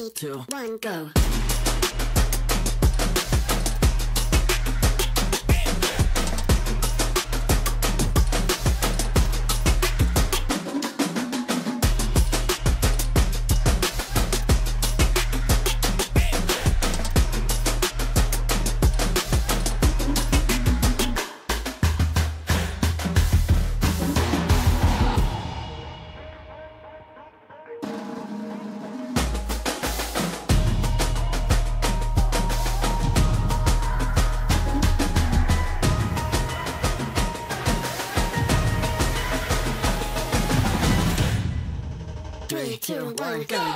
3, 2, 1, go. Three, two, one, go.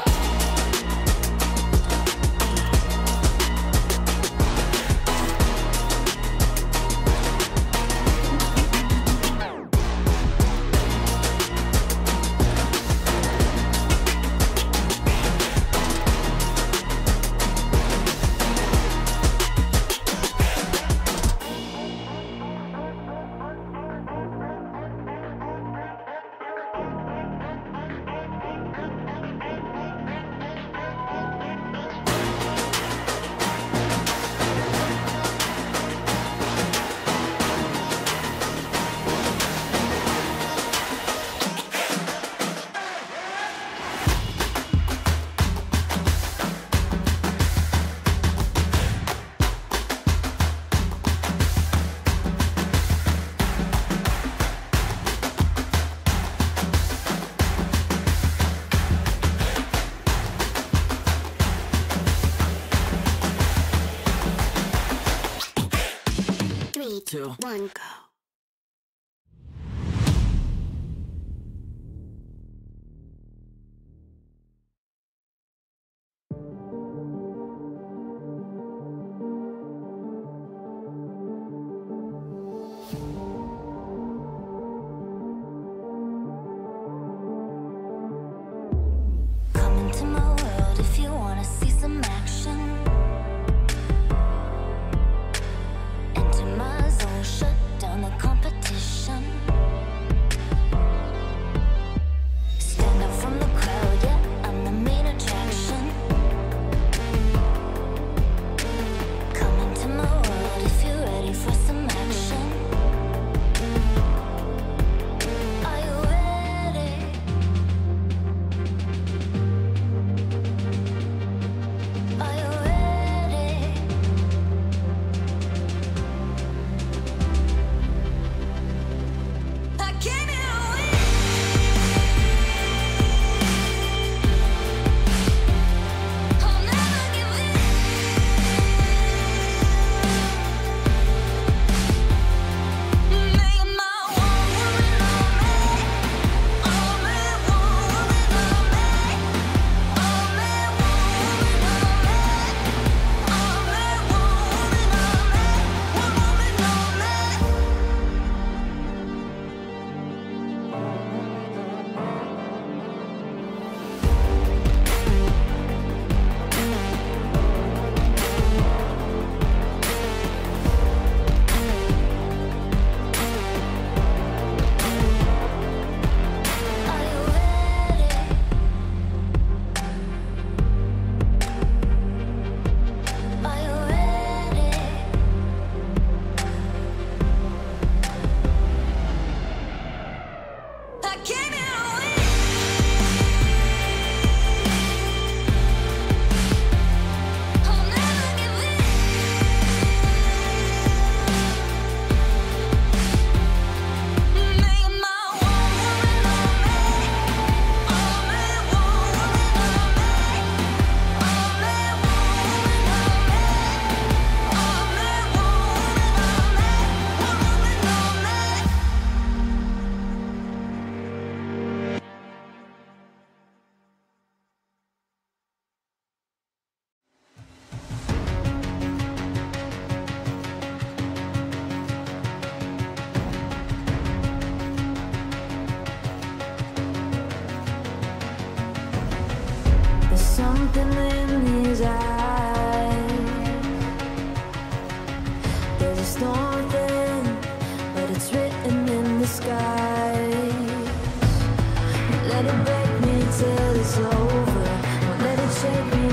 3, 2, 1, go. Come into my world if you wanna see some action. Enter my zone, shut down the competition. Stand out from the crowd, yeah, I'm the main attraction. Come into my world if you're ready for some action. Are you ready? Are you ready? I came here to win. I'll never give in. Make my one woman on me. Only one woman on me. Only one woman on me. Only one woman on me. One woman on me. Are you ready? Are you ready? I came here to win. I'll never give in. Make my one woman on me. Only one woman on me. Only one woman on me. Only one woman on me. One woman on me. There's something in his eyes. There's a storm thing, but it's written in the skies. Let it break me till it's over. Won't let it shake me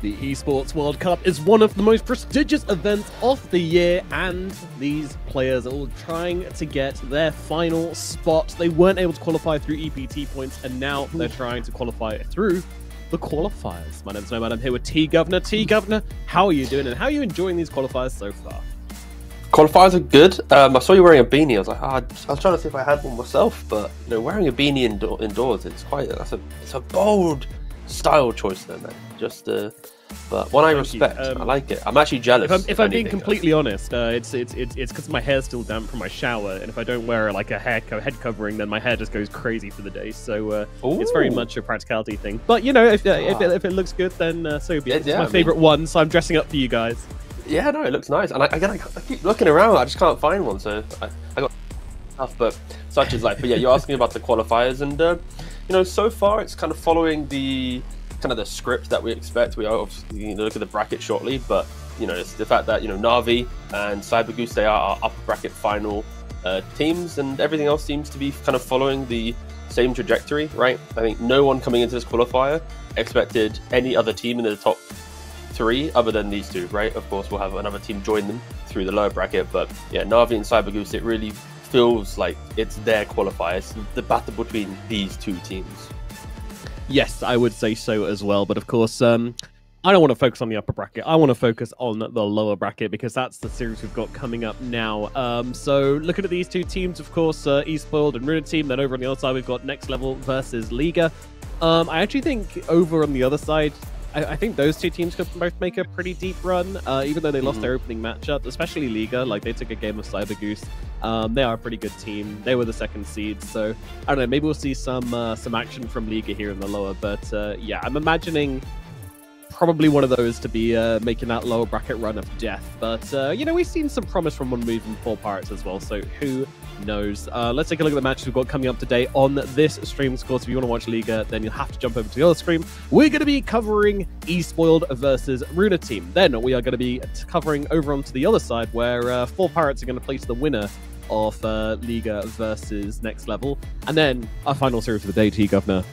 The Esports World Cup is one of the most prestigious events of the year, and these players are all trying to get their final spot. They weren't able to qualify through EPT points, and now they're trying to qualify through the qualifiers. My name's Nomad. I'm here with T-Governor. T-Governor, how are you doing, and how are you enjoying these qualifiers so far? Qualifiers are good. I saw you wearing a beanie. I was like, I was trying to see if I had one myself, but wearing a beanie indoors, it's a bold style choice there, man. But one I respect. I like it. I'm actually jealous. If I'm being completely honest, it's because my hair's still damp from my shower, and if I don't wear like a head covering, then my hair just goes crazy for the day. So it's very much a practicality thing. But if it looks good, then so be it. It's my favorite one, so I'm dressing up for you guys. Yeah, no, it looks nice, and I keep looking around. I just can't find one, so I got stuff. But such is life. But yeah, you're asking about the qualifiers, and so far it's kind of following the script that we expect. We are obviously look at the bracket shortly, but it's the fact that Na'Vi and CyberGoose, they are our upper bracket final teams, and everything else seems to be kind of following the same trajectory, right? I think no one coming into this qualifier expected any other team in the top three other than these two, right? Of course, we'll have another team join them through the lower bracket, but yeah, Na'Vi and CyberGoose, it really feels like it's their qualifier. It's the battle between these two teams. Yes, I would say so as well. But of course, I don't want to focus on the upper bracket. I want to focus on the lower bracket because that's the series we've got coming up now. So looking at these two teams, of course, Esports and Runa team. Then over on the other side, we've got Next Level versus Liga. I actually think over on the other side, I think those two teams could both make a pretty deep run, even though they lost their opening matchup, especially Liga. Like, they took a game of CyberGoose. They are a pretty good team. They were the second seed, so I don't know. Maybe we'll see some action from Liga here in the lower. But yeah, I'm imagining probably one of those to be making that lower bracket run of death. But we've seen some promise from one move from 4 Pirates as well, so who knows. Let's take a look at the matches we've got coming up today on this stream. Of course, if you want to watch Liga, then you'll have to jump over to the other stream. We're going to be covering Esports versus Runa team. Then we are going to be covering over onto the other side, where 4 Pirates are going to place the winner of Liga versus Next Level. And then our final series of the day, T-Governor,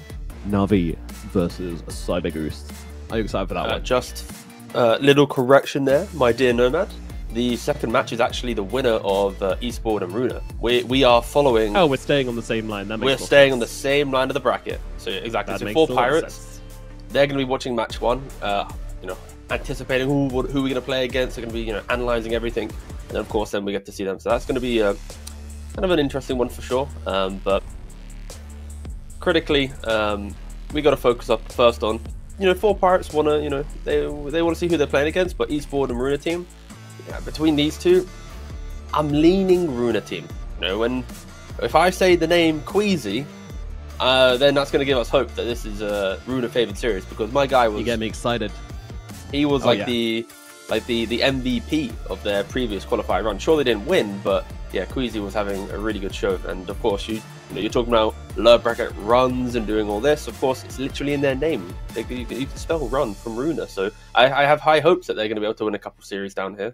Na'Vi versus CyberGoose. Are you excited for that one? Just a little correction there, my dear Nomad. The second match is actually the winner of Esports and Runa. We are following... Oh, we're staying on the same line. That makes We're staying on the same line of the bracket. So exactly. So 4 Pirates, they're going to be watching match 1, anticipating who we're going to play against. They're going to be, analysing everything. And of course, then we get to see them. So that's going to be kind of an interesting one for sure. But critically, we got to focus up first on... 4 Pirates want to, they want to see who they're playing against, but Esports and Runa team, between these two, I'm leaning Runa team. If I say the name Queasy, then that's going to give us hope that this is a Runa favored series, because my guy was... You get me excited. He was the MVP of their previous qualifier run. Sure, they didn't win, but yeah, Queasy was having a really good show. And of course, you're talking about lower bracket runs and doing all this. Of course, it's literally in their name. You can spell run from Runa. So I have high hopes that they're going to be able to win a couple series down here.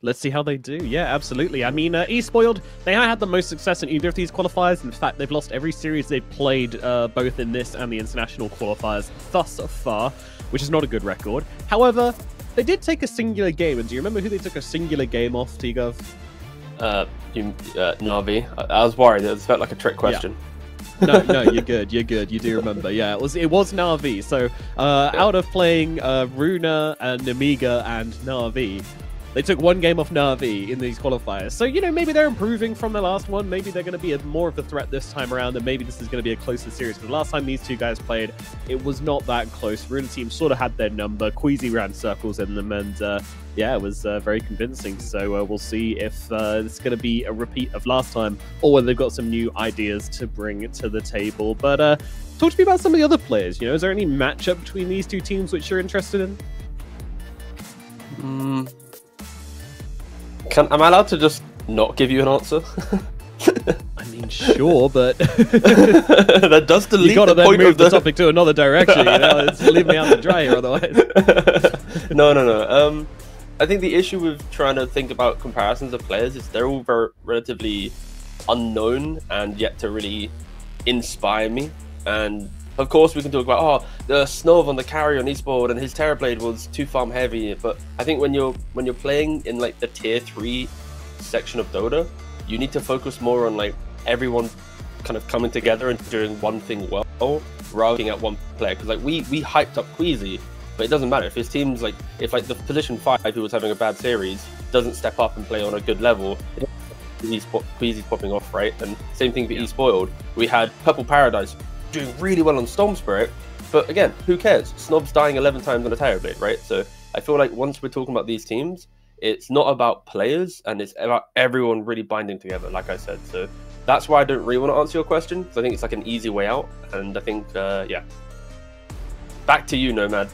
Let's see how they do. Yeah, absolutely. I mean, Esports, they haven't had the most success in either of these qualifiers. In fact, they've lost every series they've played, both in this and the international qualifiers thus far, which is not a good record. However, they did take a singular game, and do you remember who they took a singular game off, T-Gov? Na'Vi. I was worried. It felt like a trick question. Yeah. No, you're good. You're good. You do remember. Yeah, it was Na'Vi. So, out of playing Runa and Namiga and Na'Vi, they took one game off Na'Vi in these qualifiers. So, maybe they're improving from the last one. Maybe they're going to be more of a threat this time around, and maybe this is going to be a closer series. Because the last time these two guys played, it was not that close. Runa team sort of had their number. Queasy ran circles in them, and yeah, it was very convincing. So we'll see if it's going to be a repeat of last time, or whether they've got some new ideas to bring to the table. But talk to me about some of the other players. Is there any matchup between these two teams which you're interested in? Am I allowed to just not give you an answer? I mean, sure, but that does delete you got to the then point move of the topic to another direction. It's leave me out to dry here otherwise. No. I think the issue with trying to think about comparisons of players is they're all relatively unknown and yet to really inspire me. And Of course, we can talk about the Snov on the carry on Esports and his Terrorblade was too farm heavy. But I think when you're playing in like the tier 3 section of Dota, you need to focus more on like everyone kind of coming together and doing one thing well, rather than at one player. Because like we hyped up Queasy, but it doesn't matter if his team's like if like the position 5 who was having a bad series doesn't step up and play on a good level. Queasy's popping off, right? And same thing for Espoiled. We had Purple Paradise doing really well on Storm Spirit, but again, who cares? Snob's dying 11 times on a Terrorblade, right? So I feel like once we're talking about these teams, it's not about players and it's about everyone really binding together, like I said. So that's why I don't really want to answer your question, because I think it's like an easy way out. And I think, yeah. Back to you, Nomad.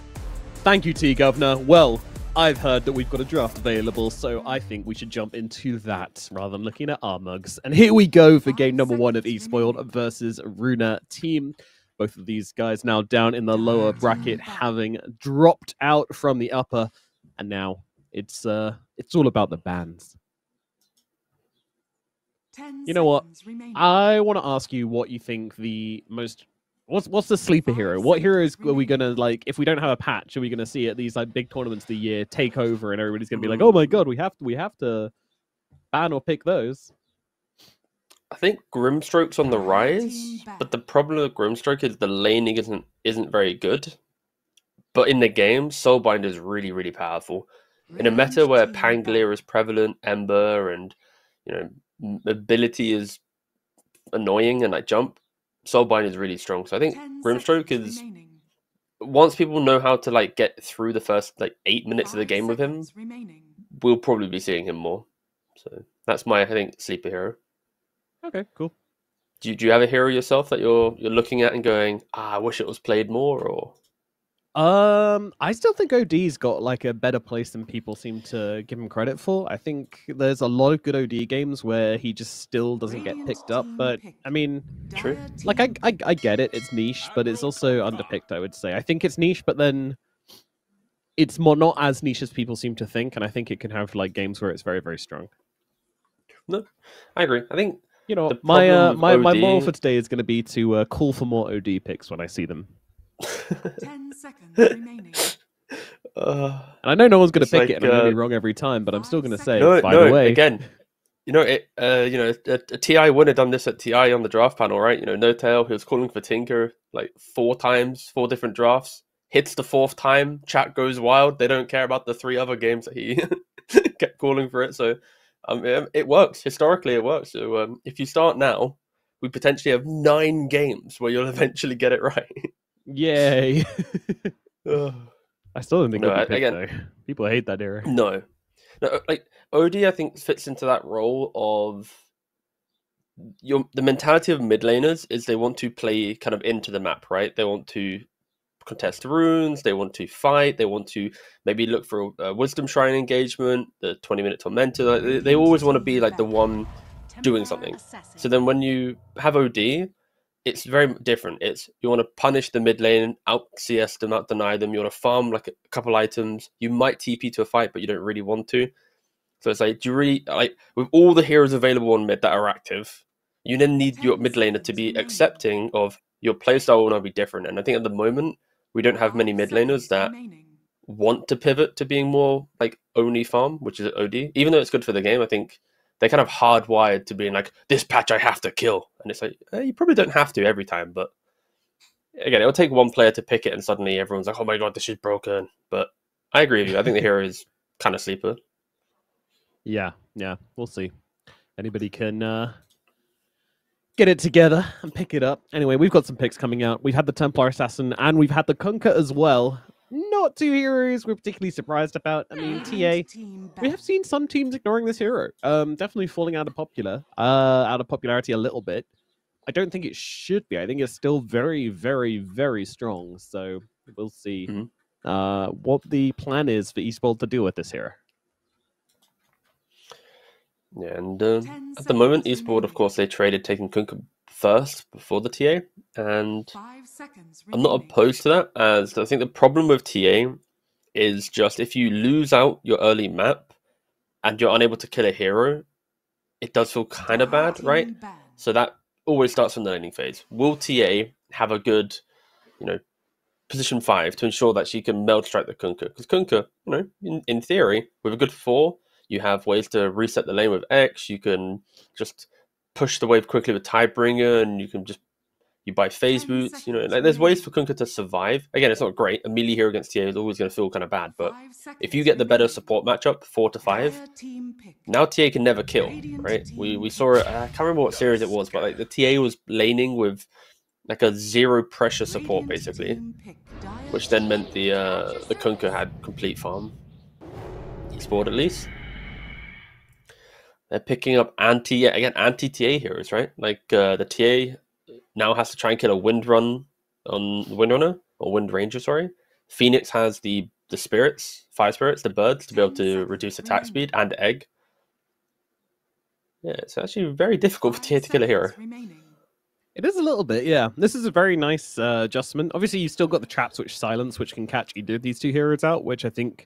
Thank you, T Governor. Well, I've heard that we've got a draft available, so I think we should jump into that rather than looking at our mugs. And here we go for game number 1 of Espoiled versus Runa Team. Both of these guys now down in the lower bracket, having dropped out from the upper, and now it's all about the bans. You know what? I want to ask you what you think the most... What's the sleeper hero? What heroes are we gonna like? If we don't have a patch, are we gonna see at these like big tournaments of the year take over, and everybody's gonna be like, "Oh my god, we have to ban or pick those"? I think Grimstroke's on the rise, but the problem with Grimstroke is the laning isn't very good. But in the game, Soulbind is really, really powerful. In a meta where Pangolier is prevalent, Ember, and ability is annoying and like jump, Soulbind is really strong. So I think Grimstroke is once people know how to like get through the first like 8 minutes of the game with him, we'll probably be seeing him more. So that's my I think sleeper hero. Okay, cool. Do you have a hero yourself that you're looking at and going, I wish it was played more, or? I still think OD's got like a better place than people seem to give him credit for. I think there's a lot of good OD games where he just still doesn't get picked up. But I mean, True. Like I get it, it's niche, but it's also underpicked. I would say. I think it's niche, but then it's more not as niche as people seem to think, and I think it can have like games where it's very, very strong. No, I agree. I think my moral for today is going to be to call for more OD picks when I see them. 10 seconds remaining. And I know no one's going to pick like, it, and I'm going to be wrong every time, but I'm still going to say, no, by the way, again, a TI would have done this at TI on the draft panel, right? No tail. He was calling for Tinker like 4 times, 4 different drafts. Hits the 4th time, chat goes wild. They don't care about the 3 other games that he kept calling for it. So it works. Historically, it works. So if you start now, we potentially have 9 games where you'll eventually get it right. Yay! I still don't think No, though. People hate that era. No, like OD, I think fits into that role of the mentality of mid laners is they want to play kind of into the map, right? They want to contest runes, they want to fight, they want to maybe look for a wisdom shrine engagement, the 20-minute tormentor. Like, they always want to be like the one doing something. So then when you have OD, it's very different. It's you want to punish the mid lane, out CS them, out deny them. You want to farm like a couple items. You might TP to a fight, but you don't really want to. So it's like, do you really like with all the heroes available on mid that are active? You then need your mid laner to be accepting of your playstyle will now be different. And I think at the moment we don't have many mid laners that want to pivot to being more like only farm, which is OD. Even though it's good for the game, I think they're kind of hardwired to being like, this patch I have to kill. And it's like, you probably don't have to every time, but again, it'll take one player to pick it and suddenly everyone's like, oh my god, this is broken. But I agree with you. I think the hero is kind of sleeper. Yeah, we'll see. Anybody can get it together and pick it up. Anyway, we've got some picks coming out. We've had the Templar Assassin and we've had the Kunkka as well. Not 2 heroes we're particularly surprised about. I mean, TA, we have seen some teams ignoring this hero. Definitely falling out of popularity a little bit. I don't think it should be. I think it's still very, very, very strong. So we'll see what the plan is for Esports to deal with this hero. Yeah, and at the moment, Esports, of course, they traded taking Kunkka first before the TA, and I'm not opposed to that, as I think the problem with TA is just if you lose out your early map and you're unable to kill a hero, it does feel kind of bad, right? So that always starts from the laning phase. Will TA have a good position 5 to ensure that she can meld strike the Kunkka. Because Kunkka, in theory, with a good 4, you have ways to reset the lane with X. You can just push the wave quickly with Tidebringer, and you buy phase 10 boots. seconds There's ways for remaining. Kunkka to survive. Again, it's not great. A melee hero against TA is always going to feel kind of bad, but 5 seconds if you get the better remaining. support matchup, 4 to 5, Dire team pick. now TA can never kill, Radiant right? team We saw it. I can't remember what series it was, but like the TA was laning with like a 0 pressure support Radiant basically, team pick. Dire which then meant the Kunkka had complete farm. Esport at least. They're picking up anti-TA heroes, right? Like the TA now has to try and kill a Wind Run on the Windrunner or Wind Ranger, sorry. Phoenix has the spirits, fire spirits, the birds to be able 10 to seconds reduce attack remaining. speed and egg. Yeah, it's actually very difficult for 5 TA to kill a hero. seconds remaining. It is a little bit, yeah. This is a very nice adjustment. Obviously, you've still got the trap switch silence, which can catch either of these two heroes out, which I think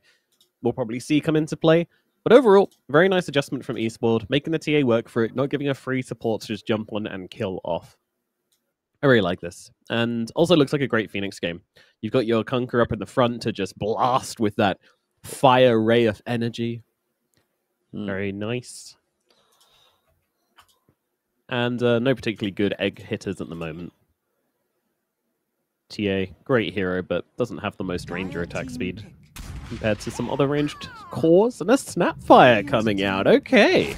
we'll probably see come into play. But overall, very nice adjustment from Esports, making the TA work for it, not giving a free support to just jump on and kill off. I really like this. And also looks like a great Phoenix game. You've got your Kunkka up in the front to just blast with that fire ray of energy. Very nice. And no particularly good egg hitters at the moment. TA, great hero, but doesn't have the most ranger Dire attack team speed pick. compared to some other ranged cores. And a Snapfire coming out. Okay.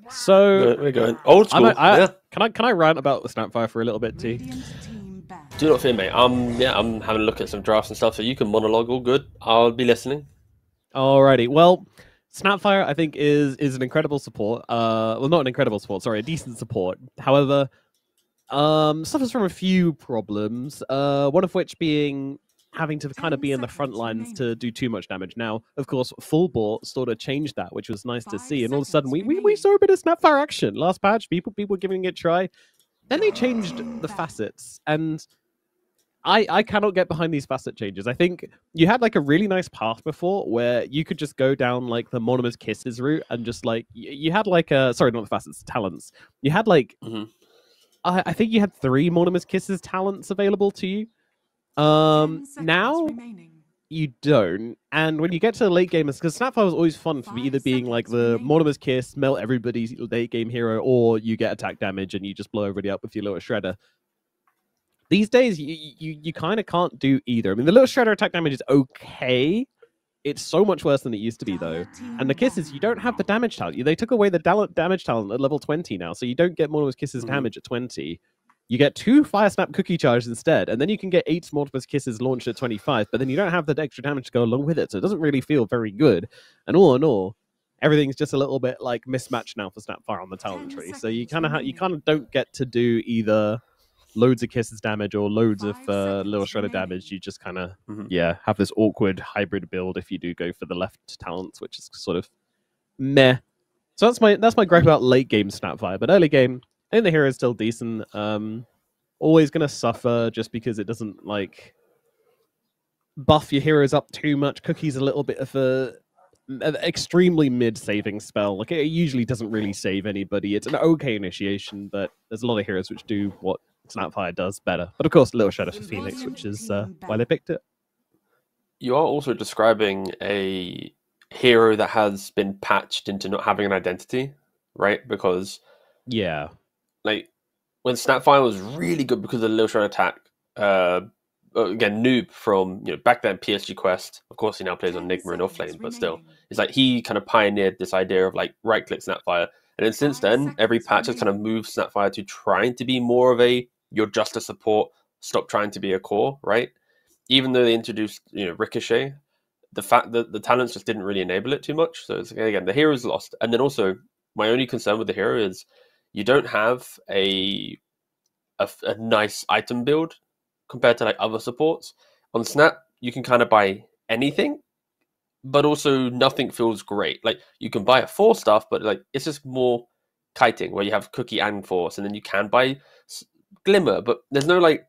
So We're going old school. Yeah. can I rant about the Snapfire for a little bit, T? Radiant team banned. Do not fear, mate. I'm having a look at some drafts and stuff, so you can monologue all good. I'll be listening. Alrighty. Well, Snapfire, I think, is an incredible support. Well, not an incredible support. Sorry, a decent support. However, suffers from a few problems. One of which being having to kind of 10 be in the front seconds lines remaining. to do too much damage. Now, of course, Full Bore sort of changed that, which was nice to 5 see. And all of a sudden, seconds we remaining. saw a bit of Snapfire action last patch. People were giving it a try. Then they changed the facets, and I cannot get behind these facet changes. I think you had like a really nice path before where you could just go down like the Monomer's Kisses route and just like you had like sorry, not the facets, talents. You had like Mhm. I think you had 3 Monomer's Kisses talents available to you. 10 seconds Now remaining. you don't. And when you get to the late gamers, because Snapfire was always fun for me, 5 either being like seconds the remaining. Monomer's Kiss, melt everybody's late game hero, or you get attack damage and you just blow everybody up with your little shredder. These days, you kind of can't do either. I mean, the little shredder attack damage is okay. It's so much worse than it used to be, though. Dire team And the kisses, banned. you don't have the damage talent. They took away the damage talent at level 20 now, so you don't get Monomer's Kisses Mhm. damage at 20. You get 2 Fire Snap Cookie Charges instead, and then you can get 8 Mortimer's Kisses launched at 25, but then you don't have the extra damage to go along with it, so it doesn't really feel very good. And all in all, everything's just a little bit like mismatched now for Snapfire on the talent 10 tree. So you seconds kind of remaining. you kind of don't get to do either loads of Kisses damage or loads of 5 little seconds shredder damage. remaining. You just kind of Mhm. have this awkward hybrid build if you do go for the left talents, which is sort of meh. So that's my gripe about late game Snapfire, but early game, I think the hero is still decent. Always gonna suffer just because it doesn't like buff your heroes up too much. Cookie's a little bit of an extremely mid saving spell. Like it usually doesn't really save anybody. It's an okay initiation, but there's a lot of heroes which do what Snapfire does better. But of course, Little Shadow for Phoenix, which is why they picked it. You are also describing a hero that has been patched into not having an identity, right? Because Yeah. like when Snapfire was really good because of the Little Shred attack, again, Noob from back then PSG Quest. Of course, he now plays on 10 Nigma and seconds Offlane, but still, remaining. it's like he kind of pioneered this idea of like right click Snapfire, and then since 5 then, every seconds patch has kind of remaining. moved Snapfire to trying to be more of a you're just a support, stop trying to be a core, right? Even though they introduced Ricochet, the fact that the talents just didn't really enable it too much. So it's again the hero's lost, and then also my only concern with the hero is you don't have a nice item build compared to like other supports. On Snap, you can kind of buy anything, but also nothing feels great. Like you can buy a 4 stuff, but like it's just more kiting where you have Cookie and Force, and then you can buy Glimmer, but there's no like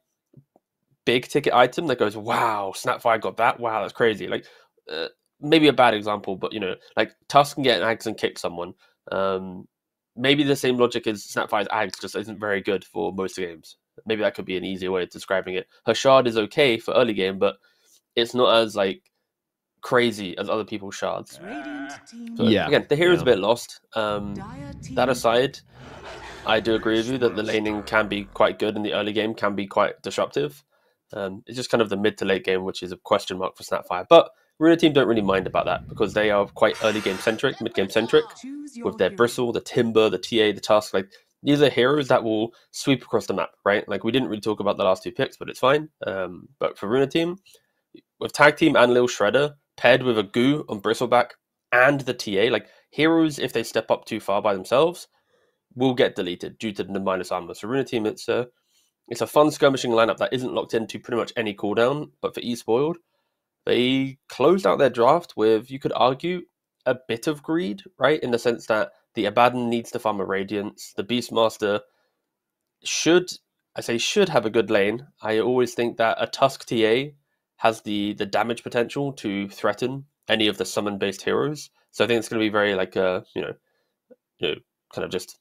big ticket item that goes, wow, Snapfire got that. Wow, that's crazy. Like maybe a bad example, but like Tusk can get an Ags and kick someone. Maybe the same logic as Snapfire's Ags just isn't very good for most games. Maybe that could be an easier way of describing it. Her shard is okay for early game, but it's not as like crazy as other people's shards. Radiant team So Yeah. again, the hero's Yeah. a bit lost. Dire team That aside, I do agree with you that the laning can be quite good in the early game, can be quite disruptive. It's just kind of the mid to late game, which is a question mark for Snapfire. But Runa team don't really mind about that because they are quite early game centric, mid game centric, choose your with their hero. Bristle, the Timber, the TA, the Tusk. Like these are heroes that will sweep across the map, right? Like we didn't really talk about the last two picks, but it's fine. But for Runa team, with Tag Team and Lil Shredder, paired with a Goo on Bristleback and the TA, like heroes, if they step up too far by themselves, will get deleted due to the minus armor. So Runa team, it's a fun skirmishing lineup that isn't locked into pretty much any cooldown. But for Esports, they closed out their draft with, you could argue, a bit of greed, right? In the sense that the Abaddon needs to farm a Radiance. The Beastmaster should have a good lane. I always think that a Tusk TA has the damage potential to threaten any of the summon-based heroes. So I think it's going to be very like kind of just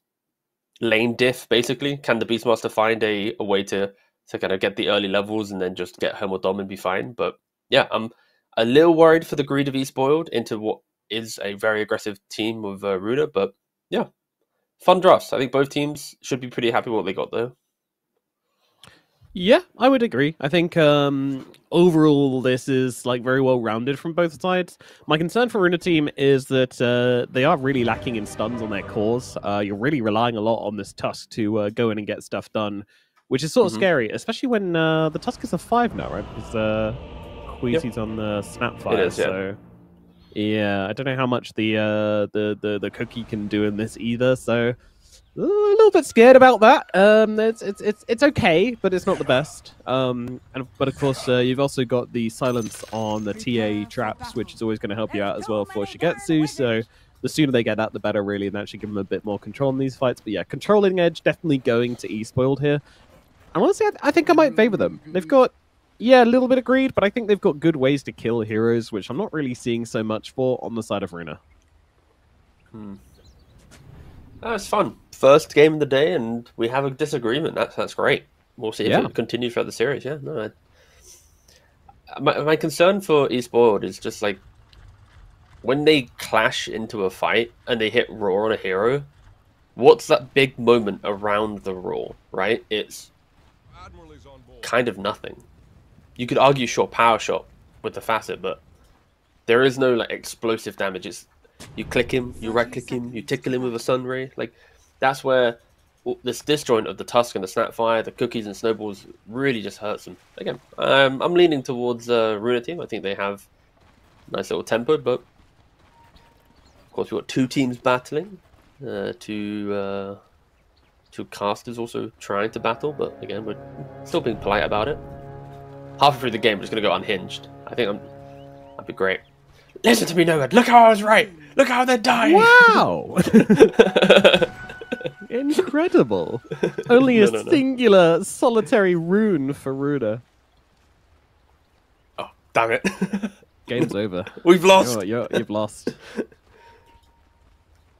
lane diff, basically. Can the Beastmaster find a way to kind of get the early levels and then just get home or dom and be fine? But yeah, I'm a little worried for the greed of Esports into what is a very aggressive team with Runa. But yeah, fun drafts. I think both teams should be pretty happy with what they got there. Yeah, I would agree. I think overall this is like very well rounded from both sides. My concern for Runa team is that they are really lacking in stuns on their cores. You're really relying a lot on this Tusk to go in and get stuff done, which is sort of scary, especially when the Tusk is a 5 now, right? Because Queasy's on the Snapfire, It is, yeah. so yeah, I don't know how much the cookie can do in this either. So a little bit scared about that. It's okay, but it's not the best. But of course, you've also got the silence on the TA traps, which is always going to help you out as well for Shigetsu. So the sooner they get that, the better, really, and that should give them a bit more control in these fights. But yeah, controlling edge definitely going to Espoiled here. And honestly, I think I might favor them. They've got a little bit of greed, but I think they've got good ways to kill heroes, which I'm not really seeing so much for on the side of Runa. It's fun. First game of the day, and we have a disagreement. That's great. We'll see if Yeah. it continues throughout the series. Yeah, no. My concern for Esports is just like when they clash into a fight and they hit raw on a hero. What's that big moment around the raw? Right? It's kind of nothing. You could argue short power shot with the facet, but there is no like explosive damage. It's you click him, you right click him, you tickle him with a sunray. Like that's where this disjoint of the Tusk and the Snapfire, the cookies and snowballs really just hurts them. Again, I'm leaning towards Runa team. I think they have nice little tempo, but of course we've got two teams battling. Two casters also trying to battle, but again we're still being polite about it. Halfway through the game, we're just going to go unhinged. I think that'd be great. Listen to me, Nomad. Look how I was right. Look how they're dying. Wow! Incredible. Only a No. singular solitary rune for Runa. Oh, damn it. Game's over. We've lost. You've lost.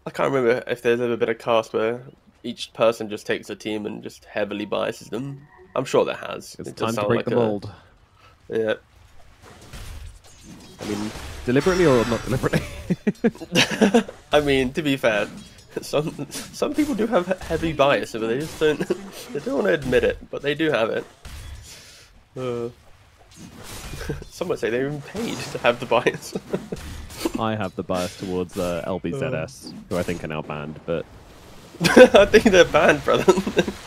I can't remember if there's ever been a cast where each person just takes a team and just heavily biases them. I'm sure there has. It's It does time to sound break like the mold. Yeah. I mean, deliberately or not deliberately? I mean, to be fair, some people do have heavy bias, but they just don't want to admit it, but they do have it. Some might say they're even paid to have the bias. I have the bias towards LBZS, who I think are now banned, but I think they're banned, brother.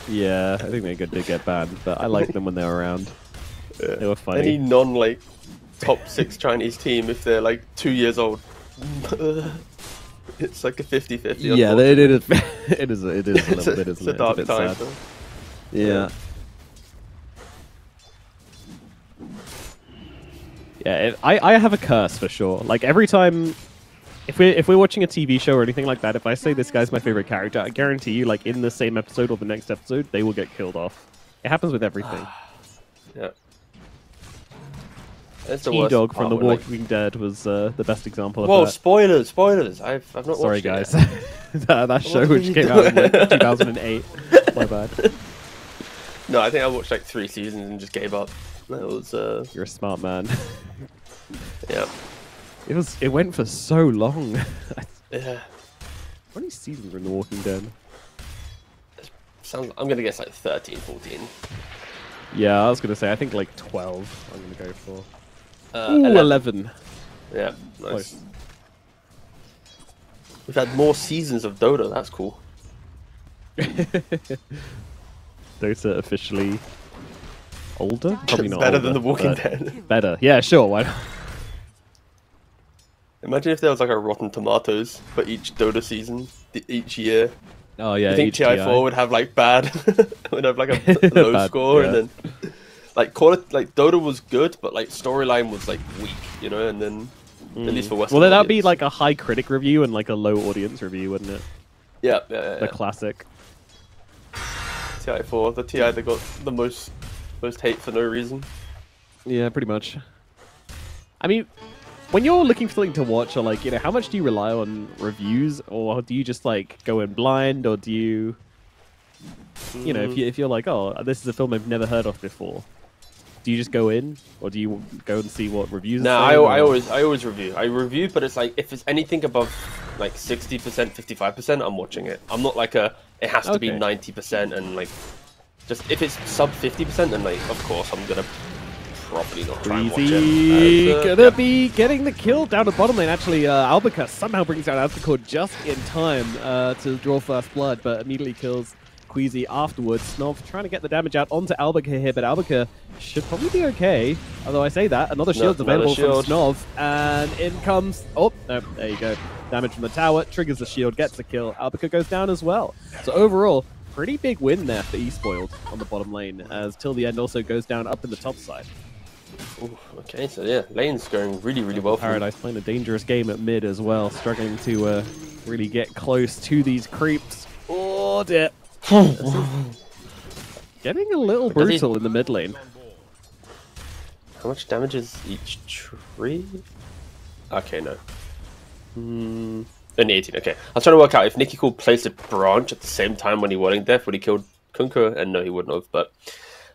yeah, I think they did get banned, but I liked them when they were around. Yeah. They were funny. Any non top 6 Chinese team, if they're like 2 years old, it's like a 50-50. Yeah, it is. It is a little bit, isn't It's it? a dark bit time. sad. So. Yeah. Yeah, I have a curse for sure. Like every time, if we're watching a TV show or anything like that, if I say this guy's my favorite character, I guarantee you, like in the same episode or the next episode, they will get killed off. It happens with everything. Yeah. It's the worst T-Dog from part The when, Walking Dead was the best example of Whoa, that. spoilers! I've not Sorry, watched guys. it yet. that show What which are you came out in like, doing? 2008. My bad. No, I think I watched like 3 seasons and just gave up. That was You're a smart man. yeah. It went for so long. Yeah. How many seasons were in The Walking Dead? I'm gonna guess like 13, 14. Yeah, I was gonna say I think like 12. I'm gonna go for. Ooh, 11. 11. Yeah, nice. Close. We've had more seasons of Dota. That's cool. Dota officially older? Probably not. Better older, than The Walking but Dead. Better. Yeah, sure. Why not? Imagine if there was like a Rotten Tomatoes for each Dota season, each year. Oh yeah. I think HDI. TI4 would have like bad, would have like a low Bad, score, yeah. and then like call it like Dota was good, but like storyline was like weak, you know, and then at least for Western. Well, then that'd be audience. like a high critic review and like a low audience review, wouldn't it? yeah. The classic. TI4, the TI that got the most hate for no reason. Yeah, pretty much. I mean, when you're looking for something to watch, or like, you know, how much do you rely on reviews, or do you just like go in blind, or do you, you know, if you're like, oh, this is a film I've never heard of before, do you just go in, or do you go and see what reviews? No, are I saying, or- always review. I review, but it's like if it's anything above like 60%, 55%, I'm watching it. I'm not like it has to be Okay. 90%, and like just if it's sub 50%, then like of course I'm gonna probably not try and watch Breezy it. gonna be getting the kill down the bottom lane. Actually, Albuquerque somehow brings down Albuquerque just in time to draw first blood, but immediately kills Queasy afterwards. Snov trying to get the damage out onto Albuquerque here, but Albuquerque should probably be okay. Although I say that, another shield's another available shield. from Snov, and in comes... Oh, no, there you go. Damage from the tower, triggers the shield, gets the kill. Albuquerque goes down as well. So overall, pretty big win there for eSpoiled on the bottom lane, as Till the End also goes down up in the top side. Ooh, okay, so yeah, lane's going really well for him. Paradise playing a dangerous game at mid as well, struggling to really get close to these creeps. Oh dear. Getting a little Does he- brutal in the mid lane. How much damage is each tree? Okay, no. Only 18, okay. I was trying to work out if Nicky Cool placed a branch at the same time when he wanted death, would he killed Kunko? And no, he wouldn't have, but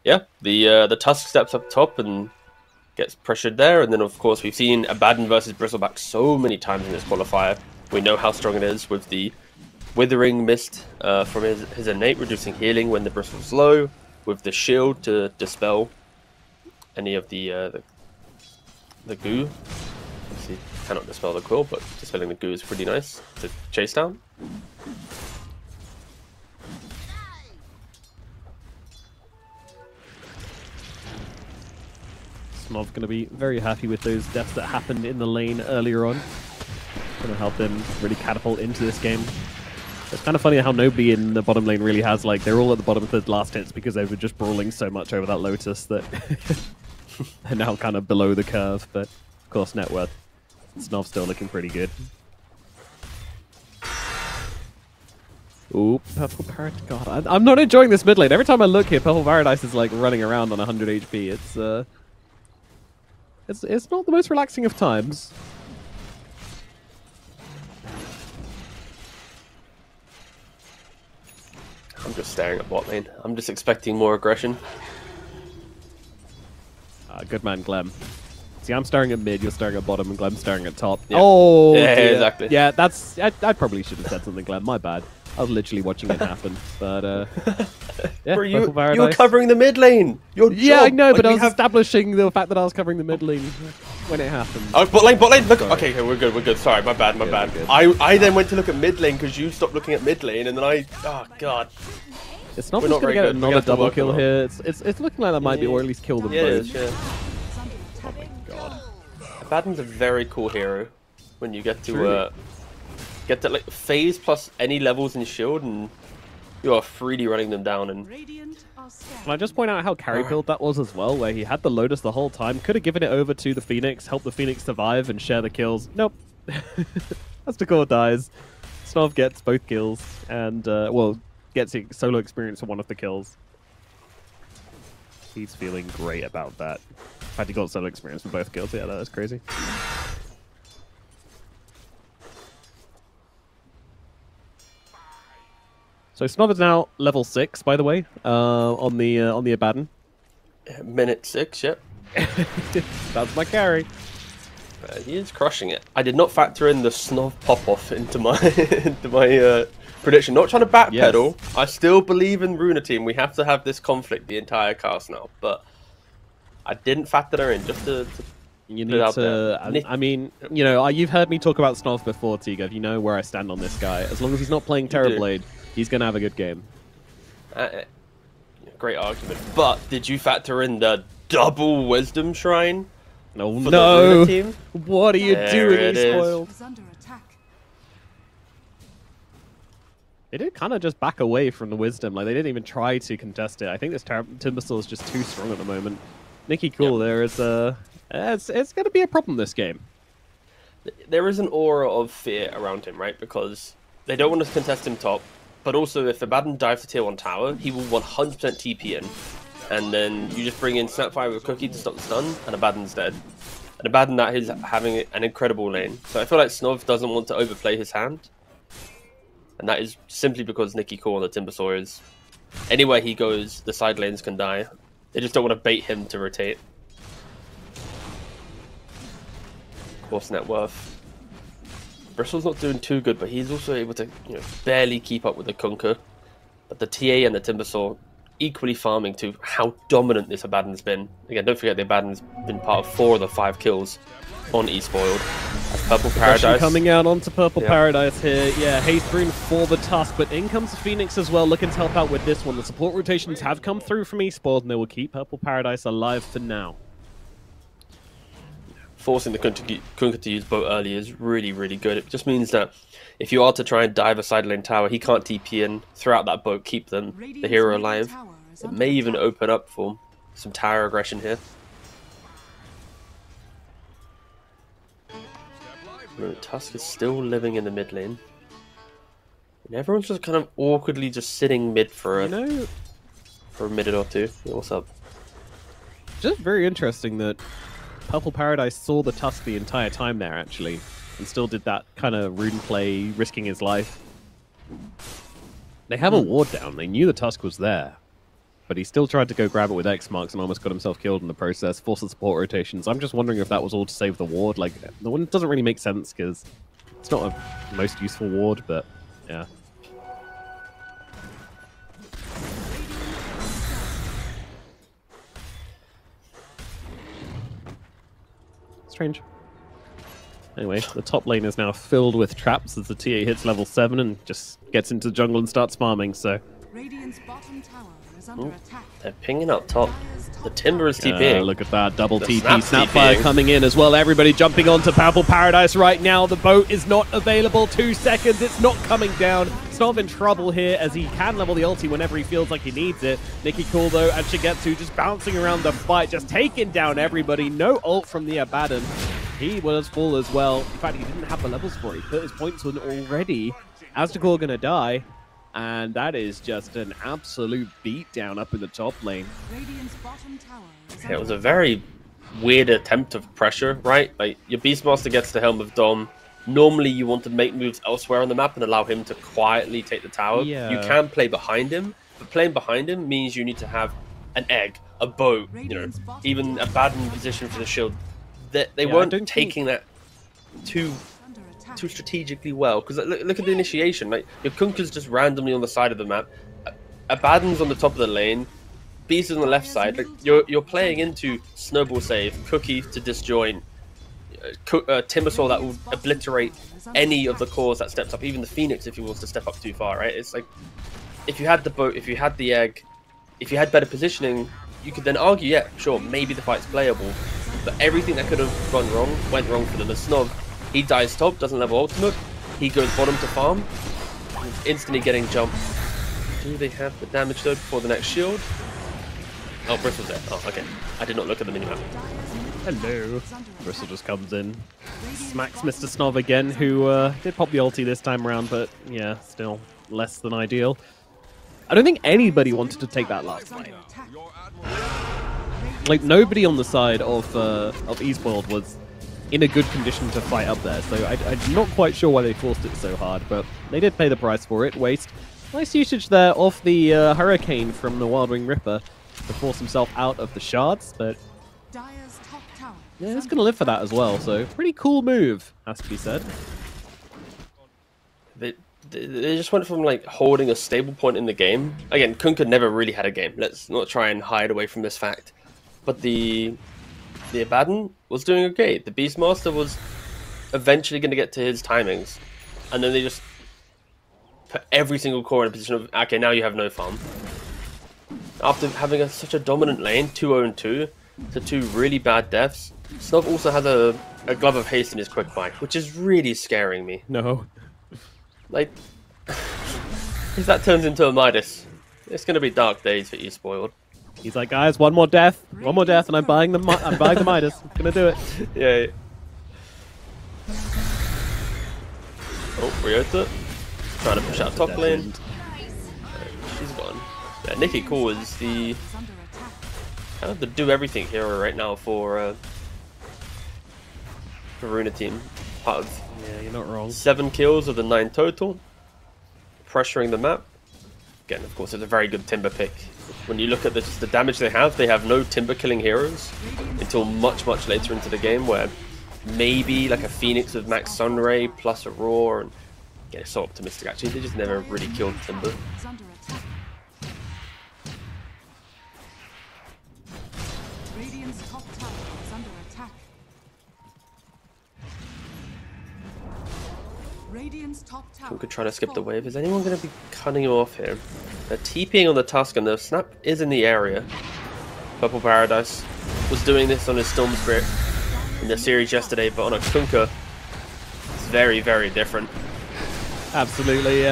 yeah, the Tusk steps up top and gets pressured there, and then of course we've seen Abaddon versus Bristleback so many times in this qualifier. We know how strong it is with the Withering Mist from his innate, reducing healing when the bristle's low, with the shield to dispel any of the goo. Obviously cannot dispel the quill, but dispelling the goo is pretty nice to chase down. Snov going to be very happy with those deaths that happened in the lane earlier on. Going to help them really catapult into this game. It's kind of funny how nobody in the bottom lane really has, like, they're all at the bottom of the last hits because they were just brawling so much over that Lotus that they're now kind of below the curve. But, of course, net worth. Snov's still looking pretty good. Ooh, Purple Paradise. God, I'm not enjoying this mid lane. Every time I look here, Purple Paradise is, like, running around on 100 HP. It's not the most relaxing of times. I'm just staring at bot lane. I'm just expecting more aggression. Good man, Glem. See, I'm staring at mid, you're staring at bottom, and Glem's staring at top. Yeah. Oh, Yeah, dear. exactly. Yeah, that's... I probably should have said something, Glem. My bad. I was literally watching it happen. But, yeah, Bro, Purple you were Paradise. covering the mid lane. Your Yeah, I job. know, Like, but I we was have- establishing the fact that I was covering the mid lane when it happened. Oh, bot lane, bot lane. Look. Sorry. Okay, we're good. Sorry, my bad. Good, bad. good. I then went to look at mid lane because you stopped looking at mid lane, and then oh god. It's not We're just not going to very get good. We another have to double work kill on it. here. It's looking like that might be, or at least kill them Yeah, it both. is, yeah. Oh my god. Abaddon's a very cool hero when you get to Truly. get that like phase plus any levels in shield, and you are freely running them down. And Radiant are scared. Can I just point out how carry built that was as well, where he had the Lotus the whole time, could have given it over to the Phoenix, helped the Phoenix survive and share the kills. Nope. Astakor dies. Snov gets both kills, and, well, gets solo experience for one of the kills. He's feeling great about that. In fact, he got solo experience for both kills. Yeah, that was crazy. So Snob is now level 6, by the way, on the Abaddon. Minute 6, yep. That's my carry. He is crushing it. I did not factor in the Snov pop-off into my prediction. Not trying to backpedal. Yes. I still believe in Runa team. We have to have this conflict the entire cast now. But I didn't factor her in just to You put it need out to. there. I mean, you know, you've heard me talk about Snov before, Tiga. You know where I stand on this guy. As long as he's not playing Terrorblade, he's going to have a good game. Great argument. But did you factor in the double Wisdom Shrine? Oh For the no! Runa team? What are you There doing, it is. Spoiled? Is under attack. They did kind of just back away from the Wisdom. Like, they didn't even try to contest it. I think this Timbersaw is just too strong at the moment. Nicky Cool, there is it's going to be a problem this game. There is an aura of fear around him, right? Because they don't want to contest him top, but also if Abaddon dives to tier 1 tower, he will 100% TP in. And then you just bring in Snapfire with Cookie to stop the stun, and Abaddon's dead. And Abaddon that is having an incredible lane. So I feel like Snov doesn't want to overplay his hand. And that is simply because Nicky Core on the Timbersaw is... Anywhere he goes, the side lanes can die. They just don't want to bait him to rotate. Of course, net worth. Bristle's not doing too good, but he's also able to barely keep up with the Kunkka. But the TA and the Timbersaw equally farming to how dominant this Abaddon's been. Again, don't forget the Abaddon's been part of 4 of the 5 kills on Espoiled. Purple Paradise Coming out onto Purple Yeah. Paradise here. Yeah, Haste Rune for the Tusk, but in comes the Phoenix as well, looking to help out with this one. The support rotations have come through from Espoiled, and they will keep Purple Paradise alive for now. Forcing the Kunkka to use boat early is really, really good. It just means that if you are to try and dive a side lane tower, he can't TP in, throw out that boat, keep them, the hero alive. It may even open up for some tower aggression here. Tusk is still living in the mid lane. And everyone's just kind of awkwardly just sitting mid for a minute or two. Yeah, what's up? Just very interesting that Purple Paradise saw the Tusk the entire time there, actually, and still did that kind of rune play, risking his life. They have a ward down. They knew the Tusk was there, but he still tried to go grab it with X marks and almost got himself killed in the process, forced the support rotations. I'm just wondering if that was all to save the ward. Like, the one doesn't really make sense because it's not a most useful ward, but yeah. Strange. Anyway, the top lane is now filled with traps as the TA hits level 7 and just gets into the jungle and starts farming, so... Radiant's bottom tower is under attack. They're pinging up top. The Timber is TPing. look at that, double The TP, Snap's Snapfire TPing. coming in as well. Everybody jumping onto Purple Paradise right now. The boat is not available. 2 seconds, it's not coming down. Snov in trouble here as he can level the ulti whenever he feels like he needs it. Nicky Cool though, and Shigetsu just bouncing around the fight, just taking down everybody. No ult from the Abaddon. He was full as well. In fact, he didn't have the levels for it. He put his points on already. Aztecor gonna die. And that is just an absolute beatdown up in the top lane. Radiant's bottom tower is Yeah, it was a very weird attempt of pressure, right? Like, your Beastmaster gets the Helm of Dom. Normally, you want to make moves elsewhere on the map and allow him to quietly take the tower. Yeah. You can play behind him, but playing behind him means you need to have an egg, a boat, even a Abaddon position for the shield. They I weren't don't taking that too under attack. strategically well, because look at the initiation. Like, your Kunkka's just randomly on the side of the map, Abaddon's on the top of the lane, Beast is on the left side. Like, you're playing into Snowball save, Cookie to disjoint, Timbersaw that will obliterate any of the cores that steps up, even the Phoenix if he wants to step up too far, right? It's like, if you had the boat, if you had the egg, if you had better positioning, you could then argue, yeah, sure, maybe the fight's playable. But everything that could have gone wrong went wrong for them. As Snog, he dies top, doesn't level ultimate, he goes bottom to farm, he's instantly getting jumped. Do they have the damage though before the next shield? Oh, Bristle's there. Oh, okay. I did not look at the minimap. Hello. Bristle just comes in, smacks Mr. Snov again, who did pop the ulti this time around, but yeah, still less than ideal. I don't think anybody wanted to take that last fight. Like, nobody on the side of Esports was in a good condition to fight up there, so I'm not quite sure why they forced it so hard, but they did pay the price for it. Waste Nice usage there of the Hurricane from the Wild Wing Ripper to force himself out of the shards, but Dire's top tower. yeah, he's going to live for that as well, so pretty cool move, has to be said. They just went from like holding a stable point in the game. Again, Kunkka never really had a game. Let's not try and hide away from this fact. But the Abaddon was doing okay. The Beastmaster was eventually going to get to his timings, and then they just put every single core in a position of, okay, now you have no farm. After having such a dominant lane, 2-0-2, to 2 really bad deaths, Snov also has a Glove of Haste in his quick buy, which is really scaring me. No. Like, if that turns into a Midas, it's going to be dark days for Esports World. He's like, guys, one more death, and I'm buying the Midas. I'm going to do it. Yeah. Oh, Ryota. Trying to push out top lane. She's gone. Yeah, Nikki Cool is the Is under attack. kind of the do everything hero right now for Runa team. Part of Yeah, you're not wrong. 7 kills of the 9 total. Pressuring the map. Again, of course, it's a very good Timber pick. When you look at the damage they have no Timber killing heroes until much later into the game, where maybe like a Phoenix with Max Sunray plus a Roar, and yeah, it's so optimistic actually. They just never really killed Timber. Is under attack. Radiant's top tower is under attack. Radiant's top tower. We could try to has skip the fallen. wave. Is anyone going to be cutting him off here? They're TPing on the Tusk, and the Snap is in the area. Purple Paradise was doing this on his Storm Spirit in the series yesterday, but on a Kunkka, it's very different. Absolutely,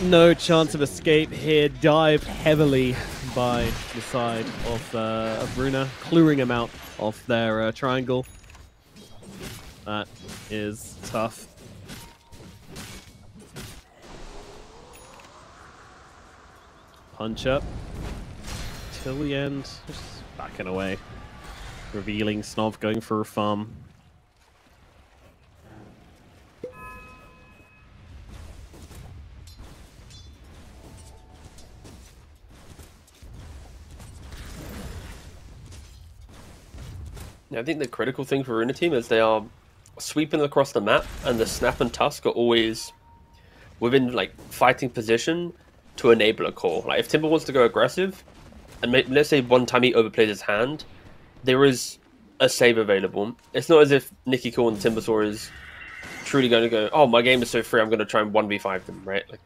no chance of escape here. Dived heavily by the side of Runa, clearing him out of their triangle. That is tough. Punch up till the end, just backing away, revealing Snov going for a farm. Yeah, I think the critical thing for Runa team is they are sweeping across the map, and the Snap and Tusk are always within like fighting position to enable a call. Like if Timber wants to go aggressive, and let's say one time he overplays his hand, there is a save available. It's not as if Nikki Cool and Timbersaw is truly going to go, oh, my game is so free, I'm going to try and 1v5 them, right? Like,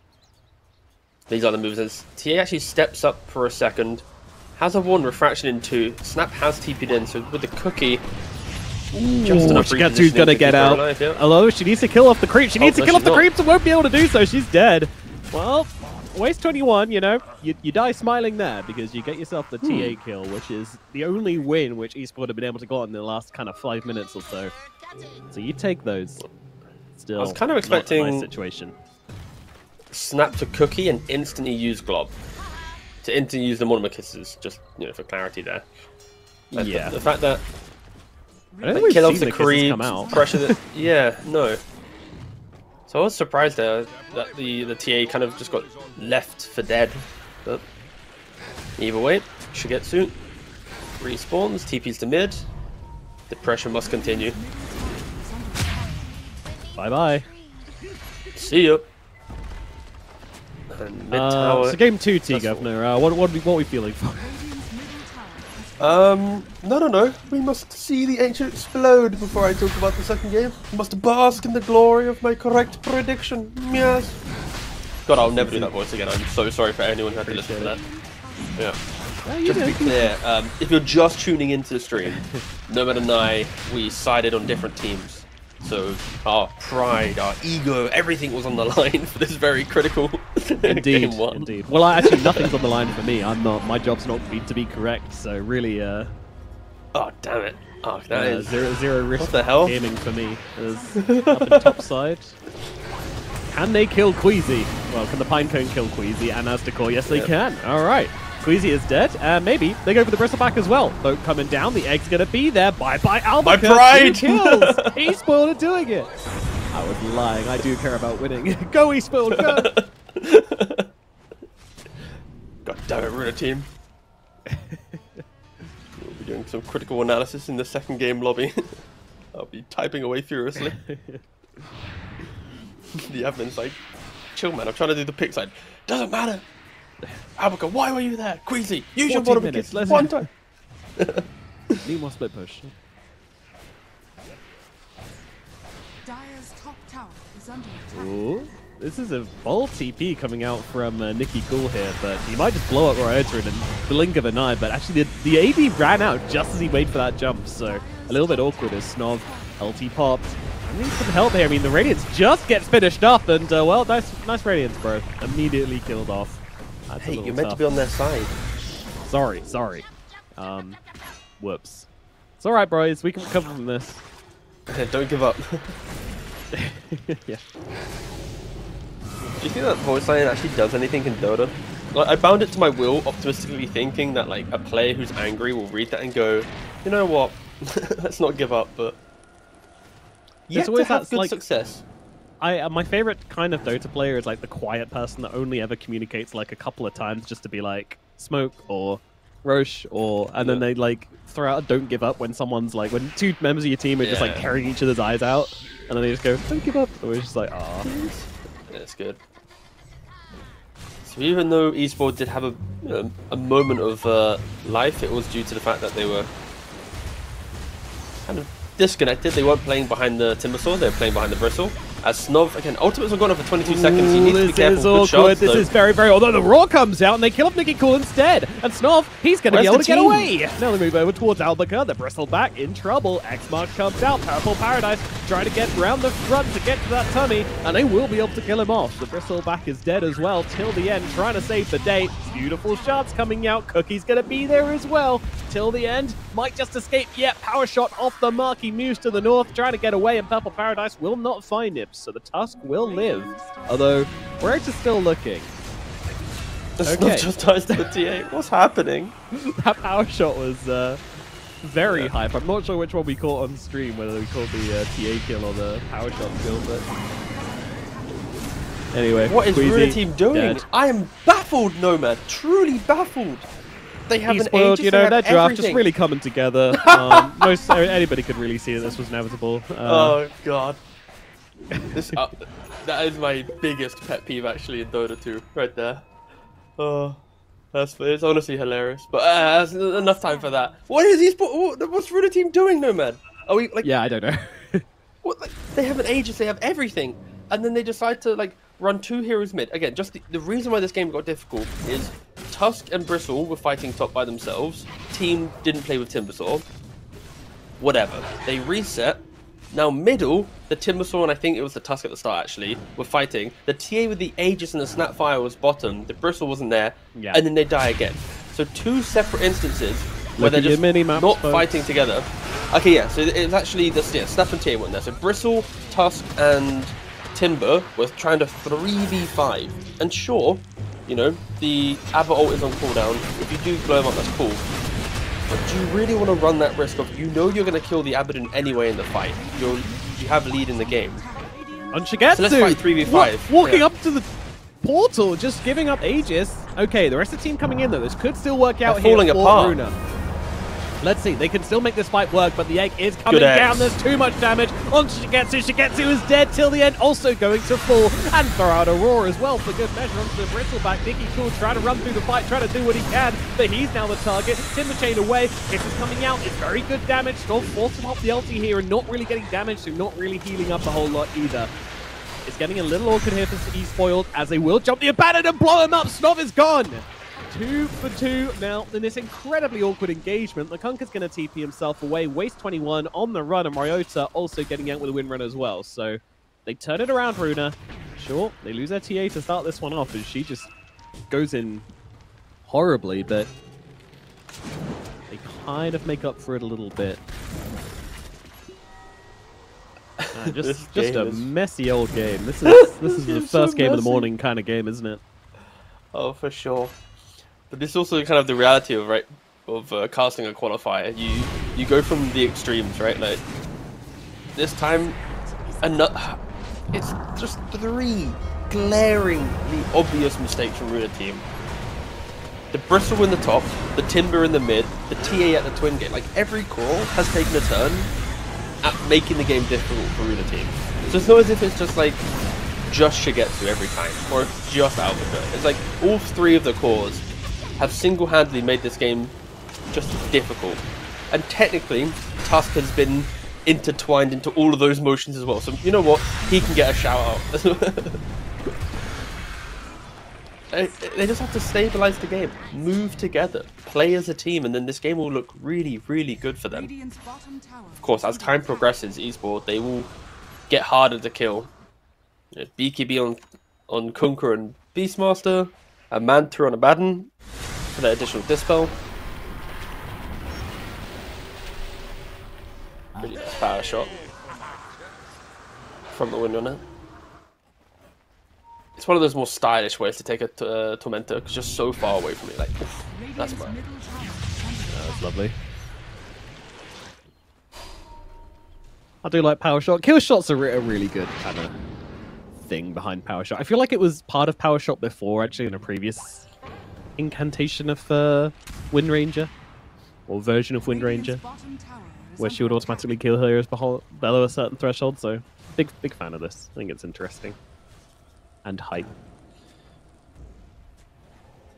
these are the moves. As TA actually steps up for a second, has a 1, refraction in 2. Snap has TP'd in, so with the cookie, just enough Shigetsu's gonna get out. Alive, yeah. Hello, she needs to kill off the creep. She needs to no, kill off she's the not. creeps and won't be able to do so. She's dead. Well, waste 21, you know. You die smiling there because you get yourself the TA kill, which is the only win which Esports have been able to get in the last kind of 5 minutes or so. So you take those. Still, I was kind of not a expecting nice situation. Snap to cookie and instantly use Glob. To instantly use the Monomer Kisses, just, you know, for clarity there. But Yeah. The fact that I don't think like, we've kill off seen the the kisses creep, come out. pressure the... Yeah, no. So I was surprised there that the TA kind of just got left for dead. But either way, Shigetsu respawns, TP's to mid. The pressure must continue. Bye-bye. See ya. And mid tower. So game 2, T That's all. Governor. What are we feeling for? Radiant's middle tower has No. We must see the ancient explode before I talk about the second game. We must bask in the glory of my correct prediction. Yes. God, I'll never do that voice again. I'm so sorry for anyone who had to listen to that. Yeah. You Just to be clear, if you're just tuning into the stream, Nomad and I, we sided on different teams. So our pride, our ego, everything was on the line for this very critical Indeed, game 1. indeed. Well, actually, nothing's on the line for me. I'm not. My job's not to be correct. So really, Oh, damn it. Oh, that is... zero risk What the hell? gaming for me. Is up in top side. Can they kill Queasy? Well, can the Pinecone kill Queasy and Aztecor? Yes, they Yep. can. All right. Queasy is dead, and maybe they go for the Bristleback as well. Boat coming down, the egg's gonna be there. Bye-bye, Albuquerque. pride! 2 kills! Esports are doing it! I was lying, I do care about winning. Go Esports, go! Damn it, Runa team. We'll be doing some critical analysis in the second game lobby. I'll be typing away furiously. The admin's like, chill man, I'm trying to do the pick side. Doesn't matter. Albica, why were you there? Queasy, use your 14 bottom minutes, kick let's- one time. Need more split push. Dire's top tower is under attack. Ooh. This is a bold TP coming out from Nicky Cool here, but he might just blow up Riyadh in the blink of an eye. But actually, the AD ran out just as he waited for that jump, so a little bit awkward as Snov LT popped. I need some help here. I mean, the Radiance just gets finished up, and well, nice Radiance, bro. Immediately killed off. That's Hey, you're meant to be on their side. Sorry. Whoops. It's all right, boys. We can recover from this. Don't give up. Yeah. Do you think that voice line actually does anything in Dota? Like, I bound it to my will, optimistically thinking that like a player who's angry will read that and go, you know what, let's not give up. But yet to always have that, good like- success. My favorite kind of Dota player is like the quiet person that only ever communicates like a couple of times just to be like smoke or Roche and then they like throw out a don't give up when someone's like when two members of your team are just like Yeah. tearing each other's eyes out and then they just go don't give up and we're just like ah. That's good. So even though Esports did have a moment of life, it was due to the fact that they were kind of disconnected. They weren't playing behind the Timbersaw, they were playing behind the Bristle. As Snov, again, ultimates are going on for 22 seconds. You need to be This careful is with awkward. shots. This though. is very, very. Although the Raw comes out and they kill off Nicky Cool instead. And Snov, he's going to be Where's able the to get team? away. Now they move over towards Albica. The Bristle back in trouble. X-Mark comes out. Purple Paradise trying to get round the front to get to that tummy. And they will be able to kill him off. The Bristle back is dead as well till the end, trying to save the day. Beautiful shots coming out. Cookie's going to be there as well till the end. Might just escape. Yeah, power shot off the mark. He moves to the north, trying to get away. And Purple Paradise will not find him. So the Tusk will live. Although, Riyadh is still looking. The Okay. Snov just ties to the TA. What's happening? That power shot was very hype. I'm not sure which one we caught on stream, whether we caught the TA kill or the power shot kill, but... Anyway, What is Queasy, Runa team doing? dead. I am baffled, Nomad. Truly baffled. They have an Esports, Aegis, you they know, have that draft just everything. really coming together. Anybody could really see that this was inevitable. Oh god. This that is my biggest pet peeve actually in Dota 2, right there. Oh, it's honestly hilarious. But that's enough time for that. What is Esports? What's Runa team doing, Nomad? Are we like? Yeah, I don't know. What, like, they have an Aegis, they have everything, and then they decide to like run two heroes mid. Again, just the reason why this game got difficult is Tusk and Bristle were fighting top by themselves. Team didn't play with Timbersaw. Whatever. They reset. Now middle, the Timbersaw and I think it was the Tusk at the start actually, were fighting. The TA with the Aegis and the Snapfire was bottom. The Bristle wasn't there. Yeah. And then they die again. So two separate instances where Look they're at your just mini-maps, not folks. fighting together. Okay, yeah, so it was actually the Snap and TA weren't there. So Bristle, Tusk and Timber was trying to 3v5. And sure, you know, the Abba ult is on cooldown. If you do blow him up, that's cool. But do you really want to run that risk of, you know you're going to kill the Abaddon anyway in the fight. You have a lead in the game. On Shigetsu! So let's fight 3v5. Walking Yeah. up to the portal, just giving up Aegis. Okay, the rest of the team coming in though. This could still work out They're here falling for apart. Runa. Let's see, they can still make this fight work, but the egg is coming Good eggs. down. There's too much damage on Shigetsu. Shigetsu is dead till the end, also going to fall. And throw out a roar as well for good measure onto the Bristleback. Nicky Cool trying to run through the fight, trying to do what he can, but he's now the target. Timber chain away, this is coming out, it's very good damage. Storm forced to pop the ulti here and not really getting damage, so not really healing up a whole lot either. It's getting a little awkward here for E-Spoiled as they will jump the Abaddon and blow him up. Snov is gone. 2 for 2 now in this incredibly awkward engagement. The Kunker's going to TP himself away. Waste 21 on the run, and Ryota also getting out with a win run as well. So they turn it around, Runa. Sure, they lose their TA to start this one off as she just goes in horribly, but they kind of make up for it a little bit. Just a messy old game. This is the It's so first game of the messy. morning kind of game, isn't it? Oh, for sure. But this is also kind of the reality of casting a qualifier. You go from the extremes, right? Like this time, it's just 3 glaringly obvious mistakes from Runa team. the Bristle in the top, the Timber in the mid, the TA at the twin gate. Like, every core has taken a turn at making the game difficult for Runa team. So it's not as if it's just like just Shigetsu every time, or it's just Alpha. It's like all three of the cores have single-handedly made this game just difficult. And technically, Tusk has been intertwined into all of those motions as well. So you know what? He can get a shout out. They just have to stabilize the game, move together, play as a team, and then this game will look really, really good for them. Radiant's bottom tower Of course, as time progresses, Esports, they will get harder to kill. You know, BKB on Kunkka and Beastmaster, a Manta on Abaddon for that additional Dispel. Really nice power shot from the window now. It's one of those more stylish ways to take a Tormentor, because just so far away from me. Like, oof, that's Radiant's mad. middle tower is under That's lovely. I do like Power Shot. Kill Shot's a really good kind of thing behind Power Shot. I feel like it was part of Power Shot before, actually, in a previous incantation of Wind Ranger, or version of Wind Ranger, Radiant's bottom tower is where she would under automatically kill heroes below a certain threshold. So, big fan of this. I think it's interesting and hype. attack.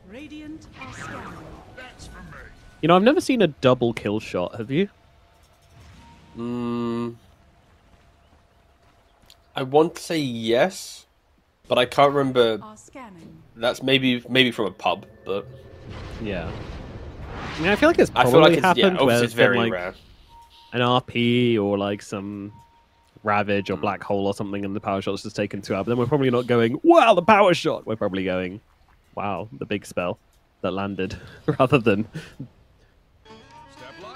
Radiant are scanning. You know, I've never seen a double kill shot. Have you? I want to say yes, but I can't remember. Are scanning. That's maybe from a pub, but Yeah. I mean, I feel like it's I probably feel like it's happened where obviously it's it's been, very like, rare. an RP or like some Ravage or Black Hole or something, and the power shot's just taken 2 out. But then we're probably not going, wow, the power shot. We're probably going, wow, the big spell that landed, rather than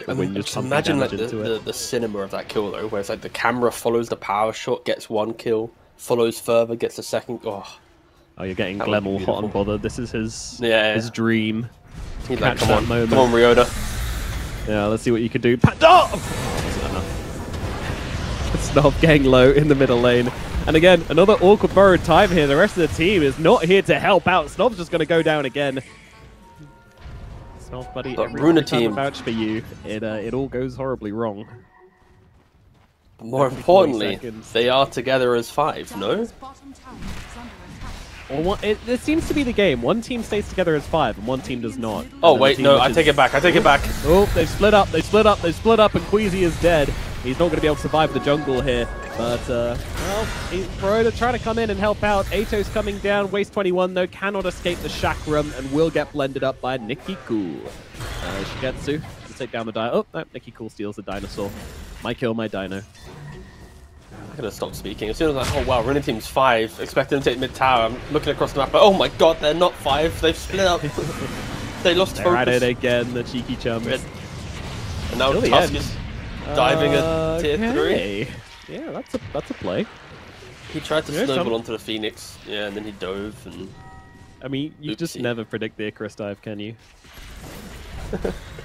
when you just Just pump imagine like damage into it. the cinema of that kill though, where it's like the camera follows the power shot, gets 1 kill, follows further, gets a second. Oh, Oh, you're getting that would Glem be all hot and beautiful. bothered. This is his Yeah. dream. he's like, Catch come that on, moment. come on, Ryoda. Yeah, let's see what you can do. Oh! Snob getting low in the middle lane. And again, another awkward borrowed time here. The rest of the team is not here to help out. Snob's just going to go down again. Snob, buddy, But every Runa time I team- vouch for you, it all goes horribly wrong. But more Every 40 importantly, seconds. they are together as 5. No, Dire's bottom tower is under attack. Or it seems to be the game. One team stays together as 5, and one team does not. oh And the wait, team no, which I is- take it back. I take it back. Oh, they've split up, they've split up, they've split up, and Queasy is dead. He's not going to be able to survive the jungle here. But, well, Rhoda trying to come in and help out. Ato's coming down. Waste 21, though, cannot escape the chakram and will get blended up by Nikki Cool. Shigetsu to take down the dino. Oh, no, Nikki Cool steals the dinosaur. My kill, my dino. I'm gonna stop speaking. As soon as oh wow, Runa team's 5, expecting them to take mid tower. I'm looking across the map, but oh my god, they're not 5. They've split up. They lost They're at focus. it again, the cheeky chums. And now Till the Tusk end. is diving at tier 3. Okay. Yeah, that's a play. He tried to Yeah, snowball some- onto the Phoenix, yeah, and then he dove and I mean, you just Oopsie. never predict the Icarus dive, can you?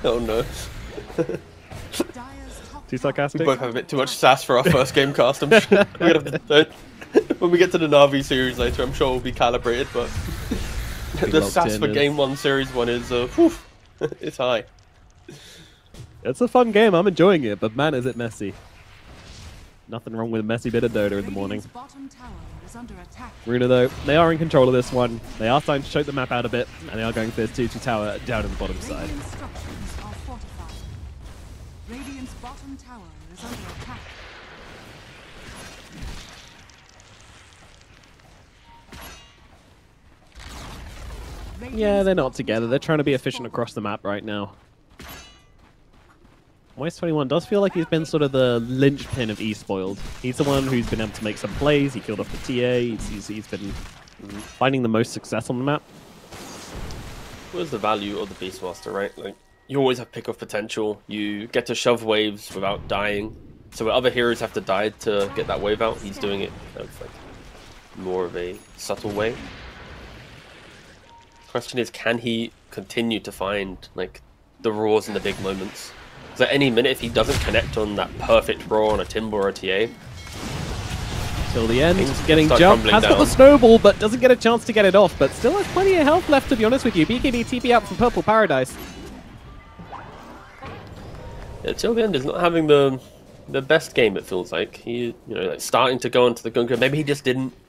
oh no. Dire's top Too tower sarcastic? We both have a bit too much sass for our first game cast. I'm sure we're gonna have to, when we get to the Na'Vi series later, I'm sure we'll be calibrated, but the locked sass in for as- game 1, series 1 is whew, it's high. It's a fun game, I'm enjoying it, but man, is it messy. Nothing wrong with a messy bit of Dota in the morning. Radiant's bottom tower is under attack. Runa, though, they are in control of this one. They are starting to choke the map out a bit, and they are going for this 2-2 tower down in the bottom side. Radiant structures are fortified. Radiant's bottom tower is under attack. Yeah, they're not together. They're trying to be efficient across the map right now. Waste 21 does feel like he's been sort of the linchpin of E-Spoiled. He's the one who's been able to make some plays. He killed off the TA. He's been finding the most success on the map. Where's the value of the Beastmaster, right? Like, you always have pick-off potential. You get to shove waves without dying. So where other heroes have to die to get that wave out, he's doing it in like more of a subtle way. Question is, can he continue to find like the roars in the big moments? Because at any minute, if he doesn't connect on that perfect roar on a Timber or a TA, till the end. Things Getting start jumped. crumbling Has got the down. snowball, but doesn't get a chance to get it off. But still has plenty of health left, to be honest with you. BKB TP out from Purple Paradise. Yeah, till the end is not having the best game. It feels like like starting to go into the gunker. Maybe he just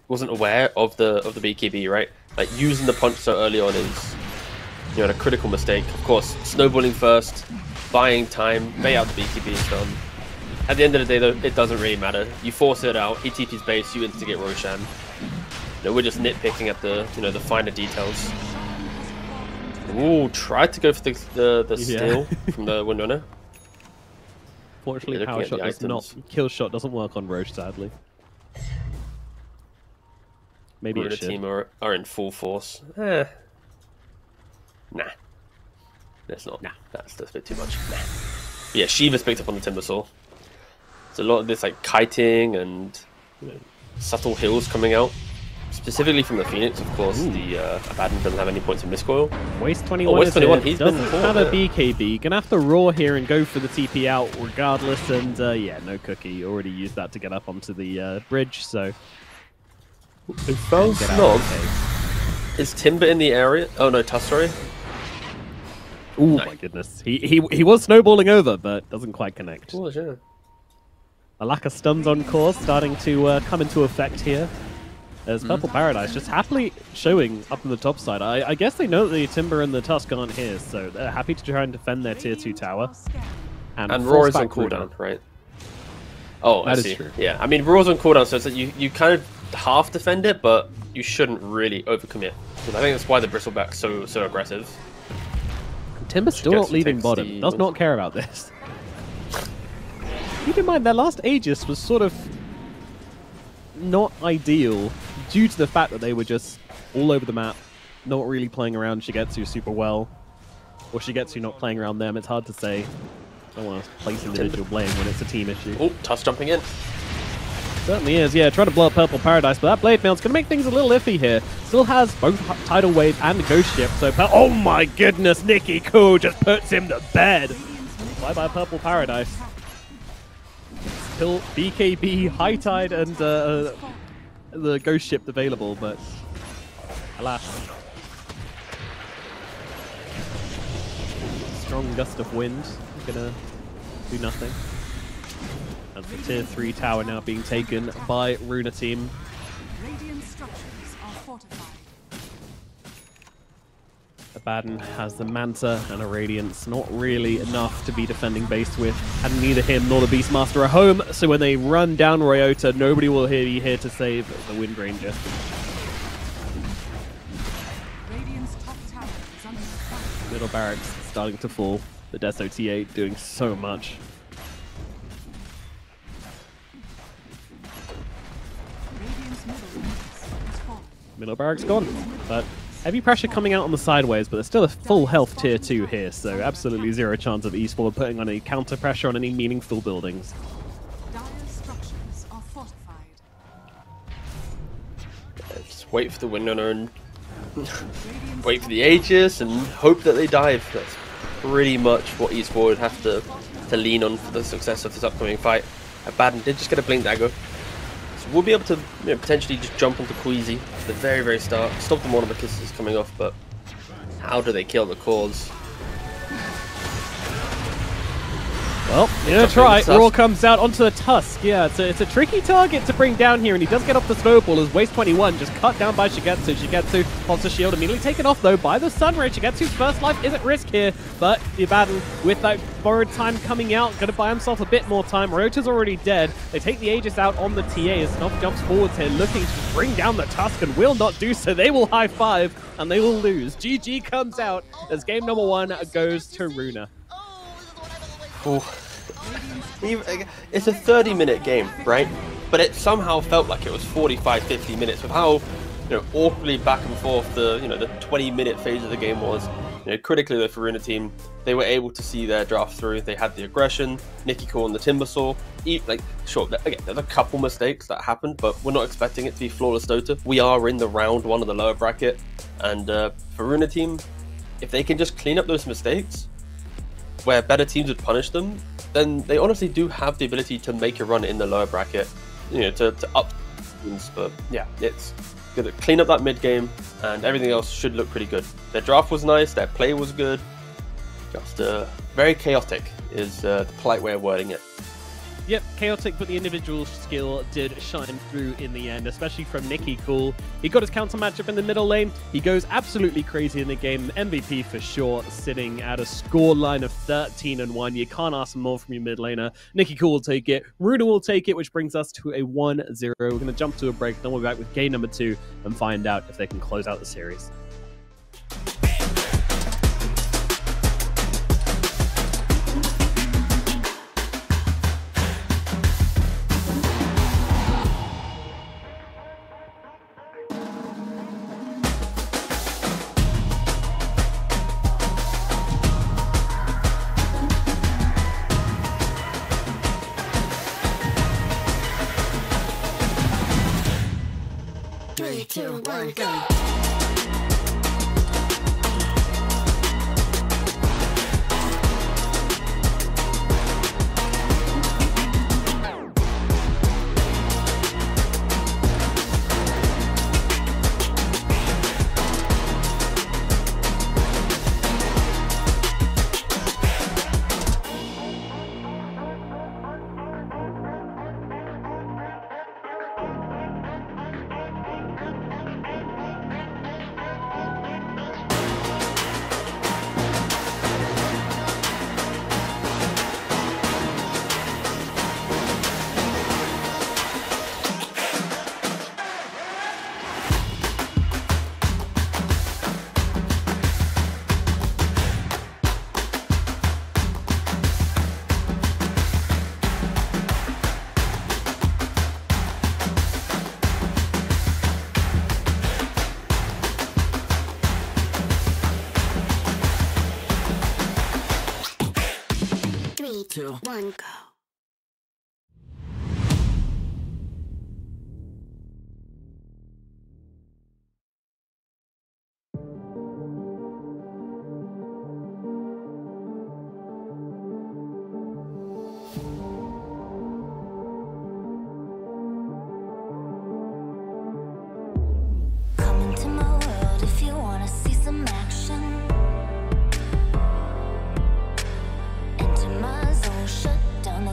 wasn't aware of the BKB, right? Like using the punch so early on is a critical mistake. Of course, snowballing first, buying time, bait out the BKB is done. At the end of the day, though, it doesn't really matter. You force it out. He TP's base. You instigate Roshan. We're just nitpicking at the the finer details. Ooh, tried to go for the steal from the Windrunner. Fortunately, Looking power at shot the does not. items. Kill shot doesn't work on Roche, sadly. Maybe Runa it should. team are in full force. Nah. That's not. Nah. That's a bit too much. Nah. But yeah, Shiva's picked up on the Timbersaw. There's a lot of this like kiting and subtle hills coming out. Specifically from the Phoenix, of course. The Abaddon doesn't have any points of miscoil. Waste 21. Waste 21, Is he's it. been Doesn't forward, have a yeah. BKB. Gonna have to roar here and go for the TP out regardless. And yeah, no cookie. Already used that to get up onto the bridge. So It found get out. Snog. Okay. Is Timber in the area? Oh no, Tuss, sorry. Oh Nice. my goodness. He was snowballing over, but doesn't quite connect. Oh, yeah. A lack of stuns on course starting to come into effect here. As Purple Paradise just happily showing up on the top side. I guess they know that the Timber and the Tusk aren't here, so they're happy to try and defend their tier 2 tower. And force Roar is on back Runa. cooldown, right? Oh, I That is see. true. Yeah, I mean, Roar's on cooldown, so it's like you kind of half defend it, but you shouldn't really overcommit. Because I think that's why the Bristleback's so aggressive. Timber's still gets not to leaving take bottom. the Does wins. not care about this. Keep in mind, their last Aegis was sort of not ideal due to the fact that they were just all over the map, not really playing around Shigetsu super well. Or Shigetsu not playing around them. It's hard to say. I don't want to place individual blame when it's a team issue. Oh, Tuss jumping in. Certainly is, yeah. Trying to blow up Purple Paradise, but that Blade Mail's going to make things a little iffy here. Still has both Tidal Wave and Ghost Ship, so... oh my goodness, Nikki Cool just puts him to bed. Bye-bye Purple Paradise. Still BKB, High Tide, and the Ghost Ship available, but... alas. Strong gust of wind. Gonna do nothing. As the tier 3 tower now being taken by Runa team. Radiant structures are fortified. Abaddon has the Manta and a Radiance. Not really enough to be defending base with. And neither him nor the Beastmaster are home. So when they run down Ryota, nobody will be here to save the Wind Ranger. Radiant's top tower is under attack. Middle barracks starting to fall. The Deso T8 doing so much. Radiant's middle barracks is fallen. Middle barracks gone. But heavy pressure coming out on the sideways, but there's still a full health tier 2 here, so absolutely zero chance of Esports putting on any counter pressure on any meaningful buildings. Dire structures are fortified. Just wait for the Windrunner and Radiant's wait for the Aegis and hope that they dive. That's pretty much what Esports would have to lean on for the success of this upcoming fight. Abaddon did just get a Blink Dagger. So we'll be able to potentially just jump onto Queasy at the very start, stop the Mortimer Kisses coming off, but how do they kill the cause? Well, you're gonna try. Tusk. Raw comes out onto the Tusk. Yeah, it's a tricky target to bring down here, and he does get off the snowball as Waste 21 just cut down by Shigetsu. Shigetsu pops a shield, immediately taken off though by the Sunray. Shigetsu's first life is at risk here, but the Abaddon, with that borrowed time coming out, gonna buy himself a bit more time. Ryota's already dead. They take the Aegis out on the TA as Snob jumps forwards here, looking to bring down the Tusk, and will not do so. They will high five, and they will lose. GG comes out as game number 1 goes to Runa. It's a 30-minute game, right? But it somehow felt like it was 45, 50 minutes with how awkwardly back and forth the the 20-minute phase of the game was. Critically though, for Runa team, they were able to see their draft through. They had the aggression, Nikki Core on the Timbersaw. Sure, again, there's a couple mistakes that happened, but we're not expecting it to be flawless Dota. We are in the round 1 of the lower bracket, and for Runa team, if they can just clean up those mistakes, where better teams would punish them, then they honestly do have the ability to make a run in the lower bracket, to up teams, but yeah, it's gonna clean up that mid game, and everything else should look pretty good. Their draft was nice, their play was good, just very chaotic is the polite way of wording it. Yep, chaotic, but the individual skill did shine through in the end, especially from Nicky Cool. He got his counter matchup in the middle lane. He goes absolutely crazy in the game. MVP for sure, sitting at a score line of 13-1. You can't ask more from your mid laner. Nicky Cool will take it. Runa will take it, which brings us to a 1-0. We're going to jump to a break, then we'll be back with game number 2 and find out if they can close out the series. Three, two, one, go. Three, two, one, go. Come into my world if you wanna see some action. Enter my zone, shut down the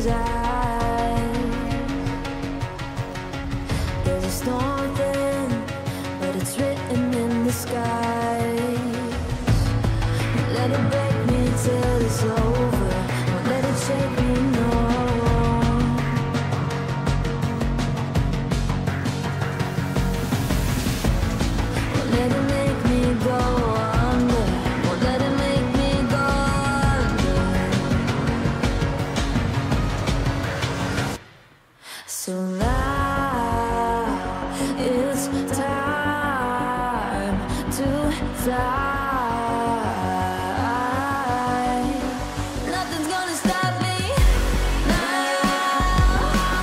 his eyes. There's a storm within, but it's written in the skies. Let it break me till it's over. Won't let it shake me, no. Won't let it make me go under. Won't let it make me go under. So now it's time to fly. Nothing's gonna stop me now.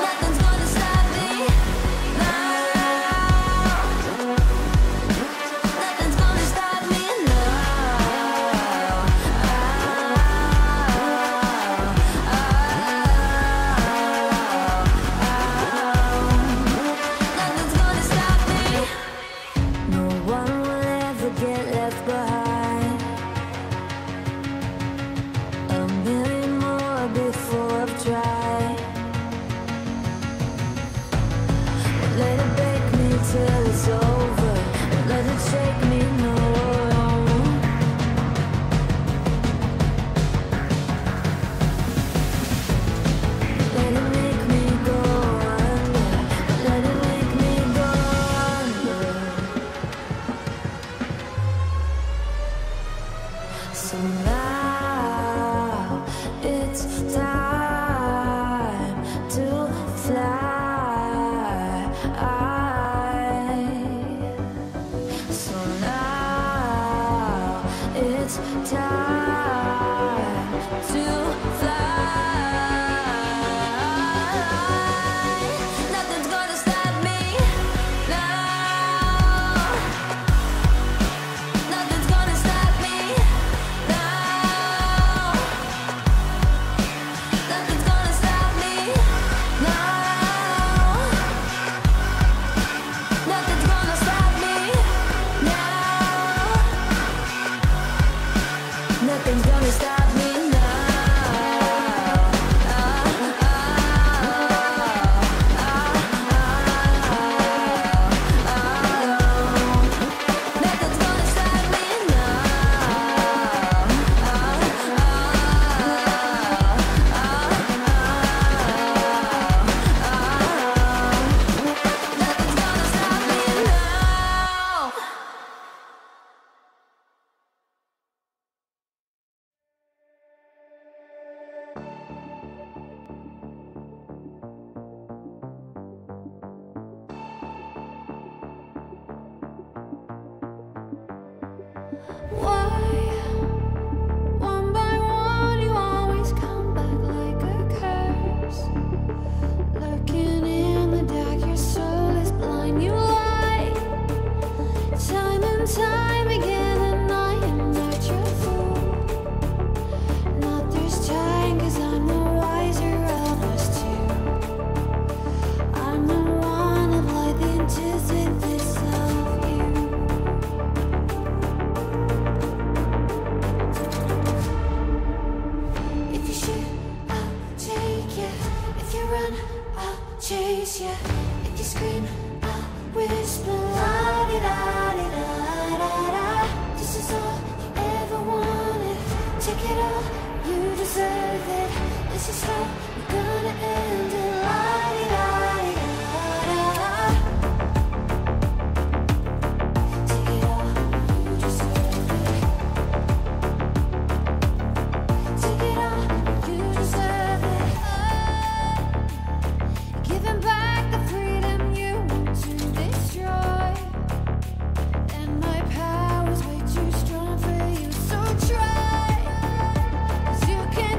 Nothing's gonna stop me now. Nothing's gonna stop me now. Nothing's gonna stop me. No one will ever get left behind. A million more before I've tried. Won't let it break me till it's over. Won't let it shake me, no. Let it make me go under. Let it make me go under. So now it's time to fly. So now it's time to fly. Nothing's gonna stop me now. Nothing's gonna stop me now. Nothing's gonna stop me now. Nothing's gonna stop me now. Nothing's gonna stop me now. Nothing's gonna stop me Nothing's gonna stop me now. Why, one by one, you always come back like a curse? Lurking in the dark, your soul is blind, you lie. Time and time again, and I am not your fool. Not this time, 'cause I'm the wiser of us two. I'm the one of light, the antithesis of you. If you shoot, I'll take you. If you run, I'll chase you. If you scream, I'll whisper. La-di-da-di-da-da-da. This is all you ever wanted. Take it all, you deserve it. This is how we're gonna end it. La-di-da-di-da-da-da. Take it all, you deserve it. Take it all, you deserve it. Giving back the freedom you want to destroy. And my power's way too strong for you, so try. 'Cause you can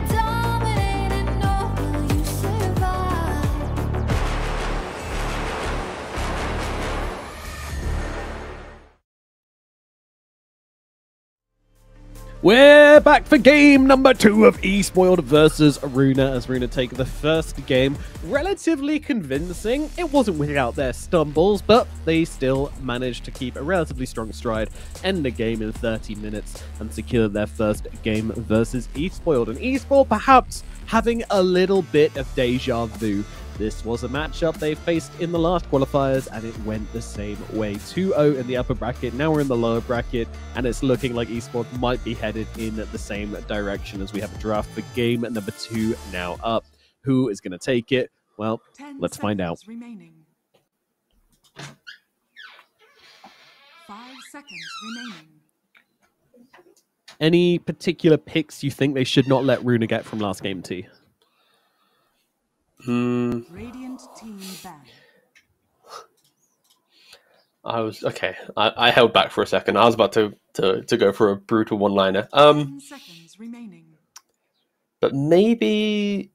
We're back for game number 2 of Esports versus Runa, as Runa take the first game. Relatively convincing. It wasn't without their stumbles, but they still managed to keep a relatively strong stride, end the game in 30 minutes, and secure their first game versus Esports. And Esports perhaps having a little bit of deja vu. This was a matchup they faced in the last qualifiers, and it went the same way. 2-0 in the upper bracket, now we're in the lower bracket, and it's looking like Esports might be headed in the same direction as we have a draft for game number 2 now up. Who is going to take it? Well, 10 let's find out. seconds remaining. 5 seconds remaining. Any particular picks you think they should not let Runa get from last game, T? Radiant team ban. I held back for a second. I was about to go for a brutal one-liner. 10 seconds remaining. But maybe.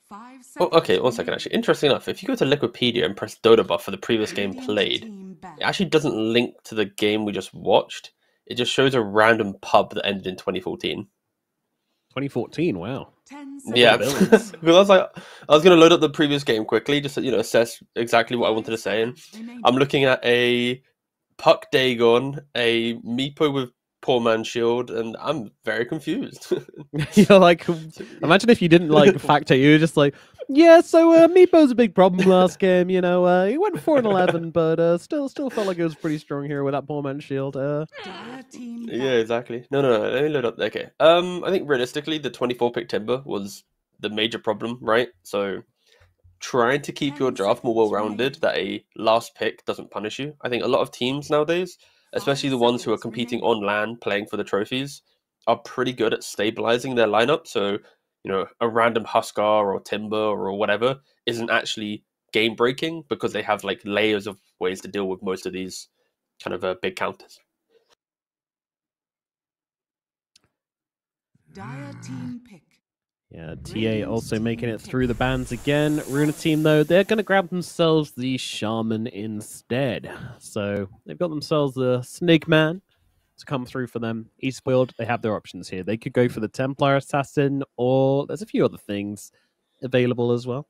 5 seconds. Oh, okay. 1 second. Actually, interesting enough, if you go to Liquipedia and press Dota buff for the previous game Radiant played, team ban. it actually doesn't link to the game we just watched. It just shows a random pub that ended in 2014. 2014, wow. 10 seconds. Yeah, Builds. because I was like, I was going to load up the previous game quickly, just to, assess exactly what I wanted to say. And Remaining. I'm looking at a Puck Dagon, a Meepo with Poor Man Shield, and I'm very confused. You're like, imagine if you didn't like factor, you were just like, yeah, so Meepo's a big problem last game, he went 4-11, but still felt like it was pretty strong here with that poor man shield. Dire team ban. Yeah, exactly. No. Let me load up. Okay. I think realistically, the 24 pick Timber was the major problem, right? So trying to keep your draft more well-rounded, that a last pick doesn't punish you. I think a lot of teams nowadays, especially the ones who are competing on land, playing for the trophies, are pretty good at stabilizing their lineup. So, a random Huskar or Timber or whatever isn't actually game breaking because they have like layers of ways to deal with most of these kind of big counters. Dire team pick. Yeah, TA also making it through the bans again. Runa team, though, they're going to grab themselves the Shaman instead. So they've got themselves the Snake Man to come through for them. Eastfield, they have their options here. They could go for the Templar Assassin, or there's a few other things available as well.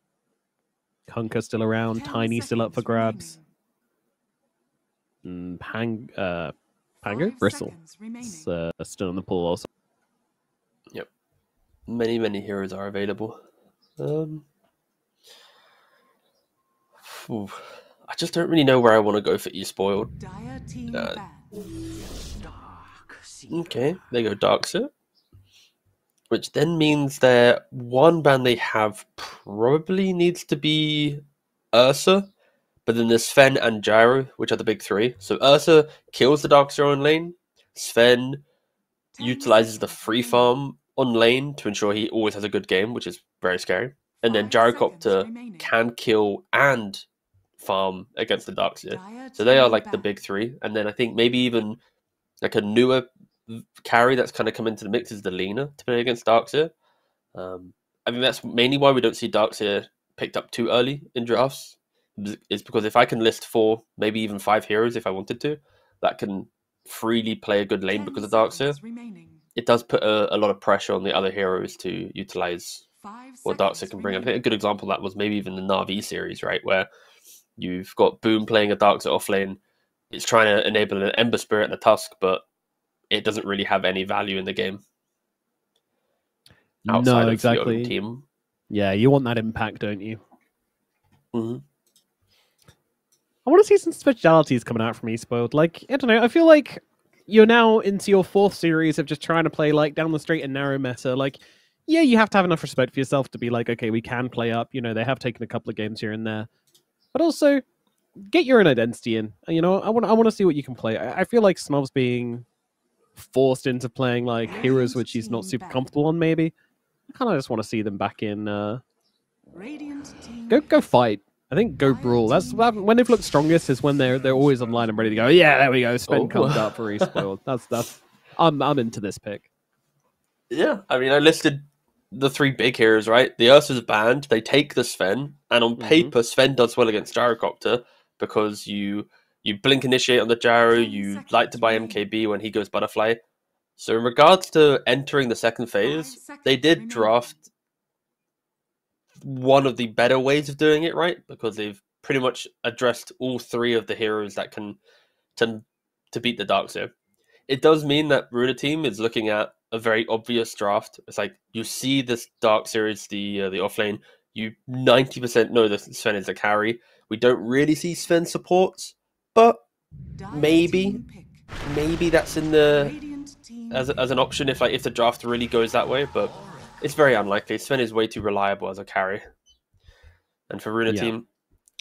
Kunka still around, 10 Tiny still up for seconds grabs. remaining. Pango? 5 Bristle. seconds remaining. It's still in the pool also. Yep. Many heroes are available. I just don't really know where I want to go for Esports. Dire team Uh, ban. Okay, they go Darkseer. Which then means their one ban they have probably needs to be Ursa. But then there's Sven and Gyro, which are the big three. So Ursa kills the Darkseer on lane. Sven 10 utilizes the seconds free remaining. farm on lane to ensure he always has a good game, which is very scary. And then 5 Gyrocopter seconds remaining. can kill and farm against the Darkseer. Dire So they are team like the ban. big three. And then I think maybe even like a newer carry that's kind of come into the mix is the Lina to play against Darkseer. I think that's mainly why we don't see Darkseer picked up too early in drafts. Is because if I can list 4, maybe even 5 heroes if I wanted to, that can freely play a good lane 10 because of Darkseer, seconds remaining. it does put a lot of pressure on the other heroes to utilize 5 what seconds Darkseer can bring. I think a remaining. good example of that was maybe even the Na'Vi series, right? Where you've got Boom playing a Darkseer off lane. It's trying to enable an Ember Spirit and a Tusk, but it doesn't really have any value in the game outside No, of exactly. your own team. Yeah, you want that impact, don't you? hmm I want to see some specialities coming out from Esports. Like, I don't know, I feel like you're now into your 4th series of just trying to play like down the straight and narrow meta. Like, yeah, you have to have enough respect for yourself to be like, okay, we can play up. They have taken a couple of games here and there, but also get your own identity in. I want to see what you can play. I feel like Snob's being forced into playing like heroes which he's not super comfortable on. Maybe I kind of just want to see them back in. Radiant team Go fight. I think go brawl. That's when they've looked strongest is when they're always online and ready to go. Yeah, there we go. Sven Oh. comes up for Esports. That's I'm into this pick. Yeah, I mean, I listed the 3 big heroes, right? The Ursa's banned. They take the Sven, and on paper, Sven does well against Gyrocopter because you blink initiate on the Gyro. 10 You seconds like to buy remaining. MKB when he goes Butterfly. So in regards to entering the second 5 phase, seconds they did remaining. draft one of the better ways of doing it, right? Because they've pretty much addressed all three of the heroes that can to beat the Darkseer. It does mean that Runa team is looking at a very obvious draft. It's like you see this Dark series, the offlane, you 90% know that Sven is a carry. We don't really see Sven supports, but Dire maybe team pick. maybe that's in the Radiant team as pick. an option if the draft really goes that way, but it's very unlikely. Sven is way too reliable as a carry. And for Runa Yeah. team,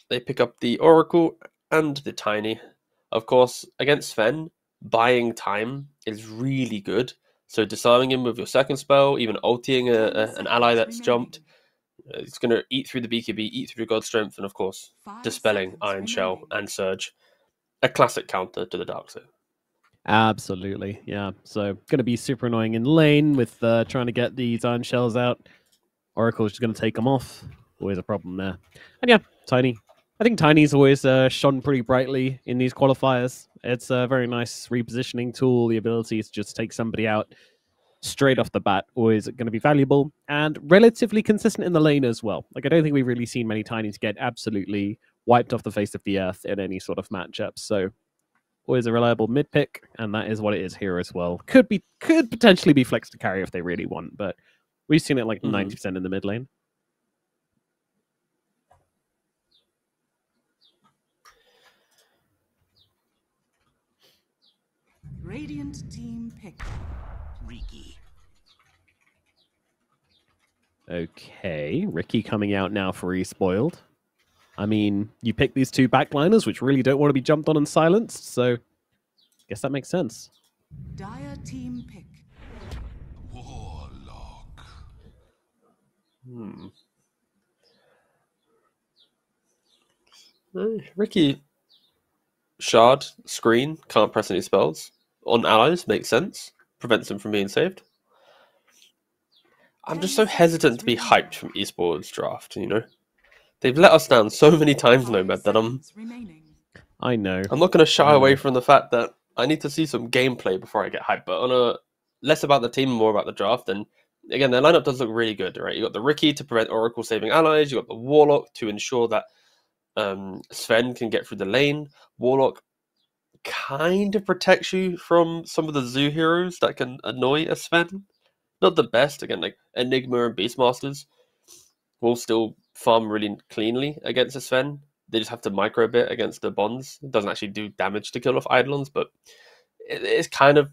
they pick up the Oracle and the Tiny. Of course, against Sven, buying time is really good. So disarming him with your second spell, even ulting an ally that's jumped, it's going to eat through the BKB, eat through God Strength, and of course, 5 dispelling seconds Iron Shell remaining. and Surge. A classic counter to the Darkseer. Absolutely, yeah. So going to be super annoying in lane with trying to get these iron shells out. Oracle's just going to take them off. Always a problem there. And yeah, Tiny. I think Tiny's always shone pretty brightly in these qualifiers. It's a very nice repositioning tool. The ability to just take somebody out straight off the bat always going to be valuable and relatively consistent in the lane as well. Like I don't think we've really seen many Tinys get absolutely wiped off the face of the earth in any sort of matchup. So always a reliable mid pick, and that is what it is here as well. Could potentially be flex to carry if they really want, but we've seen it like 90% in the mid lane. Radiant team pick. Okay, Ricky coming out now for Respoiled. I mean, you pick these two backliners, which really don't want to be jumped on and silenced, so guess that makes sense. Dire team pick. Ricky, Shard, Screen, can't press any spells. On allies, makes sense. Prevents them from being saved. I'm just so hesitant to be hyped from Esports draft, you know? They've let us down so many times, 5 Nomad, that I'm seconds remaining. I know. not going to shy away from the fact that I need to see some gameplay before I get hyped. But on a less about the team, more about the draft. And again, their lineup does look really good, right? You got the Ricky to prevent Oracle saving allies. You got the Warlock to ensure that Sven can get through the lane. Warlock kind of protects you from some of the zoo heroes that can annoy a Sven. Not the best, again, like Enigma and Beastmasters will still farm really cleanly against a Sven. They just have to micro a bit against the bonds. It doesn't actually do damage to kill off Eidolons, but it's kind of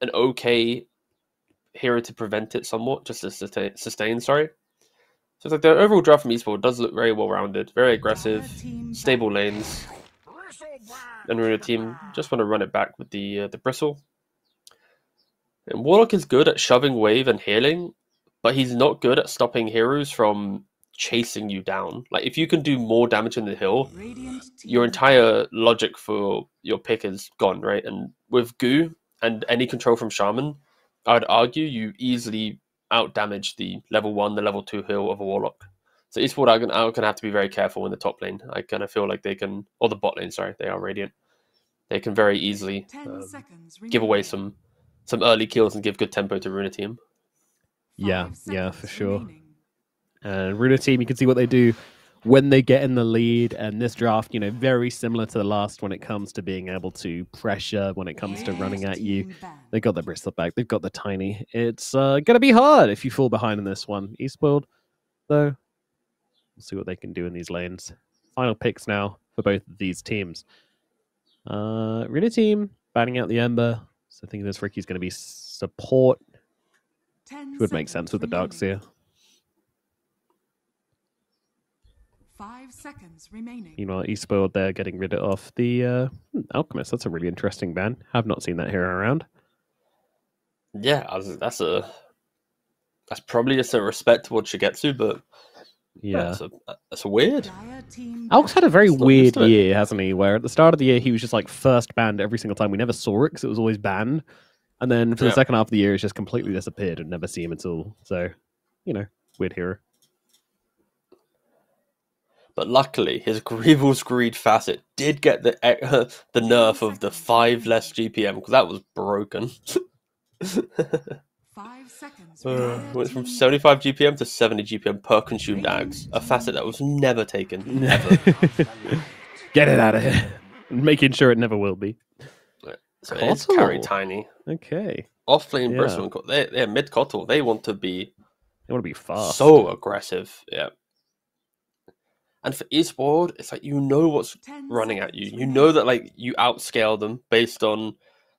an okay hero to prevent it somewhat, just to sustain, sorry. So it's like the overall draft from Esports does look very well-rounded, very aggressive, Dire team stable back. lanes. And Runa team just want to run it back with the Bristle. And Warlock is good at shoving wave and healing, but he's not good at stopping heroes from chasing you down. Like, if you can do more damage in the hill, Radiant team your entire logic for your pick is gone, right? And with Goo and any control from Shaman, I would argue you easily out-damage the level 1, the level 2 hill of a Warlock. So Esports are going to have to be very careful in the top lane. I kind of feel like they can, or the bot lane, sorry, they are Radiant. They can very easily 10 seconds give away remaining. some early kills and give good tempo to Runa team. Yeah, 5 yeah, seconds for sure. remaining. And Runa team, you can see what they do when they get in the lead. And this draft, very similar to the last when it comes to being able to pressure, when it comes to running at you. Team ban. They got the Bristle back. They've got the Tiny. It's going to be hard if you fall behind in this one. Esports, though, we'll see what they can do in these lanes. Final picks now for both of these teams. Runa team batting out the Ember. So I think this Ricky's going to be support. 10 Which would make sense with the seconds remaining. Darkseer. 5 seconds remaining. Meanwhile, Esports, they're getting rid of the Alchemist. That's a really interesting ban. Have not seen that hero around. Yeah, that's probably just a respect towards Shigetsu, but Yeah. that's weird. Dire team Alk's had a very It's not weird used to it. year, hasn't he? Where at the start of the year, he was just like first banned every single time. We never saw it because it was always banned. And then for the Yeah. second half of the year, it's just completely disappeared and never see him at all. So, weird hero. But luckily, his Grievous Greed facet did get the nerf of the 5 less GPM, because that was broken. 5 seconds. Went from 75 GPM to 70 GPM per consumed ags, a facet that was never taken, ever. Get it out of here. Making sure it never will be. So it's carry tiny. Okay. Off lane Yeah. Bristle, they're mid Cottle. They want to be They want to be fast. so aggressive. Yeah. And for Esports, it's like you know what's 10 running at seconds you. You know that like you outscale them based on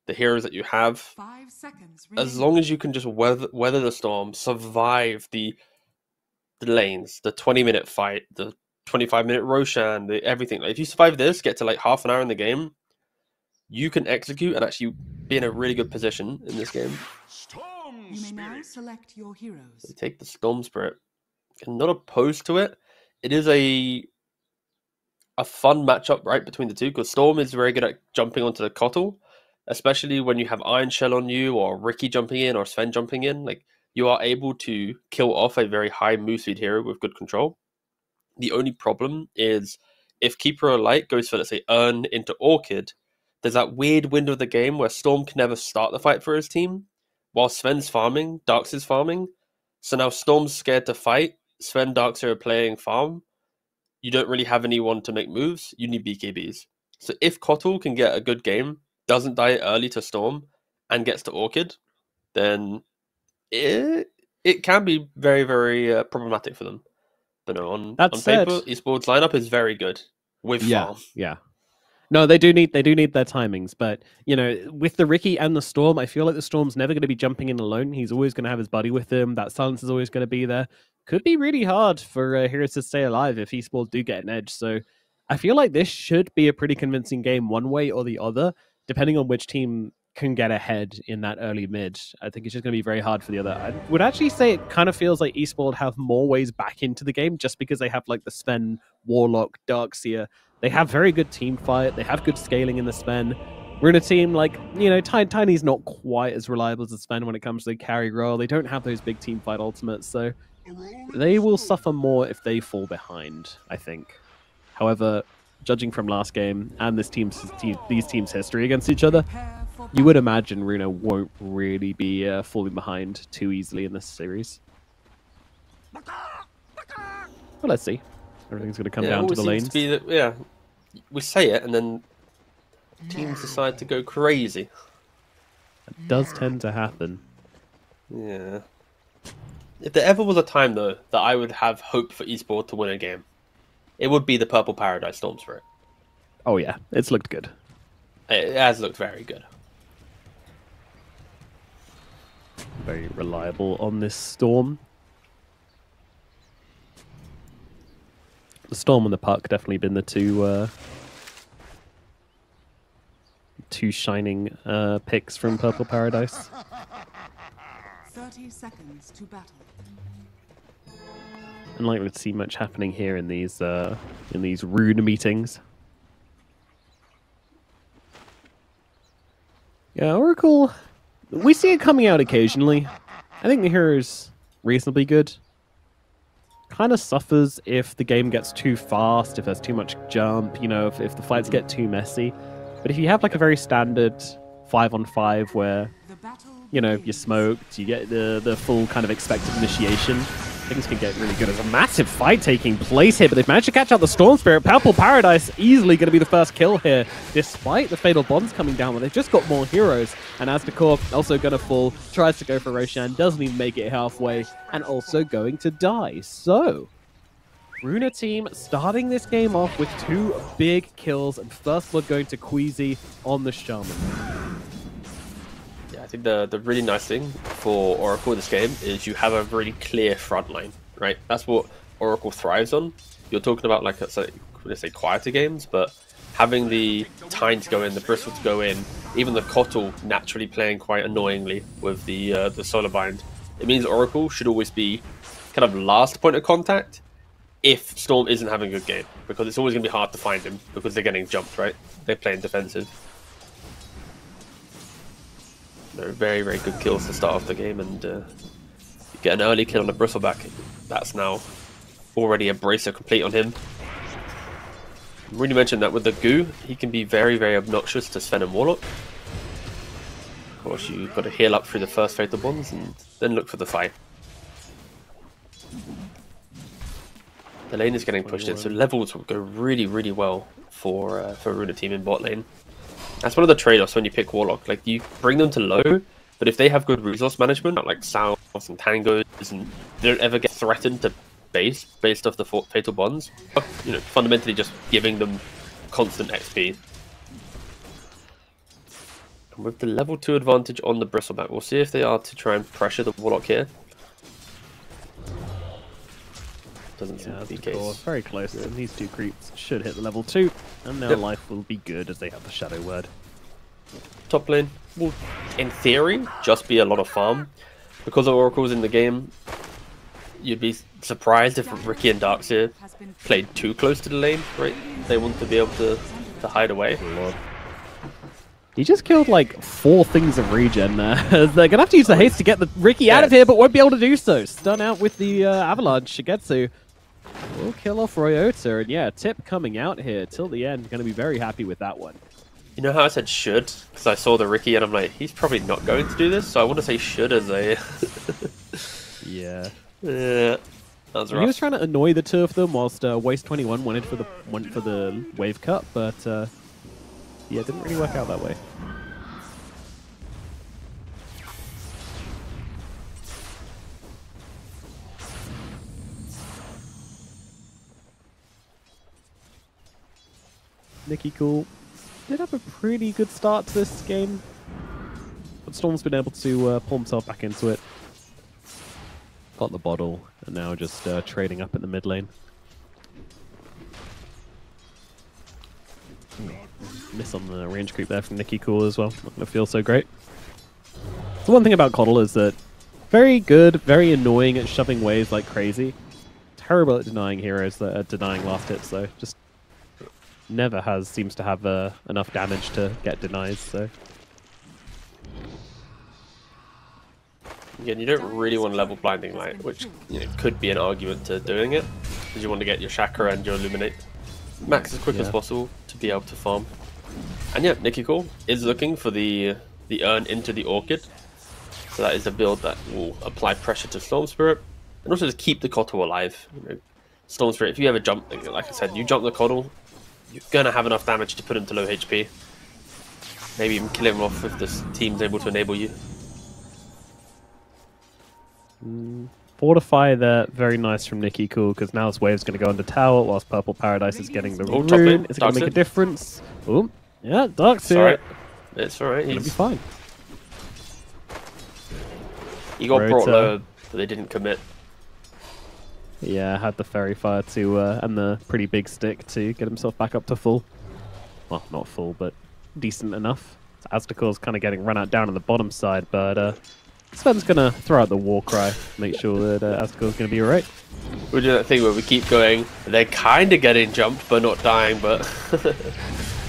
the heroes that you have. 5 seconds. As long as you can just weather the storm, survive the lanes, the 20-minute fight, the 25-minute Roshan, the everything. Like, if you survive this, get to like half an hour in the game, you can execute and actually be in a really good position in this game. You may now select your heroes. They take the Storm Spirit. I'm not opposed to it. It is a fun matchup, right, between the two, because Storm is very good at jumping onto the Cottle, especially when you have Iron Shell on you, or Ricky jumping in, or Sven jumping in. Like, you are able to kill off a very high move speed hero with good control. The only problem is if Keeper of Light goes for, let's say, Urn into Orchid, there's that weird window of the game where Storm can never start the fight for his team, while Sven's farming, Darks is farming. So now Storm's scared to fight, Sven, Darks are playing farm. You don't really have anyone to make moves, you need BKBs. So if Cottle can get a good game, doesn't die early to Storm, and gets to Orchid, then it can be very, very problematic for them. But no, on paper, Esports lineup is very good with farm. Yeah. No, they do need their timings, but you know, with the Ricky and the Storm, I feel like the Storm's never going to be jumping in alone. He's always going to have his buddy with him. That silence is always going to be there. Could be really hard for heroes to stay alive if Esports do get an edge. So I feel like this should be a pretty convincing game one way or the other, depending on which team can get ahead in that early mid. I think it's just going to be very hard for the other. I would actually say it kind of feels like Esports have more ways back into the game just because they have like the Sven, Warlock, Darkseer. They have very good team fight. They have good scaling in the Sven. We're in a team like, you know, Tiny's not quite as reliable as the Sven when it comes to the carry role. They don't have those big team fight ultimates, so they will suffer more if they fall behind, I think. However, judging from last game and these teams' history against each other, you would imagine Runa won't really be falling behind too easily in this series. But let's see. Everything's going to come down to the lanes. To be that, we say it, and then teams decide to go crazy. It does tend to happen. Yeah. If there ever was a time, though, that I would have hope for Esports to win a game, it would be the Purple Paradise Storm Spirit. Oh yeah, it's looked good. It has looked very good. Very reliable on this Storm. The Storm and the Puck definitely been the two shining picks from Purple Paradise. 30 seconds to battle. Unlikely to see much happening here in these rune meetings. Yeah, Oracle, we see it coming out occasionally. I think the hero's reasonably good. Kind of suffers if the game gets too fast, if there's too much jump, you know, if the fights get too messy. But if you have like a very standard 5-on-5 where, you know, you're smoked, you get the full kind of expected initiation, things can get really good. There's a massive fight taking place here, but they've managed to catch out the Storm Spirit. Purple Paradise easily going to be the first kill here, despite the Fatal Bonds coming down, where they've just got more heroes. And Aztekor also going to fall, tries to go for Roshan, doesn't even make it halfway, and also going to die. So, Runa team starting this game off with 2 big kills, and first blood going to Queasy on the Shaman. I think the really nice thing for Oracle in this game is you have a really clear front line, right? That's what Oracle thrives on. You're talking about like, let's say quieter games, but having the Tine to go in, the Bristle to go in, even the Cottle naturally playing quite annoyingly with the Solar Bind. It means Oracle should always be kind of last point of contact if Storm isn't having a good game, because it's always going to be hard to find him because they're getting jumped, right? They're playing defensive. No, very, very good kills to start off the game, and get an early kill on the Bristleback. That's now already a bracer complete on him. Really mentioned that with the goo, he can be very, very obnoxious to Sven and Warlock. course, you've got to heal up through the first Fatal Bonds and then look for the fight. The lane is getting pushed in, so levels will go really, really well for Runa team in bot lane. That's one of the trade-offs when you pick Warlock. Like, you bring them to low, but if they have good resource management, like Salves and Tangos, and they don't ever get threatened to base based off the Fatal Bonds, you know, fundamentally just giving them constant XP. And with the level 2 advantage on the Bristleback, we'll see if they are to try and pressure the Warlock here. Doesn't seem to be the case. Very close, and these two creeps should hit the level 2, and their life will be good as they have the Shadow Word. Top lane will, in theory, just be a lot of farm. Because of Oracles in the game, you'd be surprised if Ricky and Darkseer played too close to the lane, right? They want to be able to hide away. Lord. He just killed like 4 things of regen there. They're gonna have to use the haste to get the Ricky out of here, but won't be able to do so. Stun out with the Avalanche. Shigetsu will kill off Ryota, and yeah, Tip coming out here till the end. Gonna be very happy with that one. You know how I said should? Because I saw the Ricky and I'm like, he's probably not going to do this, so I want to say should as a... Yeah. Yeah. That was rough. He was trying to annoy the two of them whilst Waste 21 went for the wave cut, but yeah, it didn't really work out that way. Nicky Cool did have a pretty good start to this game, but Storm's been able to pull himself back into it. Got the bottle, and now just trading up in the mid lane. Miss on the range creep there from Nicky Cool as well. Not going to feel so great. The one thing about Coddle is that very good, very annoying at shoving waves like crazy. Terrible at denying heroes that are denying last hits, though. Just never seems to have enough damage to get denies, so... Again, you don't really want to level Blinding Light, which, you know, could be an argument to doing it, because you want to get your Chakra and your Illuminate max as quick as possible to be able to farm. And yeah, Nicky Cool is looking for the urn into the Orchid, so that is a build that will apply pressure to Storm Spirit, and also just keep the Coddle alive. You know, Storm Spirit, if you ever jump, like I said, you jump the Coddle, you're going to have enough damage to put him to low HP. Maybe even kill him off if this team's able to enable you. Fortify there, very nice from Nicky Cool, because now this wave's going to go under tower, whilst Purple Paradise is getting the rune. Is it going to make a difference? Oh, yeah, Darkseer. It's alright. He's going to be fine. He got brought low, but they didn't commit. Yeah, had the Fairy Fire to, and the pretty big stick to get himself back up to full. Well, not full, but decent enough. So Aztecor's kind of getting run out down on the bottom side, but Sven's going to throw out the war cry, make sure that Aztecor's going to be alright. We do that thing where we keep going, they're kind of getting jumped, but not dying, but...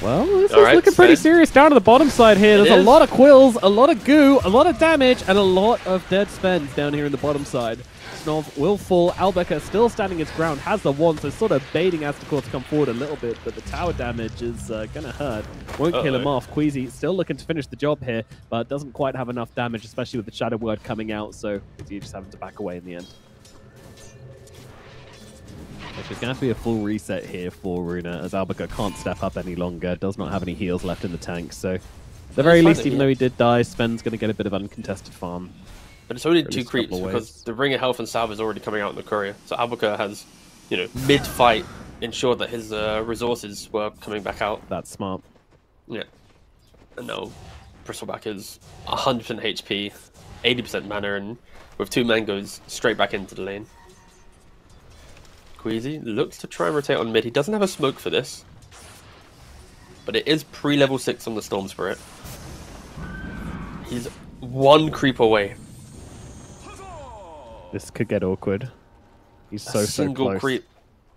Well, this is looking pretty serious down to the bottom side here. There's a lot of quills, a lot of goo, a lot of damage, and a lot of dead spends down here in the bottom side. Snov will fall. Albecker still standing his ground, has the wand, so sort of baiting Aztecor to come forward a little bit, but the tower damage is going to hurt. Won't kill him off. Queasy still looking to finish the job here, but doesn't quite have enough damage, especially with the Shadow Word coming out, so Queasy just having to back away in the end. It's going to have to be a full reset here for Runa, as Albecker can't step up any longer, does not have any heals left in the tank, so at the very least, even though he did die, Sven's going to get a bit of uncontested farm. But it's only 2 creeps, because the Ring of Health and Salve is already coming out in the courier, so Albecker has, you know, mid-fight ensured that his resources were coming back out. That's smart. Yeah. And now Bristleback is 100% HP, 80% mana, and with 2 men goes straight back into the lane. Queasy looks to try and rotate on mid. He doesn't have a smoke for this, but it is pre-level 6 on the Storm Spirit. He's 1 creep away. This could get awkward. He's so close. Single creep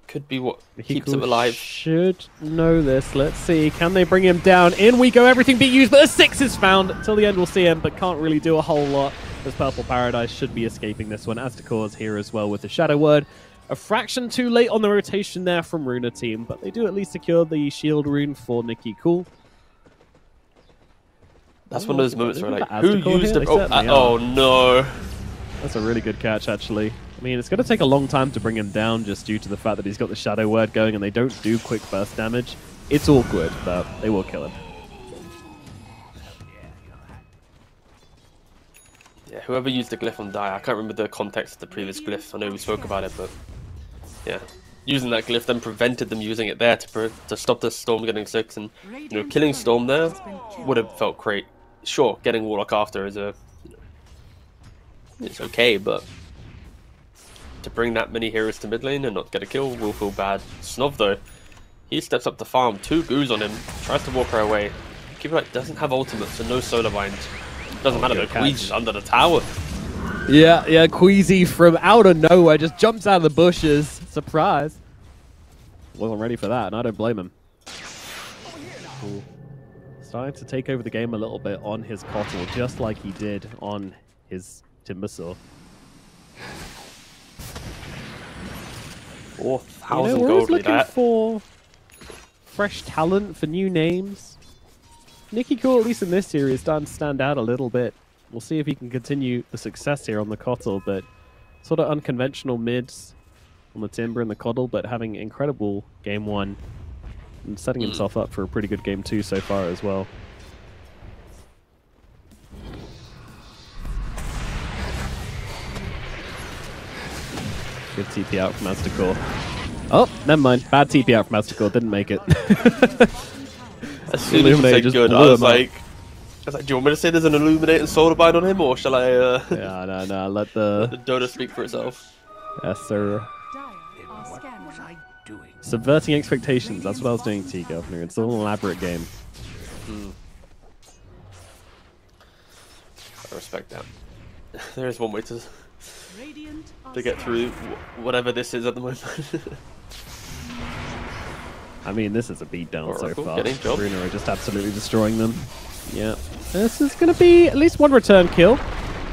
could be what keeps him alive. Should know this. Let's see. Can they bring him down? In we go. Everything being used, but a 6 is found. Till the end, we'll see him, but can't really do a whole lot. As Purple Paradise should be escaping this one. Aztecor's here as well with the Shadow Word. A fraction too late on the rotation there from Runa team, but they do at least secure the shield rune for Nicky Cool. That's one of those moments where, like, They've got who Aztec used here? it? They Oh, certainly oh are. no. That's a really good catch, actually. I mean, it's going to take a long time to bring him down just due to the fact that he's got the Shadow Word going and they don't do quick burst damage. It's awkward, but they will kill him. Yeah, whoever used the glyph on Die, I can't remember the context of the previous glyph. I know we spoke about it, but yeah. Using that glyph then prevented them using it there to stop the Storm getting 6, and killing Storm there would have felt great. Sure, getting Warlock after is it's okay, but to bring that many heroes to mid lane and not get a kill will feel bad. Snov though, he steps up to farm, 2 goos on him, tries to walk her away. Keeper Light doesn't have ultimate, so no solar bind. Doesn't matter though, Queezy's under the tower. Yeah, Queasy from out of nowhere just jumps out of the bushes. Surprise. Wasn't ready for that, and I don't blame him. Ooh. Starting to take over the game a little bit on his Kotl, just like he did on his Timbersaw. 4,000 we're gold always with looking that. for fresh talent, for new names. Nicky Cool, at least in this series, starting to stand out a little bit. We'll see if he can continue the success here on the Kotl, but sort of unconventional mids on the Timber and the Coddle, but having incredible game 1 and setting himself up for a pretty good game 2 so far as well. Good TP out from Aztecor. Oh, never mind. Bad TP out from Aztecor. Didn't make it. As soon as you Illuminate said just good, blew I was him up. like, do you want me to say there's an Illuminate and Solar Bind on him, or shall I Yeah, no. Let let the... the Dota speak for itself? Yes, sir. Dire are scanning. Subverting expectations. That's what I was doing, T-Governor. It's an elaborate game. I respect that. There is one way to Radiant are get through whatever this is at the moment. I mean, this is a beatdown so Oracle far. getting job. Bruno are just absolutely destroying them. Yeah. This is going to be at least one return kill.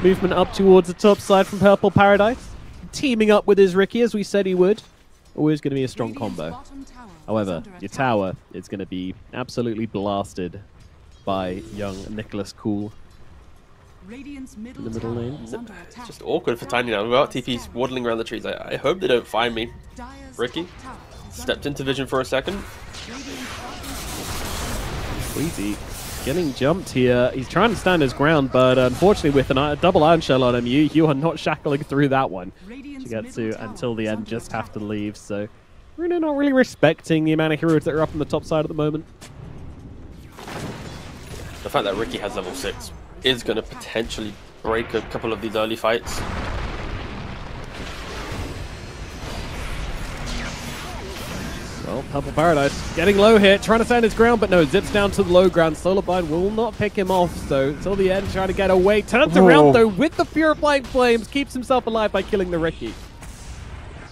Movement up towards the top side from Purple Paradise. Teaming up with his Ricky, as we said he would. Always going to be a strong Radiant's combo. bottom tower is However, under your attack. tower is going to be absolutely blasted by young Nicholas Cool. Radiant's middle the middle tower lane. is under attack. Just awkward for Tiny now. Without TP's waddling around the trees. I hope they don't find me. Dire's Ricky top tower is stepped under into vision for a second. Radiant's bottom Easy. Getting jumped here. He's trying to stand his ground, but unfortunately with a double iron shell on him, you are not shackling through that one. Radiant's To get middle to tower until the is end, under just have to attack. leave. So Bruno not really respecting the amount of heroes that are up on the top side at the moment. The fact that Ricky has level 6 is going to potentially break a couple of these early fights. Well, Purple Paradise getting low here, trying to stand his ground, but no, zips down to the low ground. Solar Bind will not pick him off, so until the end, trying to get away. Turns around though with the Purifying Flames, keeps himself alive by killing the Ricky.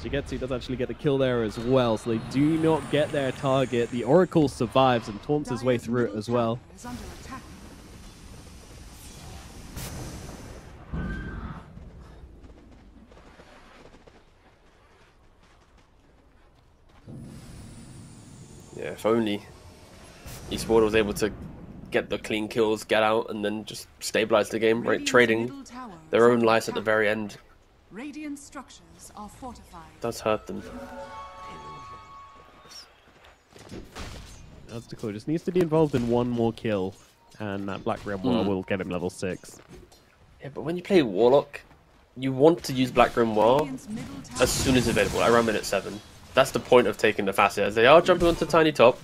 Shigetsu does actually get the kill there as well, so they do not get their target. The Oracle survives and taunts his way Dire's through it middle as well. tower is under attack. Yeah, if only Esports was able to get the clean kills, get out, and then just stabilize the game, right? Radiant's Trading middle tower is their own under lives at the attack. very end Radiant structures are fortified. does hurt them. Aztecor just needs to be involved in one more kill, and that Black Grimoire will get him level 6. Yeah, but when you play Warlock, you want to use Black Grimoire Radiant's middle tower as soon as available, around minute 7. That's the point of taking the Facet, as they are jumping onto Tiny Top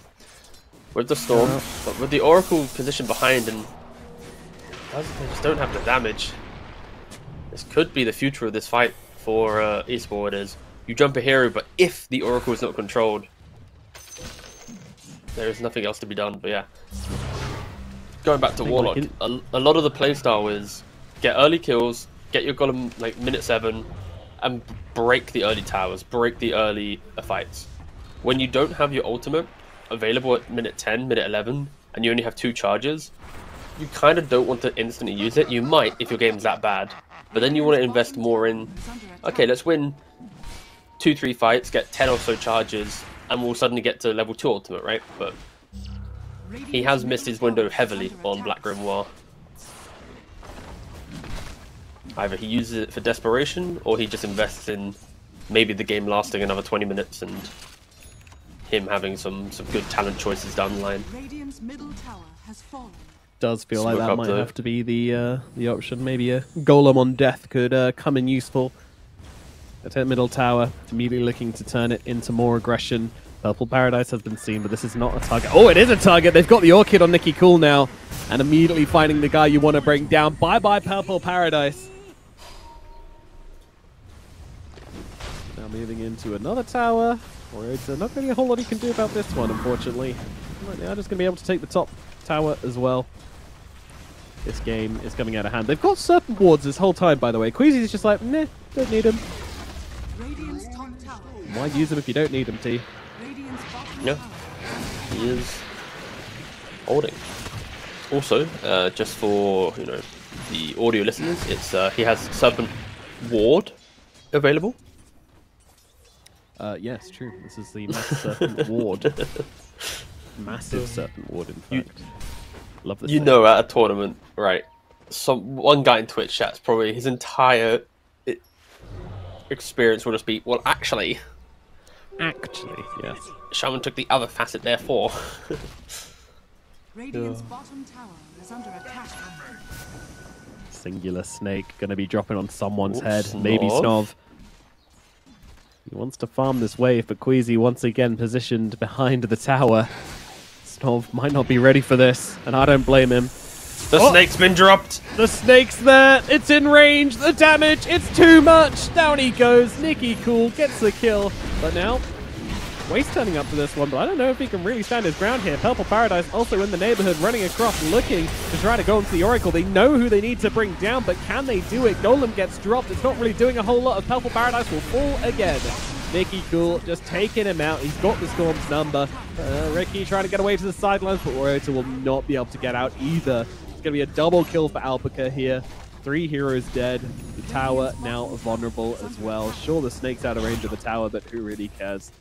with the Storm, but with the Oracle position behind, and they just don't have the damage. This could be the future of this fight for Esports. Is you jump a hero, but if the Oracle is not controlled, there is nothing else to be done. But yeah, going back to think Warlock, like a lot of the playstyle is get early kills, get your golem like minute 7, and break the early towers, break the early fights. When you don't have your ultimate available at minute 10, minute 11, and you only have 2 charges, you kind of don't want to instantly use it. You might if your game's that bad, but then you want to invest more in, okay, let's win 2-3 fights, get 10 or so charges, and we'll suddenly get to level 2 ultimate, right? But he has missed his window heavily on Black Grimoire. Either he uses it for desperation, or he just invests in maybe the game lasting another 20 minutes and him having some good talent choices down the line. Radiant's middle tower has fallen. Does feel like Smoke that up might there. have to be the option. Maybe a golem on death could come in useful. At middle tower, immediately looking to turn it into more aggression. Purple Paradise has been seen, but this is not a target. Oh, it is a target. They've got the Orchid on Nicky Cool now, and immediately finding the guy you want to bring down. Bye-bye, Purple Paradise. Now moving into another tower, where it's not really a whole lot he can do about this one, unfortunately. Right now, just going to be able to take the top tower as well. This game is coming out of hand. They've got Serpent Wards this whole time, by the way. Queasy's just like, nah, don't need him. Radiant's top tower. Why use them if you don't need them, T? Radiant's bottom Yeah. tower. He is holding. Also, just for the audio listeners, it's he has Serpent Ward available. Yes, true. This is the Massive Serpent Ward. Massive Serpent Ward, in fact. Love this. You thing. know, at a tournament, right? One guy in Twitch chat's probably his entire experience will just be, well, actually, Yes. Shaman took the other facet, therefore. Radiant's bottom tower is under attack. Singular Snake going to be dropping on someone's Oops, head. Maybe Snov. Snov. He wants to farm this wave, but Queasy once again positioned behind the tower. Snov might not be ready for this, and I don't blame him. The snake's been dropped. The snake's there. It's in range. The damage. It's too much. Down he goes. Nicky Cool gets the kill. But now, Waste turning up for this one. But I don't know if he can really stand his ground here. Purple Paradise also in the neighborhood, running across, looking to try to go into the Oracle. They know who they need to bring down, but can they do it? Golem gets dropped. It's not really doing a whole lot. Of Purple Paradise will fall again. Nicky Cool just taking him out. He's got the Storm's number. Ricky trying to get away to the sidelines, but Royota will not be able to get out either. It's going to be a double kill for Alpaca here. 3 heroes dead. The tower now vulnerable as well. Sure, the snake's out of range of the tower, but who really cares?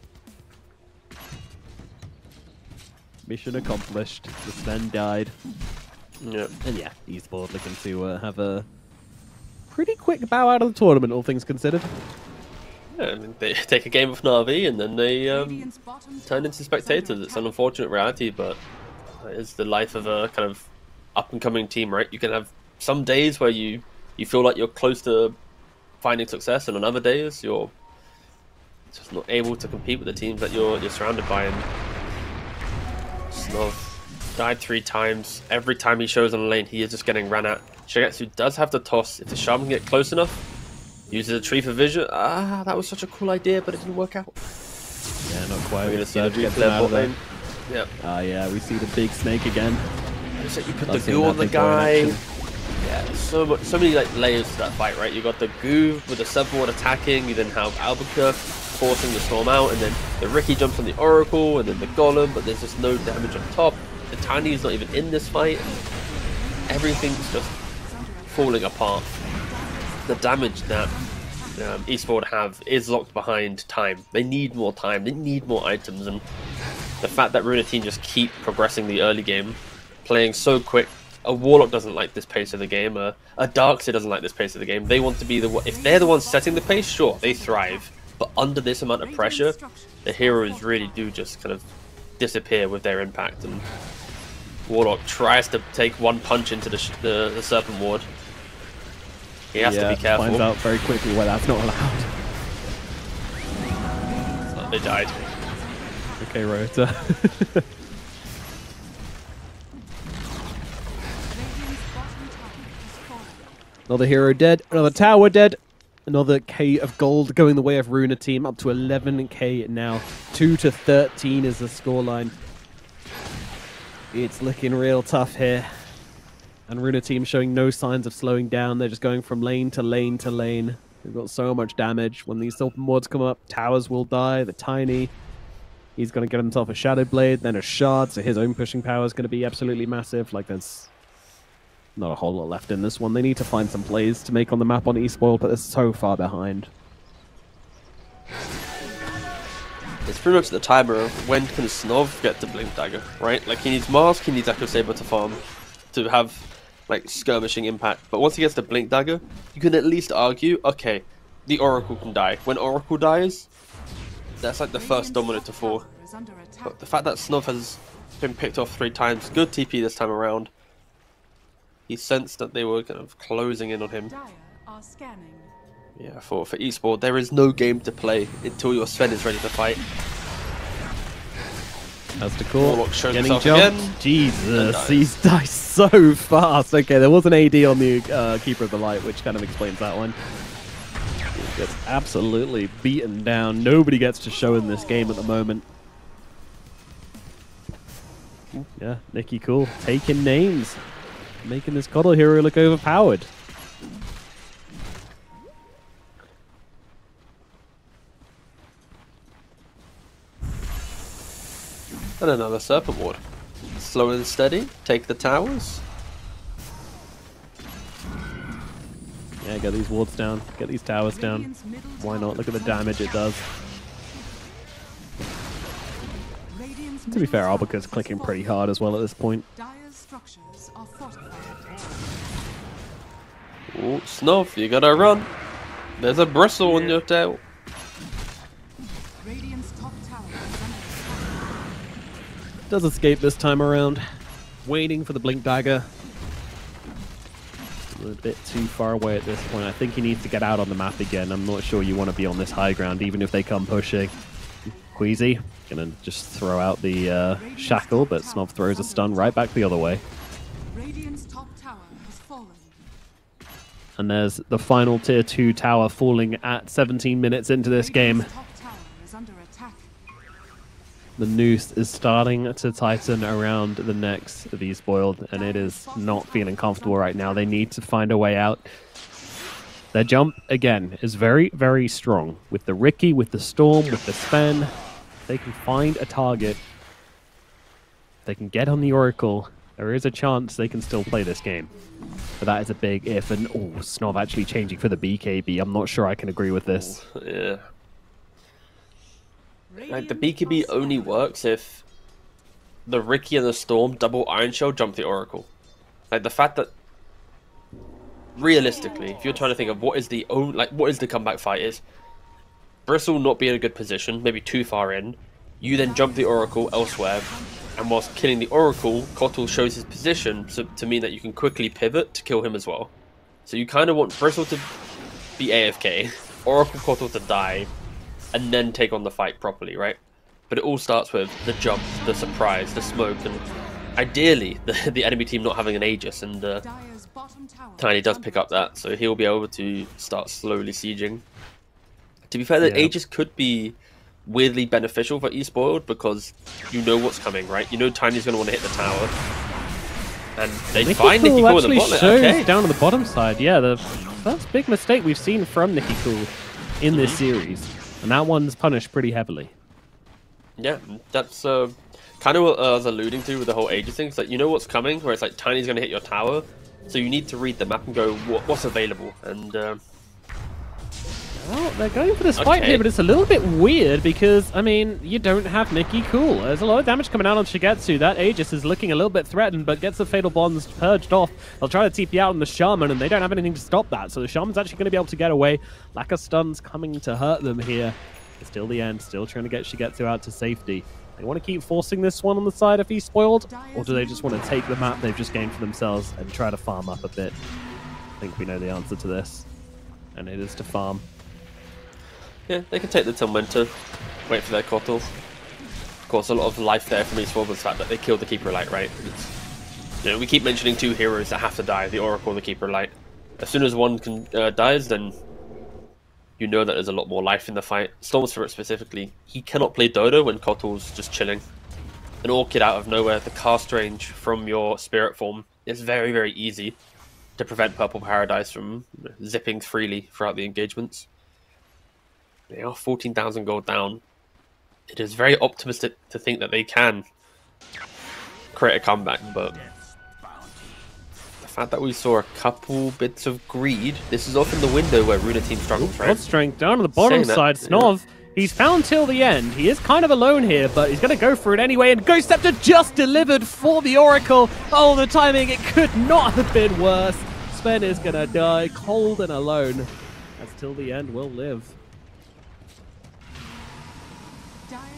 Mission accomplished. The Sven died. Yeah. And yeah, Esports looking to have a pretty quick bow out of the tournament, all things considered. Yeah, I mean, they take a game of Na'Vi and then they Radiant's bottom turn tower into is spectators. under It's an attack. unfortunate reality, but it's the life of a kind of up-and-coming team, right? You can have some days where you feel like you're close to finding success, and on other days you're just not able to compete with the teams that you're surrounded by. And Snov died 3 times. Every time he shows on the lane, he is just getting ran at. Shigetsu does have the toss. If the Shaman can get close enough, uses a tree for vision. Ah, that was such a cool idea, but it didn't work out. Yeah, not quite. We're going to see the Surge Duke gets him there out of bot there. lane. Yeah. Ah, yeah, we see the big snake again. It's like you put Love the seeing goo that on the big boy in guy. action. Yeah, so many like layers to that fight, right? You got the goo with the Subboard attacking, you then have Albuquerque forcing the storm out, and then the Ricky jumps on the Oracle, and then the Golem, but there's just no damage on top. The Tiny's not even in this fight. Everything's just falling apart. The damage that Esports have is locked behind time. They need more time, they need more items, and the fact that Runa team just keep progressing the early game, playing so quick. A Warlock doesn't like this pace of the game. A Darkseid doesn't like this pace of the game. They want to be the one. If they're the ones setting the pace, sure, they thrive. But under this amount of pressure, the heroes really do just kind of disappear with their impact. And Warlock tries to take one punch into the Serpent Ward. He has to be careful. Finds out very quickly why that's not allowed. Oh, they died. Okay, Rota. Radiant's bottom tower has fallen. Another hero dead. Another tower dead. Another K of gold going the way of Runa team. Up to 11k now. 2-13 is the scoreline. It's looking real tough here. And Runa team showing no signs of slowing down. They're just going from lane to lane to lane. They've got so much damage. When these Silver Wards come up, towers will die. The Tiny, he's going to get himself a Shadow Blade, then a Shard, so his own pushing power is going to be absolutely massive. Like, there's not a whole lot left in this one. They need to find some plays to make on the map on Esports, but they're so far behind. It's pretty much the timer of when can Snov get to Blink Dagger, right? Like, he needs Mask, he needs Echo Saber to farm, to have like skirmishing impact. But once he gets the Blink Dagger, you can at least argue, okay, the Oracle can die. When Oracle dies, that's like the first dominant to fall. Is under attack. But the fact that Snov has been picked off 3 times, good TP this time around. He sensed that they were kind of closing in on him. Dire are scanning. Yeah, for Esports, there is no game to play until your Sven is ready to fight. That's the call. Warlock shows Getting himself jumped. again. Jesus, Nice. he's died so fast. Okay, there was an AD on the Keeper of the Light, which kind of explains that one. He gets absolutely beaten down. Nobody gets to show in this game at the moment. Yeah, Nicky Cool taking names, making this Coddle hero look overpowered. And another Serpent Ward. Slow and steady, take the towers. Yeah, get these wards down, get these towers down. Radiant's middle Why tower not? Look at the is under damage it attack. does. Radiant's To be middle fair, tower Albuquerque's has clicking pretty fallen. hard as well at this point. Dire's structures are fortified. Ooh, Snov, you gotta run. There's a bristle on your tail. Radiant's top tower is under attack. Does escape this time around. Waiting for the Blink Dagger. A bit too far away at this point. I think he needs to get out on the map again. I'm not sure you want to be on this high ground, even if they come pushing. Queasy gonna just throw out the shackle, but Snov throws a stun right back the other way. Radiant's top tower has fallen. And there's the final tier 2 tower falling at 17 minutes into this game. Radiant's top tower is under attack. The noose is starting to tighten around the necks of Esports, and it is not feeling comfortable right now. They need to find a way out. Their jump, again, is very, very strong. With the Ricky, with the Storm, with the Sven, they can find a target. They can get on the Oracle. There is a chance they can still play this game. But that is a big if. And, oh, Snov actually changing for the BKB. I'm not sure I can agree with this. Yeah. Like, the BKB only works if the Ricky and the Storm double Iron Shell jump the Oracle. Like, the fact that realistically, if you're trying to think of what is the comeback fight is, Bristle not be in a good position, maybe too far in, you then jump the Oracle elsewhere, and whilst killing the Oracle, Kotl shows his position to mean that you can quickly pivot to kill him as well. So you kind of want Bristle to be AFK, Oracle Kotl to die, and then take on the fight properly, right? But it all starts with the jump, the surprise, the smoke, and ideally the enemy team not having an Aegis, and Dire's bottom tower Tiny is does under pick up that, so he'll be able to start slowly sieging. To be fair, the Yeah. Aegis could be weirdly beneficial for Esports because you know what's coming, right? You know Tiny's going to want to hit the tower. And they find Nicky Cool in the actually bottom. shows Okay. down on the bottom side. Yeah, the first big mistake we've seen from Nicky Cool in this series. And that one's punished pretty heavily. Yeah, that's kind of what I was alluding to with the whole Aegis thing. It's like, you know what's coming, where it's like Tiny's going to hit your tower, so you need to read the map and go, what's available? And Well, they're going for this fight Okay. here, but it's a little bit weird because, I mean, you don't have Nicky Cool. There's a lot of damage coming out on Shigetsu. That Aegis is looking a little bit threatened, but gets the Fatal Bonds purged off. They'll try to TP out on the Shaman, and they don't have anything to stop that. So the Shaman's actually going to be able to get away. Lack of stuns coming to hurt them here. It's still the end, still trying to get Shigetsu out to safety. They want to keep forcing this one on the side if he's spoiled, or do they just want to take the map they've just gained for themselves and try to farm up a bit? I think we know the answer to this, and it is to farm. yeah, they can take the Tilmenta, wait for their Kotl. Of course, a lot of life there from Esports was the fact that they killed the Keeper of Light, right? You know, we keep mentioning two heroes that have to die, the Oracle and the Keeper of Light. As soon as one dies, then you know that there's a lot more life in the fight. Storm Spirit specifically, he cannot play Dota when Kotl's just chilling. An Orchid out of nowhere, the cast range from your Spirit form is very, very easy to prevent Purple Paradise from zipping freely throughout the engagements. They are 14,000 gold down. It is very optimistic to think that they can create a comeback, but the fact that we saw a couple bits of greed, this is often the window where Runa team struggles, right? God strength down on the bottom Saying that, side. yeah. Snov, He's found till the end. He is kind of alone here, but he's going to go for it anyway. And Ghost Scepter just delivered for the Oracle. Oh, the timing, it could not have been worse. Sven is going to die cold and alone. As till the end will live.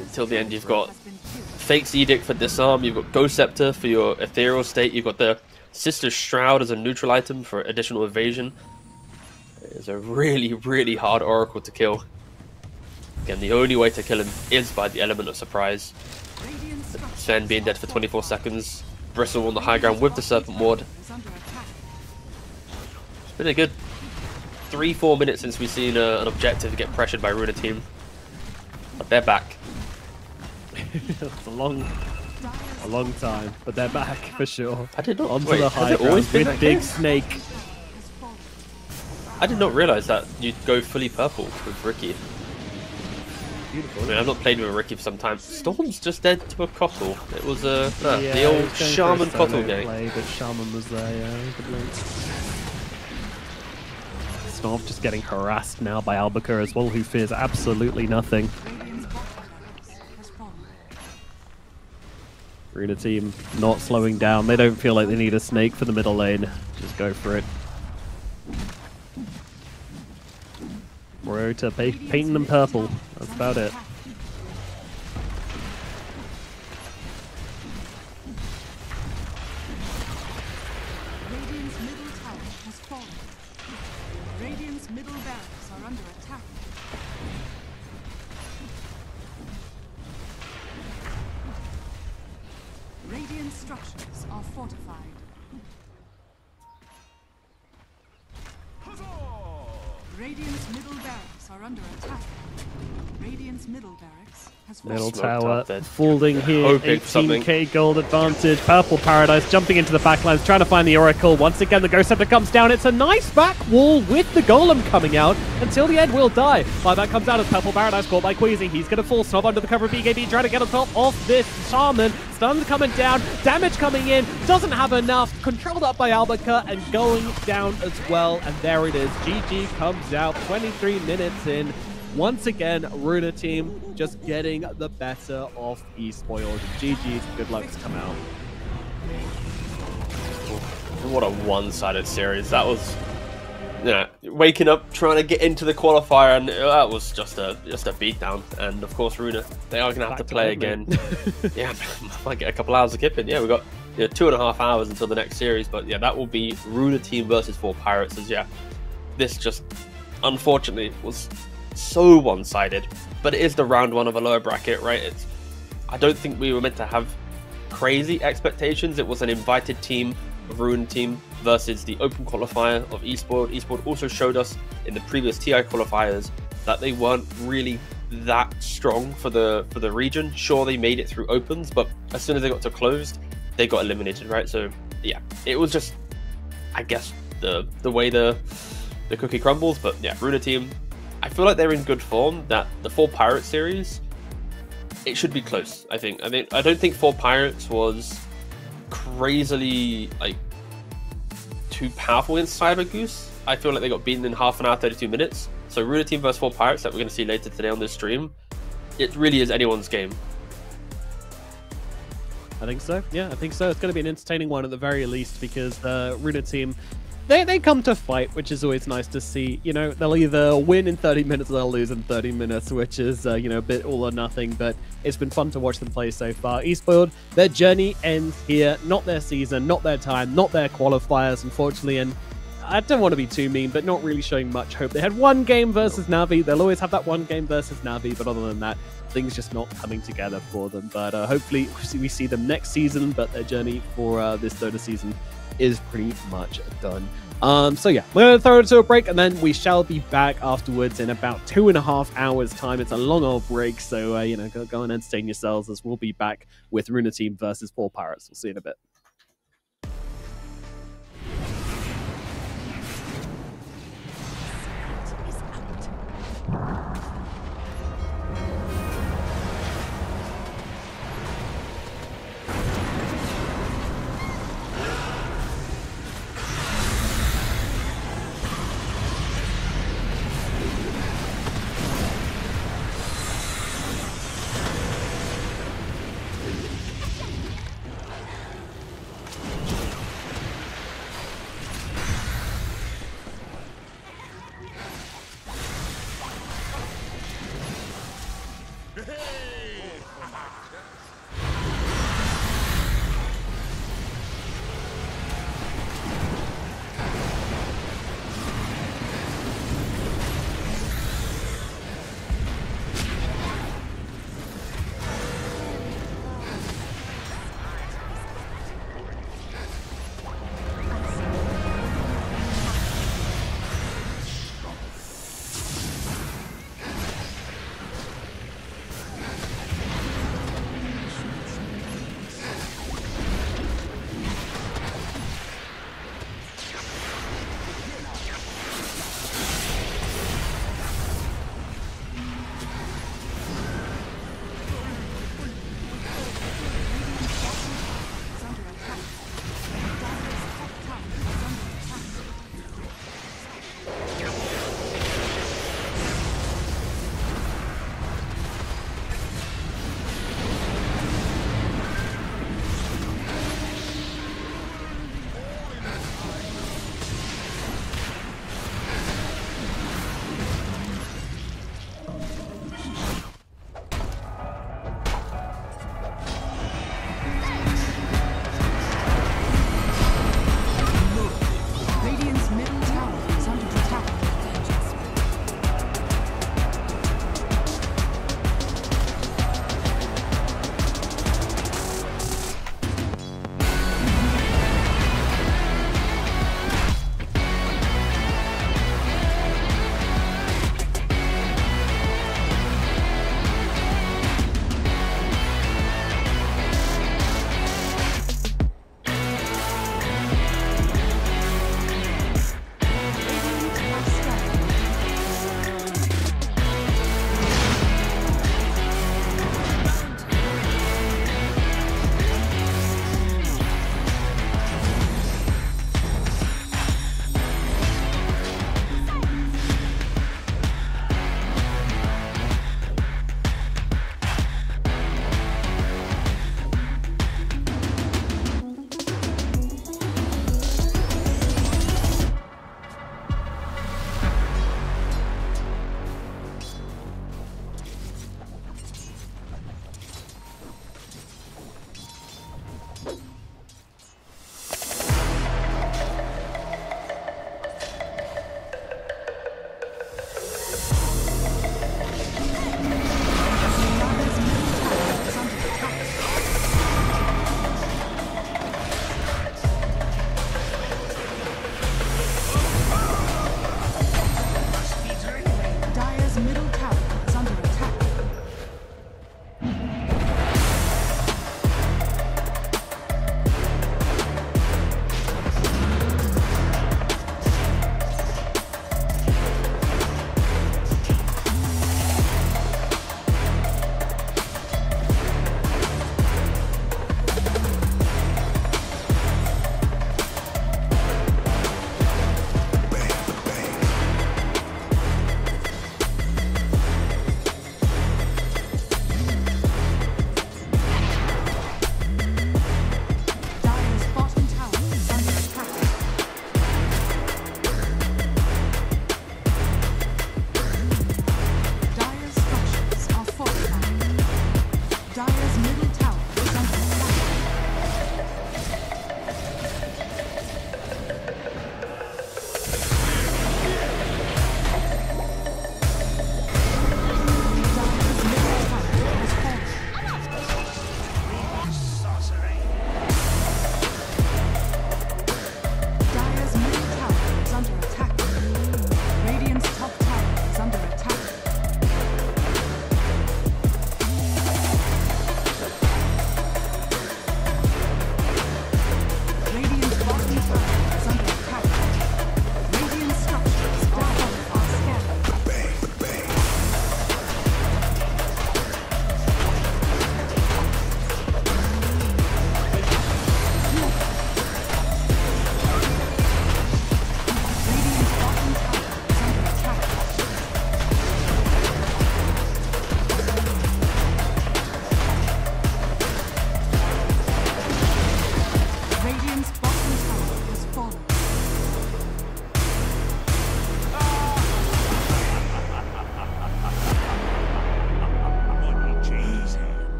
Until the end, you've got Fake's Edict for Disarm, you've got Ghost Scepter for your Ethereal State, you've got the Sister's Shroud as a neutral item for additional evasion. It's a really, really hard Oracle to kill. Again, the only way to kill him is by the element of surprise. Sven being dead for 24 seconds, Bristle on the high ground with the Serpent Ward. It's been a good 3-4 minutes since we've seen an objective get pressured by Runa team. But they're back. It's a long time, but they're back for sure. I did not. Onto Wait, the has high it always ground been with that Big case? Snake. I did not realize that you'd go fully purple with Ricky. Beautiful. I mean, I've not played with Ricky for some time. Storm's just dead to a Kotl. It was Yeah, the old he was going for a Shaman solo Kotl game. play, but Shaman was there, yeah. Good link. Snov just getting harassed now by Albaker as well, who fears absolutely nothing. Runa team not slowing down. They don't feel like they need a snake for the middle lane. Just go for it. Morota painting them purple. That's about it. Radiant's middle tower has fallen. Radiant's middle barracks are under attack. Radiant structures are fortified. Radiant's middle barracks are under attack. Radiant's middle barracks has fallen. Middle Smoked tower up then. folding here. Hoping for something. 18k gold advantage. Purple Paradise jumping into the backlines, trying to find the Oracle. Once again, the Ghost Scepter comes down. It's a nice back wall with the Golem coming out. Until the end will die. Buyback comes out as Purple Paradise caught by Queasy. He's going to fall. Snob under the cover of BKB, trying to get on top of this Shaman. Stuns coming down. Damage coming in. Doesn't have enough. Controlled up by Albaker and going down as well. And there it is. GG comes out 23 minutes in. Once again, Runa team just getting the better of eSpoiled. GG's, good luck to come out. What a one-sided series. That was, waking up, trying to get into the qualifier, and that was just a beatdown. And of course, Runa, they are going to have to play again. Yeah, might get a couple hours of kipping. Yeah, we've got 2.5 hours until the next series, but yeah, that will be Runa team versus 4 Pirates. As this just unfortunately was so one-sided, but it is the round 1 of a lower bracket, right? I don't think we were meant to have crazy expectations. It was an invited team, a Rune team, versus the open qualifier of Esports. Esports also showed us in the previous TI qualifiers that they weren't really that strong for the region. Sure, they made it through opens, but as soon as they got to closed, they got eliminated, right? So yeah, it was just, I guess, the way the cookie crumbles. But yeah, Runa team, I feel like they're in good form. That the 4 Pirates series, it should be close. I don't think 4 Pirates was crazily too powerful in Cyber Goose. I feel like they got beaten in half an hour, 32 minutes. So Runa team versus 4 Pirates that we're going to see later today on this stream, it really is anyone's game. I think so. Yeah, I think so. It's going to be an entertaining one at the very least, because the Runa team, they come to fight, which is always nice to see. They'll either win in 30 minutes or they'll lose in 30 minutes, which is, a bit all or nothing, but it's been fun to watch them play so far. Esports, their journey ends here, not their season, not their time, not their qualifiers, unfortunately, and I don't want to be too mean, but not really showing much hope. They had one game versus Navi. They'll always have that one game versus Navi, but other than that, things just not coming together for them. But hopefully we see them next season, but their journey for this Dota season is pretty much done. So yeah, we're going to throw it to a break, and then we shall be back afterwards in about 2.5 hours time. It's a long old break, so go and entertain yourselves, as we'll be back with Runa team versus 4 Pirates. We'll see you in a bit.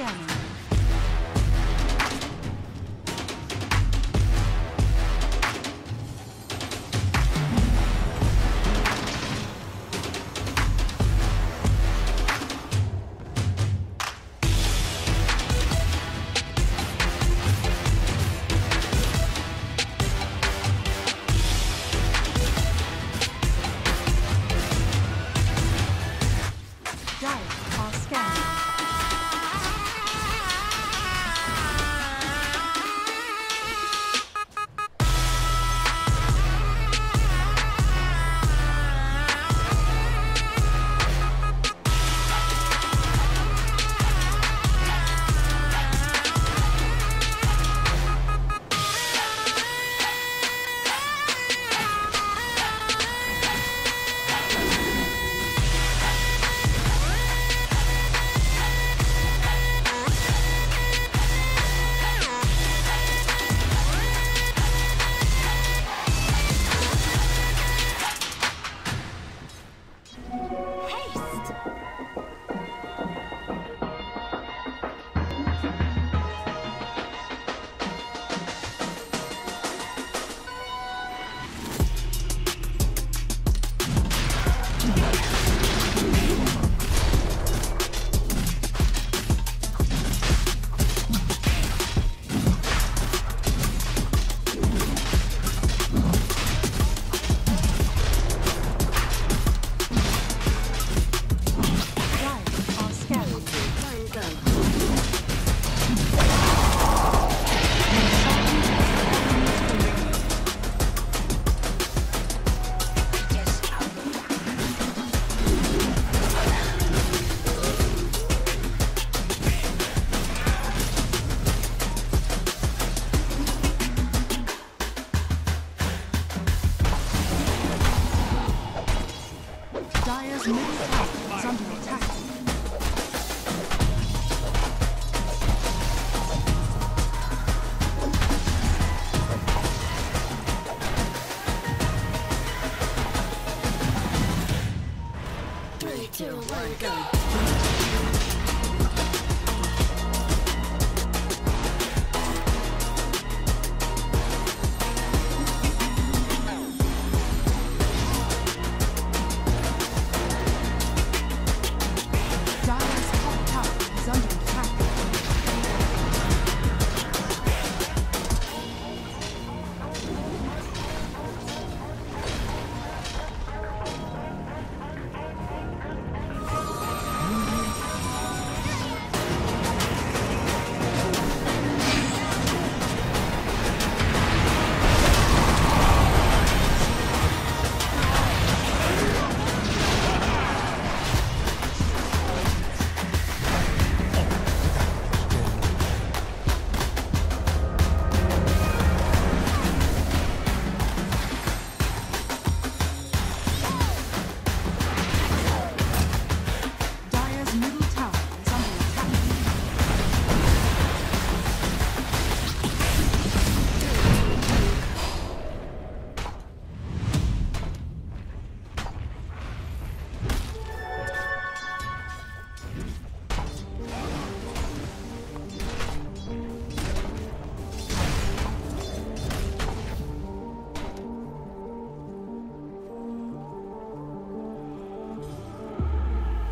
scanning. Dire's middle tower is under attack. Three, two, one, go. Dire's top tower is under attack. Dire's middle tower is under attack.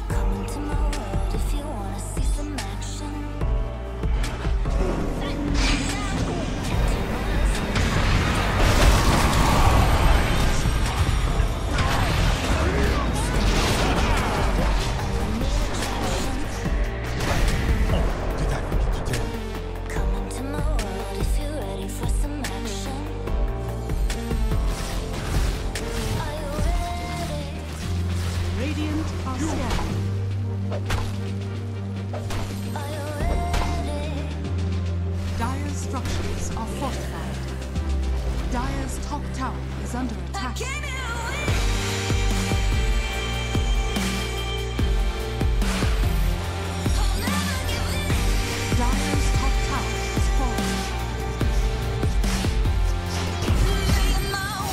Come into my world if you wanna see some action. Come into my world if you're ready for some action. Are you ready? Radiant are scanning. Are you ready? Dire's structures are fortified. Dire's top tower is under attack. Can you Dire's top tower is falling. Only one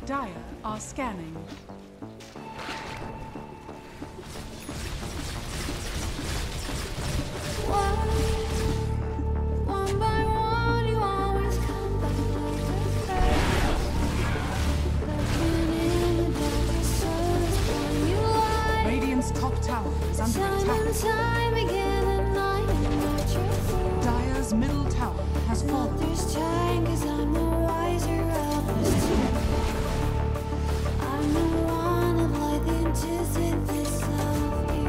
Dire are scanning. One by one, you always come back like a curse. Looking in the darkest souls when you lie. Radiant's top tower is under Time and attack. time again, and I am not your fool. Dire's middle tower has fallen. There's time, 'cause I'm the wiser of the two. I'm the one of like the antithesis of you.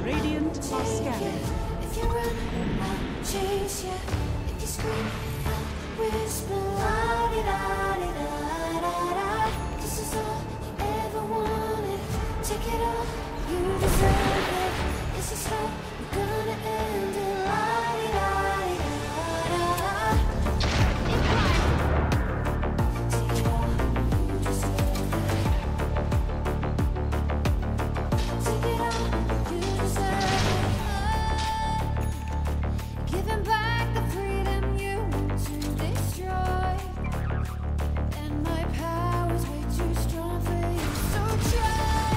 Radiant are scanning. If you run, I'll chase you. If you scream, I'll whisper. La-di-da-di-da-da-da. This is all you ever wanted. Take it all, you deserve it. This is how we're gonna end it. La-di-da-di-da-da-da. Take it all, you deserve it. Take it all, you deserve it. Giving back the freedom you want to destroy. And my power's way too strong for you, so try.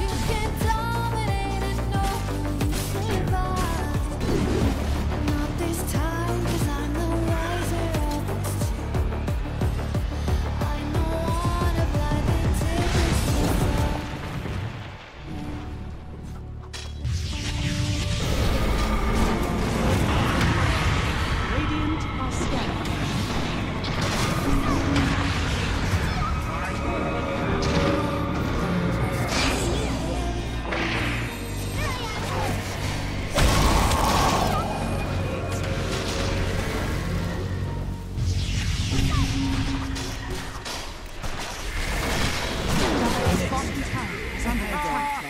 You can dominate and know you survive. And not this time, 'cause I'm the wiser of us two. I'm the one of life antithesis. Radiant are scanning. Dire's bottom tower is under attack.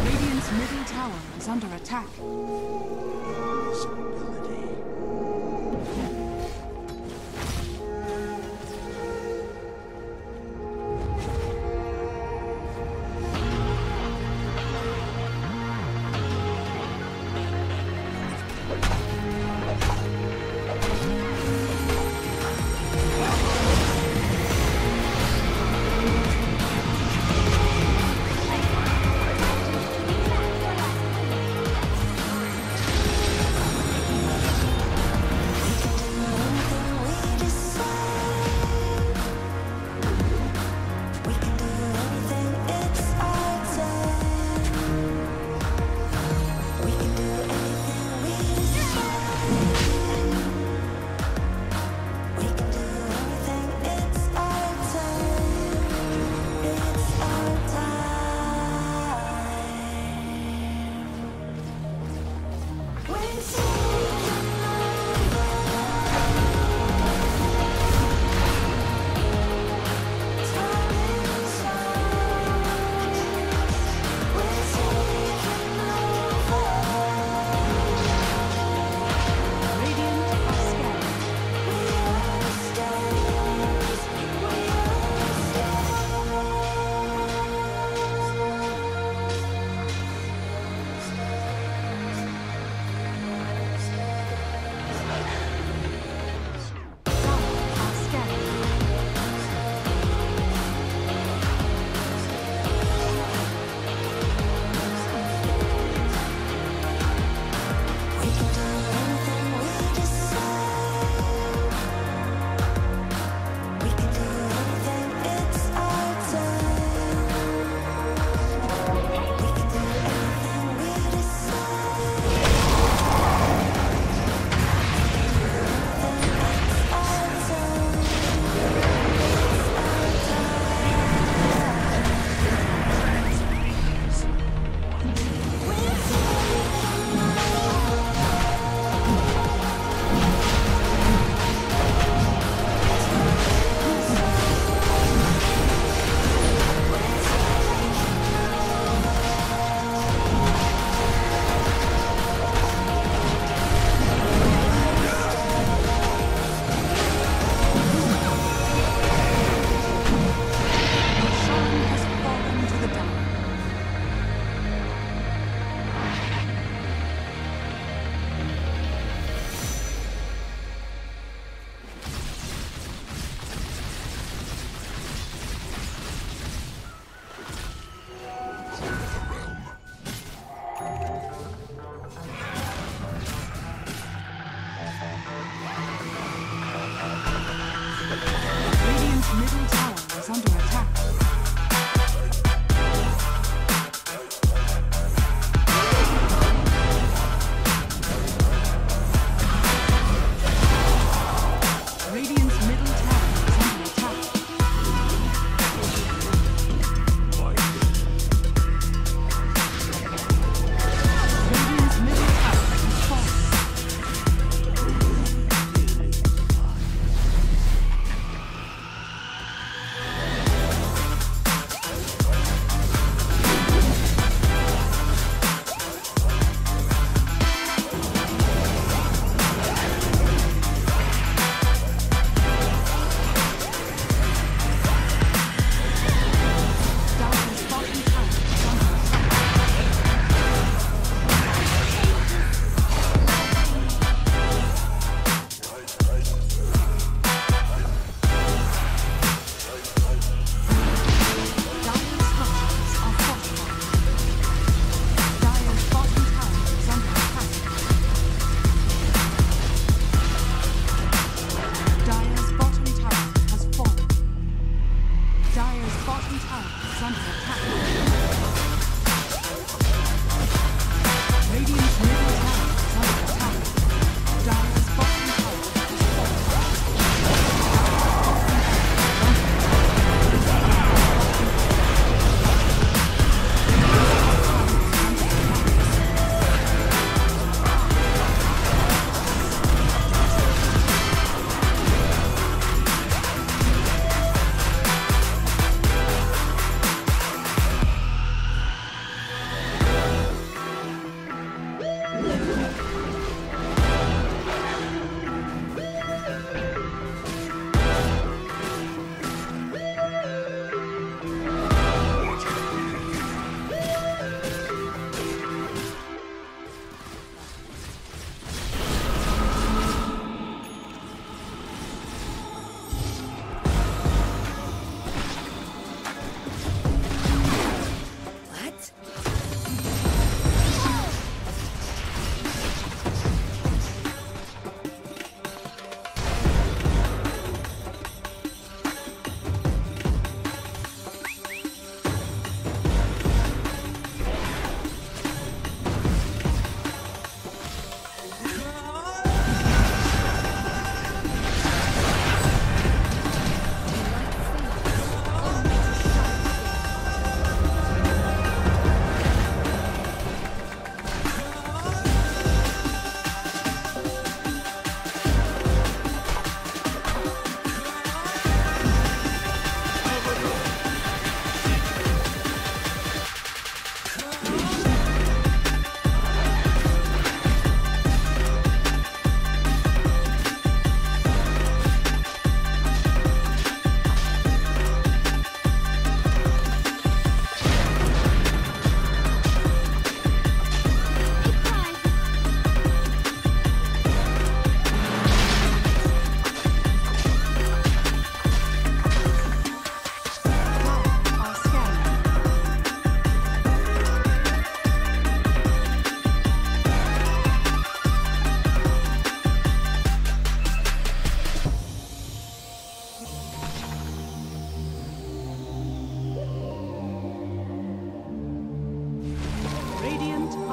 Radiant's middle tower is under attack.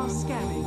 are scanning.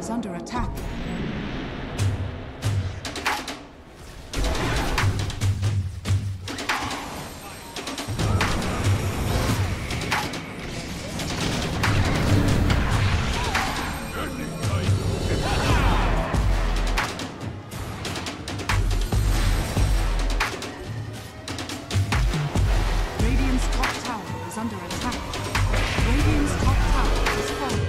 is under attack. Radiant's top tower is under attack. Radiant's top tower is falling.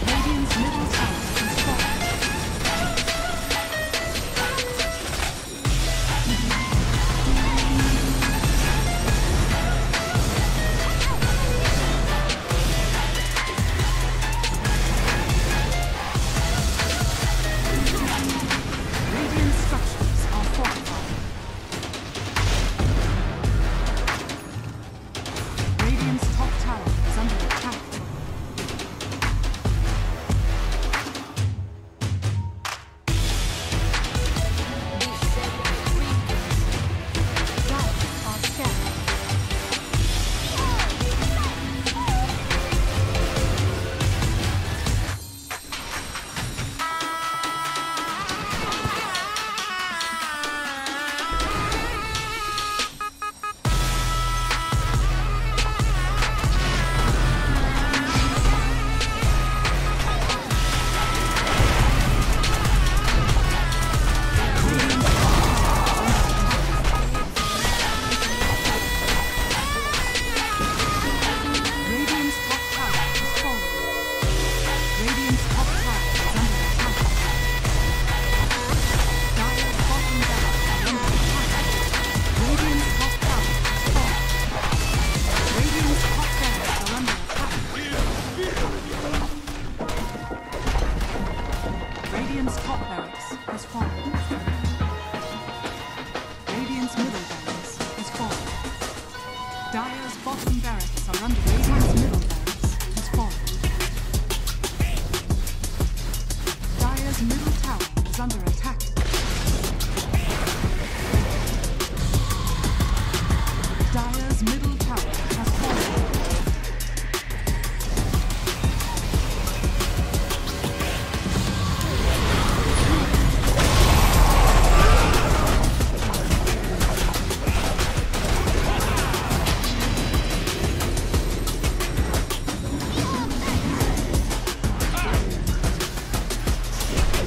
Radiant's middle tower is falling. Radiant structures are fortified. Radiant's top tower is under attack. Diamonds are scattered. Radiant's top tower is falling. Radiant's top tower is under attack. Dire's bottom barracks are under attack. Radiant's top tower is falling. Radiant's top barracks are under attack. Radiant's top barracks has fallen. Radiant's middle barracks has fallen. Dire's bottom barracks are under Radiant's middle barracks has fallen. Dire's middle tower is under attack. Dire's middle tower has fallen.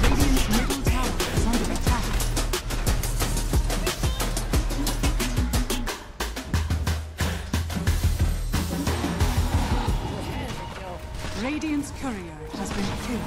Radiant's middle tower is under attack. Radiant's courier has been killed.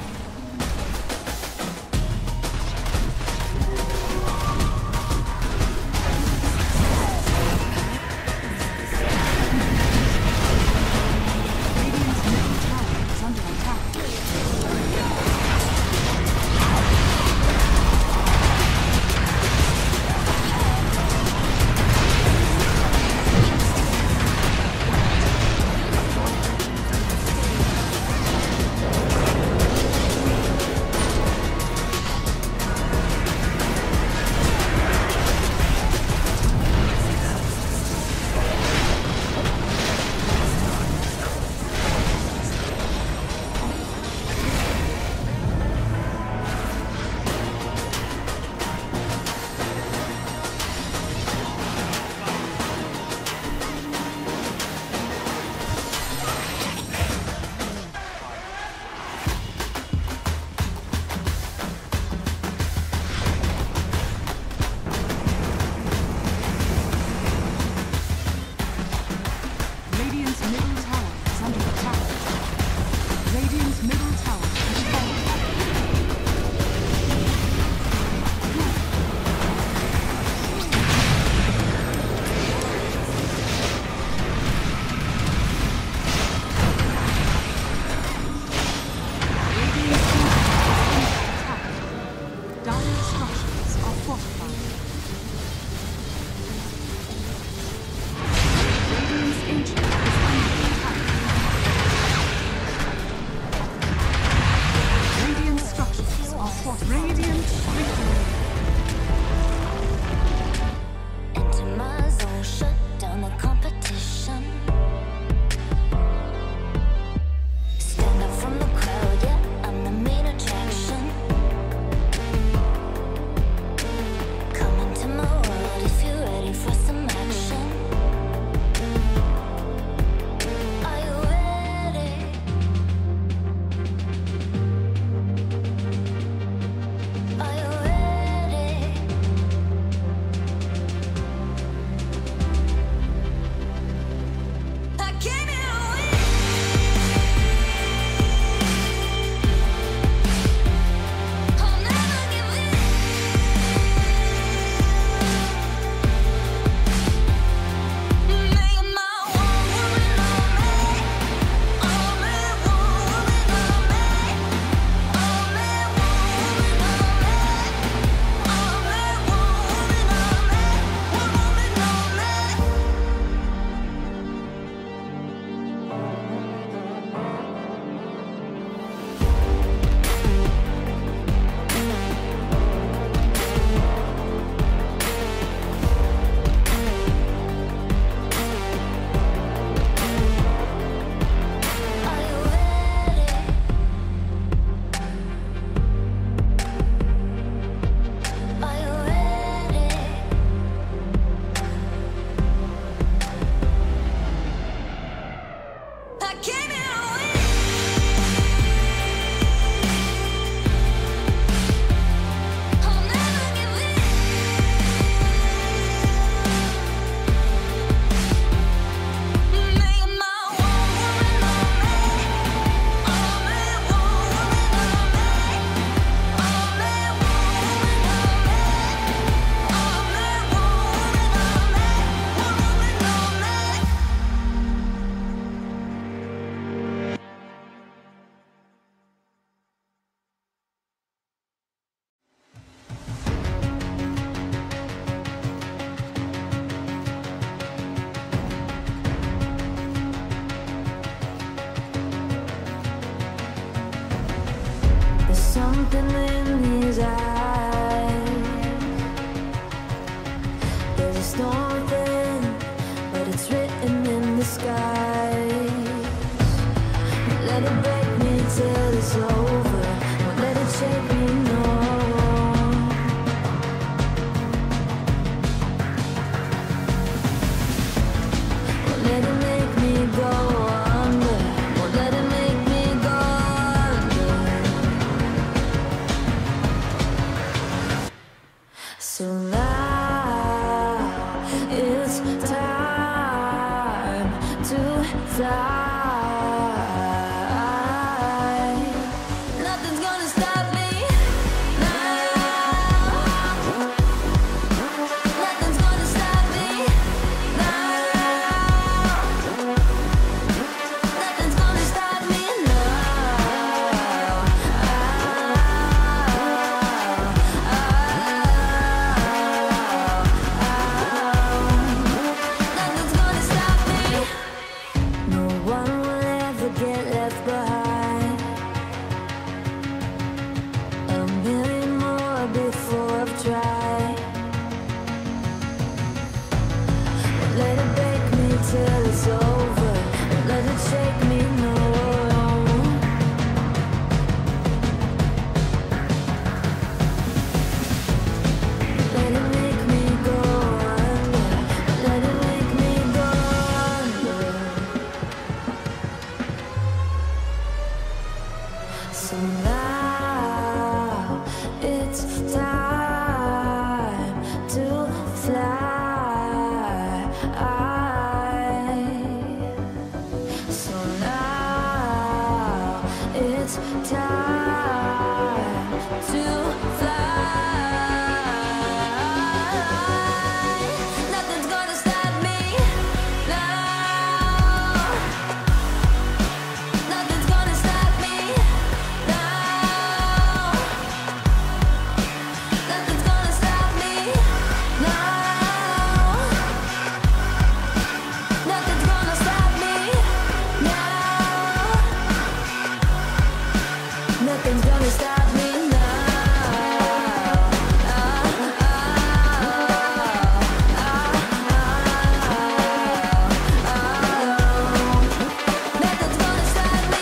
Radiant's middle tower is under attack. something in his eyes. There's a storm within, but it's written in the skies. Let it break me till it's over. Won't let it shake me, no. Won't let it make me go under. Won't let it make me go under. So now it's time to fly. Nothing's gonna stop me now. Nothing's gonna stop me now. Nothing's gonna stop me now. Nothing's gonna stop me. No one will ever get left behind. A million more before I've tried. Won't let it break me till it's over. Won't let it shake me, no. Let it make me go under. Let it make me go under. So now it's time to fly. So now it's time to fly. Nothing's gonna stop me now. Nothing's gonna stop me now. Nothing's gonna stop me now. Nothing's gonna stop me now. Nothing's gonna stop me now. Nothing's gonna stop me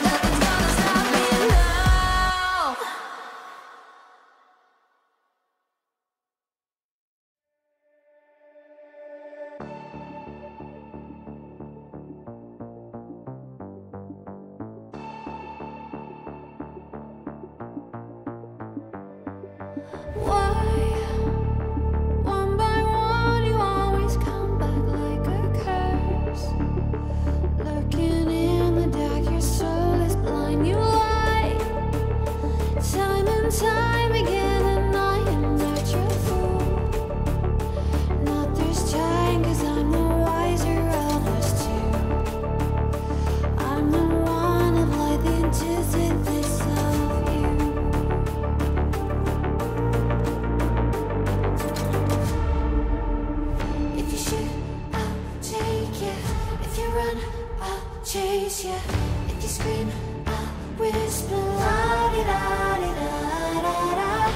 Nothing's gonna stop me now. Why, one by one, you always come back like a curse? Lurking in the dark, your soul is blind, you lie. Time and time again, and I am not your fool. Not this time, 'cause I'm the wiser of us two. I'm the one of light, the antithesis of you. If you shoot, I'll take you. If you run, I'll chase you. If you scream, I'll whisper la di da di da da da.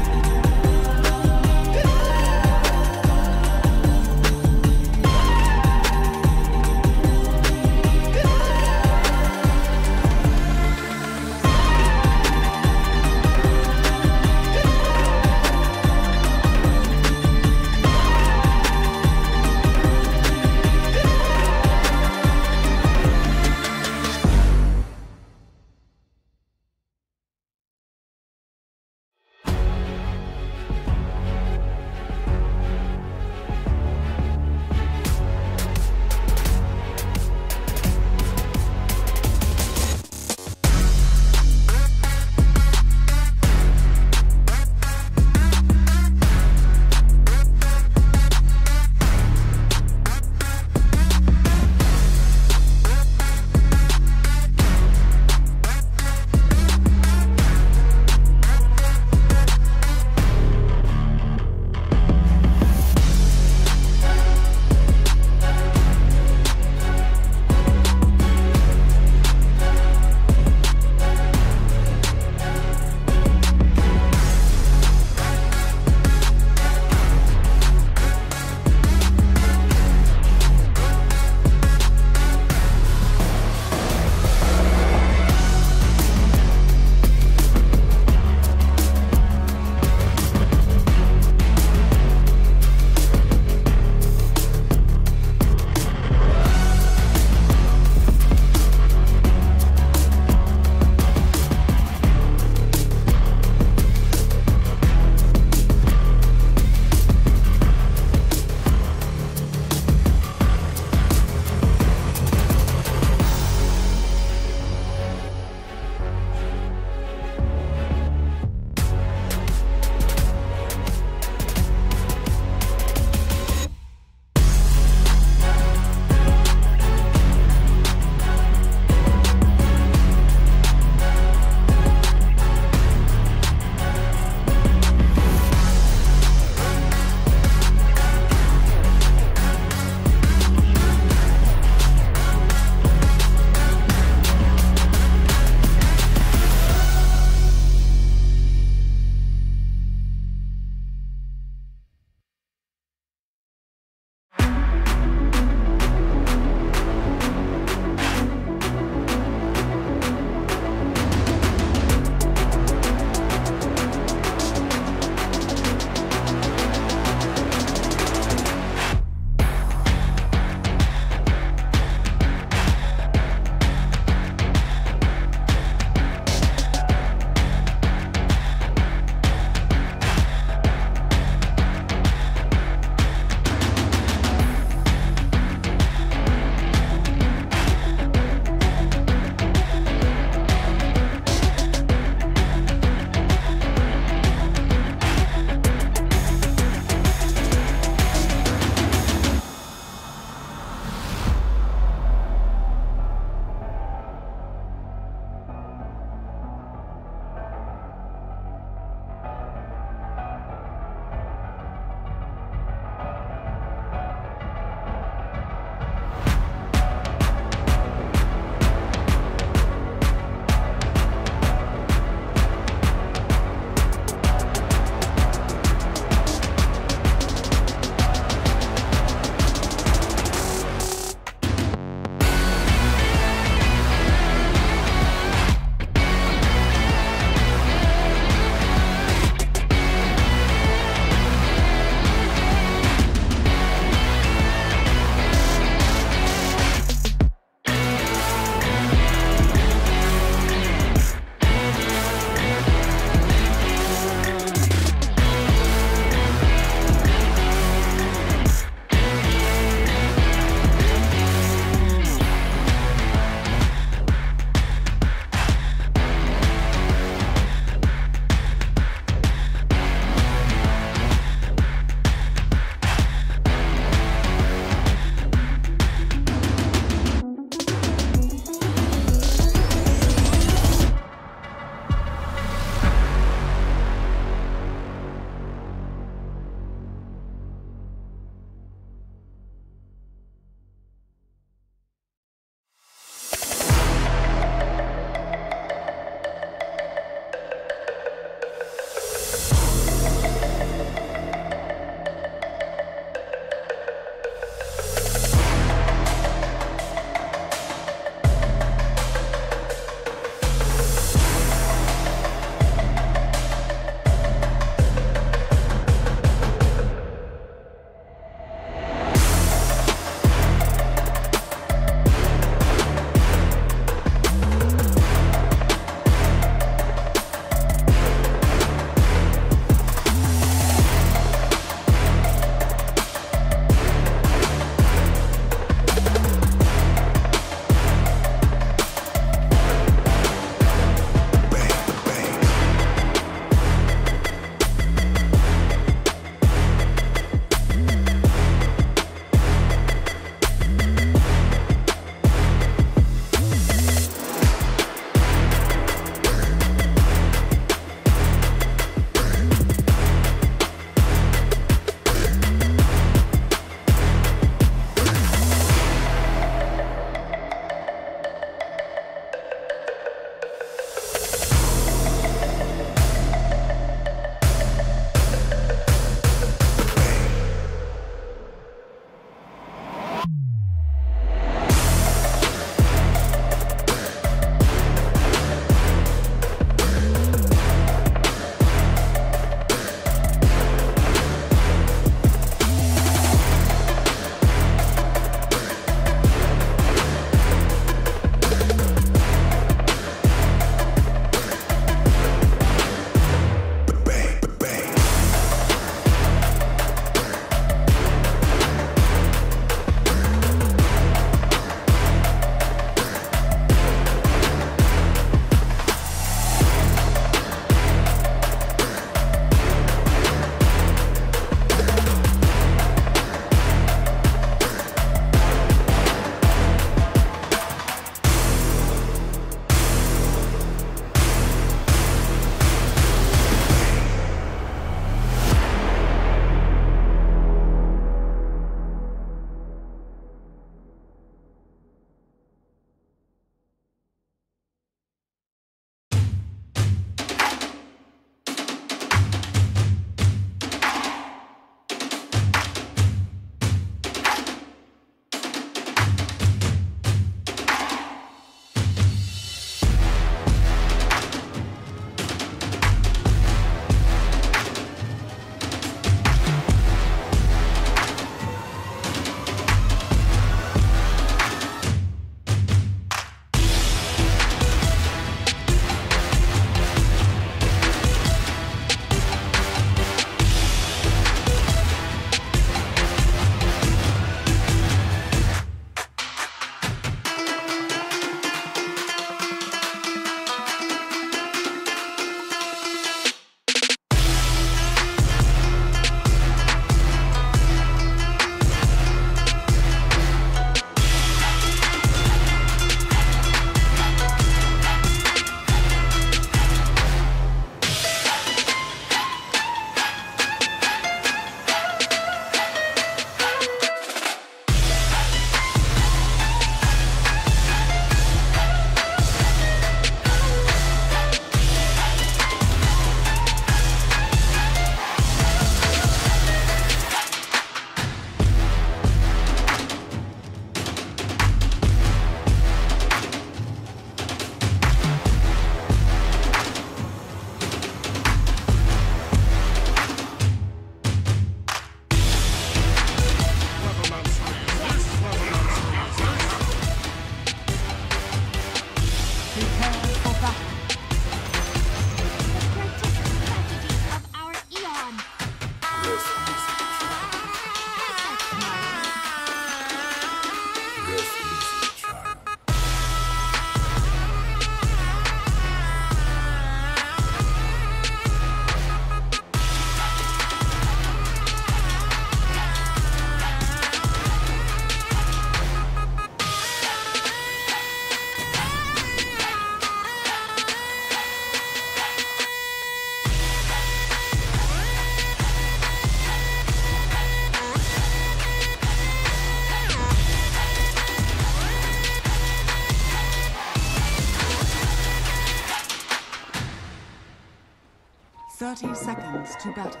30 seconds to battle.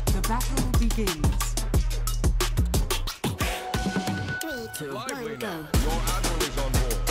The battle begins. 3, 2, 1, go. Your admiral is on board.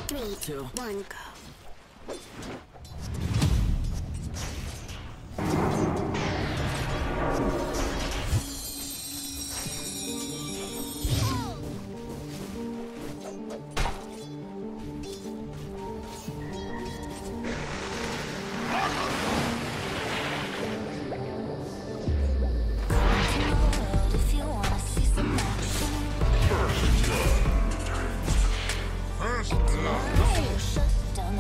Three, two, one, go. If you wanna see some action, shut down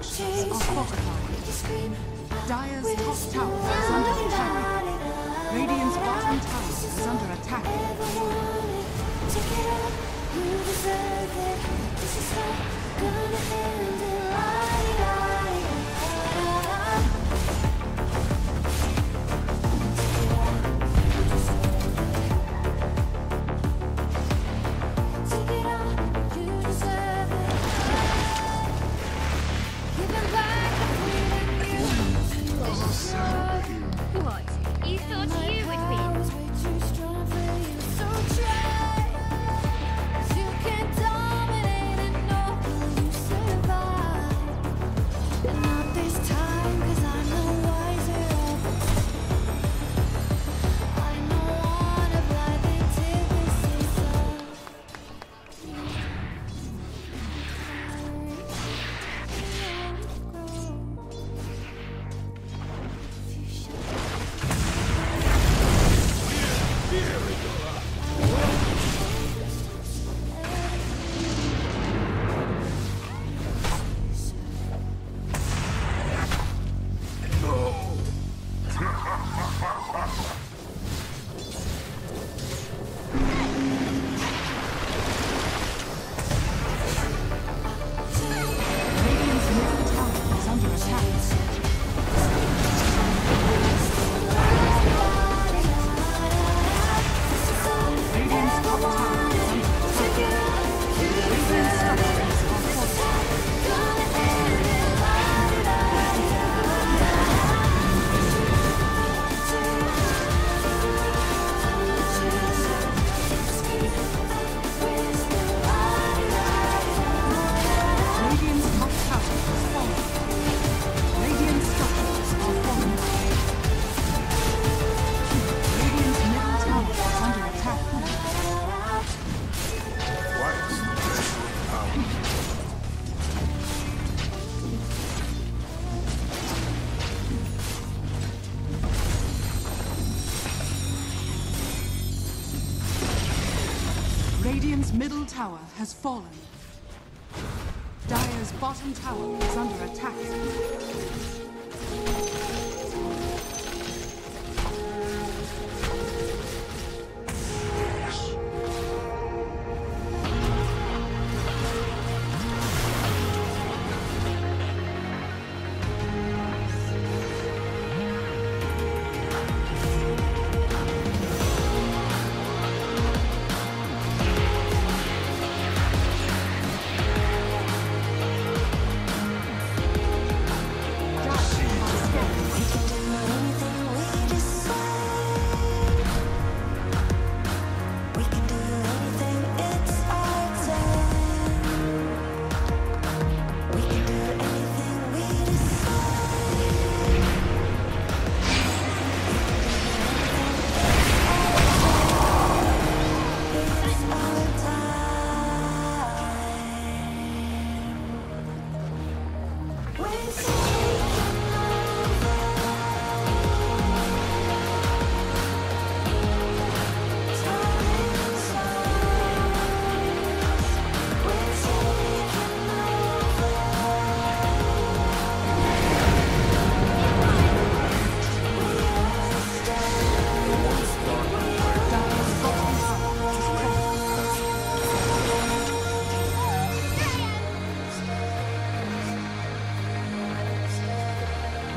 structures are fortified. Dire's top tower is under attack. Radiant's bottom tower is under attack. Check it out, you deserve it. This is how gonna end it. Take it out, you deserve it. Giving back the freedom you destroyed. What? You thought you would I win? was way too strong for you, so try. 'Cause you can dominate and know you survive. And not this time, 'cause I'm no wiser. I know one of life antithesis of. Radiant's middle tower is under attack. Radiant's top tower is under attack. Radiant's structures are fortified. Radiant's top tower is falling. Radiant's structures are falling. Radiant's middle tower is under attack. Radiant's middle tower has fallen. Dire's bottom tower is under attack.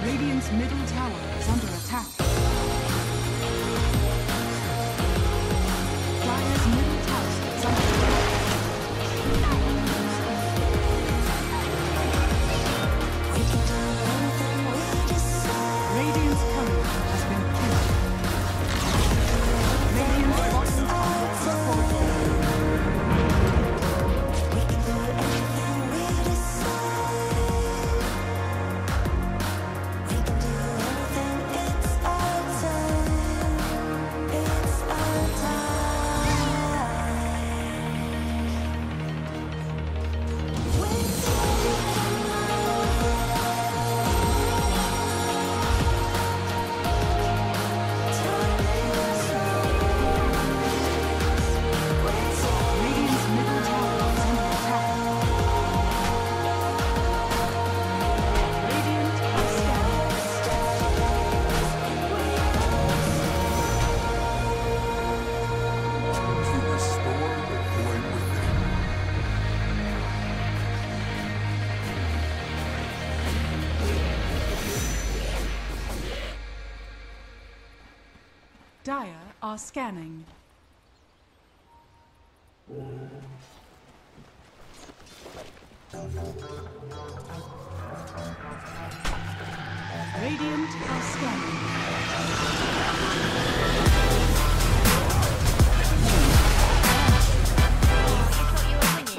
Radiant's middle tower is under attack. Dire's middle tower is under attack. Radiant's courier has been killed. Radiant's bottom tower is fortified. It's Dire are scanning. Radiant are scanning. You thought you were winning?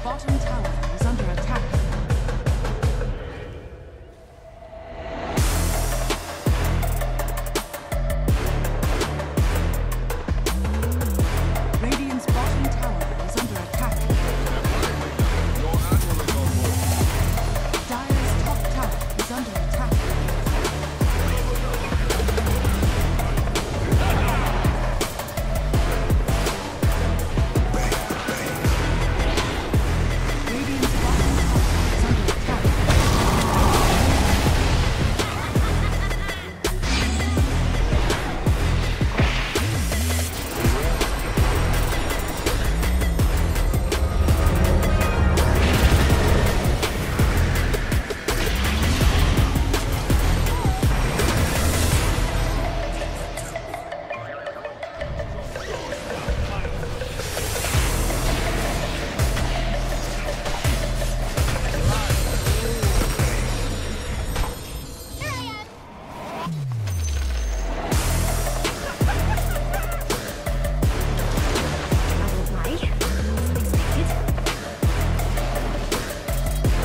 bottom tower is under attack. Radiant's bottom tower is under attack. Dire's top tower is under attack. Radiant's bottom tower is under attack. Dire are scanning.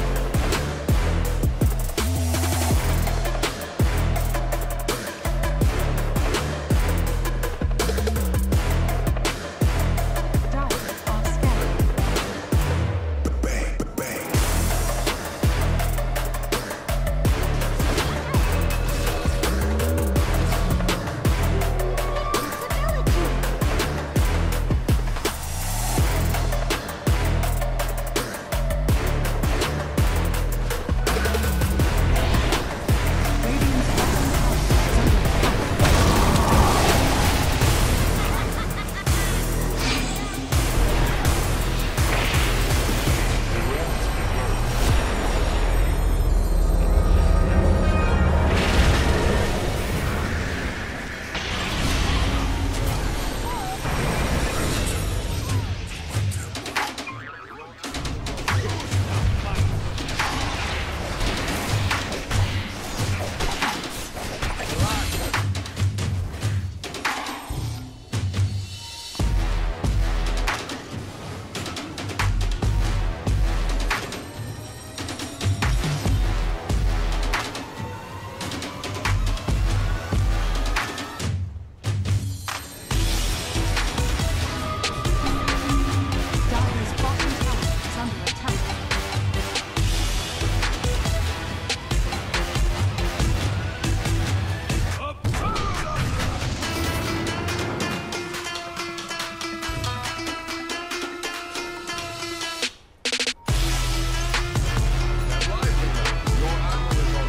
Radiant's bottom tower is under attack.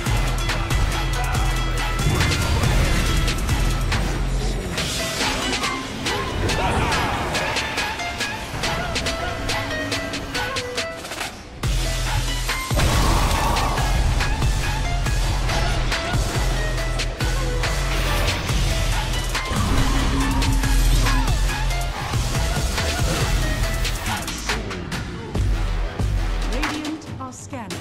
Dire's bottom tower is under attack. Radiant are scanning.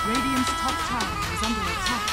Radiant's top tower is under attack.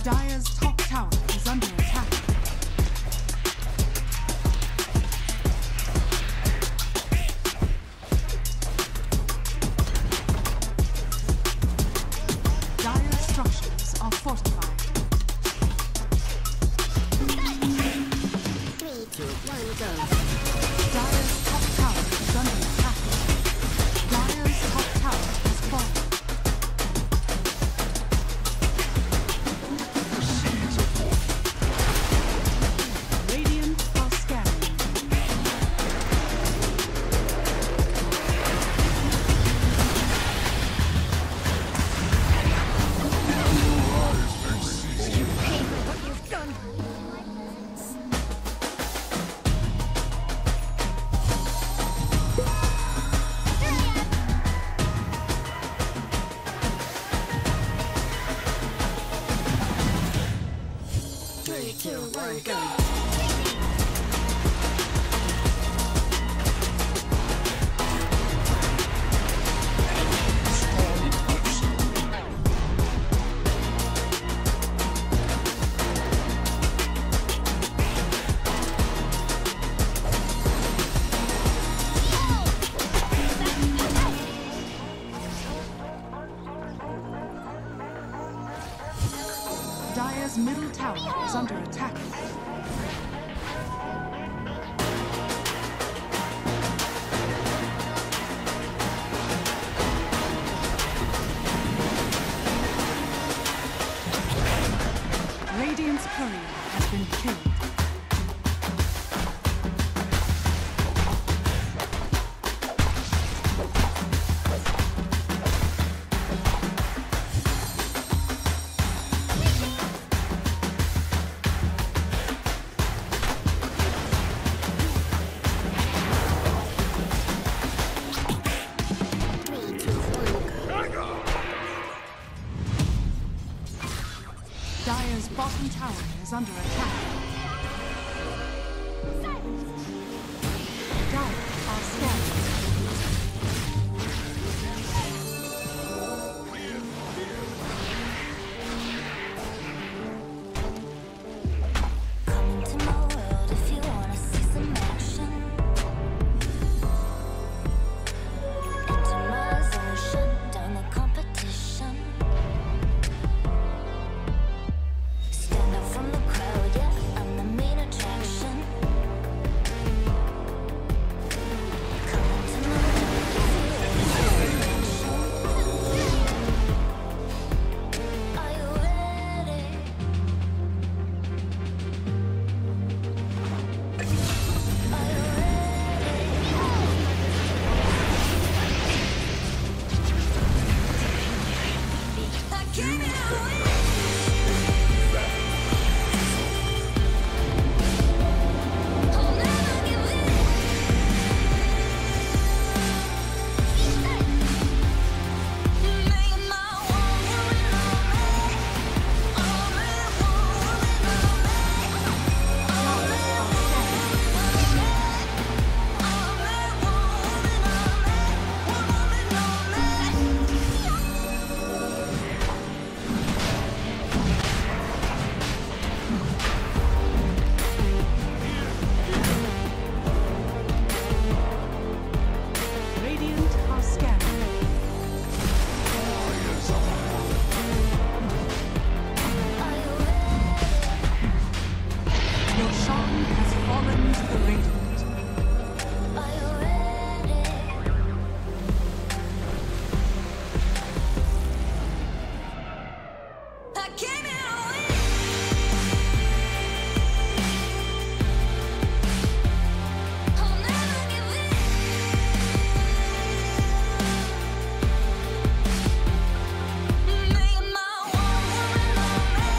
Dire's top tower is under attack. Dire structures are fortified. Dire's top tower is under attack. Dire's top tower has fallen. Radiant are scanning. Dire's middle tower is under attack. Radiant's courier has been killed. Dire's bottom tower is under attack. Dire are scanning. Come into my world if you wanna see some action. Enter my zone, shut down the competition. Stand out from the crowd, yeah, I'm the main attraction. Come into my world if you wanna see some action. Are you ready? I came here to win. I'll never give in. Making my own woman on me. Only one woman on me. Radiant are scanning. Your Shan has fallen to the Radiant. Are you ready? I came here to win. I'll never give in. Making my own woman on me.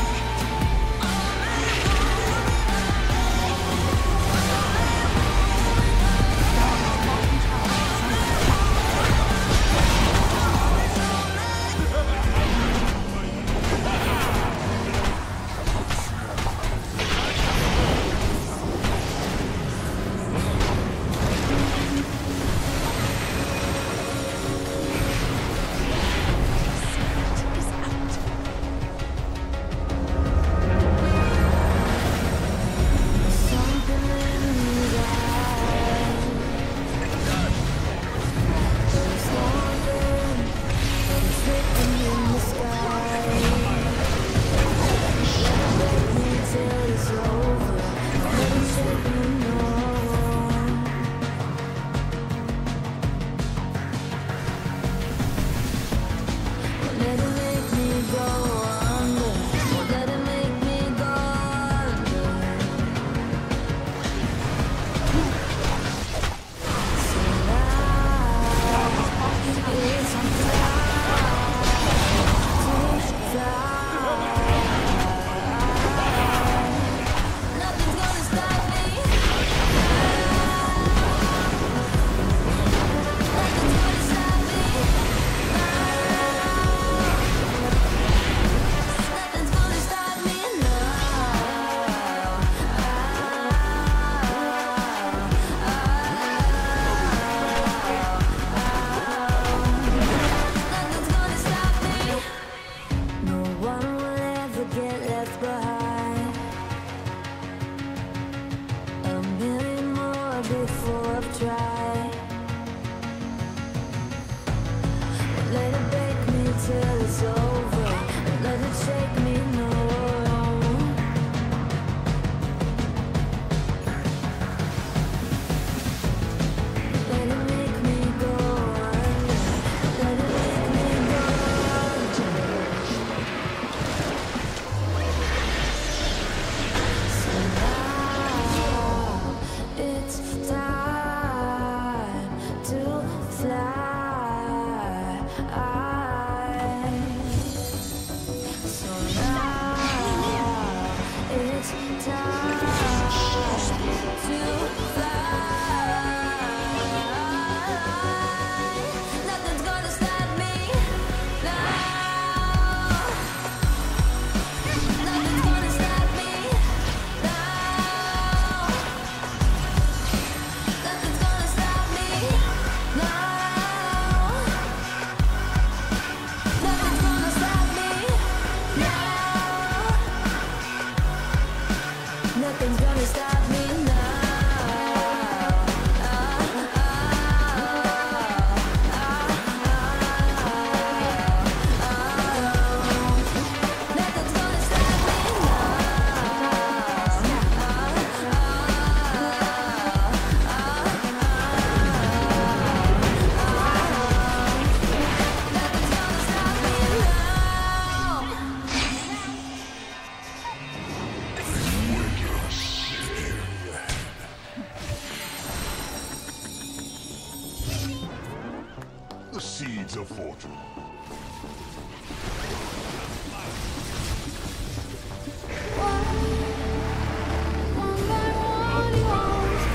Deeds of fortune. One by one, you always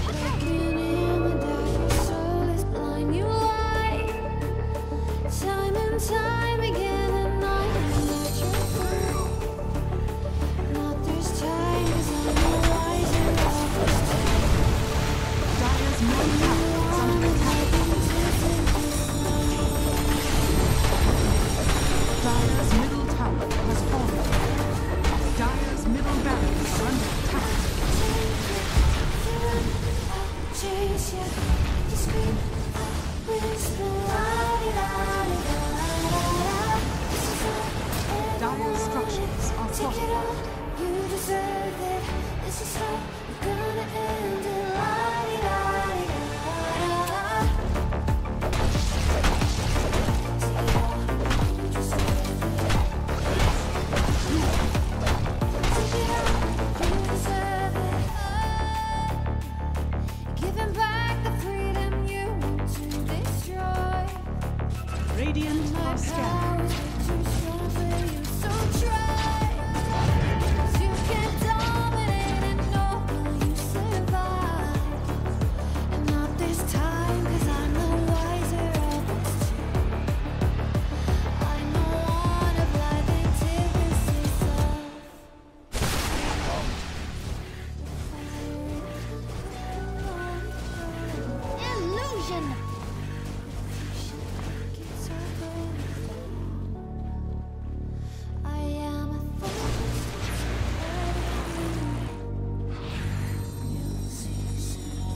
breaking in the dark, your soul is blind. You lie, time and time again, and I know that you're through. Not this time, 'cause I'm the wiser of this time. Dyer's middle tower is under attack. Dyer's middle tower has fallen. Dyer's middle barracks are under attack. Chase ya, to scream, whisper, la-di-da-di-da-da-da. This is all Dyer's structures are take it fortified. all, you deserve it. This is how we're gonna end it. La-di-da-di-da-da-da. Take it all, you deserve it. Take it all, you deserve it. Giving back the freedom you want to destroy. Radiant My are scattered. powers are too strong for you, so try. 'Cause you can dominate and know will you survive. And not this time, 'cause I'm the wiser of this two. I'm the one of life antithesis of Illusion! I am a you'll see soon.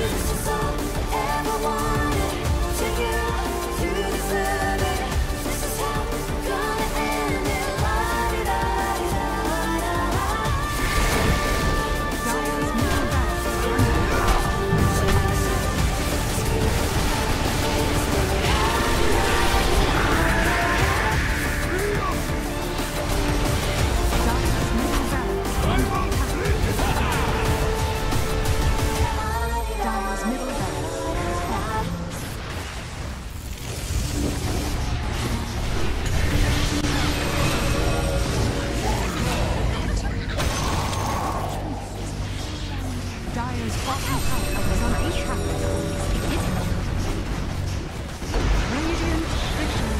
This is all I ever wanted. Take it all, you deserve it. This is how we're gonna end it. La-di-da-di-da-da-da. Dyer's middle barracks are under attack. Dyer's middle barracks are under attack. Dyer's middle barracks has fallen. Dyer's bottom tower is under attack. Radiant victory.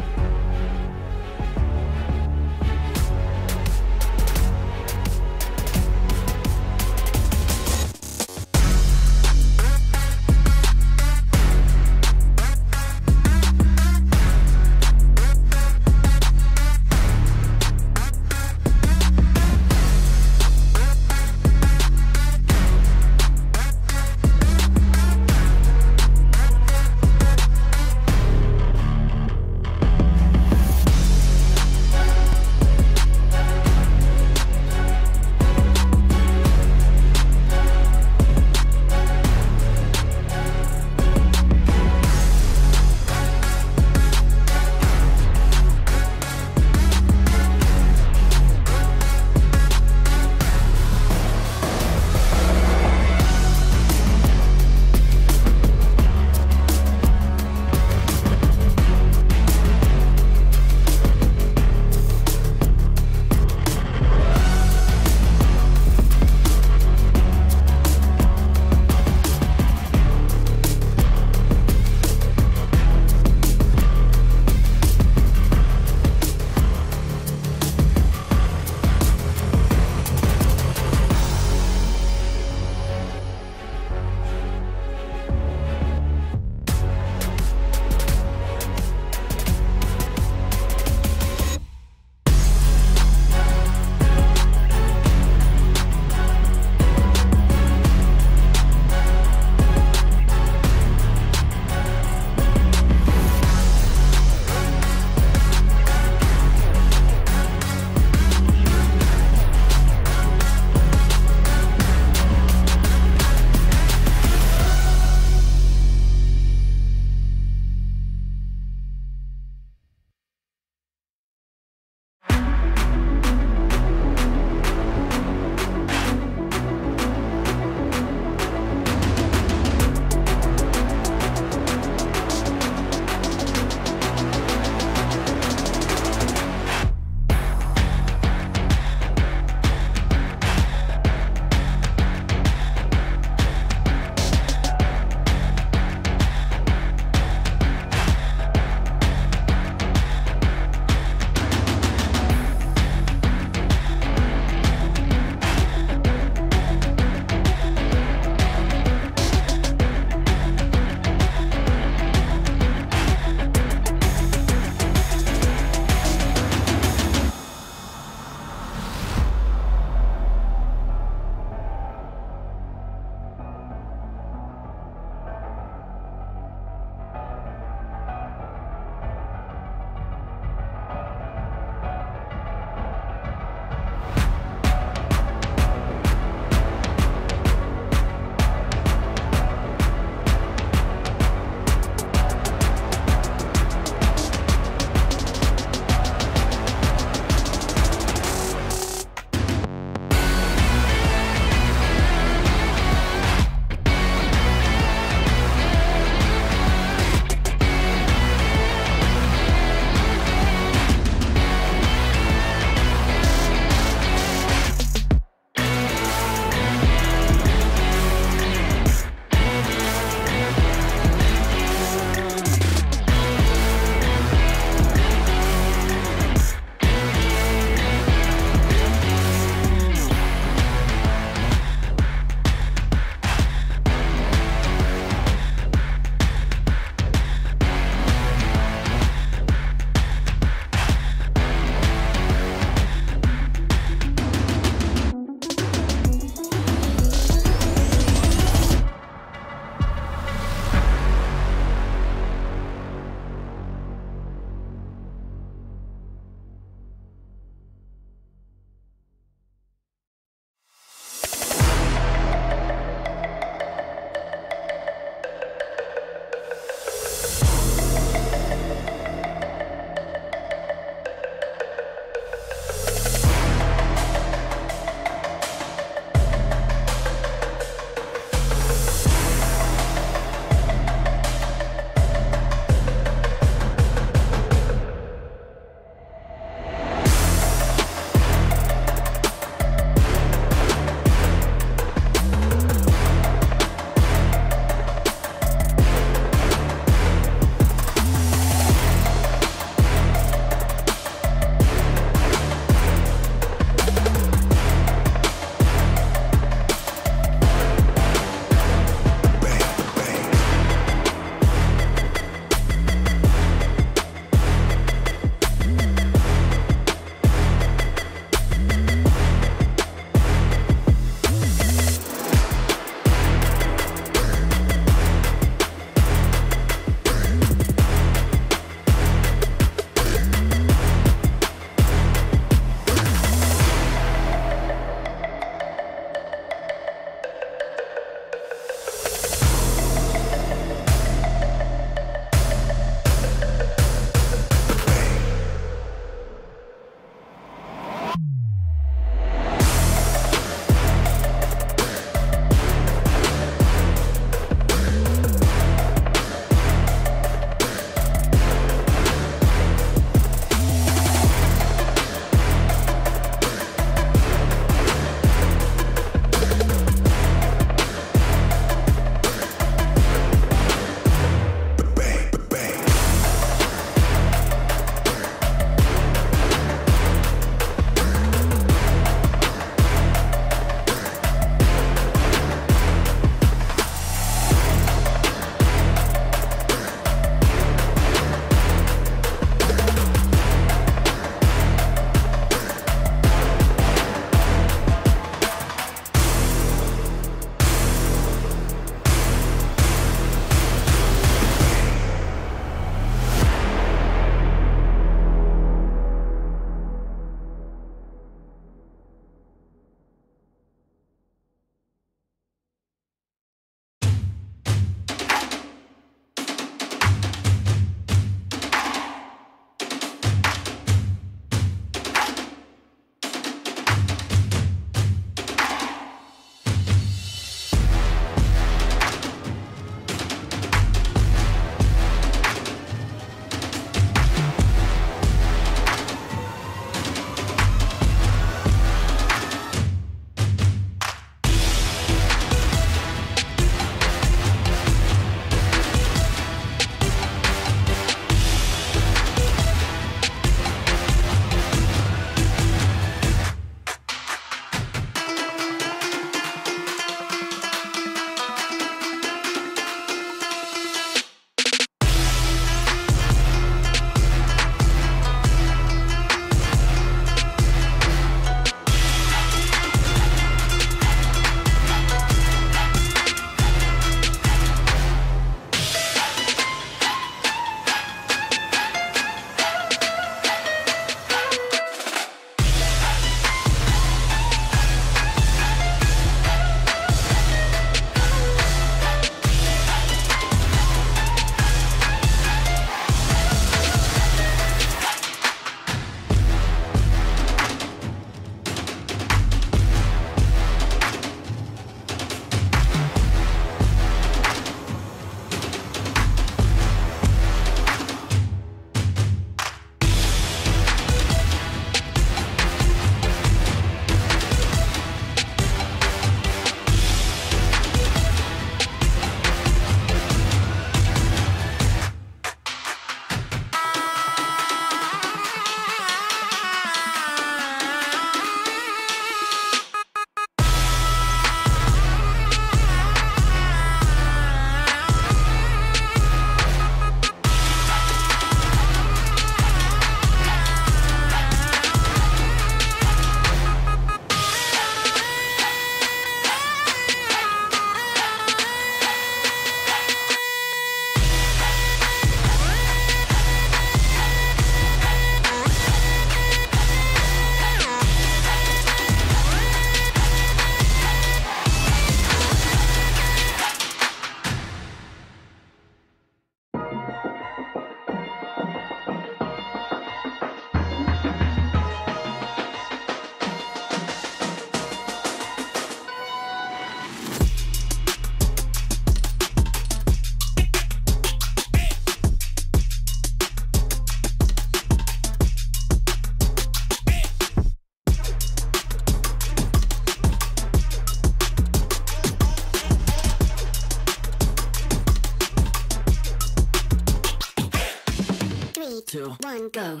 go.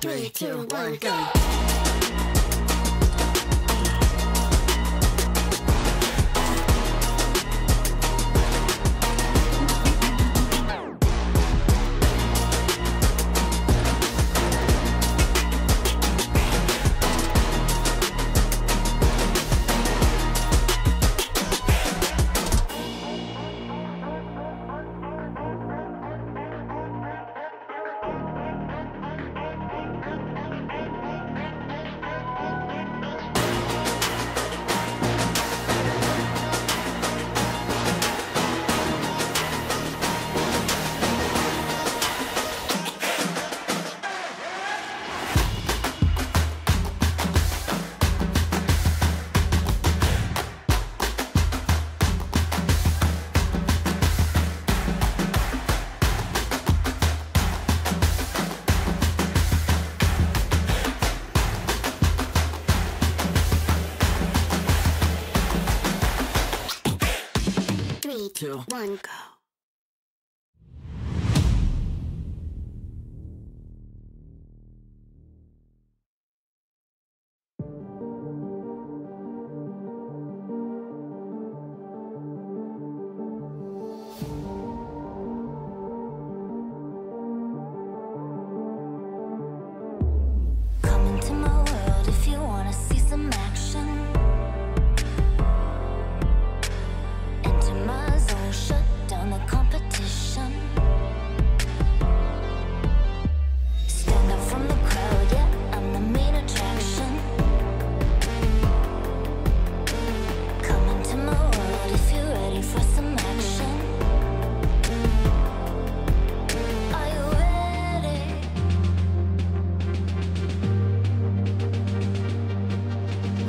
3, 2, 1, go. Three, two, one, go. Come into my world if you wanna see some action. Enter my zone, shut down the competition. Stand out from the crowd, yeah, I'm the main attraction. Come into my world if you're ready for some action. Are you ready?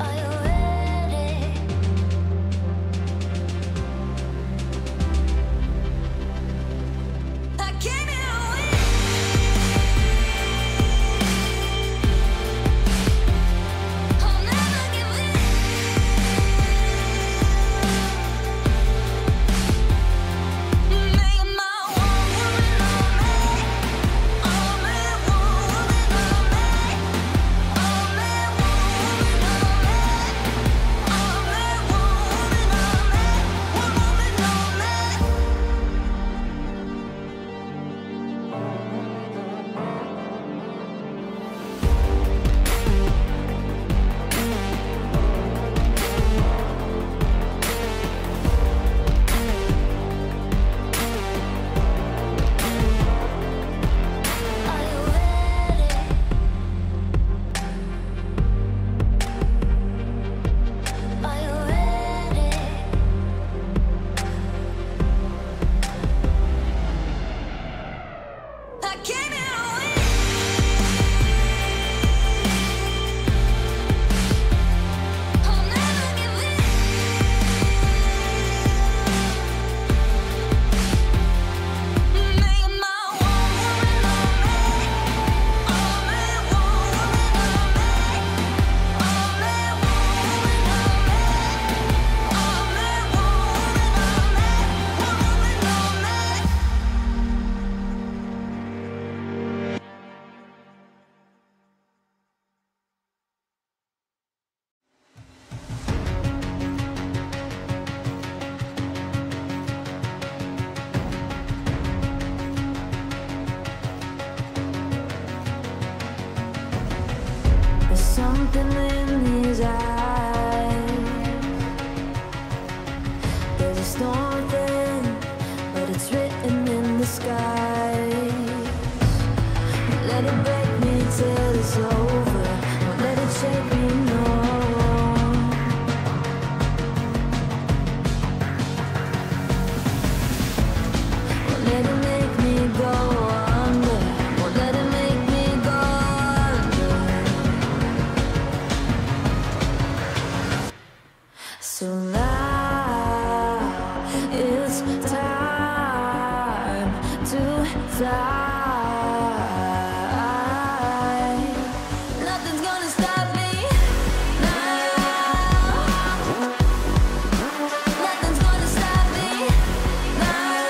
Are you ready? I came here to win. I'll never give in. Make my one woman on me. Only one woman on me. Only one woman on me. Only one woman on me. One woman on me. Are you ready? Are you ready? I came here to win. I'll never give in. Make my one woman on me. Only one woman on me. Only one woman on me. Only one woman on me. One woman on me. There's something in his eyes. There's a storm within, but it's written in the skies. Let it break me till it's over. Don't let it shake me, no. So now it's time to fly. Nothing's gonna stop me now. Nothing's gonna stop me now.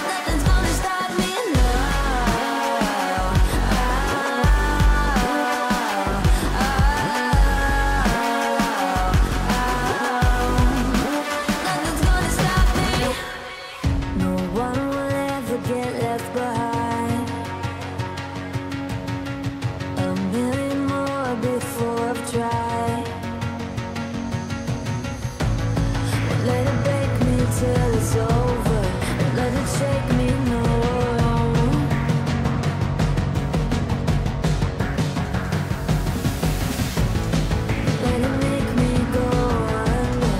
Nothing's gonna stop me Nothing's gonna stop me. No one will ever get left behind. A million more before I've tried. Won't let it break me till it's over. Won't let it shake me, no. Let it make me go under.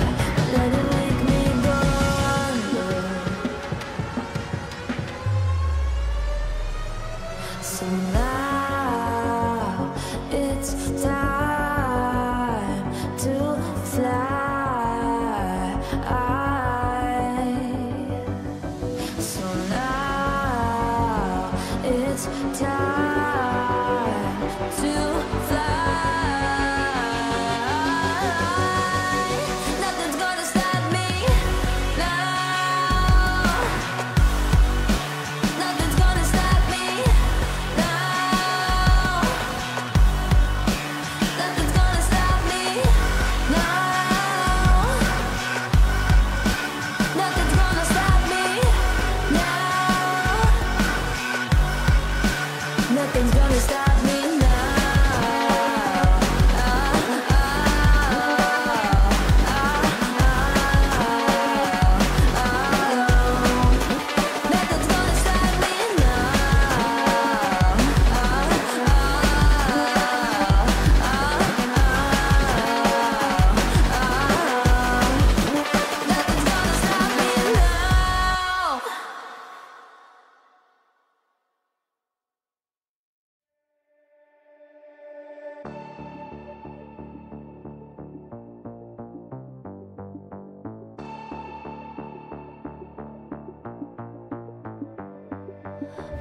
Let it make me go under. So now it's time to fly. So now it's time to fly. Nothing's gonna stop me now. Nothing's gonna stop me now. Nothing's gonna stop me now. Nothing's gonna stop me now. Nothing's gonna stop me Nothing's gonna stop me Nothing's gonna stop me now.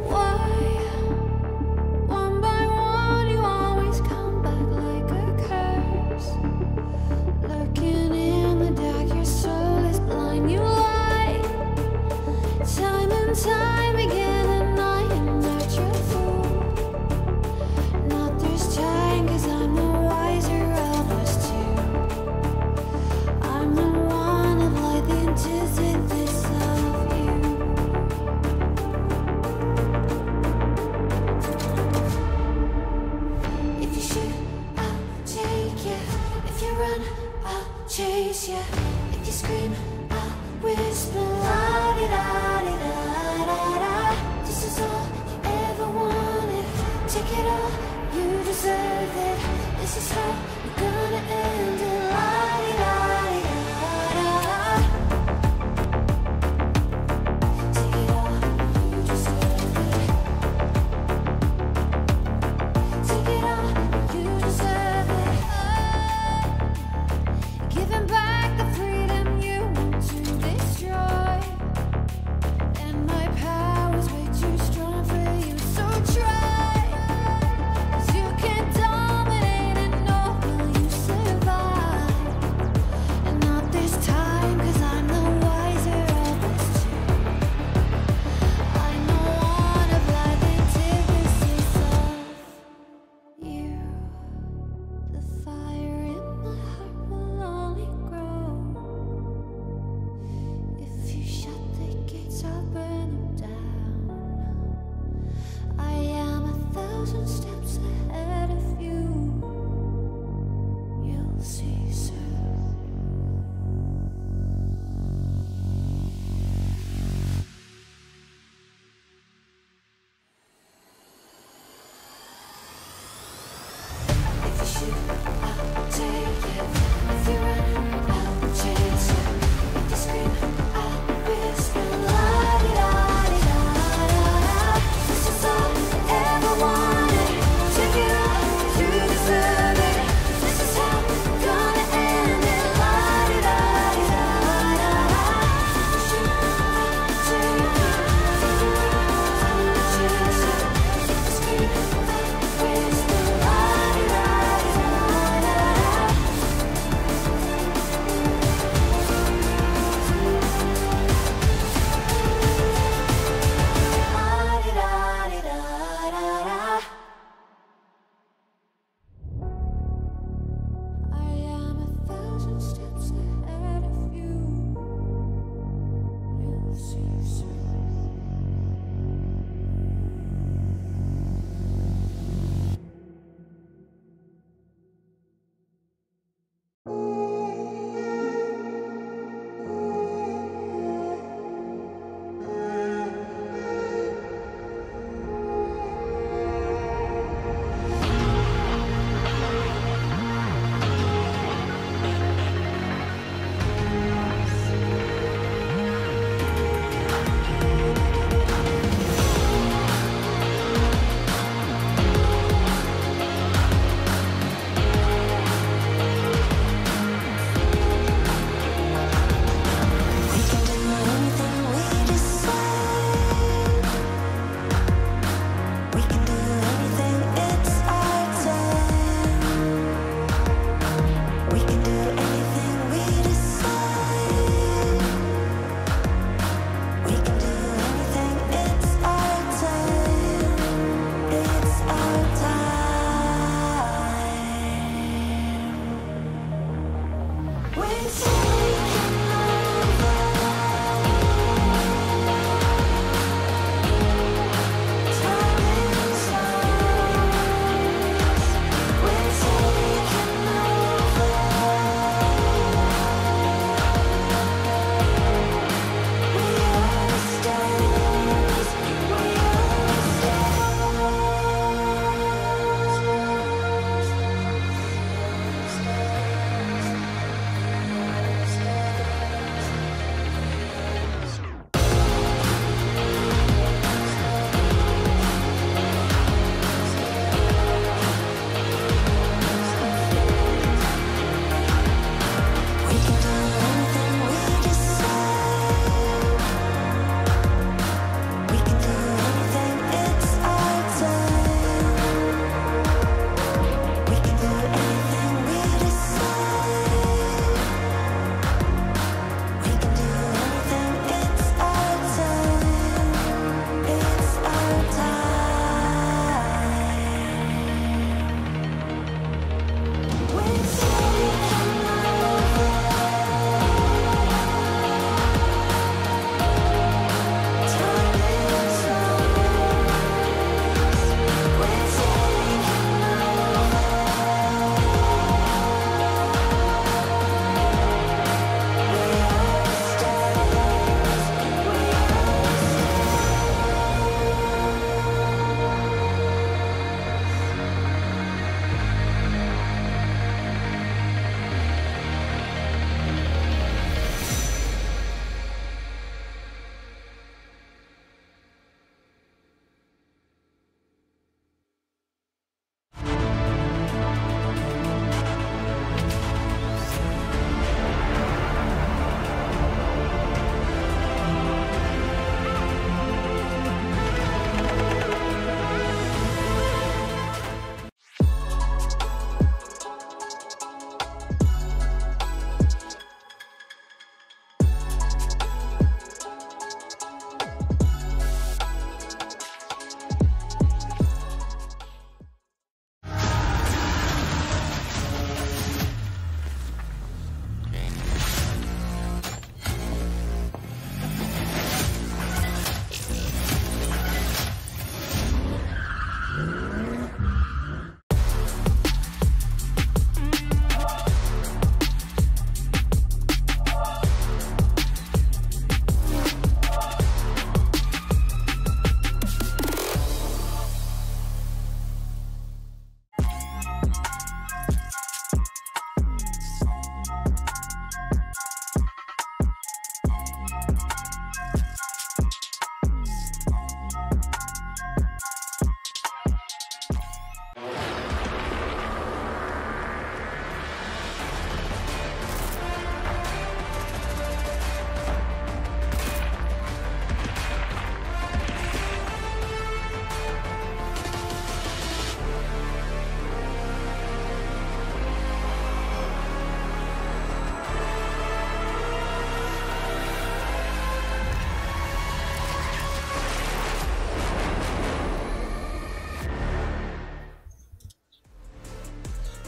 Why, one by one, you always come back like a curse? Lurking in the dark, your soul is blind. You lie, time and time again, and I am not your fool. Not this time, 'cause I'm the wiser of us two. I'm the one of like the antithesis of you. If you shoot, I'll take you. If you run, I'll chase you. If you scream, I'll whisper. La-di-da-di-da-da-da. This is all you ever wanted. Take it all, you deserve it. This is how we're gonna end it. La-di-da-di-da-da. Take it all, you deserve it. Take it all, you deserve it. Giving back the freedom you want to destroy. And my power's way too strong for you, so try. 'Cause you can't dominate and nor will you survive. And not this time, 'cause I'm the wiser of us two. I know one of life antithesis of you. The fire in my heart will only grow. If you shut the gates, I'll burn them down. I am 1,000 steps ahead of you. You'll see soon. If you shoot, I'll take you. If you run, I'll chase you. If you scream, I'll whisper. La-di-da-di-da-da-da. This is all you ever wanted. Take it all, you deserve it. This is how we're steps ahead of you. You'll see soon. We can do anything we decide. We can do anything, it's our time. We can do anything we decide. We can do anything, it's our time. It's our time. We're taking over. Time is ours. We're taking over. We are the stars. We are the stars.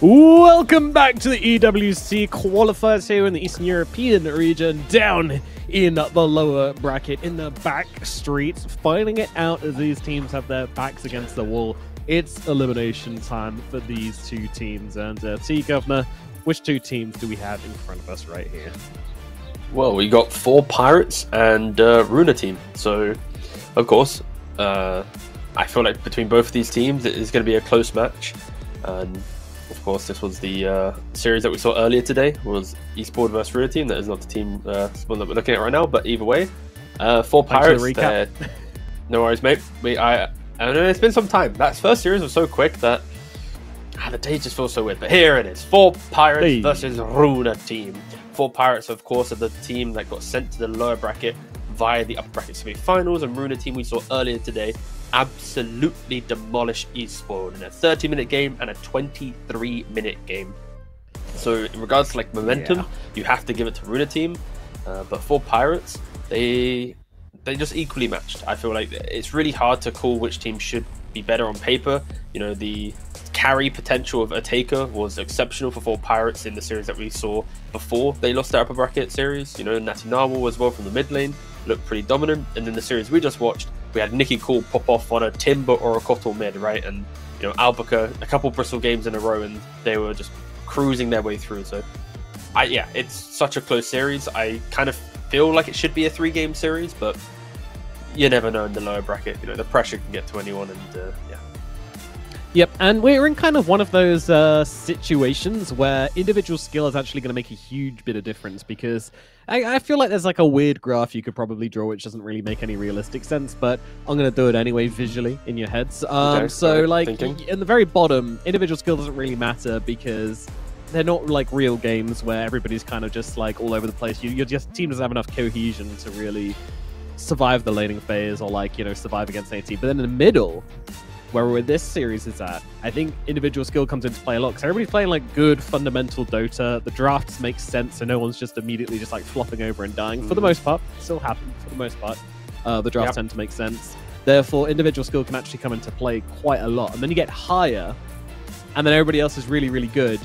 Welcome back to the EWC qualifiers here in the Eastern European region, down in the lower bracket, in the back streets, fighting it out as these teams have their backs against the wall. It's elimination time for these two teams. And T Governor, which two teams do we have in front of us right here? Well, we got 4 Pirates and Runa team. So, of course, I feel like between both of these teams, it is going to be a close match. And of course, this was the series that we saw earlier today. Was Esports versus Runa team. That is not the team one that we're looking at right now. But either way, 4 Pirates. No worries, mate. I know it's been some time. That first series was so quick that the day just feels so weird. But here it is: 4 Pirates versus Runa team. 4 Pirates, of course, are the team that got sent to the lower bracket via the upper bracket semi-finals, and Runa team we saw earlier today absolutely demolish Esports in a 30-minute game and a 23-minute game. So in regards to like momentum, you have to give it to Runa team, but for Pirates, they just equally matched. I feel like it's really hard to call which team should be better on paper. You know, the carry potential of a taker was exceptional for 4 Pirates in the series that we saw before they lost their upper bracket series. You know, Natinawa as well from the mid lane looked pretty dominant, and then the series we just watched, we had Nikki Cool pop off on a Timber or a Kotal mid, right? And you know, Albuquerque a couple Bristol games in a row, and they were just cruising their way through. So, yeah, it's such a close series. I kind of feel like it should be a 3-game series, but you never know in the lower bracket. You know, the pressure can get to anyone, and yeah. Yep, and we're in kind of one of those situations where individual skill is actually going to make a huge bit of difference, because I feel like there's like a weird graph you could probably draw which doesn't really make any realistic sense, but I'm going to do it anyway visually in your heads. So like in the very bottom, individual skill doesn't really matter because they're not like real games where everybody's kind of just like all over the place. Your team doesn't have enough cohesion to really survive the laning phase or like, you know, survive against an AT. But then in the middle, where this series is at, I think individual skill comes into play a lot because everybody's playing like good fundamental Dota. The drafts make sense, so no one's just immediately just like flopping over and dying. For the most part, still happens for the most part. The drafts tend to make sense. Therefore, individual skill can actually come into play quite a lot. And then you get higher, and then everybody else is really, really good,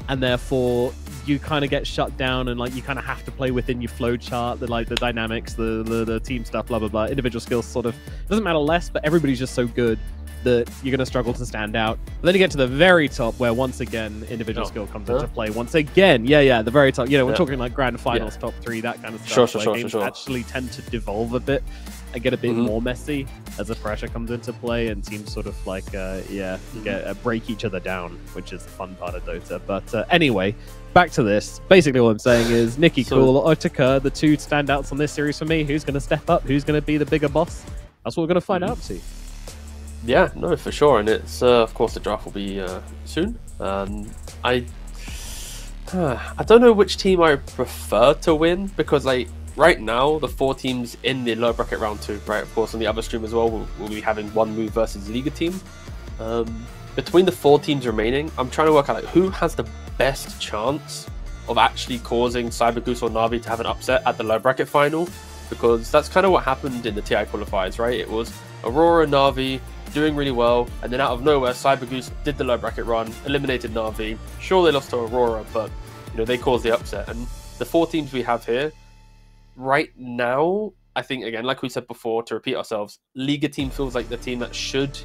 and therefore you kind of get shut down, and like you kind of have to play within your flow chart, the dynamics, the team stuff, blah blah blah. Individual skills sort of doesn't matter less, but everybody's just so good that you're going to struggle to stand out. But then you get to the very top where once again individual skill comes into play. Once again, the very top. You know, we're talking like grand finals, top 3, that kind of stuff. Games actually tend to devolve a bit and get a bit more messy as the pressure comes into play, and teams sort of like break each other down, which is the fun part of Dota. But anyway, back to this. Basically, what I'm saying is Nikki Cool or Otakar, the two standouts on this series for me. Who's going to step up? Who's going to be the bigger boss? That's what we're going to find out. See. Yeah, no, for sure, and it's of course the draft will be soon. I don't know which team I prefer to win, because like right now the 4 teams in the lower bracket round 2, right? Of course, on the other stream as well, we'll be having one move versus Liga team. Between the 4 teams remaining, I'm trying to work out like who has the best chance of actually causing CyberGoose or Na'Vi to have an upset at the lower bracket final, because that's kind of what happened in the TI qualifiers, right? It was Aurora, Na'Vi doing really well, and then out of nowhere, CyberGoose did the low bracket run, eliminated Na'Vi. Sure, they lost to Aurora, but you know, they caused the upset. And the 4 teams we have here right now, I think again, like we said before, to repeat ourselves, Liga team feels like the team that should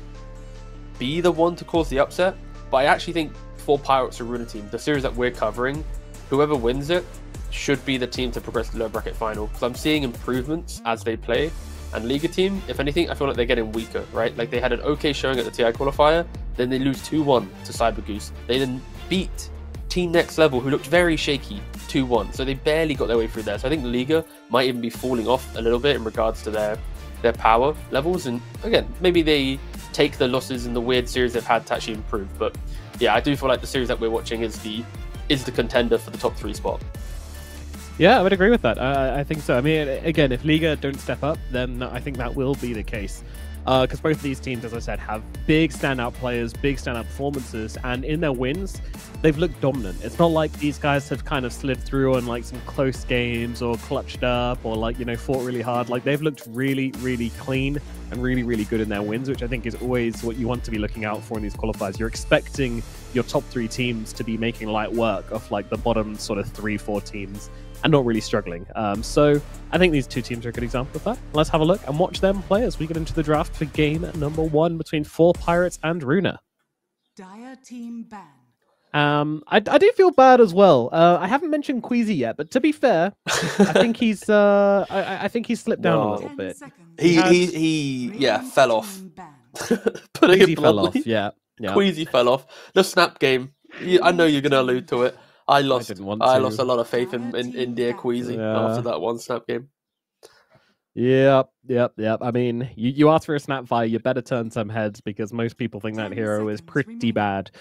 be the one to cause the upset. But I actually think 4 Pirates or Runa team, the series that we're covering, whoever wins it should be the team to progress to the low bracket final, because I'm seeing improvements as they play. And Liga team, if anything, I feel like they're getting weaker, right? Like they had an okay showing at the TI qualifier, then they lose 2-1 to CyberGoose. They then beat Team Next Level, who looked very shaky, 2-1. So they barely got their way through there. So I think Liga might even be falling off a little bit in regards to their power levels. And again, maybe they take the losses in the weird series they've had to actually improve. But yeah, I do feel like the series that we're watching is the contender for the top 3 spot. Yeah, I would agree with that. I think so. I mean, again, if Liga don't step up, then I think that will be the case. Because both of these teams, as I said, have big standout players, big standout performances, and in their wins, they've looked dominant. It's not like these guys have kind of slid through on like some close games or clutched up or like, you know, fought really hard. Like they've looked really, really clean and really, really good in their wins, which I think is always what you want to be looking out for in these qualifiers. You're expecting your top 3 teams to be making light work of like the bottom sort of 3-4 teams and not really struggling. So I think these 2 teams are a good example of that. Let's have a look and watch them play as we get into the draft for game number 1 between 4 Pirates and Runa. Dire team ban. I do feel bad as well. I haven't mentioned Queasy yet, but to be fair, I think he's I think he's slipped down a Well, little 10 bit. seconds. He yeah, Radiant fell off. team ban. Putting Queasy it fell off. bluntly. Yeah, yeah. Queasy fell off. The snap game. I know you're going to allude to it. I lost didn't want I to. lost a lot of faith in dear Queasy Yeah. after that one snap game. Yep. I mean, you asked for a snap fire, you better turn some heads because most people think that 10 hero is seconds pretty remaining. bad,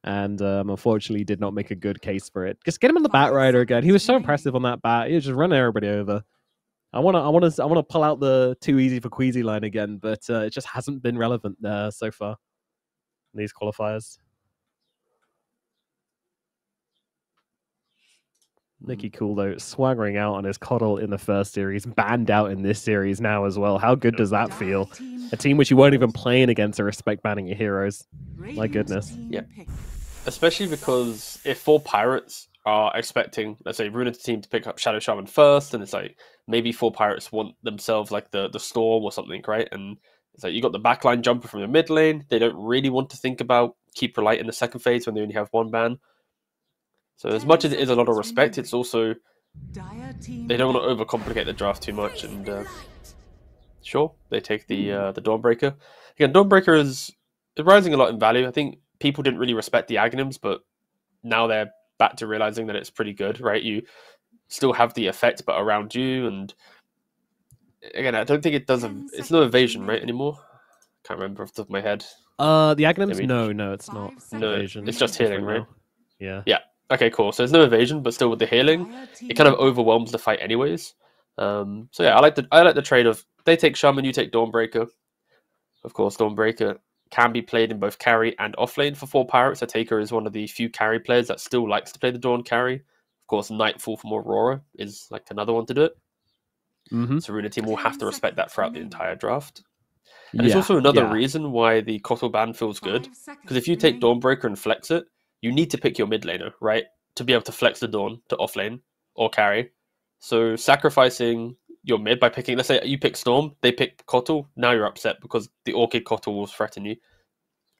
and unfortunately did not make a good case for it. Just get him on the 5 bat rider again. He was so seconds impressive on that bat. He was just running everybody over. I wanna pull out the too easy for Queasy line again, but it just hasn't been relevant so far in these qualifiers. Nicky Cool though, swaggering out on his coddle in the first series, banned out in this series now as well. How good does that Dire feel? team A team which you weren't even playing against are respect banning your heroes. Radiant goodness. team Yeah. pick. Especially because if 4 Pirates are expecting, let's say, Runa's team to pick up Shadow Shaman first, and it's like maybe 4 Pirates want themselves like the Storm or something, right? And it's like you got the backline jumper from the mid lane. They don't really want to think about Keeper Light in the second phase when they only have 1 ban. So as much as it is a lot of respect, it's also Dire team they don't ban. want to overcomplicate the draft too much. And sure, they take the Dawnbreaker. Again, Dawnbreaker is rising a lot in value. I think people didn't really respect the Aghanims, but now they're back to realizing that it's pretty good, right? You still have the effect, but around you. And again, I don't think it does. It's no evasion, right, anymore. Can't remember off the top of my head. The Aghanims? Maybe- No, it's not. 5 No, Evasion. it's just healing, Right right? now. Yeah. Yeah. Okay, cool. So there's no evasion, but still with the healing, Dire it team kind of ban. overwhelms the fight anyways. So yeah, I like the trade of they take Shaman, you take Dawnbreaker. Of course, Dawnbreaker can be played in both carry and offlane for 4 Pirates. A Taker is one of the few carry players that still likes to play the Dawn carry. Of course, Nightfall from Aurora is like another one to do it. Mm-hmm. So Runa team will have to respect that throughout the entire draft. And Yeah, it's also another yeah. reason why the Kotl ban feels good. 5 seconds Because if you take remaining. Dawnbreaker and flex it, you need to pick your mid laner, right? To be able to flex the Dawn to offlane or carry. So sacrificing your mid by picking, let's say you pick Storm, they pick Kotl, now you're upset because the Orchid Kotl will threaten you.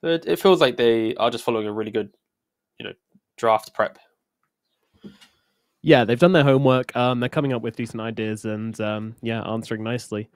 It feels like they are just following a really good, draft prep. Yeah, they've done their homework. They're coming up with decent ideas and answering nicely.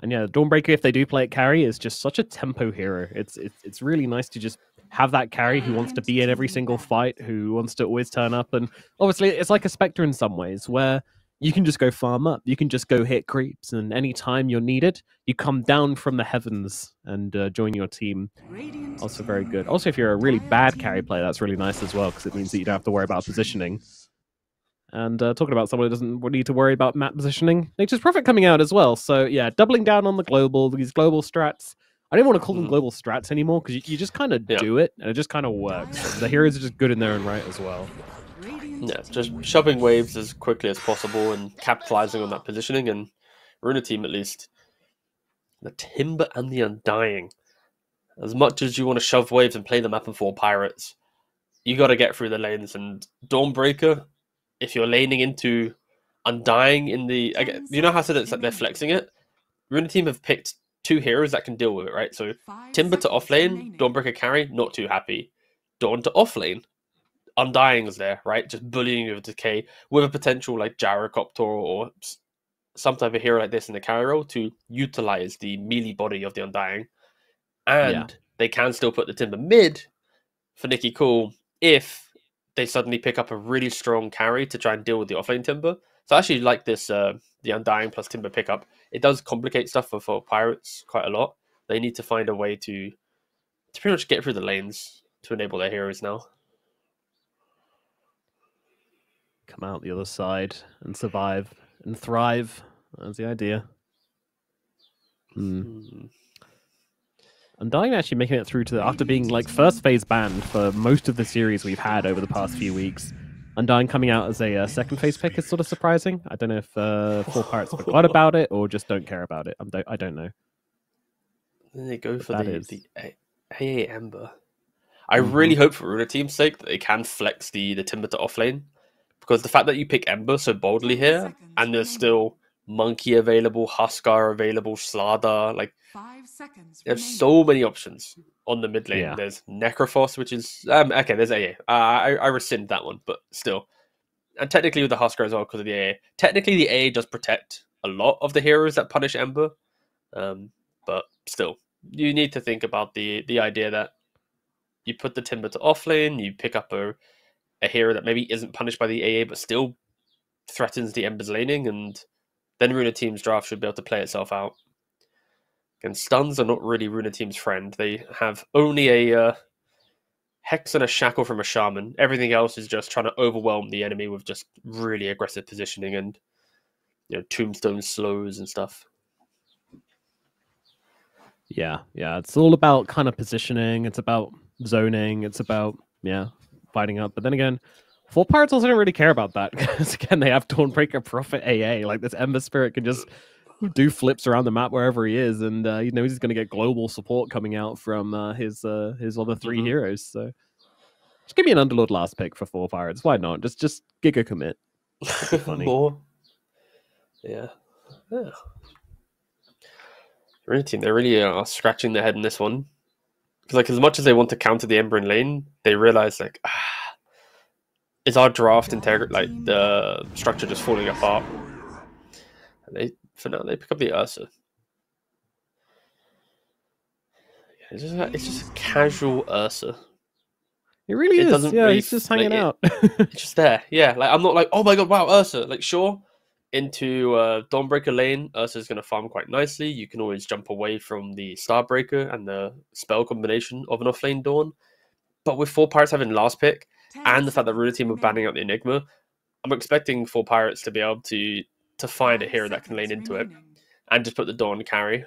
And yeah, Dawnbreaker, if they do play it carry, is just such a tempo hero. It's really nice to just have that carry who wants to be in every single fight, who wants to always turn up. And obviously, it's like a Spectre in some ways, where you can just go farm up, you can just go hit creeps, and anytime you're needed, you come down from the heavens and join your team. Radiant Also team very good. ban. Also, if you're a really Dire bad team carry player, that's really nice as well, because it means that you don't have to worry about positioning. And talking about someone who doesn't need to worry about map positioning, Nature's Prophet coming out as well. So yeah, doubling down on these global strats. I don't want to call them global strats anymore because you just kind of Yeah. do it and it just kind of works. The heroes are just good in their own right as well. Radiant Yeah, team just ban. shoving waves as quickly as possible and capitalizing on that positioning. And Runa team, at least, the Timber and the Undying. As much as you want to shove waves and play the map and 4 Pirates, you got to get through the lanes. And Dawnbreaker, if you're laning into Undying in the, again, you know how I said it's like they're flexing it. Runa team have picked 2 heroes that can deal with it, right? So 5 Timber to seconds offlane, remaining. Dawnbreaker carry, not too happy. Dawn to offlane, Undying's there, right? Just bullying you with decay with a potential like Gyrocopter or some type of hero like this in the carry role to utilize the melee body of the Undying. And Yeah. they can still put the Timber mid for Nicky Cool if they suddenly pick up a really strong carry to try and deal with the offlane Timber. So I actually like this, the Undying plus Timber pickup. It does complicate stuff for Pirates quite a lot. They need to find a way to pretty much get through the lanes to enable their heroes now. Come out the other side and survive and thrive. That's the idea. Undying actually making it through to after being like first phase banned for most of the series we've had over the past few weeks. Undying coming out as a second phase pick is sort of surprising. I don't know if 4 Pirates forgot about it or just don't care about it. I don't know. Then they go for that the is- AA Ember. I really hope for Runa team's sake that they can flex the Timber to offlane, because the fact that you pick Ember so boldly here, and there's still Monkey available, Huskar available, Slardar, like 5 seconds there's remaining. so many options on the mid lane. Yeah. There's Necrophos, which is okay. There's AA. I rescind that one, but still, and technically with the Huskar as well because of the AA. Technically, the AA does protect a lot of the heroes that punish Ember, but still, you need to think about the idea that you put the Timber to offlane, you pick up a hero that maybe isn't punished by the AA, but still threatens the Ember's laning, and then Runa Team's draft should be able to play itself out. And stuns are not really Runa Team's friend. They have only a Hex and a Shackle from a Shaman. Everything else is just trying to overwhelm the enemy with just really aggressive positioning and tombstone slows and stuff. Yeah, it's all about kind of positioning. It's about zoning. It's about fighting up. But then again, Full Pirates also don't really care about that because again they have Dawnbreaker, Prophet, AA. Like this Ember Spirit can just do flips around the map wherever he is, and he's going to get global support coming out from his other 3 heroes. So just give me an Underlord last pick for Full Pirates. Why not? Just Giga commit. Funny. More. Yeah. Runa Team, they really are scratching their head in this one. Because like as much as they want to counter the Ember in lane, they realize like is our draft like the structure just falling apart? And for now they pick up the Ursa. It's just a casual Ursa. It really is. doesn't Yeah, really he's just like hanging it- out. It's just there. Yeah, like I'm not like, oh my god, wow, Ursa. Like sure, into Dawnbreaker lane, Ursa's going to farm quite nicely. You can always jump away from the Starbreaker and the spell combination of an offlane Dawn. But with 4 Pirates having last pick, and the fact that Runa Team are banning out the Enigma, I'm expecting 4 Pirates to be able to find a hero that can lane into it and just put the Dawn carry.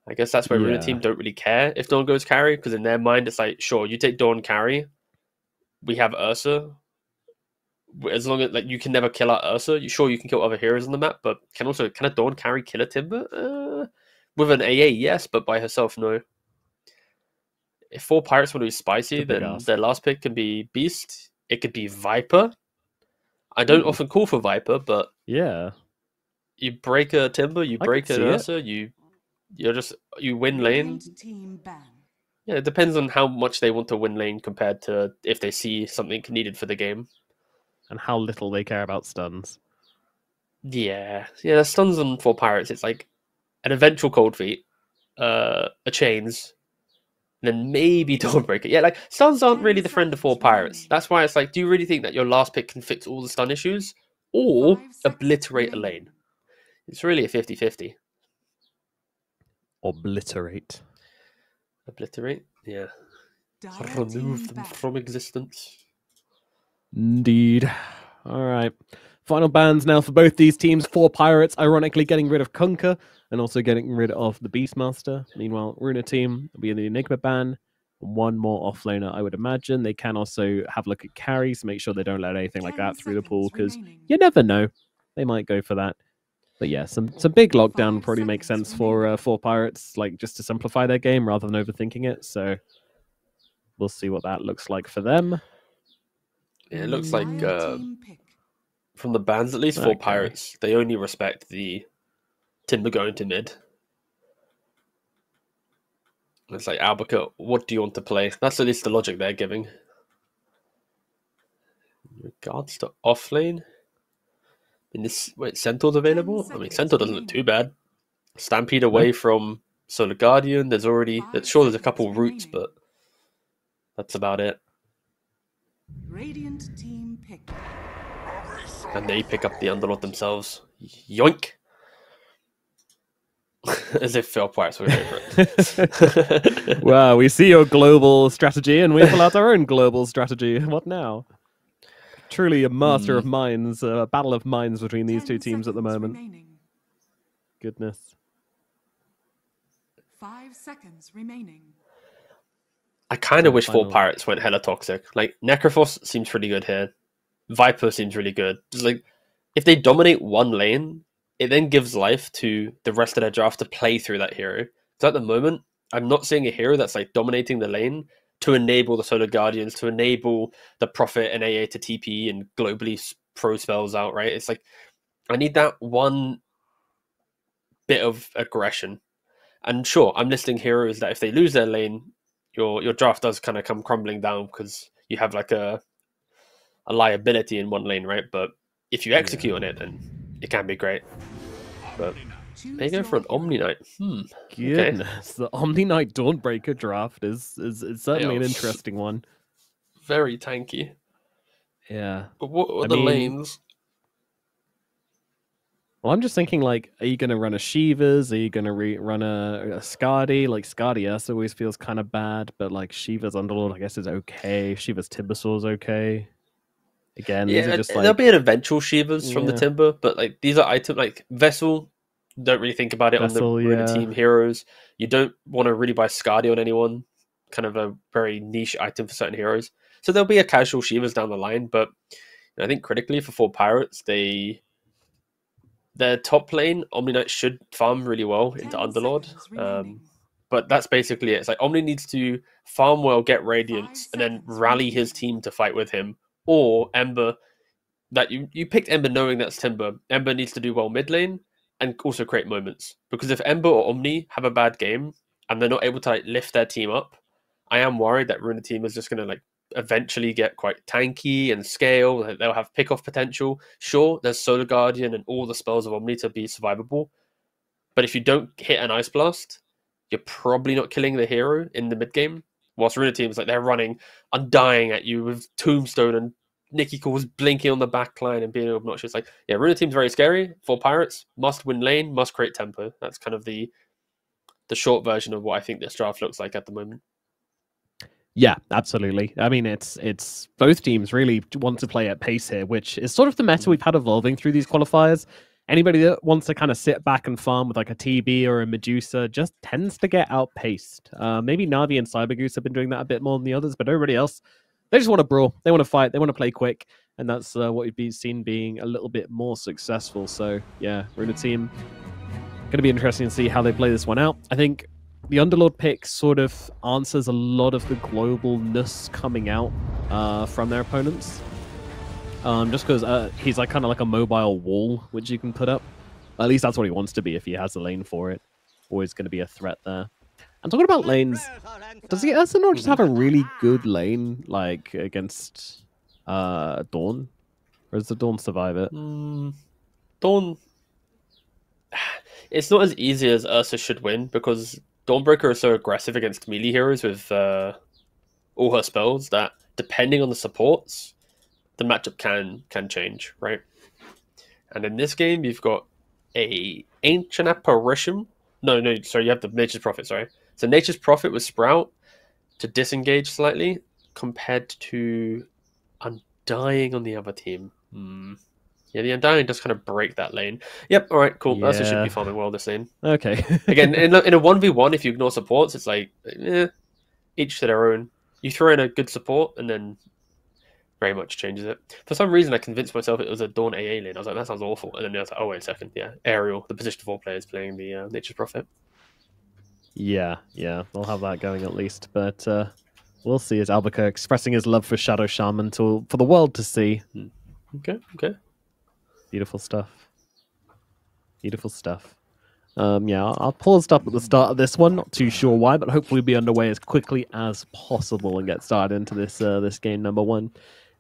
I guess that's where Runa Yeah. Team don't really care if Dawn goes carry, because in their mind it's like, sure, you take Dawn carry, we have Ursa. As long as like you can never kill out Ursa, you can kill other heroes on the map, but can a Dawn carry kill a Timber? With an AA, yes, but by herself, no. If 4 Pirates want to be spicy, It's a big then ask. their last pick can be Beast. It could be Viper. I don't often call for Viper, but Yeah. you break a Timber, you I break could an see it. Ursa, you win lane. Radiant team ban. Yeah, it depends on how much they want to win lane compared to if they see something needed for the game. And how little they care about stuns. Yeah, the stuns on 4 Pirates. It's like an eventual Cold Feet, a Chains, and then maybe Dawnbreaker. Yeah, like stuns aren't really the friend of 4 Pirates. That's why it's like, do you really think that your last pick can fix all the stun issues, or 5 seconds obliterate a remaining. lane? It's really a 50-50. Obliterate. Obliterate, yeah. Dire Remove team them ban. from existence. Indeed. All right. Final bans now for both these teams. 4 Pirates, ironically, getting rid of Kunkka and also getting rid of the Beastmaster. Meanwhile, Runa Team will be in the Enigma ban. One more offlaner, I would imagine. They can also have a look at carries, make sure they don't let anything like 10 that through the pool, seconds because remaining. you never know. They might go for that. But yeah, some big lockdown 5 probably makes seconds sense for remaining. 4 Pirates, like just to simplify their game rather than overthinking it. So we'll see what that looks like for them. Yeah, it looks like Dire team pick. from the bans, at least 4 Okay. Pirates, they only respect the Timber going to mid. It's like, Albuquerque, what do you want to play? That's at least the logic they're giving. In regards to offlane, Centaur's available? I mean, Centaur doesn't look too bad. Stampede away from Solar Guardian. There's a couple routes, but that's about it. Radiant team pick. And they pick up the Underlord themselves. Yoink! As if Phil Pirates were over it. Wow, we see your global strategy and we pull out our own global strategy. What now? Truly a master of minds, a battle of minds between these 10 two teams at the seconds moment. remaining. Goodness. 5 seconds remaining. I kind of wish 4 Final. Pirates went hella toxic. Like, Necrophos seems pretty good here. Viper seems really good. Just like, if they dominate one lane, it then gives life to the rest of their draft to play through that hero. So at the moment, I'm not seeing a hero that's like dominating the lane, to enable the Solar Guardians, to enable the Prophet and AA to TP and globally pro spells out, right? It's like, I need that one bit of aggression. And sure, I'm listing heroes that if they lose their lane, your draft does kind of come crumbling down because you have like a liability in one lane, right? But if you execute on it, then it can be great. But they go for an Omni Knight. Okay. Goodness, the Omni Knight Dawnbreaker draft is certainly an Yeah. interesting one. Very tanky. Yeah. But what are I the mean, lanes? Well, I'm just thinking, like, are you going to run a Shivas? Are you going to run a Skadi? Like, Skadi always feels kind of bad, but, like, Shiva's Underlord, I guess, is okay. Shiva's Timbersaw okay. Again, these are Yeah, just, there'll like, be an eventual Shivas from the Yeah. Timber, but like these are items like Vessel. Don't really think about it Vessel, on the Ruiner yeah. team heroes. You don't want to really buy Skadi on anyone. Kind of a very niche item for certain heroes. So there'll be a casual Shivas down the line, but I think critically for 4 Pirates, their top lane, Omni Knight should farm really well into Underlord. But that's basically it. It's like Omni needs to farm well, get Radiance, and then rally his team to fight with him. Or Ember, that you picked Ember knowing that's Timber. Ember needs to do well mid lane and also create moments. Because if Ember or Omni have a bad game and they're not able to like lift their team up, I am worried that Ruiner team is just going to like eventually get quite tanky and scale. They'll have pick-off potential. Sure, there's Solar Guardian and all the spells of Omni to be survivable. But if you don't hit an Ice Blast, you're probably not killing the hero in the mid game. Whilst Ruiner teams, like they're running Undying at you with Tombstone and Nikki Cool's blinking on the back line and being obnoxious. Like, yeah, Ruiner team's very scary. For Pirates, must win lane, must create tempo. That's kind of the short version of what I think this draft looks like at the moment. Yeah, absolutely. I mean, it's both teams really want to play at pace here, which is sort of the meta we've had evolving through these qualifiers. Anybody that wants to kind of sit back and farm with like a TB or a Medusa just tends to get outpaced. Maybe Navi and Cybergoose have been doing that a bit more than the others, but everybody else, they just want to brawl, they want to fight, they want to play quick, and that's what we've been seen being a little bit more successful. So yeah, Ruiner team, going to be interesting to see how they play this one out. I think the Underlord pick sort of answers a lot of the globalness coming out from their opponents. Just because he's like kind of like a mobile wall which you can put up. At least that's what he wants to be if he has a lane for it. Always going to be a threat there. And talking about lanes, does the Arsenal just have a really good lane like against Dawn? Or does the Dawn survive it? Dawn, it's not as easy as Ursa should win because Dawnbreaker is so aggressive against melee heroes with all her spells that depending on the supports, the matchup can change, right? And in this game, you've got a Ancient Apparition. No, sorry, you have the Nature's Prophet, sorry. So Nature's Prophet with Sprout to disengage slightly compared to Undying on the other team. Yeah, the Undying does kind of break that lane. Yep, all right, cool. Ursa should Yeah. be farming well this lane. Okay. Again, in a 1v1, if you ignore supports, it's like, each to their own. You throw in a good support, and then very much changes it. For some reason, I convinced myself it was a Dawn AA lane. I was like, that sounds awful. And then I was like, oh, wait a second. Yeah, Ariel, the position 4 players playing the Nature's Prophet. Yeah, they'll have that going at least. But we'll see as Albuquerque expressing his love for Shadow Shaman for the world to see. Okay. Beautiful stuff. Beautiful stuff. Yeah, I'll pause up at the start of this one. Not too sure why, but hopefully we'll be underway as quickly as possible and get started into this this game number 1.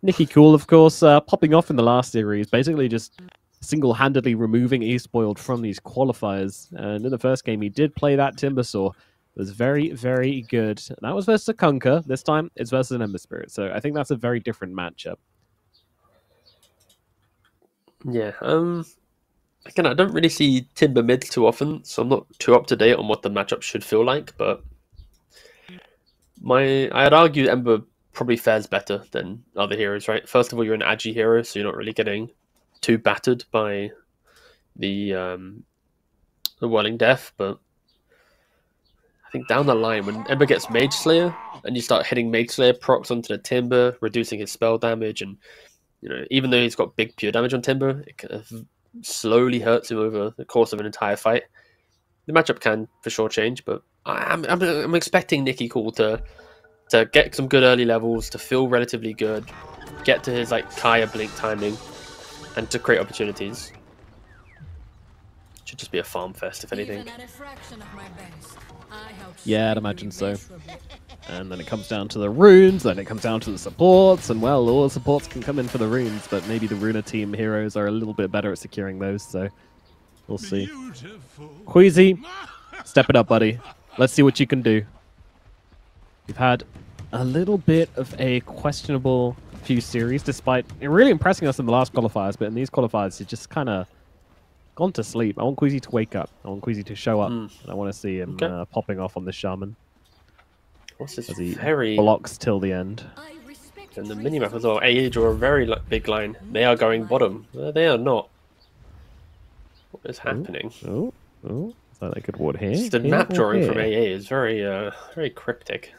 Nikki Cool, of course, popping off in the last series, basically just single-handedly removing E-Spoiled from these qualifiers. And in the first game, he did play that Timbersaw. It was very, very good. And that was versus a Kunkka. This time, it's versus an Ember Spirit. So I think that's a very different matchup. Yeah. Again, I don't really see Timber mid too often, so I'm not too up to date on what the matchup should feel like. But I'd argue Ember probably fares better than other heroes, right? First of all, you're an Agi hero, so you're not really getting too battered by the Whirling Death. But I think down the line, when Ember gets Mage Slayer and you start hitting Mage Slayer procs onto the Timber, reducing his spell damage, and even though he's got big pure damage on Timber, it kind of slowly hurts him over the course of an entire fight. The matchup can for sure change, but I'm expecting Nikki Cool to to get some good early levels, to feel relatively good, get to his like Kaya blink timing, and to create opportunities. Should just be a farm fest, if anything. Yeah, I'd imagine so. And then it comes down to the runes, then it comes down to the supports, and well, all the supports can come in for the runes, but maybe the Runa team heroes are a little bit better at securing those, so we'll see. Queasy, step it up, buddy. Let's see what you can do. You've had a little bit of a questionable few series, despite it really impressing us in the last qualifiers, but in these qualifiers, you just kind of gone to sleep. I want Queasy to wake up. I want Queasy to show up. And I want to see him popping off on the Shaman. What's this As he very... blocks till the end. And the minimap as well. AA draw a very big line. They are going bottom. They are not. What is happening? Oh. So they could ward here. Just the here, map or drawing here. from AA is very, very cryptic.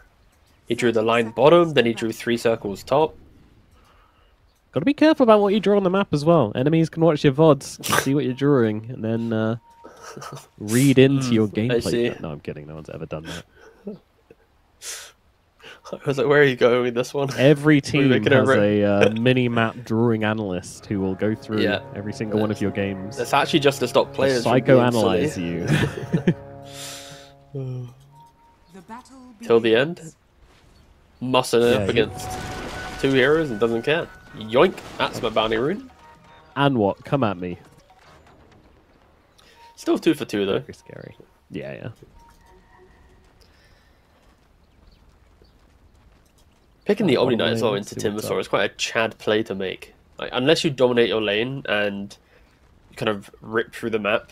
He drew the line bottom, then he drew 3 circles top. Got to be careful about what you draw on the map as well. Enemies can watch your VODs, can see what you're drawing, and then read into your see. gameplay. No, I'm kidding. No one's ever done that. I was like, where are you going with this one? Every team making a has a mini-map drawing analyst who will go through Yeah. every single one of your games. That's actually just to stop players from being Psychoanalyze silly. you. Till the end. Mussing it Yeah, up yeah. against 2 heroes and doesn't care. Yoink! That's my bounty rune. And what? Come at me. Still 2 for 2 though. Very scary. Yeah. Picking the Oh, Omni Knight as well let's into see what's Timbersaw up. is quite a Chad play to make. Like, unless you dominate your lane and you kind of rip through the map,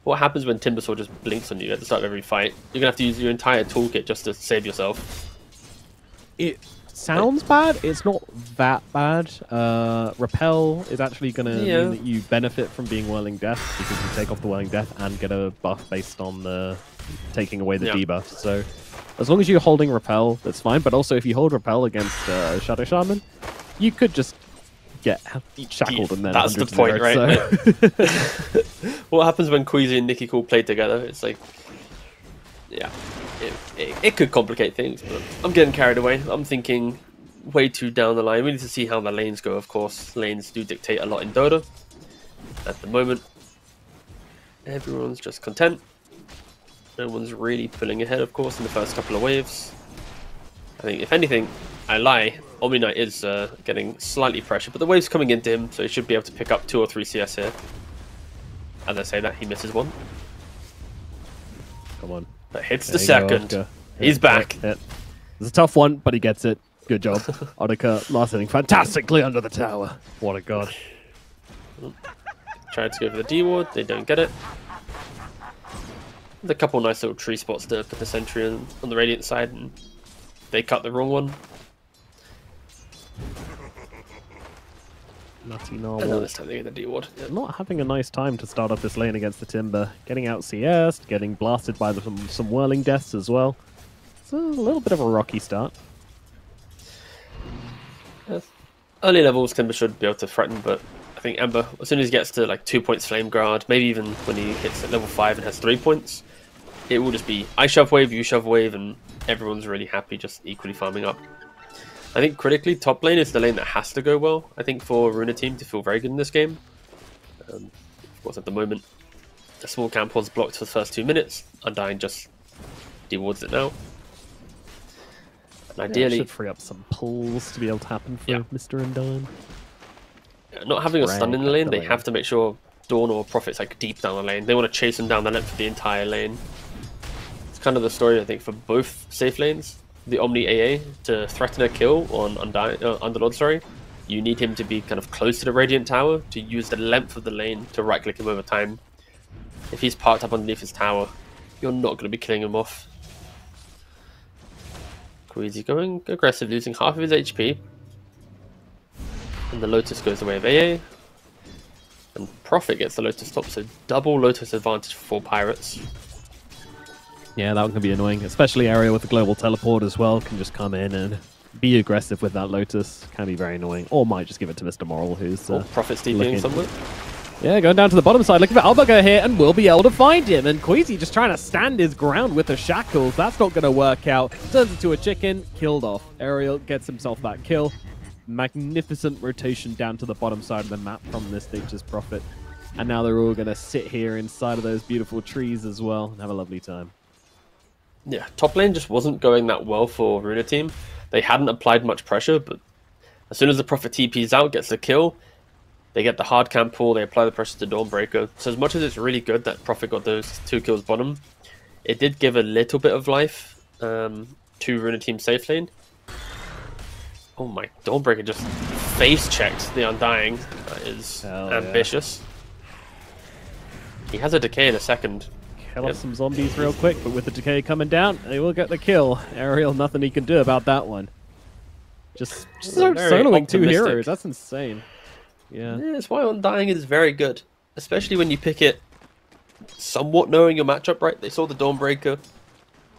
what happens when Timbersaw just blinks on you at the start of every fight? You're gonna have to use your entire toolkit just to save yourself. It sounds bad. It's not that bad. Repel is actually going to mean that you benefit from being Whirling Death because you take off the Whirling Death and get a buff based on the taking away the Yeah. debuff. So as long as you're holding Repel, that's fine. But also if you hold Repel against Shadow Shaman, you could just get shackled and then That's the 100 point, right? So. What happens when Queasy and Nicky Cool play together? It's like, yeah, it could complicate things, but I'm getting carried away. I'm thinking way too down the line. We need to see how the lanes go, of course. Lanes do dictate a lot in Dota. At the moment, everyone's just content. No one's really pulling ahead, of course, in the first couple of waves. I think, if anything, I lie. Omni Knight is getting slightly pressured, but the wave's coming into him, so he should be able to pick up 2 or 3 CS here. As I say that, he misses one. Come on. But hits There the you go, second. Oscar. He's Hit, back. hit. It's a tough one, but he gets it. Good job. Odika last hitting fantastically under the tower. What a god. Tried to go for the D ward, they don't get it. There's a couple nice little tree spots to put the sentry on the Radiant side, and they cut the wrong one. Nutty And then Narwhal. this time they get the D ward. Not having a nice time to start off this lane against the Timber. Getting out CS, getting blasted by some whirling deaths as well. It's a little bit of a rocky start. Early levels, Timber should be able to threaten, but I think Ember, as soon as he gets to like 2 points Flame Guard, maybe even when he hits at level 5 and has 3 points, it will just be I shove wave, you shove wave, and everyone's really happy, just equally farming up. I think critically, top lane is the lane that has to go well, I think, for Runa team to feel very good in this game. Of course, at the moment, the small camp was blocked for the first 2 minutes. Undying just dewards it now. And Yeah, it ideally, should free up some pulls to be able to happen for Yeah. Mr. Undyne. not having a stun in the Right, lane, they definitely. have to make sure Dawn or Prophet's like deep down the lane. They want to chase them down the length of the entire lane. It's kind of the story, I think, for both safe lanes. The Omni AA, to threaten a kill on Underlord, sorry, you need him to be kind of close to the Radiant Tower to use the length of the lane to right-click him over time. If he's parked up underneath his tower, you're not going to be killing him off. Queasy going aggressive, losing half of his HP. And the Lotus goes the way of AA. And Prophet gets the Lotus top, so double Lotus advantage for 4 pirates. Yeah, that one can be annoying, especially area with the global teleport as well. Can just come in and be aggressive with that Lotus. Can be very annoying. Or might just give it to Mr. Moral, who's Or Prophet's DPing looking- somewhere. Yeah, going down to the bottom side, looking for Albaga here, and will be able to find him. And Queasy just trying to stand his ground with the shackles. That's not going to work out. Turns into a chicken, killed off. Ariel gets himself that kill. Magnificent rotation down to the bottom side of the map from this Nature's Prophet. And now they're all going to sit here inside of those beautiful trees as well and have a lovely time. Yeah, top lane just wasn't going that well for Runa team. They hadn't applied much pressure, but as soon as the Prophet TP's out, gets the kill, they get the hard camp pull, they apply the pressure to Dawnbreaker. So as much as it's really good that Prophet got those 2 kills bottom, it did give a little bit of life to Runa team safe lane. Oh my, Dawnbreaker just face checked the Undying. That is ambitious. Yeah. He has a decay in a second. Kill off some zombies real quick, but with the decay coming down, they will get the kill. Ariel, nothing he can do about that one. Just soloing 2 heroes. That's insane. Yeah, that's why Undying is very good, especially when you pick it somewhat knowing your matchup, right? They saw the Dawnbreaker,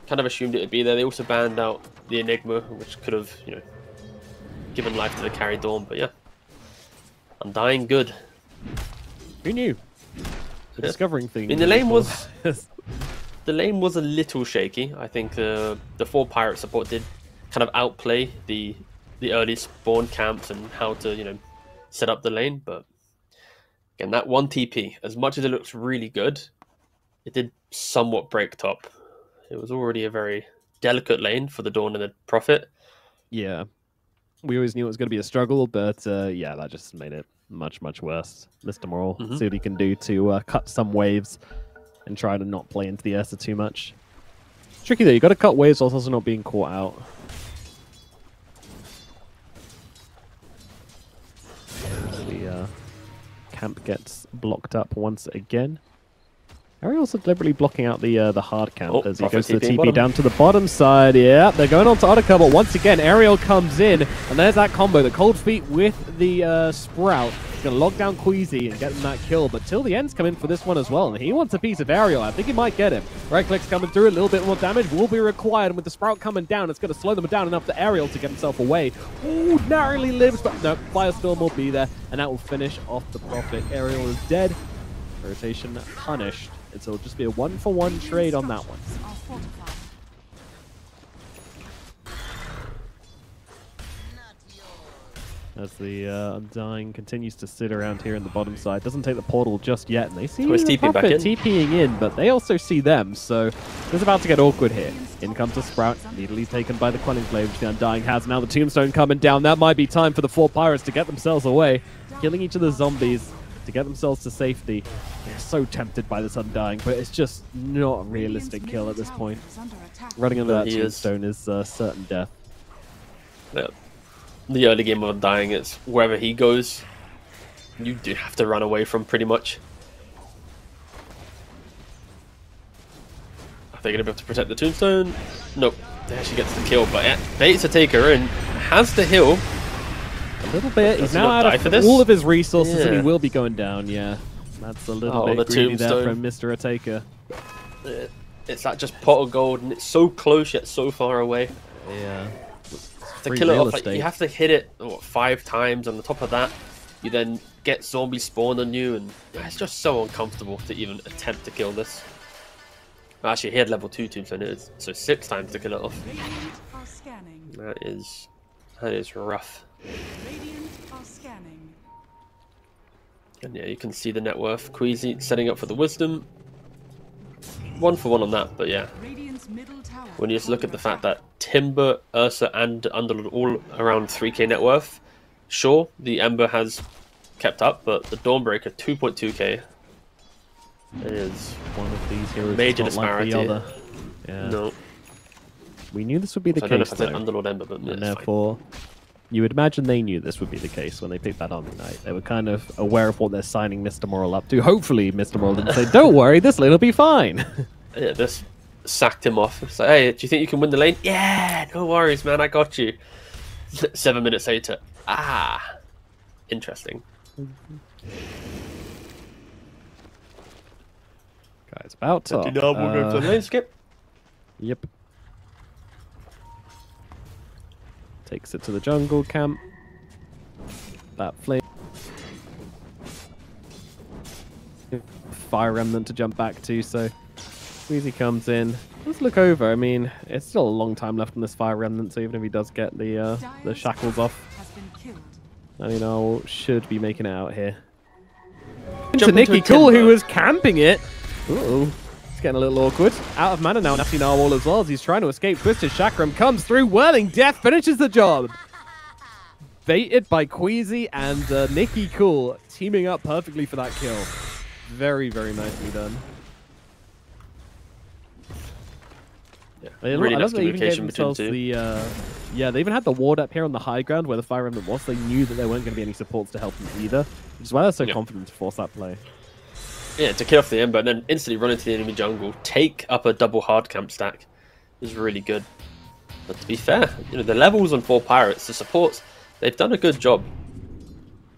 kind of assumed it would be there. They also banned out the Enigma, which could have, you know, given life to the carry Dawn. But yeah, Undying good. Who knew? The discovering thing. I mean, the lane was a little shaky. I think the 4 pirate support did kind of outplay the early spawn camps and how to, you know, set up the lane. But again, that 1 TP, as much as it looks really good, it did somewhat break top. It was already a very delicate lane for the Dawn and the Prophet. Yeah, we always knew it was going to be a struggle, but yeah, that just made it much, much worse. Mr. Moral, see what he can do to cut some waves and try to not play into the Ursa too much. It's tricky though, you got to cut waves whilst also not being caught out. The camp gets blocked up once again. Ariel's deliberately blocking out the hard camp as he goes to the TP down to the bottom side. Yeah, they're going on to Ottercar, but once again, Ariel comes in, and there's that combo. The Cold Feet with the Sprout. He's going to lock down Queasy and get him that kill, but Till the End's come in for this one as well, and he wants a piece of Ariel. I think he might get him. Right-click's coming through, a little bit more damage will be required, and with the Sprout coming down, it's going to slow them down enough for Ariel to get himself away. Ooh, narrowly lives, but no, Firestorm will be there, and that will finish off the Prophet. Ariel is dead. Rotation punished. It'll just be a 1-for-1 trade on that one. As the Undying continues to sit around here in the bottom side, doesn't take the portal just yet, and they see the Prophet TPing in, but they also see them, so it's about to get awkward here. In comes the Sprout, immediately taken by the Quelling Blade, which the Undying has. Now the Tombstone coming down. That might be time for the 4 pirates to get themselves away, killing each of the zombies to get themselves to safety. They're so tempted by this Undying, but it's just not a realistic kill at this point. Running into that Tombstone is certain death. Yeah. The early game of Undying, it's wherever he goes, you do have to run away from pretty much. Are they going to be able to protect the Tombstone? Nope. There she gets the kill, but yeah, baits to take her in. Has the heal. A little bit. He's now out of all of his resources, and he will be going down. Yeah, that's a little bit greedy there from Mr. Ataker. It's that just pot of gold, and it's so close yet so far away. Yeah. To kill it off, like, you have to hit it 5 times. On the top of that, you then get zombie spawn on you, and it's just so uncomfortable to even attempt to kill this. Actually, he had level 2 Tombstone, so 6 times to kill it off. That is rough. And yeah, you can see the net worth. Queasy setting up for the Wisdom. 1-for-1 on that, but yeah. When you just look at the fact that Timber, Ursa, and Underlord all around 3k net worth, sure, the Ember has kept up, but the Dawnbreaker 2.2k is one of these heroes major disparity. Like the other. Yeah. No. We knew this would be the case, I don't know if I said Underlord Ember, but and therefore, you would imagine they knew this would be the case when they picked that Omni Knight. They were kind of aware of what they're signing Mr. Moral up to. Hopefully, Mr. Moral didn't say, "Don't worry, this lane'll be fine." Yeah, this sacked him off. It's like, hey, do you think you can win the lane? Yeah, no worries, man, I got you. 7 minutes later, interesting. Guys, about top. We're going for the lane skip. Yep. Takes it to the jungle camp. That flame. Fire Remnant to jump back to, so Queasy comes in. Let's look over. I mean, it's still a long time left on this Fire Remnant, so even if he does get the shackles off, should be making it out here. Into Nicky Cool, who was camping it. Uh-oh. It's getting a little awkward. Out of mana now, Natty Narwhal as well as he's trying to escape. Twisted Chakram comes through. Whirling Death finishes the job. Baited by Queasy and Nicky Cool teaming up perfectly for that kill. Very, very nicely done. Yeah, I really love nice they even gave communication between themselves the two. yeah, they even had the ward up here on the high ground where the Fire Remnant was. They knew that there weren't going to be any supports to help them either, which is why they're so confident to force that play. Yeah, to kill off the Ember and then instantly run into the enemy jungle, take up a double hard camp stack is really good. But to be fair, the levels on 4 Pirates, the supports, they've done a good job.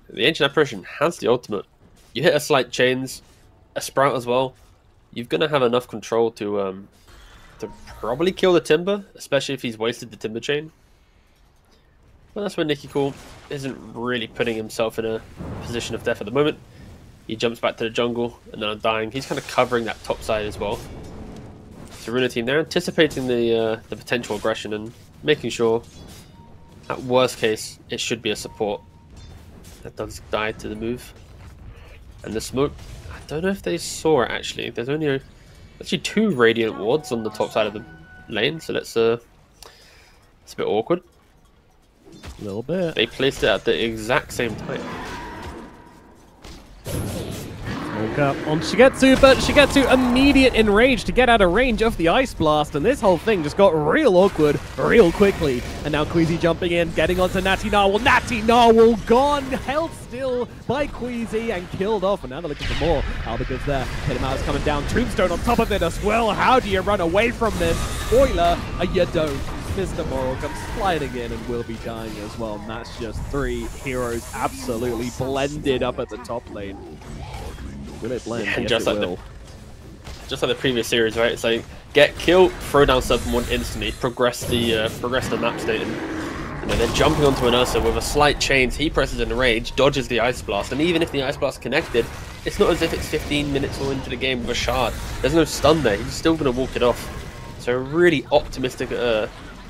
The Ancient Apparition has the ultimate. You hit a slight chains, a Sprout as well, you're going to have enough control to probably kill the Timber, especially if he's wasted the Timber chain. But that's where Nicky Cool isn't really putting himself in a position of death at the moment. He jumps back to the jungle, and then Undying. He's kind of covering that top side as well. So Runa team, they're anticipating the potential aggression and making sure, at worst case, it should be a support that does die to the move. And the smoke, I don't know if they saw it actually. There's only actually 2 Radiant wards on the top side of the lane, so it's a bit awkward. A little bit. They placed it at the exact same time. Woke up on Shigetsu, but Shigetsu immediate enraged to get out of range of the Ice Blast, and this whole thing just got real awkward real quickly. And now Queasy jumping in, getting onto Natty Narwhal. Natty Narwhal gone, held still by Queasy and killed off, and now they're looking for more. Albica's there, hit him out, is coming down. Tombstone on top of it as well. How do you run away from this? Spoiler, you don't. Mr. Moral comes sliding in and will be dying as well. And that's just 3 heroes absolutely blended up at the top lane. Will it blend? Yeah, Yes, just it like will. Just like the previous series, right? It's like get killed, throw down Serpent Wand instantly, progress the map state, and they're jumping onto an Ursa with a slight change. He presses in rage, dodges the Ice Blast, and even if the Ice Blast connected, it's not as if it's 15 minutes all into the game with a shard. There's no stun there. He's still going to walk it off. So a really optimistic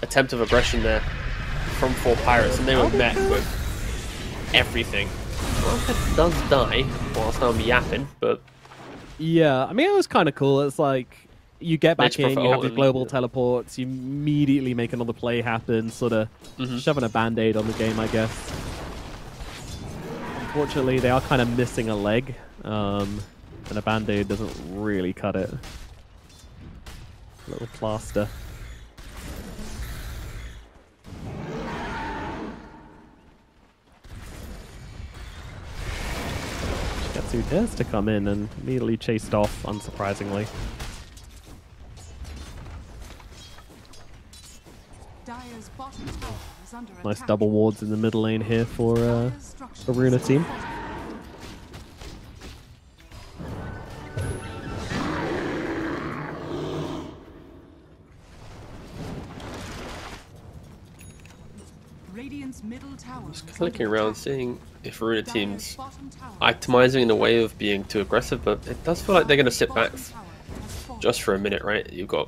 attempt of aggression there from 4 Pirates, and they were met with everything. Wildcat does die whilst I'm yapping, but Yeah, I mean, it was kind of cool. It's like, you get back Nature in, Prophet you have ult your and- global teleports, you immediately make another play happen, sort of shoving a band-aid on the game, I guess. Unfortunately, they are kind of missing a leg, and a band-aid doesn't really cut it. A little plaster. Shigetsu dares to come in and immediately chased off, unsurprisingly. Dire's bottom tower is under Nice attack. double wards in the middle lane here for the Runa team. Radiant's middle tower is clicking under around, attack. seeing if Runa Dire's teams bottom tower itemizing in a way of being too aggressive, but it does feel like they're going to sit back bottom tower has fallen. just for a minute, right? You've got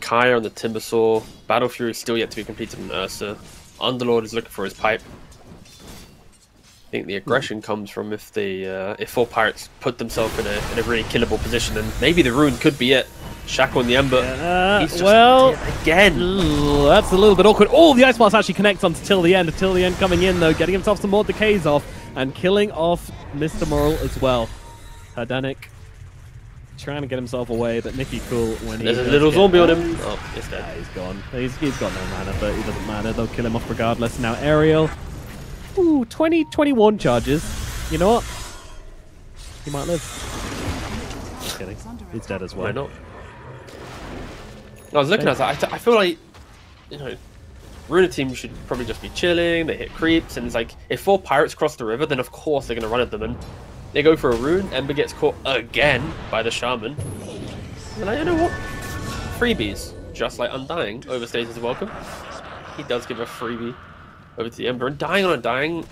Kaya on the Timbersaw, Battle Fury is still yet to be completed on Ursa, Underlord is looking for his pipe. I think the aggression comes from if the if 4 Pirates put themselves in a really killable position, and maybe the Rune could be it. Shackle on the Ember. He's just well, dead again. Ooh, that's a little bit awkward. Oh, the Ice Blast actually connects on till the end. Till the end coming in, though, getting himself some more decays off and killing off Mr. Moral as well. Herdanic trying to get himself away, but Nicky Cool when he There's a does little get- zombie on him. Oh, it's Yeah, dead. he's gone. He's got no mana, but it doesn't matter. They'll kill him off regardless. Now Ariel. Ooh, 21 charges. You know what? He might live. Just kidding. He's dead as well. Why not? I was looking at that. I feel like, Runa team should probably just be chilling. They hit creeps, and it's like if 4 Pirates cross the river, then of course they're going to run at them. And they go for a rune. Ember gets caught again by the shaman. And you know what? Freebies, just like Undying, overstays his welcome. He does give a freebie over to the Ember, and dying on Undying,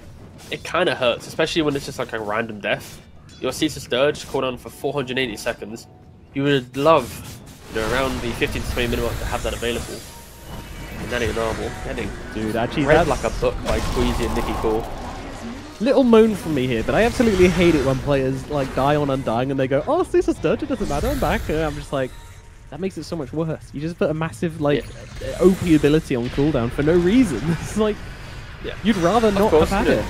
it kind of hurts, especially when it's just like a random death. your Caesar Sturge cooldown for 480 seconds. You would love, around the 15 to 20 minute mark to have that available. And that ain't normal. Dude, actually, Read that's like a book by Queasy and Nicky Cool. little moan from me here, but I absolutely hate it when players like die on Undying and they go, "Oh, this is Sturge, it doesn't matter, I'm back." And I'm just like, that makes it so much worse. You just put a massive OP ability on cooldown for no reason. It's like, you'd rather not course, have had it.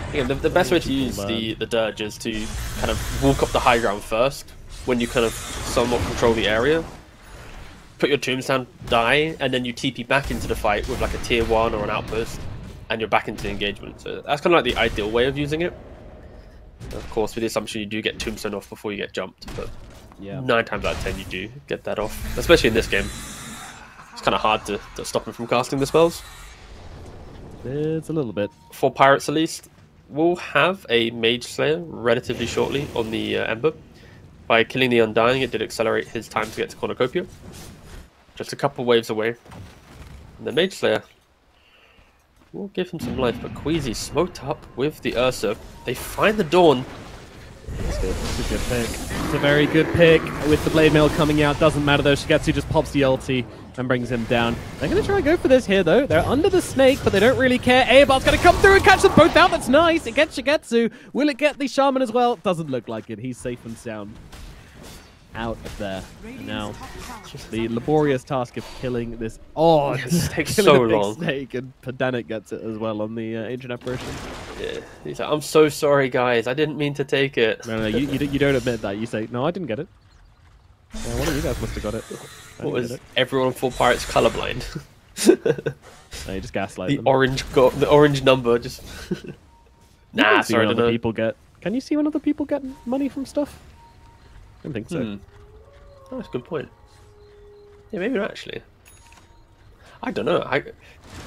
Again, the best way to use the Dirge is to kind of walk up the high ground first, when you kind of somewhat control the area. Put your tombs down, die, and then you TP back into the fight with like a tier 1 or an outpost, and you're back into the engagement. So that's kind of like the ideal way of using it. Of course, with the assumption you do get tombstone off before you get jumped, but 9 times out of 10 you do get that off, especially in this game. It's kind of hard to stop him from casting the spells. It's a little bit. For pirates at least, we'll have a Mage Slayer relatively shortly on the Ember. By killing the Undying, it did accelerate his time to get to Cornucopia. Just a couple waves away. And the Mage Slayer will give him some life, but Queasy smoked up with the Ursa. They find the Dawn. It's good. It's a good pick. It's a very good pick with the Blade Mail coming out. Doesn't matter though. Shigetsu just pops the ulti and brings him down. They're going to try and go for this here though. They're under the snake, but they don't really care. Aeobard's going to come through and catch them both out. That's nice. It gets Shigetsu. Will it get the Shaman as well? Doesn't look like it. He's safe and sound out of there. And now, just the laborious task of killing this. Oh, It takes killing so the big long. snake, and Pedanic gets it as well on the ancient apparition. Yeah. He's like, I'm so sorry, guys. I didn't mean to take it. No, you don't admit that. You say, no, I didn't get it. One of you guys must have got it. What was everyone on Full Pirates colorblind? No, you just gaslight the them. the orange number just. You Nah, can see sorry, when I other don't know. people get. Can you see when other people get money from stuff? I don't think so. Oh, that's a good point. Yeah, maybe not actually. I don't know. I feel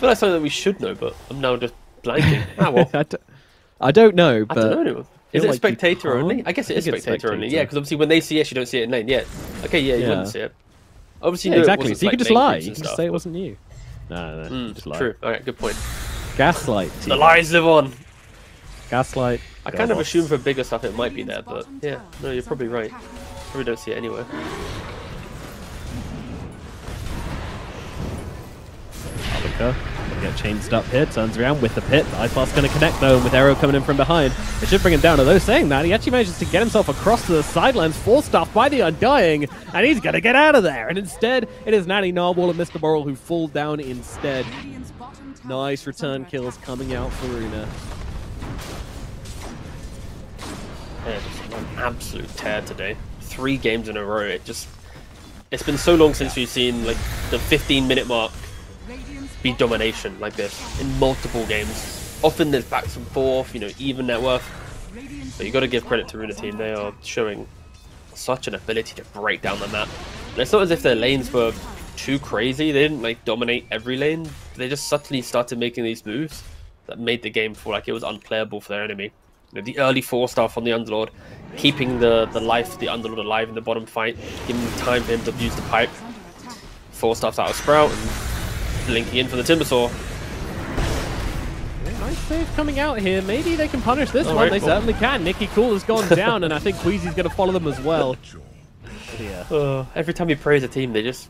like something that we should know, but I'm now just blanking. Ah, well, I don't know, I but don't know. Is feel it like you spectator only? can't. I guess it I is think it's spectator only. spectator. Yeah, because obviously when they see us, you don't see it in lane yet. Okay, yeah, you Yeah. wouldn't see it. Obviously, yeah, you know it exactly. wasn't, So you like, could just main lie. groups You and can just stuff, say it but- wasn't you. No, you just lie. True. All right, good point. Gaslight. The team. lies live on. Gaslight. I kind of Gobots. assume for bigger stuff it might be there, but yeah, no, you're probably right. Probably don't see it anywhere. Alika gonna get changed up here, turns around with the pit. The Ice Blast's going to connect though, with Arrow coming in from behind. It should bring him down. Although saying that, he actually manages to get himself across to the sidelines, forced off by the Undying, and he's going to get out of there. And instead, it is Natty Narwhal and Mr. Moral who fall down instead. Nice return kills coming out for Runa. Yeah, just an absolute tear today. 3 games in a row. It's been so long since we've seen like the 15-minute mark be domination like this in multiple games. Often there's backs and forth, even net worth. But you got to give credit to Runa team. They are showing such an ability to break down the map. And it's not as if their lanes were too crazy. They didn't like dominate every lane. They just suddenly started making these moves that made the game feel like it was unplayable for their enemy. The early 4-star from the Underlord, keeping the Underlord alive in the bottom fight, giving time for him to use the pipe. 4-stars out of Sprout and linking in for the Timbersaw. Nice save coming out here. Maybe they can punish this one. right, They well. certainly can. Nicky Cool has gone down, and I think Queasy's going to follow them as well. Yeah. Every time you praise a team, they just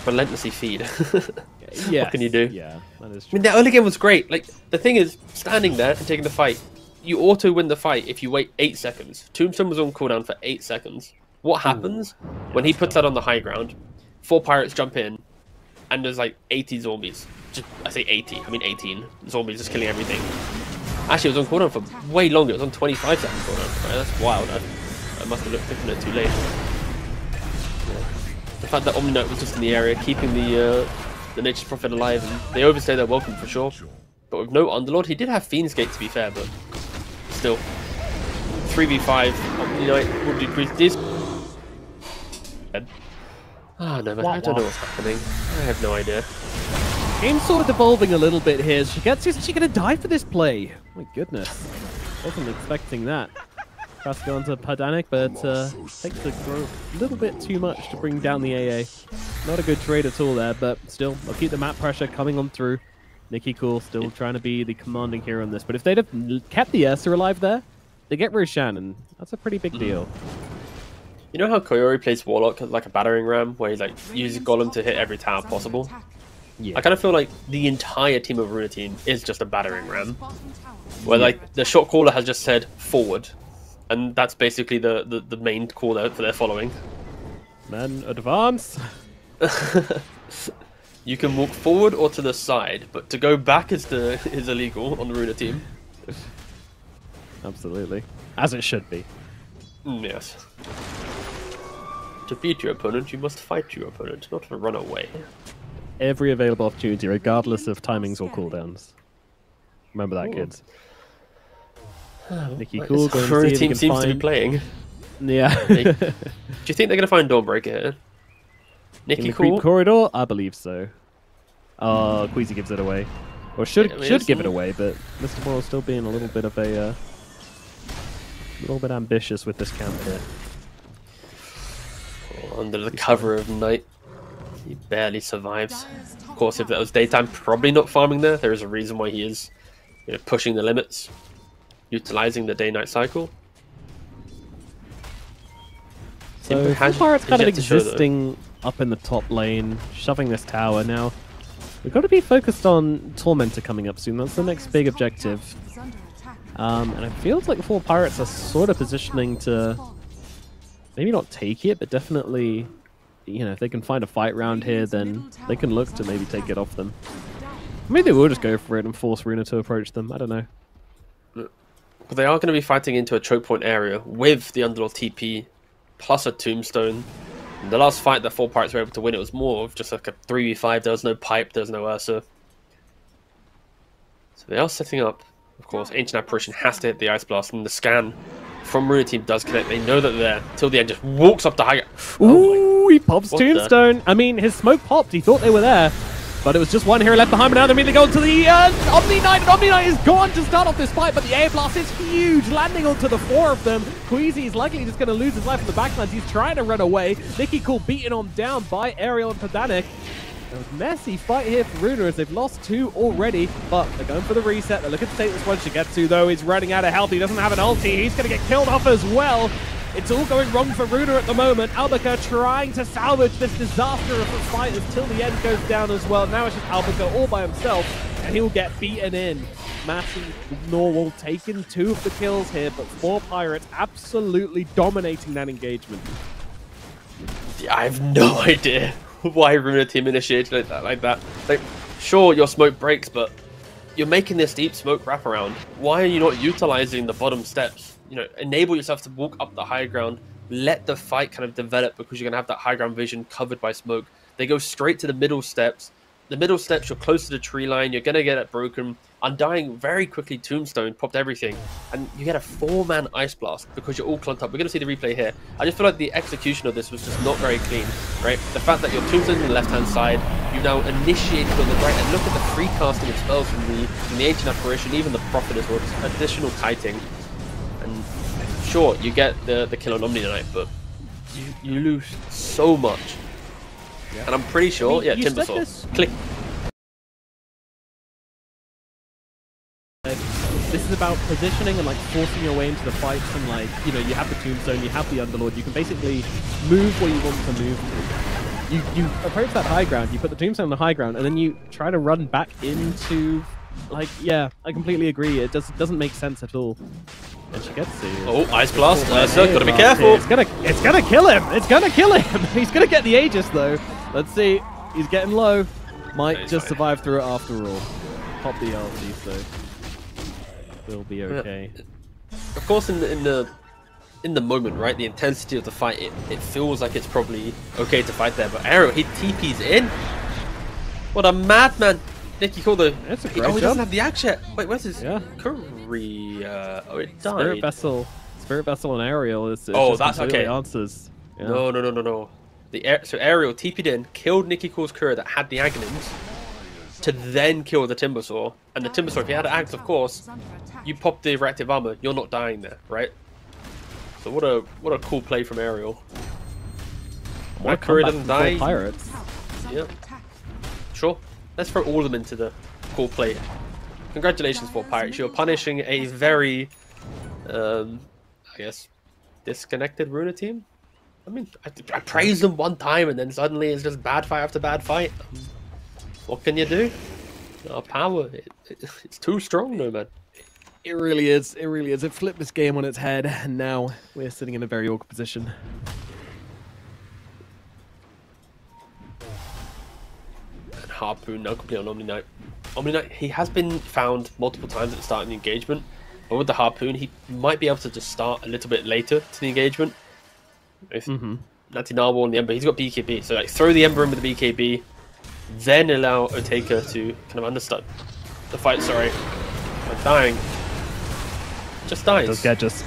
relentlessly feed. Yes. What can you do? Yeah, that is I true. mean, the early game was great. Like, the thing is, standing there and taking the fight, you auto win the fight if you wait 8 seconds. Tombstone was on cooldown for 8 seconds. What happens when he puts that on the high ground? 4 pirates jump in, and there's like 80 zombies. I say 80, I mean 18 zombies just killing everything. Actually, it was on cooldown for way longer. It was on 25 seconds cooldown. Right, that's wild. I must have looked picking it too late. Yeah. The fact that Omninote was just in the area, keeping the Nature's Prophet alive, and they overstayed their welcome for sure. But with no Underlord, he did have Fiend's Gate to be fair, but still. 3v5, Omninote would be pretty no, man, I don't know what's happening. I have no idea. Game's sort of devolving a little bit here. Shigetsu's actually going to die for this play. My goodness. Wasn't expecting that. Tries to go onto Pedanic, but takes the growth a little bit too much to bring down the AA. Not a good trade at all there, but still, they'll keep the map pressure coming on through. Nicky Cool still trying to be the commanding hero on this, but if they'd have kept the Ursa alive there, they get Roshan, and that's a pretty big deal. You know how Koyori plays Warlock as like a battering ram, where he like uses Golem to hit every tower possible? Yeah. I kind of feel like the entire team of Runa team is just a battering ram, where like the shot caller has just said forward, and that's basically the main call out for their following. Men advance. You can walk forward or to the side, but to go back is illegal on the Runa team. Absolutely, as it should be. Yes. To beat your opponent, you must fight your opponent, not to run away. Every available opportunity, regardless of timings or cooldowns. Remember that, kids. Nikki Cool, go and Runa see if team you can seems to be find... playing. Yeah. Do you think they're going to find Dawnbreaker here? In Nikki the creep Cool? corridor, I believe so. Queasy gives it away, or should Yeah, I mean, give it away, but Mr. Moral still being a little bit of a little bit ambitious with this camp here. Under the cover of night, he barely survives. Of course, if that was daytime, probably not farming there. There is a reason why he is, pushing the limits, utilizing the day-night cycle. So has Pirate's kind of yet to show, though. existing up in the top lane, shoving this tower now. We've got to be focused on Tormentor coming up soon. That's the next big objective. And it feels like the 4 Pirates are sort of positioning to maybe not take it, but definitely, if they can find a fight round here, then they can look to maybe take it off them. Maybe they will just go for it and force Runa to approach them. I don't know. But they are going to be fighting into a choke point area with the Underlord TP plus a Tombstone. In the last fight that 4 Pirates were able to win, it was more of just like a 3v5. There was no pipe, there was no Ursa. So they are setting up. Of course, Ancient Apparition has to hit the Ice Blast, and the scan from Runa team does connect. They know that they're there. Till the end, just walks up the high. Ooh, he pops What the- Tombstone. I mean, his smoke popped. He thought they were there. But it was just one hero left behind, but now they immediately go to the Omni Knight, and Omni Knight is gone to start off this fight, but the air blast is huge, landing onto the 4 of them. Queasy is likely just going to lose his life in the backlines. He's trying to run away. Nikki Cool beaten on down by Ariel and Pedanic. A messy fight here for Runa as they've lost 2 already, but they're going for the reset. They're looking to take this one. Shigetsu, though, is running out of health. He doesn't have an ulti. He's going to get killed off as well. It's all going wrong for Runa at the moment. Albaca trying to salvage this disaster of a fight until the end goes down as well. Now it's just Albaca all by himself, and he'll get beaten in. Massive Norwal taking 2 of the kills here, but 4 Pirates absolutely dominating that engagement. I have no idea why Runa team initiated it like that. Like, sure, your smoke breaks, but you're making this deep smoke wraparound. Why are you not utilizing the bottom steps? Enable yourself to walk up the high ground, let the fight kind of develop, because you're going to have that high ground vision covered by smoke. They go straight to the middle steps. The middle steps, you're close to the tree line, you're going to get it broken. Undying very quickly, Tombstone popped everything, and you get a 4-man Ice Blast because you're all clumped up. We're going to see the replay here. I just feel like the execution of this was just not very clean, right? The fact that your Tombstone's on the left-hand side, you've now initiated on the right, and look at the free casting of spells from the Ancient Apparition, even the Prophet as well, just additional kiting. And sure, you get the kill on Omni Knight, but you lose so much. Yeah. And I'm pretty sure, I mean, you Timbersaw. said Click. This is about positioning and like forcing your way into the fights, and like, you have the Tombstone, you have the Underlord, you can basically move where you want to move to. You approach that high ground, you put the Tombstone on the high ground, and then you try to run back into, like, yeah, I completely agree. It doesn't make sense at all. And she gets to Oh, Ice Blast. Sir, gotta be careful. It's gonna kill him. It's gonna kill him. He's gonna get the Aegis though. Let's see. He's getting low. Might He's just fine. survive through it after all. Pop the ulti, so we'll be okay. Of course, in the moment, right, the intensity of the fight, it feels like it's probably okay to fight there. But Arrow, he TP's in. What a madman! Nicky called the. That's a Oh, great he job. doesn't have the axe yet. Wait, where's his Yeah. Korea? Oh, it died. Spirit Vessel, and Ariel is. Oh, just that's completely okay. Answers. Yeah. No. So Ariel TP'd in, killed Nicky Cool's Kura that had the Aghanim's, to then kill the Timbersaw. And the Timbersaw, if you had an axe, of course, you pop the reactive armor, you're not dying there, right? So what a cool play from Ariel. What a Kura comeback doesn't from die. 4 Pirates. Yeah. Sure. Let's throw all of them into the cool play. Congratulations, 4 Pirates. You're punishing a very I guess disconnected Runa team. I mean, I praised them one time, and then suddenly it's just bad fight after bad fight. What can you do? Our power, it's too strong, no man. It really is. It really is. It flipped this game on its head, and now we're sitting in a very awkward position. And Harpoon now complete on Omni Knight. Omni Knight, he has been found multiple times at the start of the engagement, but with the Harpoon, he might be able to just start a little bit later to the engagement. If Natty Narwhal and the Ember, he's got BKB, so like throw the Ember in with the BKB, then allow Oteka to kind of understand the fight. Sorry, by dying, just dies. Does get just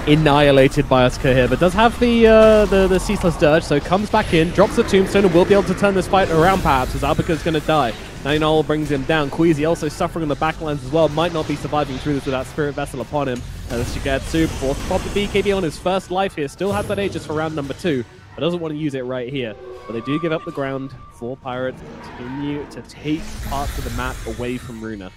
annihilated by Asuka here, but does have the ceaseless dirge, so comes back in, drops the tombstone, and will be able to turn this fight around perhaps, as Albica's going to die. Nainol brings him down. Queasy also suffering on the backlines as well, might not be surviving through this with that Spirit Vessel upon him. As Shigetsu forced to pop the BKB on his first life here, still has that Aegis for round number 2, but doesn't want to use it right here. But they do give up the ground for Pirates, continue to take parts of the map away from Runa.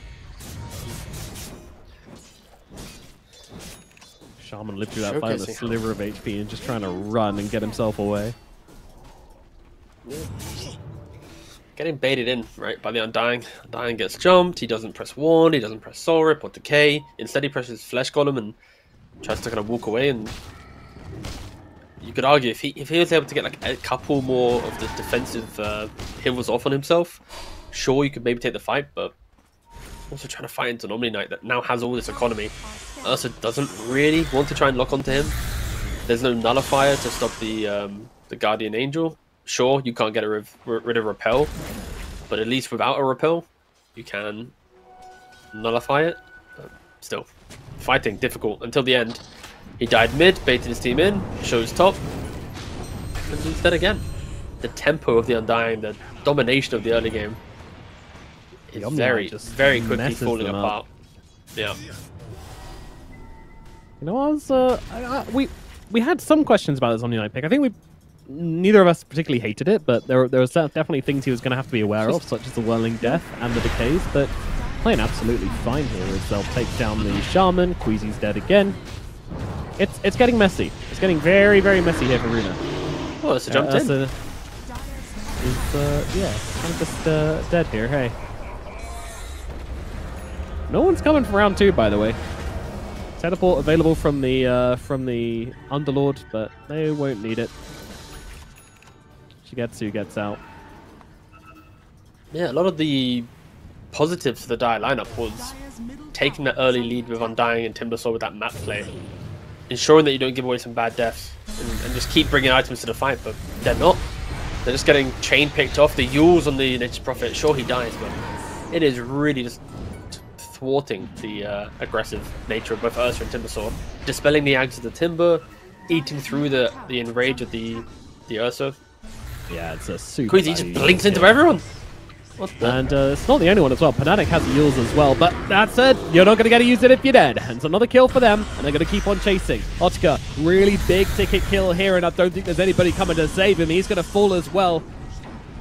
Shaman lived through that fight with a Showcasing sliver of HP and just trying to run and get himself away. Getting baited in, right, by the Undying. Undying gets jumped, he doesn't press Wand, he doesn't press Soul Rip or Decay. Instead he presses Flesh Golem and tries to kind of walk away, and you could argue if he was able to get like a couple more of the defensive hivels off on himself, sure, you could maybe take the fight, but also trying to fight into an Omni Knight that now has all this economy. Ursa doesn't really want to try and lock onto him. There's no Nullifier to stop the Guardian Angel. Sure, you can't get rid of Repel, but at least without a Repel, you can nullify it. But still, fighting difficult until the end. He died mid, baited his team in, shows top, and he's dead again. The tempo of the Undying, the domination of the early game, is The Omni very, Knight just very quickly messes falling them apart. up. Yeah. You know, we had some questions about this Omni Knight pick. I think neither of us particularly hated it, but there was definitely things he was going to have to be aware of, such as the Whirling Death and the Decays, but playing absolutely fine here as they'll take down the Shaman. Queasy's dead again. It's getting messy. It's getting very, very messy here for Runa. Oh, it's a jumped in. Is yeah, kind of just dead here, hey. No one's coming for round 2, by the way. Teleport available from the Underlord, but they won't need it. Shigetsu gets out. Yeah, a lot of the positives for the Dire lineup was taking that early lead with Undying and Timbersaw with that map play, ensuring that you don't give away some bad deaths, and just keep bringing items to the fight, but they're not. They're just getting chain picked off. The Yules on the Nature's Prophet, sure he dies, but it is really just thwarting the aggressive nature of both Ursa and Timbersaw, dispelling the Ags of the Timber, eating through the enrage of the Ursa. Yeah, it's a super. Queasy just blinks into everyone. What the? And it's not the only one as well. Panatic has the Yules as well, but that said, you're not going to get to use it if you're dead. And it's another kill for them, and they're going to keep on chasing. Otka, really big ticket kill here, and I don't think there's anybody coming to save him. He's going to fall as well.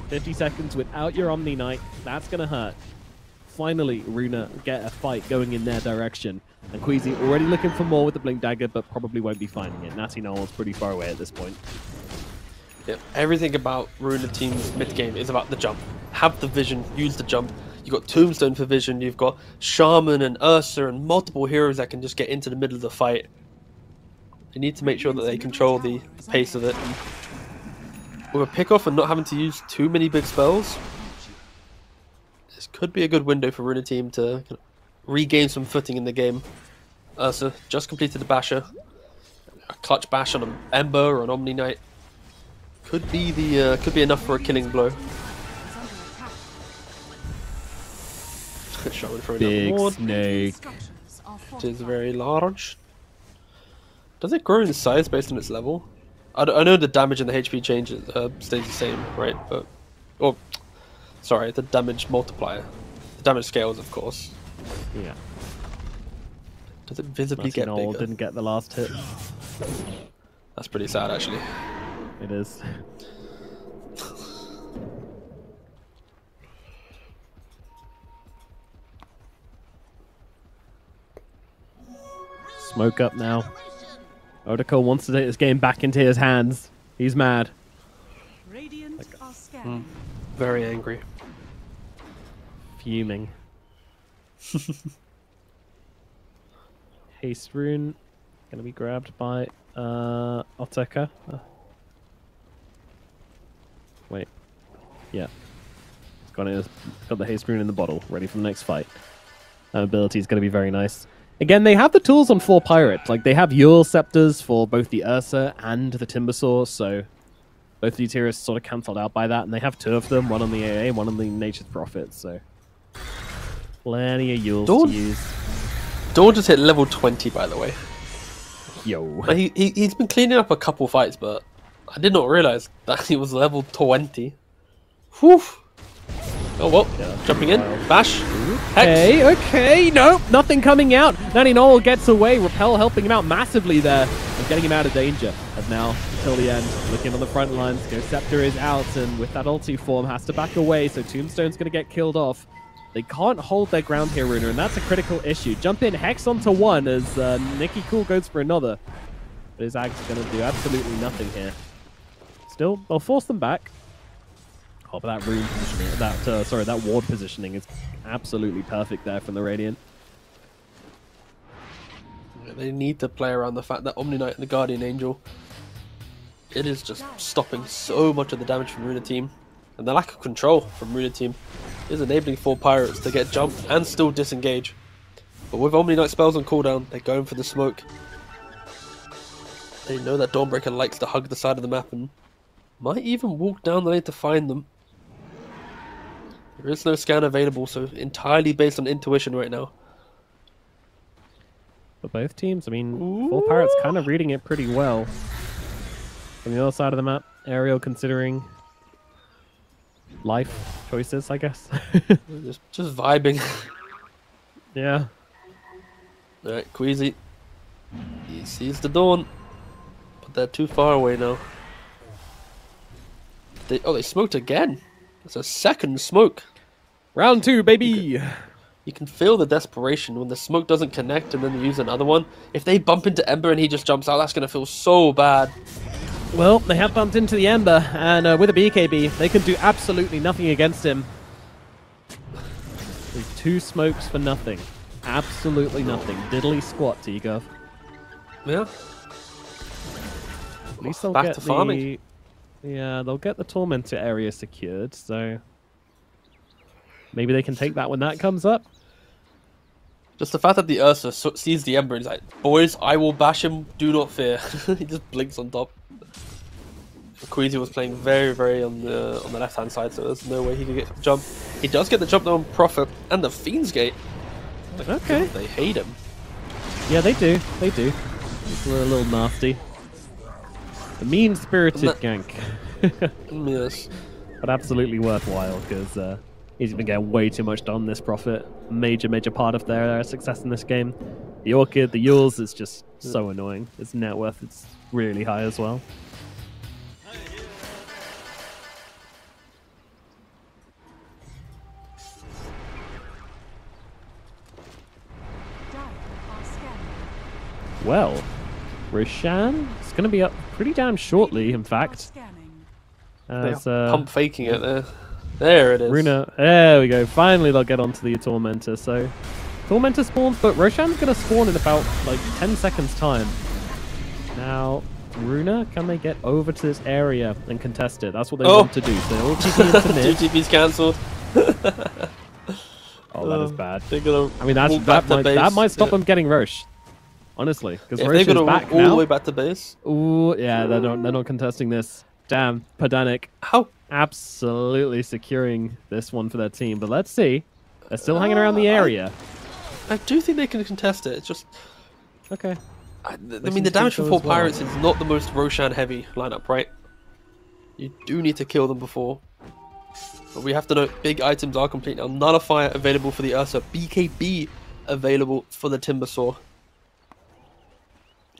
50 seconds without your Omni Knight. That's going to hurt. Finally, Runa get a fight going in their direction. And Queasy already looking for more with the Blink Dagger, but probably won't be finding it. Natty Noel's pretty far away at this point. Yeah, everything about Runa team's mid game is about the jump. Have the vision, use the jump. You've got Tombstone for vision, you've got Shaman and Ursa and multiple heroes that can just get into the middle of the fight. They need to make sure that they control the pace of it. And with a pick-off and not having to use too many big spells, this could be a good window for Runa team to regain some footing in the game. Ursa just completed the basher. A clutch bash on an Ember or an Omni Knight could be enough for a killing blow. Shaman throwing out the Big ward, snake. which is very large. Does it grow in size based on its level? I know the damage and the HP changes stays the same, right? But sorry, the damage multiplier, the damage scales, of course. Yeah. Does it visibly Natty get Noel bigger? didn't get the last hit. That's pretty sad, actually. It is. Smoke up now. Odeko wants to take this game back into his hands. He's mad. Radiant are scanning. Very angry. Fuming. Haste rune. Gonna be grabbed by Oteka. Wait. Yeah. It's got the haste rune in the bottle, ready for the next fight. That ability is going to be very nice. Again, they have the tools on 4 Pirate. Like, they have Yule Scepters for both the Ursa and the Timbersaw, so both the tiers sort of cancelled out by that, and they have 2 of them, one on the AA, one on the Nature's Prophet, so plenty of Yules to use. Dawn just hit level 20, by the way. Yo. He's been cleaning up a couple fights, but I did not realize that he was level 20. Whew. Oh, well, jumping in. Bash. Hex. Okay, no, nothing coming out. Nanny Noel gets away. Repel helping him out massively there and getting him out of danger. And now, until the end, looking on the front lines, Ghost Scepter is out, and with that ulti form, has to back away, so Tombstone's going to get killed off. They can't hold their ground here, Runa, and that's a critical issue. Jump in, Hex onto one as Nicky Cool goes for another. But his Ag's going to do absolutely nothing here. Still, they'll force them back. Oh, but that rune positioning, that ward positioning is absolutely perfect there from the Radiant. They need to play around the fact that Omni Knight and the Guardian Angel, it is just stopping so much of the damage from Runa Team. And the lack of control from Runa Team is enabling 4 Pirates to get jumped and still disengage. But with Omni Knight spells on cooldown, they're going for the smoke. They know that Dawnbreaker likes to hug the side of the map and might even walk down the lane to find them. There is no scan available, so entirely based on intuition right now. For both teams, I mean, 4 Pirates kind of reading it pretty well. From the other side of the map, Ariel considering life choices, I guess. just vibing. Yeah. Alright, Queasy. He sees the Dawn. But they're too far away now. They smoked again. It's a second smoke. Round 2, baby! You can feel the desperation when the smoke doesn't connect and then they use another one. If they bump into Ember and he just jumps out, that's going to feel so bad. Well, they have bumped into the Ember, and with a BKB, they can do absolutely nothing against him. There's 2 smokes for nothing. Absolutely nothing. Diddly squat, T-Gov. Yeah. At least they'll Back get to farming. Yeah, they'll get the Tormentor area secured, so maybe they can take that when that comes up. Just the fact that the Ursa sees the Ember and is like, boys, I will bash him, do not fear. He just blinks on top. Queasy was playing very, very on the left-hand side, so there's no way he could get the jump. He does get the jump though on Prophet and the Fiend's Gate. Like, Okay. They hate him. Yeah, they do. They do. It's a little nasty. The mean-spirited gank. Yes. But absolutely worthwhile, because he's been getting way too much done this Prophet. Major part of their success in this game. The Orchid, the Yules, is just so annoying. Its net worth is really high as well. Dire are scanning. Well, Roshan is going to be up pretty damn shortly, in fact. Scanning. As, Pump faking it there. There it is. Runa, there we go. Finally, they'll get onto the Tormentor. So, Tormentor spawns, but Roshan's going to spawn in about like 10 seconds' time. Now, Runa, can they get over to this area and contest it? That's what they want to do. So, all TP into mid. 2 TP's cancelled. Oh, that is bad. They're gonna I mean, that might stop them getting Roche. Honestly, because if Roche they're is gonna back walk all now. the way back to base. Ooh, yeah, they're not contesting this. Damn, Pedanic. How? Absolutely securing this one for their team. But let's see. They're still hanging around the area. I do think they can contest it. It's just, Okay. I mean, the damage from 4 Pirates is not the most Roshan heavy lineup, right? You do need to kill them before. But we have to note, big items are complete now. Nullifier available for the Ursa. BKB available for the Timbersaw.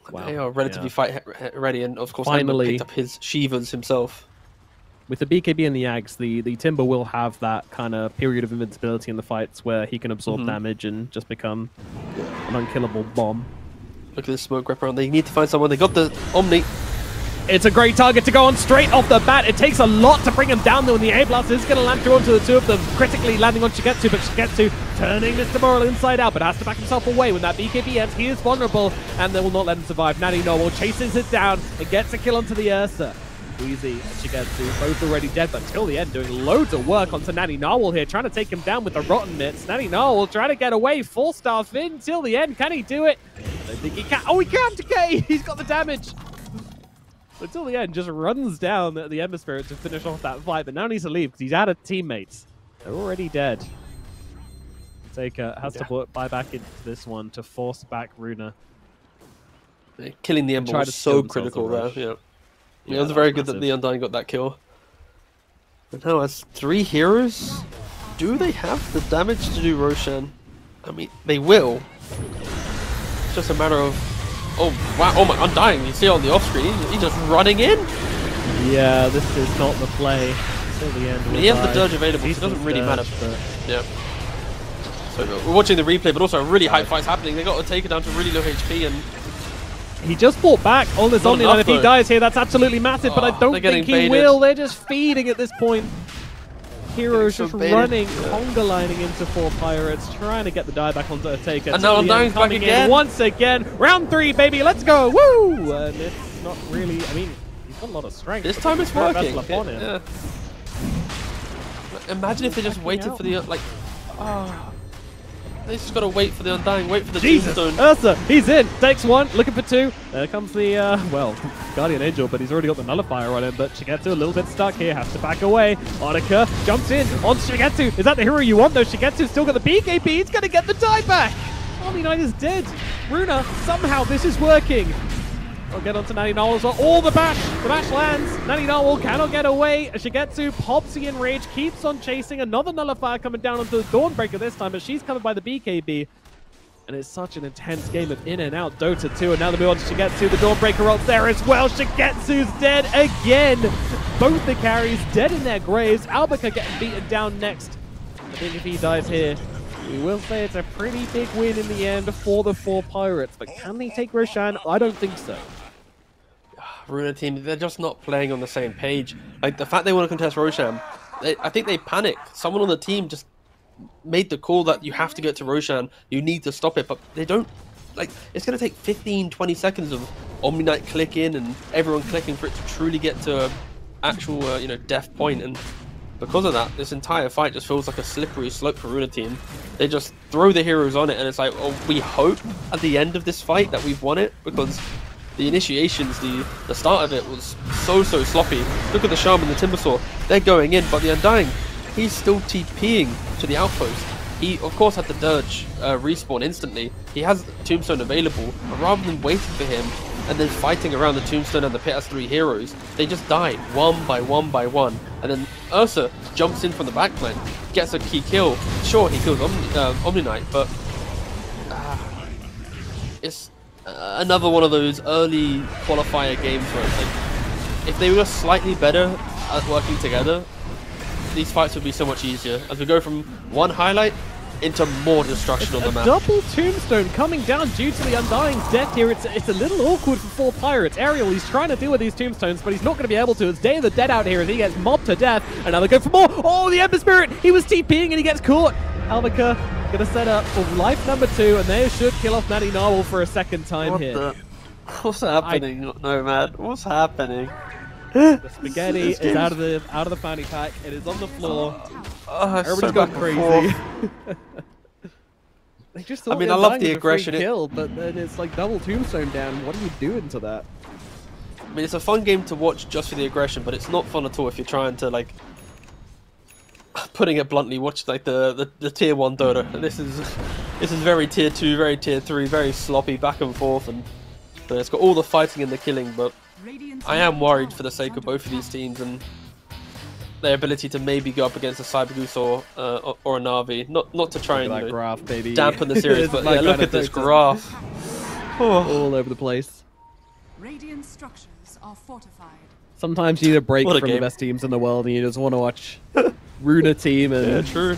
Wow, They are relatively fight ready, and of course, Finally. Ember picked up his Shivas himself. With the BKB and the Ags, the Timber will have that kind of period of invincibility in the fights where he can absorb damage and just become an unkillable bomb. Look at this smoke wrap around. They need to find someone. They got the Omni. It's a great target to go on straight off the bat. It takes a lot to bring him down though, and the A-Blast is going to land through onto the two of them, critically landing on Shigetsu, but Shigetsu turning Mr. Moral inside out, but has to back himself away. When that BKB ends, he is vulnerable, and they will not let him survive. Natty Noel chases it down and gets a kill onto the Ursa. Wheezy and Shigetsu both already dead, but till the end doing loads of work onto Natty Narwhal here, trying to take him down with the Rotten Mitts. Natty Narwhal trying to get away, 4-star Finn till the end. Can he do it? I don't think he can. Oh, he can! Okay, he's got the damage. Until the end, just runs down the Ember Spirit to finish off that fight, but now needs to leave because he's out of teammates. They're already dead. Taker has to buy back into this one to force back Runa. Killing the Ember Try was to so steal themselves critical a there. rush. Yeah, it was very good that the Undying got that kill. But now as 3 heroes, do they have the damage to do Roshan? I mean, they will. It's just a matter of... Oh, wow. Oh, my Undying. You see on the off-screen, he's just running in. Yeah, this is not the play. Till the end. He has the Dirge available, so it doesn't really matter. But Yeah. So we're watching the replay, but also a really high fight's happening. They got to take it down to really low HP, and he just fought back on this Not Omni, enough, and if he though. dies here, that's absolutely massive, but I Oh, don't they're getting think he baited. will. They're just feeding at this point. Heroes Getting just so baited. running, Yeah. conga lining into 4 Pirates, trying to get the die back onto a Taker. And now Till the end, Undying's back coming in again. once again. Round 3, baby, let's go! Woo! And it's not really, I mean, he's got a lot of strength. this but time there's it's no working. vessel upon him. Yeah. Imagine if they just waited for the like. They just gotta wait for the Undying, wait for the Jesus! Tombstone. Ursa, he's in. Takes 1, looking for 2. There comes the, well, Guardian Angel, but he's already got the Nullifier on him. But Shigetsu a little bit stuck here, has to back away. Annika jumps in on Shigetsu. Is that the hero you want, though? Shigetsu's still got the BKB. He's going to get the die back. Omni Knight is dead. Runa, somehow this is working. I'll get onto Natty Narwhal as well. All the bash lands. Natty Narwhal cannot get away. Shigetsu pops the enrage, keeps on chasing. Another Nullifier coming down onto the Dawnbreaker this time, but she's covered by the BKB. And it's such an intense game of in and out Dota 2. And now they move on to Shigetsu. The Dawnbreaker ult's there as well. Shigetsu's dead again. Both the carries dead in their graves. Albica getting beaten down next. I think if he dies here, we will say it's a pretty big win in the end for the 4 Pirates. But can they take Roshan? I don't think so. Runa team, they're just not playing on the same page. Like the fact they want to contest Roshan, I think they panicked. Someone on the team just made the call that you have to get to Roshan, you need to stop it, but they don't. Like, it's going to take 15-20 seconds of Omni Knight clicking and everyone clicking for it to truly get to actual death point. And because of that, this entire fight just feels like a slippery slope for Runa team. They just throw the heroes on it, and it's like, oh, we hope at the end of this fight that we've won it, because the initiations, the start of it was so sloppy. Look at the Shaman, the Timbersaw, they're going in, but the Undying, he's still TPing to the outpost. He, of course, had the Dirge respawn instantly. He has Tombstone available, but rather than waiting for him and then fighting around the Tombstone and the pit as 3 heroes, they just die one by one. And then Ursa jumps in from the backline, gets a key kill. Sure, he kills Omni Knight, but it's another one of those early qualifier games where it's like, if they were slightly better at working together, these fights would be so much easier. As we go from one highlight into more destruction on the map. Double Tombstone coming down due to the Undying's death here. It's a little awkward for 4 Pirates. Ariel, he's trying to deal with these Tombstones, but he's not going to be able to. It's Day of the Dead out here as he gets mobbed to death. And now they go for more. Oh, the Ember Spirit! He was TPing and he gets caught. Albica going to set up for life number 2, and they should kill off Natty Narwhal for a second time here. What's happening, Nomad? What's happening? The spaghetti is out of the fanny pack. It is on the floor. Everybody's gone crazy. They just thought I mean, the I love Undying the was a free aggression. kill, but then it's like double Tombstone down. What are you doing to that? I mean, it's a fun game to watch just for the aggression, but it's not fun at all if you're trying to, like, putting it bluntly, watch like the tier 1 Dota. And this is very tier 2, very tier 3, very sloppy back and forth, and so it's got all the fighting and the killing. But I am worried for the sake of both of these teams and their ability to maybe go up against a Cybergoose or a Navi. Not to try and That graph, baby. dampen the series, It's but my yeah, look kind at of this Dota. graph. All over the place. Radiant structures are fortified. Sometimes you need a break What a from the game. best teams in the world, and you just want to watch Runa team and True.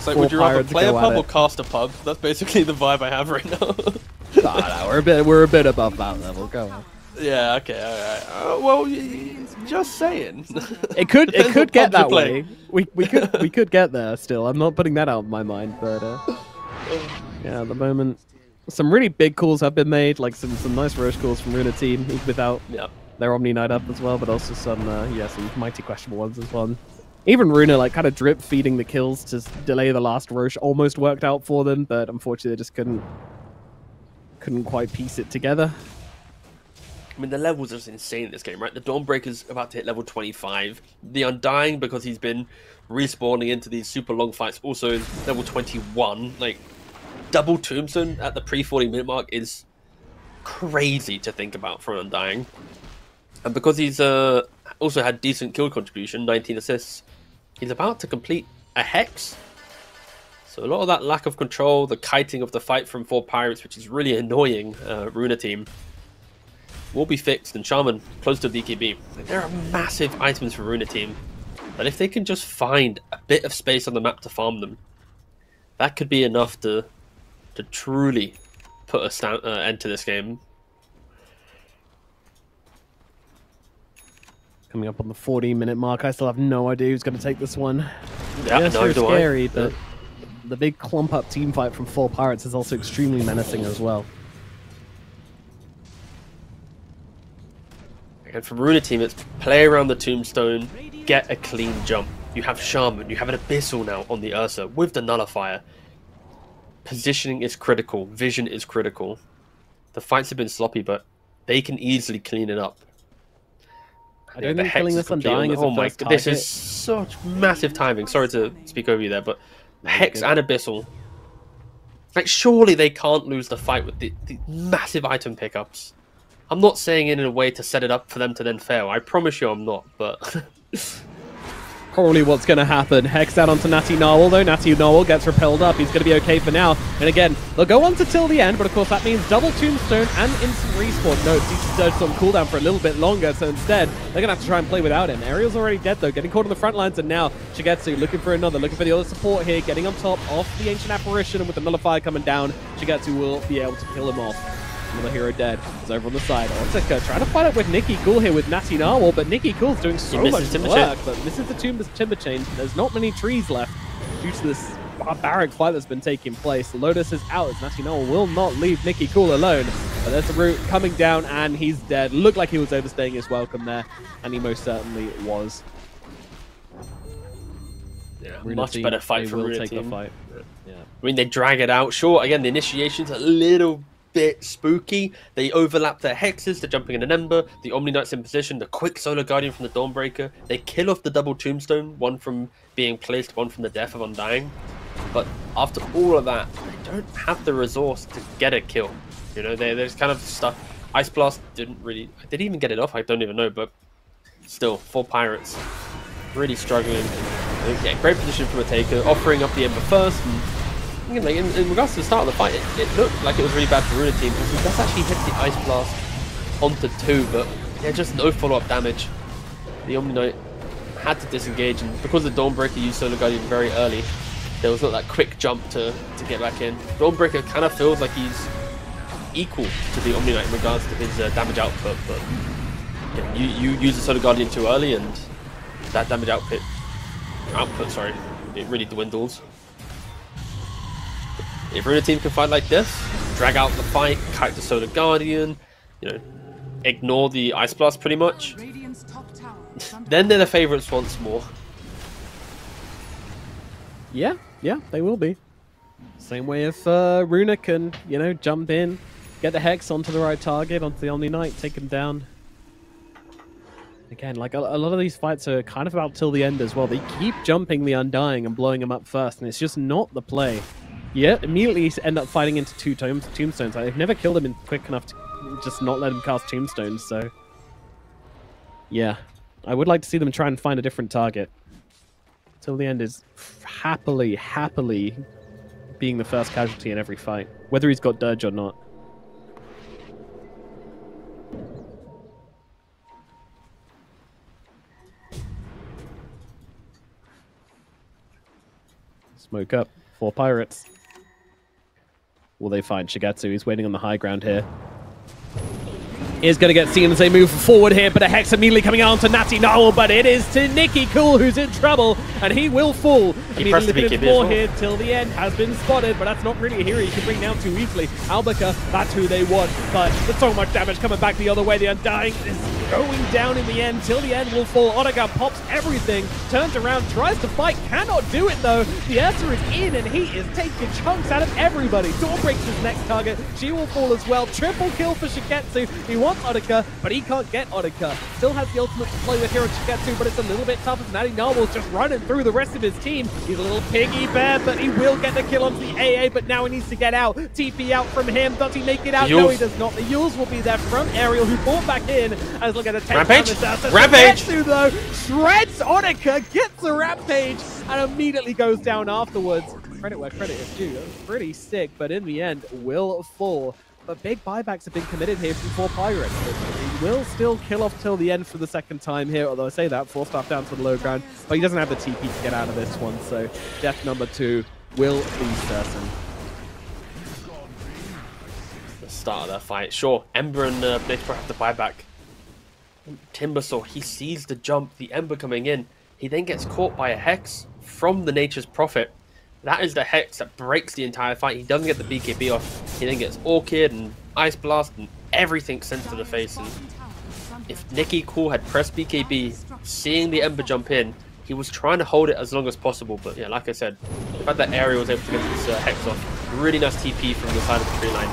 It's like, four would you rather pirates play a go at pub or it. cast a pub? That's basically the vibe I have right now. No, we're a bit above that level. Go on. Yeah, okay, alright. Well, just saying. It could Depends what get pubs you're that way. We could get there still. I'm not putting that out of my mind, but yeah, at the moment, some really big calls have been made, like some nice Roche calls from Runa team, without Yeah. their Omni Knight up as well, but also some some mighty questionable ones as well. Even Runa like kind of drip feeding the kills to delay the last Roche almost worked out for them, but unfortunately they just couldn't quite piece it together. I mean, the levels are just insane in this game, right? The Dawnbreaker's about to hit level 25. The Undying, because he's been respawning into these super long fights, also is level 21. Like, double Tombstone at the pre-40 minute mark is crazy to think about for an Undying. And because he's also had decent kill contribution, 19 assists, he's about to complete a Hex. So a lot of that lack of control, the kiting of the fight from 4 Pirates, which is really annoying Runa team, will be fixed, and Shaman close to DKB. Like, there are massive items for Runa team, but if they can just find a bit of space on the map to farm them, that could be enough to truly put a end to this game. Coming up on the 40-minute mark, I still have no idea who's going to take this one. Yeah, Yeah, no, so do I. scary, but the big clump-up team fight from 4 Pirates is also extremely menacing as well. And from Runa team, it's play around the Tombstone, get a clean jump. You have Shaman, you have an Abyssal now on the Ursa with the Nullifier. Positioning is critical, vision is critical. The fights have been sloppy, but they can easily clean it up. I don't the think Hex killing is this complete Undying on is the- the oh my first god, this target. is such massive timing. Sorry to speak over you there, but Hex good. and Abyssal. Like, surely they can't lose the fight with the massive item pickups. I'm not saying it in a way to set it up for them to then fail. I promise you I'm not, but... Probably what's going to happen. Hex down onto Natty Narwhal, though. Natty Narwhal gets repelled up. He's going to be okay for now. And again, they'll go on to till the end, but of course that means double Tombstone and instant respawn. No, it's on cooldown for a little bit longer, so instead, they're going to have to try and play without him. Ariel's already dead, though, getting caught on the front lines, and now Shigetsu looking for another, looking for the other support here, getting on top of the Ancient Apparition, and with the Nullifier coming down, Shigetsu will be able to kill him off. Another hero dead. Is over on the side. Otaka trying to fight up with Nikki Cool here with Natty Narwhal, but Nikki Cool's doing so misses much Timber work, Chain. but misses the timber chain. There's not many trees left due to this barbaric fight that's been taking place. Lotus is out as Natty Narwhal will not leave Nikki Cool alone, but there's a root coming down and he's dead. Looked like he was overstaying his welcome there, and he most certainly was. Yeah, Runa much team, better fight they for will Runa take team. the fight. Yeah. I mean, they drag it out. Sure, again, the initiation's a little bit spooky. They overlap their hexes, they're jumping in an ember, the Omni Knight's in position, the quick Solar Guardian from the Dawnbreaker. They kill off the double Tombstone, one from being placed, one from the death of Undying. But after all of that, they don't have the resource to get a kill. You know, they're just kind of stuck. Ice Blast did he even get it off? I don't even know, but still, 4 Pirates really struggling. Yeah, great position from a taker, offering up the ember first. And again, like, in regards to the start of the fight, it looked like it was really bad for Runa team because he does actually hit the Ice Blast onto 2, but yeah, just no follow-up damage. The Omni Knight had to disengage, and because the Dawnbreaker used Solar Guardian very early, there was not that quick jump to get back in. Dawnbreaker kind of feels like he's equal to the Omni Knight in regards to his damage output, but yeah, you use the Solar Guardian too early, and that damage output, it really dwindles. If Runa team can fight like this, drag out the fight, kite the Solar Guardian, you know, ignore the Ice Blast pretty much, then they're the favourites once more. Yeah, they will be. Same way if Runa can, you know, jump in, get the Hex onto the right target, onto the Omni Knight, take him down. Again, like a lot of these fights are kind of about till the end as well. They keep jumping the Undying and blowing him up first, and it's just not the play. Yeah, immediately end up fighting into 2 tombstones. Like, they've never killed him in quick enough to just not let him cast tombstones, so... Yeah, I would like to see them try and find a different target. Till the end is happily being the first casualty in every fight, whether he's got Dirge or not. Smoke up. 4 pirates. Will they find Shigetsu? He's waiting on the high ground here. Is going to get seen as they move forward here, but a Hex immediately coming on to Natty Narwhal, but it is to Nicky Cool who's in trouble, and he will fall. He pressed the BKB as more well. here till the end, has been spotted, but that's not really a hero you can bring down too easily. Albica, that's who they want, but there's so much damage coming back the other way. The Undying is going down in the end, till the end will fall. Onaga pops everything, turns around, tries to fight, cannot do it though. The Ursa is in, and he is taking chunks out of everybody. Door breaks his next target, she will fall as well. Triple kill for Shigetsu. He wants Onika, but he can't get Onika. Still has the ultimate to play with here on Shigetsu, but it's a little bit tough as Natty Narwhal's just running through the rest of his team. He's a little piggy bear, but he will get the kill onto the AA, but now he needs to get out. TP out from him. Does he make it out? No, he does not. The Yules will be there from Ariel, who fought back in. As look at the Rampage! Rampage! Shigetsu, though, shreds Onika, gets the Rampage, and immediately goes down afterwards. Credit where credit is due. That was pretty sick, but in the end, will fall. But big buybacks have been committed here from 4 Pirates. He will still kill off till the end for the second time here, although I say that, 4 staff down to the low ground, but he doesn't have the TP to get out of this one, so death number 2 will be certain. The start of that fight. Sure, Ember and Blazepro have the buyback. Timbersaw, he sees the jump, the Ember coming in. He then gets caught by a Hex from the Nature's Prophet. That is the Hex that breaks the entire fight. He doesn't get the BKB off. He then gets Orchid and Ice Blast and everything sent to the face. And if Nicky Cool had pressed BKB, seeing the Ember jump in, he was trying to hold it as long as possible. But yeah, like I said, the fact that Ariel was able to get this Hex off, really nice TP from the side of the tree line.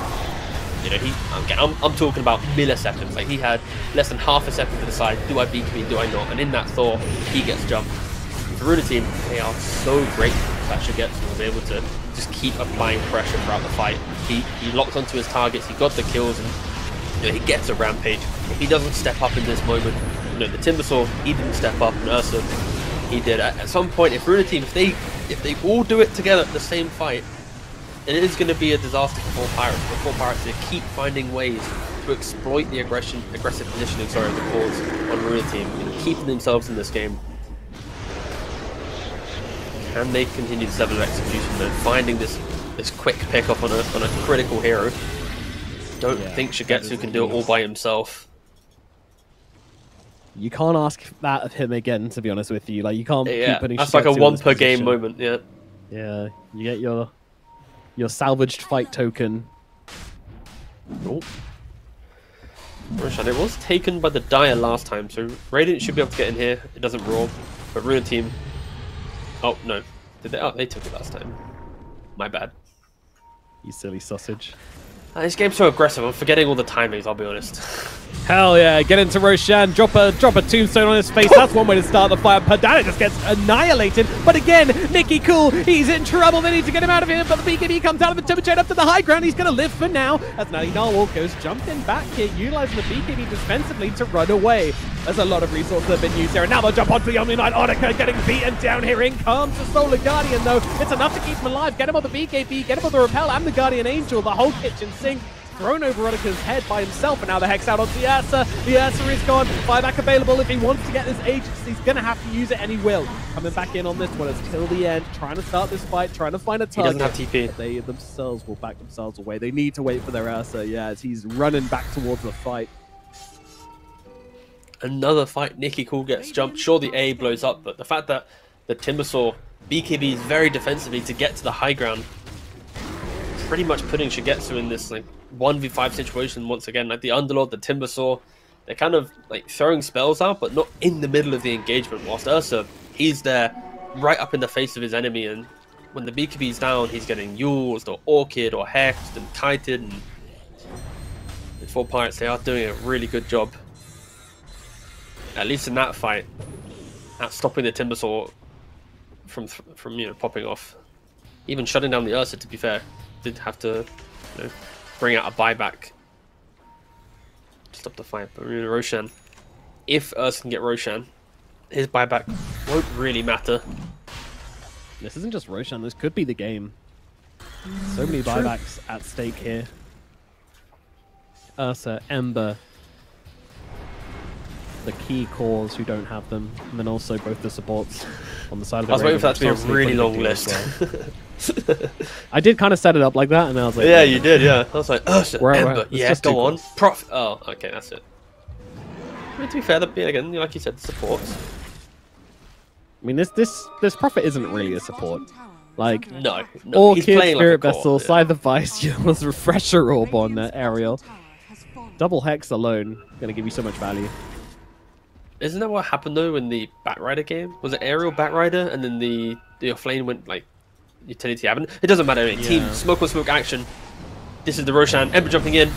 You know, I'm talking about milliseconds. Like, he had less than half a second to decide, do I BKB, do I not? And in that thought, he gets jumped. The Runa team, they are so great that Shigetsu was able to just keep applying pressure throughout the fight. He locked onto his targets, he got the kills, and you know, he gets a Rampage. If he doesn't step up in this moment, you know, the Timbersaw, he didn't step up, and Ursa, he did. At some point, if Runa team, if they all do it together at the same fight, it is going to be a disaster for 4 Pirates. But 4 Pirates, they keep finding ways to exploit the aggressive positioning, of the cores on Runa team, you know, keeping themselves in this game. Can they continue this level of execution though? Finding this quick pickup on a critical hero. Don't think Shigetsu can do it all by himself. You can't ask that of him again, to be honest with you. Like, you can't keep putting that's Shigetsu like a in one this per game position. moment. Yeah. Yeah, you get your salvaged fight token. Oh. Roshan, it was taken by the Dire last time, so Radiant should be able to get in here. It doesn't roar, but Runa team. Oh no, did they? Oh, they took it last time. My bad. You silly sausage. This game's so aggressive. I'm forgetting all the timings. I'll be honest. Hell yeah, get into Roshan, drop a tombstone on his face. That's one way to start the fight. Padana just gets annihilated. But again, Nicky Cool, he's in trouble. They need to get him out of here. But the BKB comes out of the Timber Chain up to the high ground. He's going to live for now. As Natty Narwhal goes jumping back here, utilizing the BKB defensively to run away. There's a lot of resources that have been used here. And now they'll jump onto the Omni Knight. Onika getting beaten down here. In comes the Solar Guardian, though. It's enough to keep him alive. Get him on the BKB, get him on the Repel and the Guardian Angel. The whole kitchen sink. Thrown over Onika's head by himself, and now the Hex out onto the Ursa. The Ursa is gone. Buyback available if he wants to get this agency. He's going to have to use it, and he will. Coming back in on this one until the end, trying to start this fight, trying to find a target. He doesn't have TP. But they themselves will back themselves away. They need to wait for their Ursa, yeah, as he's running back towards the fight. Another fight. Nicky Cool gets jumped. Sure, the A blows up, but the fact that the Timbersaw BKB is very defensively to get to the high ground, pretty much putting Shigetsu in this like 1v5 situation once again. Like the Underlord, the Timbersaw, they're kind of like throwing spells out, but not in the middle of the engagement. Whilst Ursa, he's there right up in the face of his enemy, and when the BKB's down, he's getting used or Orchid or Hexed and Kited. And the 4 Pirates, they are doing a really good job, at least in that fight, at stopping the Timbersaw from you know, popping off. Even shutting down the Ursa, to be fair, did have to, you know, bring out a buyback to stop the fight. But really, Roshan, if Ursa can get Roshan, his buyback won't really matter. This isn't just Roshan, this could be the game. So many buybacks at stake here. Ursa, Ember. the key cores who don't have them, and then also both the supports on the side of the I was waiting for that to be a Ravens, really obviously long pretty big list. as well. I did kind of set it up like that, and I was like, Yeah, you did, yeah. I was like, Ursula, Right, Ember, right. It's yeah, just too go on. close. Prof. Oh, okay, that's it. I mean, to be fair, again, like you said, the supports. I mean, this Prophet isn't really a support. Like, No, Orchid, he's playing Spirit like a Vessel, core, Scythe the Vice, was Refresher Orb on Ariel. Double Hex alone gonna give you so much value. Isn't that what happened though in the Batrider game? Was it Aerial Batrider and then the Flame went like utility happened? It doesn't matter. Team Yeah. smoke on smoke action. This is the Roshan. Ember jumping in.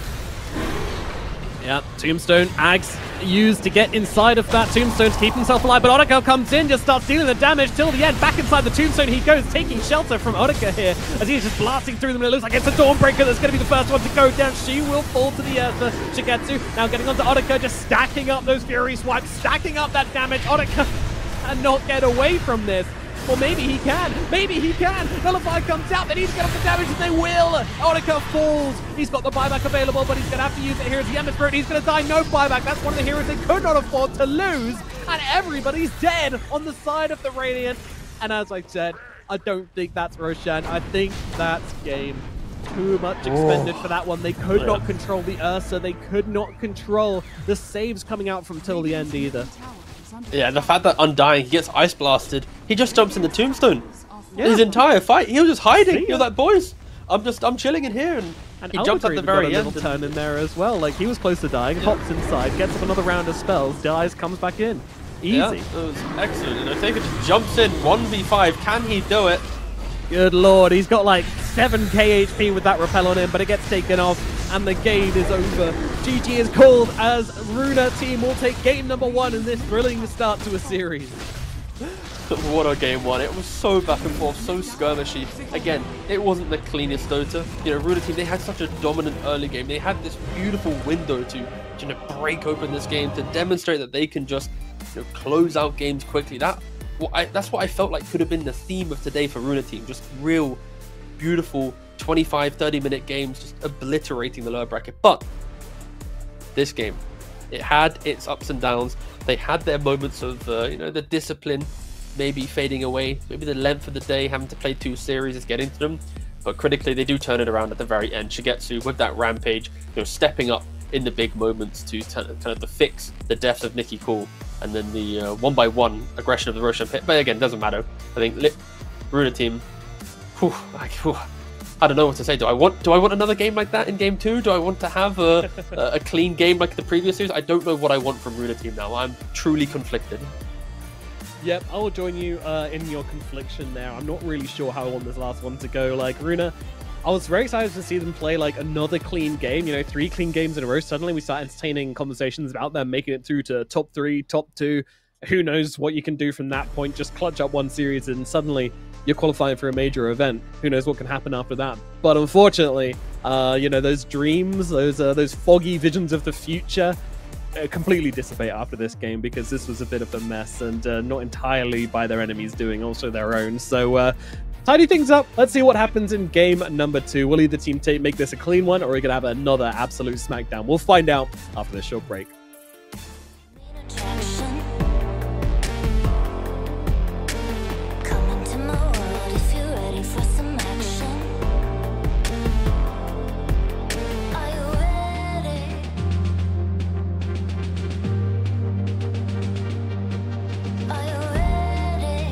Yeah, Tombstone, Ags used to get inside of that Tombstone to keep himself alive, but Odaka comes in, just starts dealing the damage till the end. Back inside the Tombstone he goes, taking shelter from Odaka here as he's just blasting through them, and it looks like it's a Dawnbreaker that's going to be the first one to go down. She will fall to the earth for Shigetsu. Now getting onto Odaka, just stacking up those Fury Swipes, stacking up that damage. Odaka cannot get away from this. Or maybe he can. Maybe he can. Nullify comes out. They need to get off the damage, and they will. Odaka falls. He's got the buyback available, but he's going to have to use it. Here's the Ember Spirit. He's going to die. No buyback. That's one of the heroes they could not afford to lose. And everybody's dead on the side of the Radiant. And as I said, I don't think that's Roshan. I think that's game. Too much expended for that one. They could not control the Ursa. They could not control the saves coming out from till the end either. Yeah, the fact that Undying, he gets ice blasted. He just jumps in the Tombstone. Yeah. His entire fight, he was just hiding. See He was ya. like, boys, I'm chilling in here, and he jumps at Albatry the got a very little end. turn in there as well. Like, he was close to dying, hops inside, gets up another round of spells, dies, comes back in. Easy. Yeah, it was excellent. You know, Taker just jumps in 1v5. Can he do it? Good lord, he's got like 7k HP with that repel on him, but it gets taken off, and the game is over. GG is called as Runa team will take game number 1 in this thrilling start to a series. What a game one. It was so back and forth, so skirmishy. Again, it wasn't the cleanest Dota. You know, Runa team, they had such a dominant early game. They had this beautiful window to, you know, break open this game, to demonstrate that they can just, you know, close out games quickly. That's what I felt like could have been the theme of today for Runa team. Just real, beautiful 25, 30-minute games, just obliterating the lower bracket. But this game, it had its ups and downs. They had their moments of, you know, the discipline maybe fading away, maybe the length of the day, having to play 2 series is getting to them. But critically, they do turn it around at the very end. Shigetsu with that rampage, you know, stepping up in the big moments to kind of to fix the death of Nikki Cool, and then the 1-by-1 aggression of the Roshan pit. But again, doesn't matter. I think Runa team. I don't know what to say. Do I want another game like that in game 2? Do I want to have a clean game like the previous series? I don't know what I want from Runa team now. I'm truly conflicted. Yep, I will join you in your confliction there. I'm not really sure how I want this last one to go. Like, Runa, I was very excited to see them play like another clean game, you know, 3 clean games in a row. Suddenly we start entertaining conversations about them making it through to top 3, top 2. Who knows what you can do from that point? Just clutch up one series and suddenly you're qualifying for a major event. Who knows what can happen after that? But unfortunately, you know, those dreams, those foggy visions of the future completely dissipate after this game, because this was a bit of a mess, and not entirely by their enemies doing, also their own. So tidy things up. Let's see what happens in game number 2. Will either team make this a clean one, or are we gonna have another absolute smackdown? We'll find out after this short break. Attraction. Come into my world if you're ready for some action. Are you ready? Are you ready?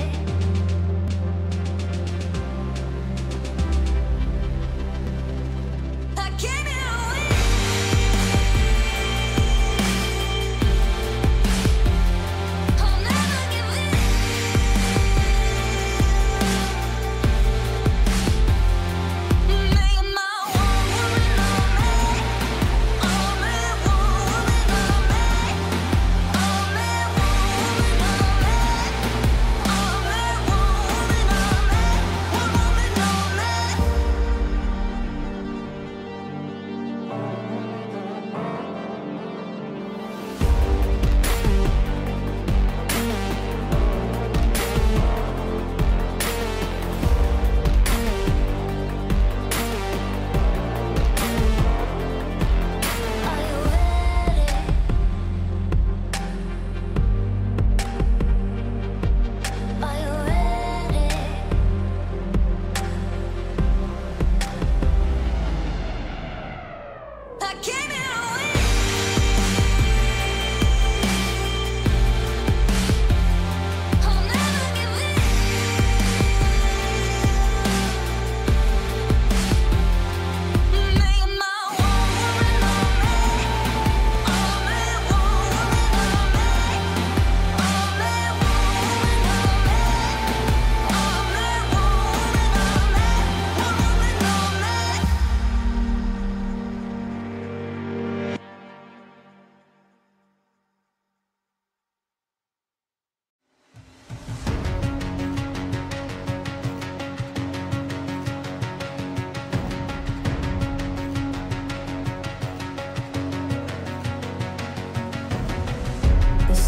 I came here to win.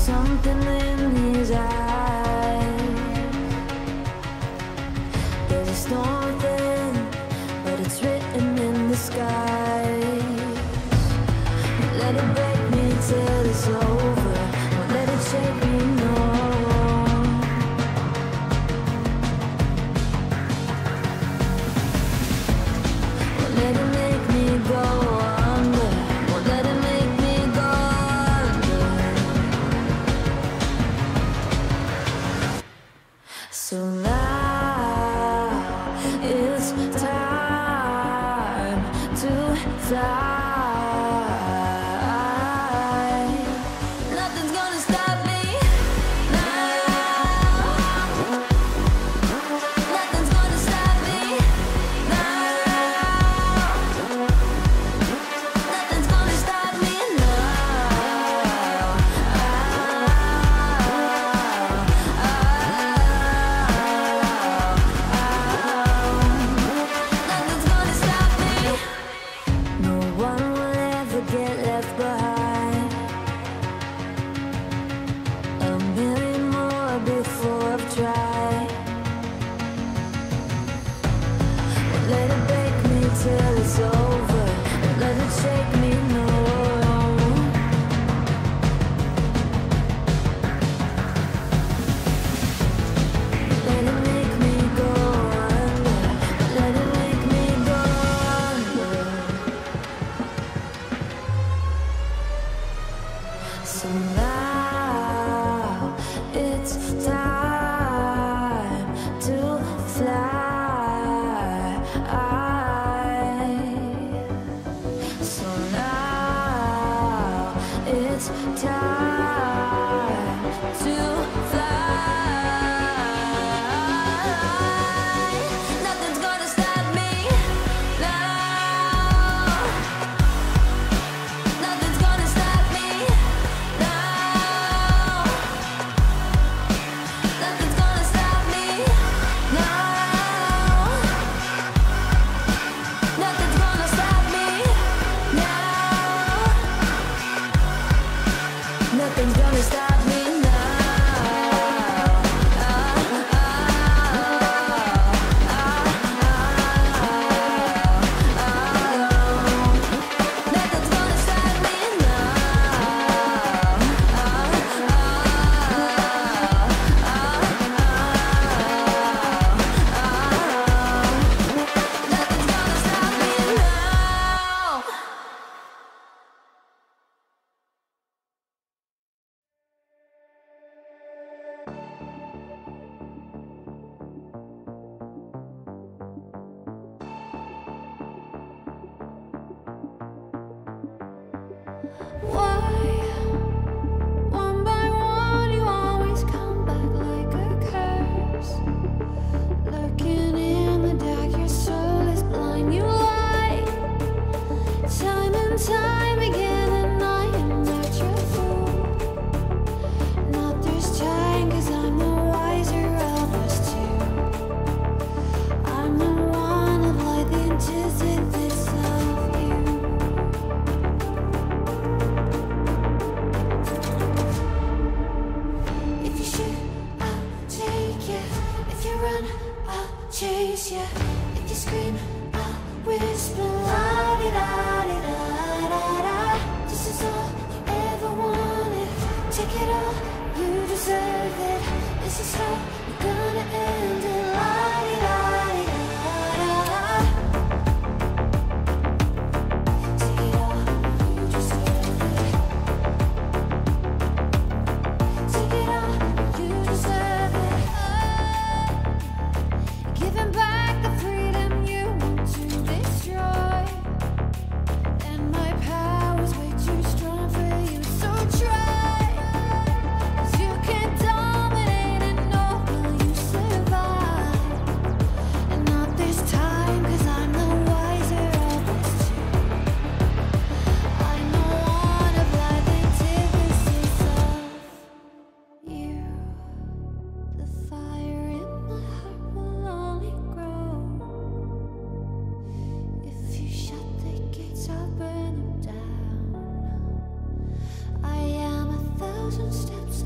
something in his eyes. There's a storm thing, but it's written in the skies. Let it break me till it's over. Don't let it shake me, no. Won't let it make me go under. Won't let it make me go under. So now it's time to fly. Nothing's gonna stop me now. Nothing's gonna stop me now. Nothing's gonna stop me now. Nothing's gonna stop me. No one will ever get left behind. A million more before I've tried. Won't let it break me till it's over. Won't let it shake me, no. Let it make me go under. Let it make me go under. So now it's time to fly. So now it's time to fly. Nothing's gonna stop me now. Nothing's gonna stop me now. Nothing's gonna stop me now. Nothing's gonna stop me now. Nothing's gonna stop me Nothing's gonna stop me Nothing's gonna stop me now. Why, one by one, you always come back like a curse? Lurking in the dark, your soul is blind. You lie, time and time again, and I am not your fool. Not this time, 'cause I'm the wiser of us two. I'm the one of light, the antithesis of you. If you shoot, I'll take you. If you run, I'll chase you. If you scream, I'll whisper. La-di-da-di-da-da-da. This is all you ever wanted. Take it all, you deserve it. This is how we're gonna end it. La-di-da-di-da-da. Take it all, you deserve it. Take it all, you deserve it. Giving back the freedom you want to destroy. And my power's way too strong for you, so try. 'Cause you can't dominate and nor will you survive. And not this time, 'cause I'm the wiser of us two. I'm the one of light, the antithesis of you. The fire in my heart will only grow. If you shut the gates, I'll burn them down. I am 1,000 steps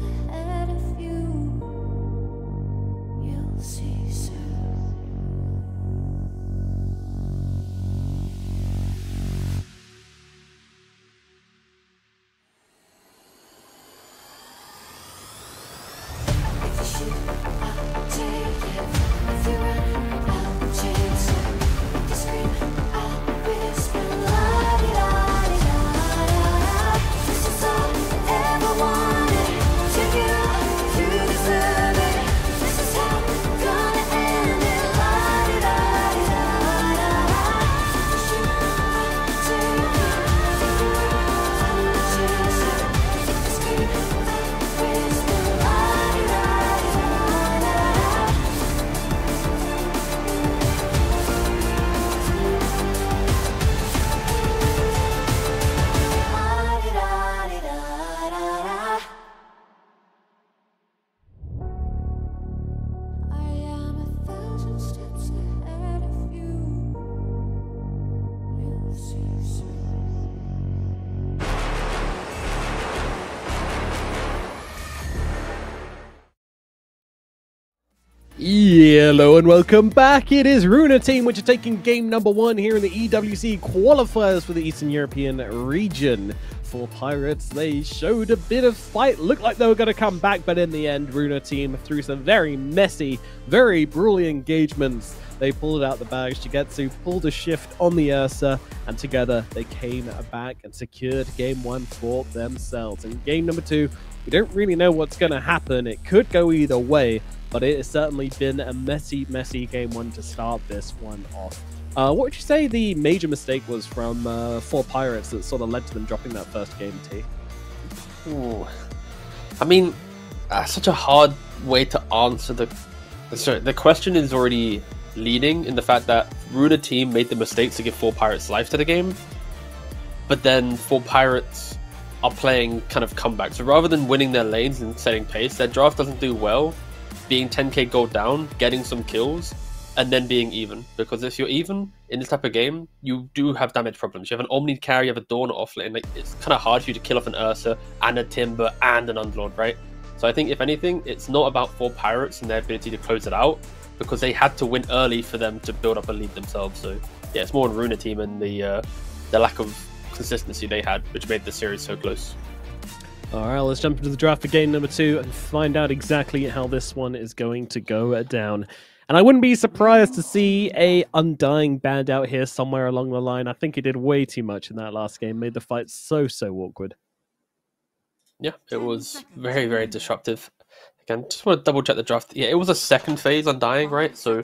Hello and welcome back. It is Runa team, which are taking game number 1 here in the EWC qualifiers for the Eastern European region. For Pirates, they showed a bit of fight, looked like they were going to come back, but in the end, Runa team, through some very messy, very brawly engagements, they pulled out the bag. Shigetsu pulled a shift on the Ursa, and together they came back and secured game 1 for themselves. In game number 2, we don't really know what's going to happen. It could go either way, but it has certainly been a messy game 1 to start this one off. What would you say the major mistake was from 4 Pirates that sort of led to them dropping that first game, T? Ooh. I mean, such a hard way to answer the question is already leading in the fact that Runa team made the mistakes to give 4 Pirates life to the game, but then 4 Pirates are playing kind of comeback. So rather than winning their lanes and setting pace, their draft doesn't do well being 10k gold down, getting some kills, and then being even. Because if you're even in this type of game, you do have damage problems. You have an Omni carry, you have a Dawn off lane. Like, it's kind of hard for you to kill off an Ursa and a Timber and an Underlord, right? So I think if anything, it's not about 4 Pirates and their ability to close it out, because they had to win early for them to build up a lead themselves. So yeah, it's more on Runa team and the lack of consistency they had, which made the series so close. Alright, let's jump into the draft for game number 2 and find out exactly how this one is going to go down. And I wouldn't be surprised to see a Undying banned out here somewhere along the line. I think he did way too much in that last game, made the fight so awkward. Yeah, it was very disruptive. Again, just want to double check the draft. Yeah, it was a second phase Undying, right? So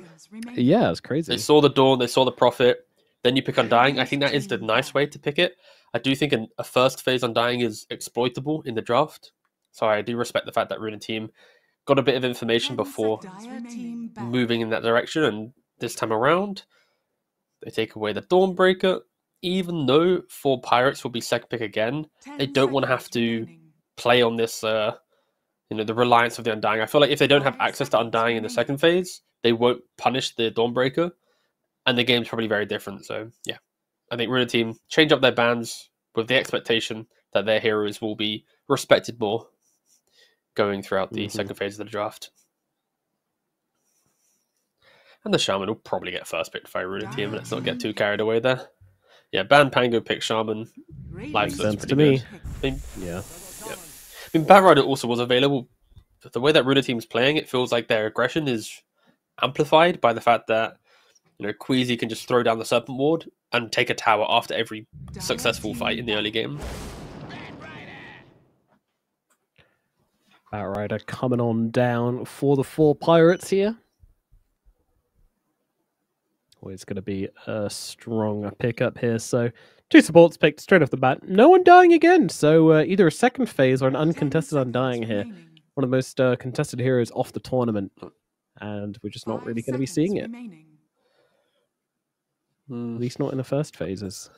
Yeah, it's crazy. they saw the Dawn, they saw the Prophet, then you pick Undying. I think that is the nice way to pick it. I do think a first phase Undying is exploitable in the draft. So I do respect the fact that Runa team got a bit of information before moving in that direction, and this time around, they take away the Dawnbreaker. Even though 4 Pirates will be second pick again, they don't want to have to play on this, the reliance of the Undying. I feel like if they don't have access to Undying in the second phase, they won't punish the Dawnbreaker, and the game's probably very different. So yeah, I think Runa team change up their bans with the expectation that their heroes will be respected more going throughout the second phase of the draft. And the Shaman will probably get first picked by Runa team. Let's not get too carried away there. Yeah, ban Pango, pick Shaman. Life sense to me. Yeah. I mean, Batrider also was available. But the way that Runa team's playing, it feels like their aggression is amplified by the fact that Queasy can just throw down the Serpent Ward and take a tower after every successful fight in the early game. Batrider coming on down for the 4 Pirates here. Always going to be a strong pickup here. So 2 supports picked straight off the bat. No Undying again. So either a second phase or an uncontested Undying here. One of the most contested heroes off the tournament. And we're just not really going to be seeing it. At least not in the first phases.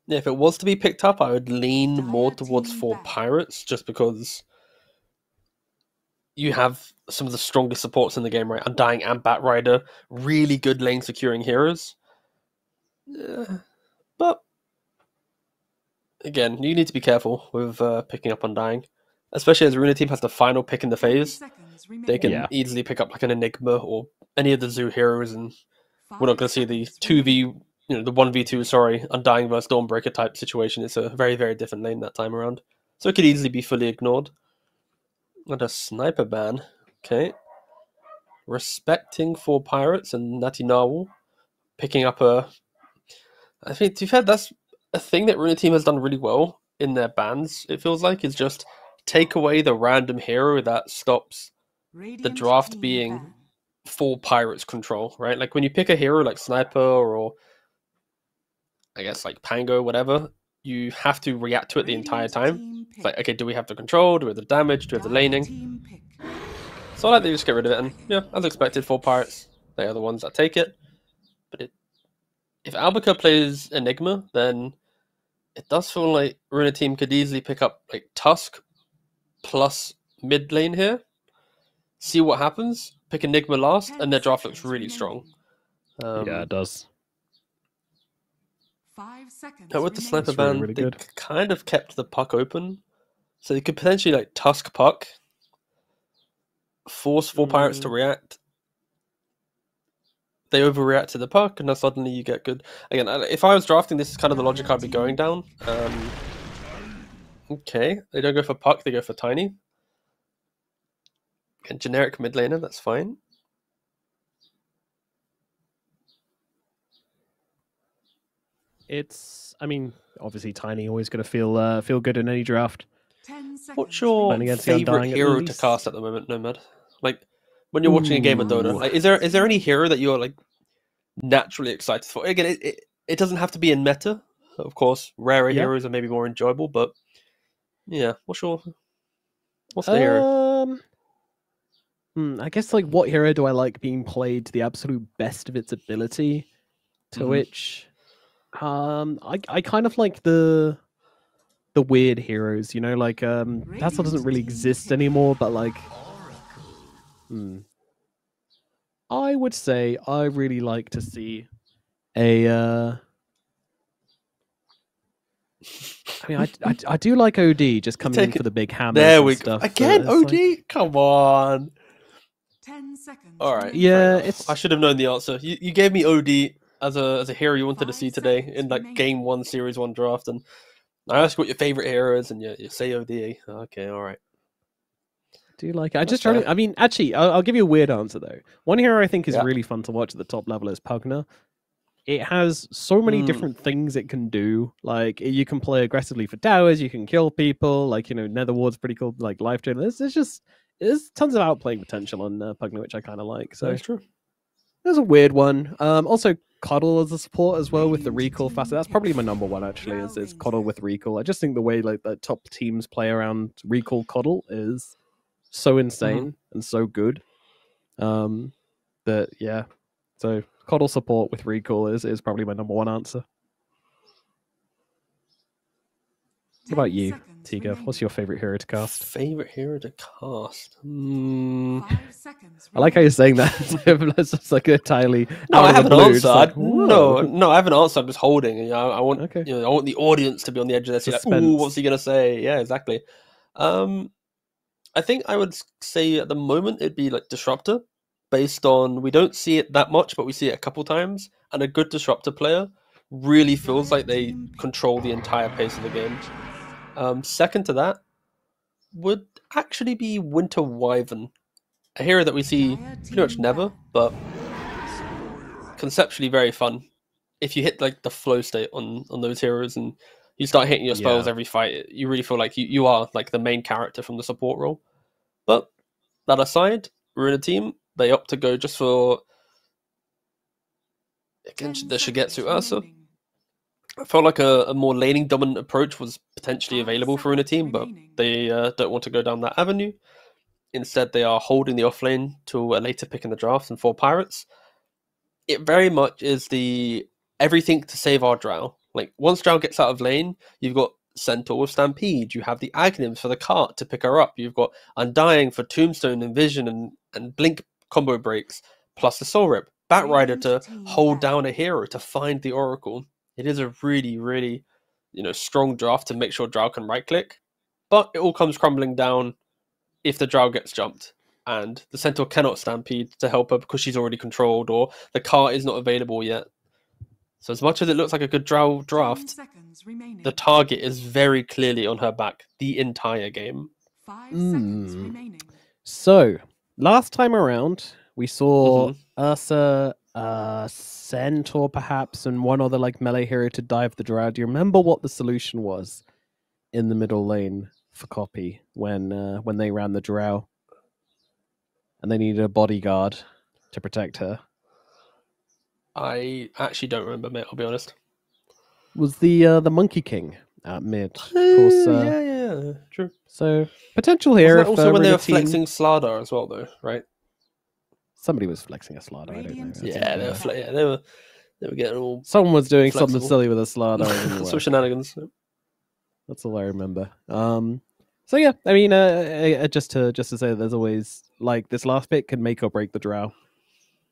Yeah, if it was to be picked up, I would lean more towards 4 Pirates, just because you have some of the strongest supports in the game, right? Undying and Batrider, really good lane securing heroes. But again, you need to be careful with picking up Undying, especially as Runa team has the final pick in the phase. They can easily pick up like an Enigma or any of the Zoo heroes, and we're not going to see the 2v, the 1v2, sorry, Undying versus Dawnbreaker type situation. It's a very different lane that time around. So it could easily be fully ignored. And a sniper ban. Okay. Respecting 4 Pirates and Natty Narwhal. Picking up a... I think, to be fair, that's a thing that Runa team has done really well in their bans, it feels like, is just take away the random hero that stops the draft being 4 Pirates control, right? Like when you pick a hero like Sniper or I guess like Pango, whatever, you have to react to it the entire time. It's like, okay, do we have the control? Do we have the damage? Do we have the laning? So I like they just get rid of it, and yeah, as expected, 4 Pirates, they are the ones that take it. But if Albica plays Enigma, then it does feel like Runa team could easily pick up like Tusk plus mid lane here. See what happens. Pick Enigma last, and their draft looks really strong. Yeah, it does. But with the sniper ban, really they good. kind of kept the puck open, so they could potentially like Tusk puck, force 4 Pirates to react, they overreact to the puck, and then suddenly you get good. Again, if I was drafting, this is kind of the logic I'd be going down. Okay, they don't go for puck, they go for tiny. And generic mid laner, that's fine. It's, I mean, obviously Tiny always going to feel good in any draft. 10 seconds. What's your Playing against the favorite Undying at hero to least. cast at the moment, Nomad? Like, when you're watching a game of Dota, Ooh. like, is there any hero that you're like naturally excited for? Again, it doesn't have to be in meta, of course. Rarer Yeah. heroes are maybe more enjoyable, but yeah, what's the hero? I guess like what hero do I like being played to the absolute best of its ability? To Mhm. which, I kind of like the weird heroes. You know, like that still doesn't really exist anymore. But like, I would say I really like to see a. I mean, I do like OD just coming in Take for the big hammers There and we go. stuff. but Again, it's OD? like- Come on. 10 seconds. All right. remaining. Yeah, fair enough. it's- I should have known the answer. You gave me OD as a hero you wanted to 5 see today seconds in like remaining. game 1, series 1 draft, and I asked you what your favorite hero is, and you say OD. Okay, all right. do you like it? I That's just trying fair. to. I mean, actually, I'll give you a weird answer though. One hero I think is Yeah. really fun to watch at the top level is Pugna. It has so many different things it can do. Like you can play aggressively for towers, you can kill people. Like Netherward's pretty cool. Like life chain. There's tons of outplaying potential on Pugna, which I kind of like. So That's true. there's a weird one. Also, Coddle as a support as well with the recall facet. That's probably my number one actually. Is Coddle with recall. I just think the way like the top teams play around recall Coddle is so insane and so good. That yeah. So Coddle support with recall is probably my number one answer. What about 10 you, seconds Tiga? remaining. What's your favorite hero to cast? Favorite hero to cast? 5 seconds. I like how remaining. you're saying that. It's just like entirely. No, out I of have the an blue, answer. just like, No, I have an answer. I'm just holding. I want, Okay. I want the audience to be on the edge of their seat. Like, ooh, Suspense. what's he gonna say? Yeah, exactly. I think I would say at the moment it'd be like Disruptor, based on we don't see it that much, but we see it a couple times, and a good Disruptor player really feels like they control the entire pace of the game. Second to that would actually be Winter Wyvern, a hero that we see pretty much never, but conceptually very fun. If you hit like the flow state on those heroes and you start hitting your spells Yeah. every fight, you really feel like you are like the main character from the support role. But that aside, we're in a team. They opt to go just for 10 the Shigetsu seconds Ursa. remaining. I felt like a more laning dominant approach was potentially 5 available for Una seconds team, but remaining. they don't want to go down that avenue. Instead, they are holding the offlane to a later pick in the draft and 4 pirates. It very much is the everything to save our drow. Like once drow gets out of lane, you've got Centaur with Stampede. You have the Aghanims for the cart to pick her up. You've got Undying for Tombstone and Vision and Blink combo breaks, plus the Soul Rip. Batrider to hold down a hero to find the Oracle. It is a really, really, strong draft to make sure drow can right click. But it all comes crumbling down if the drow gets jumped. And the Centaur cannot Stampede to help her because she's already controlled, or the cart is not available yet. So as much as it looks like a good drow 10 draft, seconds remaining. the target is very clearly on her back the entire game. 5 seconds Mm. remaining. So last time around, we saw Mhm. Ursa, Centaur perhaps, and one other like melee hero to dive the drow. Do you remember what the solution was in the middle lane for Copy when they ran the drow and they needed a bodyguard to protect her? I actually don't remember, mate, I'll be honest. Was the Monkey King at mid? Of course. Yeah, true. So potential Wasn't here. that If also when they we're in were a team- flexing Slardar as well, though, right? Somebody was flexing a Slardar. I don't know. Radiant I think, Yeah, they were getting all someone was doing something flexible. silly with a Slardar. anyway. some shenanigans. That's all I remember. So yeah, I mean, just to say, that there's always like this last bit can make or break the drow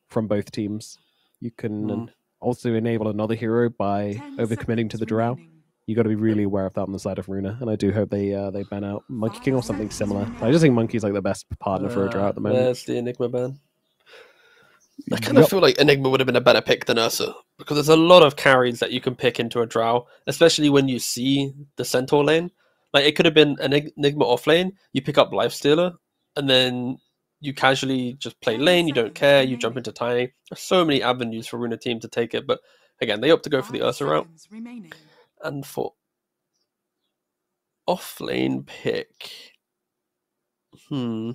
from both teams. You can also enable another hero by 10 overcommitting to the seconds drow. remaining. You got to be really aware of that on the side of Runa, and I do hope they ban out Monkey King or 5 something seconds similar. remaining. I just think Monkey's like the best partner for a drow at the moment. There's the Enigma ban. I kind of feel like Enigma would have been a better pick than Ursa because there's a lot of carries that you can pick into a Drow, especially when you see the Centaur lane. Like it could have been an Enigma off lane, you pick up Lifestealer, and then you casually just play lane, you don't care, you jump into Tiny. There's so many avenues for Runa team to take it, but again, they opt to go for the Ursa route. And for off lane pick, I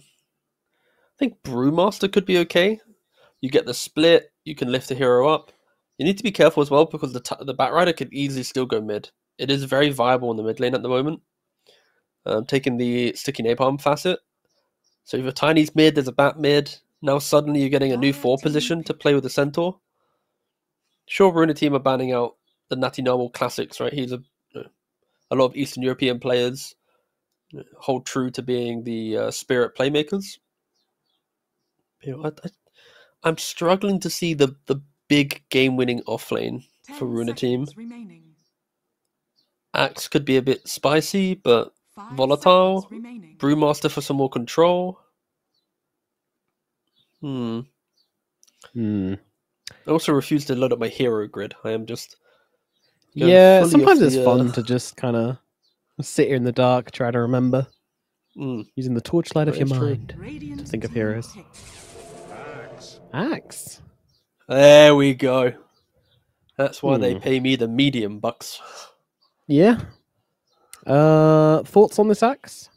think Brewmaster could be okay. You get the split, you can lift the hero up. You need to be careful as well because the Batrider could easily still go mid. It is very viable in the mid lane at the moment. Taking the Sticky Napalm facet. So if your Tiny's mid, there's a Bat mid. Now suddenly you're getting a new 4 position to play with the Centaur. Sure, Runa team are banning out the Natty Normal classics, right? He's a lot of Eastern European players hold true to being the spirit playmakers. I'm struggling to see the big game-winning offlane for Runa team. Axe could be a bit spicy, but volatile. Brewmaster for some more control. I also refuse to load up my hero grid. I am just going fully sometimes off it's the, fun to just kind of sit here in the dark, try to remember, using the torchlight of That your is true. mind to think of heroes. Axe. There we go. That's why they pay me the medium bucks. Yeah. Thoughts on this axe?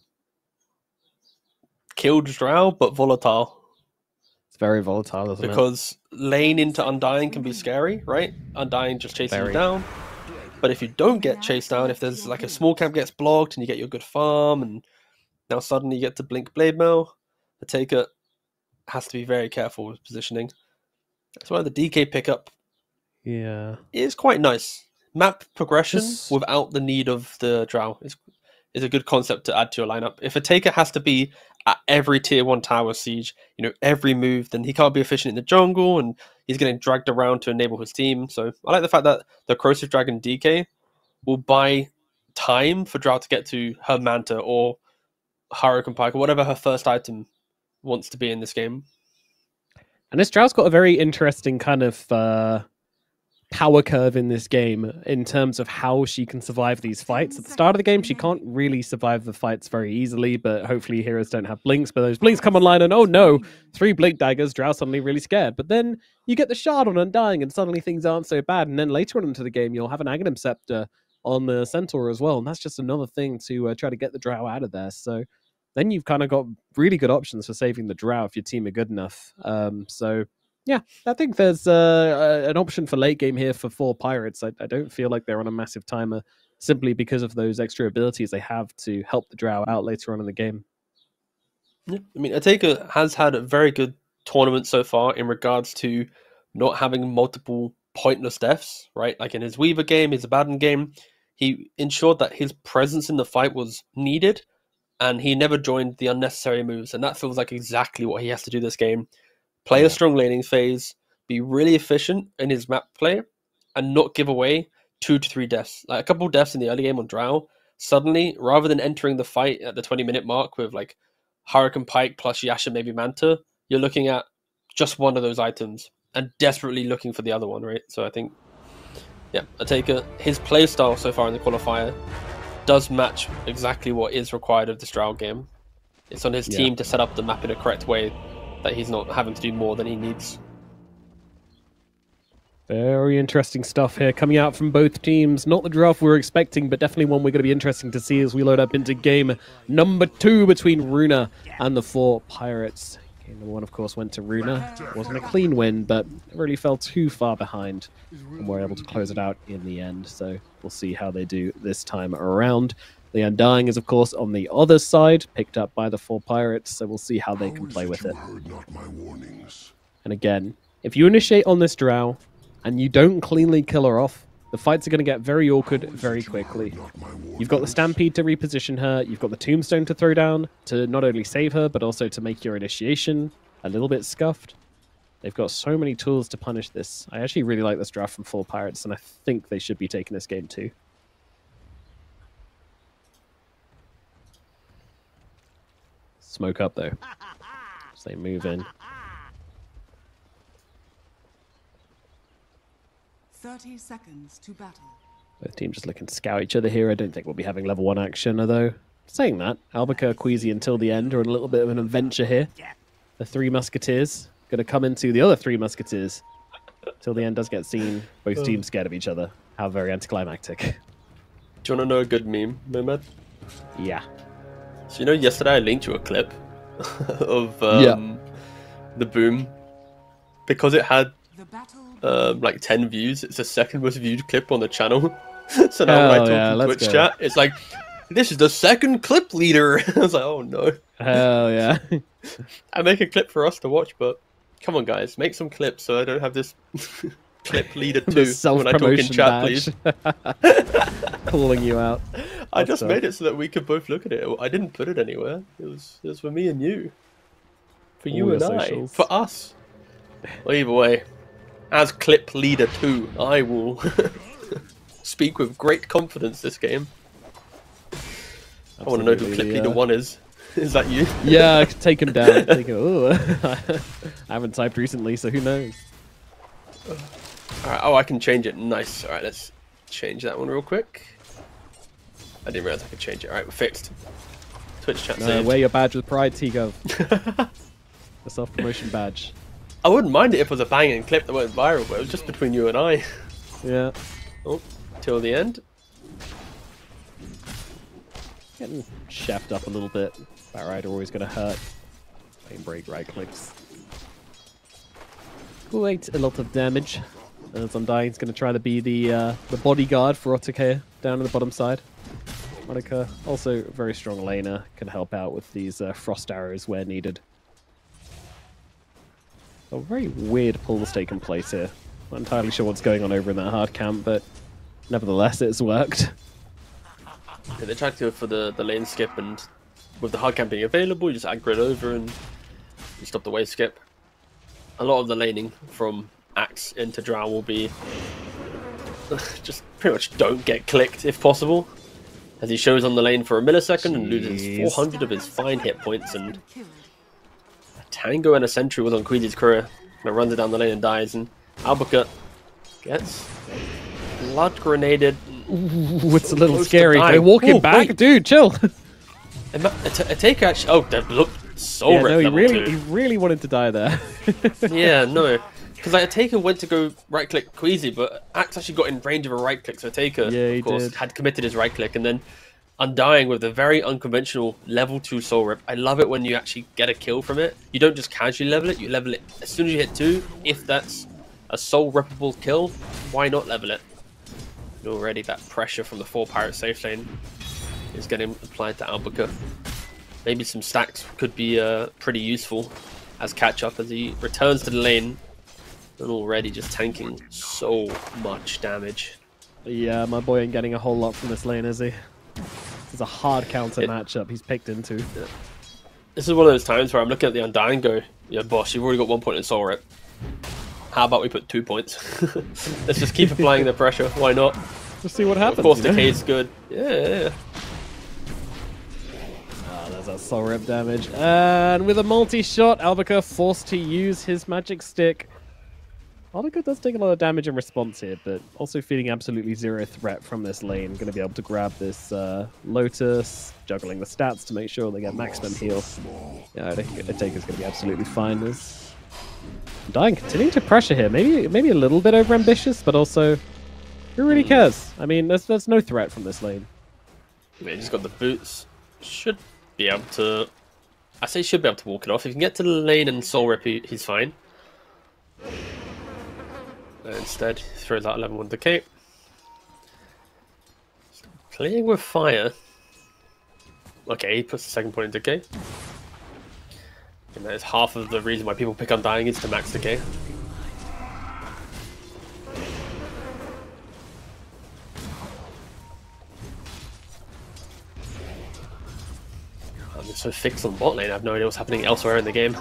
Killed Drow, but volatile. It's very volatile, isn't it? Because lane into Undying can be scary, right? Undying just chasing Very. you down. But if you don't get chased down, if there's like a small camp gets blocked and you get your good farm, and now suddenly you get to blink Blade Mail, the Taker has to be very careful with positioning. That's why the DK pickup is quite nice. Map progression without the need of the Drow is a good concept to add to your lineup. If a Taker has to be at every tier 1 tower siege, every move, then he can't be efficient in the jungle and he's getting dragged around to enable his team. So I like the fact that the Corrosive Dragon DK will buy time for Drow to get to her Manta or Hurricane Pike or whatever her first item wants to be in this game. And this Drow's got a very interesting kind of power curve in this game in terms of how she can survive these fights. At the start of the game, she can't really survive the fights very easily, but hopefully heroes don't have blinks. But those blinks come online and oh no, 3 blink daggers, Drow suddenly really scared. But then you get the shard on Undying and suddenly things aren't so bad. And then later on into the game, you'll have an Aghanim Scepter on the Centaur as well. And that's just another thing to try to get the Drow out of there. So then you've kind of got really good options for saving the Drow if your team are good enough. So yeah, I think there's an option for late game here for 4 Pirates. I don't feel like they're on a massive timer simply because of those extra abilities they have to help the Drow out later on in the game. Yeah, I mean, Ateka has had a very good tournament so far in regards to not having multiple pointless deaths, right? Like in his Weaver game, his Abaddon game, he ensured that his presence in the fight was needed and he never joined the unnecessary moves. And that feels like exactly what he has to do this game. Play a strong laning phase, be really efficient in his map play, and not give away 2 to 3 deaths. Like a couple deaths in the early game on Drow, suddenly, rather than entering the fight at the 20-minute mark with like Hurricane Pike plus Yasha, maybe Manta, you're looking at just one of those items and desperately looking for the other one, right? So I think, yeah, Ateka, his playstyle so far in the qualifier does match exactly what is required of this Drow game. It's on his team to set up the map in a correct way that he's not having to do more than he needs. Very interesting stuff here coming out from both teams. Not the draft we were expecting, but definitely one we're going to be interesting to see as we load up into game number 2 between Runa and the 4 Pirates. Game number 1, of course, went to Runa. It wasn't a clean win, but it really fell too far behind and were able to close it out in the end. So we'll see how they do this time around. The Undying is, of course, on the other side, picked up by the 4 Pirates, so we'll see how they can play with it. And again, if you initiate on this Drow, and you don't cleanly kill her off, the fights are going to get very awkward very quickly. You've got the Stampede to reposition her, you've got the Tombstone to throw down, to not only save her, but also to make your initiation a little bit scuffed. They've got so many tools to punish this. I actually really like this draft from 4 Pirates, and I think they should be taking this game too. Smoke up, though. As they move in. 30 seconds to battle. Both teams just looking to scout each other here. I don't think we'll be having level 1 action, although saying that, Albuquerque, Queasy until the end are in a little bit of an adventure here. The Three Musketeers going to come into the other Three Musketeers. Till the end does get seen. Both teams scared of each other. How very anticlimactic. Do you want to know a good meme, Nomad? Yeah. So you know, yesterday I linked you a clip of the boom because it had The battle like 10 views. It's the second most viewed clip on the channel. So now when I Hell talk yeah, in let's Twitch go. chat, it's like, this is the second clip leader. I was like, oh no. Hell yeah. I make a clip for us to watch, but come on, guys, make some clips so I don't have this clip leader The too when I talk in self-promotion chat, badge. please. Calling you out. I That's just tough. made it so that we could both look at it. I didn't put it anywhere. It was for me and you. For you All and your I. socials. For us. Well, either way, as clip leader 2, I will speak with great confidence this game. I want to know who clip leader 1 is. Is that you? Yeah, take him down. Take him. Ooh. I haven't typed recently, so who knows? Alright, oh, I can change it. Nice. Alright, let's change that one real quick. I didn't realize I could change it. Alright, we're fixed. Twitch chat saved. Wear your badge with pride, T-Gov. The self-promotion badge. I wouldn't mind it if it was a banging clip that went viral, but it was just between you and I. Yeah. Oh, till the end. Getting chefed up a little bit. That rider always going to hurt. Lane break, right clicks. Quite a lot of damage. As Undying's going to try to be the bodyguard for Otake down on the bottom side. Monica, also a very strong laner, can help out with these frost arrows where needed. A very weird pull that's taken place here. Not entirely sure what's going on over in that hard camp, but nevertheless, it's worked. Yeah, they tried to go for the lane skip, and with the hard camp being available, you just aggro it over and you stop the wave skip. A lot of the laning from Axe into Drow will be just pretty much don't get clicked if possible, as he shows on the lane for a millisecond and loses Jeez. 400 of his fine hit points, and killed. a Tango and a Sentry was on Queasy's career, and runs it down the lane and dies, and Albuquerque gets blood grenaded. Ooh, it's a little Close to scary. dying. They're walking Oh, back. wait. Dude, chill. A take actually. Oh, that looked so Yeah, ripped. no, he level really, 2. he really wanted to die there. Yeah, no. Because like, Taker went to go right click Queasy, but Axe actually got in range of a right click, so Taker, Yeah, he of course, did. had committed his right click, and then Undying with a very unconventional level 2 soul rip. I love it when you actually get a kill from it. You don't just casually level it, you level it as soon as you hit 2. If that's a soul rippable kill, why not level it? And already that pressure from the 4 pirate safe lane is getting applied to Albuquerque. Maybe some stacks could be pretty useful as catch up as he returns to the lane. And already just tanking so much damage. Yeah, my boy ain't getting a whole lot from this lane, is he? It's a hard counter matchup he's picked into. This is one of those times where I'm looking at the Undying and go, yeah, boss, you've already got 1 point in soul rip. How about we put 2 points? Let's just keep applying the pressure. Why not? We'll see what happens. Of course, you know? Decay's good. Yeah. Ah, there's that soul rip damage. And with a multi-shot, Albuquerque forced to use his magic stick. Albuquerque does take a lot of damage in response here, but also feeling absolutely zero threat from this lane. Going to be able to grab this Lotus, juggling the stats to make sure they get maximum heal. Yeah, I think Taker's going to be absolutely fine. This Dying continuing to pressure here. Maybe a little bit overambitious, but also who really cares? I mean, there's no threat from this lane. Yeah, he's got the boots. Should be able to... I say should be able to walk it off. If he can get to the lane and soul rip, he's fine. Instead, he throws out level 1 decay. Playing with fire. Okay, he puts the second point in decay. And that is half of the reason why people pick Undying is to max decay. I'm just so fixed on bot lane, I have no idea what's happening elsewhere in the game.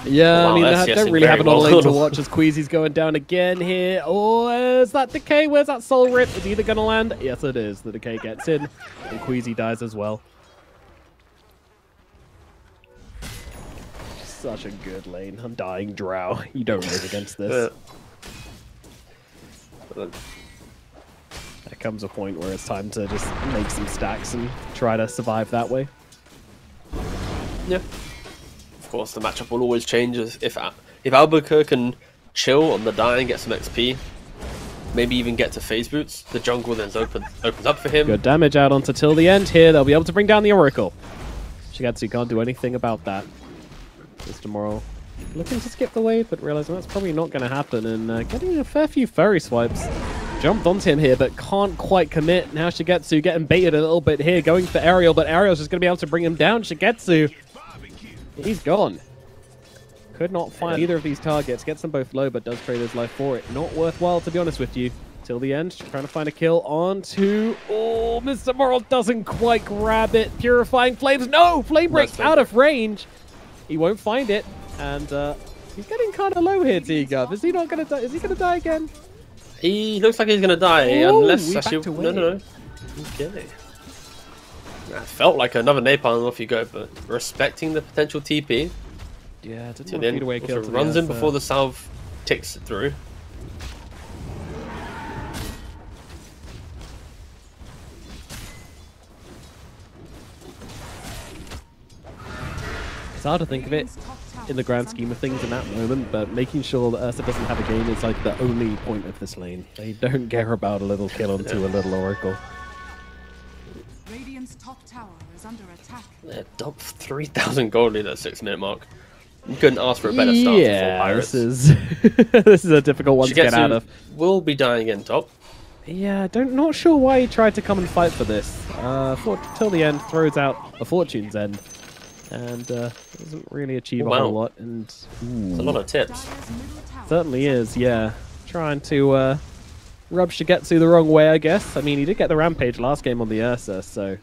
Yeah, Wow, I mean, that's I don't guessing really very have an all well. lane to watch as Queasy's going down again here. Oh, is that decay? Where's that soul rip? Is either going to land? Yes, it is. The decay gets in, and Queasy dies as well. Such a good lane. Undying Drow. You don't live against this. comes a point where it's time to just make some stacks and try to survive that way. Yeah. Of course, the matchup will always change. If Albuquerque can chill on the die and get some XP, maybe even get to phase boots, the jungle then opens up for him. Good damage out onto till the end here. They'll be able to bring down the Oracle. Shigetsu can't do anything about that. Mr. Moral looking to skip the wave, but realizing that's probably not going to happen, and getting a fair few furry swipes. Jumped onto him here, but can't quite commit. Now Shigetsu getting baited a little bit here, going for Aerial, but Aerial's just going to be able to bring him down. Shigetsu, he's gone. Could not find either of these targets. Gets them both low, but does trade his life for it. Not worthwhile, to be honest with you. Till the end, trying to find a kill onto... Oh, Mr. Moral doesn't quite grab it. Purifying Flames. No! Flame Break's out of range. He won't find it. And he's getting kind of low here, T-Gov. Is he not going to die? Is he going to die again? He looks like he's going to die, Ooh, unless we actually... backed away. No. Okay. That felt like another napalm off you go, but respecting the potential TP. Yeah, didn't So want then feed away kill also to the runs in Ursa. before the salve ticks through. It's hard to think of it in the grand scheme of things in that moment, but making sure that Ursa doesn't have a game is like the only point of this lane. They don't care about a little kill onto a little Oracle. Radiant's top tower is under attack. They're top 3,000 gold lead at 6-minute mark. You couldn't ask for a better start for Yeah, four Pirates. this is this is a difficult one to get out of. Will be dying in top. Yeah, not sure why he tried to come and fight for this. Till the end, throws out a Fortune's End, and doesn't really achieve a Wow. whole lot. And It's a lot of tips. Dire's middle tower certainly is, yeah, trying to rub Shigetsu the wrong way, I guess. I mean, he did get the Rampage last game on the Ursa, so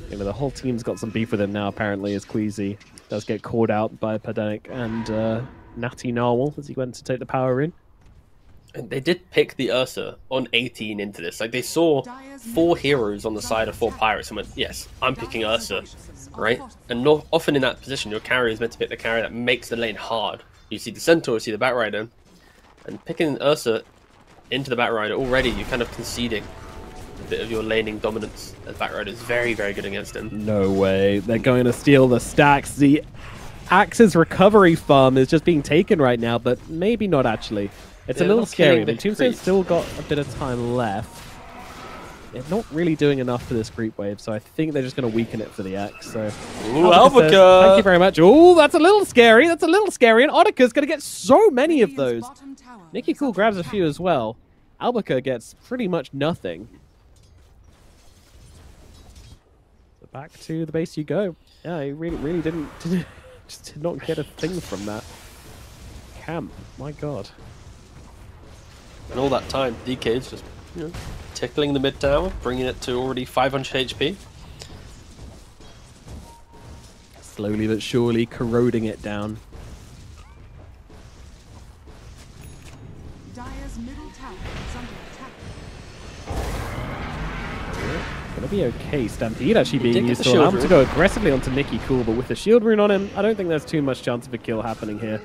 you know the whole team's got some beef with him now. Apparently, as Queasy does get called out by Padanic and Natty Narwhal as he went to take the power in. And they did pick the Ursa on 18 into this. Like, they saw 4 heroes on the side of 4 pirates and went, yes, I'm picking Ursa, right? And not often in that position, your carrier is meant to pick the carrier that makes the lane hard. You see the Centaur, you see the Batrider, and picking Ursa into the Batrider, already you're kind of conceding a bit of your laning dominance, as Batrider is very, very good against him. No way. They're going to steal the stacks. The Axe's recovery farm is just being taken right now, but maybe not actually. It's a They're little not scary. I killing mean, the Tombstone's creep. still got a bit of time left. They're not really doing enough for this creep wave, so I think they're just going to weaken it for the Axe. So, Ooh, Albuquerque says, Albuquerque! thank you very much. Oh, that's a little scary. That's a little scary. And Otaka's going to get so many of those. Radiant's bottom tower Nicky is Cool under grabs a attack. few as well. Albuquerque gets pretty much nothing. So back to the base you go. Yeah, he really didn't just did not get a thing from that camp. My God. And all that time, DK's just tickling the mid tower, bringing it to already 500 HP. Slowly but surely corroding it down. Dire's middle tower is under attack. Gonna be okay. Stampede actually He did being get used the to shield allow him to rune. go aggressively onto Nicky Cool, but with the shield rune on him, I don't think there's too much chance of a kill happening here.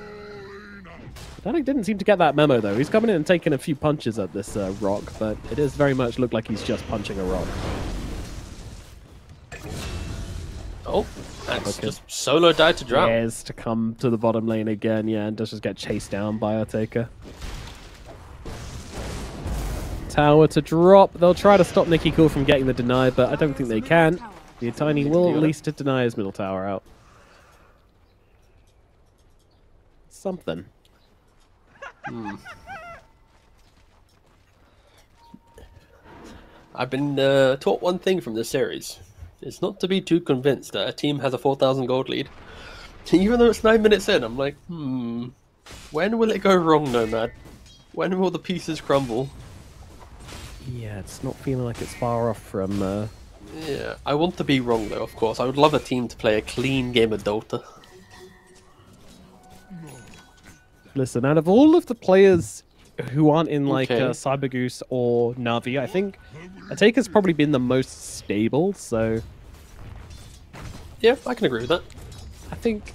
Danik didn't seem to get that memo though. He's coming in and taking a few punches at this rock, but it does very much look like he's just punching a rock. Oh, that's Okay. just solo died to drown. Dares to come to the bottom lane again, yeah, and does just get chased down by Otaka. Tower to drop. They'll try to stop Nicky Cool from getting the deny, but I don't think they can. The Tiny will at least to deny his middle tower out. Something. I've been taught one thing from this series. It's not to be too convinced that a team has a 4,000 gold lead. Even though it's 9 minutes in, I'm like, when will it go wrong, Nomad? When will the pieces crumble? Yeah, it's not feeling like it's far off from... Yeah, I want to be wrong though, of course. I would love a team to play a clean game of Dota. Listen, out of all of the players who aren't in like Okay. Cybergoose or Navi, I think Ataka's probably been the most stable, so Yeah, I can agree with that. I think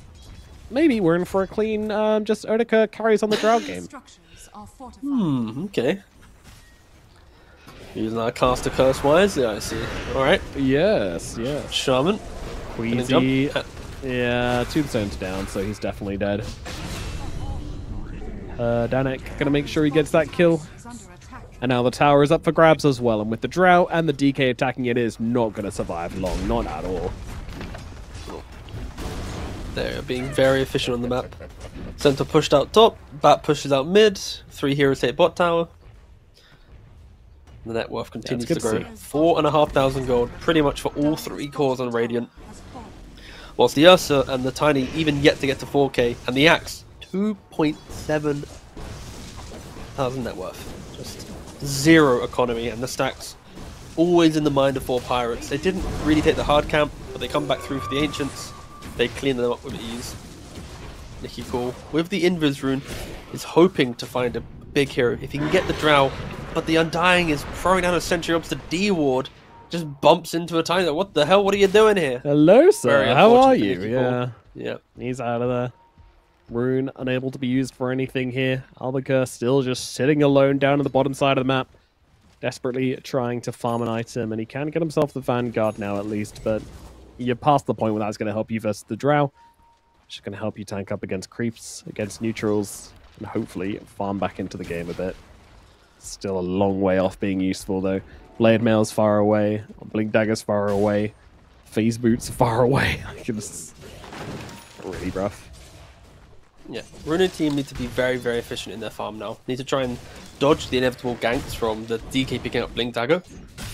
maybe we're in for a clean, just Otaka carries on the drought game. Structures are fortified. Okay. Using our caster curse wisely, I see. Alright, Yes, yes. Shaman. Queasy. jump? Yeah, tombstone's down, so he's definitely dead. Danik gonna make sure he gets that kill. And now the tower is up for grabs as well. And with the drought and the DK attacking, it is not gonna survive long, not at all. They're being very efficient on the map. Center pushed out top, Bat pushes out mid, 3 heroes hit bot tower. The net worth continues to good to grow. see. 4,500 gold, pretty much for all 3 cores on Radiant. Whilst the Ursa and the Tiny even yet to get to 4k, and the Axe, 2.7 thousand net worth. Just 0 economy, and the stacks always in the mind of 4 pirates. They didn't really take the hard camp, but they come back through for the Ancients. They clean them up with ease. Nicky Cool, with the Invis rune, is hoping to find a big hero. If he can get the Drow, but the Undying is throwing down a Sentry Ops to D-Ward, just bumps into a Tiny. What the hell? What are you doing here? Hello, sir. Very How are unfortunate you? for Nicky Cool. Yeah. Yeah. He's out of there. Rune unable to be used for anything here. Albaker still just sitting alone down on the bottom side of the map. Desperately trying to farm an item, and he can get himself the Vanguard now at least, but you're past the point where that's going to help you versus the Drow. Just going to help you tank up against creeps, against neutrals, and hopefully farm back into the game a bit. Still a long way off being useful though. Blade Mail's far away, Blink Dagger's far away, Phase Boots far away. It's really rough. Yeah, Rune team need to be very, very efficient in their farm now. Need to try and dodge the inevitable ganks from the DK picking up Blink Dagger.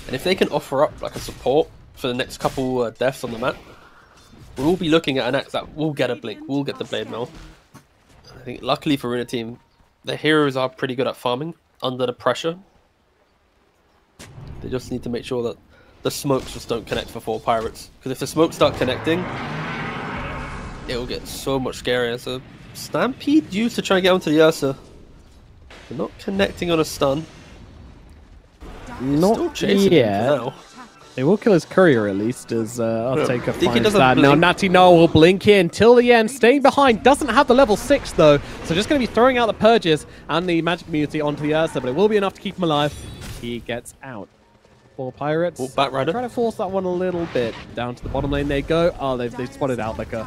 And if they can offer up like a support for the next couple deaths on the map, we'll be looking at an axe that will get a Blink, will get the Blade Mail. I think luckily for Rune team, the heroes are pretty good at farming under the pressure. They just need to make sure that the smokes just don't connect for 4 pirates. Because if the smokes start connecting, it will get so much scarier. So Stampede used to try and get onto the Ursa. They're not connecting on a stun. Still Not chasing him yet. for now. They will kill his courier at least, as I'll Yeah, take a DK finds doesn't that. Now blink. Natty Noah will blink in till the end, staying behind. Doesn't have the level 6 though, so just going to be throwing out the Purges and the Magic Immunity onto the Ursa, but it will be enough to keep him alive. He gets out. 4 pirates. Oh, Batrider. Trying to force that one a little bit. Down to the bottom lane they go. Oh, they've spotted Albaker.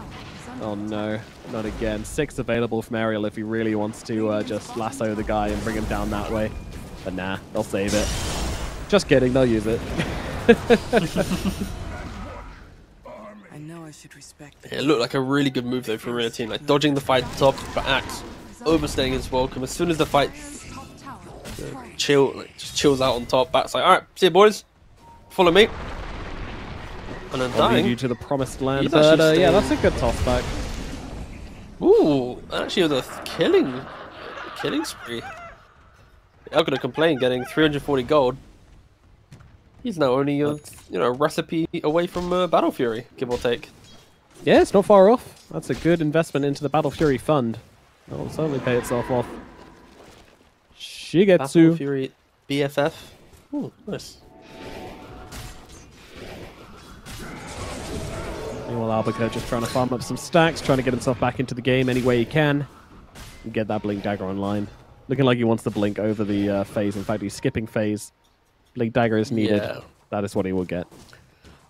Oh no, not again. 6 available from Ariel if he really wants to just lasso the guy and bring him down that way. But nah, they'll save it. Just kidding, they'll use it. I know I should respect It looked like a really good move though for Rune team, like dodging the fight top, but Axe overstaying his welcome. As soon as the fight just chills out on top, Bat's like, alright, see you boys, follow me. And I'll lead Undying. you to the promised land. He's But actually yeah, staying. that's a good toss back. Ooh, actually was a killing spree. I'm gonna complain getting 340 gold. He's now only a recipe away from Battle Fury, give or take. Yeah, it's not far off. That's a good investment into the Battle Fury fund. That will certainly pay itself off. Battle Shigetsu. Fury BFF. Ooh, nice. Meanwhile, Albuquerque just trying to farm up some stacks, trying to get himself back into the game any way he can. And get that Blink Dagger online. Looking like he wants to blink over the phase. In fact, he's skipping phase. Blink Dagger is needed. Yeah. That is what he will get.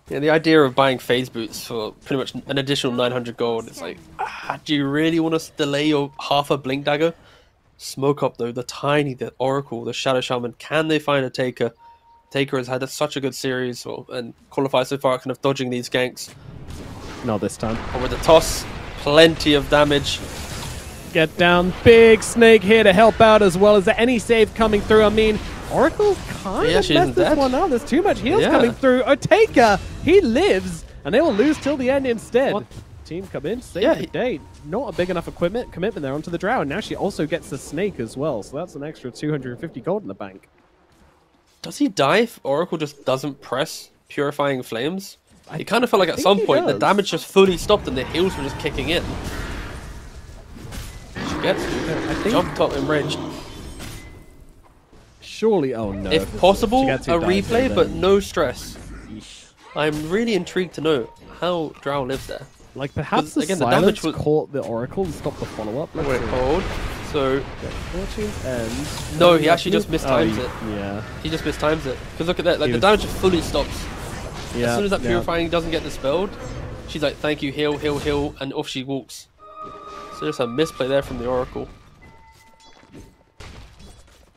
Yeah, the idea of buying phase boots for pretty much an additional 900 gold, it's like, do you really want to delay your half a Blink Dagger? Smoke up though, the Tiny, the Oracle, the Shadow Shaman, can they find a Taker? Taker has had such a good series, and qualified so far kind of dodging these ganks. Not this time. But with the toss, plenty of damage. Get down. Big Snake here to help out as well. Is there any save coming through? I mean, Oracle's kind Yeah, of she messed isn't this dead. one up. There's too much heals Yeah. coming through. Taker, he lives, and they will lose till the end instead. What? Team come in, save Yeah, the day. Not a big enough commitment there onto the Drow. And now she also gets the Snake as well, so that's an extra 250 gold in the bank. Does he die if Oracle just doesn't press Purifying Flames? It kind of felt like at think some he point the does. damage just fully stopped and the heals were just kicking in. She gets think- jumped up in range. Surely, oh no. If possible, a Shigetsu dies replay, here, but then. no stress. I'm really intrigued to know how Drow lives there. Like, perhaps Because, the again, the silence damage was- caught the Oracle and stopped the follow-up. Let's Wait, see. hold. So 14th end. no, he actually just mistimes Oh, it. Yeah. He just mistimes it. Because look at that, like He the was- damage just fully stops. Yeah. As soon as that yeah. purifying doesn't get dispelled, she's like, "Thank you, heal, heal, heal," and off she walks. So just a misplay there from the Oracle.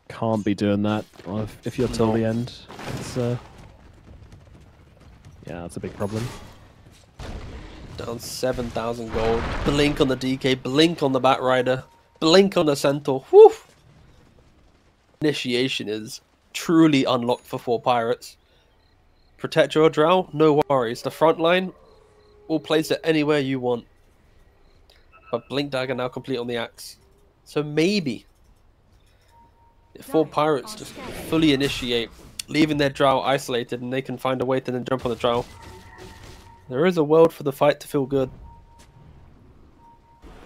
Can't be doing that if you're till No. the end. It's yeah, that's a big problem. Down 7,000 gold. Blink on the DK, blink on the Batrider, blink on the Centaur. Whew! Initiation is truly unlocked for 4 pirates. Protect your drow? No worries. The front line, we'll place it anywhere you want. But Blink Dagger now complete on the axe. So maybe if 4 pirates just fully initiate, leaving their drow isolated, and they can find a way to then jump on the drow, there is a world for the fight to feel good.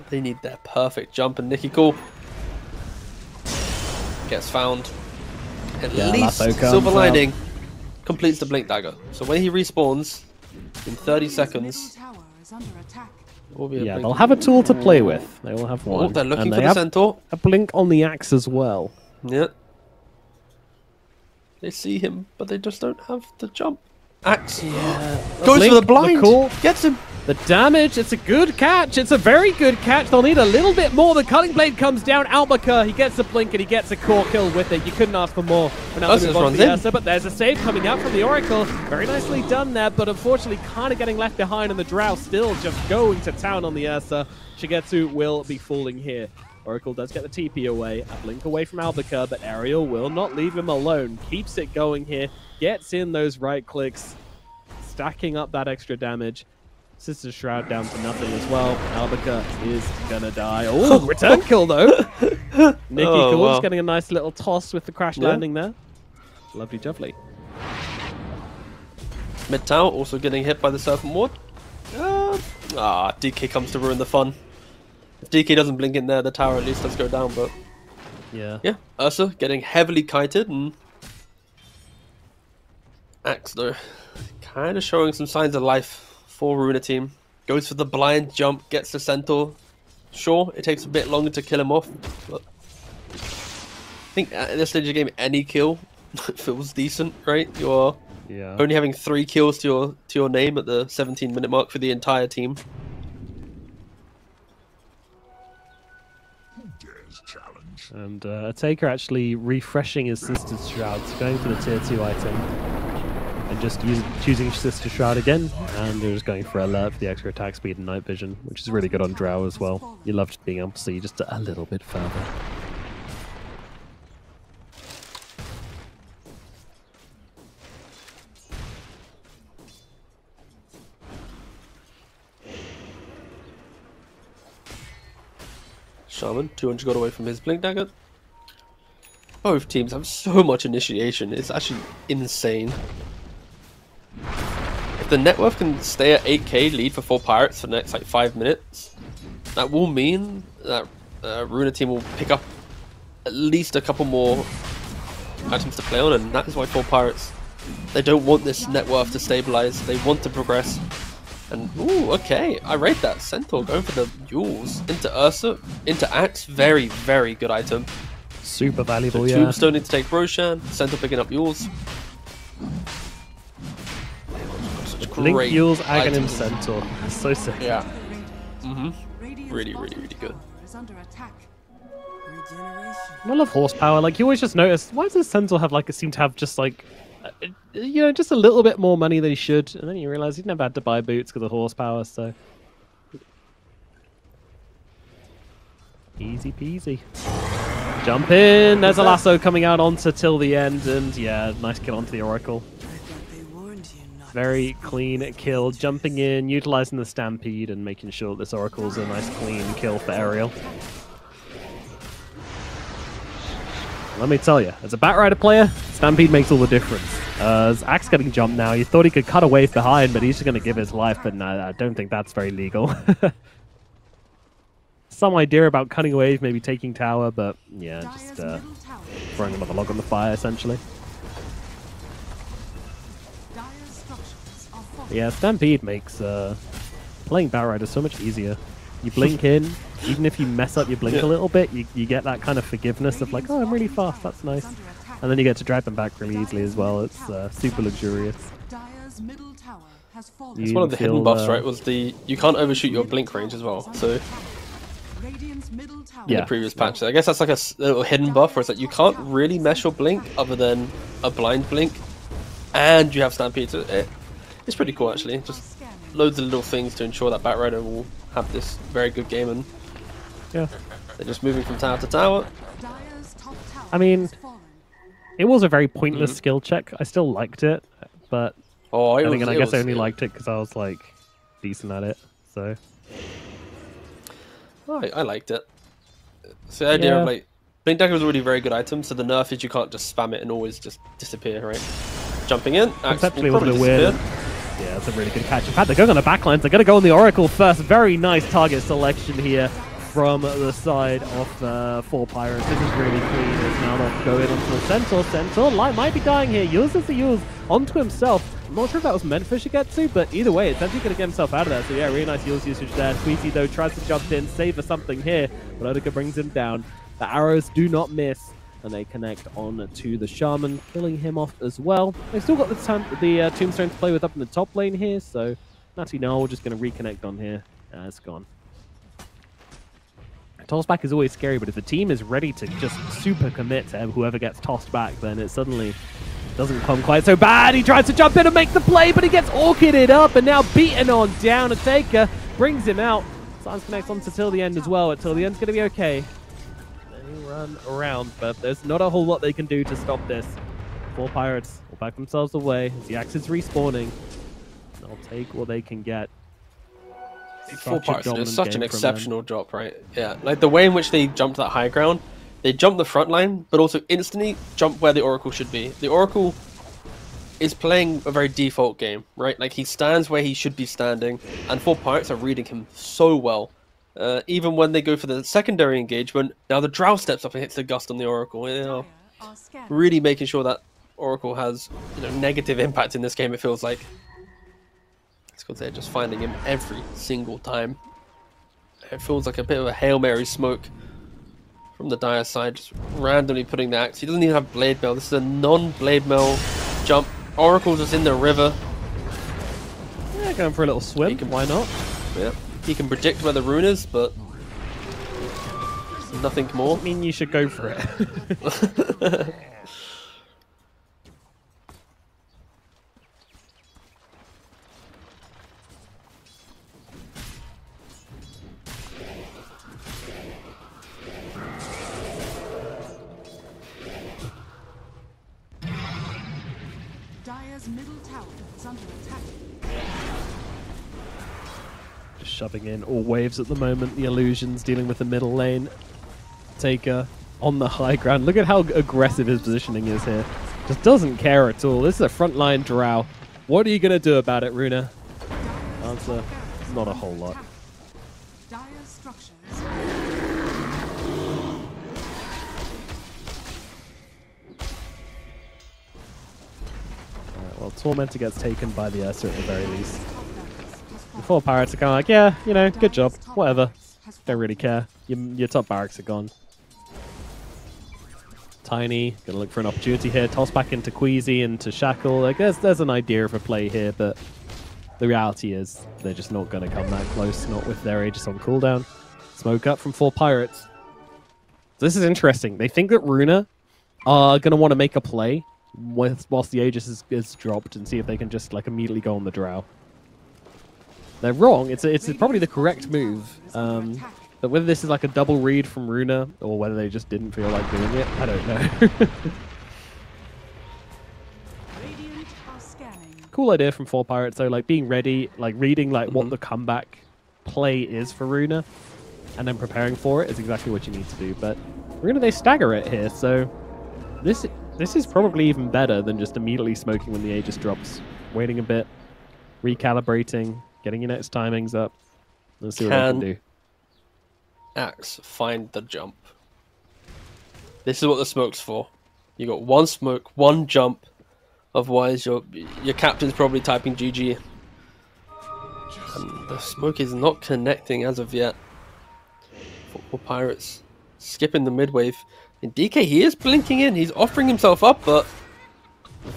They need their perfect jump, and Nicky Cool gets found. At Yeah, least Lasso comes Silver out. Lining completes the Blink Dagger. So when he respawns in 30 seconds, it will be a Yeah, blink. they'll have a tool to play with. They will have one. Oh, they're looking and for they the have Centaur. a blink on the axe as well. Yeah. They see him, but they just don't have the jump. Axe. Goes Blink, for the blind. call. Gets him. The damage, it's a good catch. It's a very good catch. They'll need a little bit more. The Cutting Blade comes down. Almaca, he gets a blink and he gets a core kill with it. You couldn't ask for more. We're now Ursa moving just on to runs the in. Ursa, but there's a save coming out from the Oracle. Very nicely done there, but unfortunately kind of getting left behind, and the Drow still just going to town on the Ursa. Shigetsu will be falling here. Oracle does get the TP away, a blink away from Albaca, but Ariel will not leave him alone. Keeps it going here, gets in those right clicks, stacking up that extra damage. Sister Shroud down to nothing as well. Albaca is gonna die. Oh, return kill though. Nicky Oh, Cool wow. just getting a nice little toss with the crash Yeah. landing there. Lovely jubbly. Mid tower also getting hit by the Serpent Ward. DK comes to ruin the fun. If DK doesn't blink in there, the tower at least does go down, but Yeah. yeah, Ursa getting heavily kited, and Axe though, kind of showing some signs of life for Runa team. Goes for the blind jump, gets the Centaur. Sure, it takes a bit longer to kill him off, but I think at this stage of the game, any kill feels decent, right? You're Yeah. only having 3 kills to your name at the 17-minute mark for the entire team. And Taker actually refreshing his Sister's Shrouds, going for the tier 2 item. And just choosing Sister Shroud again, and they're just going for Alert for the extra attack speed and night vision, which is really good on Drow as well. You love just being able to see just a little bit further. Shaman, 200 got away from his Blink Dagger. Both teams have so much initiation, it's actually insane. If the net worth can stay at 8k lead for 4 pirates for the next like 5 minutes, that will mean that Runa team will pick up at least a couple more items to play on, and that is why 4 pirates, they don't want this net worth to stabilize, they want to progress. And ooh, okay, I rate that. Centaur going for the Yules into Ursa, into Axe, very, very good item. Super So valuable, yeah. Tombstone need to take Roshan, Centaur picking up Yules. Such Link, great Yules, Aghanim, items. Centaur. So sick. Yeah. Really, really good. I love horsepower. Like, you always just notice, why does Centaur have, like, seem to have just, like, you know, just a little bit more money than he should? And then you realize he'd never had to buy boots because of horsepower, so. Easy peasy. Jump in. There's a lasso coming out onto till the end, and yeah, nice kill onto the Oracle. Very clean kill. Jumping in, utilizing the Stampede, and making sure this Oracle's a nice clean kill for Ariel. Let me tell you, as a Batrider player, Stampede makes all the difference. As Axe getting jumped now, you thought he could cut a wave behind, but he's just going to give his life, but no, I don't think that's very legal. Some idea about cutting a wave, maybe taking tower, but yeah, just throwing another log on the fire, essentially. Yeah, Stampede makes playing Batrider so much easier. You blink in, even if you mess up your blink a little bit, you get that kind of forgiveness of like, oh, I'm really fast, that's nice. And then you get to drag them back really easily as well. It's super luxurious. Dire's middle tower has fallen. You It's one of the feel, hidden buffs, right? Was the you can't overshoot your blink range as well. So Radiant's middle tower. Yeah. the previous patch, I guess that's like a little hidden buff where it's like you can't really mesh your blink other than a blind blink, and you have Stampede. So it's pretty cool actually. Just loads of little things to ensure that Batrider will have this very good game, and yeah. they're just moving from tower to tower. Dire's top tower I mean, has fallen. It was a very pointless skill check. I still liked it, but Oh, I guess I only liked it because I was like decent at it. So I liked it. So the idea Yeah. of like Blink Dagger was already a very good item, so the nerf is you can't just spam it and always just disappear, right? Jumping in, Axe conceptually, it will was a bit probably weird. disappear. Yeah, that's a really good catch. In fact, they're going on the backlines. They're going to go on the Oracle first. Very nice target selection here from the side of 4 Pirates. This is really clean. As now they'll go in onto the Centaur. Centaur might be dying here. Uses the use onto himself. I'm not sure if that was meant for Shigetsu, but either way, it's actually going to get himself out of there. So yeah, really nice use usage there. Squeezy, though, tries to jump in, savor something here, but Odika brings him down. The arrows do not miss, and they connect on to the Shaman, killing him off as well. They've still got the Tombstone to play with up in the top lane here, so Natty now we're just going to reconnect on here. It's gone. Toss back is always scary, but if the team is ready to just super commit to whoever gets tossed back, then it suddenly doesn't come quite so bad. He tries to jump in and make the play, but he gets orchided up and now beaten on down. A Taker brings him out. Silence connects on to Till the End as well. Till the End's going to be okay. They run around, but there's not a whole lot they can do to stop this. 4 Pirates will back themselves away as the Axe is respawning. They'll take what they can get. 4 Pirates did dominant such game an from exceptional job, right? Yeah, like the way in which they jumped that high ground, they jumped the front line, but also instantly jump where the Oracle should be. The Oracle is playing a very default game, right? Like he stands where he should be standing, and 4 Pirates are reading him so well. Even when they go for the secondary engagement, now the Drow steps up and hits the Gust on the Oracle. You know, Dire are scanning. really making sure that Oracle has negative impact in this game. It feels like it's because they're just finding him every single time. It feels like a bit of a Hail Mary smoke from the Dire side, just randomly putting the Axe. He doesn't even have Blade Mail. This is a non-Blade Mail jump. Oracle's just in the river. Yeah, going for a little swim. Why not? Yeah, he can predict where the rune is, but nothing more. I mean, you should go for it. Dire's middle tower is under attack. Just shoving in all waves at the moment. The Illusions dealing with the middle lane. Taker on the high ground. Look at how aggressive his positioning is here. Just doesn't care at all. This is a frontline drow. What are you going to do about it, Runa? Answer, not a whole lot. Dire's structures. Alright, well, Tormentor gets taken by the Ursa at the very least. The 4 Pirates are kind of like, yeah, you know, good job, whatever. Don't really care. Your top barracks are gone. Tiny, gonna look for an opportunity here. Toss back into Queasy, into Shackle. Like, there's an idea of a play here, but the reality is they're just not gonna come that close, not with their Aegis on cooldown. Smoke up from 4 Pirates. So this is interesting. They think that Runa are gonna want to make a play whilst the Aegis is dropped and see if they can just like immediately go on the Drow. They're wrong. It's probably the correct move. But whether this is like a double read from Runa or whether they just didn't feel like doing it, I don't know. Radiant are scanning. Cool idea from 4 Pirates though, like being ready, like reading like what the comeback play is for Runa, and then preparing for it is exactly what you need to do. But Runa, they stagger it here, so this is probably even better than just immediately smoking when the Aegis drops. Waiting a bit, recalibrating, getting your next timings up. Let's see what they can do. Axe, find the jump. This is what the smoke's for. You got one smoke, one jump. Otherwise, your captain's probably typing GG. And the smoke is not connecting as of yet. Well, Pirates skipping the mid wave. And DK, he is blinking in. He's offering himself up, but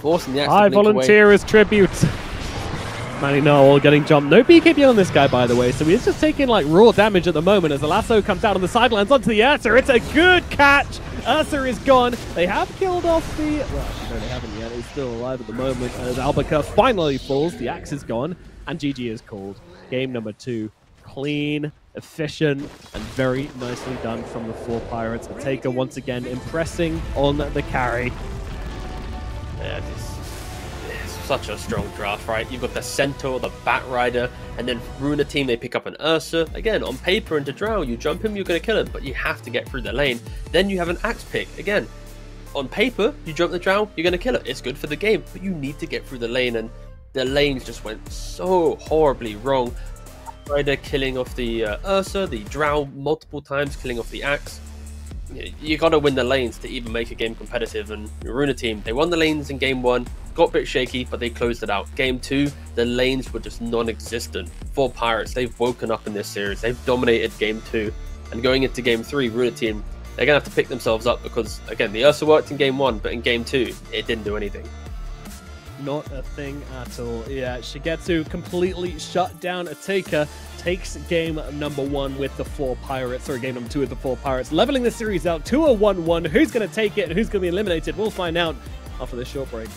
forcing the axe to I blink away. volunteer as tribute. Manny Noel getting jumped. No BKB on this guy, by the way, so he's just taking like raw damage at the moment as the lasso comes out on the sidelines onto the Ursa. It's a good catch. Ursa is gone. They have killed off the... Well, actually, no, they haven't yet. He's still alive at the moment as Albuquerque finally falls. The axe is gone, and GG is called. Game number 2. Clean, efficient, and very nicely done from the 4 Pirates. Taker once again impressing on the carry. Yeah, it's such a strong draft, right? You've got the Centaur, the Bat Rider, and then Runa team, they pick up an Ursa. Again, on paper into Drow, you jump him, you're going to kill him, but you have to get through the lane. Then you have an Axe pick. Again, on paper, you jump the Drow, you're going to kill it. It's good for the game, but you need to get through the lane, and the lanes just went so horribly wrong. Rider killing off the Ursa, the Drow multiple times killing off the Axe. You got to win the lanes to even make a game competitive, and Runa team, they won the lanes in game 1, got a bit shaky, but they closed it out. Game 2, the lanes were just non-existent. For Pirates, they've woken up in this series, they've dominated game 2, and going into game 3, Runa team, they're going to have to pick themselves up because, again, the Ursa worked in game 1, but in game 2, it didn't do anything. Not a thing at all. Yeah, Shigetsu completely shut down a Taker. Takes game number 1 with the 4 Pirates, or game number 2 with the 4 Pirates, leveling the series out to a 1-1. Who's going to take it and who's going to be eliminated? We'll find out after this short break.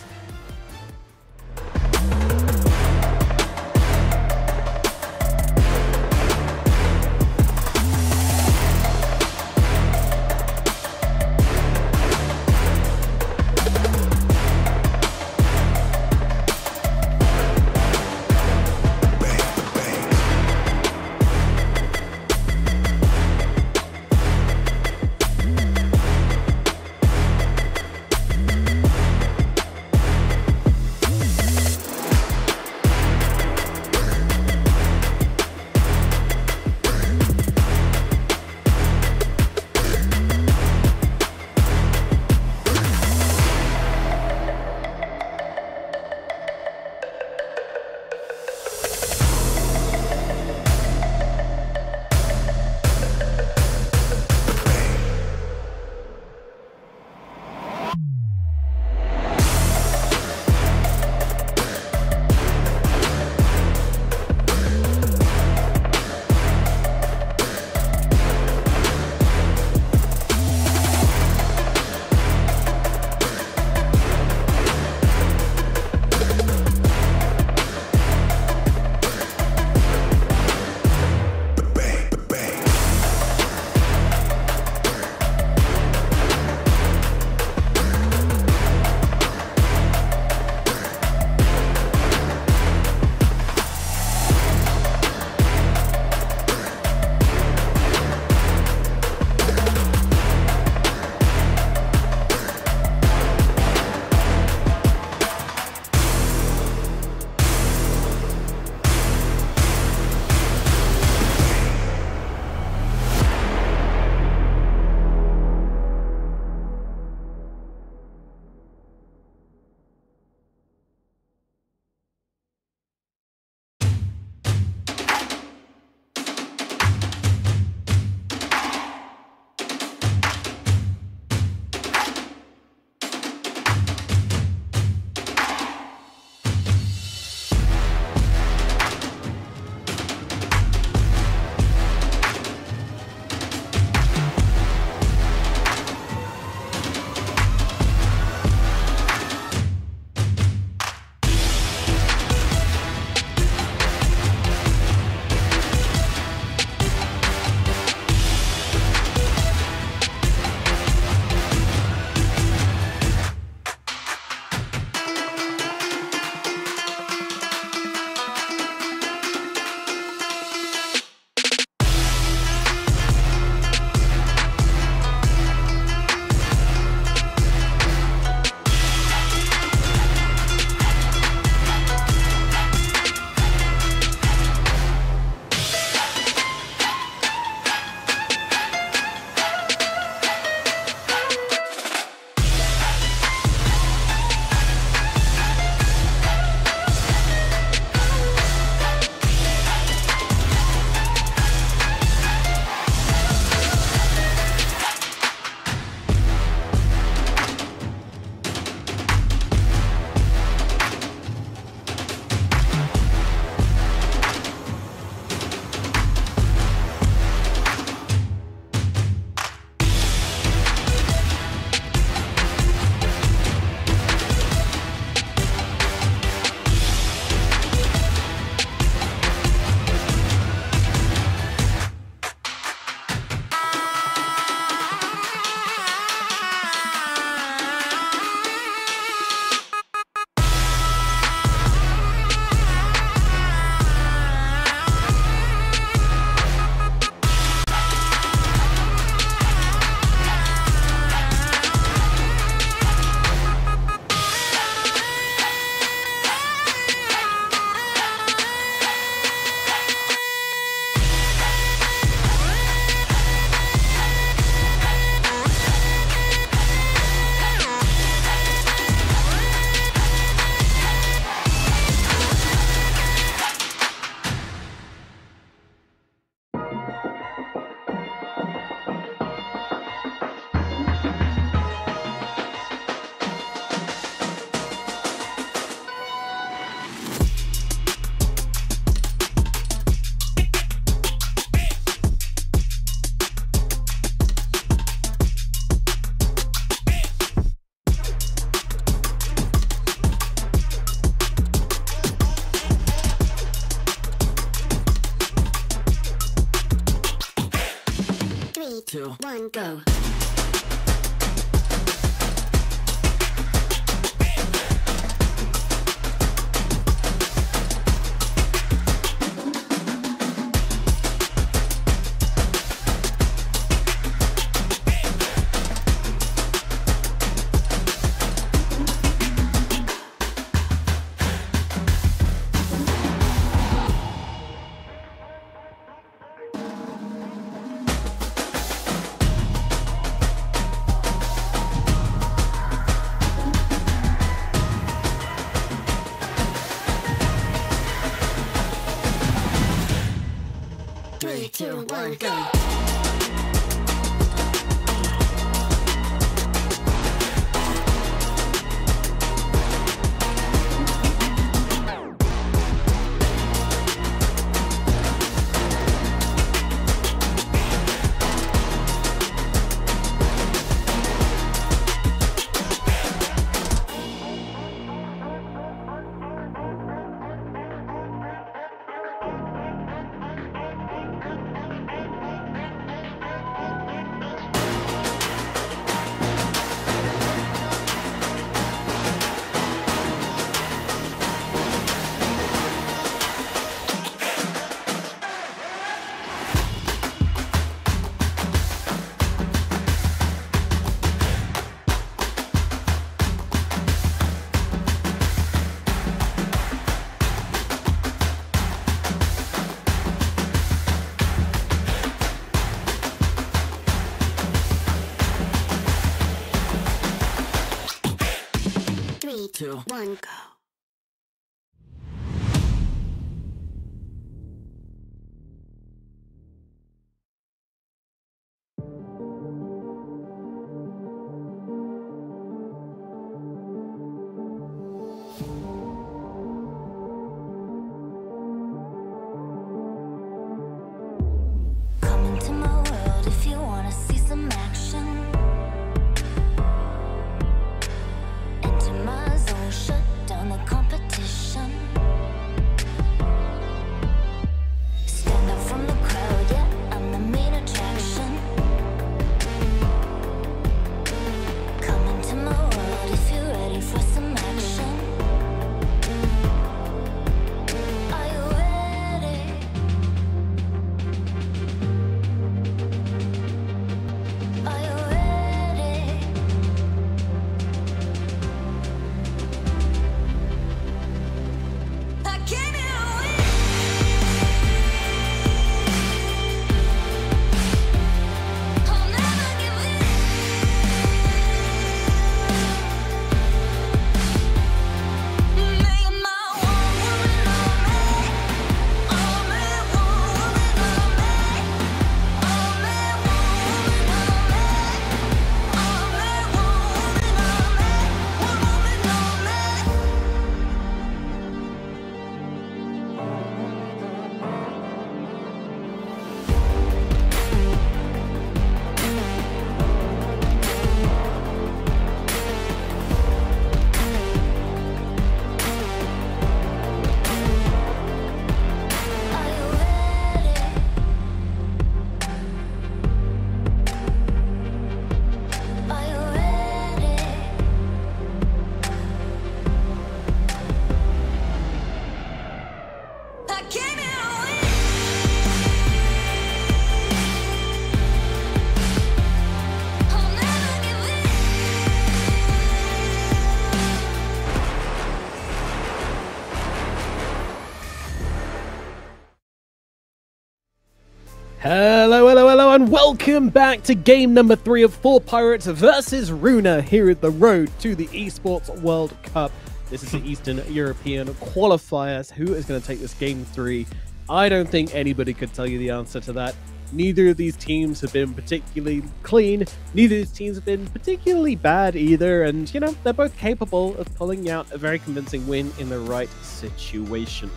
3, 2, 1, go. Three, two, one, go. Three, two, one, go. Come into my world if you wanna see some action. Enter my zone, shut down the competition. Stand out from the crowd, yeah, I'm the main attraction. Come into my world if you're ready for some action. Are you ready? Are you ready? I came here to win. I'll never give in. Make my one woman on me. Only one woman on me. Only one woman on me. Only one woman on me. One woman on me. Are you ready? Are you ready? I came here to win. I'll never give in. Hello, and welcome back to game number 3 of 4 Pirates versus Runa here at the road to the Esports World Cup. This is the Eastern European qualifiers. Who is going to take this game 3? I don't think anybody could tell you the answer to that. Neither of these teams have been particularly clean. Neither of these teams have been particularly bad either. And, you know, they're both capable of pulling out a very convincing win in the right situation.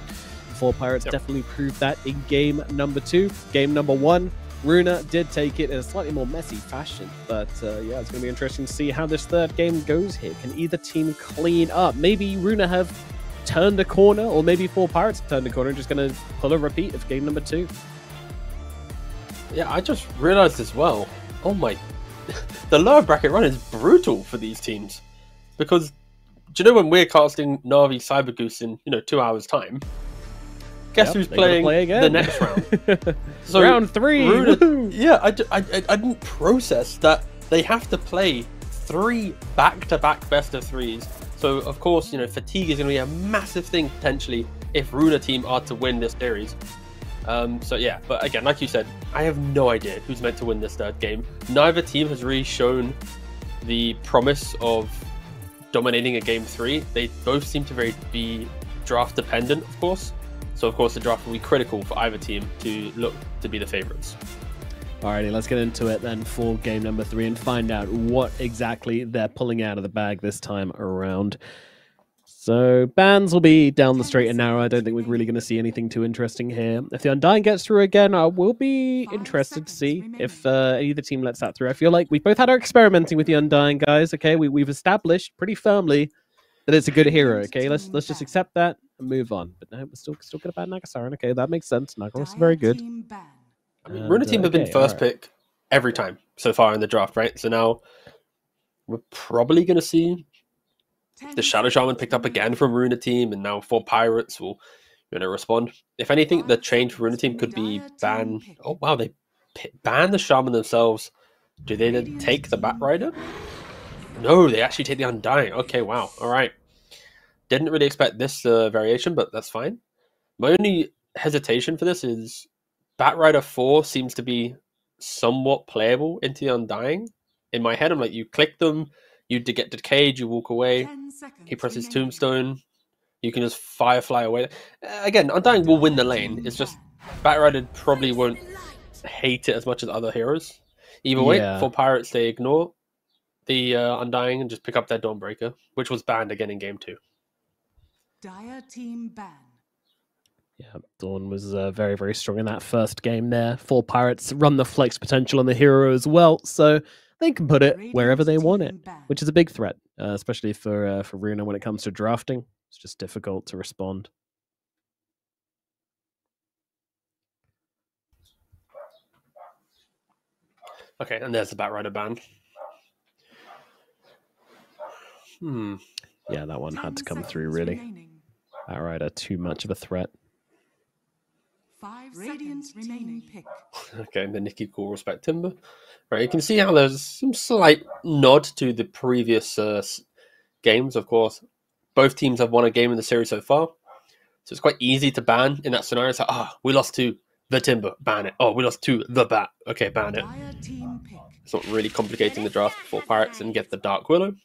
4 Pirates definitely proved that in game number 2. Game number 1, Runa did take it in a slightly more messy fashion. But yeah, it's going to be interesting to see how this third game goes here. Can either team clean up? Maybe Runa have turned a corner, or maybe 4 Pirates have turned a corner and just going to pull a repeat of game number 2. Yeah, I just realized as well. Oh my, the lower bracket run is brutal for these teams because do you know when we're casting Navi Cyber Goose in 2 hours time? Guess Yep, who's they gotta playing play again. the next round? So Round 3. Runa- woohoo! yeah, I didn't process that they have to play 3 back-to-back best of 3s. So of course, fatigue is going to be a massive thing potentially if Runa team are to win this series. So yeah, but again, like you said, I have no idea who's meant to win this third game. Neither team has really shown the promise of dominating a game 3. They both seem to be draft dependent, of course. So of course the draft will be critical for either team to look to be the favorites. Alrighty, let's get into it then for game number 3 and find out what exactly they're pulling out of the bag this time around. So bans will be down the straight and narrow. I don't think we're really going to see anything too interesting here. If the Undying gets through again, I will be interested to see if either team lets that through. I feel like we both had our experimenting with the Undying, guys. Okay, we've established pretty firmly that it's a good hero. Okay, let's just accept that and move on. But no, we're still got a bad Nagasaran. Okay, that makes sense. Nagasaran is very good. I mean, Runa team have been first pick every time so far in the draft, right? So now we're probably going to see the Shadow Shaman picked up again from Runa team, and now 4 Pirates will respond. If anything, the change for Runa team could be ban. Oh wow, they ban the Shaman themselves. Do they then take the Batrider? No, they actually take the Undying. Okay, wow. All right. Didn't really expect this variation, but that's fine. My only hesitation for this is Batrider 4 seems to be somewhat playable into the Undying. In my head, I'm like, you click them, you get decayed, you walk away, he presses Tombstone, you can just Firefly away. Again, Undying will win the lane. It's just Batrider probably won't hate it as much as other heroes. Either way, Yeah. for Pirates, they ignore the Undying and just pick up their Dawnbreaker, which was banned again in game 2. Dire team ban. Yeah, Dawn was very, very strong in that first game there. 4 Pirates run the flex potential on the hero as well, so they can put it wherever they want it, which is a big threat, especially for Runa when it comes to drafting. It's just difficult to respond. Okay, and there's the Batrider ban. Yeah, that one had to come through, really. Batrider, too much of a threat. 5 seconds remaining. Pick. Okay, and the Nikki Cool respect Timber. Right, you can see how there's some slight nod to the previous games, of course. Both teams have won a game in the series so far. So it's quite easy to ban in that scenario. It's like, we lost to the Timber, ban it. Oh, we lost to the Bat. Okay, ban it. Dire team pick. It's not really complicating the draft for Pirates and get the Dark Willow.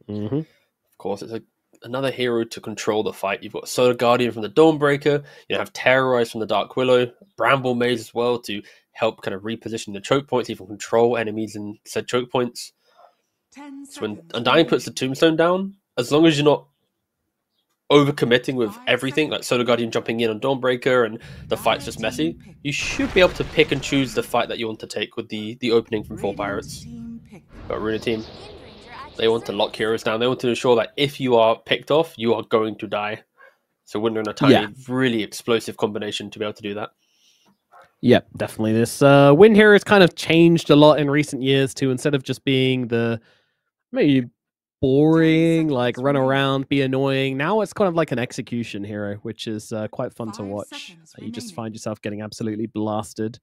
Mm-hmm. Of course, it's another hero to control the fight. You've got Solar Guardian from the Dawnbreaker. You have Terrorize from the Dark Willow. Bramble Maze as well to help kind of reposition the choke points, even control enemies in said choke points. 10 So when seconds Undying puts the Tombstone down, as long as you're not overcommitting with everything, like Solar Guardian jumping in on Dawnbreaker and the fight's just messy, you should be able to pick and choose the fight that you want to take with the opening from 4 Pirates. team pick. But Runa team, they want to lock heroes down. They want to ensure that if you are picked off, you are going to die. So Winder and a tiny, really explosive combination to be able to do that. Yeah, definitely. This win here has kind of changed a lot in recent years too. Instead of just being the maybe boring, like run around, be annoying, now it's kind of like an execution hero, which is quite fun to 5 watch. seconds You just remaining. find yourself getting absolutely blasted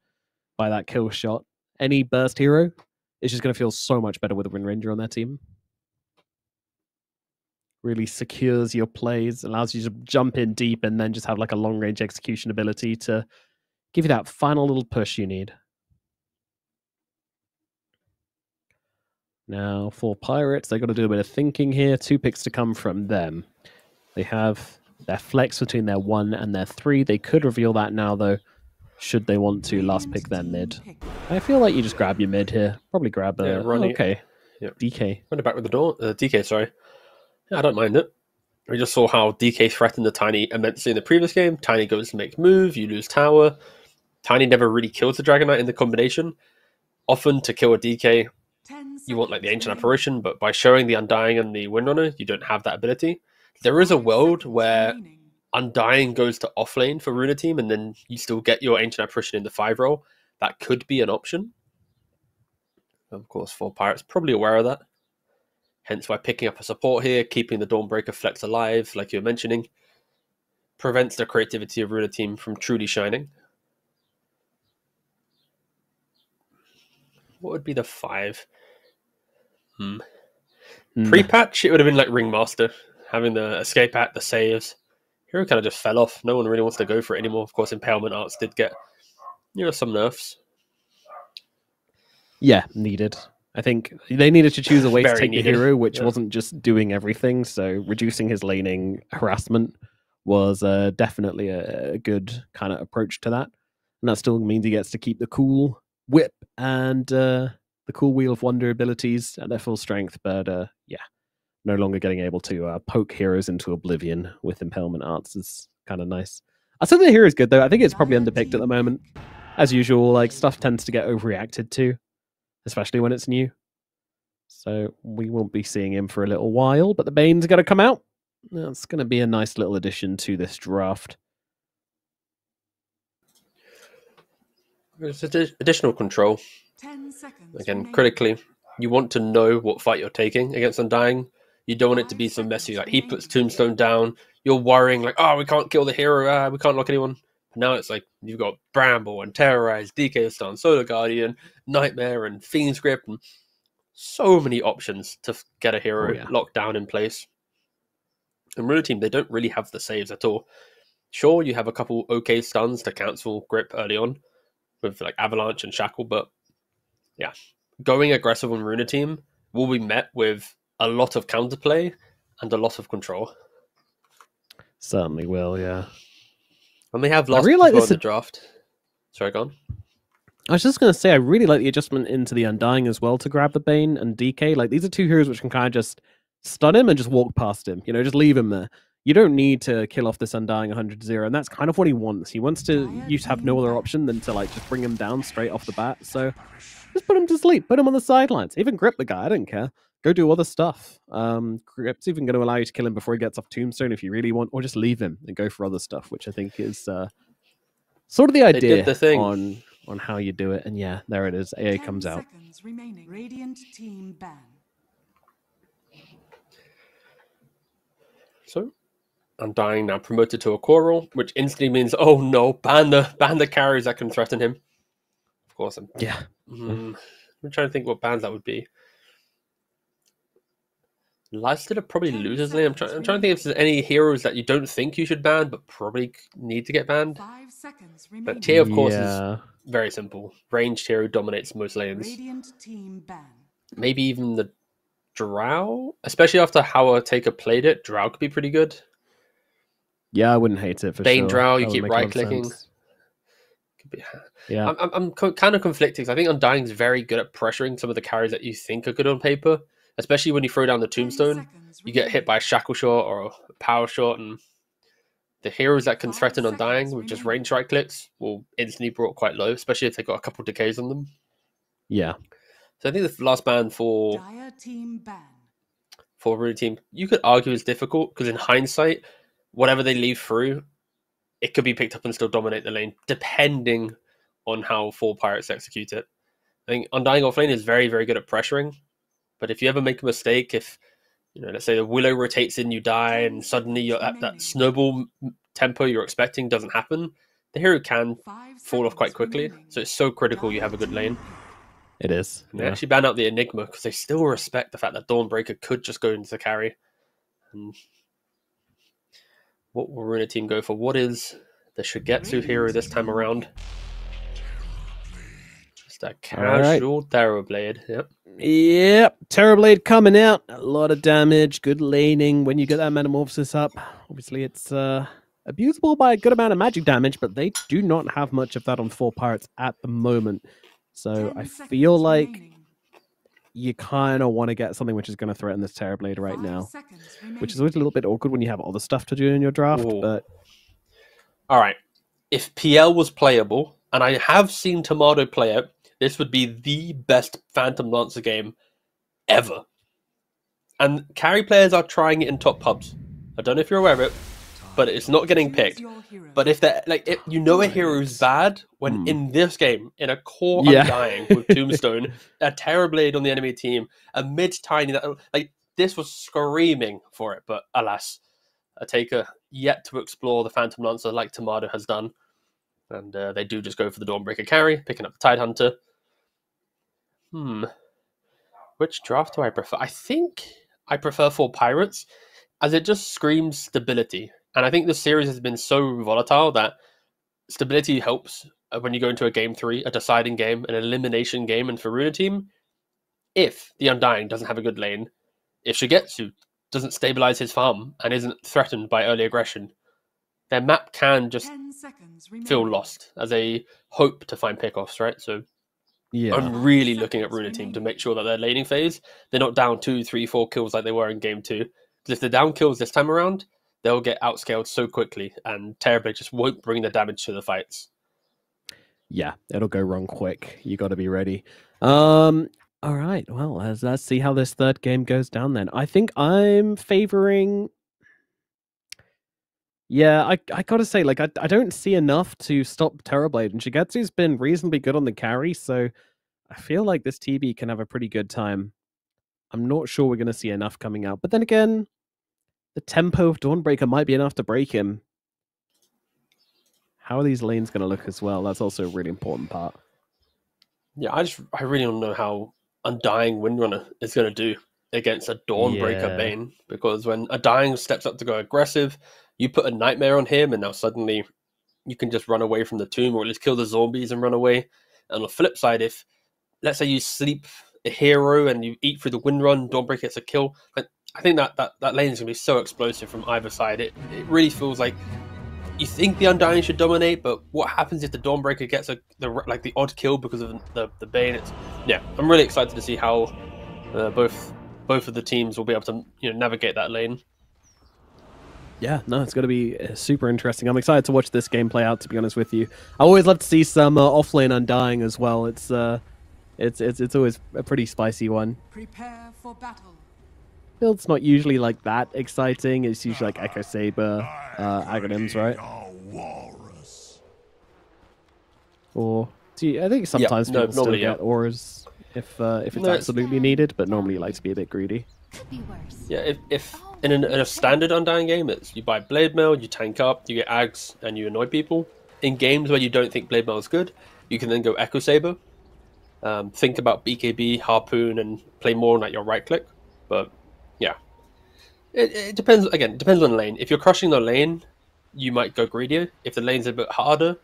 by that kill shot. Any burst hero is just going to feel so much better with a Wind Ranger on their team. Really secures your plays, allows you to jump in deep and then just have like a long range execution ability to give you that final little push you need. Now, for Pirates, they've got to do a bit of thinking here. 2 picks to come from them. They have their flex between their 1 and their 3. They could reveal that now, though, should they want to last pick their mid. I feel like you just grab your mid here. Probably grab a... Yeah, run it. okay. Yeah. DK. Run it back with the door. DK, sorry. Yeah, I don't mind it. We just saw how DK threatened the Tiny immensely in the previous game. Tiny goes to make move, you lose tower. Tiny never really kills the Dragon Knight in the combination. Often to kill a DK, you want like the Ancient Apparition, but by showing the Undying and the Windrunner, you don't have that ability. There is a world where Undying goes to offlane for Runa team, and then you still get your Ancient Apparition in the 5 role. that could be an option. Of course, 4 Pirates probably aware of that. Hence why picking up a support here, keeping the Dawnbreaker flex alive, like you were mentioning, prevents the creativity of Runa Team from truly shining. What would be the 5? Pre-patch, it would have been like Ringmaster, having the escape act, the saves. Hero kind of just fell off. No one really wants to go for it anymore. Of course, Impalement Arts did get, some nerfs. Yeah, needed. I think they needed to choose a way to Very take needed. the hero, which Yeah. wasn't just doing everything. So reducing his laning harassment was definitely a good kind of approach to that. And that still means he gets to keep the cool whip and the cool Wheel of Wonder abilities at their full strength. But yeah, no longer getting able to poke heroes into oblivion with Impalement Arts is kind of nice. I still think the hero is good, though. I think it's probably underpicked at the moment. As usual, like stuff tends to get overreacted to, especially when it's new. So we won't be seeing him for a little while, but the Bane's got to come out. That's going to be a nice little addition to this draft. There's additional control. 10 seconds. Again, remaining. critically, you want to know what fight you're taking against Undying. You don't want it to be so messy. Like, he puts Tombstone down, you're worrying, like, oh, we can't kill the hero, we can't lock anyone. But now it's like, you've got Bramble and Terrorize, DK Stun, Solar Guardian, Nightmare, and Fiend's Grip, and so many options to get a hero locked down in place. And Runa Team, they don't really have the saves at all. Sure, you have a couple okay stuns to cancel Grip early on, with like Avalanche and Shackle, but yeah, going aggressive on Runa Team will be met with a lot of counterplay and a lot of control. Certainly will, yeah. And they have lost really like in this the draft. Sorry, go on. I was just going to say, I really like the adjustment into the Undying as well to grab the Bane and DK. Like, these are two heroes which can kind of just stun him and just walk past him. Just leave him there. You don't need to kill off this Undying 100-0, and that's kind of what he wants. He wants to have no other option than to like just bring him down straight off the bat. So just put him to sleep, put him on the sidelines, even grip the guy. I don't care. Go do other stuff. Grip's even going to allow you to kill him before he gets off Tombstone if you really want, or just leave him and go for other stuff, which I think is sort of the idea did the thing. on how you do it. And yeah, there it is. AA 10 comes out. seconds remaining. Radiant team ban. So, Undying now promoted to a Coral, which instantly means, oh no, ban the carries that can threaten him. Of course, I'm trying to think what bans that would be. Lifestealer probably 10 loses lane. I'm trying to seconds think if there's any heroes that you don't think you should ban, but probably need to get banned. 5 seconds But remaining. Tier, of course, Yeah. is very simple. Ranged hero dominates most lanes. Radiant team ban. Maybe even the Drow, especially after how Taker played it. Drow could be pretty good. Yeah, I wouldn't hate it for Bane sure. Drow, you That would keep make a lot of right-clicking. sense. Could be... Yeah. I'm kind of conflicted. I think Undying's very good at pressuring some of the carries that you think are good on paper, especially when you throw down the 10 Tombstone. seconds You get hit by a Shackle Shot or a Power Shot, and the heroes that can 5 threaten Undying seconds with just remaining. range right clicks will instantly brought quite low, especially if they've got a couple decays on them. Yeah. So I think the last ban for Dire team ban. Runa Team, you could argue is difficult because in hindsight, whatever they leave through, it could be picked up and still dominate the lane, depending on how 4 Pirates execute it. I think Undying off lane is very, very good at pressuring, but if you ever make a mistake, if let's say the Willow rotates in, you die, and suddenly you're at that snowball tempo you're expecting doesn't happen, the hero can 5 fall off quite seconds quickly. remaining. So it's so critical you have a good lane. It is. And they Yeah. actually ban out the Enigma because they still respect the fact that Dawnbreaker could just go into the carry. And what will Runa Team go for? What is the Shigetsu hero this time around? Just a casual Terrorblade. Yep. Yep, Terrorblade coming out. A lot of damage, good laning. When you get that Metamorphosis up, obviously it's abusable by a good amount of magic damage, but they do not have much of that on 4 Pirates at the moment. So 10 I seconds feel like remaining. you kind of want to get something which is going to threaten this Terrorblade right 5 now, seconds which is remaining. always a little bit awkward when you have other stuff to do in your draft. Ooh. But All right. If PL was playable, and I have seen Tomato play it, this would be the best Phantom Lancer game ever. And carry players are trying it in top pubs. I don't know if you're aware of it, but it's not getting picked. But if they're like, if you know a hero is bad when in this game, in a core Undying with Tombstone, a Terrorblade on the enemy team, a mid tiny, like this was screaming for it. But alas, a Taker yet to explore the Phantom Lancer like Tomato has done. And they do just go for the Dawnbreaker carry, picking up the Tidehunter. Which draft do I prefer? I think I prefer 4 Pirates, as it just screams stability. And I think the series has been so volatile that stability helps when you go into a game 3, a deciding game, an elimination game, and for Runa team, if the Undying doesn't have a good lane, if Shigetsu doesn't stabilize his farm and isn't threatened by early aggression, their map can just feel lost as a hope to find pickoffs, right? So I'm really looking at Runa team to make sure that their laning phase, they're not down 2, 3, 4 kills like they were in game 2. Because if they're down kills this time around, they'll get outscaled so quickly, and Terrorblade just won't bring the damage to the fights. Yeah, it'll go wrong quick. You got to be ready. All right, well, let's see how this third game goes down then. I think I'm favoring... Yeah, I gotta say, like, I don't see enough to stop Terrorblade, and Shigetsu's been reasonably good on the carry, so I feel like this TB can have a pretty good time. I'm not sure we're going to see enough coming out, but then again, the tempo of Dawnbreaker might be enough to break him. How are these lanes going to look as well? That's also a really important part. Yeah, I really don't know how Undying Windrunner is going to do against a Dawnbreaker Bane, because when Undying steps up to go aggressive, you put a Nightmare on him, and now suddenly you can just run away from the tomb, or at least kill the zombies and run away. And on the flip side, if, let's say you sleep a hero and you eat through the Windrun, Dawnbreaker gets a kill, I think that lane is going to be so explosive from either side. It really feels like you think the Undying should dominate, but what happens if the Dawnbreaker gets the odd kill because of the Bane? I'm really excited to see how both of the teams will be able to navigate that lane. Yeah, no, it's going to be super interesting. I'm excited to watch this game play out, to be honest with you. I always love to see some offlane Undying as well. It's always a pretty spicy one. Prepare for battle. Build's not usually like that exciting. It's usually like Echo Saber, Aghanims, right? Or I think sometimes people still get auras if it's absolutely needed, but normally you like to be a bit greedy. Could be worse. Yeah, if in a standard Undying game, it's you buy Blade Mail, you tank up, you get Ags, and you annoy people. In games where you don't think Blade Mail is good, you can then go Echo Saber, think about BKB, Harpoon, and play more on like your right click. But yeah, it depends. Again, it depends on the lane. If you're crushing the lane, you might go greedier. If the lane's a bit harder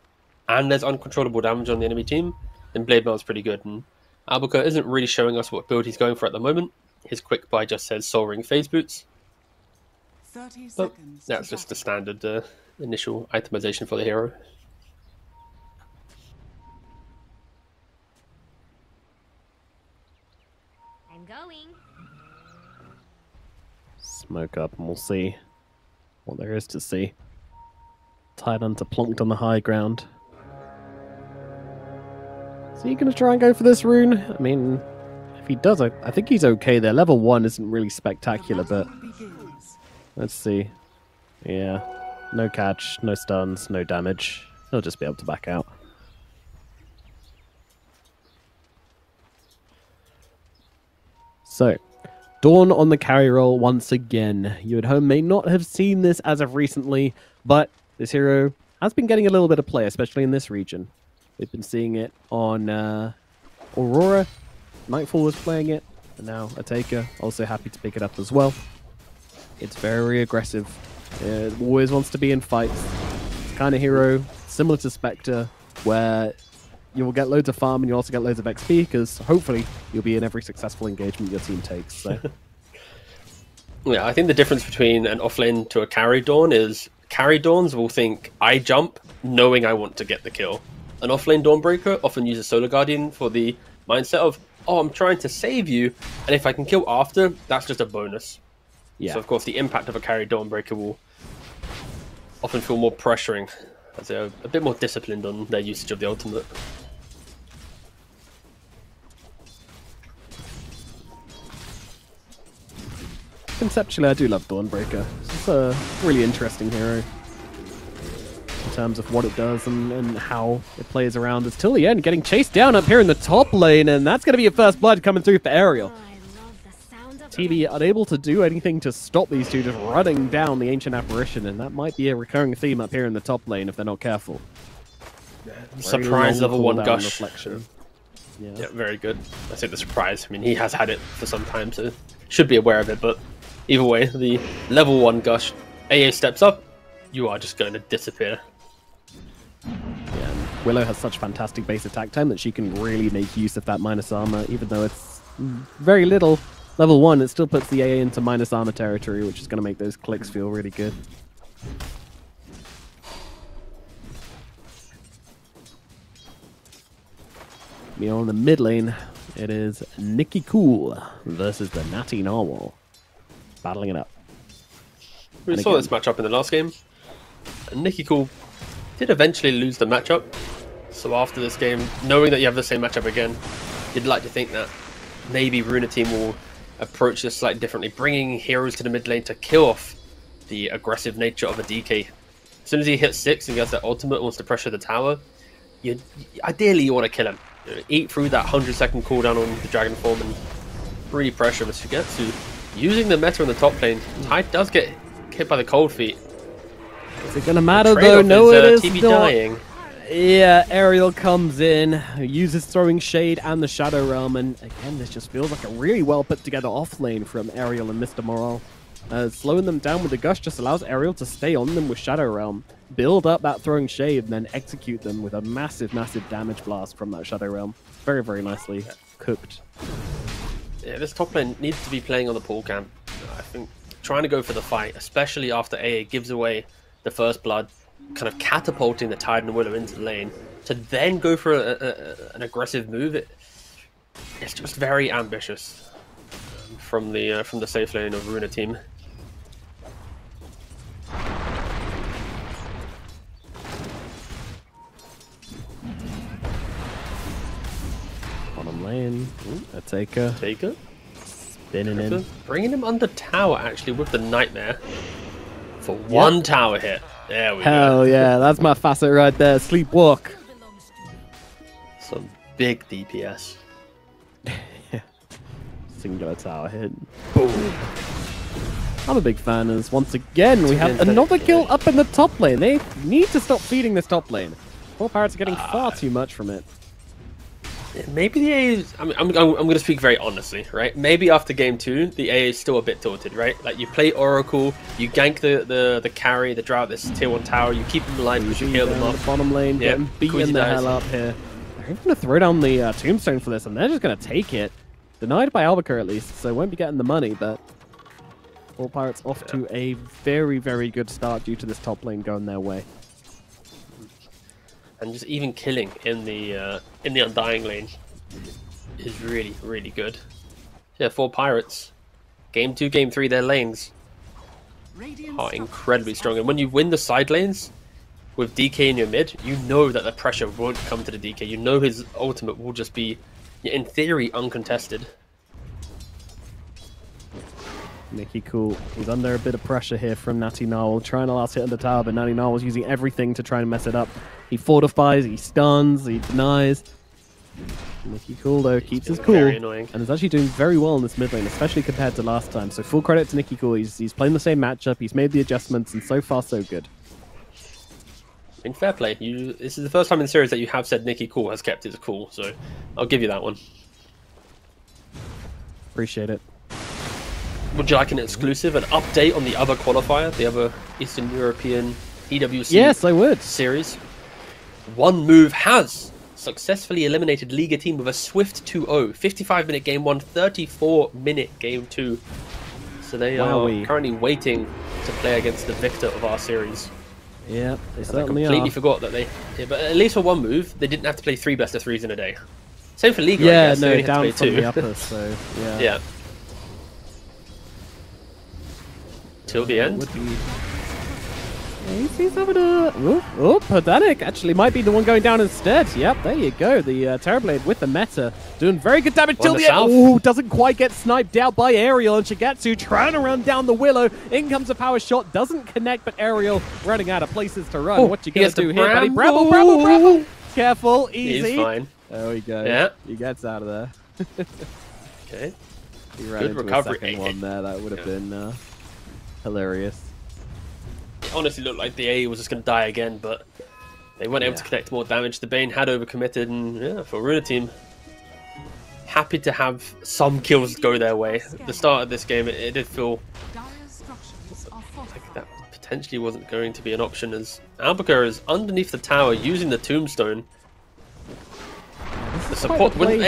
and there's uncontrollable damage on the enemy team, then Blade Mail is pretty good. And Albuquerque isn't really showing us what build he's going for at the moment. His quick buy just says Soul Ring Phase Boots. 30 But seconds. that's just the standard initial itemization for the hero. I'm going. Smoke up and we'll see what there is to see. Tidehunter plonked on the high ground. So you going to try and go for this rune? I mean, if he does, I think he's okay there. Level 1 isn't really spectacular, but let's see. Yeah, no catch, no stuns, no damage. He'll just be able to back out. So, Dawn on the carry roll once again. You at home may not have seen this as of recently, but this hero has been getting a little bit of play, especially in this region. We've been seeing it on Aurora. Nightfall was playing it, and now Ataka also happy to pick it up as well. It's very aggressive. It always wants to be in fights. It's the kind of hero similar to Spectre, where you will get loads of farm and you also get loads of XP, because hopefully you'll be in every successful engagement your team takes. So. Yeah, I think the difference between an offlane to a carry Dawn is carry Dawns will think, I jump knowing I want to get the kill. An offlane Dawnbreaker often uses Solar Guardian for the mindset of, oh, I'm trying to save you, and if I can kill after, that's just a bonus. Yeah. So, of course, the impact of a carry Dawnbreaker will often feel more pressuring, as they're a bit more disciplined on their usage of the ultimate. Conceptually, I do love Dawnbreaker. It's a really interesting hero. in terms of what it does and how it plays around. It's till the end, getting chased down up here in the top lane, and that's going to be a first blood coming through for Aerial. I love the sound of TV unable to do anything to stop these two, just running down the Ancient Apparition, and that might be a recurring theme up here in the top lane if they're not careful. Surprise Very long level 1 cooldown gush. reflection. Yeah, very good. I say the surprise. I mean, he has had it for some time, so should be aware of it. But either way, the level 1 gush, AA steps up, you are just going to disappear. Yeah, and Willow has such fantastic base attack time that she can really make use of that minus armor, even though it's very little. Level 1, it still puts the AA into minus armor territory, which is going to make those clicks feel really good. Meanwhile, in the mid lane, it is Nikki Cool versus the Natty Narwhal. Battling it up. We And saw again- this matchup in the last game. And Nikki Cool did eventually lose the matchup. So after this game, knowing that you have the same matchup again, you'd like to think that maybe Runa team will approach this slightly differently, bringing heroes to the mid lane to kill off the aggressive nature of a DK. As soon as he hits 6 and gets that ultimate, wants to pressure the tower, ideally you want to kill him. Eat through that 100-second cooldown on the Dragon Form and really pressure him as you get to. Using the meta in the top lane, Tide does get hit by the cold feet. Is it going to matter though? Trade-off No, it is TV not. dying. Yeah, Aerial comes in, uses Throwing Shade and the Shadow Realm, and again, this just feels like a really well put together off lane from Aerial and Mr. Morale. Slowing them down with the Gush just allows Aerial to stay on them with Shadow Realm, build up that Throwing Shade, and then execute them with a massive, massive damage blast from that Shadow Realm. Very, very nicely cooked. Yeah, this top lane needs to be playing on the pool camp. I think trying to go for the fight, especially after AA gives away the first blood, kind of catapulting the Tide and Willow into the lane, to then go for an aggressive move. It's just very ambitious from the safe lane of Runa team. Bottom lane, ooh, a Taker, Taker, spinning in. bringing him under tower actually with the Nightmare for one tower hit. There we go. Hell yeah, that's my facet right there, Sleepwalk. Some big DPS. Singular tower hit. Boom. I'm a big fan as once again we have Again, another yeah. kill up in the top lane. They need to stop feeding this top lane. 4 Pirates are getting far too much from it. Maybe the A is... I'm going to speak very honestly, right? Maybe after game 2, the A is still a bit tilted, right? Like, you play Oracle, you gank the carry, the drought, this tier 1 tower, you keep them alive because you heal them Down up. the bottom lane, Yeah, getting beaten Queasy the dies. hell up here. They're even going to throw down the tombstone for this, and they're just going to take it. Denied by Albacore at least, so won't be getting the money, but 4 Pirates off to a very, very good start due to this top lane going their way. And just even killing in the Undying lane is really, really good. Yeah, 4 Pirates. Game 2, Game 3, their lanes are incredibly strong. And when you win the side lanes with DK in your mid, you know that the pressure won't come to the DK. You know his ultimate will just be, in theory, uncontested. Nikki Cool, he's under a bit of pressure here from Natty Narwhal, trying to last hit on the tower, but Natty Narwhal's using everything to try and mess it up. He fortifies, he stuns, he denies. Nikki Cool, though, keeps his cool, very annoying. and is actually doing very well in this mid lane, especially compared to last time. So full credit to Nikki Cool, he's playing the same matchup, he's made the adjustments, and so far so good. In fair play, this is the first time in the series that you have said Nikki Cool has kept his cool, so I'll give you that one. Appreciate it. Would you like an exclusive, an update on the other qualifier, the other Eastern European EWC Yes, I would. series? One Move has successfully eliminated Liga team with a swift 2-0. 55-minute game 1, 34-minute game 2. So they Wowee. are currently waiting to play against the victor of our series. Yeah, they I certainly completely are. forgot that but at least for One Move, they didn't have to play 3 best-of-3s in a day. Same for Liga, I Yeah, guess. They no, only had to down play from 2. the upper, so yeah. Yeah. Till the end. Would be He's having a... Oh, Pedanic actually might be the one going down instead. Yep, there you go. The Terrorblade with the meta doing very good damage till the end. Oh, doesn't quite get sniped out by Aerial, and Shigetsu trying to run down the Willow. In comes a power shot, doesn't connect, but Aerial running out of places to run. What you gonna do here, buddy? Bramble! Careful, easy. He's fine. There we go. Yeah. He gets out of there. Okay. He ran Good into recovery. a second one there. That would have been hilarious. It honestly looked like the A was just going to die again, but they weren't able to connect more damage. The Bane had overcommitted, and yeah, for Runa team, happy to have some kills go their way. At the start of this game, it did feel like that potentially wasn't going to be an option, as Albuquerque is underneath the tower using the tombstone. The support wouldn't.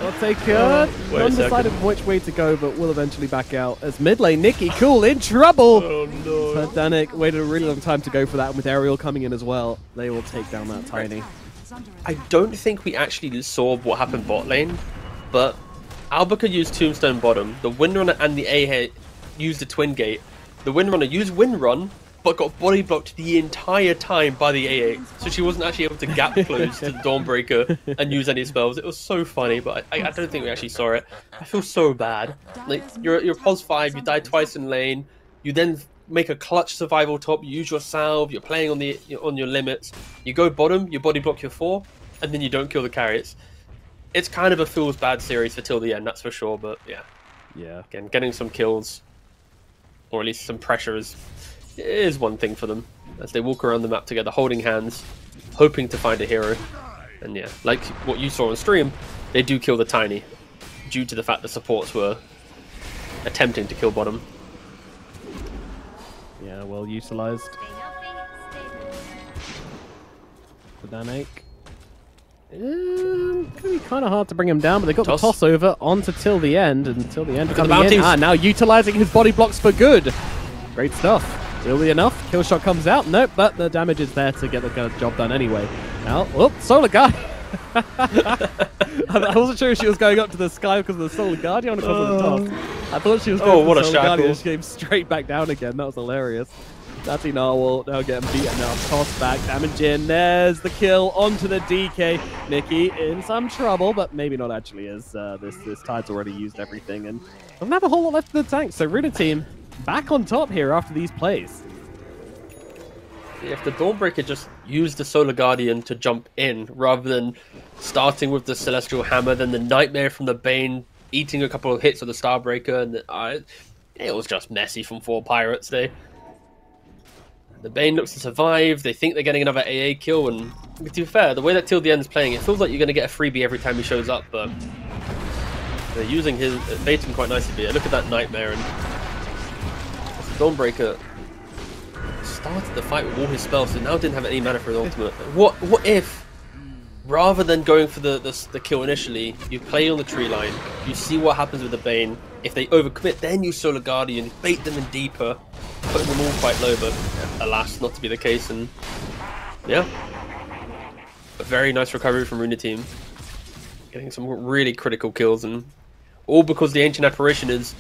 I'll take wait a undecided second. which way to go, but will eventually back out. As mid lane, Nikki Cool in trouble. Oh no! But Danik waited a really long time to go for that, and with Aerial coming in as well, they will take down that Tiny. I don't think we actually saw what happened bot lane, but Albuquerque used Tombstone bottom. The Windrunner and the A used the Twin Gate. The Windrunner used Windrun, but got body blocked the entire time by the A8, so she wasn't actually able to gap close to the Dawnbreaker and use any spells. It was so funny, but I don't think we actually saw it. I feel so bad. Like, you're pos 5, you die twice in lane, you then make a clutch survival top, you use your salve, you're playing on your limits, you go bottom, you body block your 4, and then you don't kill the carry. It's kind of a feels bad series for till the end, that's for sure, but yeah. Yeah. Again, getting some kills, or at least some pressure is one thing for them, as they walk around the map together holding hands, hoping to find a hero. And yeah, like what you saw on stream, they do kill the Tiny due to the fact the supports were attempting to kill bottom. Yeah, well utilized. Danik. Gonna be kind of hard to bring him down, but they got the toss over onto till the end, and till the end Look at the coming in. bounties. Now utilizing his body blocks for good. Great stuff. Really enough, kill shot comes out. Nope, but the damage is there to get the job done anyway. Now, oh, Solar Guard. I wasn't sure if she was going up to the sky because of the Solar Guardian or because of the toss. I thought she was going what for a the Solar Guardian. shackle. She came straight back down again. That was hilarious. Natty Narwhal now getting beaten now. Toss back, damage in. There's the kill onto the DK. Nikki in some trouble, but maybe not actually, as this tide's already used everything and doesn't have a whole lot left in the tank. So Runa team back on top here after these plays. If the Dawnbreaker just used the Solar Guardian to jump in, rather than starting with the Celestial Hammer, then the Nightmare from the Bane, eating a couple of hits of the Starbreaker, and it was just messy from 4 Pirates there. The Bane looks to survive, they think they're getting another AA kill, and to be fair, the way that Till the End's playing, it feels like you're going to get a freebie every time he shows up, but they're using his baiting quite nicely here. Look at that Nightmare, and Dawnbreaker started the fight with all his spells, so now didn't have any mana for his ultimate. What if, rather than going for the kill initially, you play on the tree line, you see what happens with the Bane, if they overcommit, then you Solar Guardian, bait them in deeper, putting them all quite low, but alas, not to be the case, and yeah. A very nice recovery from Runa team. Getting some really critical kills, and all because the Ancient Apparition is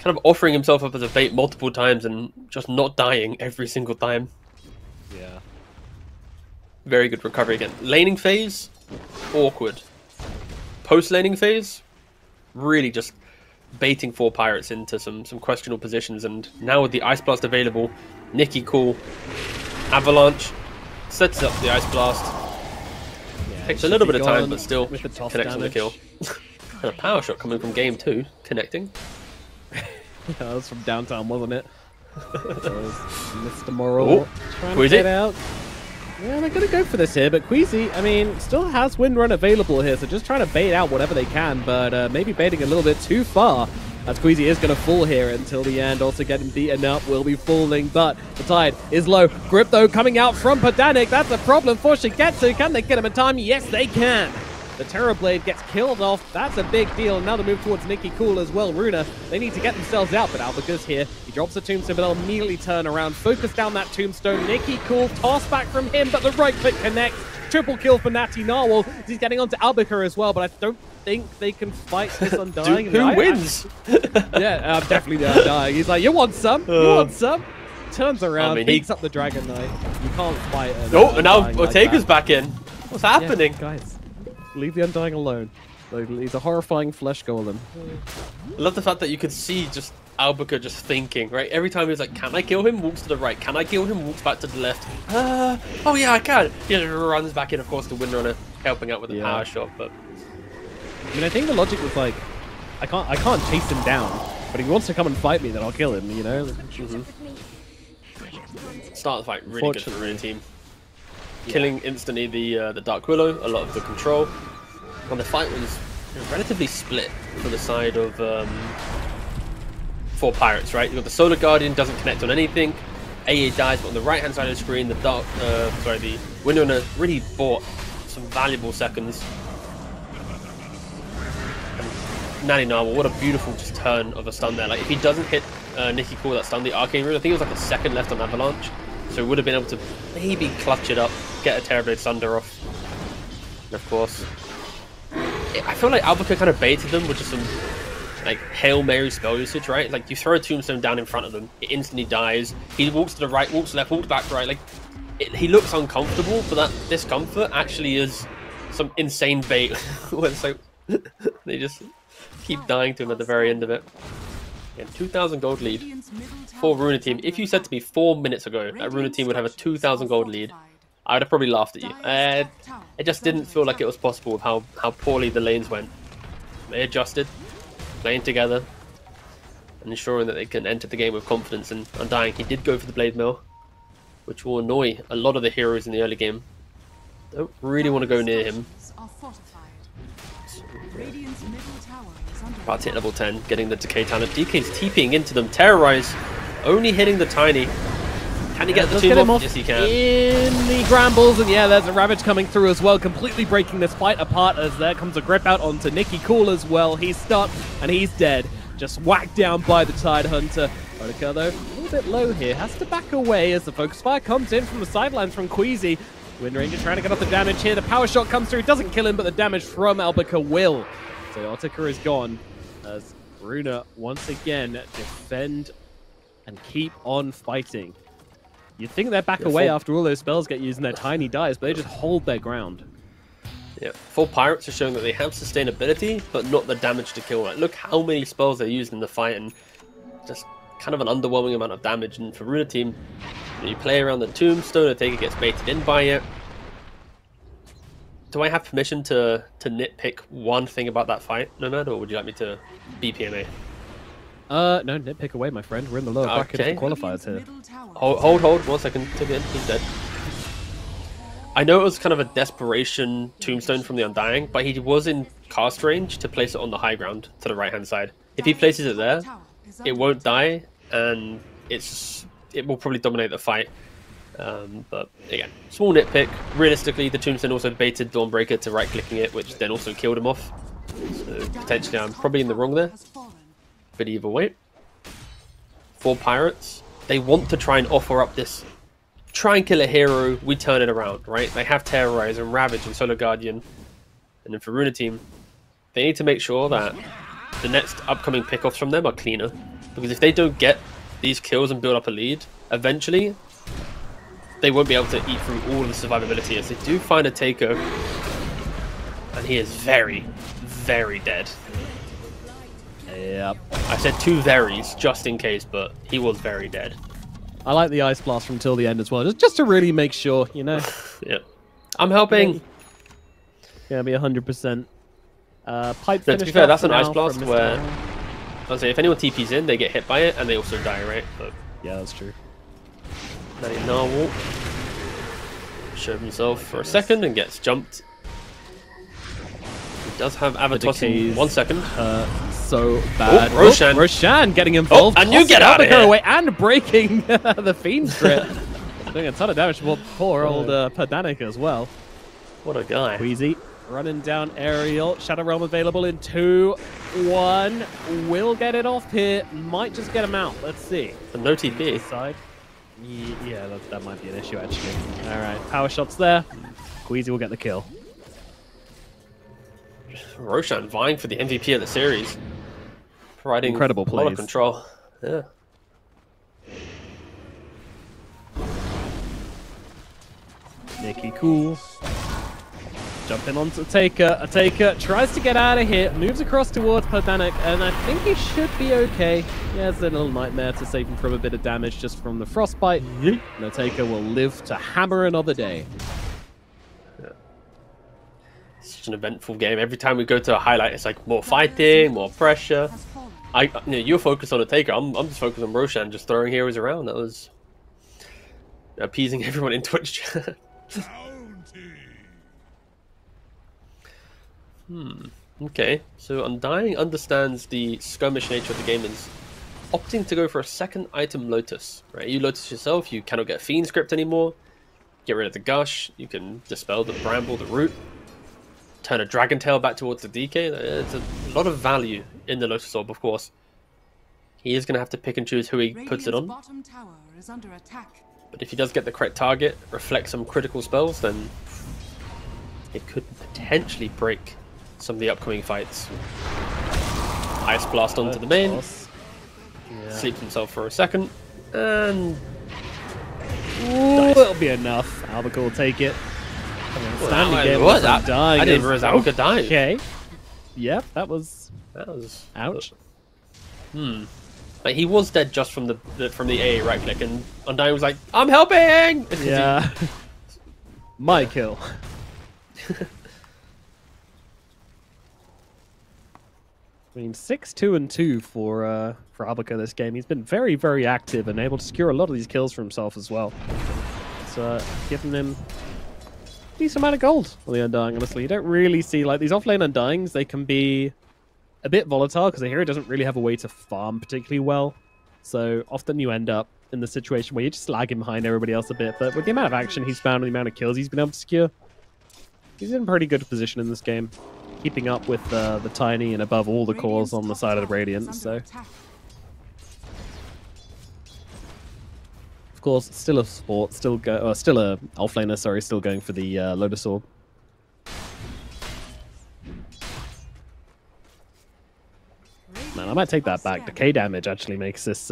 kind of offering himself up as a bait multiple times and just not dying every single time. Yeah. Very good recovery again. Laning phase, awkward. Post-laning phase, really just baiting 4 Pirates into some questionable positions, and now with the Ice Blast available, Nikki Cool, Avalanche, sets up the Ice Blast. Yeah, Takes a little bit of time, gone but still with the toss connects on the damage. kill. And a power shot coming from game 2, connecting. That was from downtown, wasn't it? That was Mr. Moral trying to Queasy. get out. Yeah, they're going to go for this here, but Queasy, I mean, still has Windrun available here, so just trying to bait out whatever they can, but maybe baiting a little bit too far, as Queasy is going to fall here until the end, also getting beaten up, will be falling, but the tide is low. Grip, though, coming out from Pedanic. That's a problem for Shigetsu. Can they get him in time? Yes, they can. The Terrorblade gets killed off. That's a big deal. Now the move towards Nikki Cool as well. Runa, they need to get themselves out, but Albuquerque's here. He drops the tombstone, but they'll immediately turn around. Focus down that tombstone. Nikki Cool, toss back from him, but the right click connects. Triple kill for Natty Narwhal. He's getting onto Albuquerque as well, but I don't think they can fight this Undying. Who wins? Yeah, definitely the Undying. He's like, you want some? You want some? turns around, mean, picks up the Dragon Knight. You can't fight it. Oh, and now Ortega's back in. What's Yeah, happening? guys, leave the Undying alone. He's a horrifying flesh golem. I love the fact that you could see just Albuquerque just thinking, right? Every time he's like, can I kill him? Walks to the right. Can I kill him? Walks back to the left. Oh yeah, I can. He just runs back in, of course, the Windrunner helping out with the power shot. But I mean, I think the logic was like, I can't chase him down, but if he wants to come and fight me, then I'll kill him. You know. start the fight really good for the Rune team. Killing instantly the Dark Willow, a lot of the control. And the fight was relatively split for the side of 4 pirates, right? You've got the Solar Guardian, doesn't connect on anything. AA dies, but on the right hand side of the screen, the Windrunner really bought some valuable seconds. And Nanny Narwhal, what a beautiful just turn of a stun there. Like if he doesn't hit Nikki Call that stun, the Arcane Rune, I think it was like a second left on Avalanche. So he would have been able to maybe clutch it up, get a Terrorblade Thunder off. And of course, I feel like Albuquerque kind of baited them with just some like Hail Mary spell usage, right? Like you throw a tombstone down in front of them, it instantly dies. He walks to the right, walks left, walks back right. Like he looks uncomfortable, but that discomfort actually is some insane bait. Where it's like they just keep dying to him at the very end of it. Again, 2,000 gold lead for Rune team. If you said to me 4 minutes ago that Rune team would have a 2,000 gold lead, I would have probably laughed at you. It just didn't feel like it was possible with how poorly the lanes went. They adjusted, playing together, and ensuring that they can enter the game with confidence. And Undying, he did go for the Blade Mill, which will annoy a lot of the heroes in the early game. Don't really want to go near him. About to hit level 10, getting the Decay talent. DK's TPing into them. Terrorize, only hitting the Tiny. Can he get the tomb off? Yes, he can. In the Grambles, and yeah, there's a Ravage coming through as well, completely breaking this fight apart as there comes a grip out onto Nikki Cool as well. He's stuck, and he's dead. Just whacked down by the Tide Hunter. Onika, though, a little bit low here. Has to back away as the Focus Fire comes in from the sidelines from Queasy. Wind Ranger trying to get off the damage here. The Power Shot comes through, doesn't kill him, but the damage from Albuquerque will. So Otika is gone as Runa once again defend and keep on fighting. You'd think they'd back away after all those spells get used and their Tiny dies, but they just hold their ground. Yeah, 4 pirates are showing that they have sustainability, but not the damage to kill. Like, look how many spells they used in the fight, and just kind of an underwhelming amount of damage. And for Runa team, you play around the tombstone, Ortega gets baited in by it. Do I have permission to nitpick one thing about that fight, Nomad, or would you like me to BPMA? No, nitpick away, my friend. We're in the lower bracket of the qualifiers here. Hold, 1 second. Took it in. He's dead. I know it was kind of a desperation tombstone from the Undying, but he was in cast range to place it on the high ground to the right-hand side. If he places it there, it won't die, and it will probably dominate the fight. But again, small nitpick. Realistically, the tombstone also baited Dawnbreaker to right-clicking it, which then also killed him off. So potentially, I'm probably in the wrong there. But either way, 4 pirates, they want to try and offer up this try and kill a hero, we turn it around, right? They have Terrorize and Ravage and Solar Guardian. And then for Runa team, they need to make sure that the next upcoming pickoffs from them are cleaner. Because if they don't get these kills and build up a lead, eventually they won't be able to eat through all of the survivability as they do find a Taker. And he is very, very dead. Yep. I said 2 verys just in case, but he was very dead. I like the Ice Blast from till the end as well, just to really make sure, you know. Yeah. I'm helping. Yeah, be 100%. Pipe No, to be fair, that's an Ice Blast where I'll say if anyone TP's in, they get hit by it and they also die, right? But yeah, that's true. Nanny Narwhal shows himself for a second and gets jumped. He does have Avatos in 1 second. So bad. Oh, Roshan. Roshan getting involved. Oh, and you get out of here. Away and breaking the Fiend's Grip. Doing a ton of damage to poor old Pedanik as well. What a guy. Queasy running down Aerial. Shadow Realm available in 2, 1. Will get it off here. Might just get him out. Let's see. And no TP. Side. Yeah, that might be an issue actually. All right, power shots there. Queasy will get the kill. Roshan vying for the MVP of the series. Providing incredible a lot of plays. control. Yeah. Nikki Cool. Jumping onto Taker. A Taker tries to get out of here, moves across towards Podanic, and I think he should be okay. Yeah, it's a little nightmare to save him from a bit of damage just from the frostbite. And the Taker will live to hammer another day. Such an eventful game. Every time we go to a highlight, it's like more fighting, more pressure. You're focused on a Taker. I'm just focused on Roshan, just throwing heroes around. That was appeasing everyone in Twitch chat. Okay, so Undying understands the skirmish nature of the game and is opting to go for a second item Lotus. Right, you Lotus yourself, you cannot get Fiend script anymore. Get rid of the Gush, you can dispel the Bramble, the Root. Turn a Dragon Tail back towards the DK. There's a lot of value in the Lotus Orb, of course. He is going to have to pick and choose who he puts it on. Bottom tower is under attack. But if he does get the correct target, reflect some critical spells, then it could potentially break some of the upcoming fights. Ice Blast onto the main. Yeah. Sleeps himself for a second. And Ooh, it'll be enough. Albacore will take it. Standing game what? with Undying. I didn't realize Alba could die. Okay. Yep, that was ouch. Like, he was dead just from the AA right click, and Undying was like, "I'm helping." Yeah. My kill. I mean, 6-2-2 for Albacore this game. He's been very, very active and able to secure a lot of these kills for himself as well. It's giving him a decent amount of gold on the Undying, honestly. You don't really see, like, these offlane Undyings, they can be a bit volatile because the hero doesn't really have a way to farm particularly well. So often you end up in the situation where you're just lagging behind everybody else a bit. But with the amount of action he's found and the amount of kills he's been able to secure, he's in a pretty good position in this game, keeping up with the Tiny and above all the cores on the side of the Radiant. So, of course, still a support, still a offlaner, sorry, still going for the Lotus Orb. Man, I might take that back. Decay damage actually makes this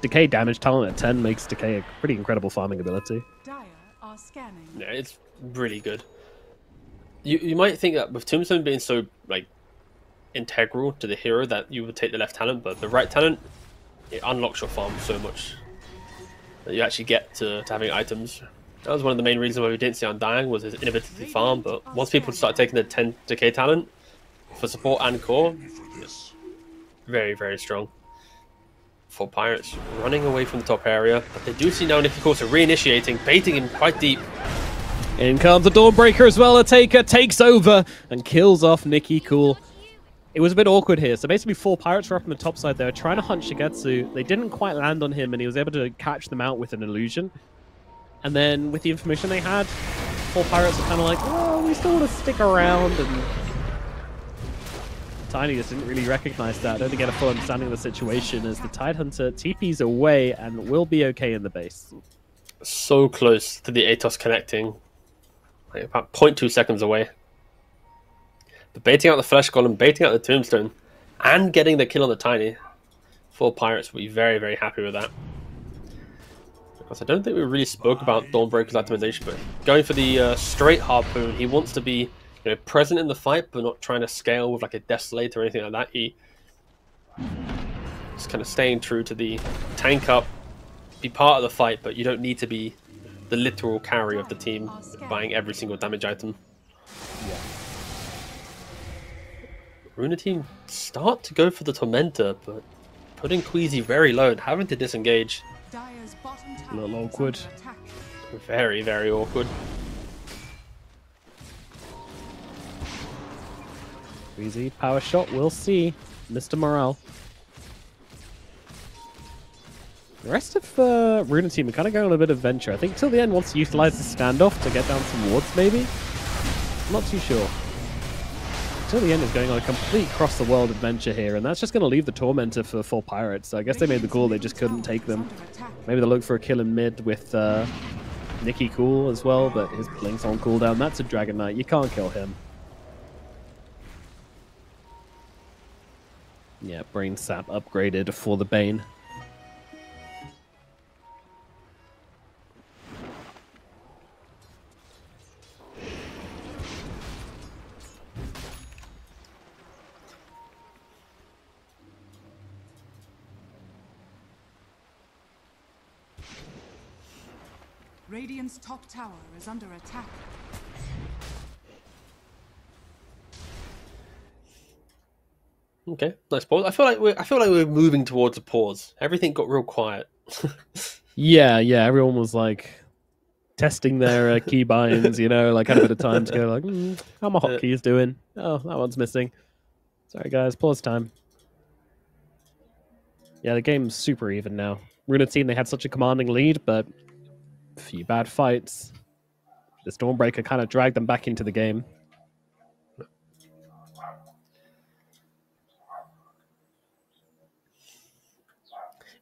decay damage talent at 10 makes Decay a pretty incredible farming ability. Dire are scanning. Yeah, it's really good. You might think that with Tombstone being so like integral to the hero that you would take the left talent, but the right talent, it unlocks your farm so much that you actually get to having items. That was one of the main reasons why we didn't see Undying, was his inability to farm, but once people start taking the 10 decay talent for support and core, very, very strong. For Pirates running away from the top area, but they do see now Nikki Corsa reinitiating, baiting him quite deep. In comes the Dawnbreaker as well. A Taker takes over and kills off Nikki Cool. It was a bit awkward here. So basically 4 pirates were up on the top side. They were trying to hunt Shigetsu. They didn't quite land on him, and he was able to catch them out with an illusion. And then with the information they had, 4 pirates were kind of like, well, we still want to stick around. And Tiny just didn't really recognize that. Don't get a full understanding of the situation as the Tidehunter TP's away and will be okay in the base. So close to the Atos connecting. Like about 0.2 seconds away. But baiting out the Flesh Golem, baiting out the Tombstone, and getting the kill on the Tiny. 4 Pirates will be very, very happy with that. Because I don't think we really spoke about Dawnbreaker's optimization, but going for the straight Harpoon, he wants to be present in the fight, but not trying to scale with like a Desolate or anything like that. He just kind of staying true to the tank up, be part of the fight, but you don't need to be the literal carry of the team, buying every single damage item. Yeah. Runa team start to go for the Tormentor, but putting Queasy very low and having to disengage. Dire's bottom tower A little is awkward. under attack. Very, very awkward. Easy power shot, we'll see. Mr. Morale. The rest of Runa team are kind of going on a bit of venture. I think till the end wants to utilize the standoff to get down some wards, maybe? I'm not too sure. Till the end is going on a complete cross-the-world adventure here, and that's just going to leave the Tormentor for 4 Pirates. So I guess they made the call, they just couldn't take them. Maybe they'll look for a kill in mid with Nikki Cool as well, but his Blink's on cooldown. That's a Dragon Knight, you can't kill him. Yeah, Brain Sap upgraded for the Bane. Radiant's top tower is under attack. Okay, nice pause. I feel like we're moving towards a pause. Everything got real quiet. Yeah, everyone was like testing their key binds, you know, like had a bit of time to go like, how my hotkeys doing? Oh, that one's missing. Sorry guys, pause time. Yeah, the game's super even now. Runa team, they had such a commanding lead, but a few bad fights. The Stormbreaker kind of dragged them back into the game.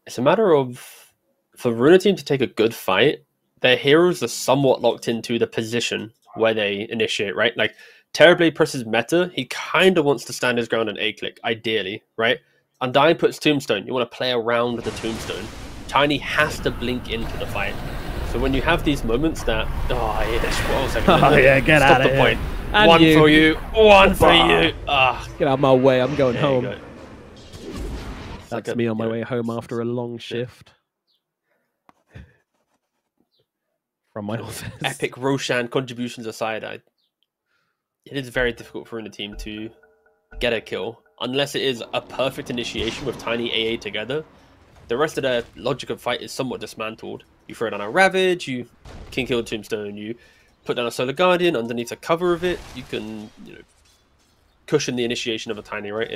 It's a matter of, for Runa team to take a good fight, their heroes are somewhat locked into the position where they initiate, right? Like, Terrorblade presses meta, he kind of wants to stand his ground and A-click, ideally, right? Undying puts Tombstone, you want to play around with the Tombstone. Tiny has to blink into the fight. So when you have these moments that, oh yeah, 12 seconds. Oh yeah, get Stop out of the here. point. And One you. for you, one for Bah. you. Ah, Get out of my way, I'm going there you home. go. It's That's like a, me on my you know, way home after a long shift. From my office. Epic Roshan contributions aside, it is very difficult for a team to get a kill unless it is a perfect initiation with Tiny AA together. The rest of their logic of fight is somewhat dismantled. You throw down a Ravage, you can kill Tombstone, you put down a Solar Guardian underneath the cover of it, you can, you know, cushion the initiation of a Tiny, right?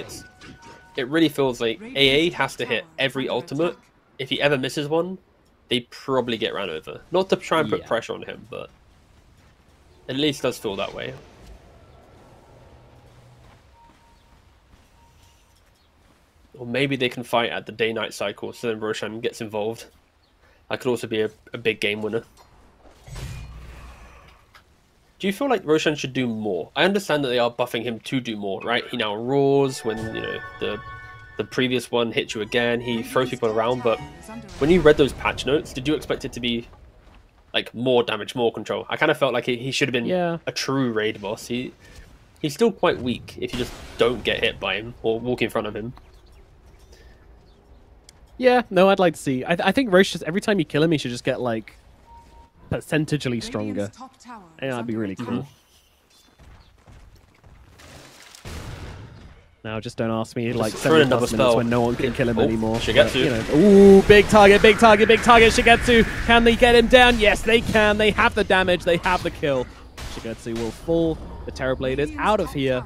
It really feels like AA has to hit every ultimate. If he ever misses one, they probably get ran over. Not to try and put Yeah. pressure on him, but at least does feel that way. Or maybe they can fight at the day-night cycle, so then Roshan gets involved. That could also be a big game winner. Do you feel like Roshan should do more? I understand that they are buffing him to do more, right? He now roars when, you know, the previous one hits you again. He throws people around, but when you read those patch notes, did you expect it to be like more damage, more control? I kind of felt like he should have been a true raid boss. He's still quite weak if you just don't get hit by him or walk in front of him. Yeah, no, I'd like to see. I think Roche, just every time you kill him, he should just get like percentagely stronger. Yeah, that'd be really cool. Now, just don't ask me like throw in 7+ another minutes spell. when no one can kill him Oh, anymore. Shigetsu. But, you know, ooh, big target, big target, big target. Shigetsu, can they get him down? Yes, they can. They have the damage. They have the kill. Shigetsu will fall. The Terrorblade is out of here.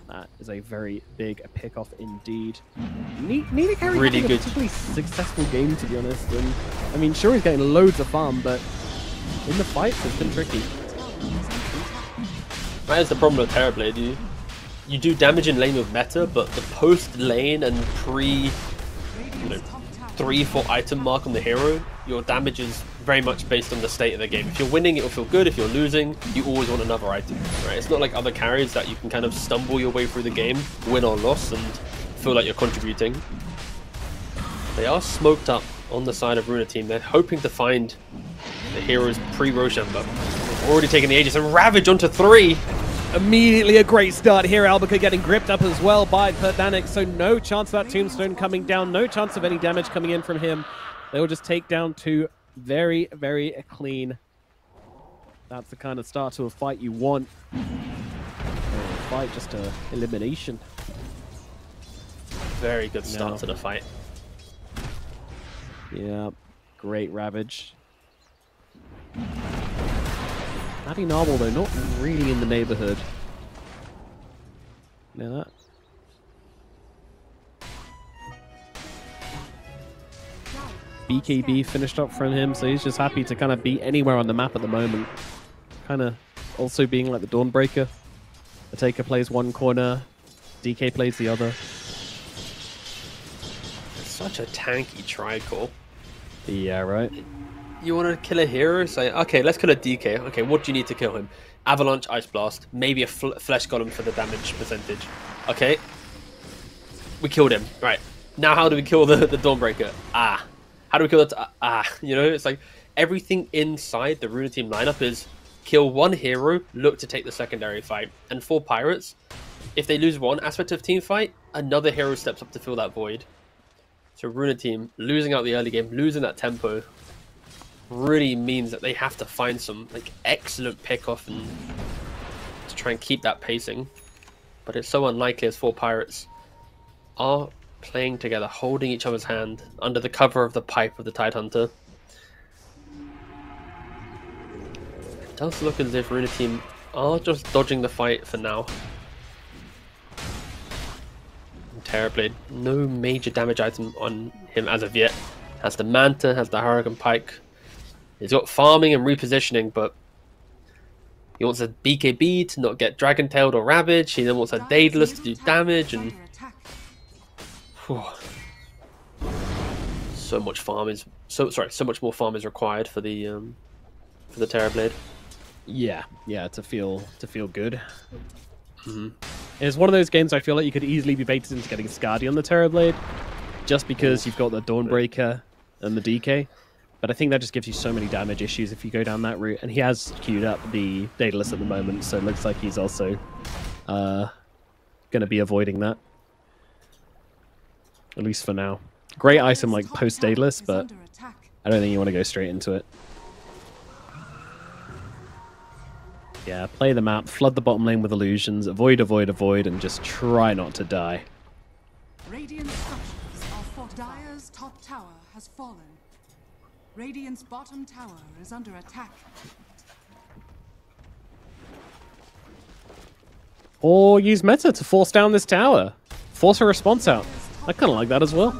That is a very big pick-off indeed. Neither carry Really having good. a particularly successful game, to be honest. And I mean, sure, he's getting loads of farm, but in the fights, it's been tricky. That is the problem with Terrorblade. You do damage in lane with meta, but the post lane and pre 3-4 item mark on the hero, your damage is very much based on the state of the game. If you're winning, it'll feel good. If you're losing, you always want another item, right? It's not like other carries that you can kind of stumble your way through the game, win or loss, and feel like you're contributing. They are smoked up on the side of Runa team. They're hoping to find the heroes pre-Roshan, but they've already taken the Aegis and Ravage onto 3. Immediately a great start here. Albica getting gripped up as well by Perdanik, so no chance of that Tombstone coming down, no chance of any damage coming in from him. They will just take down 2 very, very clean. That's the kind of start to a fight you want. A fight, just a elimination. Very good start to the fight. Yeah, great Ravage. Maddie Narble, though, not really in the neighborhood. You know that? BKB finished up from him, so he's just happy to kind of be anywhere on the map at the moment. Kind of also being like the Dawnbreaker. The Taker plays one corner, DK plays the other. Such a tanky tri-core. Yeah, right? You want to kill a hero? Say, okay, let's kill a DK. Okay, what do you need to kill him? Avalanche, Ice Blast, maybe a Flesh Golem for the damage percentage. Okay, we killed him. Right, now how do we kill the Dawnbreaker? How do we kill that? You know, it's like everything inside the Runa team lineup is kill one hero, look to take the secondary fight. And for Pirates, if they lose one aspect of team fight, another hero steps up to fill that void. So Runa team losing out the early game, losing that tempo. really means that they have to find some like excellent pick-off and to try and keep that pacing. But it's so unlikely as 4 pirates are playing together, holding each other's hand under the cover of the pipe of the Tidehunter. It does look as if Runa team are just dodging the fight for now. Terrorblade, no major damage item on him as of yet. Has the Manta, has the Hurricane Pike. He's got farming and repositioning, but he wants a BKB to not get Dragon Tailed or Ravage. He then wants a Daedalus to do damage, and whew. So much farm is so much more farm is required for the Terrorblade. Yeah, to feel good. It's one of those games I feel like you could easily be baited into getting Scardy on the Terrorblade, just because you've got the Dawnbreaker and the DK. But I think that just gives you so many damage issues if you go down that route. And he has queued up the Daedalus at the moment, so it looks like he's also going to be avoiding that. At least for now. Great item like post Daedalus, but I don't think you want to go straight into it. Yeah, play the map, flood the bottom lane with illusions, avoid, and just try not to die. Radiant structures are for Dire's top tower has fallen. Radiant's bottom tower is under attack. Or use meta to force down this tower. Force a response out. I kind of like that as well.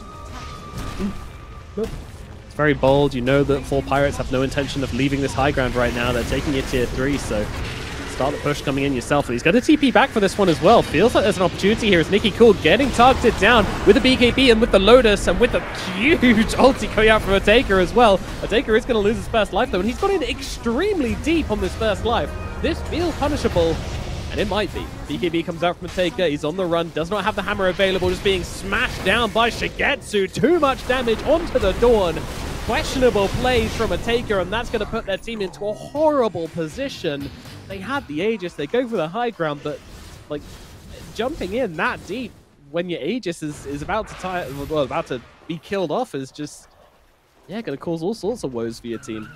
It's very bold. You know that 4 pirates have no intention of leaving this high ground right now. They're taking it tier 3, so start the push coming in yourself. He's got a TP back for this one as well. Feels like there's an opportunity here as Nicky Cool getting targeted down with the BKB and with the Lotus and with the huge ulti going out from Ataker as well. Ataker is going to lose his first life though, and he's got in extremely deep on this first life. This feels punishable, and it might be. BKB comes out from Ataker. He's on the run, does not have the hammer available, just being smashed down by Shigetsu. Too much damage onto the Dawn. Questionable plays from Ataker, and that's going to put their team into a horrible position. They had the Aegis, they go for the high ground, but like jumping in that deep when your Aegis is about to be killed off is just going to cause all sorts of woes for your team.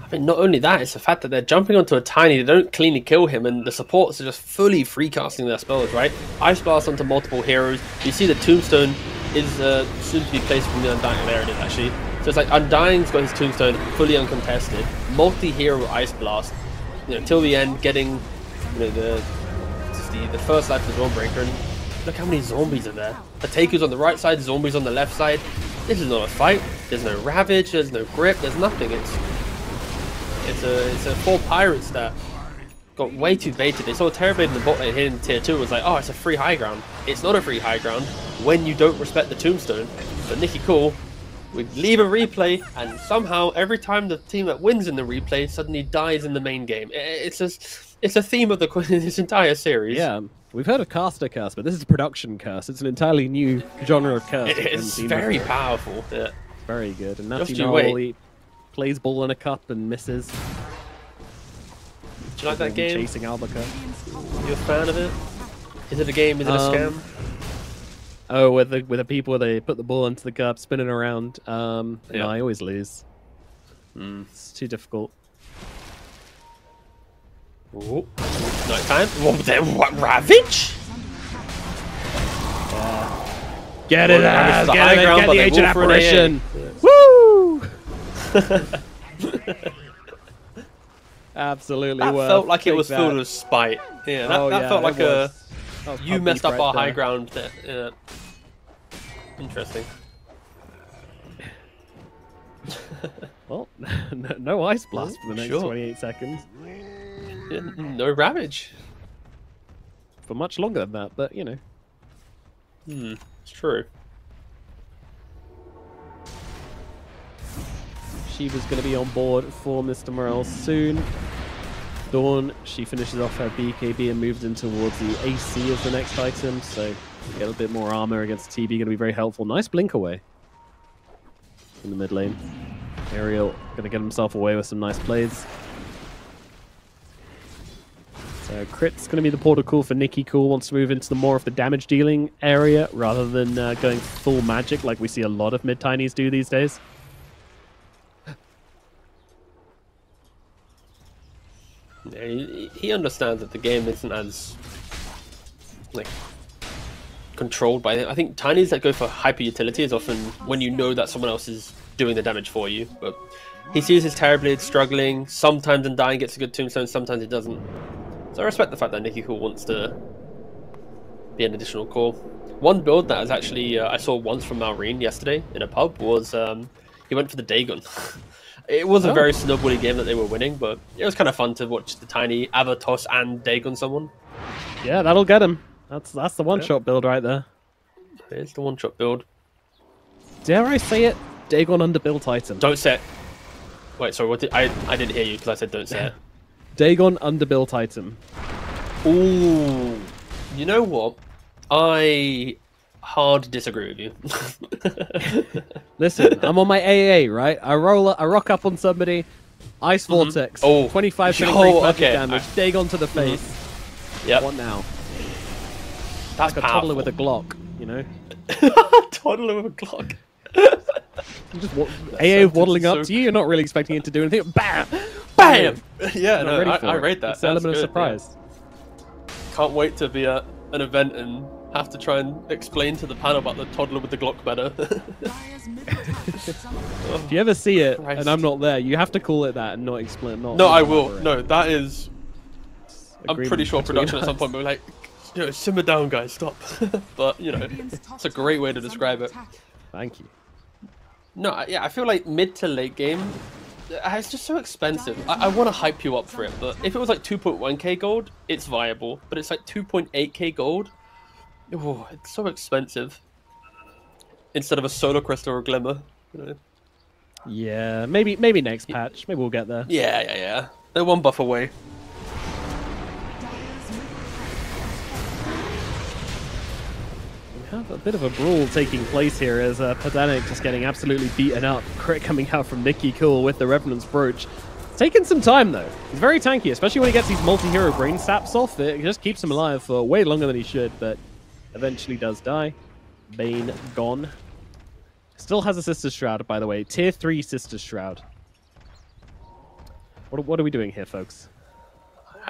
I mean, not only that, it's the fact that they're jumping onto a Tiny, they don't cleanly kill him, and the supports are just fully free casting their spells, right? Ice Blast onto multiple heroes. You see the Tombstone is soon to be placed from the Undying. There it is, actually. So it's like Undying's got his Tombstone fully uncontested, multi-hero Ice Blast, till the end, getting the first life of the Dawnbreaker, and look how many zombies are there. Ataker's on the right side, zombies on the left side. This is not a fight. There's no Ravage, there's no Grip, there's nothing. It's a 4 pirates that got way too baited. They saw Terrorblade in the bot lane hitting tier 2, was like, oh, it's a free high ground. It's not a free high ground when you don't respect the Tombstone. But Nicky Cool would leave a replay, and somehow every time the team that wins in the replay suddenly dies in the main game. It's a theme of this entire series. Yeah, we've heard of caster curse, but this is production curse. It's an entirely new genre of curse. It's very powerful. Yeah. Very good. And Just Natty you Noel, wait. he plays ball in a cup and misses. Do you like that game? Chasing Albuquerque. You a fan of it? Is it a game? Is it a scam? Oh, with the people where they put the ball into the cup, spinning around. No, I always lose. It's too difficult. Ooh. Night time. What, Ravage? Get it, Ravage is the get high it, ground, get but the they ancient will for an AA. apparition. Woo! Absolutely. That worth. felt like it Take was that. filled with spite. Yeah, that felt it like was. That was you puppy messed up right our there. high ground. Yeah. Interesting. Well, no ice blast for the next Sure. 28 seconds. Yeah, no Ravage. For much longer than that, but It's true. Shiva's going to be on board for Mr. Morel soon. Dawn, she finishes off her BKB and moves in towards the AC as the next item, so get a bit more armor against TB, going to be very helpful. Nice blink away in the mid lane. Ariel going to get himself away with some nice plays. So Crit's going to be the port of call for Nicky Cool. Wants to move into the more of the damage dealing area rather than going full magic like we see a lot of mid-tinies do these days. Yeah, he understands that the game isn't as like controlled by it. I think Tinys that go for hyper utility is often when you know that someone else is doing the damage for you. But he sees his Terrorblade struggling. Sometimes Undying gets a good tombstone, sometimes it doesn't. So I respect the fact that Nicky Cool wants to be an additional core. One build that is actually I saw once from Malrine yesterday in a pub was he went for the Dagon. It was a very snowbally game that they were winning, but it was kind of fun to watch the Tiny Avatos and Dagon someone. Yeah, that'll get him. That's the one-shot build right there. It's the one-shot build. Dare I say it? Dagon underbuilt item. Don't say it. Wait, sorry, what did I didn't hear you because I said don't say it. Dagon underbuilt item. Ooh. You know what? I hard disagree with you. Listen, I'm on my AA, right? I rock up on somebody, Ice Vortex, Oh. 25 Yo, magic okay. damage, Dagon to the face. Yep. What now? That's Like a toddler with a Glock, you know? toddler with a Glock. Just AA sentence waddling is up so to you, you're not really expecting it to do anything. Bam! Bam! Yeah, Not no, ready for I it. rate that. It's the element of That's good, surprise. yeah. Can't wait to be at an event and have to try and explain to the panel about the toddler with the Glock better. If you ever see it Christ. and I'm not there, you have to call it that and not explain. Not No, I will. elaborate. No, that is. I'm Agreement pretty sure between production at some us. point will be like, you know, simmer down, guys, stop. But you know, it's a great way to describe it. Thank you. No, yeah, I feel like mid to late game, it's just so expensive. I want to hype you up for it, but if it was like 2.1k gold, it's viable. But it's like 2.8k gold. Oh, it's so expensive. Instead of a solar crystal or a glimmer. You know? Yeah, maybe next patch. Maybe we'll get there. Yeah. They're one buff away. We have a bit of a brawl taking place here as Pedanic just getting absolutely beaten up. Crit coming out from Nicky Cool with the Revenant's Brooch. It's taking some time though. He's very tanky, especially when he gets these multi-hero brain saps off. It just keeps him alive for way longer than he should, but eventually does die. Bane gone. Still has a Sister's Shroud, by the way. Tier 3 Sister's Shroud. What are we doing here, folks?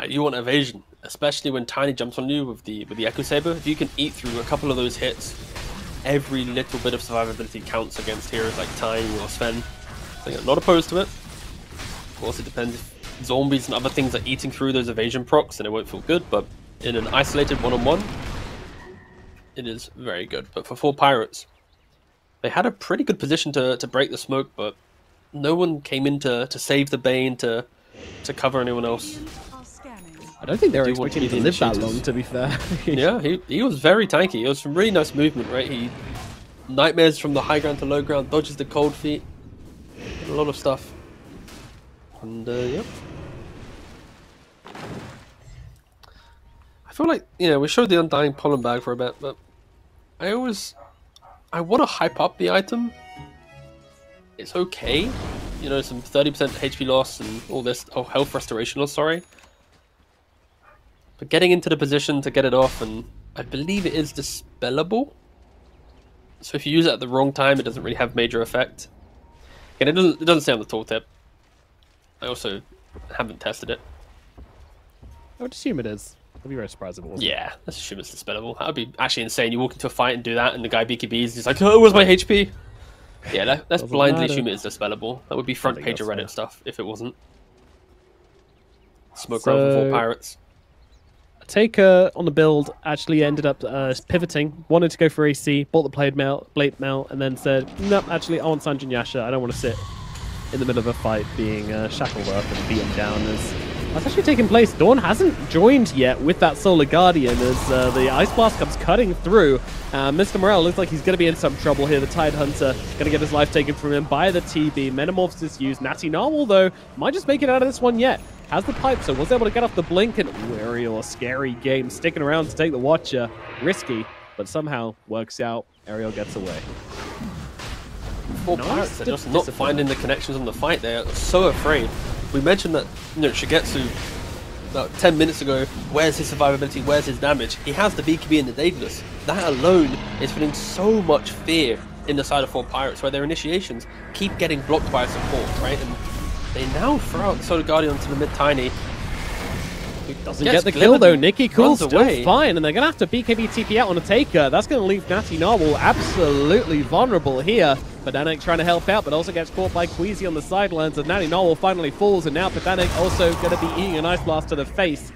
You want evasion, especially when Tiny jumps on you with the Echo Saber. If you can eat through a couple of those hits, every little bit of survivability counts against heroes like Tiny or Sven. So I'm not opposed to it. Of course, it depends if zombies and other things are eating through those evasion procs, and it won't feel good. But in an isolated one-on-one, it is very good. But for 4 pirates, they had a pretty good position to break the smoke, but no one came in to save the Bane, to cover anyone else. I don't think they were do want expecting him to to be live that initiators. long, to be fair. Yeah, he was very tanky. It was some really nice movement, right? He nightmares from the high ground to low ground, dodges the cold feet, a lot of stuff. And yeah, I feel like we showed the Undying Pollen Bag for a bit, but I want to hype up the item. It's okay, some 30% HP loss and all this. Oh, health restoration loss. Sorry. But getting into the position to get it off, and I believe it is dispellable. So if you use it at the wrong time, it doesn't really have major effect. And it doesn't say on the tooltip. I also haven't tested it. I would assume it is. I'd be very surprised if it wasn't. Yeah, let's assume it's dispellable. That would be actually insane. You walk into a fight and do that, and the guy BKBs, he's like, "Oh, where's my HP?" Yeah, let's Doesn't blindly matter. assume it is dispellable. That would be front think page of that's Reddit fair. stuff if it wasn't. Smoke around for 4 pirates. Taker on the build actually ended up pivoting, wanted to go for AC, bought the blade mail, and then said, "Nope, actually, I want Sanjin Yasha. I don't want to sit in the middle of a fight being shackled up and beaten down." As that's actually taking place. Dawn hasn't joined yet with that Solar Guardian as the Ice Blast comes cutting through. Mr. Morale looks like he's going to be in some trouble here. The Tide Hunter going to get his life taken from him by the TB. Metamorphosis used. Natty Narwhal, though, might just make it out of this one yet. Has the pipe, so was able to get off the blink, and Ariel, a scary game, sticking around to take the Watcher. Risky, but somehow works out. Ariel gets away. 4 Nice pirates are just not discipline. finding the connections on the fight. They're so afraid. We mentioned that, Shigetsu about 10 minutes ago, where's his survivability, where's his damage? He has the BKB and the Daedalus. That alone is putting so much fear in the side of 4 pirates, where their initiations keep getting blocked by support, right? And they now throw out the Solar Guardian to the mid-tiny. Doesn't Gets get the kill glimmered though. and Nikki Cool runs still away. fine, and they're gonna have to BKB TP out on a taker. That's gonna leave Natty Narwhal absolutely vulnerable here. Pedantic trying to help out, but also gets caught by Queasy on the sidelines, and Natty Narwhal finally falls, and now Pedantic also gonna be eating an Ice Blast to the face.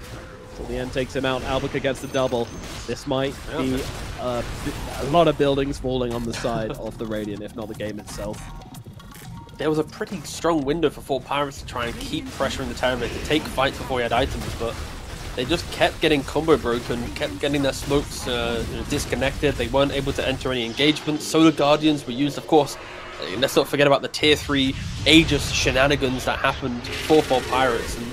Till the end takes him out. Albuca gets the double. This might be a lot of buildings falling on the side of the Radiant, if not the game itself. There was a pretty strong window for 4 Pirates to try and keep pressuring the Terrorblade to take fights before he had items, but they just kept getting combo broken, kept getting their smokes disconnected. They weren't able to enter any engagements. Solar Guardians were used, of course. Let's not forget about the tier 3 Aegis shenanigans that happened for 4 Pirates. And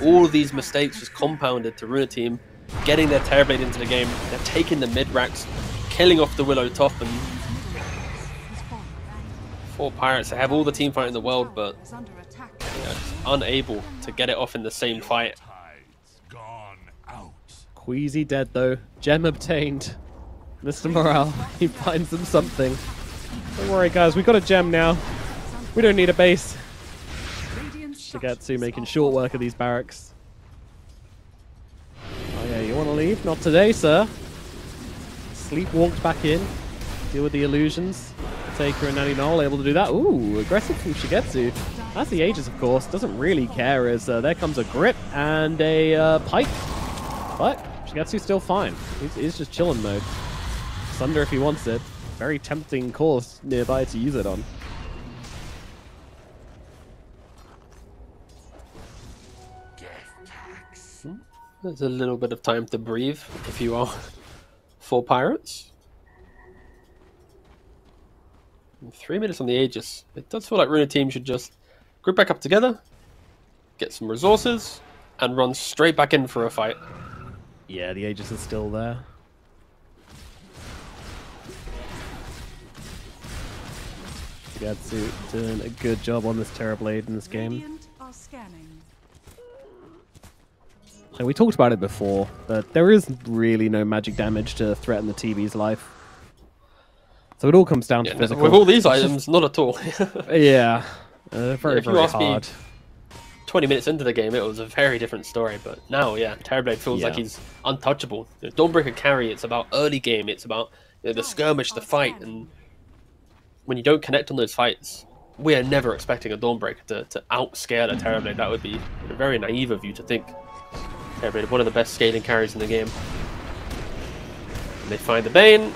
all of these mistakes just compounded to Runa Team getting their Terrorblade into the game. They're taking the mid-racks, killing off the Willow top, and 4 Pirates, they have all the team fight in the world, but just unable to get it off in the same fight. Queasy dead though. Gem obtained. Mr. Morale, he finds them something. Don't worry guys, we got a gem now. We don't need a base. Shigetsu making short work of these barracks. Oh yeah, you want to leave? Not today, sir. Sleepwalked back in. Deal with the illusions. Taker and Nanny Knoll able to do that. Ooh, aggressive from Shigetsu. That's the Aegis, of course. Doesn't really care as there comes a grip and a pike. But Shigetsu's still fine. He's just chilling mode. Sunder if he wants it. Very tempting course nearby to use it on. There's a little bit of time to breathe if you are 4 Pirates. 3 minutes on the Aegis. It does feel like Runa Team should just group back up together, get some resources, and run straight back in for a fight. Yeah, the Aegis is still there. Shigetsu doing a good job on this Terrorblade in this game. Radiant are scanning. So we talked about it before, but there is really no magic damage to threaten the TV's life. So it all comes down to physical. With all these items, not at all. Yeah, very, If you very ask me, hard. 20 minutes into the game, it was a very different story. But now, yeah, Terrorblade feels like Yeah. he's untouchable. Dawnbreaker carry, it's about early game. It's about the skirmish, the fight. And when you don't connect on those fights, we are never expecting a Dawnbreaker to outscale a Terrorblade. That would be very naive of you to think. Terrorblade, one of the best scaling carries in the game. And they find the Bane.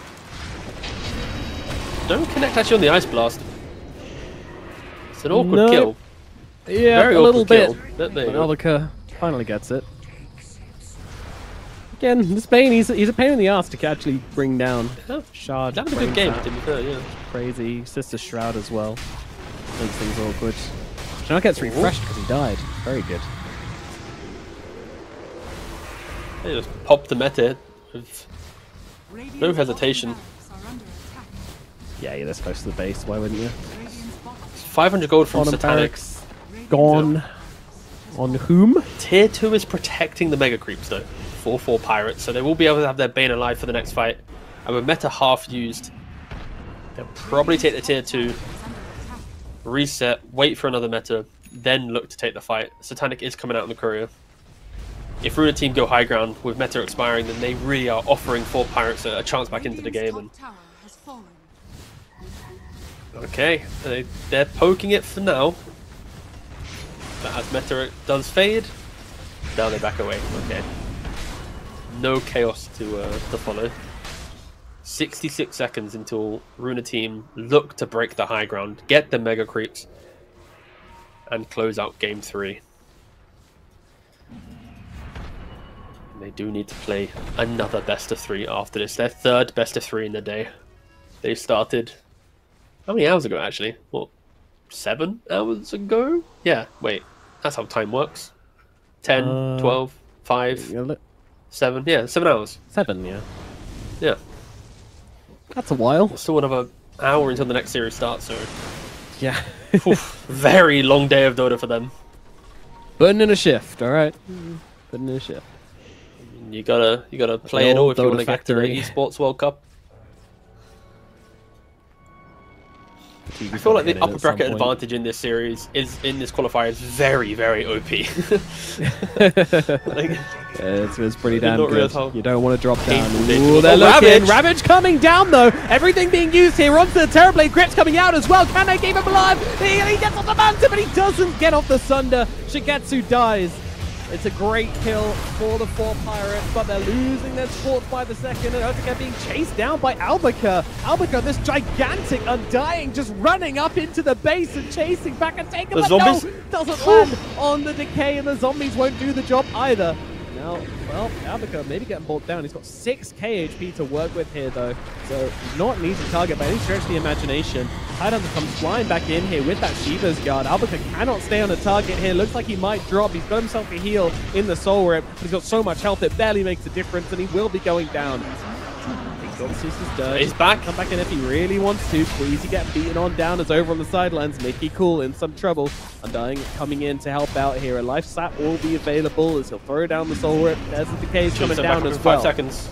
Don't connect actually on the Ice Blast. It's an awkward No. kill. Yeah, Very a little awkward bit. kill. There But you go. Albuca finally gets it. Again, this Bane, he's a pain in the ass to actually bring down. Yeah. Shard, That was a brain good game, tap, to be fair, yeah. crazy. Sister Shroud as well. Makes things awkward. Now gets refreshed because he died. Very good. They just popped the meta with Radiant's no hesitation. bottom barracks are under attack. Yeah, they're close to the base. Why wouldn't you? Radiant's bottom 500 gold from Bottom Satanic. barracks gone. On whom? Tier 2 is protecting the Mega Creeps, though. 4-4 Pirates, so they will be able to have their Bane alive for the next fight. And with meta half used, they'll probably take the Tier 2, reset, wait for another meta, then look to take the fight. Satanic is coming out in the courier. If Runa Team go high ground with meta expiring, then they really are offering 4 Pirates a chance back into the game. And top tower has fallen. okay, they're poking it for now. But as meta does fade, now they back away. Okay. No chaos to follow. 66 seconds until Runa Team look to break the high ground, get the Mega Creeps, and close out Game 3. And they do need to play another best of 3 after this. Their third best of 3 in the day. They started... How many hours ago, actually? What, 7 hours ago? Yeah, wait. That's how time works. 10, 12, 5, Yeah, look, 7. Yeah, 7 hours. 7, yeah. Yeah. That's a while. Still another hour until the next series starts, so... Yeah. Oof, very long day of Dota for them. Putting in a shift, alright? Putting in a shift. You gotta play it The all old if you want Dota to get to the factory. Esports World Cup. Tiga's I feel like gotta the get in upper at some bracket point. advantage in this series is in this qualifier is very, very OP. Like, It's pretty damn not real good. talk. You don't want to drop down. Painful, Ooh, painful. they're Oh, looking. Ravage! Ravage coming down though. Everything being used here onto the Terrorblade. Grips coming out as well. Can they keep him alive? He gets off the Manta, but he doesn't get off the Sunder. Shigetsu dies. It's a great kill for the 4 Pirates, but they're losing their support by the second, and Otika being chased down by Albuquerque. Albuquerque, this gigantic Undying, just running up into the base and chasing back and taking The but no, zombies? doesn't land on the decay, and the zombies won't do the job either. Now, well, Albuquerque maybe getting brought down. He's got 6k HP to work with here, though, so not an easy target by any stretch of the imagination. Tidehunter comes flying back in here with that Shiva's Guard. Albuquerque cannot stay on the target here. Looks like he might drop. He's got himself a heal in the Soul Rip, but he's got so much health it barely makes a difference, and he will be going down. He's back. Come back in if he really wants to. Queasy getting beaten on down as over on the sidelines. Mickey Cool in some trouble. Undying coming in to help out here. A life sap will be available as he'll throw down the Soul Rip. There's the decay coming down as well. 5 seconds.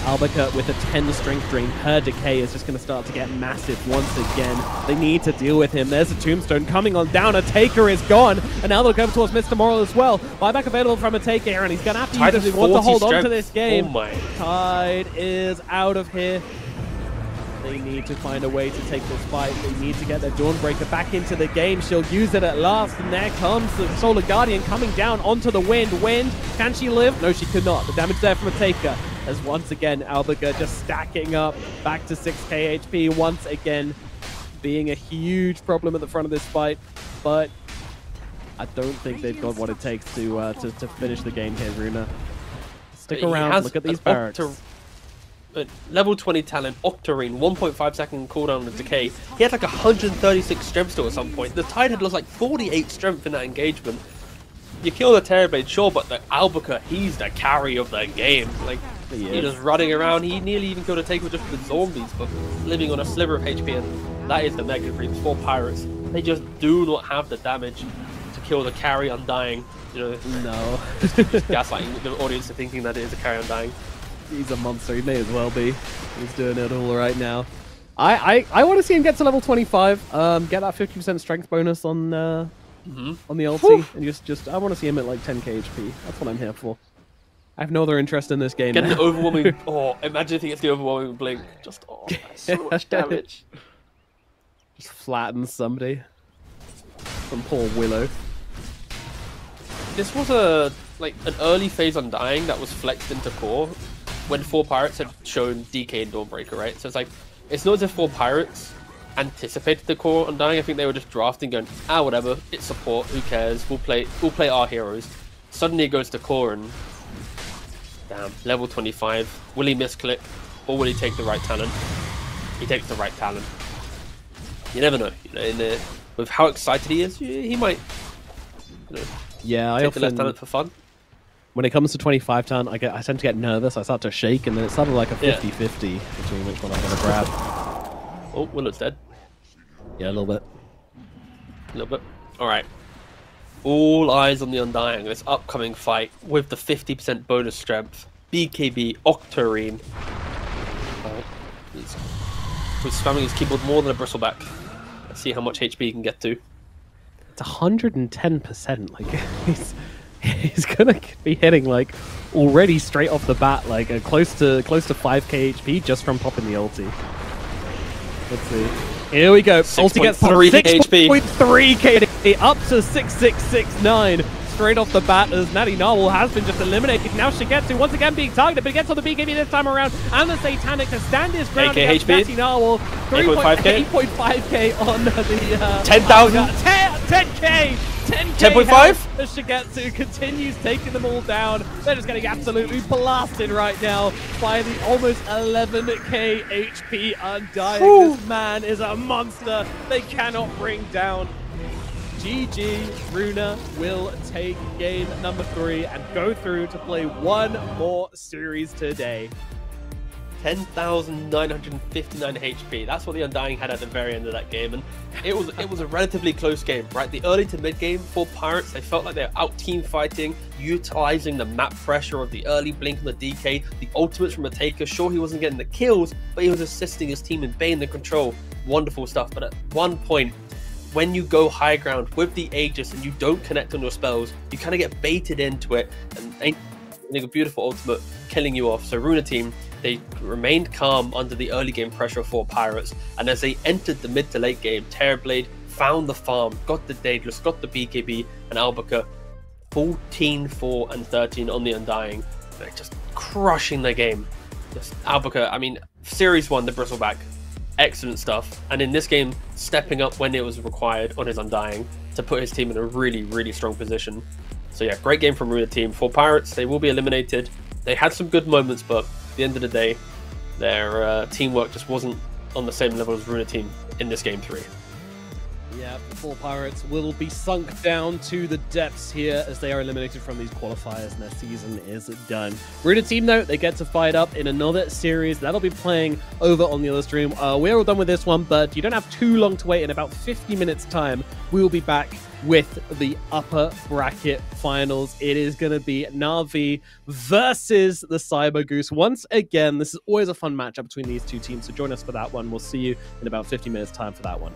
Albuquerque with a 10 strength drain. Her decay is just going to start to get massive once again. They need to deal with him. There's a tombstone coming on down. A Taker is gone. And now they'll go towards Mr. Moral as well. Buyback available from a Taker here, and he's going to have to use it if he wants to hold on to this game. Oh my. Tide is out of here. They need to find a way to take this fight. They need to get their Dawnbreaker back into the game. She'll use it at last, and there comes the Solar Guardian coming down onto the Wind. Wind, can she live? No, she could not. The damage there from a Taker. As once again, Albuquerque just stacking up back to 6k HP. Once again, being a huge problem at the front of this fight. But I don't think they've got what it takes to finish the game here, Runa. Stick He around, has look at these an barracks. Level 20 talent, Octarine, 1.5 second cooldown on decay. He had like 136 strength still at some point. The Tidehead lost like 48 strength in that engagement. You kill the Terrorblade, sure, but the Albuquerque, he's the carry of the game. Like, He he's is. just running around. He nearly even killed a Taker with just the zombies, but living on a sliver of HP, and that is the mega creeps for Pirates. They just do not have the damage to kill the carry Undying. You know, No. gaslighting the audience to thinking that it is a carry Undying. He's a monster. He may as well be. He's doing it all right now. I want to see him get to level 25. Get that 50% strength bonus on the ulti, and just I want to see him at like 10k HP. That's what I'm here for. I have no other interest in this game. Get now. the overwhelming. Oh, imagine if he gets the overwhelming blink. Just that's so much damage. Just flattens somebody. From poor Willow. This was an early phase Undying that was flexed into core when 4 Pirates had shown DK and Dawnbreaker, right? So it's like it's not as if 4 Pirates anticipated the core Undying. I think they were just drafting, going, whatever, it's support, who cares? We'll play our heroes. Suddenly it goes to core and damn, level 25. Will he misclick or will he take the right talent? He takes the right talent. You never know. You know, with how excited he is, he might. You know, Yeah, I take the left often talent for fun. when it comes to 25 ton, I tend to get nervous. I start to shake, and then it's sort of like a 50-50 between which one I'm gonna grab. Oh, Willow's dead. Yeah, a little bit. A little bit. Alright. All eyes on the Undying, this upcoming fight with the 50% bonus strength. BKB Octarine. Alright. He's spamming his keyboard more than a bristleback. Let's see how much HP he can get to. It's 110%. Like he's gonna be hitting like already straight off the bat, like close to 5k HP just from popping the ulti. Let's see. Here we go. Ulti gets 6.3 HP. 6.3k HP, up to 6669. Straight off the bat as Natty Narwhal has been just eliminated. Now Shigetsu once again being targeted, but he gets on the BKB this time around. And the Satanic to stand his ground 8K against HP. Natty Narwhal. 8.5K. 8.5k on the 10,000. 10k! 10k 10.5? health as Shigetsu continues taking them all down. They're just getting absolutely blasted right now by the almost 11k HP Undying. This man is a monster they cannot bring down. GG, Runa will take game number 3 and go through to play one more series today. 10,959 HP. That's what the Undying had at the very end of that game, and it was a relatively close game, right? The early to mid game for Pirates, they felt like they were out team fighting, utilizing the map pressure of the early blink on the DK, the ultimates from a Taker. Sure, he wasn't getting the kills, but he was assisting his team in baiting the control. wonderful stuff. But at one point, when you go high ground with the Aegis and you don't connect on your spells, you kind of get baited into it, and a beautiful ultimate killing you off. So Runa team, they remained calm under the early game pressure of 4 Pirates, and as they entered the mid to late game, Terrorblade found the farm, got the Daedalus, got the BKB, and Albuquerque 14, 4, and 13 on the Undying. They're just crushing their game. Just Albuquerque, I mean, Series 1, the Bristleback, excellent stuff. And in this game, stepping up when it was required on his Undying to put his team in a really, really strong position. So yeah, great game from Runa team. For Pirates, they will be eliminated. They had some good moments, but at the end of the day, their teamwork just wasn't on the same level as Runa team in this game 3. Yeah, the 4 Pirates will be sunk down to the depths here as they are eliminated from these qualifiers and their season is done. Runa team, though, they get to fight up in another series. That'll be playing over on the other stream. We're all done with this one, but you don't have too long to wait. In about 50 minutes' time, we will be back with the upper bracket finals. It is going to be Na'Vi versus the Cyber Goose. Once again, this is always a fun matchup between these two teams, so join us for that one. We'll see you in about 50 minutes' time for that one.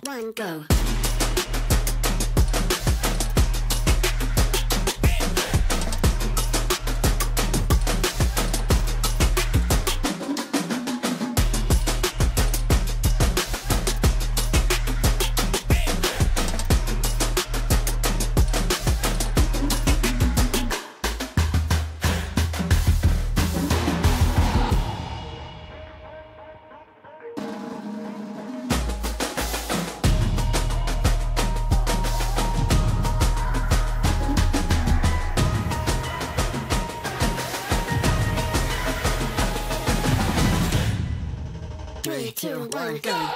2, 1, go. 3, 2, 1, go.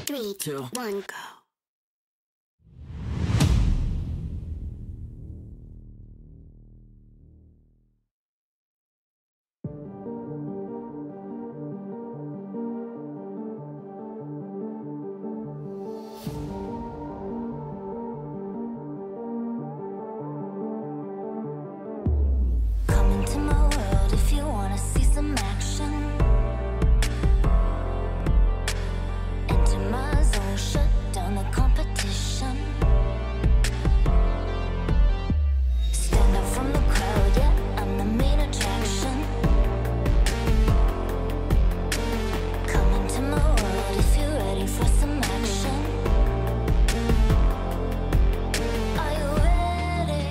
Three, 2, 1, go. Come into my world if you wanna see some action. Enter my zone, shut down the competition. Stand out from the crowd, yeah, I'm the main attraction. Come into my world if you're ready for some action. Are you ready?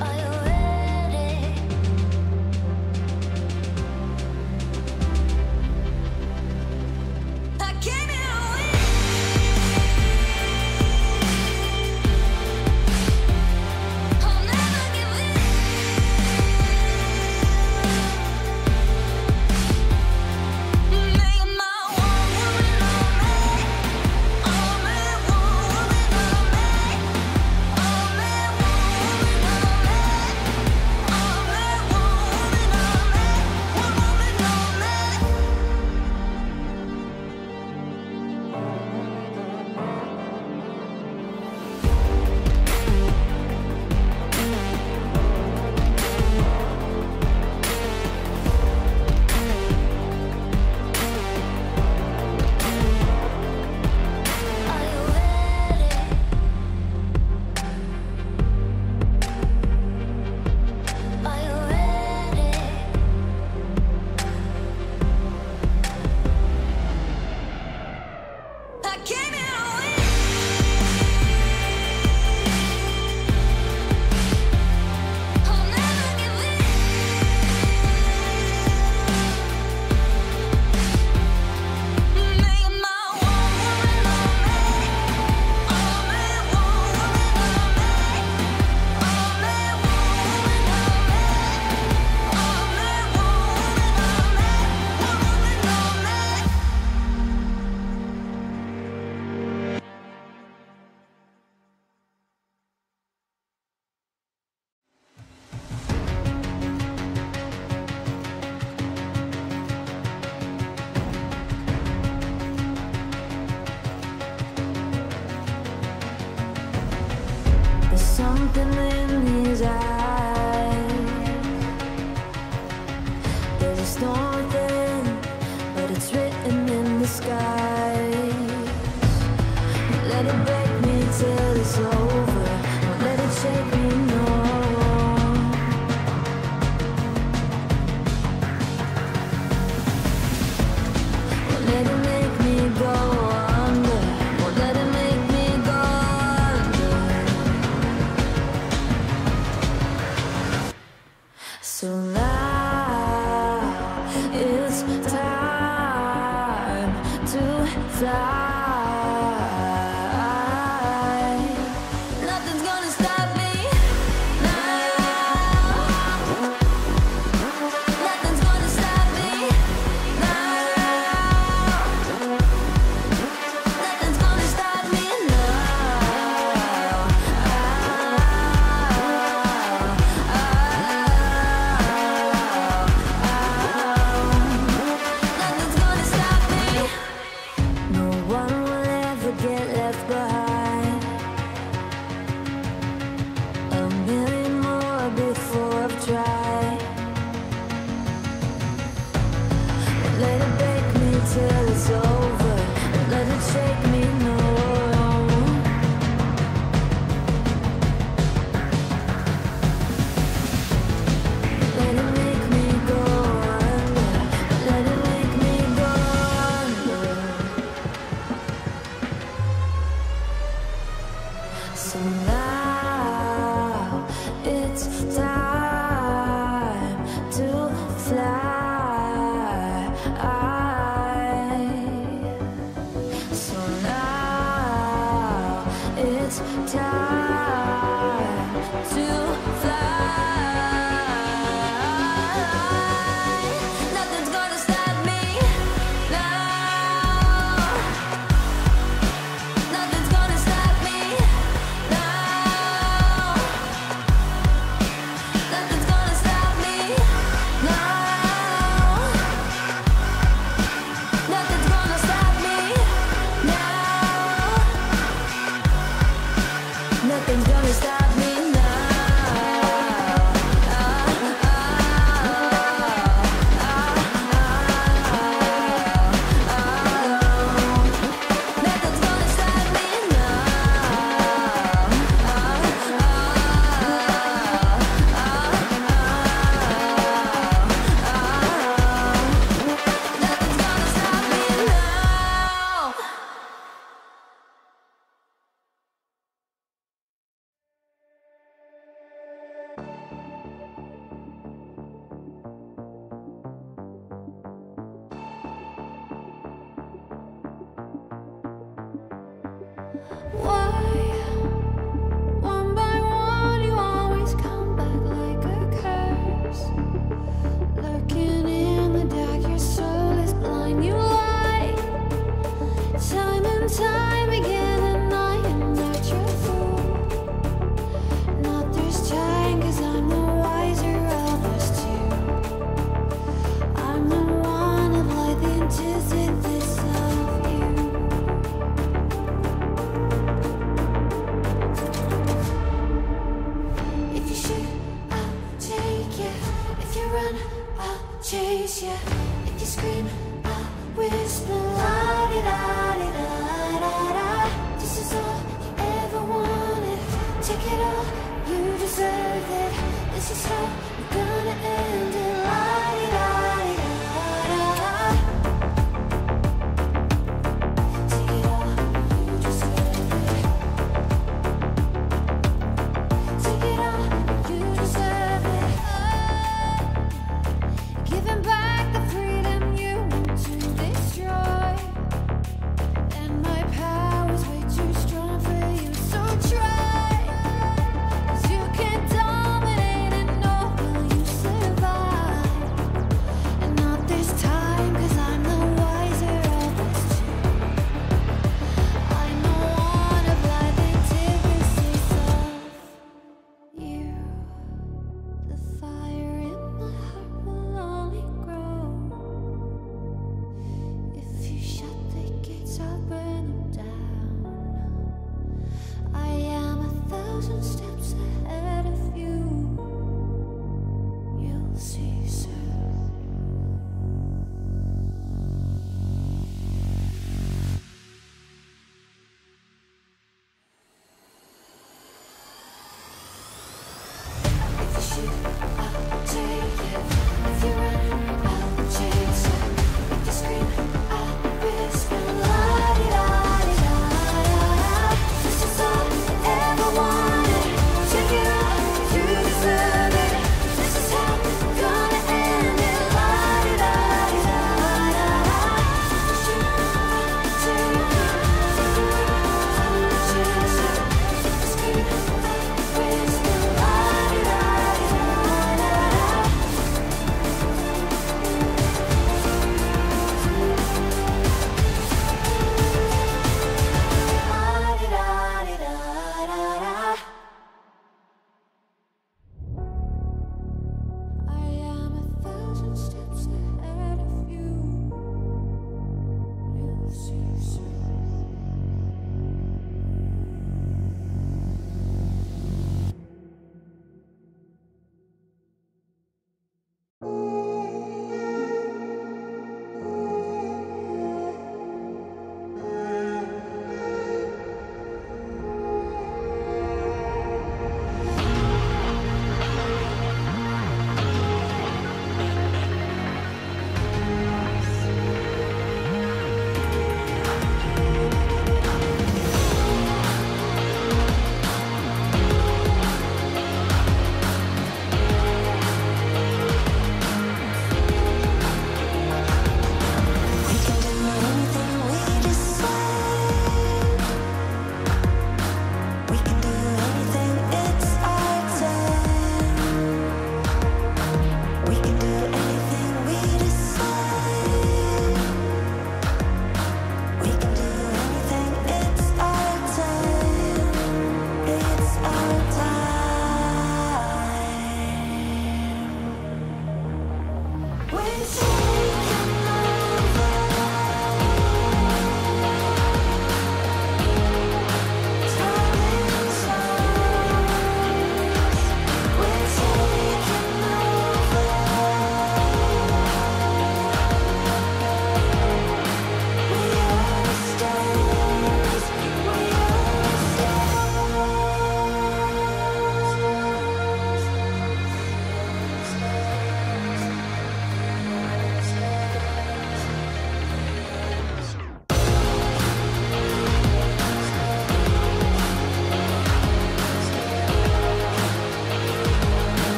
Are you ready? I came here to win. I'll never give in. Make my one woman on me. Only one woman on me. Only one woman on me. Only one woman on me. One woman on me. Are you ready? Are you ready? I came here to win. I'll never give in. Make my one woman on me. Only one woman on me. Only one woman on me. Only one woman on me. One woman on me. There's something in his eyes. There's a storm within, but it's written in the skies. Let it break me till it's over. Let it shake me, no. fly. Nothing's gonna stop me now. Nothing's gonna stop me now. Nothing's gonna stop me now. Nothing's gonna stop me. No one will ever get left behind. A million more before I've tried. Let it break me till it's over. Let it shake me, no. Let it make me go under. Let it make me go under. So now it's time to fly. So now it's time to fly. Nothing's gonna stop me now. Nothing's gonna stop me now. Nothing's gonna stop me now. Nothing's gonna stop me now. Nothing's gonna stop me Nothing's gonna stop me Nothing's gonna stop me now. Why, one by one, you always come back like a curse? Lurking in the dark, your soul is blind. You lie, time and time again, and I am not your fool. Not this time, 'cause I'm the wiser of us two. I'm the one of light, the antithesis of you. If you shoot, I'll take you. If you run, I'll chase you. If you scream, I'll whisper. La-di-da-di-da-da-da. This is all you ever wanted. Take it all, you deserve it. This is how we're gonna end it. La-di-da-di-da-da-da. Take it all, you deserve it. Take it all, you deserve it. Giving back the freedom you want to destroy. And my power's way too strong for you, so try. 'Cause you can't dominate and know will you survive.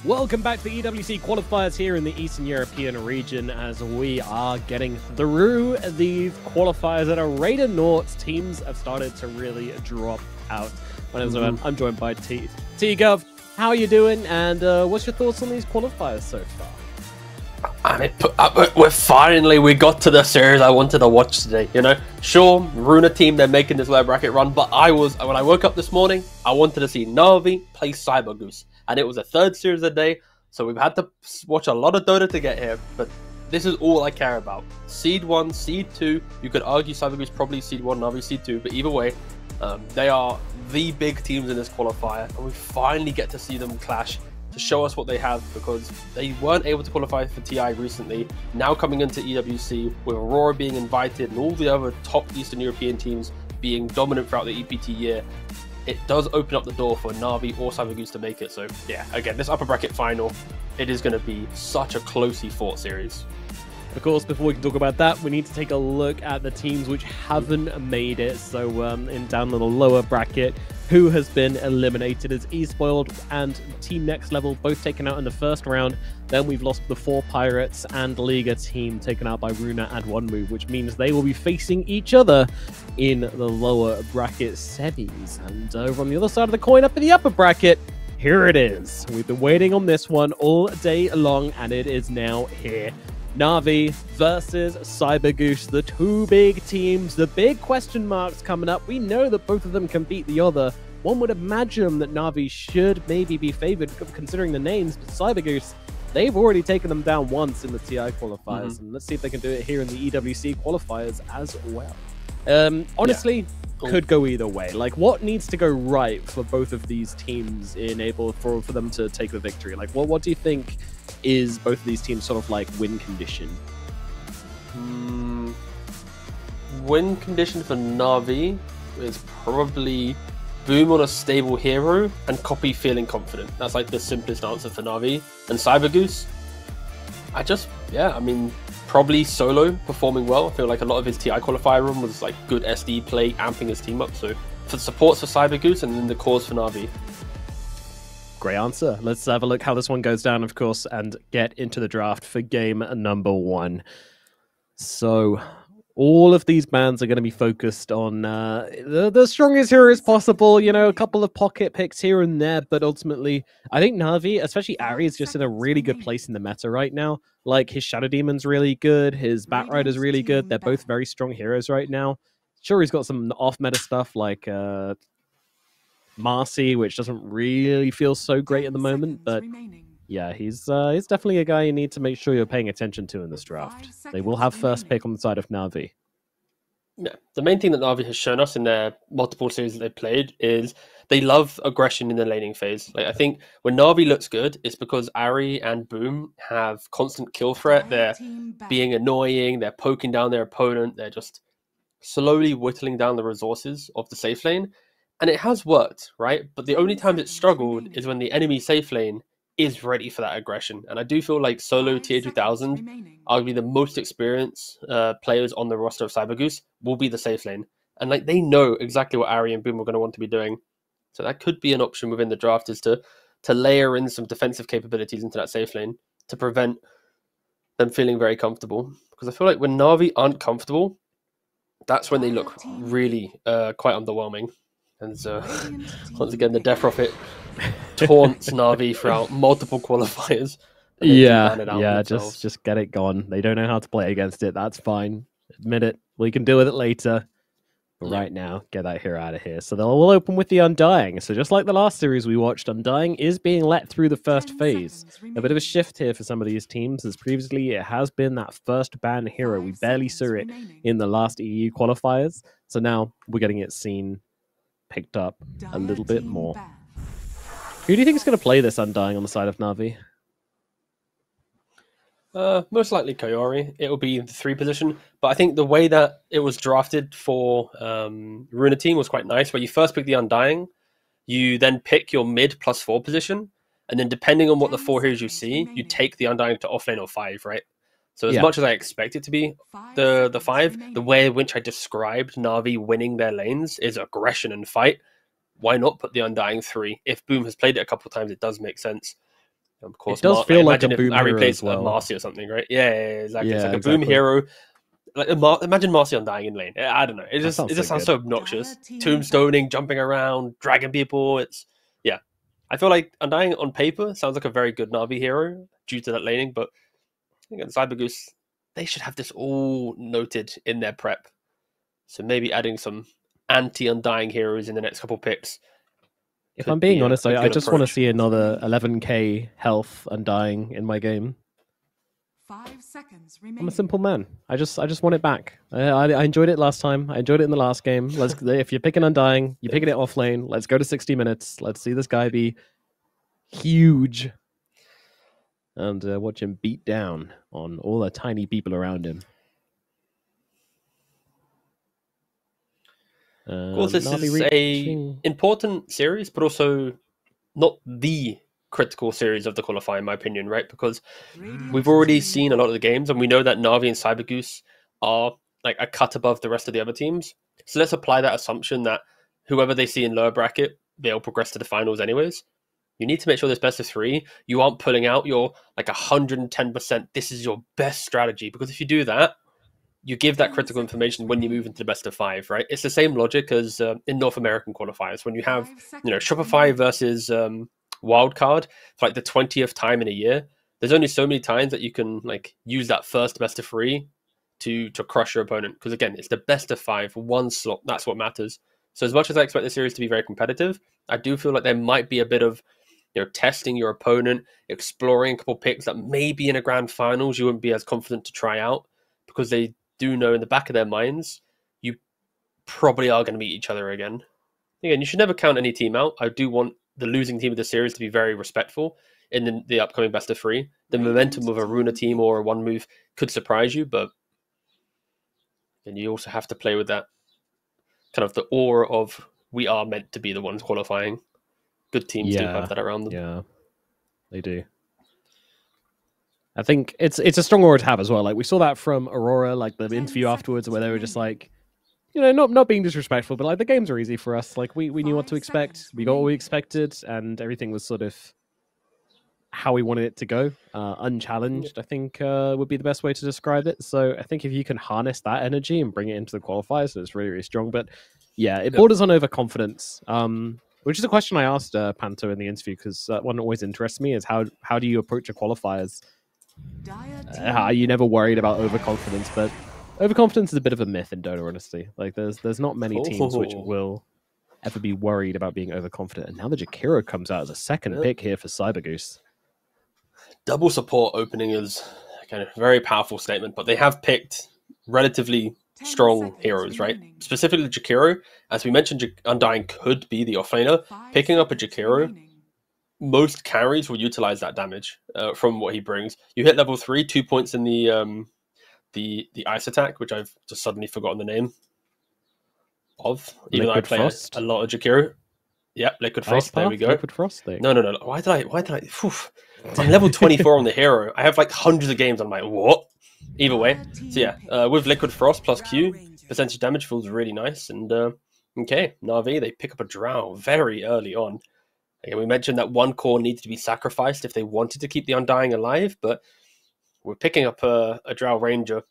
Welcome back to the EWC qualifiers here in the Eastern European region as we are getting through these qualifiers at a rate of noughts. Teams have started to really drop out. My name is I'm joined by T-Gov. How are you doing? And what's your thoughts on these qualifiers so far? I mean, we got to the series I wanted to watch today. You know, sure, Runa team, they're making this lower bracket run, but when I woke up this morning, I wanted to see Na'Vi play Cyber Goose, and it was a third series of the day, so we've had to watch a lot of Dota to get here. But this is all I care about: Seed 1, Seed 2. You could argue Cyber Goose probably Seed 1, Na'Vi Seed 2, but either way, they are the big teams in this qualifier, and we finally get to see them clash to show us what they have, because they weren't able to qualify for TI recently. Now coming into EWC with Aurora being invited and all the other top Eastern European teams being dominant throughout the EPT year, it does open up the door for Na'Vi or Cyber Goose to make it. So yeah, again, this upper bracket final, it is going to be such a closely fought series. Of course, before we can talk about that, we need to take a look at the teams which haven't made it. So in down the lower bracket, who has been eliminated as Esports and Team Next Level both taken out in the first round. Then we've lost the 4 Pirates and Liga team taken out by Runa and OneMove, which means they will be facing each other in the lower bracket semis. And over on the other side of the coin, up in the upper bracket, here it is. We've been waiting on this one all day long, and it is now here. Na'Vi versus Cyber Goose, the two big teams, the big question marks coming up. We know that both of them can beat the other. One would imagine that Na'Vi should maybe be favored considering the names, but Cyber Goose, they've already taken them down once in the TI qualifiers, and let's see if they can do it here in the EWC qualifiers as well. Honestly, could go either way. Like, what needs to go right for both of these teams for them to take the victory? Like, what do you think is both of these teams sort of like win condition? Win condition for Na'Vi is probably Boom on a stable hero and Copy feeling confident. That's like the simplest answer for Na'Vi. And Cyber Goose, I mean, probably Solo performing well. I feel like a lot of his TI qualifier run was like good SD play, amping his team up. So for supports for Cyber Goose, and then the cause for Na'Vi. Great answer. Let's have a look how this one goes down, of course, and get into the draft for game number 1. So all of these bans are going to be focused on the strongest heroes possible. You know, a couple of pocket picks here and there, but ultimately, I think Na'Vi, especially Ari, is just in a really good place in the meta right now. Like, his Shadow Demon's really good, his Batrider's really good. They're both very strong heroes right now. Sure, he's got some off-meta stuff like Marcy, which doesn't really feel so great at the moment, but yeah, he's definitely a guy you need to make sure you're paying attention to in this draft. They will have first pick on the side of Na'Vi. Yeah, the main thing that Na'Vi has shown us in their multiple series that they've played is they love aggression in the laning phase. Like, I think when Na'Vi looks good, it's because Ari and Boom have constant kill threat. They're being annoying, they're poking down their opponent, they're just slowly whittling down the resources of the safe lane. And it has worked, right? But the only time it's struggled is when the enemy safe lane is ready for that aggression. And I do feel like solo tier 2000, arguably the most experienced players on the roster of Cyber Goose, will be the safe lane. And like, they know exactly what Ari and Boom are going to want to be doing. So that could be an option within the draft, is to layer in some defensive capabilities into that safe lane to prevent them feeling very comfortable. Because I feel like when Na'Vi aren't comfortable, that's when they look really quite underwhelming. And so, once again, the Death Prophet taunts Na'Vi throughout multiple qualifiers. Yeah, just get it gone. They don't know how to play against it. That's fine. Admit it. We can deal with it later. But right now, get that hero out of here. So we'll open with the Undying. So just like the last series we watched, Undying is being let through the first phase. A bit of a shift here for some of these teams, as previously it has been that first ban hero. We barely saw it in the last EU qualifiers. So now we're getting it seen, picked up a little bit more. Who do you think is going to play this Undying on the side of Na'Vi? Most likely Koyori. It will be in the 3 position, but I think the way that it was drafted for Runa team was quite nice, where you first pick the Undying, you then pick your mid +4 position, and then depending on what the 4 heroes you see, you take the Undying to offlane or 5, right? So as much as I expect it to be the 5, the way in which I described Na'Vi winning their lanes is aggression and fight. Why not put the Undying 3? If Boom has played it a couple of times, it does make sense. Of course, It does feel like a imagine if boom Ari hero plays as well. Marcy or something, right? Yeah, exactly. It's Yeah, like a boom exactly. hero. Like imagine Marcy Undying in lane. I don't know. It just sounds so sounds good. so obnoxious. Tombstoning, jumping around, dragging people. Yeah. I feel like Undying on paper sounds like a very good Navi hero due to that laning, but again, Cybergoose, they should have this all noted in their prep. So maybe adding some anti-Undying heroes in the next couple picks. If could I'm being be a honest, I good just want to approach. see another 11k health Undying in my game. 5 seconds I'm a remaining. simple man. I just want it back. I enjoyed it last time. I enjoyed it in the last game. Let's if you're picking Undying, you're picking it off lane. Let's go to 60 minutes. Let's see this guy be huge and watch him beat down on all the tiny people around him. Of course, this Navi is reaching- a important series, but also not the critical series of the qualifier, in my opinion, right? Because we've already seen a lot of the games, and we know that Navi and Cybergoose are like a cut above the rest of the other teams. So let's apply that assumption that whoever they see in lower bracket, they'll progress to the finals anyways. You need to make sure this best of 3. You aren't pulling out your like 110%. This is your best strategy, because if you do that, you give that critical information when you move into the best of 5, right? It's the same logic as in North American qualifiers when you have, Shopify versus Wildcard for like the 20th time in a year. There's only so many times that you can like use that first best of 3 to crush your opponent, because again, it's the best of 5, one slot. That's what matters. So as much as I expect the series to be very competitive, I do feel like there might be a bit of testing your opponent, exploring a couple picks that maybe in a grand finals you wouldn't be as confident to try out, because they do know in the back of their minds you probably are going to meet each other again. Again, you should never count any team out. I do want the losing team of the series to be very respectful in the upcoming best of 3. The momentum of a Runa team or a one move could surprise you, but then you also have to play with that kind of the aura of we are meant to be the ones qualifying. Good teams do have that around them. Yeah, they do. I think it's a strong aura to have as well. Like we saw that from Aurora, like the interview afterwards, where they were just like, not being disrespectful, but like the games are easy for us. Like we knew what to expect. We got what we expected, and everything was sort of how we wanted it to go. Unchallenged, I think, would be the best way to describe it. So I think if you can harness that energy and bring it into the qualifiers, it's really, really strong. But yeah, it borders on overconfidence. Which is a question I asked Panto in the interview, because one that always interests me is how do you approach a qualifiers? Are you never worried about overconfidence? But overconfidence is a bit of a myth in Dota, honestly. Like there's not many teams which will ever be worried about being overconfident. And now the Jakiro comes out as a second pick here for Cybergoose. Double support opening is kind of a very powerful statement, but they have picked relatively strong heroes, right? Specifically Jakiro. As we mentioned, Undying could be the offlaner. Picking up a Jakiro, most carries will utilize that damage from what he brings. You hit level 3, 2 points in the ice attack, which I've just suddenly forgotten the name of, even though I play a lot of Jakiro. Yeah, Liquid Frost. There we go. Liquid Frost thing. No. Why did I? I'm level 24 on the hero. I have like hundreds of games. I'm like, what? Either way. So yeah, with Liquid Frost plus Q, percentage damage feels really nice. And okay, Na'Vi, they pick up a Drow very early on. Again, we mentioned that one core needed to be sacrificed if they wanted to keep the Undying alive, but we're picking up a Drow Ranger.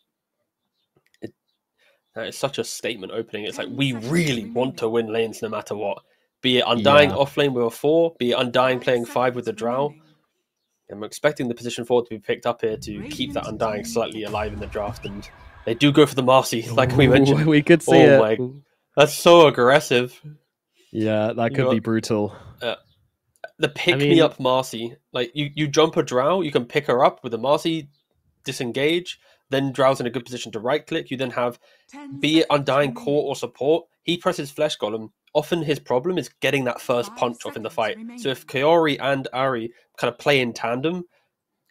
That is such a statement opening. It's like, we really want to win lanes no matter what. Be it Undying off lane with a 4, be it Undying playing 5 with the Drow. I'm expecting the position 4 to be picked up here to keep that Undying slightly alive in the draft, and they do go for the Marcy, like we mentioned. We could see it. That's so aggressive. Yeah, that could be brutal. The pick-me-up Marcy, like you jump a Drow, you can pick her up with a Marcy, disengage, then Drow's in a good position to right-click. You then have, be it Undying core or support, he presses Flesh Golem. Often his problem is getting that first punch off in the fight. So if Kaori and Ari kind of play in tandem,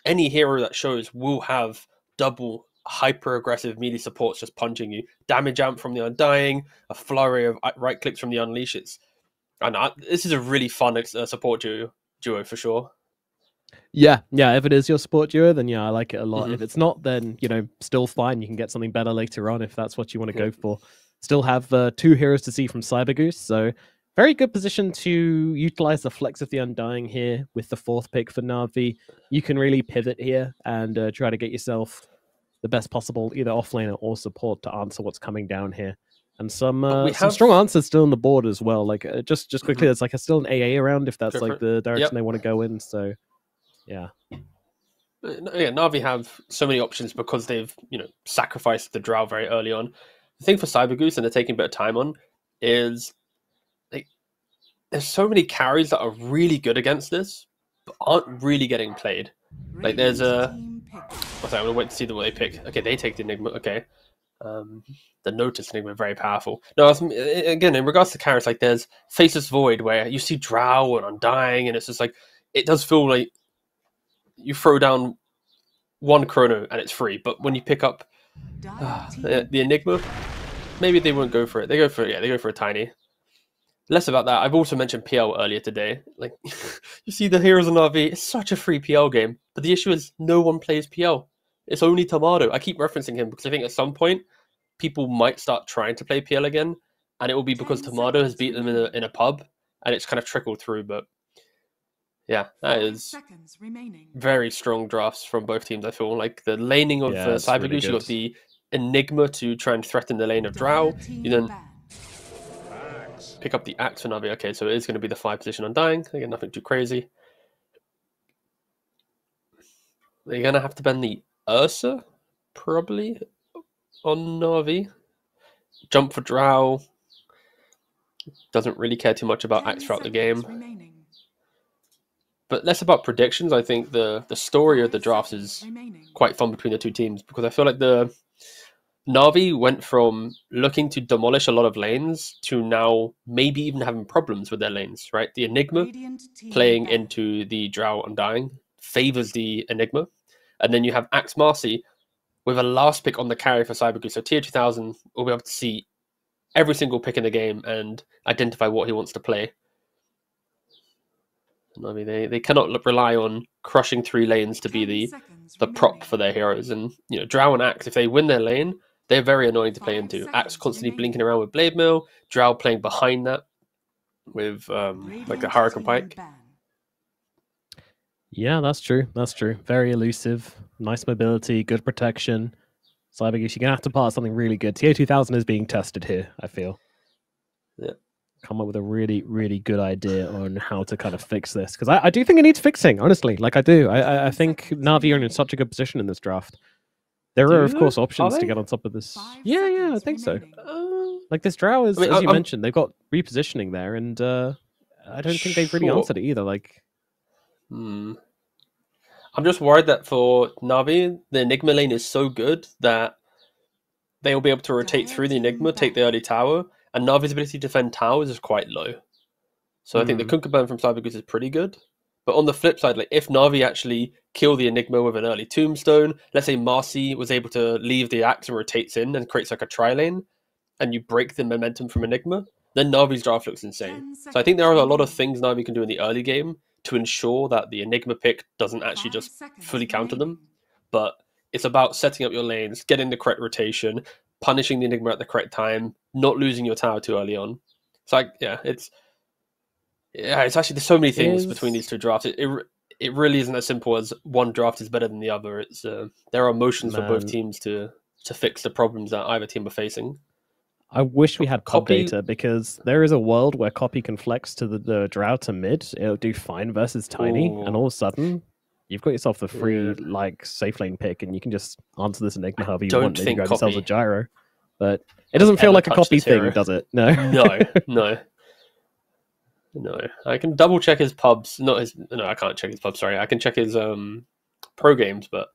any hero that shows will have double hyper-aggressive melee supports just punching you. Damage amp from the Undying, a flurry of right-clicks from the Unleashes. And this is a really fun support duo for sure. Yeah. If it is your support duo, then yeah, I like it a lot. If it's not, then still fine. You can get something better later on if that's what you want to go for. Still have 2 heroes to see from Cybergoose, so very good position to utilize the flex of the Undying here with the 4th pick for Na'Vi. You can really pivot here and try to get yourself the best possible either offlaner or support to answer what's coming down here. And some strong answers still on the board as well. Like just quickly, there's like still an AA around if that's like the direction they want to go in. So yeah. Yeah, Na'Vi have so many options because they've sacrificed the Drow very early on. The thing for Cybergoose, and they're taking a bit of time on, is there's so many carries that are really good against this, but aren't really getting played. Like there's I'm gonna wait to see what they pick. Okay, they take the Enigma. Okay, the Notice Enigma very powerful. No, again in regards to carries, like there's Faceless Void where you see Drow and Undying, and it's just like it does feel like you throw down one chrono and it's free. But when you pick up the Enigma, maybe they won't go for it. They go for a tiny. Less about that. I've also mentioned PL earlier today. Like, you see the Heroes on RV, it's such a free PL game. But the issue is no one plays PL. It's only Tomato. I keep referencing him because I think at some point people might start trying to play PL again, and it will be because Tomato has beat them in a pub, and it's kind of trickled through. But yeah, that is very strong drafts from both teams. I feel like the laning of Cybergoose, really you got the Enigma to try and threaten the lane of Drow. You then pick up the Axe for Navi. Okay, so it is going to be the 5 position Undying. Again, nothing too crazy. They're going to have to bend the Ursa, probably, on Navi. Jump for Drow. Doesn't really care too much about Axe throughout the game. But less about predictions. I think the story of the drafts is quite fun between the two teams, because I feel like the Na'Vi went from looking to demolish a lot of lanes to now maybe even having problems with their lanes, right? The Enigma playing into the Drow Undying favors the Enigma. And then you have Axe Marcy with a last pick on the carry for Cybergoose. So tier 2000 will be able to see every single pick in the game and identify what he wants to play. I mean, they cannot rely on crushing 3 lanes to be the prop for their heroes. And, Drow and Axe, if they win their lane, they're very annoying to play into. Axe constantly blinking around with Blade Mill, Drow playing behind that with like the Hurricane Pike. Yeah, that's true. That's true. Very elusive, nice mobility, good protection. Cybergoose, you're going to have to pass something really good. TA 2000 is being tested here, I feel. Yeah. Come up with a really, really good idea on how to kind of fix this. Because I do think it needs fixing, honestly. Like, I do. I think Na'Vi are in such a good position in this draft. There are, of course, options to get on top of this. Yeah, I think so. Like, this Drow is, as you mentioned, they've got repositioning there, and I don't think they've really answered it either. Like, I'm just worried that for Na'Vi, the Enigma lane is so good that they will be able to rotate through the Enigma, take the early tower, and Na'Vi's ability to defend towers is quite low. So I think the Kunkaburn from Cybergoose is pretty good. But on the flip side, like if Na'Vi actually kill the Enigma with an early Tombstone, let's say Marcy was able to leave the Axe and rotates in and creates like a tri-lane, and you break the momentum from Enigma, then Na'Vi's draft looks insane. So I think there are a lot of things Na'Vi can do in the early game to ensure that the Enigma pick doesn't actually just fully counter them. But it's about setting up your lanes, getting the correct rotation, punishing the Enigma at the correct time, not losing your tower too early on. It's like, it's actually, there's so many things between these two drafts. It really isn't as simple as one draft is better than the other. It's there are motions for both teams to fix the problems that either team are facing. I wish we had copy data, because there is a world where copy can flex to the Drow to mid. It'll do fine versus Tiny, and all of a sudden, you've got yourself the free safe lane pick, and you can just answer this Enigma however you want. Maybe grab yourselves a gyro, but it doesn't feel like a copy thing, does it? No, no. I can double check his pubs. No, I can't check his pubs. Sorry, I can check his pro games, but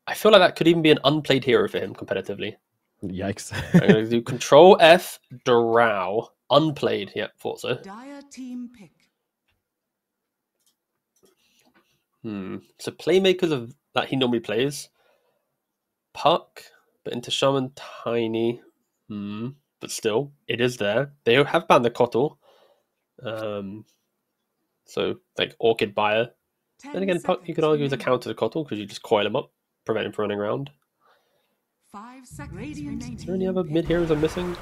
I feel like that could even be an unplayed hero for him competitively. Yikes! I'm going to do Control F Drow unplayed. Yep, thought so. Dire team pick. So playmakers that he normally plays: Puck, but into Shaman Tiny. But still, it is there. They have banned the Kotl. So like Orchid Buyer. Then again, Puck you could argue is a counter to Kotl because you just coil him up, prevent him from running around. 5 seconds. Is there any other mid heroes I'm missing?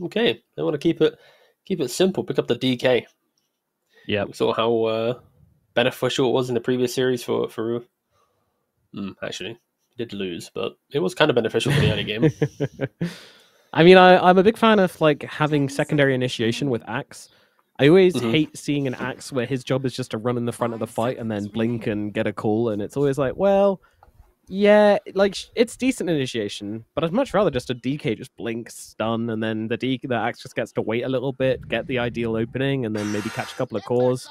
Okay, I want to keep keep it simple. Pick up the DK. Yeah. We saw how beneficial it was in the previous series for Ru. Actually, did lose, but it was kind of beneficial for the early game. I mean, I'm a big fan of like having secondary initiation with Axe. I always hate seeing an Axe where his job is just to run in the front of the fight and then blink and get a call, and it's always like, well, yeah, like it's decent initiation, but I'd much rather just a DK just blink, stun, and then the Axe just gets to wait a little bit, get the ideal opening, and then maybe catch a couple of cores.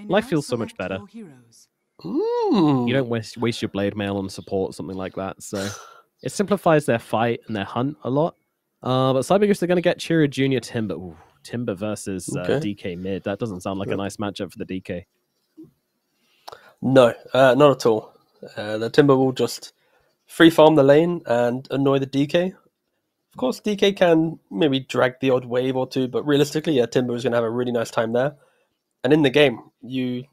Life feels so much better. You don't waste your blade mail on support, something like that. So it simplifies their fight and their hunt a lot. But Cybergoose, they're going to get Chira Junior Timber. Ooh, Timber versus DK mid. That doesn't sound like a nice matchup for the DK. No, not at all. The Timber will just free farm the lane and annoy the DK. Of course, DK can maybe drag the odd wave or two, but realistically, yeah, Timber is going to have a really nice time there. And in the game, you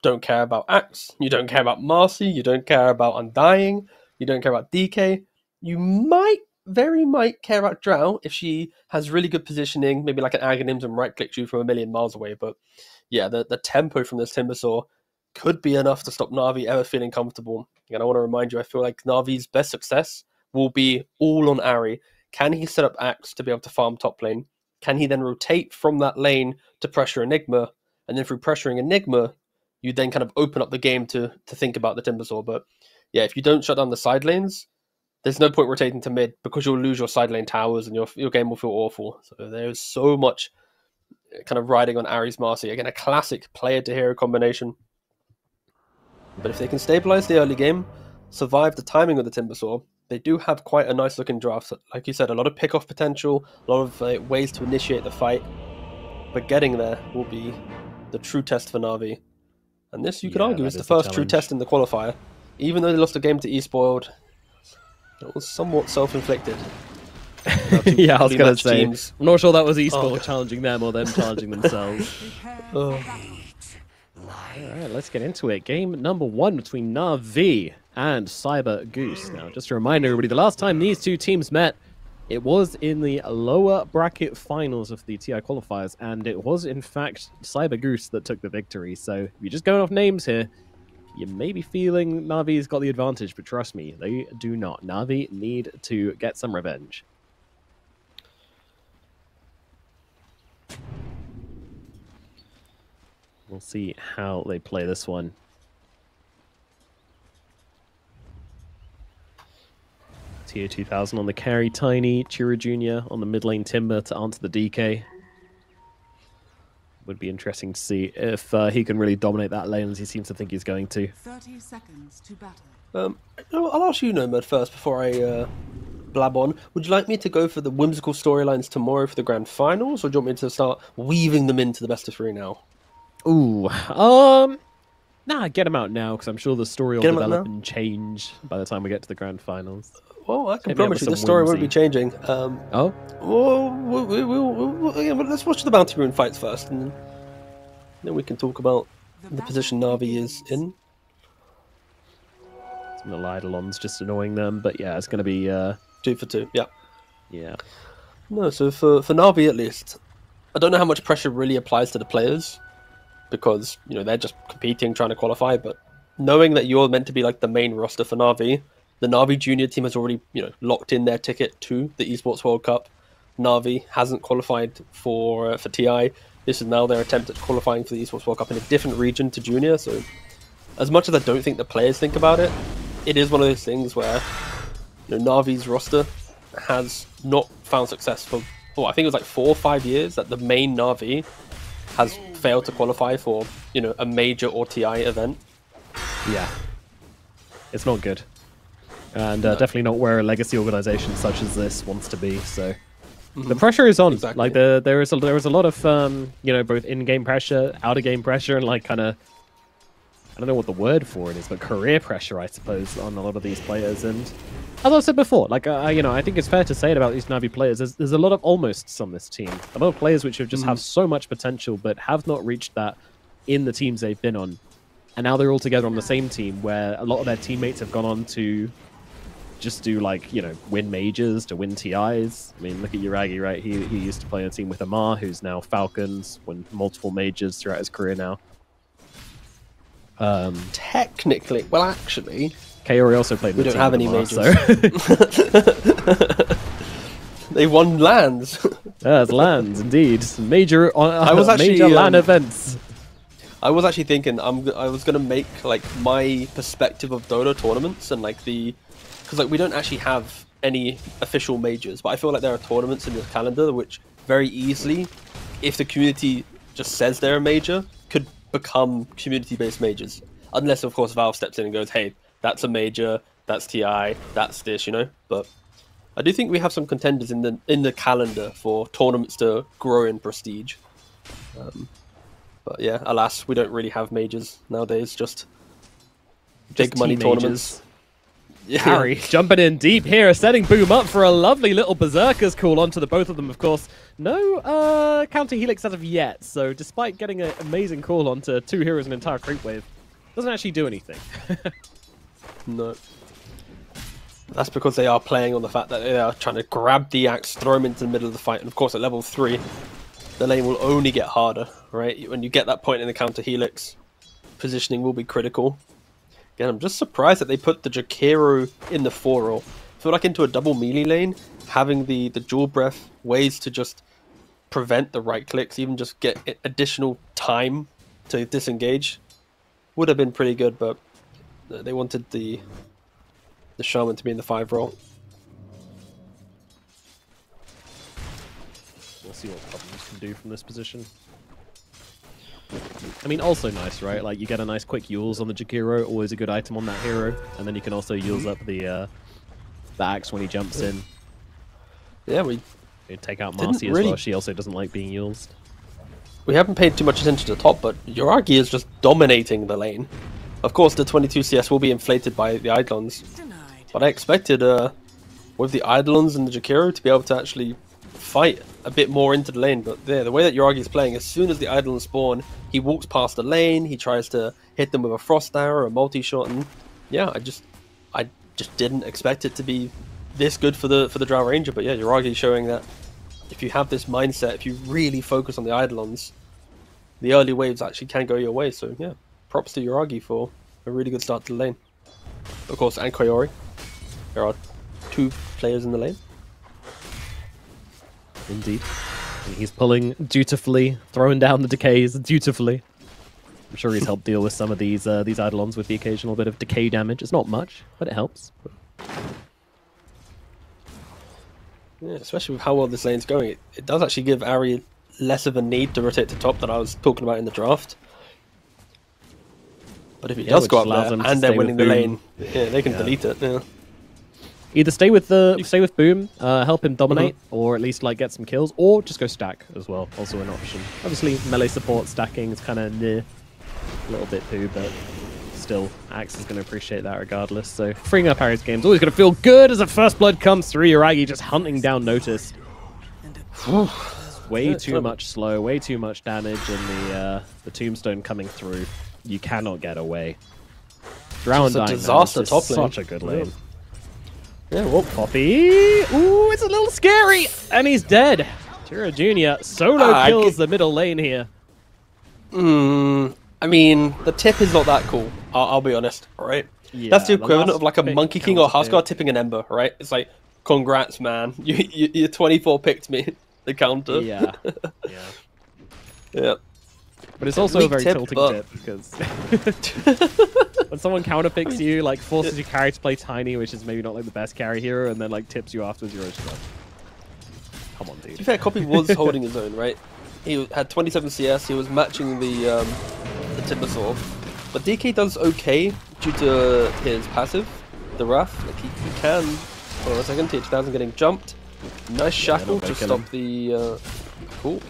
don't care about Axe, you don't care about Marcy, you don't care about Undying, you don't care about DK. You very might care about Drow if she has really good positioning, maybe like an Aghanims and right-clicks you from a million miles away. But yeah, the tempo from this Timbersaw could be enough to stop Na'Vi ever feeling comfortable. And I want to remind you, I feel like Na'Vi's best success will be all on Ari. Can he set up Axe to be able to farm top lane? Can he then rotate from that lane to pressure Enigma? And then through pressuring Enigma, you then kind of open up the game to think about the Timbersaw. But yeah, if you don't shut down the side lanes, there's no point rotating to mid because you'll lose your side lane towers and your game will feel awful. So there's so much kind of riding on Ari's Marcy. Again, a classic player to hero combination. But if they can stabilize the early game, survive the timing of the Timbersaw, they do have quite a nice looking draft. Like you said, a lot of pick-off potential, a lot of ways to initiate the fight. But getting there will be the true test for Na'Vi. And this, you could argue, is the first true test in the qualifier. Even though they lost a game to Esports World, it was somewhat self-inflicted. Yeah, I was going to say, teams. I'm not sure that was Esports challenging them or them challenging themselves. Alright, let's get into it. Game number 1 between Na'Vi and Cyber Goose. Now, just to remind everybody, the last time these two teams met, it was in the lower bracket finals of the TI qualifiers, and it was, in fact, Cyber Goose that took the victory. So, if you're just going off names here, you may be feeling Na'Vi's got the advantage, but trust me, they do not. Na'Vi need to get some revenge. We'll see how they play this one. Tier 2000 on the carry, Tiny, Chira Jr. on the mid lane, Timber to answer the DK. Would be interesting to see if he can really dominate that lane as he seems to think he's going to. 30 seconds to battle. I'll ask you, Nomad, first before I blab on. Would you like me to go for the whimsical storylines tomorrow for the grand finals, or do you want me to start weaving them into the best of 3 now? Ooh, nah, get him out now, because I'm sure the story will develop and change by the time we get to the grand finals. Well, I can Hit me up promise with you the some story won't whimsy. be changing. Oh? Well, let's watch the Bounty Rune fights first, and then we can talk about the position Na'Vi is in. Some of the Eidolons just annoying them, but yeah, it's going to be, 2 for 2, yeah. yeah. No, so for Na'Vi at least, I don't know how much pressure really applies to the players, because, you know, they're just competing, trying to qualify, but knowing that you're meant to be like the main roster for Na'Vi, the Na'Vi junior team has already, you know, locked in their ticket to the Esports World Cup. Na'Vi hasn't qualified for TI. This is now their attempt at qualifying for the Esports World Cup in a different region to junior, so as much as I don't think the players think about it, it is one of those things where, you know, Na'Vi's roster has not found success for, I think it was like 4 or 5 years that the main Na'Vi has failed to qualify for, you know, a major or TI event. Yeah. It's not good. And definitely not where a legacy organization such as this wants to be, so... The pressure is on. Exactly. Like, there is a lot of, you know, both in-game pressure, out-of-game pressure, and, like, kind of... I don't know what the word for it is, but career pressure, I suppose, on a lot of these players. And as I said before, like, you know, I think it's fair to say it about these Na'Vi players. There's a lot of almosts on this team. A lot of players which have just have so much potential, but have not reached that in the teams they've been on. And now they're all together on the same team, where a lot of their teammates have gone on to just do like, you know, win majors to win TIs. I mean, look at Yuragi, right? He used to play on a team with Amar, who's now Falcons, won multiple majors throughout his career now. Technically, well, actually, Kaori also played. we with don't a have team any with majors. Amar, so They won lands. yes, lands indeed. Major I was actually, major LAN events. I was actually thinking I was gonna make like my perspective of Dota tournaments and like because like we don't actually have any official majors, but I feel like there are tournaments in the calendar which very easily, if the community just says they're a major, could become community-based majors. Unless of course Valve steps in and goes, hey, that's a major, that's TI, that's this, you know. But I do think we have some contenders in the calendar for tournaments to grow in prestige. But yeah, alas, we don't really have majors nowadays. Just big money team tournaments. Yeah. Harry jumping in deep here, setting Boom up for a lovely little Berserker's call onto the both of them, of course. No counter Helix as of yet, so despite getting an amazing call onto two heroes and an entire creep wave, doesn't actually do anything. No. That's because they are playing on the fact that they are trying to grab the axe, throw him into the middle of the fight, and of course at level 3, the lane will only get harder, right? When you get that point in the counter Helix, positioning will be critical. Again, I'm just surprised that they put the Jakiro in the 4-roll. I feel like into a double melee lane, having the dual breath, ways to just prevent the right clicks, even just get additional time to disengage, would have been pretty good, but they wanted the Shaman to be in the 5-roll. We'll see what problems can do from this position. I mean, also nice, right? Like, you get a nice quick Yules on the Jakiro, always a good item on that hero. And then you can also Yules up the axe when he jumps in. Yeah, we You take out Didn't Marcy as really- well. She also doesn't like being Yulesed. haven't paid too much attention to the top, but Yuragi is just dominating the lane. Of course, the 22 CS will be inflated by the Eidolons, but I expected with the Eidolons and the Jakiro to be able to actually fight a bit more into the lane. But yeah, the way that Yuragi is playing, as soon as the Eidolons spawn, he walks past the lane, he tries to hit them with a frost arrow, a multi-shot, and yeah, I just didn't expect it to be this good for the Drow Ranger. But yeah, Yuragi showing that if you have this mindset, if you really focus on the Eidolons, the early waves actually can go your way. So yeah, props to Yuragi for a really good start to the lane. Of course, and Koyori. There are 2 players in the lane. Indeed. And he's pulling dutifully, throwing down the decays dutifully. I'm sure he's helped deal with some of these Eidolons with the occasional bit of decay damage. It's not much, but it helps. Yeah, especially with how well this lane's going, it does actually give Ari less of a need to rotate to top that I was talking about in the draft. But if he does which go up allows there them to and they're stay winning with the Boom. lane, yeah, they can delete it. Yeah. Either stay with Boom, help him dominate, or at least like get some kills, or just go stack as well. Also an option. Obviously, melee support stacking is kind of a little bit poo, but still, Axe is going to appreciate that regardless. So freeing up Harry's game is always going to feel good as a first blood comes through. Yuragi just hunting down Notice. Way too much slow, way too much damage, and the tombstone coming through. You cannot get away. Drow and Just a Dying disaster Man is top lane. such a good lane. Yeah, well, Poppy. Ooh, it's a little scary. And he's dead. Tira Jr. solo I kills the middle lane here. I mean, the tip is not that cool. I'll be honest, right? Yeah, That's the the equivalent last of like a pick Monkey King or counts Huskar it. tipping an Ember, right? It's like, congrats, man. You 24 picked me, the counter. Yeah. Yeah. Yeah. But it's also a Weak very tip, tilting but- tip because when someone counterpicks you, like forces your carry to play Tiny, which is maybe not like the best carry hero, and then like tips you afterwards, you're just like, come on, To be dude. fair, Copy was holding his own, right? He had 27 CS, he was matching the Timbersaw. But DK does okay due to his passive, the Wrath. Like he can, hold on a second, TH1000 getting jumped. Nice shackle not to gonna kill stop the, cool.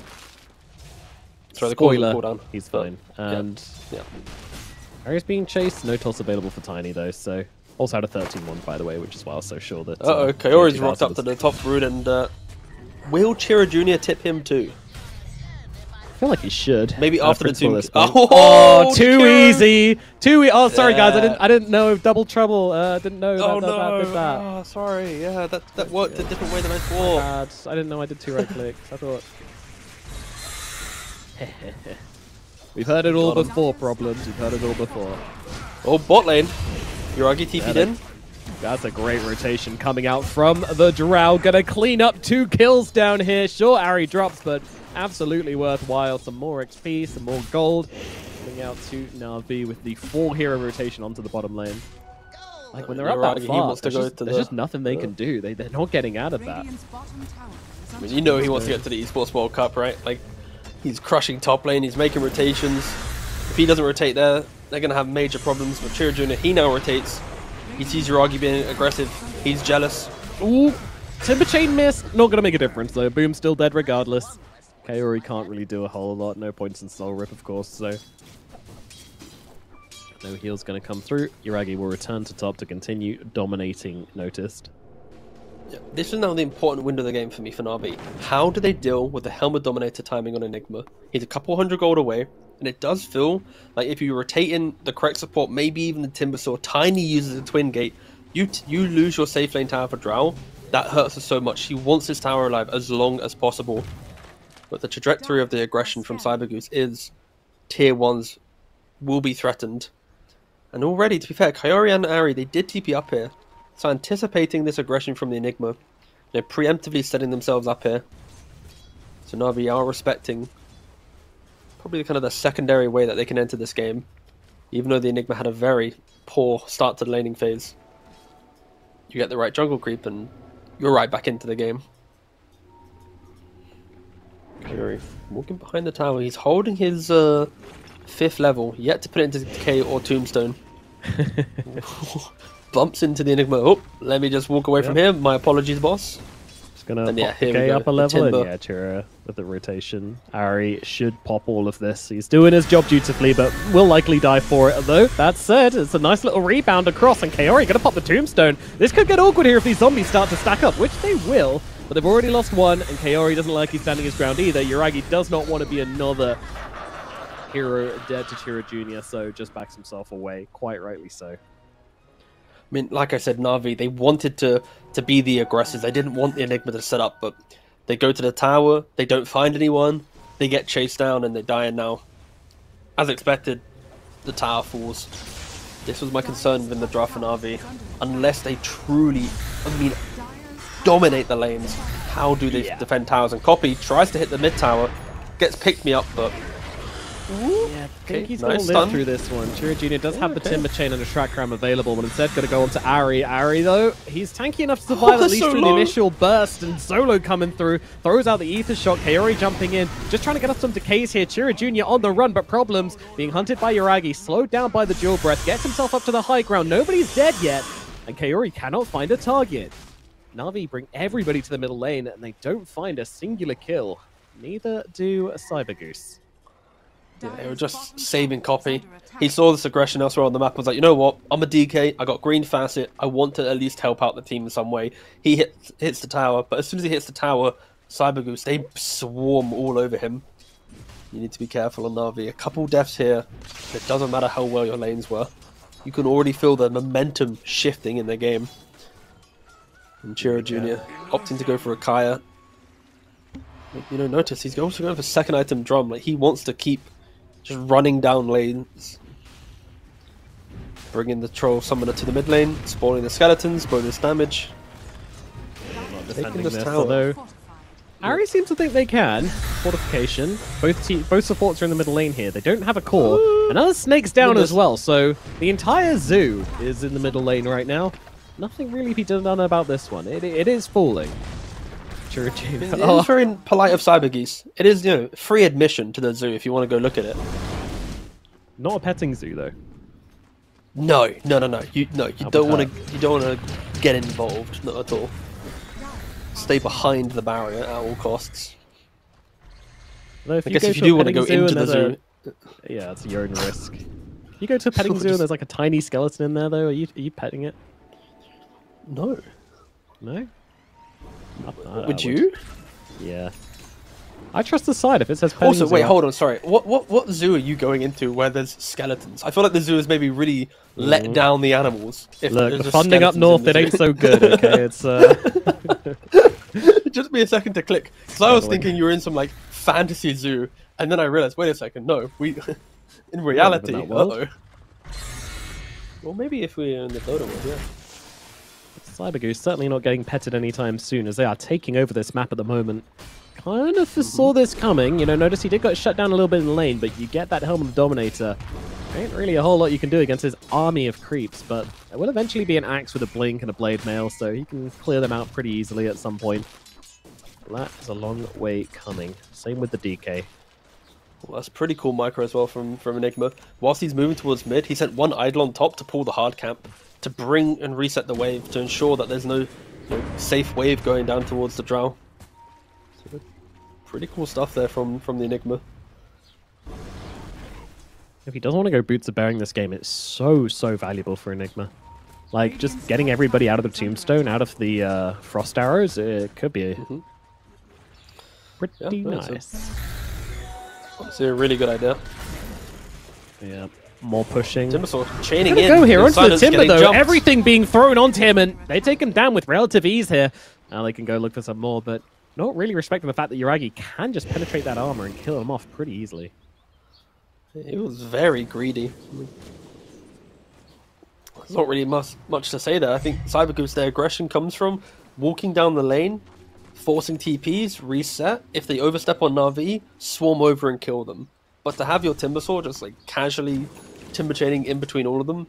Sorry, the call Spoiler, cooldown. he's but, fine. And Yeah. Harry's being chased, no toss available for Tiny though, so also had a 13-1 by the way, which is why I was so sure that... Uh-oh, Kaori's TH2000 rocked up was- to the top route, and will Chira Jr. tip him too? feel like he should. Maybe after the principal two- this point. Oh, too Kira. easy. Oh, sorry guys. Yeah. I didn't know double trouble. Didn't know Oh that no! did that. Oh, sorry. Yeah, that worked a different way than I My thought. bad. I didn't know I did 2 right clicks. I thought. We've heard it all Got him. before. Problems. We've heard it all before. Oh, bot lane. Yuragi TP'd Yeah, in. That's a great rotation coming out from the Drow. Gonna clean up 2 kills down here. Sure, Ari drops, but absolutely worthwhile. Some more XP, some more gold. Coming out to Na'Vi with the 4 hero rotation onto the bottom lane. Like, when they're up that Yuragi, he far, wants to there's, go just, to there's the- just nothing they can do. They're not getting out of that. I mean, you know he wants to get to the Esports World Cup, right? Like, he's crushing top lane, he's making rotations. If he doesn't rotate there, they're going to have major problems. But Chira Jr., he now rotates. He sees Yuragi being aggressive. He's jealous. Ooh, Timber Chain miss. Not going to make a difference, though. Boom's still dead regardless. Kaori can't really do a whole lot. No points in Soul Rip, of course, so... No heal's going to come through. Yuragi will return to top to continue dominating Noticed. Yeah, this is now the important window of the game for me for Na'Vi. How do they deal with the Helmet Dominator timing on Enigma? He's a couple hundred gold away, and it does feel like if you rotate in the correct support, maybe even the Timber Saw, Tiny uses a Twin Gate, you lose your safe lane tower for Drow. That hurts us so much. He wants his tower alive as long as possible. But the trajectory of the aggression from Cybergoose is tier 1s will be threatened. And already, to be fair, Kaori and Ari, they did TP up here. So anticipating this aggression from the Enigma, they're preemptively setting themselves up here. So Na'Vi are respecting probably kind of the secondary way that they can enter this game. Even though the Enigma had a very poor start to the laning phase. You get the right jungle creep and you're right back into the game. Kaori walking behind the tower. He's holding his 5th level, yet to put it into Decay or Tombstone. Bumps into the Enigma. Oh, let me just walk away from here. My apologies, boss. Just gonna And yeah, pop the here we K go, up a the level, and Timber. yeah, Chira with the rotation. Ari should pop all of this. He's doing his job dutifully, but will likely die for it. Though that said, it's a nice little rebound across, and Kaori gonna pop the Tombstone. This could get awkward here if these zombies start to stack up, which they will. But they've already lost one, and Kaori doesn't like he's standing his ground either. Yuragi does not want to be another hero dead to Chira Jr., so just backs himself away, quite rightly so. I mean, like I said, Na'Vi, they wanted to be the aggressors. They didn't want the Enigma to set up, but they go to the tower, they don't find anyone, they get chased down, and they die. And now, as expected, the tower falls. This was my concern within the draft for Na'Vi. Unless they truly, dominate the lanes, how do they defend towers? And Copy tries to hit the mid tower, gets picked me up, but Yeah, I think he's going to nice live stun. through this one. Chira Jr. does have the Timber Chain and a Shrek Ram available, but instead going to go on to Ari. Ari, though, he's tanky enough to survive at least so through low. the initial burst, and Solo coming through, throws out the Ether Shock, Kaori jumping in, just trying to get us some decays here. Chira Jr. on the run, but problems, being hunted by Yuragi, slowed down by the Dual Breath, gets himself up to the high ground. Nobody's dead yet, and Kaori cannot find a target. Na'Vi bring everybody to the middle lane, and they don't find a singular kill. Neither do Cybergoose. yeah, they were just saving Copy. He saw this aggression elsewhere on the map, was like, you know what, I'm a DK, I got green facet, I want to at least help out the team in some way. He hits the tower, but as soon as he hits the tower, Cybergoose, they swarm all over him. You need to be careful on Na'Vi. A couple deaths here, it doesn't matter how well your lanes were. You can already feel the momentum shifting in the game. And Chira Jr. opting to go for a Kaya. You know, notice he's also going for second item drum. Like, he wants to keep just running down lanes. Bringing the troll summoner to the mid lane, spawning the skeletons, bonus damage. Not Taking defending this this, tower. although Ari seems to think they can. Fortification. Both supports are in the middle lane here. They don't have a core. Another snake's down Goodness. as well, so the entire zoo is in the middle lane right now. Nothing really be done about this one. It is falling. It Oh, is very polite of Cybergeese. It is, you know, free admission to the zoo if you want to go look at it. not a petting zoo though. No. You don't would want to. You don't want to get involved. Not at all. Stay behind the barrier at all costs. Although if I you guess go if you to a do want to petting go into and the there's zoo, yeah, it's your own risk. You go to a petting zoo and there's like a tiny skeleton in there though. Are you petting it? no. No. I Would you? Yeah. I trust the side if it says. Also, wait, hold on. Sorry. What zoo are you going into where there's skeletons? I feel like the zoo has maybe really let down the animals. If Look, there's the just funding up skeletons in north, the it ain't zoo. so good. Okay, it's Just be a second to click, because I was thinking you were in some like fantasy zoo, and then I realized, wait a second, no, we in reality. that world. Uh-oh. Well, maybe if we're in the Dota world, yeah. Cybergoose certainly not getting petted anytime soon, as they are taking over this map at the moment. Kind of foresaw this coming. You know, notice he did get shut down a little bit in the lane, but you get that Helm of the Dominator. Ain't really a whole lot you can do against his army of creeps, but there will eventually be an axe with a blink and a blade mail, so he can clear them out pretty easily at some point. That is a long way coming. Same with the DK. Well, that's pretty cool micro as well from Enigma. Whilst he's moving towards mid, he sent one idle on top to pull the hard camp, to bring and reset the wave, to ensure that there's no safe wave going down towards the drow. So, pretty cool stuff there from the Enigma. If he doesn't want to go Boots of Bearing this game, it's so valuable for Enigma. Like, just getting everybody out of the Tombstone, out of the Frost Arrows, it could be pretty Yeah, that's nice. Honestly, a really good idea. Yeah, more pushing. Timbersaw chaining Gonna in. go here with onto the Silence timber getting though. jumped. Everything being thrown onto him, and they take him down with relative ease here. Now they can go look for some more, but not really respecting the fact that Yuragi can just penetrate that armor and kill him off pretty easily. He was very greedy. There's not really much to say there. I think Cybergoose, their aggression comes from walking down the lane, forcing TPs, reset. If they overstep on Na'Vi, swarm over and kill them. But to have your Timbersaw just like casually timber chaining in between all of them,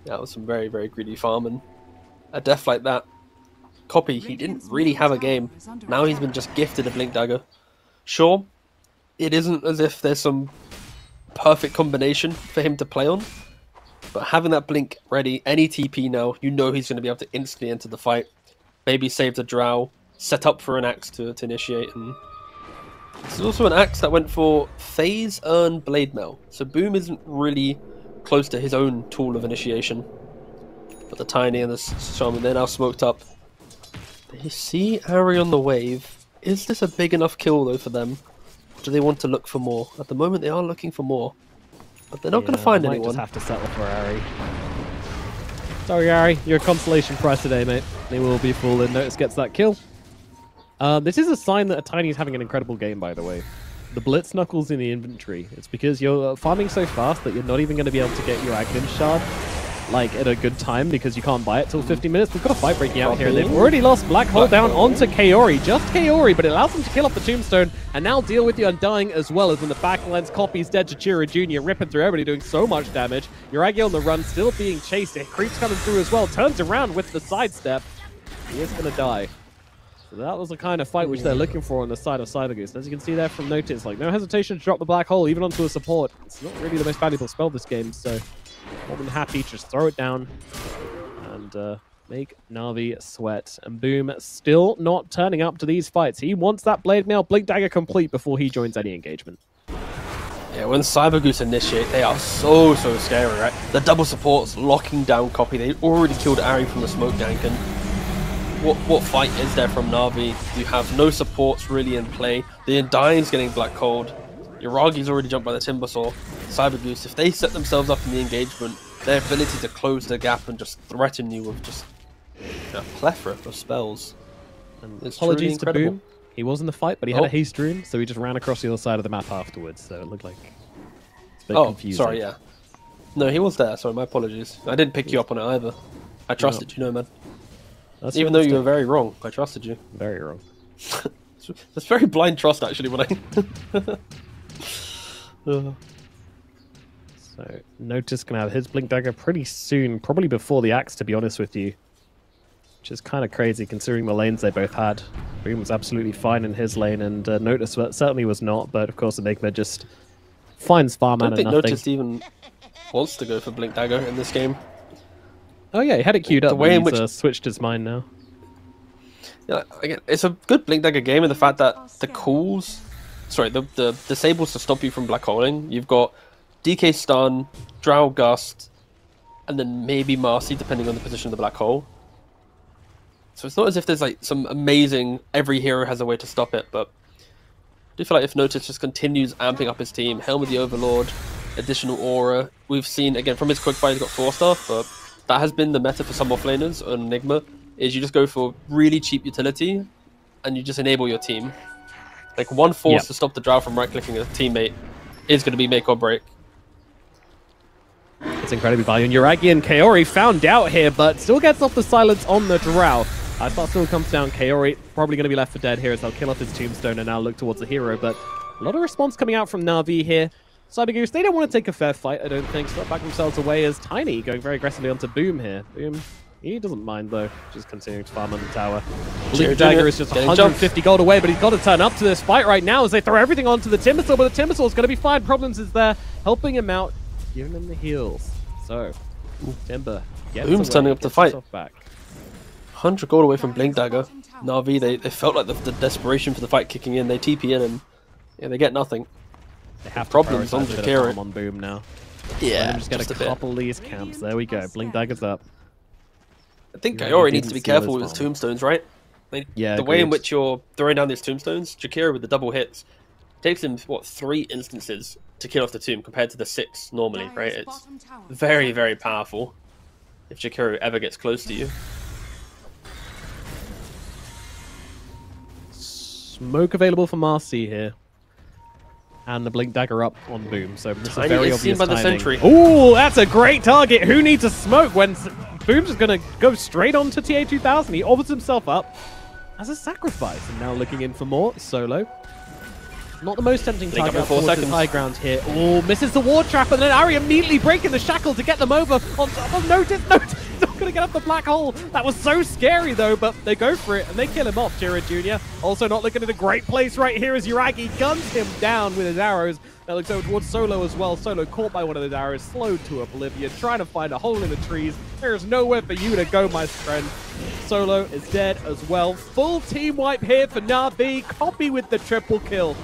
that was some very greedy farm. And a death like that, Copy, he didn't really have a game. Now he's been just gifted a Blink Dagger. Sure, it isn't as if there's some perfect combination for him to play on, but having that blink ready, any TP now, you know he's going to be able to instantly enter the fight, maybe save the drow, set up for an axe to initiate. And this is also an axe that went for phase earn blade mail, so Boom isn't really close to his own tool of initiation, but the Tiny and the Shaman, they're now smoked up. They see Ari on the wave. Is this a big enough kill though for them? Do they want to look for more? At the moment, they are looking for more, but they're not going to find might anyone. just have to settle for Ari. Sorry, Ari, you're a consolation prize today, mate. They will be fooled. Notice gets that kill. This is a sign that a Tiny is having an incredible game, by the way. The Blitz Knuckles in the inventory. It's because you're farming so fast that you're not even going to be able to get your Aghanim Shard like at a good time because you can't buy it till 50 minutes. We've got a fight breaking out here. They've already lost Black Hole down onto Kaori. Just Kaori, but it allows them to kill off the Tombstone and now deal with the Undying as well, as in the backlines, Copy's dead to Chira Jr. ripping through everybody, doing so much damage. Yuragi on the run, still being chased. It creeps coming through as well. Turns around with the sidestep. He is going to die. So that was the kind of fight which they're looking for on the side of Cybergoose. As you can see there from Notice, like no hesitation to drop the Black Hole even onto a support. It's not really the most valuable spell this game, so more than happy to just throw it down and make Na'Vi sweat. And Boom still not turning up to these fights. He wants that Blade Mail Blink Dagger complete before he joins any engagement. Yeah, when Cybergoose initiate, they are so scary, right? The double supports locking down Copy. They already killed Ari from the smoke gank, and what fight is there from Na'Vi? You have no supports really in play. The Undying's getting black cold. Yuragi's already jumped by the Timbersaw. Cybergoose, if they set themselves up in the engagement, their ability to close the gap and just threaten you with just a plethora of spells. And It's apologies truly to incredible. Boom. He was in the fight, but he had Oh. a haste rune, so he just ran across the other side of the map afterwards. So it looked like it's a bit Oh, confusing. sorry, yeah. No, he was there. Sorry, my apologies. I didn't pick you up on it either. I trusted you, man. That's Even though you were realistic. very wrong, I trusted you. Very wrong. That's very blind trust, actually, when I... So Notice can have his Blink Dagger pretty soon, probably before the axe, to be honest with you. Which is kind of crazy considering the lanes they both had. Boom was absolutely fine in his lane, and Notice certainly was not, but of course Enigma just finds I Farman don't and think nothing. Noticed even wants to go for Blink Dagger in this game. Oh yeah, he had it queued up, The way but in he's which- switched his mind now. Yeah, again, it's a good Blink Dagger game in the fact that the cools... Sorry, the disables to stop you from black holing. You've got DK Stun, Drow Gust, and then maybe Marcy, depending on the position of the black hole. So it's not as if there's like some amazing... Every hero has a way to stop it, but do feel like if Notice just continues amping up his team, Helm of the Overlord, additional aura, we've seen again from his quickfire he's got 4-star, but that has been the meta for some offlaners on Enigma, is you just go for really cheap utility and you just enable your team. Like one force to stop the Drow from right-clicking a teammate is going to be make or break. It's incredibly valuable. Yuragi and Kaori found out here, but still gets off the silence on the Drow. As that still comes down, Kaori probably going to be left for dead here as they'll kill off his tombstone and now look towards the hero. But a lot of response coming out from Na'Vi here. Cybergoose, they don't want to take a fair fight, I don't think. So back themselves away as Tiny going very aggressively onto Boom here. Boom, he doesn't mind though, just continuing to farm on the tower. Blink Dagger is just 150 gold away, but he's got to turn up to this fight right now as they throw everything onto the Timbersaw, but the Timbersaw is going to be fine. Problems is there, helping him out, giving him the heals. So, Timber gets Boom's away, turning up to gets fight. himself back. 100 gold away from Blink Dagger. Na'Vi, they felt like the desperation for the fight kicking in. They TP in and yeah, they get nothing. They have problems to on prioritize a bit of Jakiro. farm on Boom now. Yeah, Let him just get a bit. couple of these camps. There we go. Blink Dagger's up. I think Yeah, Kaori he needs to be didn't steal careful his with his farm. tombstones, right? Like, Yeah, the way in agreed. which you're throwing down these tombstones, Jakiro with the double hits takes him what 3 instances to kill off the tomb compared to the 6 normally, right? It's very, very powerful if Jakiro ever gets close to you. Smoke available for Marcy here. And the Blink Dagger up on Boom. So this Tiny is very is seen obvious by the timing. sentry. Ooh, that's a great target. Who needs a smoke when Boom's just going to go straight on to TA2000? He offers himself up as a sacrifice. And now looking in for more. Solo. Not the most tempting Blink up target in 4 towards his seconds. high ground here. Oh, misses the ward trap, and then Ari immediately breaking the shackle to get them over on top of Notice. Notice is not going to get up the black hole. That was so scary, though, but they go for it, and they kill him off. Jira Jr. also not looking at a great place right here as Yuragi guns him down with his arrows. That looks over towards Solo as well. Solo caught by one of those arrows, slowed to oblivion, trying to find a hole in the trees. There's nowhere for you to go, my friend. Solo is dead as well. Full team wipe here for Na'Vi. Copy with the triple kill.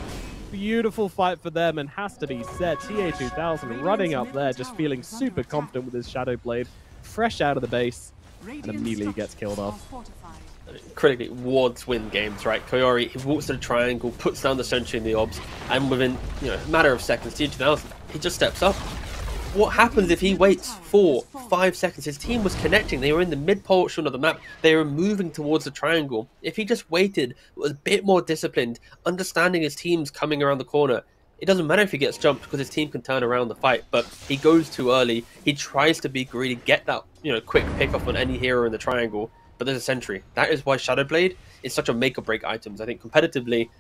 Beautiful fight for them, and has to be said, TA2000 running up there, just feeling super confident with his Shadow Blade, fresh out of the base, and immediately gets killed off. Critically, wards win games, right? Kaori, he walks to the triangle, puts down the sentry in the obs, and within a matter of seconds, TA2000, he just steps up. What happens if he waits 4-5 seconds? His team was connecting. They were in the mid portion of the map. They were moving towards the triangle. If he just waited, was a bit more disciplined, understanding his team's coming around the corner, it doesn't matter if he gets jumped because his team can turn around the fight. But he goes too early. He tries to be greedy, get that quick pick off on any hero in the triangle. But there's a sentry. That is why Shadowblade is such a make or break item. I think competitively,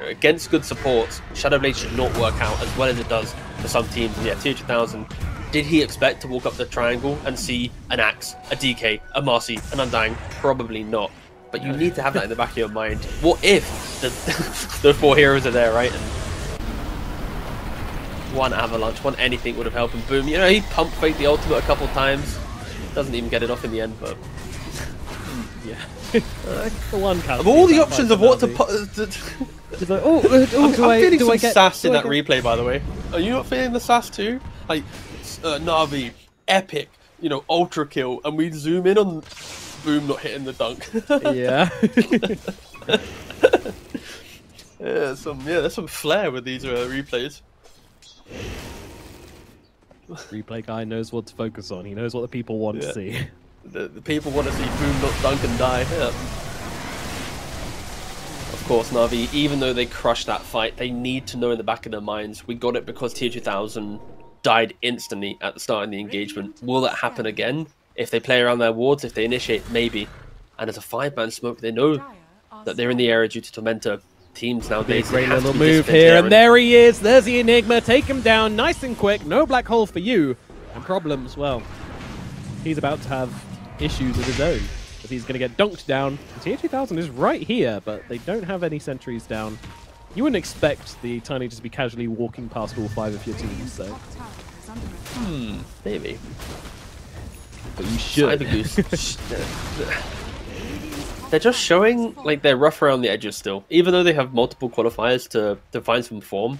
against good supports, Shadowblade should not work out as well as it does for some teams. And yeah, TA2000, did he expect to walk up the triangle and see an Axe, a DK, a Marcy, an Undying? Probably not. But you need to have that in the back of your mind. What if the 4 heroes are there, right? And one avalanche, one anything would have helped him. Boom. He pump faked the ultimate a couple times. Doesn't even get it off in the end, but Yeah. The one of all the options of what to put. He's like, I'm I'm feeling some get sass in that replay, by the way. Are you not feeling the sass too? Like, Na'Vi, epic, ultra kill, and we zoom in on Boom not hitting the dunk. Yeah. There's some flair with these replays. Replay guy knows what to focus on. He knows what the people want to see. The people want to see Boom not dunk and die. Yeah. Of course, Na'Vi, even though they crushed that fight, they need to know in the back of their minds, we got it because TA2000 died instantly at the start of the engagement. Will that happen again? If they play around their wards, if they initiate, maybe. And as a 5-man smoke, they know that they're in the area due to Tormentor. Teams nowadays Great have to little be move disciplined here, and there he is. There's the Enigma. Take him down nice and quick. No black hole for you. And Problems, well, he's about to have issues of his own. If he's going to get dunked down. TA2000 is right here, but they don't have any sentries down. You wouldn't expect the Tiny just to be casually walking past all 5 of your teams, so. Maybe. But you should. Cybergoose. They're just showing like they're rough around the edges still, even though they have multiple qualifiers to find some form.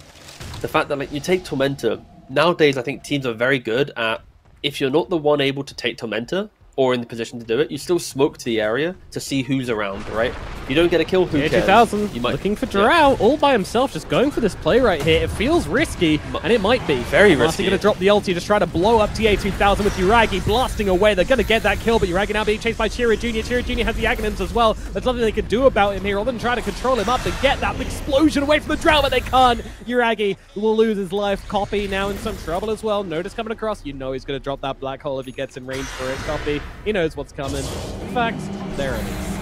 The fact that you take Tormentor nowadays, I think teams are very good at, if you're not the one able to take Tormentor, or in the position to do it, you still smoke to the area to see who's around, right? You don't get a kill, who Tier cares? 2000 You might looking for Drow all by himself, just going for this play right here. It feels risky, and it might be. Very risky. Going to drop the ulti, just try to blow up TA 2000 with Uragi blasting away. They're going to get that kill, but Uragi now being chased by Chira Jr. Chira Jr. has the Aghanims as well. There's nothing they can do about him here other than try to control him up and get that explosion away from the Drow, but they can't. Uragi will lose his life. Copy now in some trouble as well. Notice coming across. You know he's going to drop that black hole if he gets in range for it. Copy. He knows what's coming. In fact, there it is.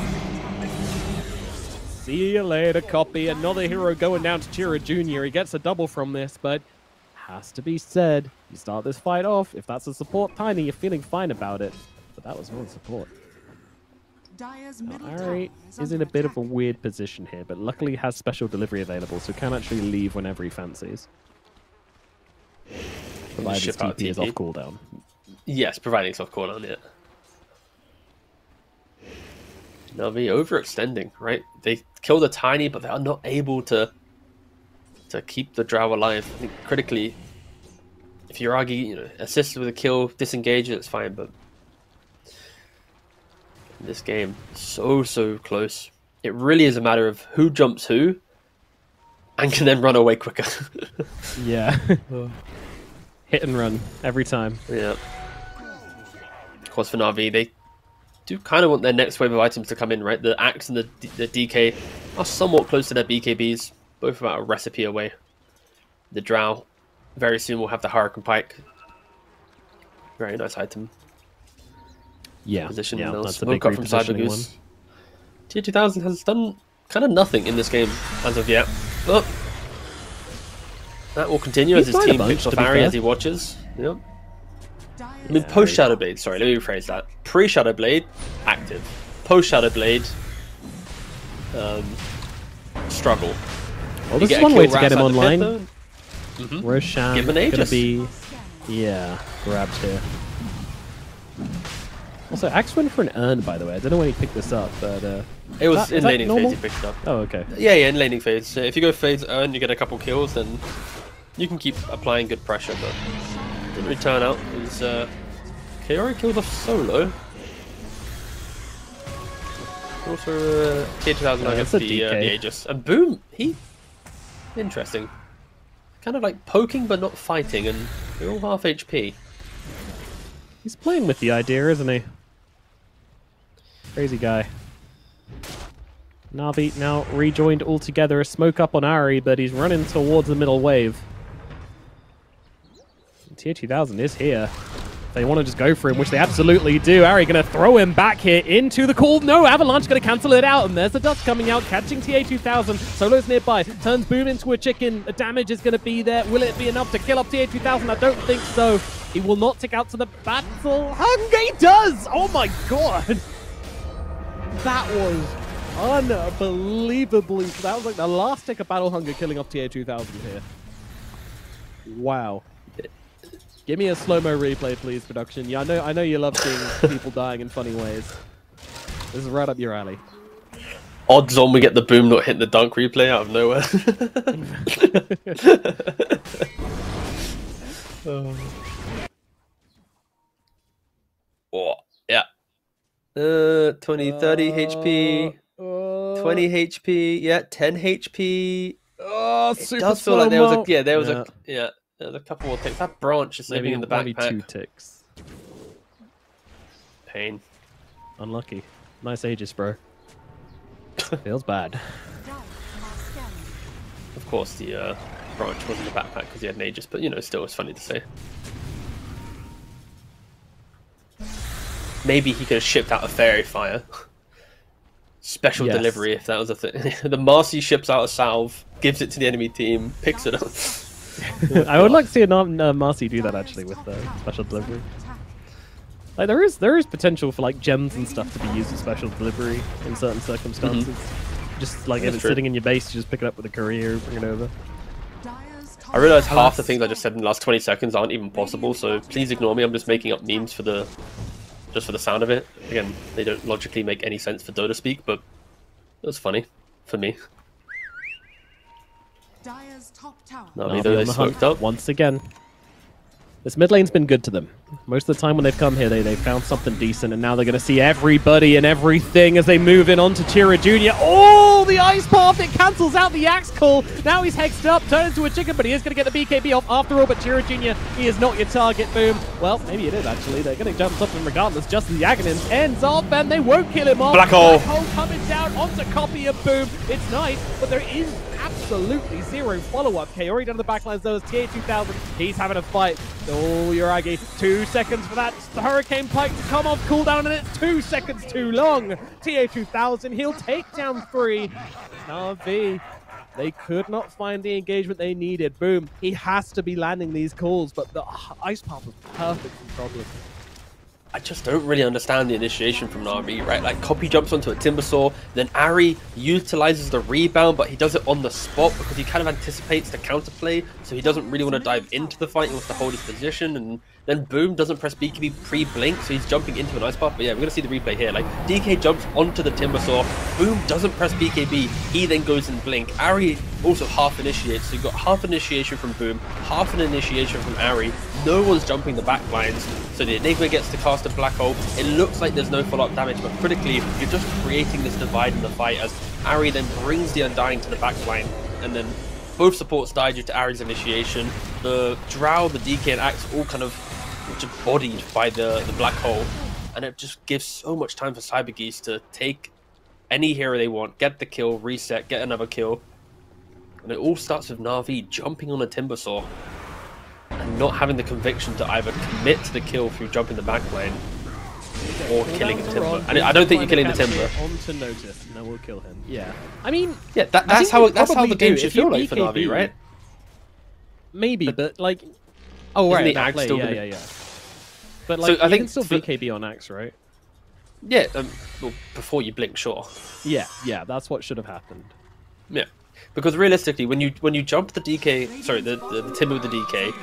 See you later, Copy. Another hero going down to Chira Jr. He gets a double from this, but has to be said, you start this fight off. If that's a support Tiny, you're feeling fine about it. But that was not support. Ari is in a bit of a weird position here, but luckily has special delivery available, so can actually leave whenever he fancies. Provided his Ship out TP is TP. off cooldown. Yes, providing soft cooldown, yeah. Navi overextending, right? They kill the Tiny, but they are not able to keep the Drow alive. I think critically, if Uragi, assists with a kill, disengage, it's fine, but in this game, so close. It really is a matter of who jumps who and can then run away quicker. Yeah. Hit and run every time. Yeah. Of course, for Navi, they do kind of want their next wave of items to come in, right? The Axe and the DK are somewhat close to their BKBs, both about a recipe away. The Drow very soon will have the Hurricane Pike. Very nice item. Yeah, Position yeah, and they'll that's a smoke big up from repositioning one. Cybergoose. Tier 2000 has done kind of nothing in this game as of yet, but that will continue as He's his tried a team bunch, picks off to be Ari fair. as he watches. Yep. I mean, post Shadow Blade. Sorry, let me rephrase that. Pre Shadow Blade, active. Post Shadow Blade, struggle. Well, You this get is a one kill way to right get him outside the pit, online. though. Roshan Give him an gonna Aegis. be, yeah, grabbed here. Also, Axe went for an urn, by the way. I don't know when he picked this up, but It was is in that laning normal? phase he picked it up. Oh, okay. Yeah, in laning phase. So if you go phase earn, you get a couple kills, then you can keep applying good pressure, but didn't really turn out. It was Kaori killed off solo. Also, Tier 2000 Yeah, gets that's the a DK. Aegis. And boom, interesting. Kind of like poking but not fighting, and they're all half HP. He's playing with the idea, isn't he? Crazy guy. Navi now rejoined all together. A smoke up on Ari, but he's running towards the middle wave. Tier 2000 is here. They want to just go for him, which they absolutely do. Ari going to throw him back here into the call. No, Avalanche going to cancel it out, and there's the dust coming out, catching TA 2000. Solo's nearby, turns Boom into a chicken. The damage is going to be there. Will it be enough to kill up TA 2000? I don't think so. He will not tick out to the battle. Hunger, he does! Oh my god! That was unbelievably... That was like the last tick of Battle Hunger killing off TA 2000 here. Wow. Give me a slow-mo replay, please, production. Yeah, I know you love seeing people dying in funny ways. This is right up your alley. Odds on we get the boom not hit the dunk replay out of nowhere. Oh, yeah. 20, 30 HP, 20 HP, yeah, 10 HP. Oh, It super does feel like there was a, slow-mo. there was a couple more ticks. That branch is living in the maybe backpack. 2 ticks. Pain. Unlucky. Nice Aegis, bro. Feels bad. Of course, the branch was in the backpack because he had an Aegis, but still, it's funny to say. Maybe he could have shipped out a Fairy Fire. Special Yes. delivery, if that was a thing. The Marcy ships out a salve, gives it to the enemy team, picks it up. I would like to see a Marcy do that, actually, with special delivery. Like, there is potential for, like, gems and stuff to be used as special delivery in certain circumstances. Just, like, if That's it's true. sitting in your base, you just pick it up with a courier, bring it over. I realise half the things I just said in the last 20 seconds aren't even possible, so please ignore me. I'm just making up memes for the sound of it. Again, they don't logically make any sense for Dota speak, but it was funny for me. Dire's top tower Navi Navi though, on they the hunt smoked up. once again. This mid lane's been good to them. Most of the time when they've come here, they found something decent, and now they're going to see everybody and everything as they move in onto Tira Jr. Oh, the ice path, it cancels out the axe call. Now he's hexed up, turned into a chicken, but he is going to get the BKB off after all. But Tira Jr., he is not your target, Boom. Well, maybe it is actually. They're going to jump up him regardless, just as the Aghanim's ends off, and they won't kill him off. Black hole. Black hole coming down onto copy of Boom. It's nice, but there is absolutely zero follow-up. Kaori down the backlines though as TA2000. He's having a fight. Oh, Yuragi. 2 seconds for that Hurricane Pike to come off cooldown, and it's 2 seconds too long. TA2000, he'll take down 3. Na'Vi, they could not find the engagement they needed. Boom. He has to be landing these calls, but the ice path was perfect from Problem. I just don't really understand the initiation from Na'Vi, right? Like, Copy jumps onto a Timbersaw, then Ari utilizes the rebound, but he does it on the spot because he kind of anticipates the counterplay, so he doesn't really want to dive into the fight, he wants to hold his position, and then Boom doesn't press BKB pre-blink, so he's jumping into an ice path. But yeah, we're going to see the replay here. Like, DK jumps onto the Timbersaw, Boom doesn't press BKB, he then goes in blink. Ari also half initiates, so you've got half initiation from Boom, half an initiation from Ari. No one's jumping the back lines, so the Enigma gets to cast a black hole. It looks like there's no follow-up damage, but critically, you're just creating this divide in the fight as Ari then brings the Undying to the back line, and then both supports die due to Ari's initiation. The Drow, the DK, and Axe all kind of just bodied by the black hole, and it just gives so much time for Cybergeese to take any hero they want, get the kill, reset, get another kill, and it all starts with Na'Vi jumping on a Timbersaw and not having the conviction to either commit to the kill through jumping the back lane or killing the Timber. And I don't think you're killing the Timber. On to Notice, and then we'll kill him. Yeah, I mean, Yeah, that's how the game should feel like for Na'Vi, right? Maybe, but like, oh right, the that Axe play, still yeah, gonna- yeah, yeah. But So like, I you think can still for- BKB on Axe, right? Yeah, well, before you blink, sure. Yeah, yeah, that's what should have happened. Yeah, because realistically, when you jump the DK, sorry, the Timber with the DK,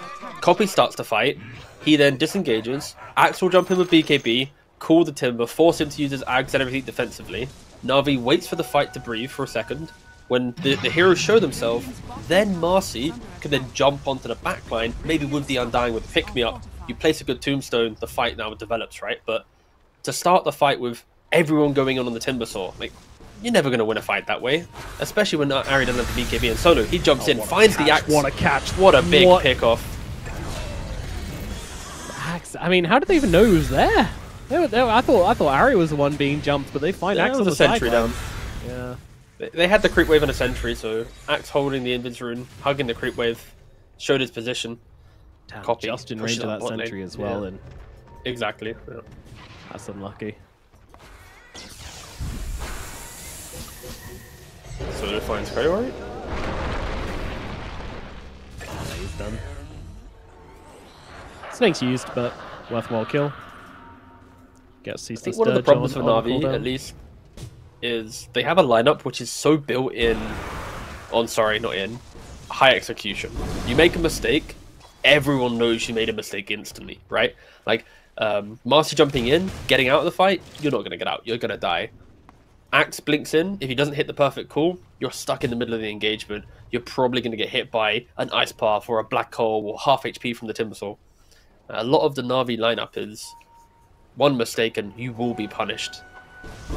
Copy starts to fight. He then disengages. Axe will jump in with BKB, call the Timber, force him to use his Ags and everything defensively. Na'Vi waits for the fight to breathe for a second. When the heroes show themselves, then Marcy can then jump onto the backline, maybe with the Undying with pick me up. You place a good tombstone, the fight now develops, right? But to start the fight with everyone going on the Timbersaw, like, you're never going to win a fight that way. Especially when Ari doesn't have the BKB and solo. He jumps in, finds the Axe. What a catch! What a big pick off. Axe. I mean, how did they even know he was there? I thought Ari was the one being jumped, but they find Yeah, Axe it on was the a sentry sideline. down. Yeah. They had the creep wave and a sentry, so Axe holding the Invis rune, hugging the creep wave, showed his position. Damn, Copy. just in Push range it of up that bot lane. sentry as well, Yeah. and Exactly. Yeah. that's unlucky. So it finds Kaori. Yeah, he's done. Snake's used, but worthwhile kill. Gets I cease think the one of the Sturge problems for on Na'Vi, cooldown. at least, is they have a lineup which is so built in on, sorry, not in, high execution. You make a mistake, everyone knows you made a mistake instantly, right? Like, Marcy jumping in, getting out of the fight, you're not going to get out, you're going to die. Axe blinks in, if he doesn't hit the perfect call, you're stuck in the middle of the engagement. You're probably going to get hit by an Ice Path or a Black Hole or half HP from the Timbersaw. A lot of the Na'Vi lineup is one mistake and you will be punished.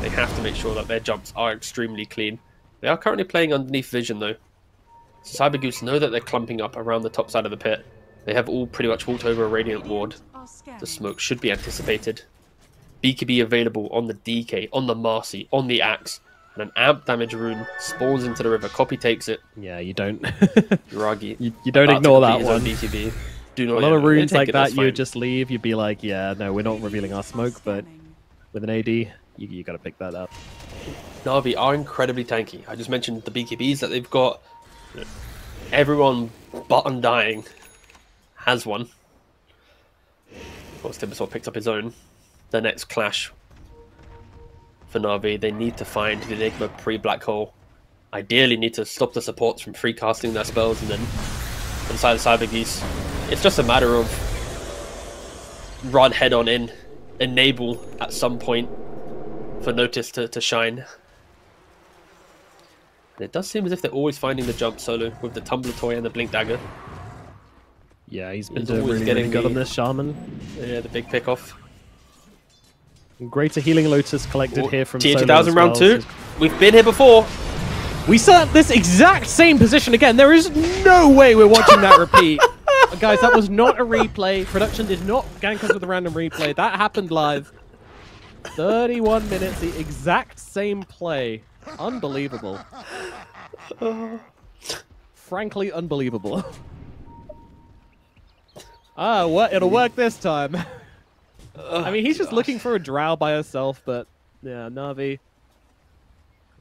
They have to make sure that their jumps are extremely clean. They are currently playing underneath vision though. Cybergoose know that they're clumping up around the top side of the pit. They have all pretty much walked over a Radiant Ward. The smoke should be anticipated. BKB available on the DK, on the Marcy, on the Axe. And an amp damage rune spawns into the river. Copy takes it. Yeah, you don't. Uragi. you don't ignore that one. BKB. Do not A lot of runes like that, you you would just leave. You'd be like, yeah, no, we're not revealing our smoke, but with an AD, you got to pick that up. Na'Vi are incredibly tanky. I just mentioned the BKBs that they've got. Everyone but Undying has one. Of course, Timbersaw picked up his own. The next clash for Na'Vi, they need to find the Enigma pre-Black Hole. Ideally need to stop the supports from free casting their spells, and then inside the Cybergeese, it's just a matter of run head on in, enable at some point for Notice to shine. And it does seem as if they're always finding the jump solo with the Tumbler Toy and the Blink Dagger. Yeah, he's been He's doing always really, getting really good on the- this Shaman. Yeah, the big pick off. Greater Healing Lotus collected here from Tier Solo 2000 as round well, 2. We've been here before. We saw this exact same position again. There is no way we're watching that repeat. Guys, that was not a replay. Production did not gank us with a random replay. That happened live. 31 minutes, the exact same play. Unbelievable. Frankly, unbelievable. It'll work this time. I mean, he's just looking for a drow by herself, but yeah, Na'Vi.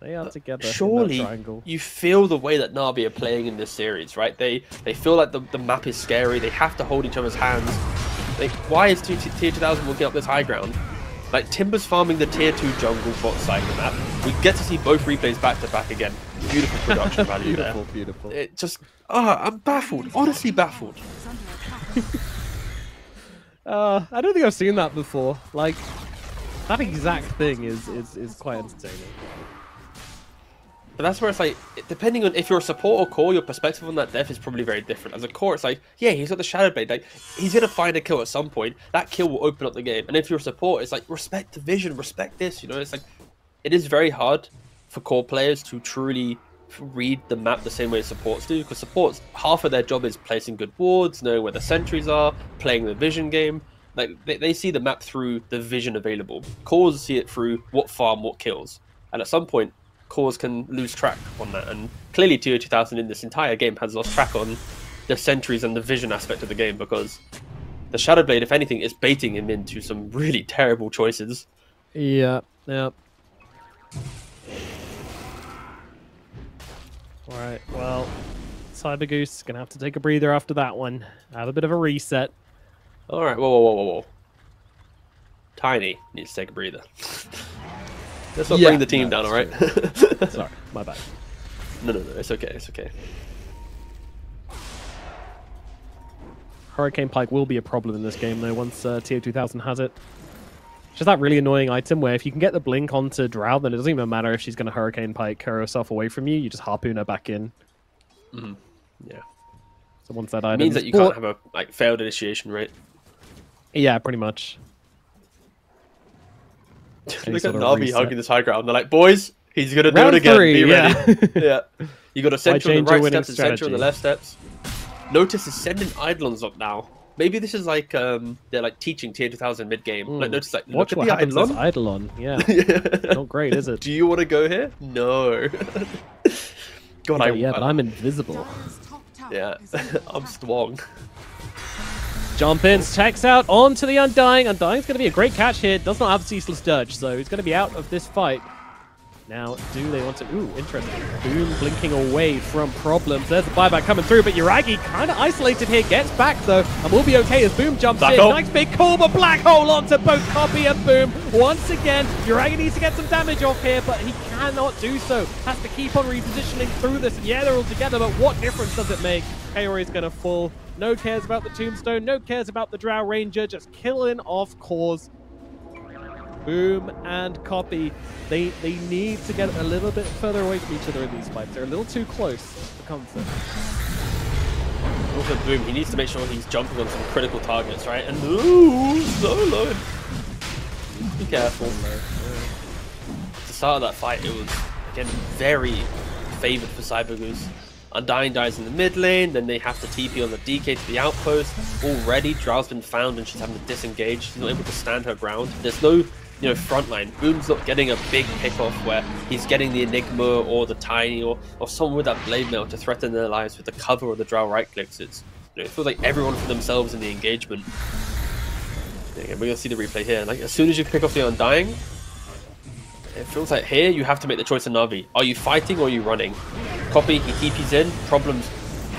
They are together in that Surely triangle. you feel the way that Na'Vi are playing in this series, right? They feel like the map is scary. They have to hold each other's hands. Like, why is Tier 2000 walking up this high ground? Like, Timber's farming the Tier 2 jungle bot side of the map. We get to see both replays back to back again. Beautiful production value there. Beautiful, beautiful. It just, I'm baffled. Honestly baffled. I don't think I've seen that before. Like, that exact thing is quite entertaining. But that's where it's like, depending on if you're a support or core, your perspective on that death is probably very different. As a core, it's like, yeah, he's got the Shadow Blade. Like, he's going to find a kill at some point. That kill will open up the game. And if you're a support, it's like, respect the vision, respect this, you know? It's like, it is very hard for core players to truly read the map the same way supports do. Because supports, half of their job is placing good wards, knowing where the sentries are, playing the vision game. Like, they see the map through the vision available. Cores see it through what farm, what kills. And at some point, cores can lose track on that, and clearly Tier 2000 in this entire game has lost track on the sentries and the vision aspect of the game, because the Shadow Blade, if anything, is baiting him into some really terrible choices. Yeah, yeah. Alright, well, Cyber Goose gonna have to take a breather after that one. Have a bit of a reset. Alright, whoa. Tiny needs to take a breather. Let's not bring the team down, alright? Sorry, my bad. No, it's okay, it's okay. Hurricane Pike will be a problem in this game, though, once Tier 2000 has it. It's just that really annoying item where if you can get the blink onto Drow, then it doesn't even matter if she's going to Hurricane Pike herself away from you. You just harpoon her back in. Yeah. So once that It item means is that you bought- can't have a failed initiation rate. Yeah, pretty much. Any Look sort at of Na'Vi reset. hugging this high ground. They're like, boys, he's going to do Round it again. 3, Be yeah. ready. Yeah. You got a Sentry on change the your right winning steps and Sentry on the strategy? left steps. Notice is sending Eidolons up now. Maybe this is like, they're like teaching Tier 2000 mid-game. Like, notice like, Watch look what at the happens as Eidolon. Eidolon. Yeah. Not great, is it? Do you want to go here? No. God, Yeah, but I'm invisible. Yeah, I'm strong. Jump in, checks out onto the Undying. Undying's going to be a great catch here. Does not have Ceaseless Dirge, so he's going to be out of this fight. Now, do they want to... Ooh, interesting. Boom blinking away from problems. There's the buyback coming through, but Yuragi kind of isolated here. Gets back, though, and will be okay as Boom jumps Black in. hole. Nice big call, but Black Hole onto both Copy and Boom. Once again, Yuragi needs to get some damage off here, but he cannot do so. Has to keep on repositioning through this. Yeah, they're all together, but what difference does it make? Kaori's going to fall. No cares about the Tombstone. No cares about the Drow Ranger. Just killing off cores. Boom and Copy. They need to get a little bit further away from each other in these fights. They're a little too close for comfort. Also, Boom, he needs to make sure he's jumping on some critical targets, right? And ooh, solo. Be careful. At the start of that fight, it was, again, very favoured for Cybergoose. Undying dies in the mid lane, then they have to TP on the DK to the outpost. Already, Drow's been found and she's having to disengage. She's not able to stand her ground. There's no, front line. Boom's not getting a big pick-off where he's getting the Enigma or the Tiny or someone with that Blade Mail to threaten their lives with the cover or the Drow right-clicks. It feels like everyone for themselves in the engagement. Again, we're going to see the replay here. Like, as soon as you pick off the Undying, it feels like here you have to make the choice of Na'Vi. Are you fighting or are you running? Copy, he TP's in, problems,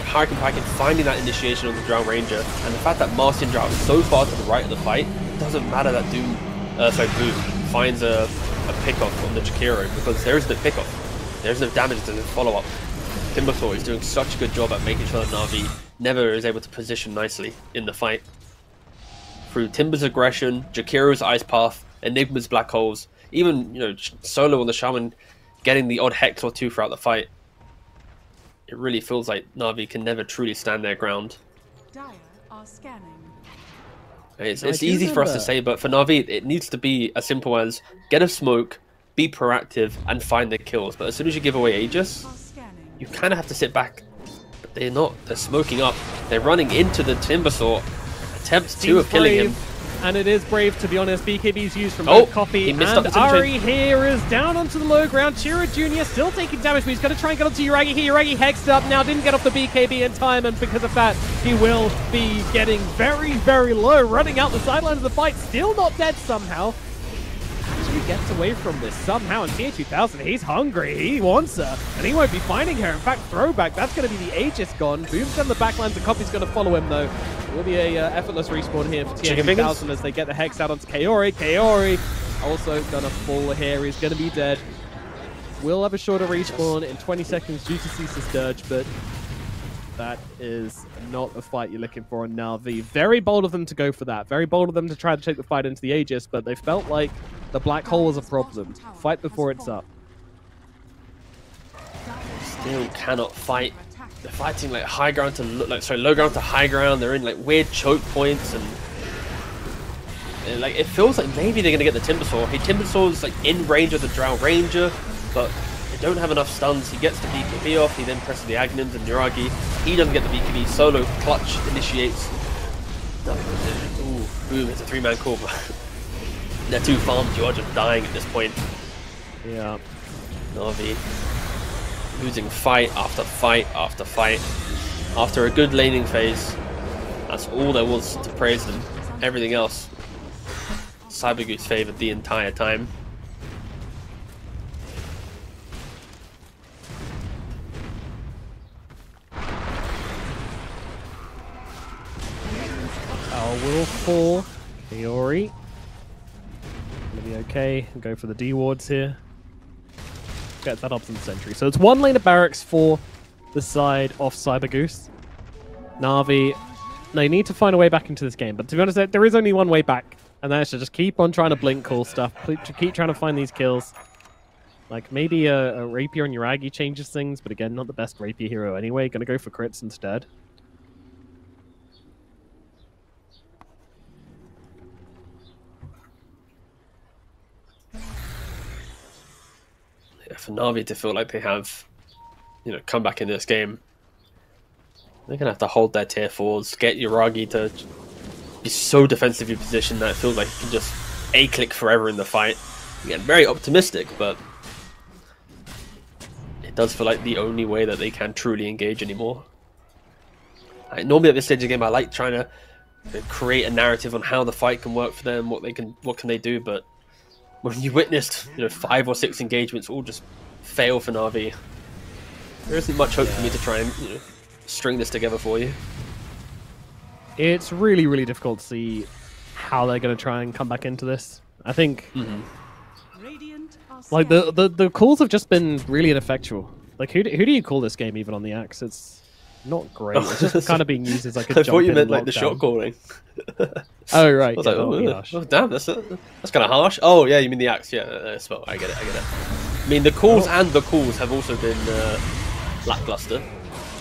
Hurricane Pike finding that initiation on the Drow Ranger, and the fact that Martian Drow is so far to the right of the fight, it doesn't matter that Boom finds a pick-off on the Jakiro, because there is no pick-off. There's no damage, there's no follow-up. Timbersaw is doing such a good job at making sure that Na'Vi never is able to position nicely in the fight. Through Timber's aggression, Jakiro's Ice Path, Enigma's Black Holes, even, Solo on the Shaman getting the odd Hex or two throughout the fight. It really feels like Na'Vi can never truly stand their ground. are scanning. It's do easy for us to remember. say, but for Na'Vi, it needs to be as simple as get a smoke, be proactive, and find the kills. But as soon as you give away Aegis, Are scanning. you kind of have to sit back. But they're not. They're smoking up. They're running into the Timbersaw. Attempt 2 of killing him. And it is brave, to be honest. BKB's used from Oh, both Coffee he and missed up the Ari synergy. here is down onto the low ground. Chira Jr. still taking damage, but he's going to try and get onto Uragi here. Uragi hexed up now, didn't get off the BKB in time, and because of that, he will be getting very, very low, running out the sidelines of the fight. Still not dead somehow. Actually gets away from this somehow, and TH2000, he's hungry, he wants her, and he won't be finding her. In fact, throwback, that's going to be the Aegis gone. Boom's on the backlines, the Coffee's going to follow him though. It will be a effortless respawn here for Chicken fingers? TH2000 as they get the hex out onto Kaori. Kaori also going to fall here, he's going to be dead. We'll have a shorter respawn in 20 seconds due to Ceaseless Dirge, but that is not the fight you're looking for on Na'Vi. Very bold of them to go for that. Very bold of them to try to take the fight into the Aegis, but they felt like the black hole was a problem. Fight before it's up. Still cannot fight. They're fighting like high ground to low ground to high ground. They're in like weird choke points and like it feels like maybe they're gonna get the Timbersaw. Timbersaw's like in range of the Drow Ranger, but they don't have enough stuns. He gets the BKB off. He then presses the Agnums and Nuragi. He doesn't get the BKB. Solo clutch initiates. Ooh, boom! It's a 3-man call. They're too farmed. You are just dying at this point. Yeah. Na'Vi losing fight after fight after fight. After a good laning phase, that's all there was to praise them. Everything else, Cybergoose favored the entire time. Will fall. Kaori. Gonna be okay. Go for the D wards here. Gets that Hobson Sentry. So it's one lane of barracks for the side of Cybergoose. Na'Vi, they need to find a way back into this game. But to be honest, there is only one way back. And that is to just keep on trying to blink cool stuff. Keep trying to find these kills. Like maybe a Rapier on Uragi changes things. But again, not the best Rapier hero anyway. Gonna go for crits instead. For Na'Vi to feel like they have, come back in this game, they're gonna have to hold their tier 4s, get Uragi to be so defensively positioned that it feels like he can just A-click forever in the fight. Again, very optimistic, but it does feel like the only way that they can truly engage anymore. Normally at this stage of the game, I like trying to create a narrative on how the fight can work for them, what can they do, but when you witnessed 5 or 6 engagements all just fail for Na'Vi, there isn't much hope for me to try and string this together for you. It's really, really difficult to see how they're going to try and come back into this. I think Radiant are like the calls have just been really ineffectual. Like who do you call this game even on the axe? It's not great. It's just kind of being used as like a I jump thought you in meant and like the shot lockdown. calling. Oh right. I was Yeah, like, oh, gosh. oh damn, that's kind of harsh. Oh yeah, you mean the axe? Yeah, well, I get it. I mean the calls and the calls have also been lackluster.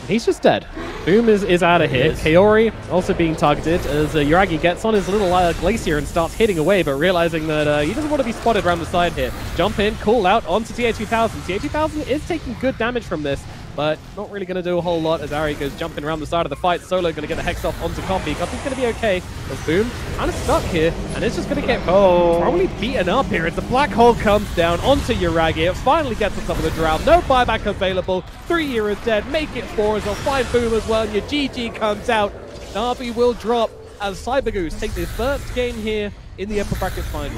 He's just dead. Boom is out of here. is. Kaori also being targeted as Uragi gets on his little glacier and starts hitting away, but realizing that he doesn't want to be spotted around the side here. Jump in, call out onto TH2000. TH2000 is taking good damage from this, but not really going to do a whole lot as Ari goes jumping around the side of the fight. Solo going to get the hex off onto Coffee. Coffee's going to be okay as Boom kind of stuck here, and it's just going to get probably beaten up here as the black hole comes down onto Uragi. It finally gets on top of the Drow. No buyback available. 3 is dead. Make it 4 as well. Find Boom as well, and your GG comes out. Na'Vi will drop as Cybergoose take their first game here in the upper bracket finals.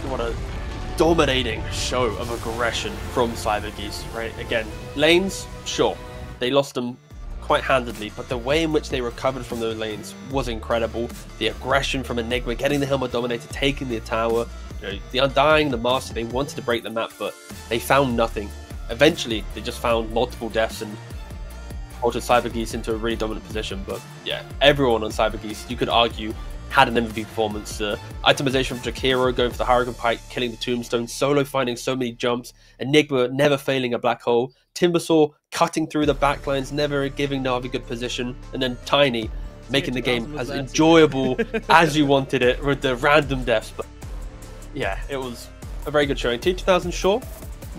What a dominating show of aggression from Cybergeese, right? Again, lanes, sure, they lost them quite handedly, but the way in which they recovered from those lanes was incredible. The aggression from Enigma, getting the Helmet Dominator, taking the tower, the Undying, the Master, they wanted to break the map, but they found nothing. Eventually, they just found multiple deaths and altered Cybergeese into a really dominant position, but yeah, everyone on Cybergeese, you could argue, had an MVP performance. Itemization from Jakiro going for the Hurricane Pike, killing the Tombstone, Solo finding so many jumps, Enigma never failing a black hole, Timbersaw cutting through the backlines, never giving Na'Vi good position, and then Tiny making the game as enjoyable as you wanted it with the random deaths. But yeah, it was a very good showing. T2000, sure,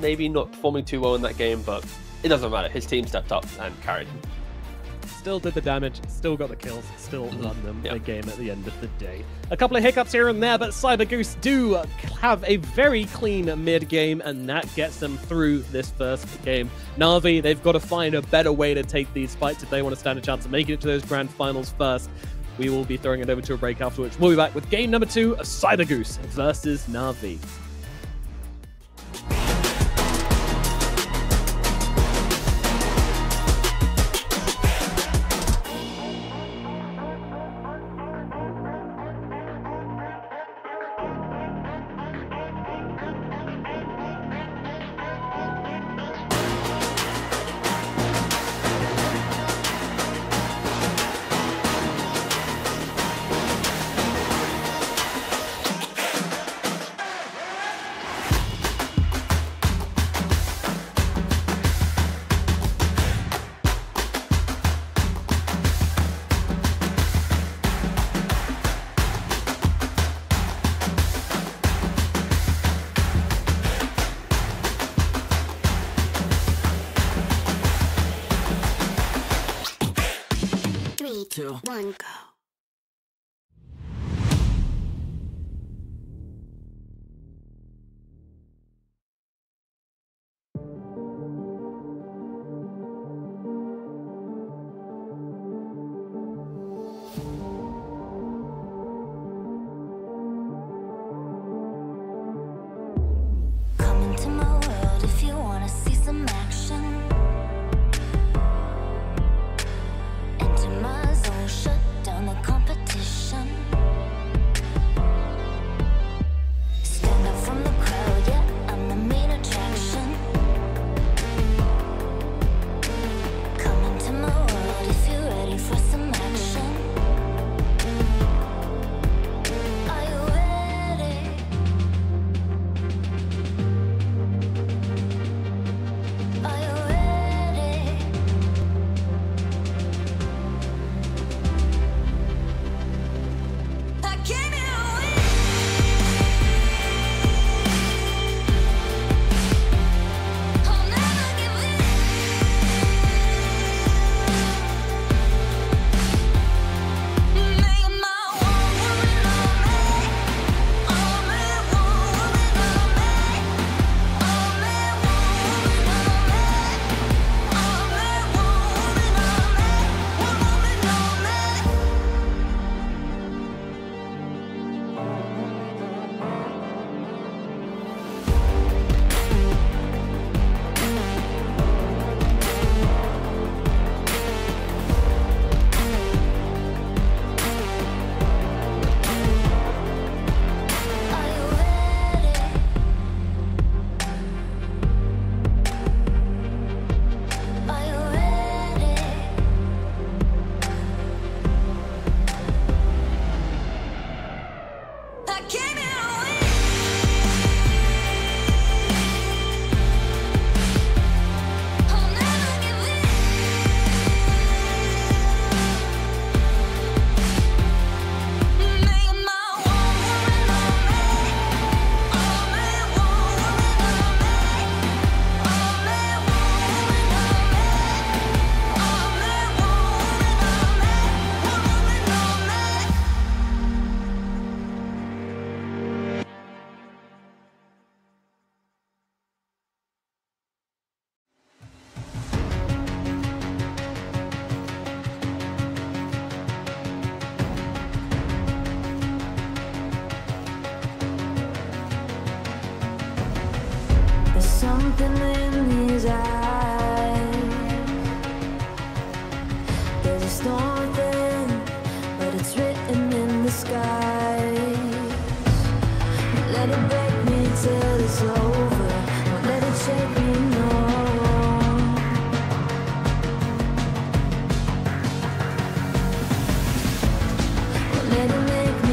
maybe not performing too well in that game, but it doesn't matter. His team stepped up and carried him. Still did the damage, still got the kills, still won them the game at the end of the day. A couple of hiccups here and there, but Cyber Goose do have a very clean mid game, and that gets them through this first game. Na'Vi, they've got to find a better way to take these fights if they want to stand a chance of making it to those grand finals first. We will be throwing it over to a break afterwards. We'll be back with game number 2 of Cyber Goose versus Na'Vi. Three, two, one, go. Come into my world if you wanna see some action. Enter my zone, shut down the competition. Stand out from the crowd, yeah, I'm the main attraction. Come into my world if you're ready for some action. Are you ready? Are you ready? I came here to win. I'll never give in. Make my one woman on me. Only one woman on me. Only one woman on me. Only one woman on me. One woman on me. Are you ready? Are you ready? I came here to win. I'll never give in. Make my one woman on me. Only one woman on me. Only one woman on me. Only one woman on me. One woman on me. There's something in his eyes. There's a storm within, but it's written in the skies. Let it break me till it's over. Don't let it shake me, no. Let it make me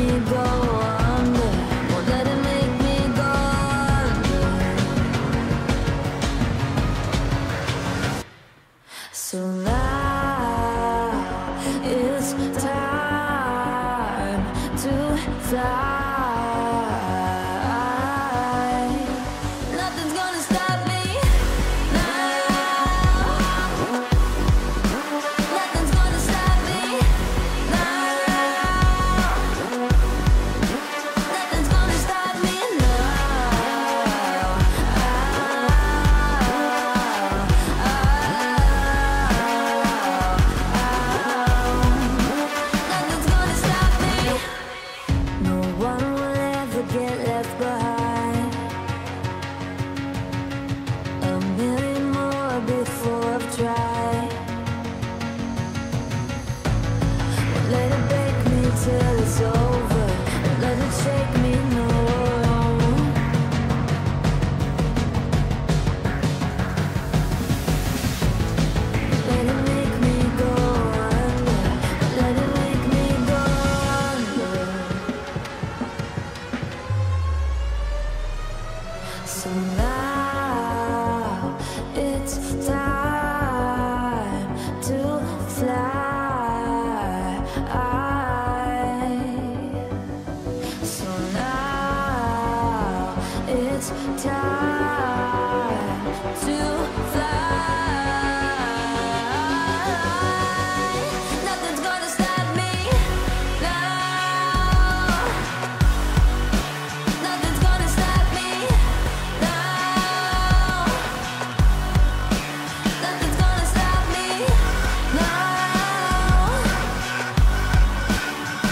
now it's time to fly. So now it's time to fly. Nothing's gonna stop me now. Nothing's gonna stop me now. Nothing's gonna stop me now.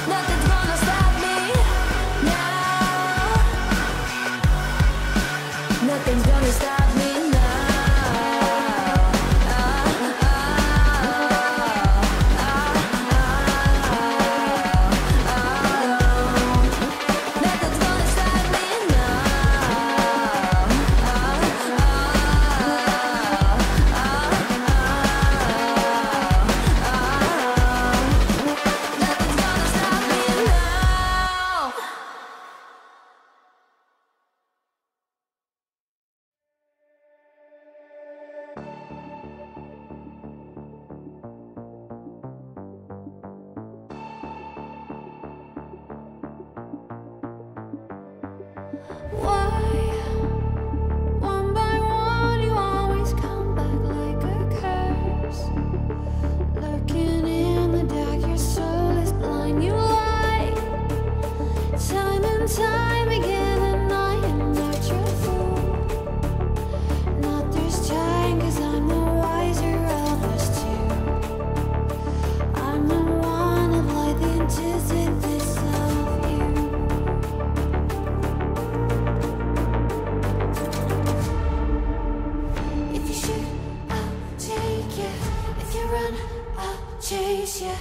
Nothing's gonna stop me now. Nothing's gonna stop me now. Nothing's gonna stop me Nothing's gonna stop me now. Why, one by one, you always come back like a curse? Lurking in the dark, your soul is blind. You lie, time and time again, and I am not your fool. Not this time, 'cause I'm the wiser of us two. I'm the one of light, the antithesis of you. If you shoot, I'll take you. If you run, I'll chase you.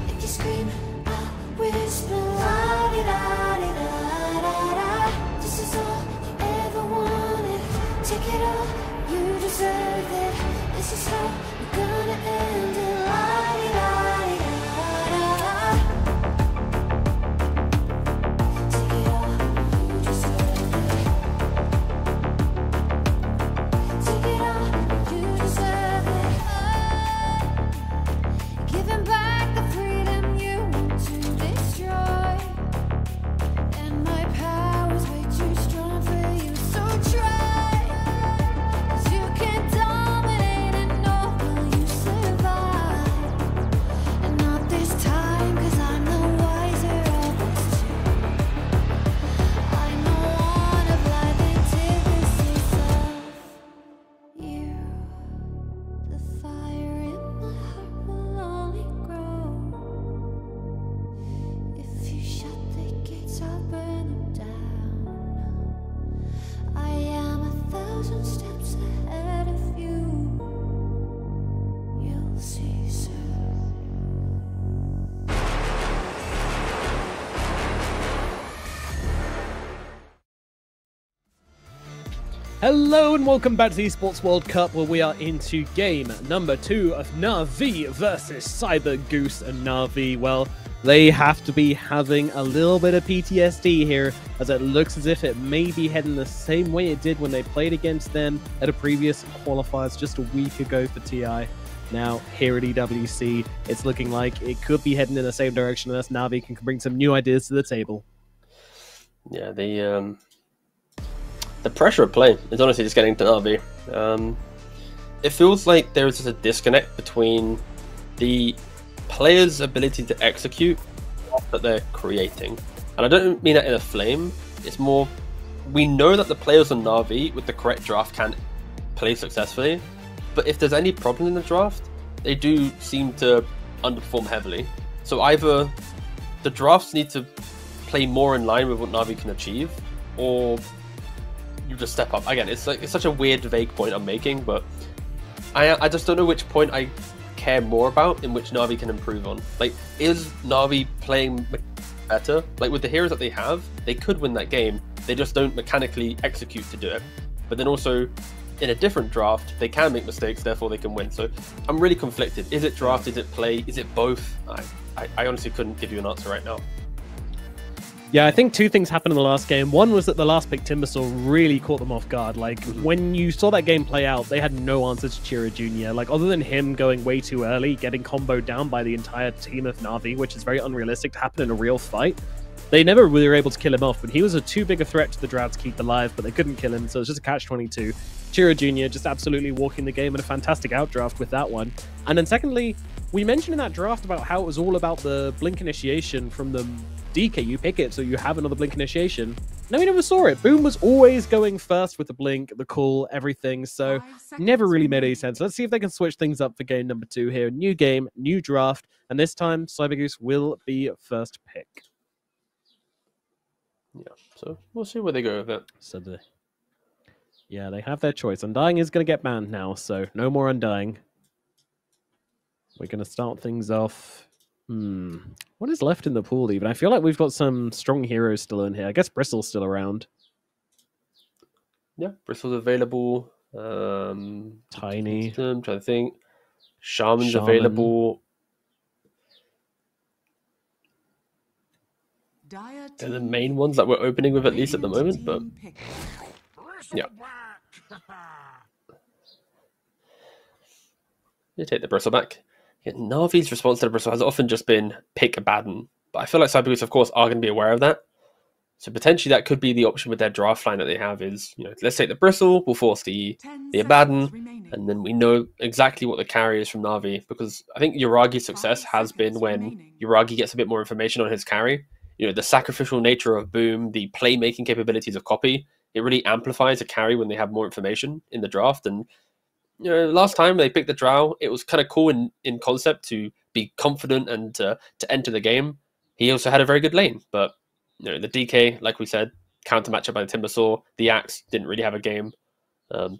If you scream, I'll whisper. La-di-da-di-da-da-da. This is all you ever wanted. Take it all, you deserve it. This is how we're gonna end it. La-di-da-di-da-da-da. Take it all, you deserve it. Take it all, you deserve it. Giving back the freedom you want to destroy. And my power's way too strong for you, so try. 'Cause you can't dominate and know will you survive. And not this time, 'cause I'm the wiser of us two. I'm the one of life, antithesis of you. The fire in my heart will only grow. If you shut the gates, I'll burn them down. I am 1,000 steps ahead of you. You'll see soon. Hello and welcome back to the Esports World Cup, where we are into game number 2 of Na'Vi versus Cyber Goose. And Na'Vi, well, they have to be having a little bit of PTSD here, as it looks as if it may be heading the same way it did when they played against them at a previous qualifiers just a week ago for TI. Now, here at EWC, it's looking like it could be heading in the same direction, unless Na'Vi can bring some new ideas to the table. Yeah, the pressure of play is honestly just getting to Na'Vi. It feels like there is just a disconnect between the players' ability to execute that they're creating. And I don't mean that in a flame. It's more, we know that the players on Na'Vi with the correct draft can play successfully, but if there's any problem in the draft, they do seem to underperform heavily. So either the drafts need to play more in line with what Na'Vi can achieve, or you just step up. Again, it's such a weird, vague point I'm making, but I just don't know which point I care more about, in which Na'Vi can improve on. Like, is Na'Vi playing better? Like, with the heroes that they have, they could win that game. They just don't mechanically execute to do it. But then also, in a different draft, they can make mistakes, therefore they can win. So I'm really conflicted. Is it draft? Is it play? Is it both? I honestly couldn't give you an answer right now. Yeah, I think two things happened in the last game. One was that the last pick, Timbersaw, really caught them off guard. Like, when you saw that game play out, they had no answer to Chira Jr. Like, other than him going way too early, getting comboed down by the entire team of Na'Vi, which is very unrealistic to happen in a real fight. They never really were able to kill him off, but he was a too big a threat to the Drow to keep alive, but they couldn't kill him, so it was just a catch-22. Chira Jr. just absolutely walking the game and a fantastic outdraft with that one. And then secondly, we mentioned in that draft about how it was all about the blink initiation from the DK. You pick it so you have another blink initiation. No, we never saw it. Boom was always going first with the blink, the call, everything, so never really made any sense. Let's see if they can switch things up for game number 2 here. New game, new draft, and this time Cybergoose will be first pick. Yeah, so we'll see where they go with it. So they have their choice. Undying is going to get banned now, so no more Undying. We're going to start things off. What is left in the pool even? I feel like we've got some strong heroes still in here. I guess Bristle's still around. Yeah, Bristle's available. Tiny. I'm trying to think. Shaman's Shaman. available. They're the main ones that we're opening with, at least at the moment, but yeah. You take the Bristle back. Yeah, Na'Vi's response to the Bristle has often just been pick a Baden, but I feel like Cybergoose, of course, are going to be aware of that. So potentially that could be the option with their draft line that they have is, let's take the Bristle, we'll force the Abaddon, and then we know exactly what the carry is from Na'Vi, because I think Uragi's success has been when Uragi gets a bit more information on his carry. The sacrificial nature of Boom, the playmaking capabilities of Copy, it really amplifies a carry when they have more information in the draft. And, last time they picked the Drow, it was kind of cool in concept to be confident and to enter the game. He also had a very good lane, but, the DK, like we said, counter matchup by the Timbersaw, the Axe didn't really have a game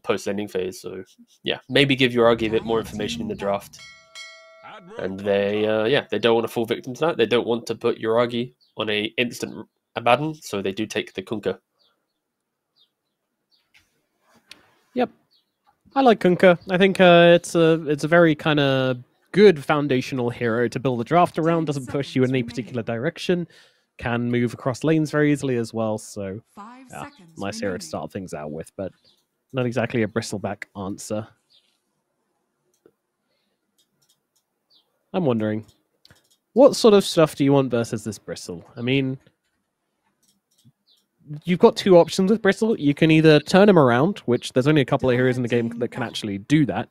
post-laning phase. So, yeah, maybe give Uragi a bit more information in the draft. And they don't want to fall victim to that. They don't want to put Uragi on a instant Abaddon, so they do take the Kunkka. Yep, I like Kunkka. I think it's a very kind of good foundational hero to build a draft around. Doesn't push you in any particular direction. Can move across lanes very easily as well. So, yeah, nice hero to start things out with, but not exactly a bristleback answer. I'm wondering, what sort of stuff do you want versus this Bristle? I mean, you've got two options with Bristle. You can either turn him around, which there's only a couple of heroes in the game that can actually do that.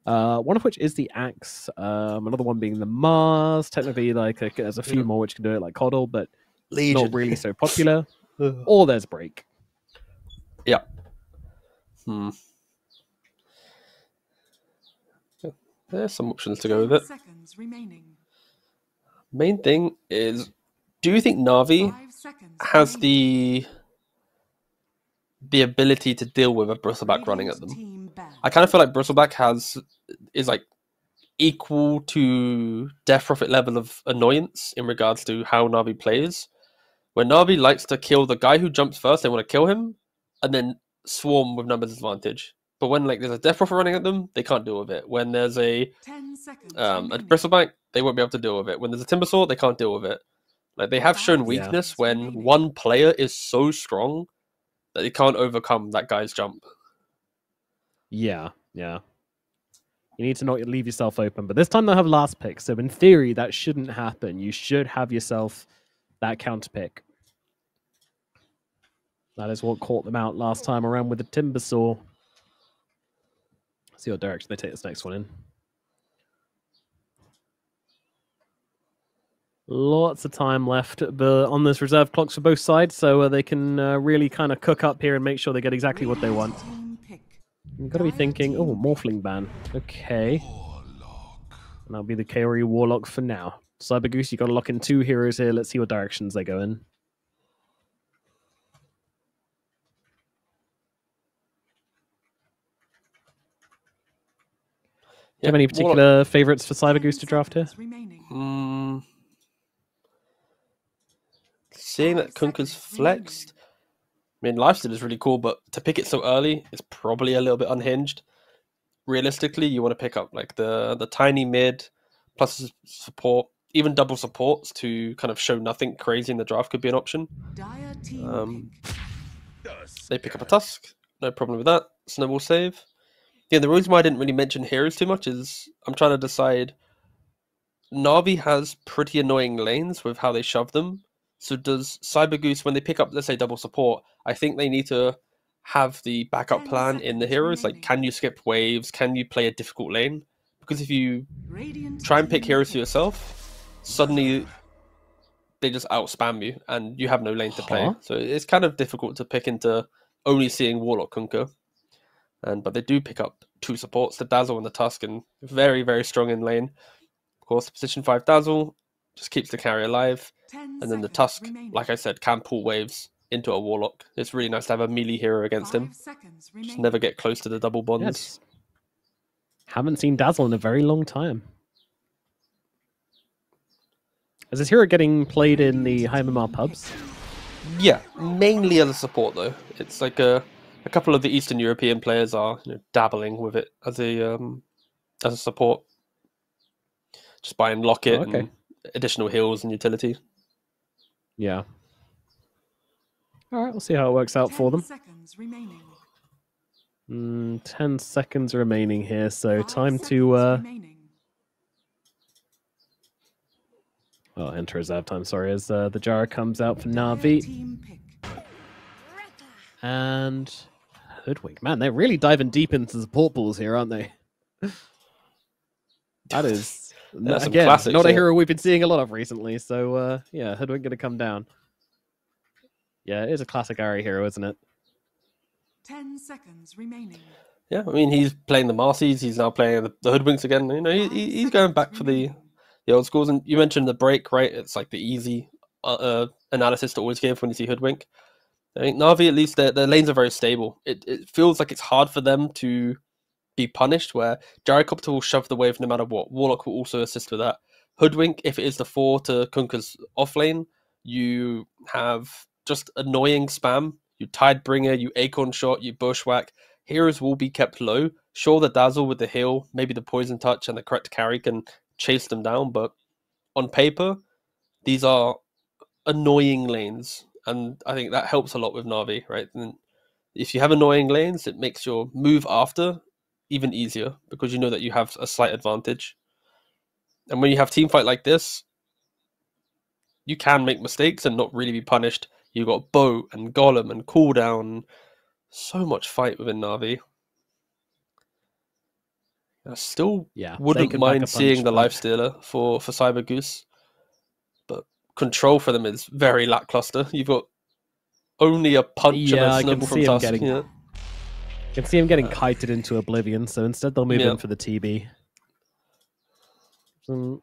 One of which is the Axe. Another one being the Mars. Technically, there's a few more which can do it, like Coddle, but not really so popular. Or there's Break. Yeah. There's some options to go with it. Main thing is, do you think Na'Vi has the ability to deal with a Bristleback running at them? I kind of feel like Bristleback is like equal to Death Prophet level of annoyance in regards to how Na'Vi plays. Where Na'Vi likes to kill the guy who jumps first, they want to kill him, and then swarm with numbers advantage. But when there's a Death Prophet running at them, they can't deal with it. When there's a Bristleback, they won't be able to deal with it. When there's a Timbersaw, they can't deal with it. Like, they have shown weakness when one player is so strong that they can't overcome that guy's jump. Yeah. You need to not leave yourself open. But this time they'll have last pick, so in theory that shouldn't happen. You should have yourself that counter pick. That is what caught them out last time around with the Timbersaw. See what direction they take this next one in. Lots of time left on this reserve clocks for both sides, so they can really kind of cook up here and make sure they get exactly what they want. You've got to be thinking, oh, Morphling ban. Okay. And that'll be the Kaori Warlock for now. Cybergoose, you've got to lock in two heroes here. Let's see what directions they go in. Do you have any particular favorites for Cybergoose to draft here? Seeing that Kunkka's flexed, I mean, Lifesteal is really cool, but to pick it so early is probably a little bit unhinged. Realistically, you want to pick up like the tiny mid plus support. even double supports to kind of show nothing crazy in the draft could be an option. Dire team pick. They pick up a Tusk, no problem with that. Snowball save. Yeah, the reason why I didn't really mention heroes too much is I'm trying to decide. Na'Vi has pretty annoying lanes with how they shove them. So does Cyber Goose, when they pick up, let's say, double support, I think they need to have the backup 10 plan in the seconds heroes. Like, remaining. can you skip waves? Can you play a difficult lane? Because if you Radiant try and pick team heroes for pick. yourself, suddenly they just outspam you and you have no lane to play. Huh? So it's kind of difficult to pick into only seeing Warlock Kunkka. But they do pick up 2 supports, the Dazzle and the Tusk, and very, very strong in lane. Of course, position 5 Dazzle just keeps the carry alive. 10 And then the seconds Tusk, remaining. like I said, can pull waves into a Warlock. It's really nice to have a melee hero against 5 him. seconds Just remaining. never get close to the double bonds. Yes. Haven't seen Dazzle in a very long time. Is this hero getting played in the Heimamar pubs? Yeah, mainly as a support though. It's like a couple of the Eastern European players are dabbling with it as a support, just buying locket Oh, okay. and additional heals and utility. Yeah. All right, we'll see how it works out 10 for them. seconds remaining. 10 seconds remaining here, so 5 time seconds to remaining. enter reserve time. Sorry, as the Jara comes out for Dire Na'Vi team pick. and Hoodwink. Man, they're really diving deep into the support pools here, aren't they? That is Yeah, some again classics, not a yeah. hero we've been seeing a lot of recently. So yeah, Hoodwink gonna come down. Yeah, it is a classic Ari hero, isn't it? 10 seconds remaining. Yeah, I mean he's playing the Marcies. He's now playing the Hoodwinks again. You know, he's going back for the old schools. And you mentioned the break, right? It's like the easy analysis to always give when you see Hoodwink. I think Na'Vi, at least, their lanes are very stable. It feels like it's hard for them to be punished, where Gyrocopter will shove the wave no matter what. Warlock will also assist with that. Hoodwink, if it is the 4 to Kunkka's off lane, you have just annoying spam. You Tidebringer, you Acorn Shot, you Bushwhack. Heroes will be kept low. Sure, the Dazzle with the heal, maybe the Poison Touch and the correct carry can chase them down, but on paper, these are annoying lanes. And I think that helps a lot with Na'Vi, right? And if you have annoying lanes, it makes your move after even easier because you know that you have a slight advantage. And when you have team fight like this, you can make mistakes and not really be punished. You've got bow and golem and cooldown. So much fight within Na'Vi. I still Yeah, they wouldn't can pack a mind punch, seeing the but- Lifestealer for Cyber Goose. But control for them is very lackluster. You've got only a punch Yeah, and I a can snowball from see him Tusk. getting- Yeah. You can see him getting kited into oblivion, so instead they'll move Yeah. in for the TB. Some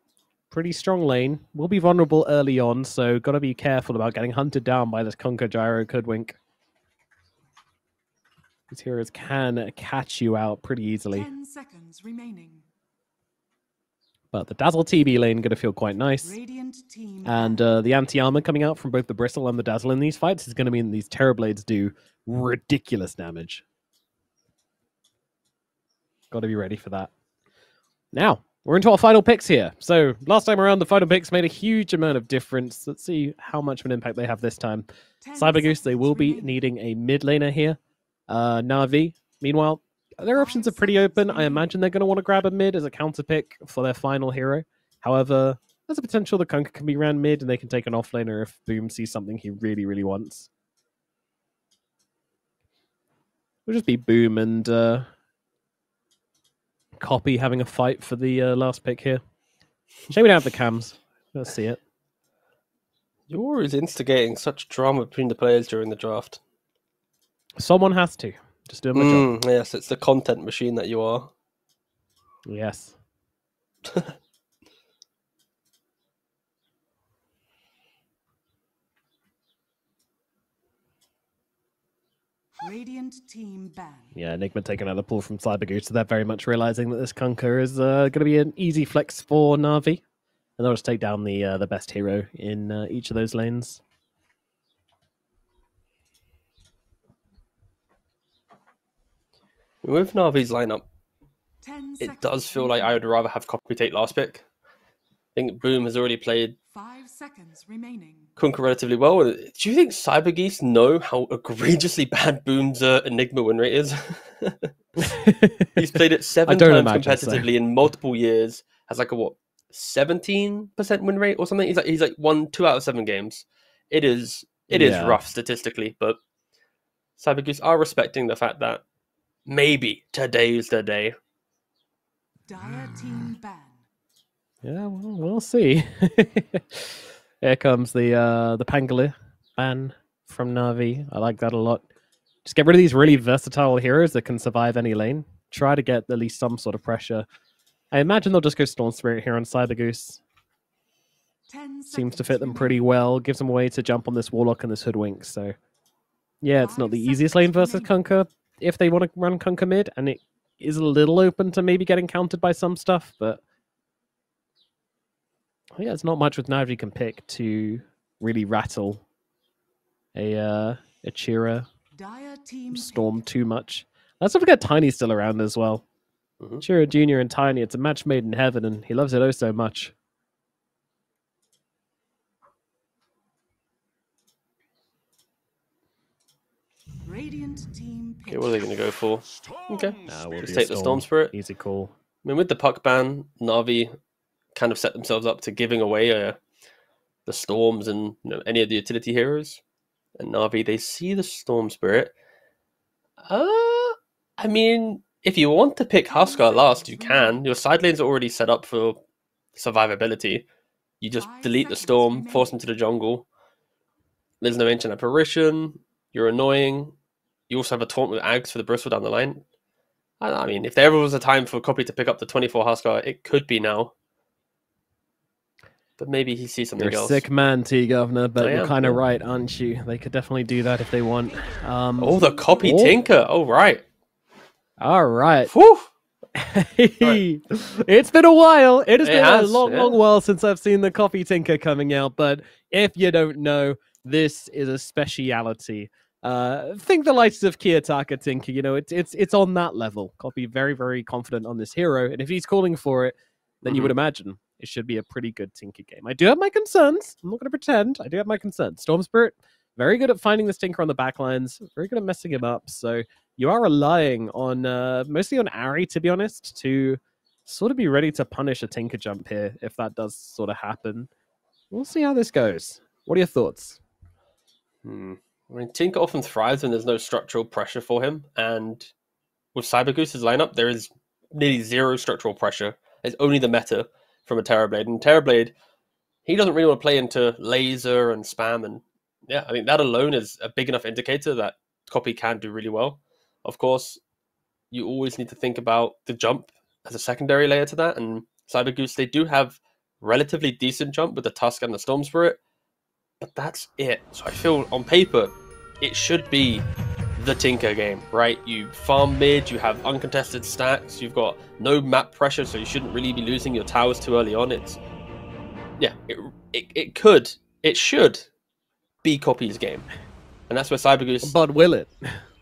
pretty strong lane. Will be vulnerable early on, so got to be careful about getting hunted down by this Kunkka Gyro Hoodwink. These heroes can catch you out pretty easily. 10 seconds remaining. But the Dazzle TB lane going to feel quite nice. Radiant team And the anti-armor coming out from both the Bristle and the Dazzle in these fights is going to mean these Terrorblades do ridiculous damage. Got to be ready for that. Now, we're into our final picks here. So, last time around, the final picks made a huge amount of difference. Let's see how much of an impact they have this time. 10 Cyber Goose, they seconds will be remaining. needing a mid laner here. Na'Vi, meanwhile, their options are pretty open. I imagine they're going to want to grab a mid as a counter pick for their final hero. However, there's a potential the Kunkka can be ran mid and they can take an offlaner if Boom sees something he really, really wants. It'll just be Boom and Copy having a fight for the last pick here. Shame we don't have the cams. Let's see it. You're always instigating such drama between the players during the draft. Someone has to. Just doing my job. Yes, it's the content machine that you are. Yes. Radiant team ban. Yeah, Enigma taking another pull from Cyber Goose, so they're very much realizing that this Kunkka is going to be an easy flex for Na'Vi. And they'll just take down the best hero in each of those lanes. With Na'Vi's lineup, 10 it seconds does feel like I would rather have Copy take last pick. think Boom has already played 5 seconds remaining. Kunkka relatively well. Do you think Cybergeese know how egregiously bad Boom's Enigma win rate is? He's played it 7 don't times imagine so. competitively in multiple years. Has like a what, 17% win rate or something? He's like won 2 out of 7 games. It is Yeah. rough statistically, but Cybergeese are respecting the fact that maybe today is the day. Dire team ban. Yeah, well, we'll see. Here comes the Pangolin ban from Na'Vi. I like that a lot. Just get rid of these really versatile heroes that can survive any lane. Try to get at least some sort of pressure. I imagine they'll just go Storm Spirit here on Cybergoose. 10 Seems to seconds fit them pretty remaining. well. Gives them a way to jump on this Warlock and this Hoodwink. So, yeah, it's not 5 the easiest lane seconds versus remaining. Kunkka if they want to run Kunkka mid, and it is a little open to maybe getting countered by some stuff, but yeah, it's not much with Na'Vi can pick to really rattle a Chira Dire team Storm too much. Let's not forget Tiny's still around as well. Mhm. Chira Jr. and Tiny, it's a match made in heaven, and he loves it oh so much. Radiant team Okay, what are they going to go for? Okay, We'll just do take the Storm Spirit. Easy call. I mean, with the puck ban, Na'Vi kind of set themselves up to giving away the Storms and any of the utility heroes. And Na'Vi, they see the Storm Spirit. I mean, if you want to pick Huskar last, you can. Your side lanes are already set up for survivability. You just 5 delete the seconds Storm, remaining. force them to the jungle. There's no Ancient Apparition. You're annoying. You also have a taunt with Ags for the Bristle down the line. I mean, if there ever was a time for Copy to pick up the 24 Huskar, it could be now. But maybe he sees something You're a else. sick man, T Governor, but I you're am, kind of yeah. right, aren't you? They could definitely do that if they want. Oh, the Copy Oh. Tinker. Oh, right. All right. Whew. It's been a while. It has It been has, a long, yeah. long while since I've seen the Coffee Tinker coming out. But if you don't know, this is a speciality. Think the likes of Kiyotaka Tinker. You know, it's on that level. Copy very, very confident on this hero, and if he's calling for it, then you would imagine it should be a pretty good Tinker game. I do have my concerns. I'm not going to pretend. I do have my concerns. Storm Spirit, very good at finding this Tinker on the backlines. Very good at messing him up. So you are relying on mostly on Ari, to be honest, to sort of be ready to punish a Tinker jump here if that does sort of happen. We'll see how this goes. What are your thoughts? I mean, Tinker often thrives when there's no structural pressure for him, and with Cybergoose's lineup, there is nearly zero structural pressure. It's only the meta from a Terrorblade, and Terrorblade, he doesn't really want to play into laser and spam, and yeah, I think that alone is a big enough indicator that Copy can do really well. Of course, you always need to think about the jump as a secondary layer to that, and Cybergoose, they do have relatively decent jump with the Tusk and the Storm Spirit, but that's it. So I feel on paper, it should be the Tinker game, right? You farm mid, you have uncontested stacks, you've got no map pressure, so you shouldn't really be losing your towers too early on. It should be Copy's game. And that's where Cybergoose... But will it?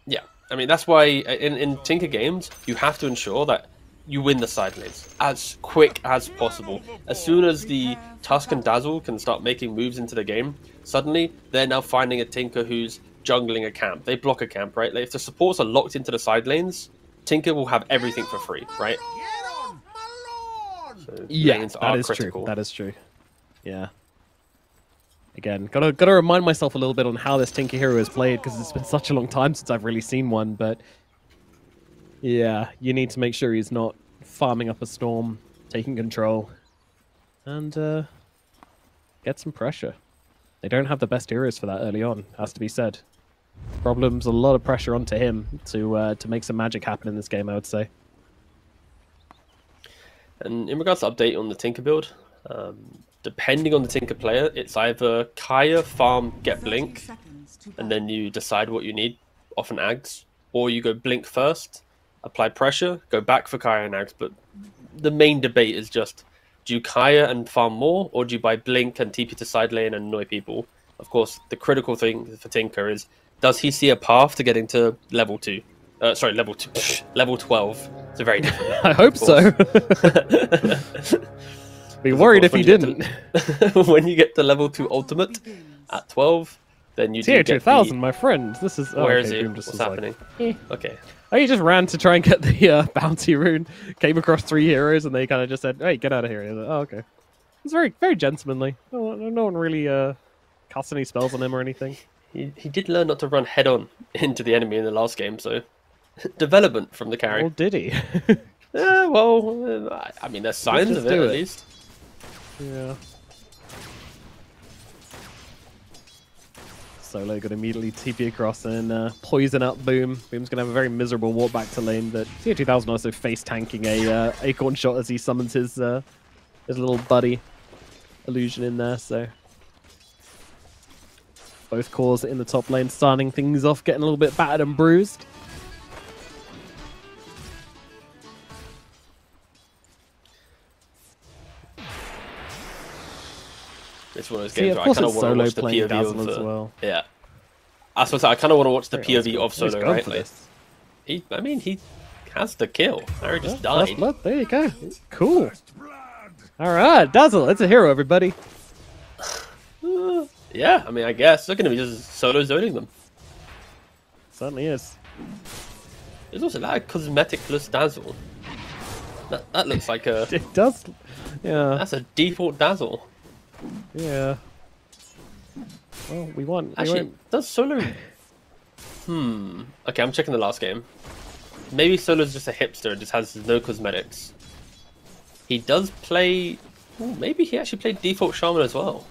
Yeah, I mean, that's why in Tinker games, you have to ensure that you win the side lanes as quick as possible. As soon as the Tusk and Dazzle can start making moves into the game, suddenly they're now finding a Tinker who's jungling a camp. They block a camp, right? Like, if the supports are locked into the side lanes, Tinker will have everything for free, right? So lanes that are is critical. true. That is true. Yeah. Again, gotta remind myself a little bit on how this Tinker hero is played, because it's been such a long time since I've really seen one. But yeah, you need to make sure he's not farming up a storm, taking control, and get some pressure. They don't have the best heroes for that early on, has to be said. Problems, a lot of pressure onto him to make some magic happen in this game, I would say. And in regards to update on the Tinker build, depending on the Tinker player, it's either Kaya, farm, get Blink, and then you decide what you need, often Ags, or you go Blink first, apply pressure, go back for Kaya and Ags. But the main debate is just, do you Kaya and farm more, or do you buy Blink and TP to side lane and annoy people? Of course, the critical thing for Tinker is, does he see a path to getting to level 2? Level 2, level 12. It's a very different. I hope so. Be 'Cause of worried course if you when didn't. get to- when you get to level 2 ultimate at 12, then you do Tier get 2000, the... my friend. This is. Oh, Where okay, is he? Boom just What's was happening? Like, Okay. oh, he just ran to try and get the bounty rune. Came across 3 heroes, and they kind of just said, "Hey, get out of here." And he was like, oh, okay. It's very, very gentlemanly. No one really cast any spells on him or anything. He did learn not to run head on into the enemy in the last game, so development from the carry. Or did he? Yeah, well, I mean, there's signs just of it do at it. least. Yeah. Solo could immediately TP across and poison up Boom. Boom's gonna have a very miserable walk back to lane, but Tier 2000 also face tanking a acorn shot as he summons his little buddy illusion in there. So both cores in the top lane starting things off, getting a little bit battered and bruised. It's one of those See, games of where I course kind of it's want to Solo watch the playing POV Dazzle of as the... well. Yeah. I suppose I kind of want to watch the Very old POV school. of Solo, He's gone right? for Like, this. I mean, he has the kill. Harry just First died. blood. There you go. Cool. All right, Dazzle. It's a hero, everybody. Yeah, I mean, I guess. They're going to be just solo zoning them. Certainly is. There's also that cosmetic plus dazzle. That looks like a... It does. Yeah. That's a default dazzle. Yeah. Well, we won. Actually, does Solo... Okay, I'm checking the last game. Maybe Solo's just a hipster and just has no cosmetics. He does play... Ooh, maybe he actually played default Shaman as well.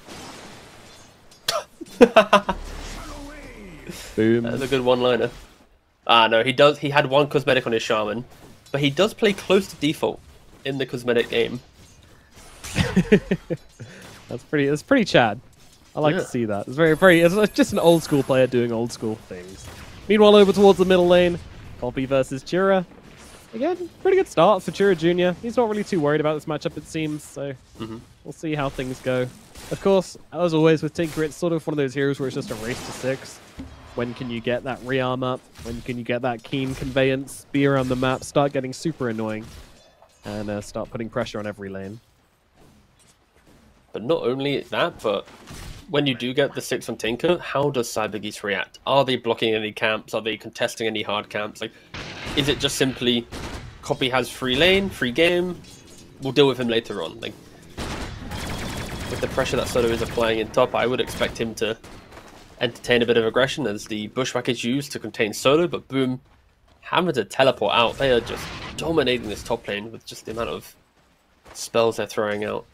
Boom. That's a good one-liner. Ah, no, he does. He had one cosmetic on his Shaman, but he does play close to default in the cosmetic game. That's pretty Chad. I like Yeah. to see that. It's very. It's just an old school player doing old school things. Meanwhile, over towards the middle lane, Copy versus Chira. Again, pretty good start for Chira Jr. He's not really too worried about this matchup, it seems. So we'll see how things go. Of course, as always with Tinker, it's sort of one of those heroes where it's just a race to 6. When can you get that rearm up? When can you get that keen conveyance? Be around the map, start getting super annoying, and start putting pressure on every lane. But not only that, but when you do get the 6 on Tinker, how does Cybergeese react? Are they blocking any camps? Are they contesting any hard camps? Like, is it just simply Copy has free lane, free game? We'll deal with him later on. Like, with the pressure that Solo is applying in top, I would expect him to entertain a bit of aggression as the Bushwhack is used to contain Solo, but Boom having to teleport out. They are just dominating this top lane with just the amount of spells they're throwing out.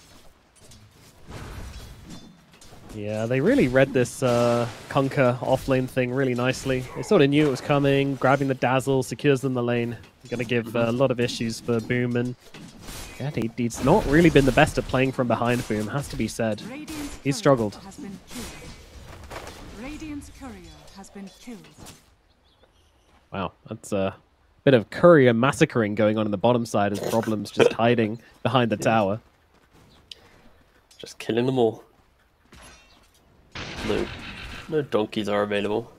Yeah, they really read this Conquer offlane thing really nicely. They sort of knew it was coming, grabbing the Dazzle, secures them the lane. Going to give a lot of issues for Boom, and yeah, he's not really been the best at playing from behind, Boom, has to be said. Radiant's He's courier struggled. Has been killed. Radiant's courier has been killed. Wow, that's a bit of courier massacring going on in the bottom side as Problems just hiding behind the tower. Just killing them all. No donkeys are available.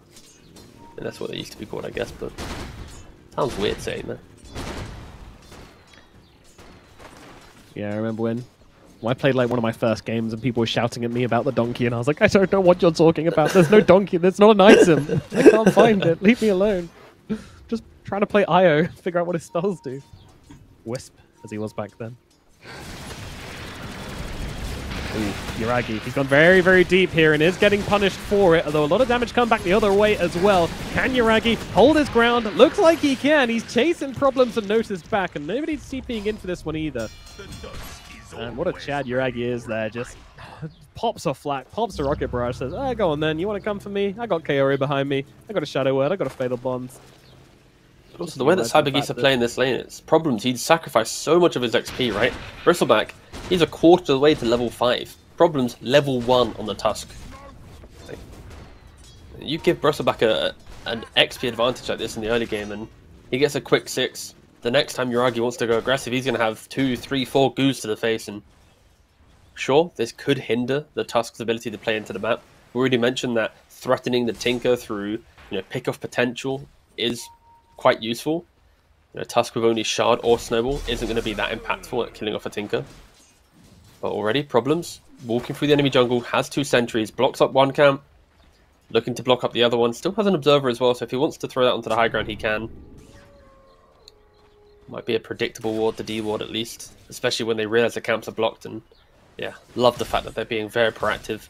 And that's what they used to be called, I guess, but sounds weird saying that. Yeah, I remember when I played like one of my first games and people were shouting at me about the donkey and I was like, I don't know what you're talking about. There's no donkey. There's not an item. I can't find it. Leave me alone. Just trying to play IO, figure out what his spells do. Wisp, as he was back then. Ooh, Yuragi, he's gone very, very deep here and is getting punished for it, although a lot of damage come back the other way as well. Can Yuragi hold his ground? Looks like he can. He's chasing Problems and Notice back, and nobody's TPing in for this one either. And what a Chad Yuragi is there. Just pops off Flak, pops a Rocket Barrage, says, go on then, you want to come for me? I got Kaori behind me. I got a Shadow Word, I got a Fatal Bonds. But also, the way that Cybergeese are playing this lane, it's Problems. He'd sacrificed so much of his XP, right? Bristleback, he's a quarter of the way to level 5. Problems, level 1 on the Tusk. Like, you give Bristleback an XP advantage like this in the early game, and he gets a quick 6. The next time Yuragi wants to go aggressive, he's going to have 2, 3, 4 goos to the face, and sure, this could hinder the Tusk's ability to play into the map. We already mentioned that threatening the Tinker through, pick-off potential is quite useful. Tusk with only Shard or Snowball isn't going to be that impactful at killing off a Tinker. But already problems. Walking through the enemy jungle, has 2 sentries, blocks up one camp, looking to block up the other one. Still has an observer as well, so if he wants to throw that onto the high ground, he can. Might be a predictable ward to D-ward at least, especially when they realize the camps are blocked. And yeah, love the fact that they're being very proactive.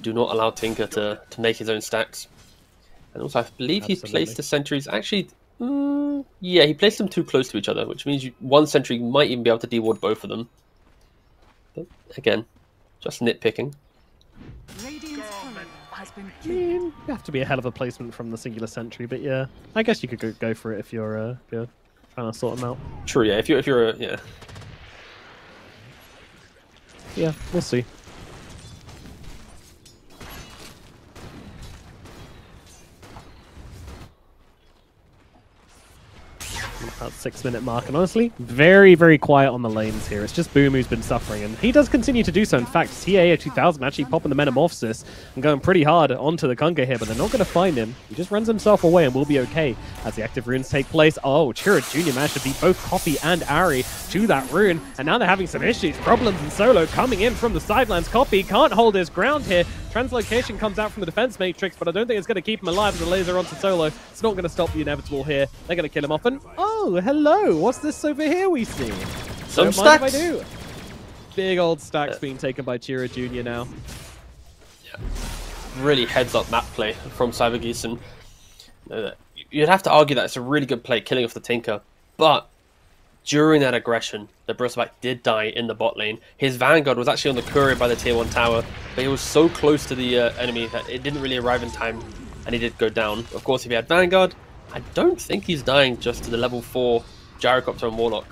Do not allow Tinker to make his own stacks. And also, I believe he placed the sentries. Actually, yeah, he placed them too close to each other, which means one sentry might even be able to D-ward both of them. But again, just nitpicking. You have to be a hell of a placement from the singular sentry, but yeah, I guess you could go for it if you're trying to sort them out. True, yeah. If you're yeah. Yeah, we'll see. About 6-minute mark, and honestly, very, very quiet on the lanes here. It's just Boom who's been suffering, and he does continue to do so. In fact, TA 2000 actually popping the Metamorphosis and going pretty hard onto the Kunkka here, but they're not going to find him. He just runs himself away and will be okay as the active runes take place. Oh, Chira Jr. managed to beat both Copy and Ari to that rune, and now they're having some issues. Problems in solo coming in from the sidelines. Copy can't hold his ground here. Translocation comes out from the defense matrix, but I don't think it's going to keep him alive as a laser onto solo. It's not going to stop the inevitable here. They're going to kill him off, and oh, hello. What's this over here we see? Some Don't mind if I stacks. do. Big old stacks being taken by Chira Jr. now. Really heads up map play from Cybergeese, and you'd have to argue that it's a really good play killing off the Tinker, but during that aggression, the Bristleback did die in the bot lane. His Vanguard was actually on the courier by the tier 1 tower, but he was so close to the enemy that it didn't really arrive in time, and he did go down. Of course, if he had Vanguard, I don't think he's dying just to the level 4 Gyrocopter and Warlock,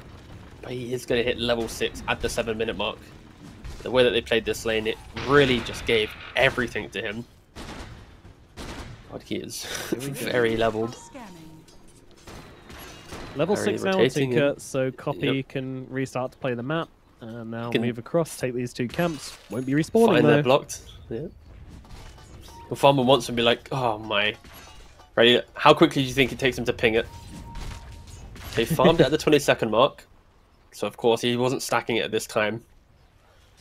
but he is going to hit level 6 at the 7-minute mark. The way that they played this lane, it really just gave everything to him. God, he is very leveled. Level Very 6 now, rotating Tinker, and- so Copy Yep. can restart to play the map. And now Can- move across, take these 2 camps. Won't be respawning Fine, though. they're blocked. Yeah. The farmer wants to be like, oh my. Ready? How quickly do you think it takes him to ping it? They farmed it at the 22nd mark. So of course he wasn't stacking it at this time.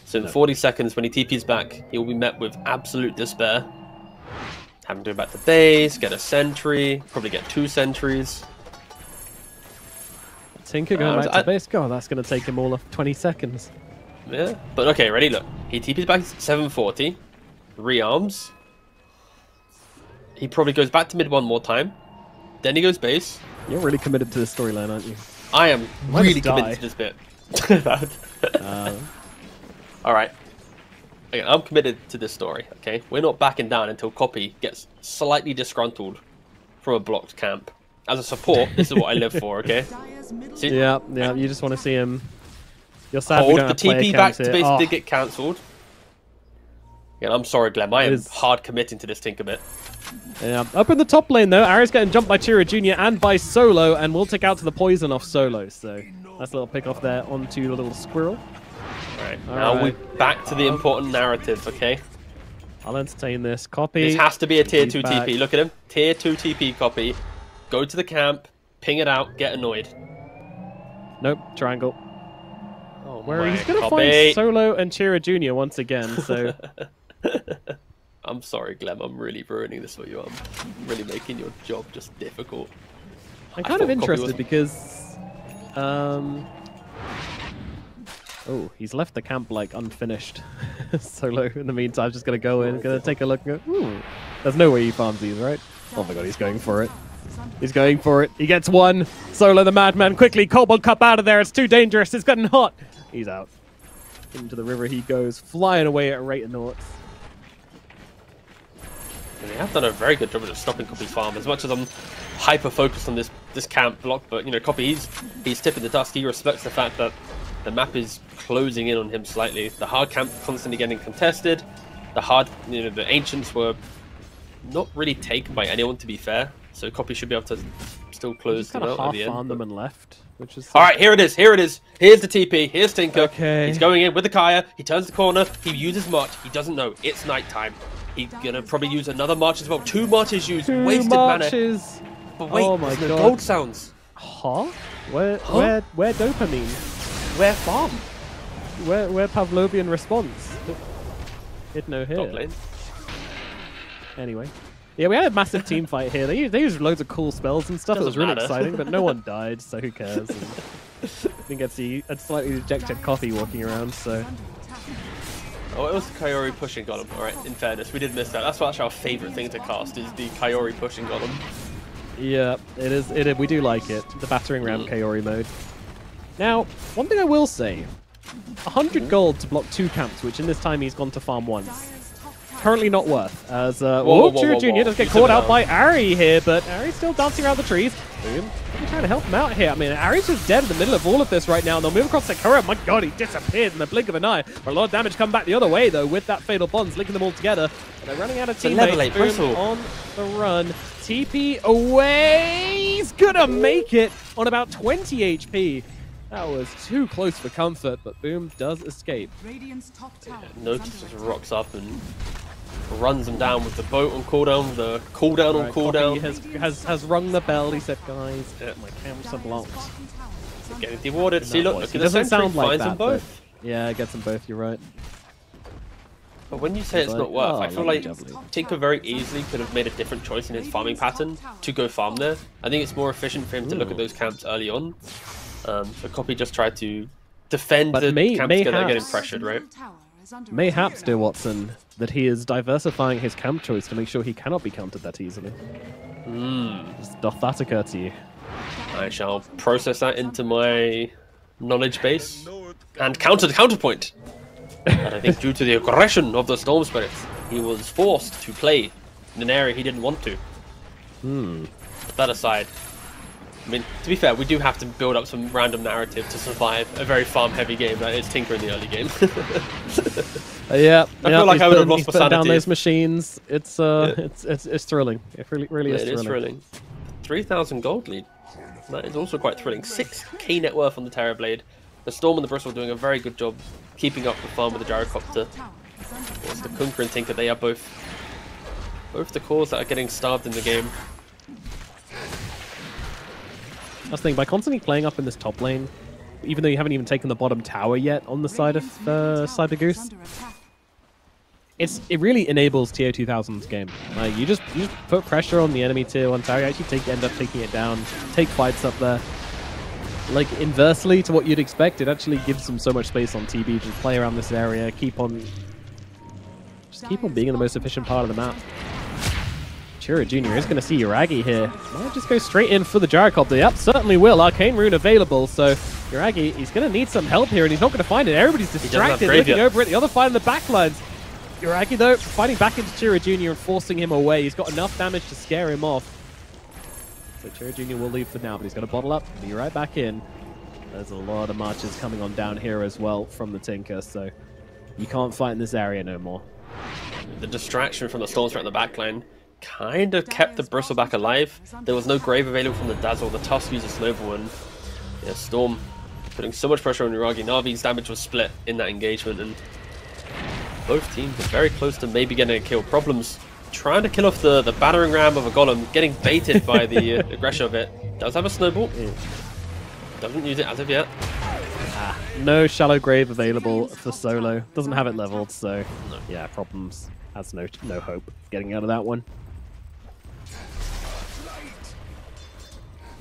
So in 40 seconds when he TP's back, he will be met with absolute despair. Having to go back to base, get a sentry, probably get 2 sentries. Tinker going back to base. God, that's going to take him all of 20 seconds. Yeah, but okay, ready? Look, he TP's back at 740, rearms. He probably goes back to mid one more time. Then he goes base. You're really committed to this storyline, aren't you? I am Might really just die. committed to this bit. All right. Okay, I'm committed to this story. Okay, we're not backing down until Copy gets slightly disgruntled from a blocked camp. As a support, this is what I live for. Okay. See, Yeah, you just want to see him. You're sad we hold don't the have player TP back counts to here. base Oh, did get cancelled. Yeah, I'm sorry, Glenn. I am is- hard committing to this Tinker bit. yeah. Up in the top lane, though, Ari's getting jumped by Chira Jr. and by Solo, and we'll take out to the poison off Solo. So that's a little pick off there onto the little squirrel. Right. All Now right. we're back to the important narrative. Okay. I'll entertain this. Copy. This has to be a tier He's 2 back. TP. Look at him. Tier 2 TP Copy. Go to the camp, ping it out, get annoyed. Nope, triangle. Oh Where my he's going to Copy. find Solo and Chira Jr. once again, so... I'm sorry, Glem. I'm really ruining this for you. I'm really making your job just difficult. I'm I kind of thought Copy interested was- because... Oh, he's left the camp, like, unfinished. Solo, in the meantime, just going to go in, going to take a look and go, ooh. There's no way he farms these, right? Oh my god, he's going for it. He's going for it. He gets one. Solo the madman quickly. Cobalt Cup out of there. It's too dangerous. It's getting hot. He's out. Into the river he goes, flying away at a rate of noughts. And they have done a very good job of stopping Copy's farm. As much as I'm hyper focused on this camp block, but you know, Copy he's tipping the dust. He respects the fact that the map is closing in on him slightly. The hard camp constantly getting contested. The ancients were not really taken by anyone, to be fair. So Copy should be able to still close them Kind out of at the half end. farmed but- them and left, which is... All right, here it is. Here it is. Here's the TP. Here's Tinker. Okay. He's going in with the Kaya. He turns the corner. He uses March. He doesn't know. It's nighttime. He's gonna probably use another March as well. 2 Marches used. Two Wasted mana. marches. But wait, Oh my there's no God. gold sounds. Huh? Where Huh? where dopamine? Where farm? where Pavlovian response? Hit no Top hit. lane. Anyway. Yeah, we had a massive team fight here. They used loads of cool spells and stuff. It was Doesn't really matter. exciting, but no one died, so who cares? And I think it's a slightly dejected coffee walking around, so... Oh, it was the Kyori pushing golem. Alright, in fairness, we did miss that. That's actually our favourite thing to cast, is the Kyori pushing golem. Yeah, it is. We do like it. The battering ram Kaori mode. Now, one thing I will say, 100 gold to block 2 camps, which in this time he's gone to farm once. Currently not worth, as Chiro Jr. does get You caught took it out out. by Ari here, but Ari's still dancing around the trees. Boom. I'm trying to help him out here. I mean, Ari's just dead in the middle of all of this right now. They'll move across Sakura. My god, he disappeared in the blink of an eye. A lot of damage come back the other way, though, with that Fatal Bonds, linking them all together. And they're running out of a level teammates. 8 Bristle. On the run. TP away. He's gonna make it on about 20 HP. That was too close for comfort, but Boom does escape. Radiant's top tower. Notice just rocks up and runs them down with the boat on cooldown, the cooldown on Right, cooldown. Coffee has rung the bell. He said, guys, my camps are blocked. Getting dewarded. See, look at It the doesn't sentry, sound like finds that, them both. but yeah, it gets them both. You're right. But when you say it's Like, not worth, oh, I feel lovely like jubbly. Tinker very easily could have made a different choice in his farming pattern to go farm there. I think it's more efficient for him to look at those camps early on. So Copy just tried to defend But the camps that are getting mayhaps- pressured, right? Mayhaps, dear Watson, that he is diversifying his camp choice to make sure he cannot be countered that easily. Just doth that occur to you? I shall process that into my knowledge base and counter the counterpoint. And I think due to the aggression of the Storm Spirits, he was forced to play in an area he didn't want to. But that aside, I mean, to be fair, we do have to build up some random narrative to survive a very farm-heavy game that is Tinker in the early game. Yeah, I feel like I would have lost he's putting down sanity. those machines. It's thrilling. It really is It is thrilling. 3,000 gold lead. That is also quite thrilling. 6k net worth on the Terrorblade. The Storm and the Bristle doing a very good job keeping up the farm with the Gyrocopter. Whilst the Kunker and Tinker, they are both the cores that are getting starved in the game. That's the thing, by constantly playing up in this top lane, even though you haven't even taken the bottom tower yet on the side of Cyber Goose, it really enables Tier 2000's game. Like you just put pressure on the enemy Tier 1 tower, you actually end up taking it down, take fights up there. Like inversely to what you'd expect, it actually gives them so much space on TB to play around this area, keep on being in the most efficient part of the map. Chiro Jr. is going to see Yuragi here. Might just go straight in for the Gyrocopter. Yep, certainly will. Arcane Rune available, so Yuragi, he's going to need some help here, and he's not going to find it. Everybody's distracted, grave looking yet. over at the other fight in the backlines. Yuragi, though, fighting back into Chiro Jr. and forcing him away. He's got enough damage to scare him off. So Chiro Jr. will leave for now, but he's going to bottle up and be right back in. There's a lot of marches coming on down here as well from the Tinker, so you can't fight in this area no more. The distraction from the Storm Spirit in the backline kind of kept the Bristleback alive. There was no grave available from the Dazzle. The Tusk used a Snowball, and yeah, Storm putting so much pressure on Yuragi. Navi's damage was split in that engagement, and both teams are very close to maybe getting a kill. Problems trying to kill off the battering ram of a Golem, getting baited by the aggression of it. Does have a Snowball. Doesn't use it as of yet. No shallow grave available for solo. Doesn't have it leveled, so yeah, problems. Has no hope of getting out of that one.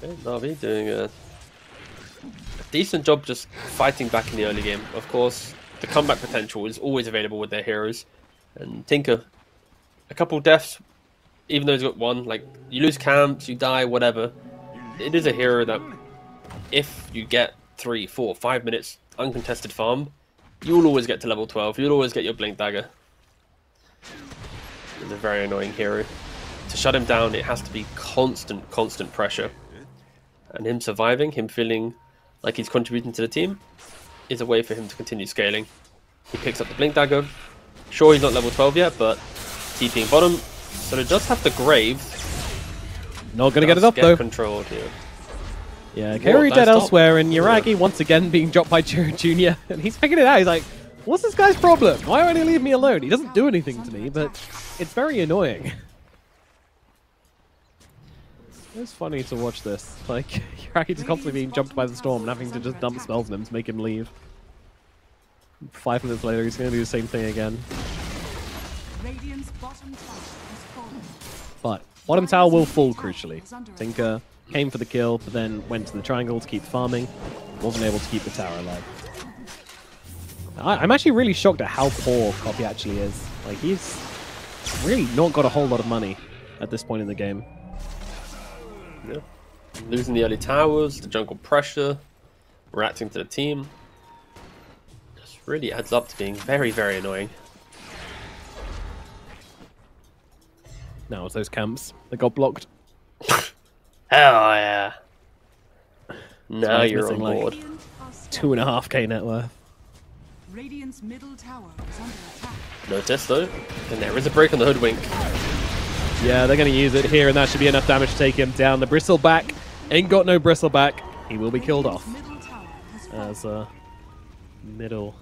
Okay, Navi doing a decent job just fighting back in the early game. Of course, the comeback potential is always available with their heroes. And Tinker, a couple deaths, even though he's got one, like, you lose camps, you die, whatever. It is a hero that, if you get 3, 4, 5 minutes uncontested farm, you'll always get to level 12. You'll always get your Blink Dagger. It's a very annoying hero. To shut him down, it has to be constant pressure. And him surviving, him feeling like he's contributing to the team, is a way for him to continue scaling. He picks up the Blink Dagger. Sure, he's not level 12 yet, but TPing bottom. So it does have the Grave. Not going to get it up, though. Controlled here. Yeah, Kaori nice dead top. elsewhere, and Yuragi once again being dropped by Chiro Jr. And he's figured it out. He's like, what's this guy's problem? Why won't he leave me alone? He doesn't do anything to me, but it's very annoying. It's funny to watch this. Like, Yuragi's constantly being jumped by the storm and having to just dump spells on him to make him leave. 5 minutes later, he's going to do the same thing again. Radiant's bottom tower has fallen. But bottom tower will fall, crucially. Tinker came for the kill, but then went to the triangle to keep farming. Wasn't able to keep the tower alive. I'm actually really shocked at how poor Copy actually is. Like, he's really not got a whole lot of money at this point in the game. Yeah. Losing the early towers, the jungle pressure, reacting to the team. Just really adds up to being very, very annoying. Now it's those camps that got blocked. Hell yeah. Now he's you're missing, on like, board. Radiant are still- 2.5k net worth. Radiant's middle tower is under attack. Notice though, and there is a break on the hoodwink. Yeah, they're going to use it here, and that should be enough damage to take him down. The bristleback ain't got no bristleback. He will be killed off Middle tower has fallen. as middle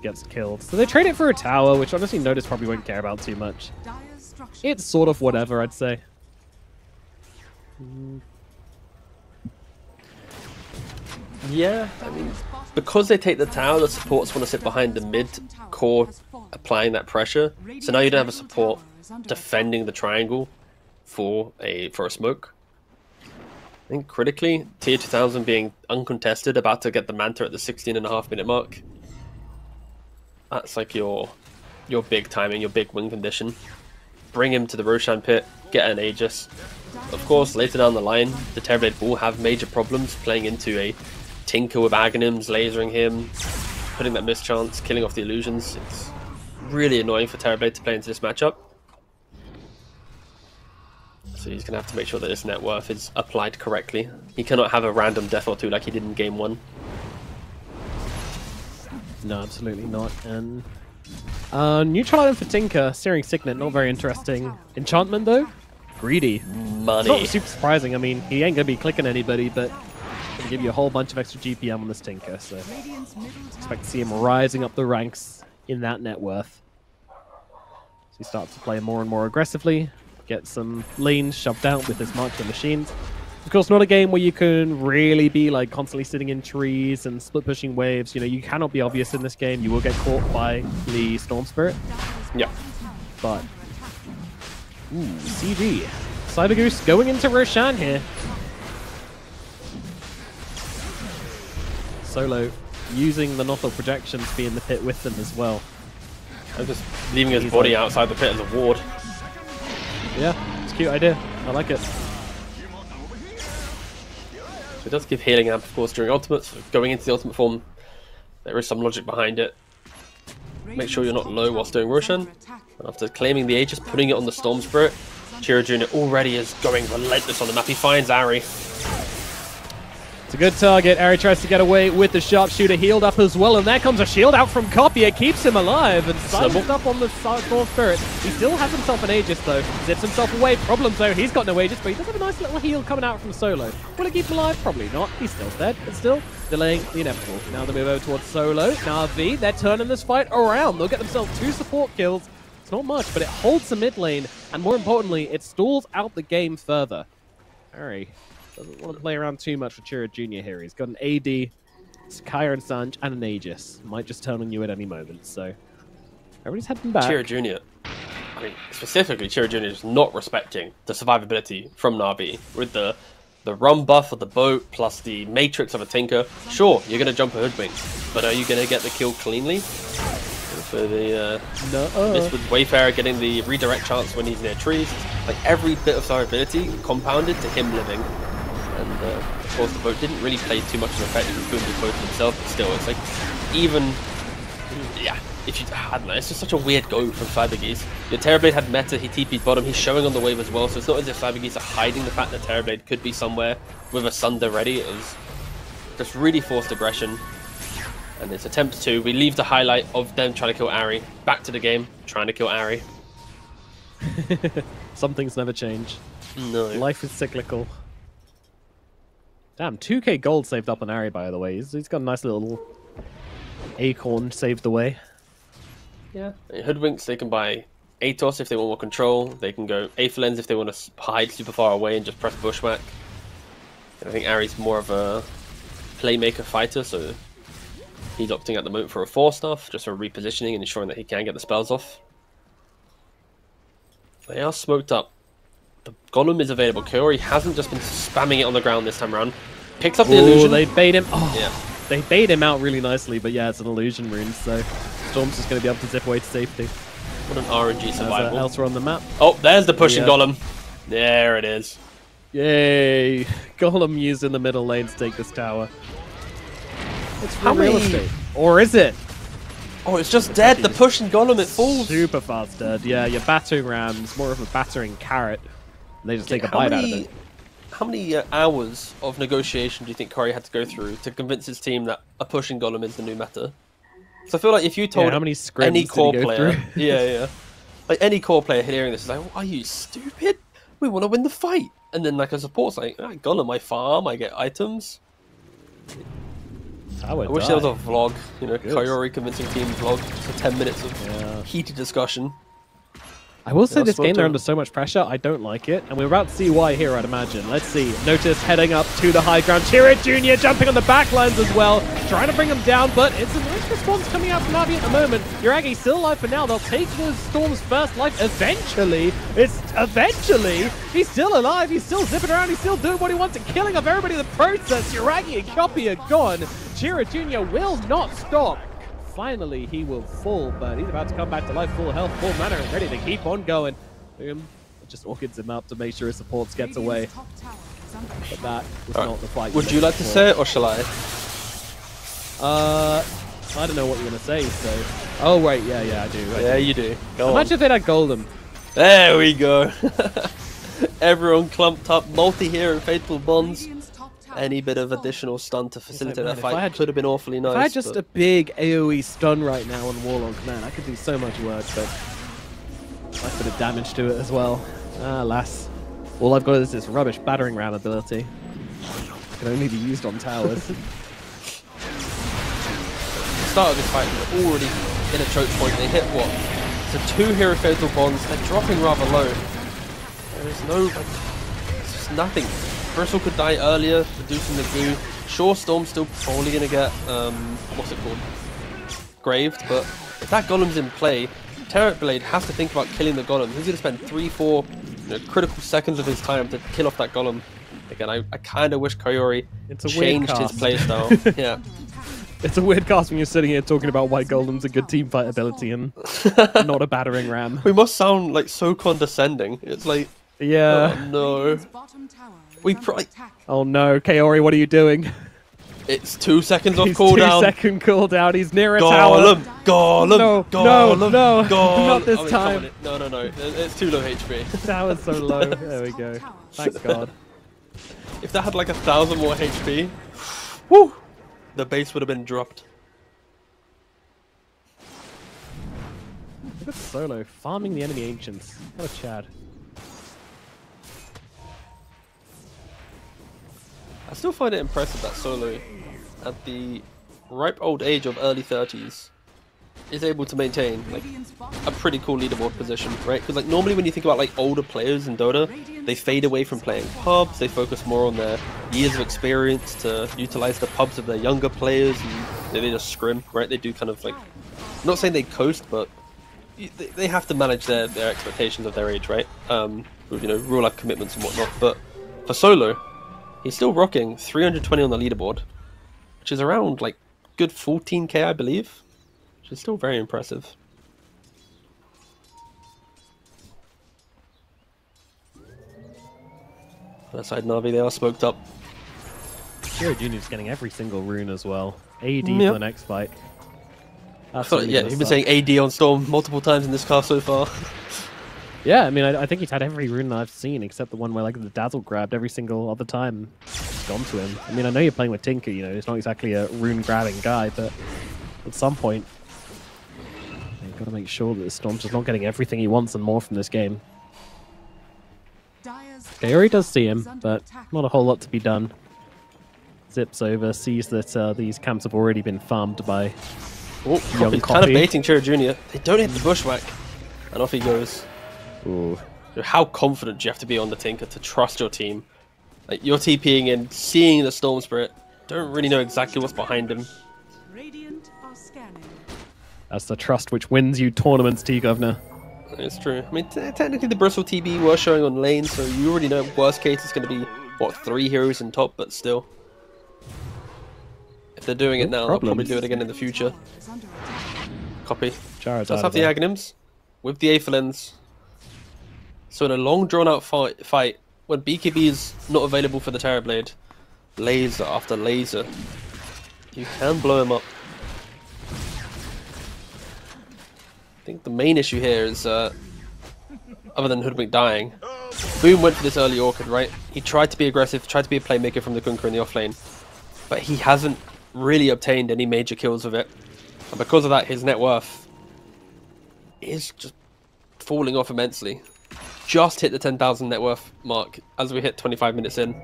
gets killed. So they trade it for a tower, which honestly Notice probably won't care about too much. Dire's structure. It's sort of whatever, I'd say. Yeah, I mean, because they take the tower, the supports want to sit behind the mid core, applying that pressure. So now you don't have a support defending the triangle for a smoke. I think critically, tier 2000 being uncontested, about to get the Manta at the 16.5-minute mark. That's like your big timing, your big win condition. Bring him to the Roshan pit, get an Aegis. Of course, later down the line, the Terrorblade will have major problems playing into a Tinker with Aghanims, lasering him, putting that mischance, killing off the illusions. It's really annoying for Terrorblade to play into this matchup. So he's going to have to make sure that his net worth is applied correctly. He cannot have a random death or two like he did in game 1. No, absolutely not. And neutral item for Tinker, Searing Signet, not very interesting. Enchantment though, greedy. Money. It's not super surprising. I mean, he ain't gonna be clicking anybody, but can give you a whole bunch of extra GPM on this Tinker. So Radiant's middle tower expect to see him rising up the ranks in that net worth. So he starts to play more and more aggressively, get some lanes shoved out with his marksman machines. Of course, not a game where you can really be like constantly sitting in trees and split pushing waves. You know, you cannot be obvious in this game. You will get caught by the Storm Spirit. Yeah. But CG. Cyber Goose going into Roshan here. Solo using the Nothel projection to be in the pit with them as well. I'm just leaving his He's body like- outside the pit as a ward. Yeah, it's a cute idea. I like it. So it does give healing amp, of course, during ultimates. So going into the ultimate form, there is some logic behind it. Make sure you're not low whilst doing Roshan. And after claiming the Aegis, putting it on the Storm Spirit, Chiro Jr. already is going relentless on the map. He finds Ari. It's a good target. Ari tries to get away with the sharpshooter, healed up as well, and there comes a shield out from Copy. It keeps him alive and silenced up on the Storm Spirit. He still has himself an Aegis though. Zips himself away. Problems though, he's got no Aegis, but he does have a nice little heal coming out from Solo. Will it keep him alive? Probably not. He's still dead, but still delaying the inevitable. Now they move over towards Solo. Now V, they're turning this fight around. They'll get themselves 2 support kills. It's not much, but it holds the mid lane, and more importantly, it stalls out the game further. Ari doesn't want to play around too much with Chiro Jr. here. He's got an AD, Kaya and Sanj, and an Aegis. Might just turn on you at any moment, so everybody's heading back. Chiro Jr. I mean, specifically, Chiro Jr. is not respecting the survivability from Na'Vi. With the run buff of the boat, plus the matrix of a Tinker, sure, you're going to jump a hoodwink, but are you going to get the kill cleanly? For the miss with Wayfarer getting the redirect chance when he's near trees. Like, every bit of survivability compounded to him living. And of course the boat didn't really play too much of an effect. He was doing the boat himself, but still, it's like, even, yeah, if you, I don't know, it's just such a weird go from Cybergeese. Your Terrorblade had meta, he TP'd bottom, he's showing on the wave as well, so it's not as if Cybergeese are hiding the fact that Terrorblade could be somewhere with a Sunder ready. It was just really forced aggression. And it's attempts to, we leave the highlight of them trying to kill Ari, back to the game, trying to kill Ari. Some things never change. No. Life is cyclical. Damn, 2k gold saved up on Ari, by the way. He's got a nice little acorn saved away. Yeah. Hoodwinks, they can buy Atos if they want more control. They can go Aethelens if they want to hide super far away and just press Bushwhack. And I think Ari's more of a playmaker fighter, so He's opting at the moment for a 4-stuff, just for repositioning and ensuring that he can get the spells off. They are smoked up. The Golem is available. Kaori hasn't just been spamming it on the ground this time around. Picks up the illusion. They bait him. Oh, Yeah. they bait him out really nicely, but yeah, it's an illusion rune, so Storm's just going to be able to zip away to safety. What an RNG survival. Elsewhere on the map. Oh, there's the pushing Yeah. Golem. There it is. Yay! Golem used in the middle lane to take this tower. It's How real many- estate. Or is it? Oh, it's just dead. The pushing Golem, it falls. Super fast dead. Yeah, your battering ram's more of a battering carrot. And they just take a How bite out of many- it. How many hours of negotiation do you think Kaori had to go through to convince his team that a pushing Golem is the new meta? So I feel like if you told how many scrims any did he core go player, through? yeah, like any core player hearing this is like, "Are you stupid? We want to win the fight." And then like a support's like, "I Golem, I farm, I get items." I wish there was a vlog, you know, Kaori convincing team vlog, just 10 minutes of heated discussion. I will say Yeah, this game, they're Smoker. under so much pressure, I don't like it. And we're about to see why here, I'd imagine. Let's see. Notice heading up to the high ground. Chirrut Jr. jumping on the back lines as well. Trying to bring him down, but it's a nice response coming out from Navi at the moment. Yuragi still alive for now. They'll take the Storm's first life eventually. Eventually. He's still alive. He's still zipping around. He's still doing what he wants and killing off everybody in the process. Yuragi and Choppy are gone. Chirrut Jr. will not stop. Finally, he will fall, but he's about to come back to life, full health, full mana, and ready to keep on going. Just orchids him up to make sure his supports gets away. But that was not the fight. Would you like to say it, or shall I? I don't know what you're gonna say. So, oh wait, yeah, I do. Yeah, you do. Go on. Imagine if they'd had Golden. There we go. Everyone clumped up, multi-hero fatal bonds. Any bit of additional stun to facilitate man, that if I fight had- could have been awfully nice. If I had just but- a big AoE stun right now on Warlock, man, I could do so much work, but a bit of damage to it as well. Alas. All I've got is this rubbish battering ram ability. It can only be used on towers. the start of this fight, they're already in a choke point. They hit what? So 2 hero fatal bonds. They're dropping rather low. There is no, like, it's just nothing. Bristle could die earlier, reducing the goo. Sure, Storm's still probably gonna get what's it called? Graved, but if that Golem's in play, Terror Blade has to think about killing the Golem. He's gonna spend 3-4 critical seconds of his time to kill off that Golem. Again, I kind of wish Kaori It's a weird changed his cast. playstyle. Yeah. It's a weird cast when you're sitting here talking about why Golem's a good teamfight ability and not a battering ram. We must sound like so condescending. It's like, Yeah. oh no. We probably. Oh no, Kaori, what are you doing? It's 2 seconds off He's cooldown. 2-second cooldown. He's near a tower. Golem, Golem, No, Golem, no, Golem. not this Oh, wait, come time. on. No. It's too low HP. Tower's so low. There we go. Thank God. If that had like 1,000 more HP, whoo, the base would have been dropped. Look at Solo farming the enemy ancients. What a Chad. I still find it impressive that Solo, at the ripe old age of early 30s, is able to maintain like a pretty cool leaderboard position, right? Because like normally when you think about like older players in Dota, they fade away from playing pubs. They focus more on their years of experience to utilize the pubs of their younger players, and they just scrim, right? They do kind of like, I'm not saying they coast, but they have to manage their expectations of their age, right? With real life commitments and whatnot. But for Solo, he's still rocking 320 on the leaderboard, which is around like good 14k, I believe. Which is still very impressive. That side Navi, they are smoked up. Hero Junior's getting every single rune as well. AD Yep. for the next fight. That's So, really yeah, gonna he's been suck. saying AD on Storm multiple times in this cast so far. Yeah, I mean, I think he's had every rune that I've seen except the one where like the Dazzle grabbed every single other time. It's gone to him. I mean, I know you're playing with Tinker, he's not exactly a rune grabbing guy, but at some point, you've got to make sure that the Storm's just not getting everything he wants and more from this game. Kaori does see him, but not a whole lot to be done. Zips over, sees that these camps have already been farmed by Oh, Young he's kind of Copy. baiting Chiro Jr. They don't hit the bushwhack. And off he goes. Ooh. How confident do you have to be on the Tinker to trust your team? Like, you're TPing in, seeing the Storm Spirit, don't really know exactly what's behind him. That's the trust which wins you tournaments, T Governor. It's true. I mean, technically the Bristol TB were showing on lane, so you already know worst case it's going to be, what, 3 heroes in top, but still. If they're doing it now, they'll probably do it again in the future. Copy. Jared's Let's out have of the there. Aghanims with the Aethelins. So in a long drawn-out fight, when BKB is not available for the Terrorblade, laser after laser, you can blow him up. I think the main issue here is, other than Hoodwink dying, Boom went for this early Orchid, right? He tried to be aggressive, tried to be a playmaker from the Kunkka in the offlane, but he hasn't really obtained any major kills with it. And because of that, his net worth is just falling off immensely. Just hit the 10,000 net worth mark as we hit 25 minutes in.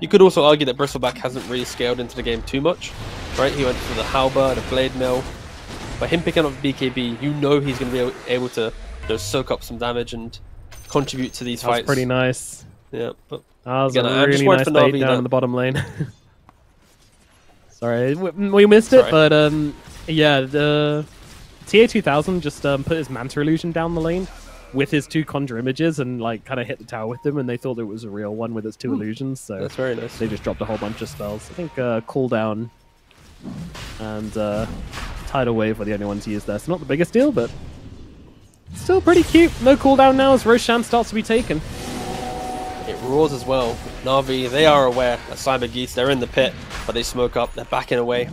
You could also argue that Bristleback hasn't really scaled into the game too much, right? He went for the Halberd, the Blade Mill. But him picking up BKB, you know he's going to be able to, you know, soak up some damage and contribute to these fights. That's pretty nice. Yeah, but That was again, a I'm just really worried nice for bait Na'Vi down that- in the bottom lane. Sorry, we missed it, Sorry. but yeah, the TA2000 just put his Manta Illusion down the lane with his 2 Conjure Images and like kind of hit the tower with them, and they thought it was a real one with its 2 illusions, so that's very nice. they just dropped a whole bunch of spells. I think Cooldown and Tidal Wave were the only ones to use there, so not the biggest deal, but still pretty cute. No cooldown now as Roshan starts to be taken. It roars as well. Na'Vi, they are aware that Cyber Geese, they're in the pit, but they smoke up, they're backing away.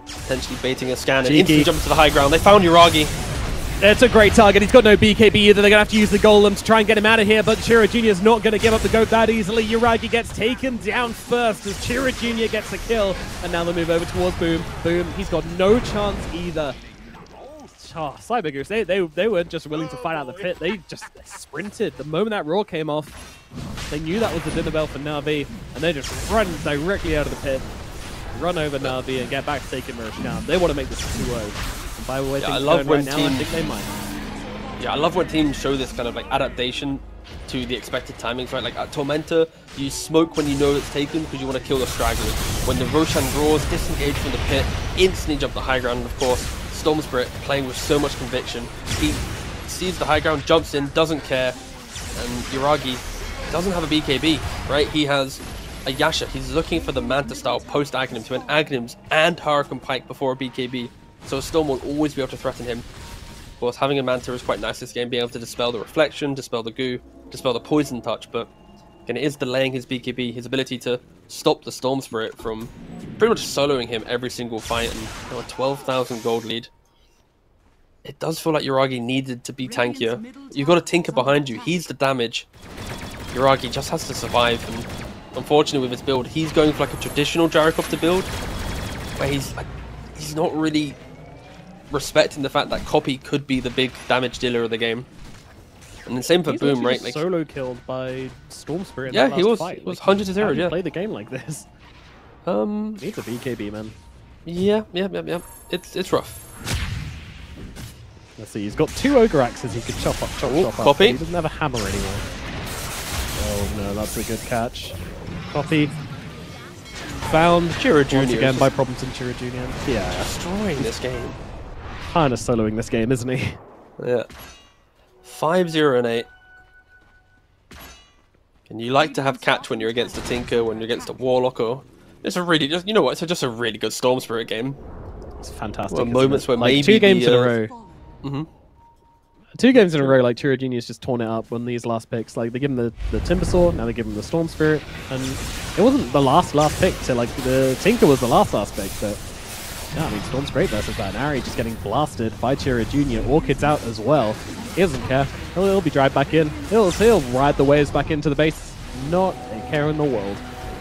Potentially baiting a scan and Cheeky. instantly jumping to the high ground. They found Uragi. It's a great target. He's got no BKB either. They're going to have to use the Golem to try and get him out of here, but Chira Jr. is not going to give up the goat that easily. Uragi gets taken down first as Chira Jr. gets a kill, and now they move over towards Boom. Boom, he's got no chance either. Oh, Cyber Goose, they weren't just willing to fight out the pit. They just sprinted. The moment that roar came off, they knew that was the dinner bell for Na'Vi, and they just run directly out of the pit, run over Na'Vi, and get back to taking Roshan. They want to make this 2-0. And by the way, Yeah, things I love going when right now, I team- think they might. Yeah, I love when teams show this kind of like adaptation to the expected timings, right? Like at Tormentor, you smoke when you know it's taken because you want to kill the stragglers. When the Roshan roars, disengage from the pit, instantly jump the high ground, and of course, Storm Spirit playing with so much conviction. He sees the high ground, jumps in, doesn't care, and Uragi doesn't have a BKB, right? He has a Yasha. He's looking for the Manta style post Aghanim to an Aghanims and Hurricane Pike before a BKB. So Storm will always be able to threaten him. Of course, having a Manta is quite nice this game, being able to dispel the reflection, dispel the goo, dispel the poison touch, but again, it is delaying his BKB, his ability to stop the Storm Spirit from pretty much soloing him every single fight, and you know, a 12,000 gold lead. It does feel like Uragi needed to be tankier. You've got a Tinker behind you, he's the damage. Uragi just has to survive, and unfortunately with his build, he's going for like a traditional Gyrocopter build, where he's not really respecting the fact that Copy could be the big damage dealer of the game. And the same for He's Boom, actually right? just Like, solo killed by Storm Spirit. In Yeah, that he last was- Fight. it was Like, 100 to 0, how do you yeah. play the game like this. Needs a BKB, man. yeah. It's rough. Let's see, he's got 2 Ogre Axes he could chop up, Ooh, chop up. copy. But he doesn't have a hammer anymore. Oh no, that's a good catch. Copy. Found Chira Jr. once is again just by Prompton Chira Jr. Yeah, destroying this game. kind of soloing this game, isn't he? Yeah. 5-0 and 8. And you like to have catch when you're against a Tinker, when you're against a Warlock, or it's a really you know what? It's just a really good Storm Spirit game. It's fantastic. Well, isn't moments it? where like maybe 2 games in a the, row. Mhm. 2 games in a row, like Chira Jr.'s just torn it up on these last picks. Like they give him the Timbersaw, now they give him the Storm Spirit, and it wasn't the last pick. So like the Tinker was the last pick, but yeah, I mean Storm's great versus that. And Ari just getting blasted by Chira Jr. Orchid's out as well. He doesn't care. He'll be dragged back in. He'll ride the waves back into the base. Not a care in the world.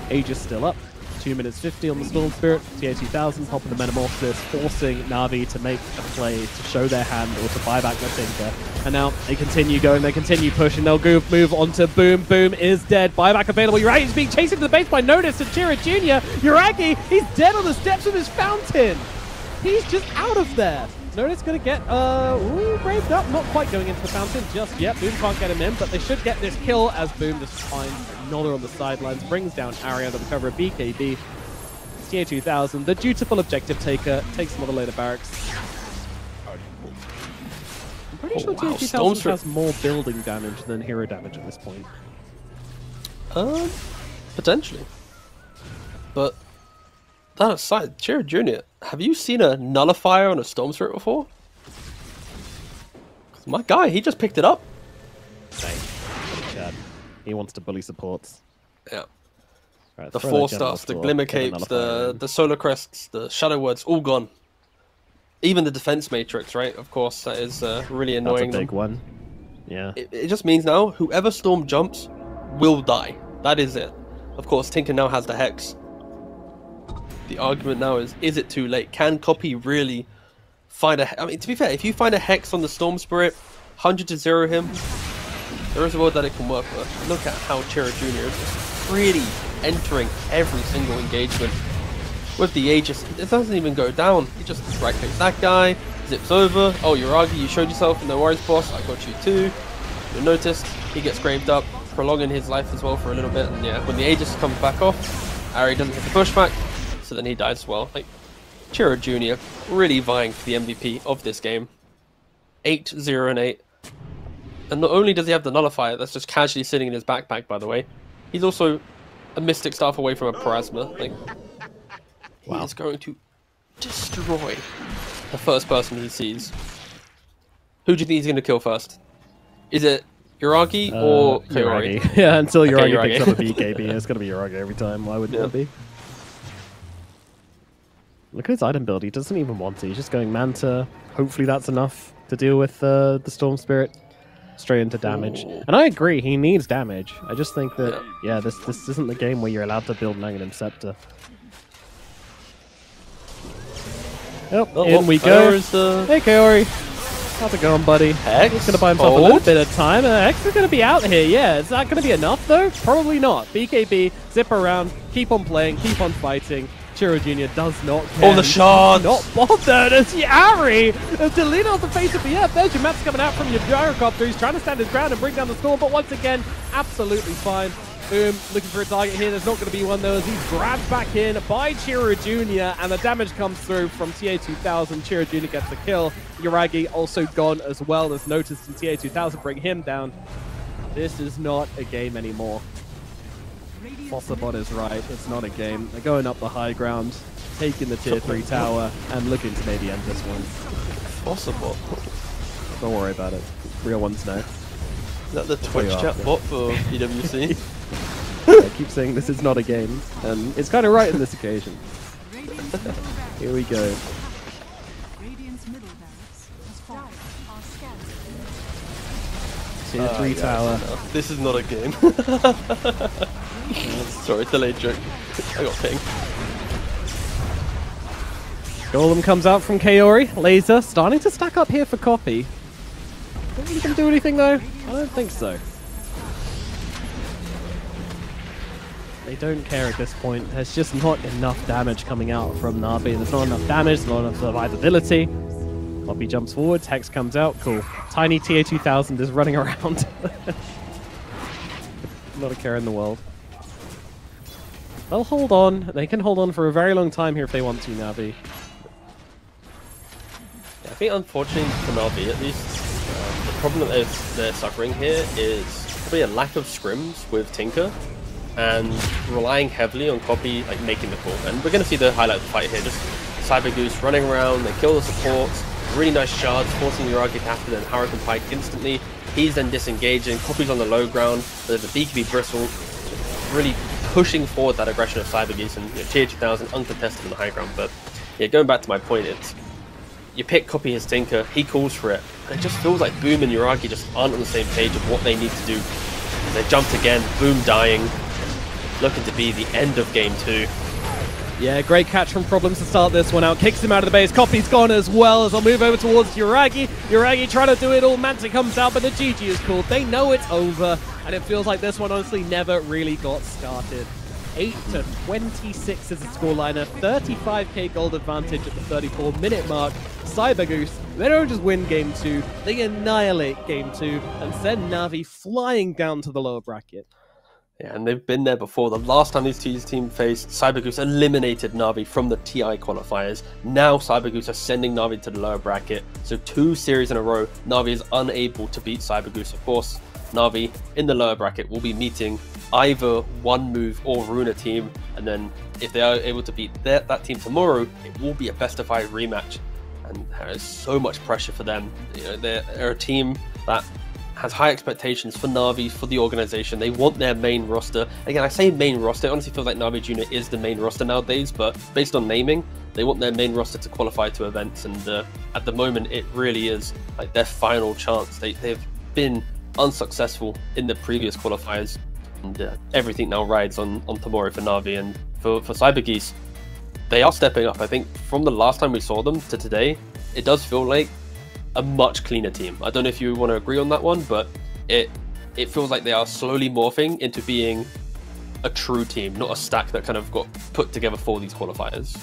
Age is still up. 2 minutes 50 on the Storm Spirit. TA2000 popping the Metamorphosis, forcing Na'Vi to make a play to show their hand or to buy back their Tinker. And now they continue going, they continue pushing. They'll move on to Boom. Boom is dead. Buyback available. Uragi's being chased into the base by Notice and Chira Jr. Uragi, he's dead on the steps of his fountain. He's just out of there. Notice gonna get braved up, not quite going into the fountain just yet. Boom can't get him in, but they should get this kill as Boom just finds another on the sidelines, brings down Ari under the cover of BKB. TA2000, the dutiful objective taker, takes another load of barracks. I'm pretty sure wow, TA2000 has more building damage than hero damage at this point. Potentially. But that aside, Chiro Jr., have you seen a nullifier on a Storm Spirit before? 'Cause my guy, he just picked it up. Same. Chad. He wants to bully supports. Yeah. Right, The throw that 4-stars, the General Glimmer Claw, get a Capes, nullifier in. the Solar Crests, the Shadow Words, all gone. Even the Defense Matrix, right? Of course, that is really That's a annoying. big one. Yeah. It just means now, whoever Storm jumps will die. That is it. Of course, Tinker now has the Hex. The argument now is it too late? Can Copy really find a... I mean, to be fair, if you find a Hex on the Storm Spirit, 100 to 0 him, there is a world that it can work, but look at how Chiro Jr. is just really entering every single engagement. With the Aegis, it doesn't even go down. He just right-clicks that guy, zips over. Oh, Uragi, you showed yourself, no worries, boss. I got you too. You'll notice he gets graved up, prolonging his life as well for a little bit. And yeah, when the Aegis comes back off, Ari doesn't hit the pushback, so then he dies as well. Like, Chiro Jr. really vying for the MVP of this game. 8-0-8. And not only does he have the nullifier that's just casually sitting in his backpack, by the way, he's also a Mystic Staff away from a Parasma. Like, he is going to destroy the first person he sees. Who do you think he's going to kill first? Is it Uragi or Kaori? Uragi. Yeah, until Uragi Uragi. picks up a BKB, it's going to be Uragi every time. Why wouldn't it be? Look at his item build. He doesn't even want it. He's just going Manta. Hopefully that's enough to deal with the Storm Spirit. Straight into damage. And I agree, he needs damage. I just think that, yeah, this isn't the game where you're allowed to build Magnum Scepter. Yep, in we go. Hey, Kaori. How's it going, buddy? Hex? He's going to buy himself a little bit of time. Hex is going to be out here, yeah. Is that going to be enough, though? Probably not. BKB, zip around, keep on playing, keep on fighting. Chiro Jr. does not care. All the shots! Not bothered as Yari to lean on the face of the earth. There's your maps coming out from your gyrocopter. He's trying to stand his ground and bring down the storm, but once again, absolutely fine. Boom, looking for a target here. There's not going to be one though as he's grabbed back in by Chiro Jr. and the damage comes through from TA2000. Chiro Jr. gets the kill. Uragi also gone as well. There's notice in TA2000 bring him down. This is not a game anymore. Fossabot is right, it's not a game. They're going up the high ground, taking the tier 3 tower, and looking to maybe end this one. Fossabot? Don't worry about it. Real ones know. Is that the Twitch chat bot for EWC? I keep saying this is not a game, and it's kind of right in this occasion. Here we go. Radiant's middle barracks has fallen. Tier 3 tower. This is not a game. Sorry, delayed joke. I got ping. Golem comes out from Kaori. Laser starting to stack up here for Copy. Think he can do anything though? I don't think so. They don't care at this point. There's just not enough damage coming out from Navi. There's not enough damage, there's not enough survivability. Copy jumps forward, Hex comes out, cool. Tiny TA2000 is running around. Not a care in the world. They'll hold on. They can hold on for a very long time here if they want to, Navi. I think unfortunately for Navi at least, the problem that they're suffering here is probably a lack of scrims with Tinker and relying heavily on Copy like making the call. And we're going to see the highlight of the fight here. Just Cyber Goose running around, they kill the supports, really nice shards, forcing Uragi to happen and Hurricane Pike instantly. He's then disengaging, Copy's on the low ground, there's a BKB Bristle, really pushing forward that aggression of Cyber Goose and TA2000 uncontested on the high ground. But yeah, going back to my point, it's you pick Copy his Tinker, he calls for it, and it just feels like Boom and Uragi just aren't on the same page of what they need to do. They jumped again, Boom dying, looking to be the end of game 2. Yeah, great catch from Problems to start this one out. Kicks him out of the base. Copy's gone as well as I'll move over towards Uragi. Uragi trying to do it all. Manta comes out, but the GG is called. They know it's over, and it feels like this one honestly never really got started. 8-26 is the scoreline. A 35k gold advantage at the 34-minute mark. Cyber Goose, they don't just win game 2, they annihilate game 2 and send Navi flying down to the lower bracket. Yeah, and they've been there before. The last time these two teams faced, CyberGoose eliminated Na'Vi from the TI qualifiers. Now CyberGoose are sending Na'Vi to the lower bracket. So 2 series in a row, Na'Vi is unable to beat CyberGoose. Of course, Na'Vi in the lower bracket will be meeting either One Move or Runa team. And then if they are able to beat that team tomorrow, it will be a best of 5 rematch. And there is so much pressure for them. You know, they're a team that has high expectations for Na'Vi, for the organization. They want their main roster. Again, I say main roster, it honestly feels like Na'Vi Junior is the main roster nowadays, but based on naming, they want their main roster to qualify to events, and at the moment, it really is like their final chance. They've been unsuccessful in the previous qualifiers, and everything now rides on tomorrow for Na'Vi. And for CyberGeese, they are stepping up. I think from the last time we saw them to today, it does feel like a much cleaner team. I don't know if you want to agree on that one, but it feels like they are slowly morphing into being a true team, not a stack that kind of got put together for these qualifiers.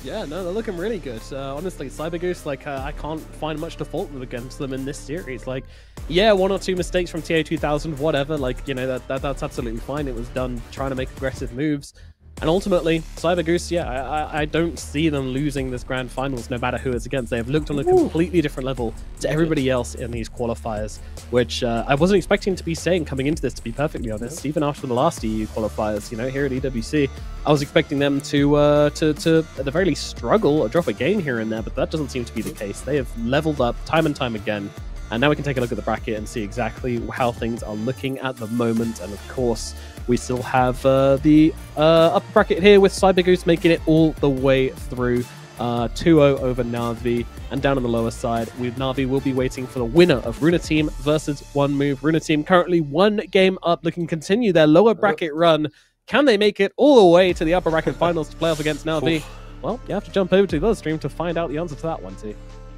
Yeah, no, they're looking really good. Honestly, CyberGoose, like, I can't find much to fault against them in this series. Like, yeah, 1 or 2 mistakes from TA 2000, whatever. Like, you know, that's absolutely fine. It was done trying to make aggressive moves. And ultimately, CyberGoose, yeah, I don't see them losing this grand finals no matter who it's against. They have looked on a completely different level to everybody else in these qualifiers, which I wasn't expecting to be saying coming into this, to be perfectly honest. Even after the last EU qualifiers, you know, here at EWC, I was expecting them to at the very least struggle or drop a game here and there, but that doesn't seem to be the case. They have leveled up time and time again. And now we can take a look at the bracket and see exactly how things are looking at the moment. And of course, we still have the upper bracket here with CyberGoose making it all the way through 2-0 over Na'Vi. And down on the lower side, Na'Vi will be waiting for the winner of Runa Team versus One Move. Runa Team currently 1 game up, looking to continue their lower bracket run. Can they make it all the way to the upper bracket finals to play off against Na'Vi? Well, you have to jump over to the other stream to find out the answer to that one, too.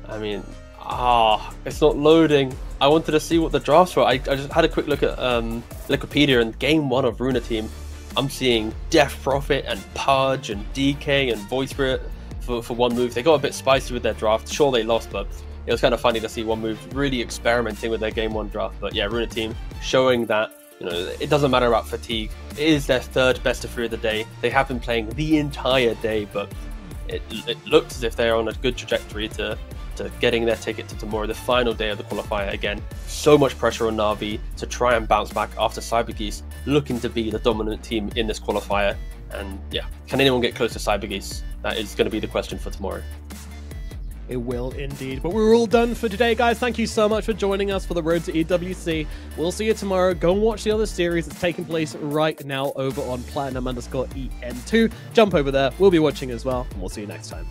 I mean, it's not loading. I wanted to see what the drafts were. I just had a quick look at Wikipedia, and game 1 of Runa Team, I'm seeing Death Prophet and Pudge and DK and Void Spirit for One Move. They got a bit spicy with their draft. Sure, they lost, but it was kind of funny to see One Move really experimenting with their game 1 draft. But yeah, Runa Team showing that, you know, it doesn't matter about fatigue. It is their 3rd best of 3 of the day. They have been playing the entire day, but it looks as if they're on a good trajectory to getting their ticket to tomorrow, the final day of the qualifier. Again, so much pressure on Na'Vi to try and bounce back after CyberGeese looking to be the dominant team in this qualifier. And yeah, can anyone get close to CyberGeese? That is going to be the question for tomorrow. It will indeed. But we're all done for today, guys. Thank you so much for joining us for the road to EWC. We'll see you tomorrow. Go and watch the other series that's taking place right now over on Platinum_EN2. Jump over there. We'll be watching as well, and we'll see you next time.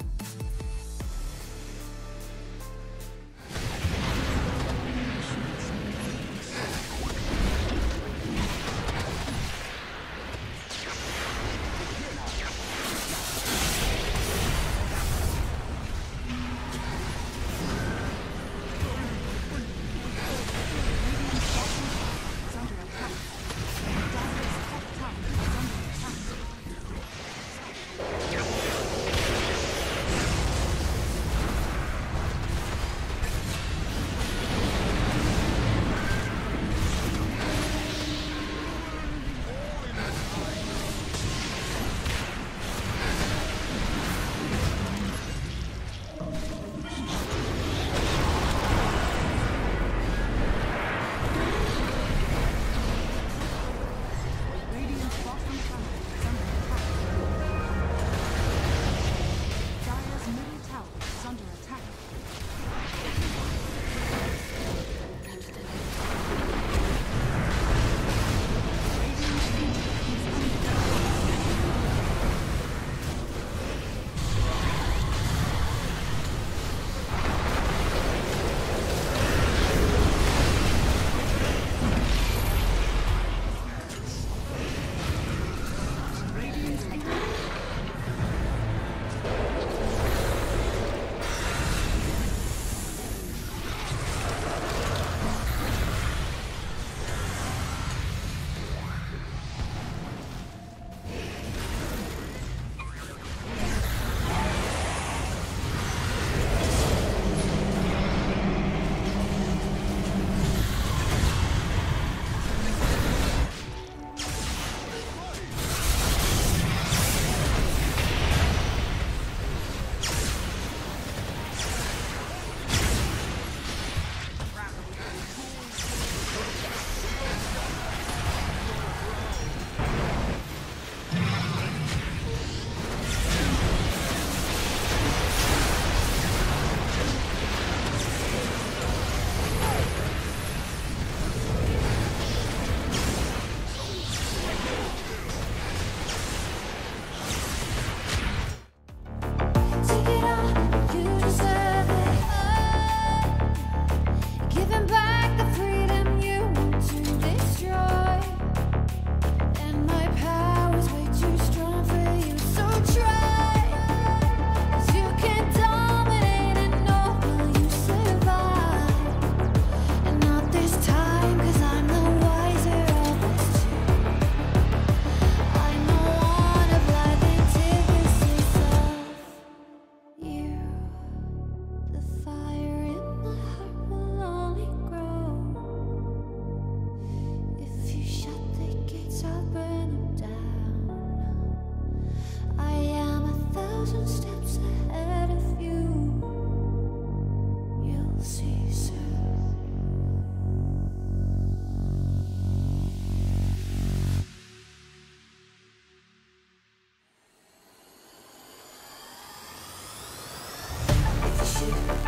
2,